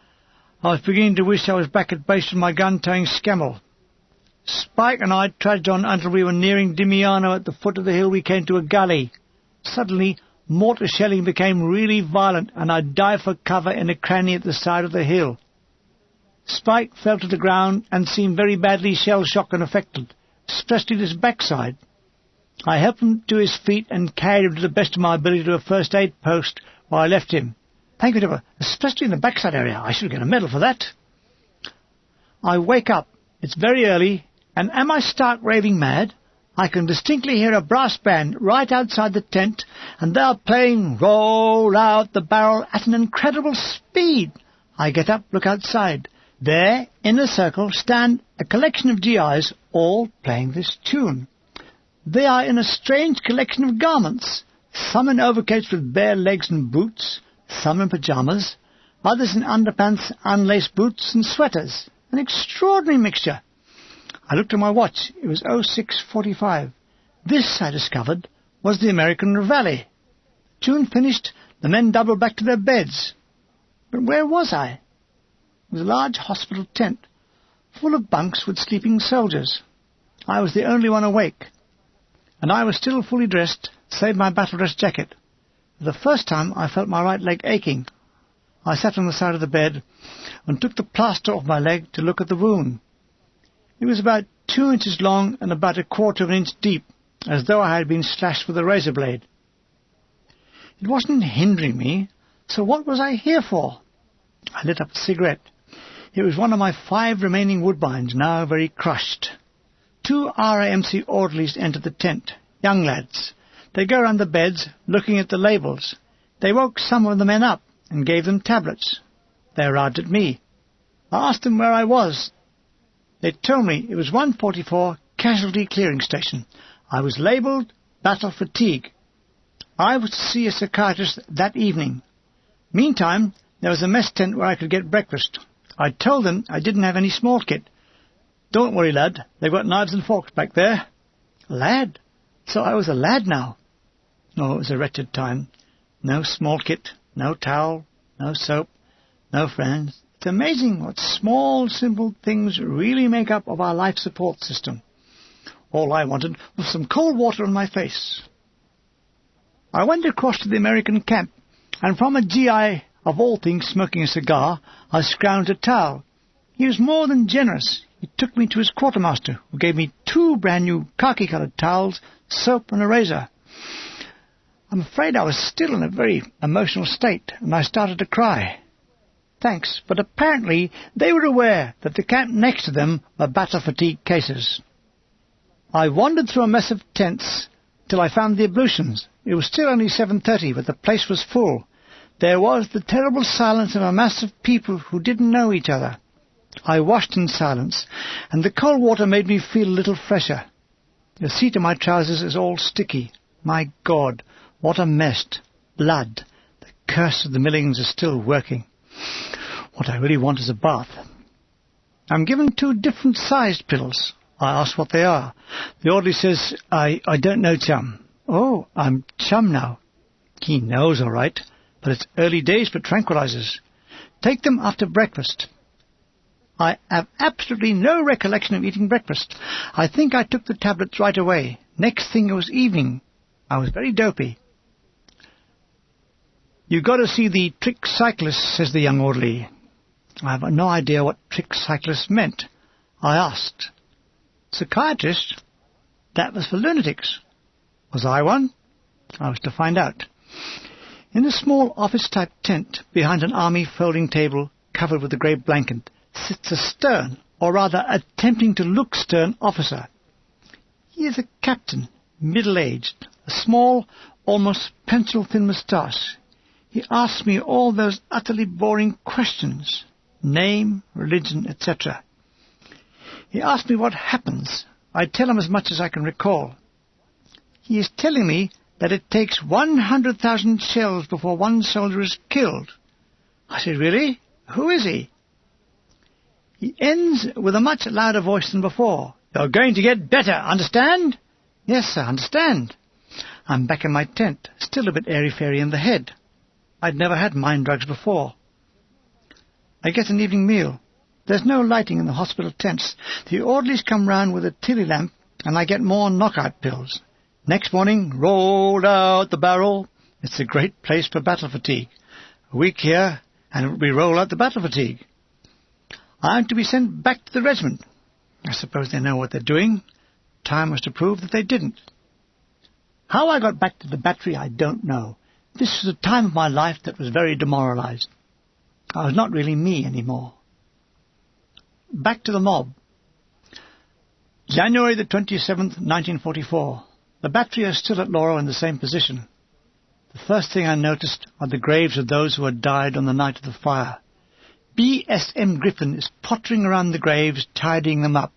I was beginning to wish I was back at base with my gun-towing Scammell. Spike and I trudged on until we were nearing Dimiano. At the foot of the hill we came to a gully. Suddenly, mortar shelling became really violent, and I dived for cover in a cranny at the side of the hill. Spike fell to the ground and seemed very badly shell-shocked and affected, especially his backside. I helped him to his feet and carried him to the best of my ability to a first-aid post while I left him. Thank you, Deborah, especially in the backside area. I should get a medal for that. I wake up. It's very early, and am I stark raving mad? I can distinctly hear a brass band right outside the tent, and they are playing Roll Out the Barrel at an incredible speed. I get up, look outside. There, in a circle, stand a collection of GIs, all playing this tune. They are in a strange collection of garments, some in overcoats with bare legs and boots, some in pyjamas, others in underpants, unlaced boots and sweaters. An extraordinary mixture. I looked at my watch. It was 06:45. This, I discovered, was the American Reveille. Tune finished, the men doubled back to their beds. But where was I? It was a large hospital tent, full of bunks with sleeping soldiers. I was the only one awake, and I was still fully dressed, save my battle dress jacket. For the first time I felt my right leg aching. I sat on the side of the bed and took the plaster off my leg to look at the wound. It was about 2 inches long and about 1/4 of an inch deep, as though I had been slashed with a razor blade. It wasn't hindering me, so what was I here for? I lit up a cigarette. It was one of my 5 remaining woodbines, now very crushed. 2 RAMC orderlies entered the tent, young lads. They go round the beds, looking at the labels. They woke some of the men up and gave them tablets. They arrived at me. I asked them where I was. They told me it was 144 Casualty Clearing Station. I was labelled Battle Fatigue. I was to see a psychiatrist that evening. Meantime, there was a mess tent where I could get breakfast. I told them I didn't have any small kit. Don't worry, lad. They've got knives and forks back there. Lad? So I was a lad now. Oh, it was a wretched time. No small kit, no towel, no soap, no friends. It's amazing what small, simple things really make up of our life support system. All I wanted was some cold water on my face. I went across to the American camp, and from a GI, of all things smoking a cigar, I scrounged a towel. He was more than generous. He took me to his quartermaster, who gave me 2 brand-new khaki-coloured towels, soap and a razor. I'm afraid I was still in a very emotional state, and I started to cry. Thanks, but apparently they were aware that the camp next to them were battle fatigue cases. I wandered through a mess of tents till I found the ablutions. It was still only 7:30, but the place was full. There was the terrible silence of a mass of people who didn't know each other. I washed in silence, and the cold water made me feel a little fresher. The seat of my trousers is all sticky. My God, what a mess. Blood. The curse of the Milligans is still working. What I really want is a bath. I'm given 2 different-sized pills. I ask what they are. The orderly says, I don't know, chum. Oh, I'm chum now. He knows, all right, but it's early days for tranquilizers. Take them after breakfast. I have absolutely no recollection of eating breakfast. I think I took the tablets right away. Next thing it was evening. I was very dopey. "You got to see the trick cyclist," says the young orderly. I have no idea what trick cyclist meant. I asked. Psychiatrist? That was for lunatics. Was I one? I was to find out. In a small office-type tent behind an army folding table covered with a grey blanket sits a stern, or rather attempting to look stern, officer. He is a captain, middle-aged, a small, almost pencil-thin moustache. He asks me all those utterly boring questions, name, religion, etc. He asks me what happens. I tell him as much as I can recall. He is telling me that it takes 100,000 shells before one soldier is killed. I said, really? Who is he? He ends with a much louder voice than before. You're going to get better, understand? Yes, I understand. I'm back in my tent, still a bit airy-fairy in the head. I'd never had mind drugs before. I get an evening meal. There's no lighting in the hospital tents. The orderlies come round with a tilly lamp, and I get more knockout pills. Next morning, rolled out the barrel. It's a great place for battle fatigue. A week here, and we roll out the battle fatigue. I'm to be sent back to the regiment. I suppose they know what they're doing. Time was to prove that they didn't. How I got back to the battery, I don't know. This was a time of my life that was very demoralized. I was not really me anymore. Back to the mob. January the 27th, 1944. The battery is still at Laura in the same position. The first thing I noticed are the graves of those who had died on the night of the fire. B.S.M. Griffin is pottering around the graves, tidying them up.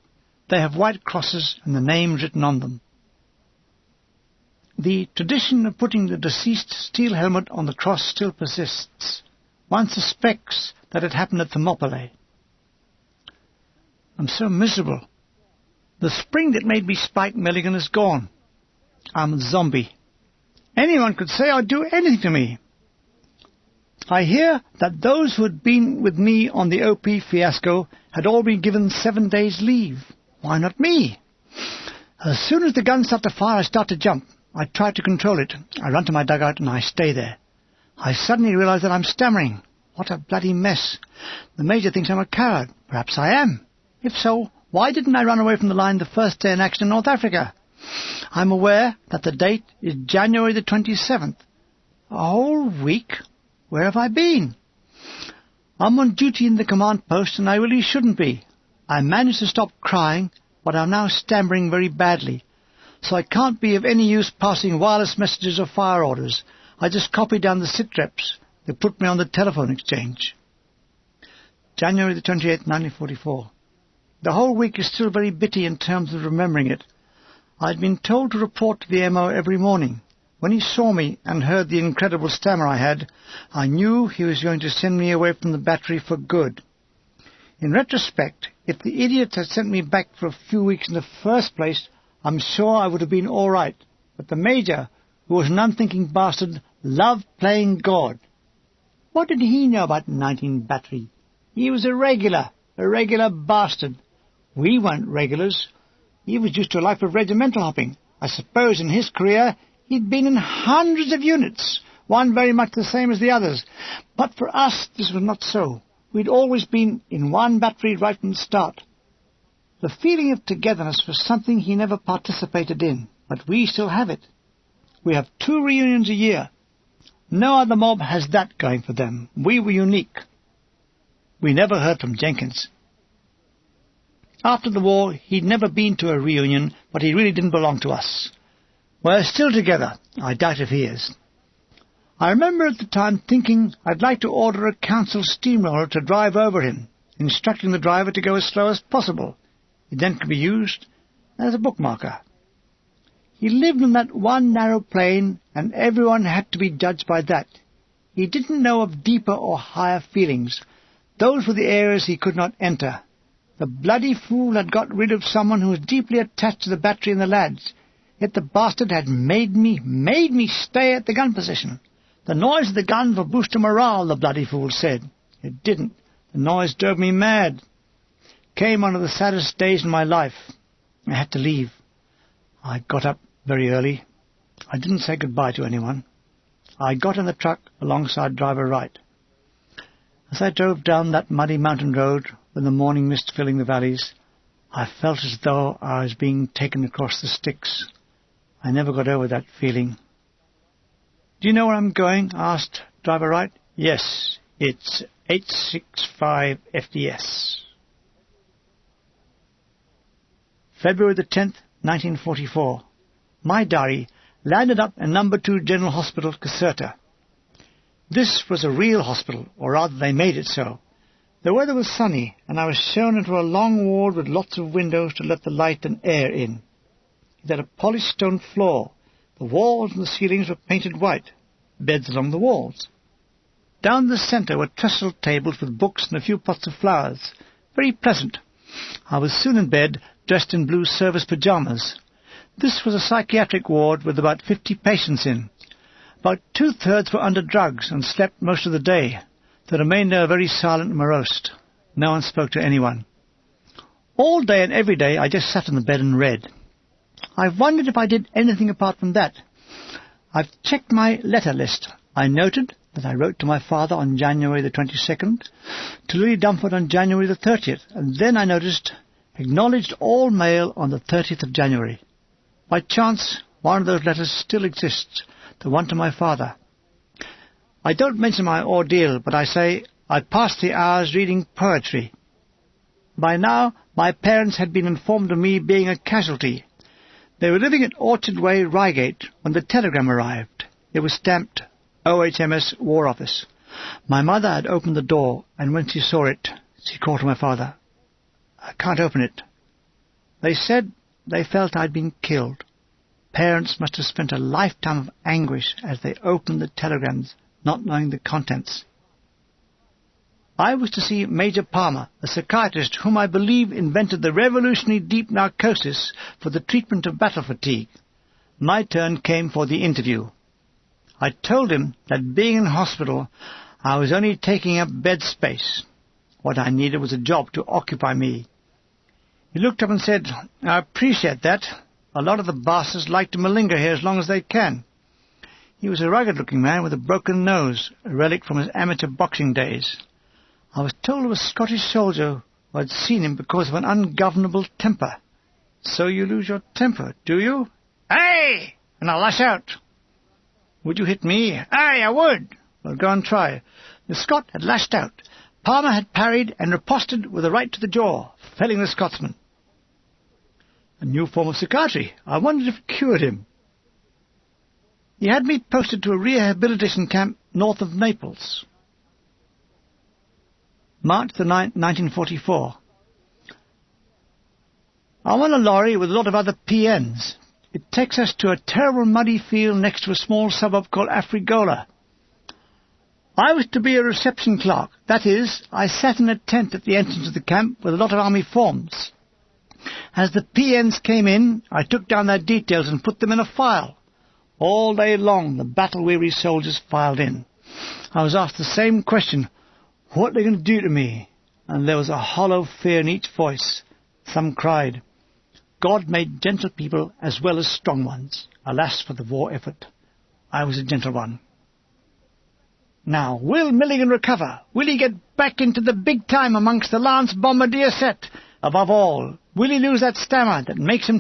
They have white crosses and the names written on them. The tradition of putting the deceased steel helmet on the cross still persists. One suspects that it happened at Thermopylae. I'm so miserable. The spring that made me spike Milligan is gone. I'm a zombie. Anyone could say I'd do anything to me. I hear that those who had been with me on the OP fiasco had all been given 7 days leave. Why not me? As soon as the guns start to fire, I start to jump. I try to control it. I run to my dugout and I stay there. I suddenly realize that I'm stammering. What a bloody mess. The Major thinks I'm a coward. Perhaps I am. If so, why didn't I run away from the line the first day in action in North Africa? I'm aware that the date is January the 27th. A whole week? Where have I been? I'm on duty in the command post and I really shouldn't be. I managed to stop crying, but I'm now stammering very badly. So I can't be of any use passing wireless messages or fire orders. I just copy down the sit-reps. They put me on the telephone exchange. January the 28th, 1944. The whole week is still very bitty in terms of remembering it. I'd been told to report to the MO every morning. When he saw me and heard the incredible stammer I had, I knew he was going to send me away from the battery for good. In retrospect, if the idiot had sent me back for a few weeks in the first place, I'm sure I would have been all right. But the Major, who was an unthinking bastard, loved playing God. What did he know about 19 Battery? He was a regular bastard. We weren't regulars. He was used to a life of regimental hopping. I suppose in his career he'd been in hundreds of units, one very much the same as the others. But for us this was not so. We'd always been in one battery right from the start. The feeling of togetherness was something he never participated in, but we still have it. We have 2 reunions a year. No other mob has that going for them. We were unique. We never heard from Jenkins. After the war, he'd never been to a reunion, but he really didn't belong to us. We're still together. I doubt if he is. I remember at the time thinking I'd like to order a council steamroller to drive over him, instructing the driver to go as slow as possible. It then could be used as a bookmarker. He lived on that one narrow plane, and everyone had to be judged by that. He didn't know of deeper or higher feelings. Those were the areas he could not enter. The bloody fool had got rid of someone who was deeply attached to the battery and the lads. Yet the bastard had made me stay at the gun position. The noise of the guns will boost your morale, the bloody fool said. It didn't. The noise drove me mad. Came one of the saddest days in my life. I had to leave. I got up very early. I didn't say goodbye to anyone. I got in the truck alongside driver Wright. As I drove down that muddy mountain road with the morning mist filling the valleys, I felt as though I was being taken across the Styx. I never got over that feeling. "Do you know where I'm going?" asked driver Wright. "Yes, it's 865 FDS. February the 10th, 1944. My diary landed up in No. 2 General Hospital, Caserta. This was a real hospital, or rather they made it so. The weather was sunny, and I was shown into a long ward with lots of windows to let the light and air in. It had a polished stone floor. The walls and the ceilings were painted white, beds along the walls. Down the centre were trestle tables with books and a few pots of flowers. Very pleasant. I was soon in bed, dressed in blue service pyjamas. This was a psychiatric ward with about 50 patients in. About 2/3 were under drugs and slept most of the day. The remainder very silent and morose. No one spoke to anyone. All day and every day I just sat on the bed and read. I've wondered if I did anything apart from that. I've checked my letter list. I noted that I wrote to my father on January the 22nd, to Lily Dumford on January the 30th, and then I noticed, acknowledged all mail on the 30th of January. By chance, one of those letters still exists, the one to my father. I don't mention my ordeal, but I say I passed the hours reading poetry. By now, my parents had been informed of me being a casualty. They were living at Orchard Way, Reigate, when the telegram arrived. It was stamped OHMS War Office. My mother had opened the door, and when she saw it, she called to my father. I can't open it. They said they felt I'd been killed. Parents must have spent a lifetime of anguish as they opened the telegrams, not knowing the contents. I was to see Major Palmer, a psychiatrist whom I believe invented the revolutionary deep narcosis for the treatment of battle fatigue. My turn came for the interview. I told him that being in hospital, I was only taking up bed space. What I needed was a job to occupy me. He looked up and said, I appreciate that. A lot of the bastards like to malinger here as long as they can. He was a rugged-looking man with a broken nose, a relic from his amateur boxing days. I was told of a Scottish soldier who had seen him because of an ungovernable temper. So you lose your temper, do you? Aye! And I'll lash out. Would you hit me? Aye, I would. Well, go and try. The Scot had lashed out. Palmer had parried and riposted with a right to the jaw, felling the Scotsman. A new form of psychiatry. I wondered if it cured him. He had me posted to a rehabilitation camp north of Naples. March the 9th, 1944. I'm on a lorry with a lot of other PNs. It takes us to a terrible muddy field next to a small suburb called Afrigola. I was to be a reception clerk. That is, I sat in a tent at the entrance of the camp with a lot of army forms. As the PNs came in, I took down their details and put them in a file. All day long, the battle-weary soldiers filed in. I was asked the same question, what are they going to do to me? And there was a hollow fear in each voice. Some cried, God made gentle people as well as strong ones. Alas for the war effort. I was a gentle one. Now, will Milligan recover? Will he get back into the big time amongst the Lance Bombardier set? Above all, will he lose that stammer that makes him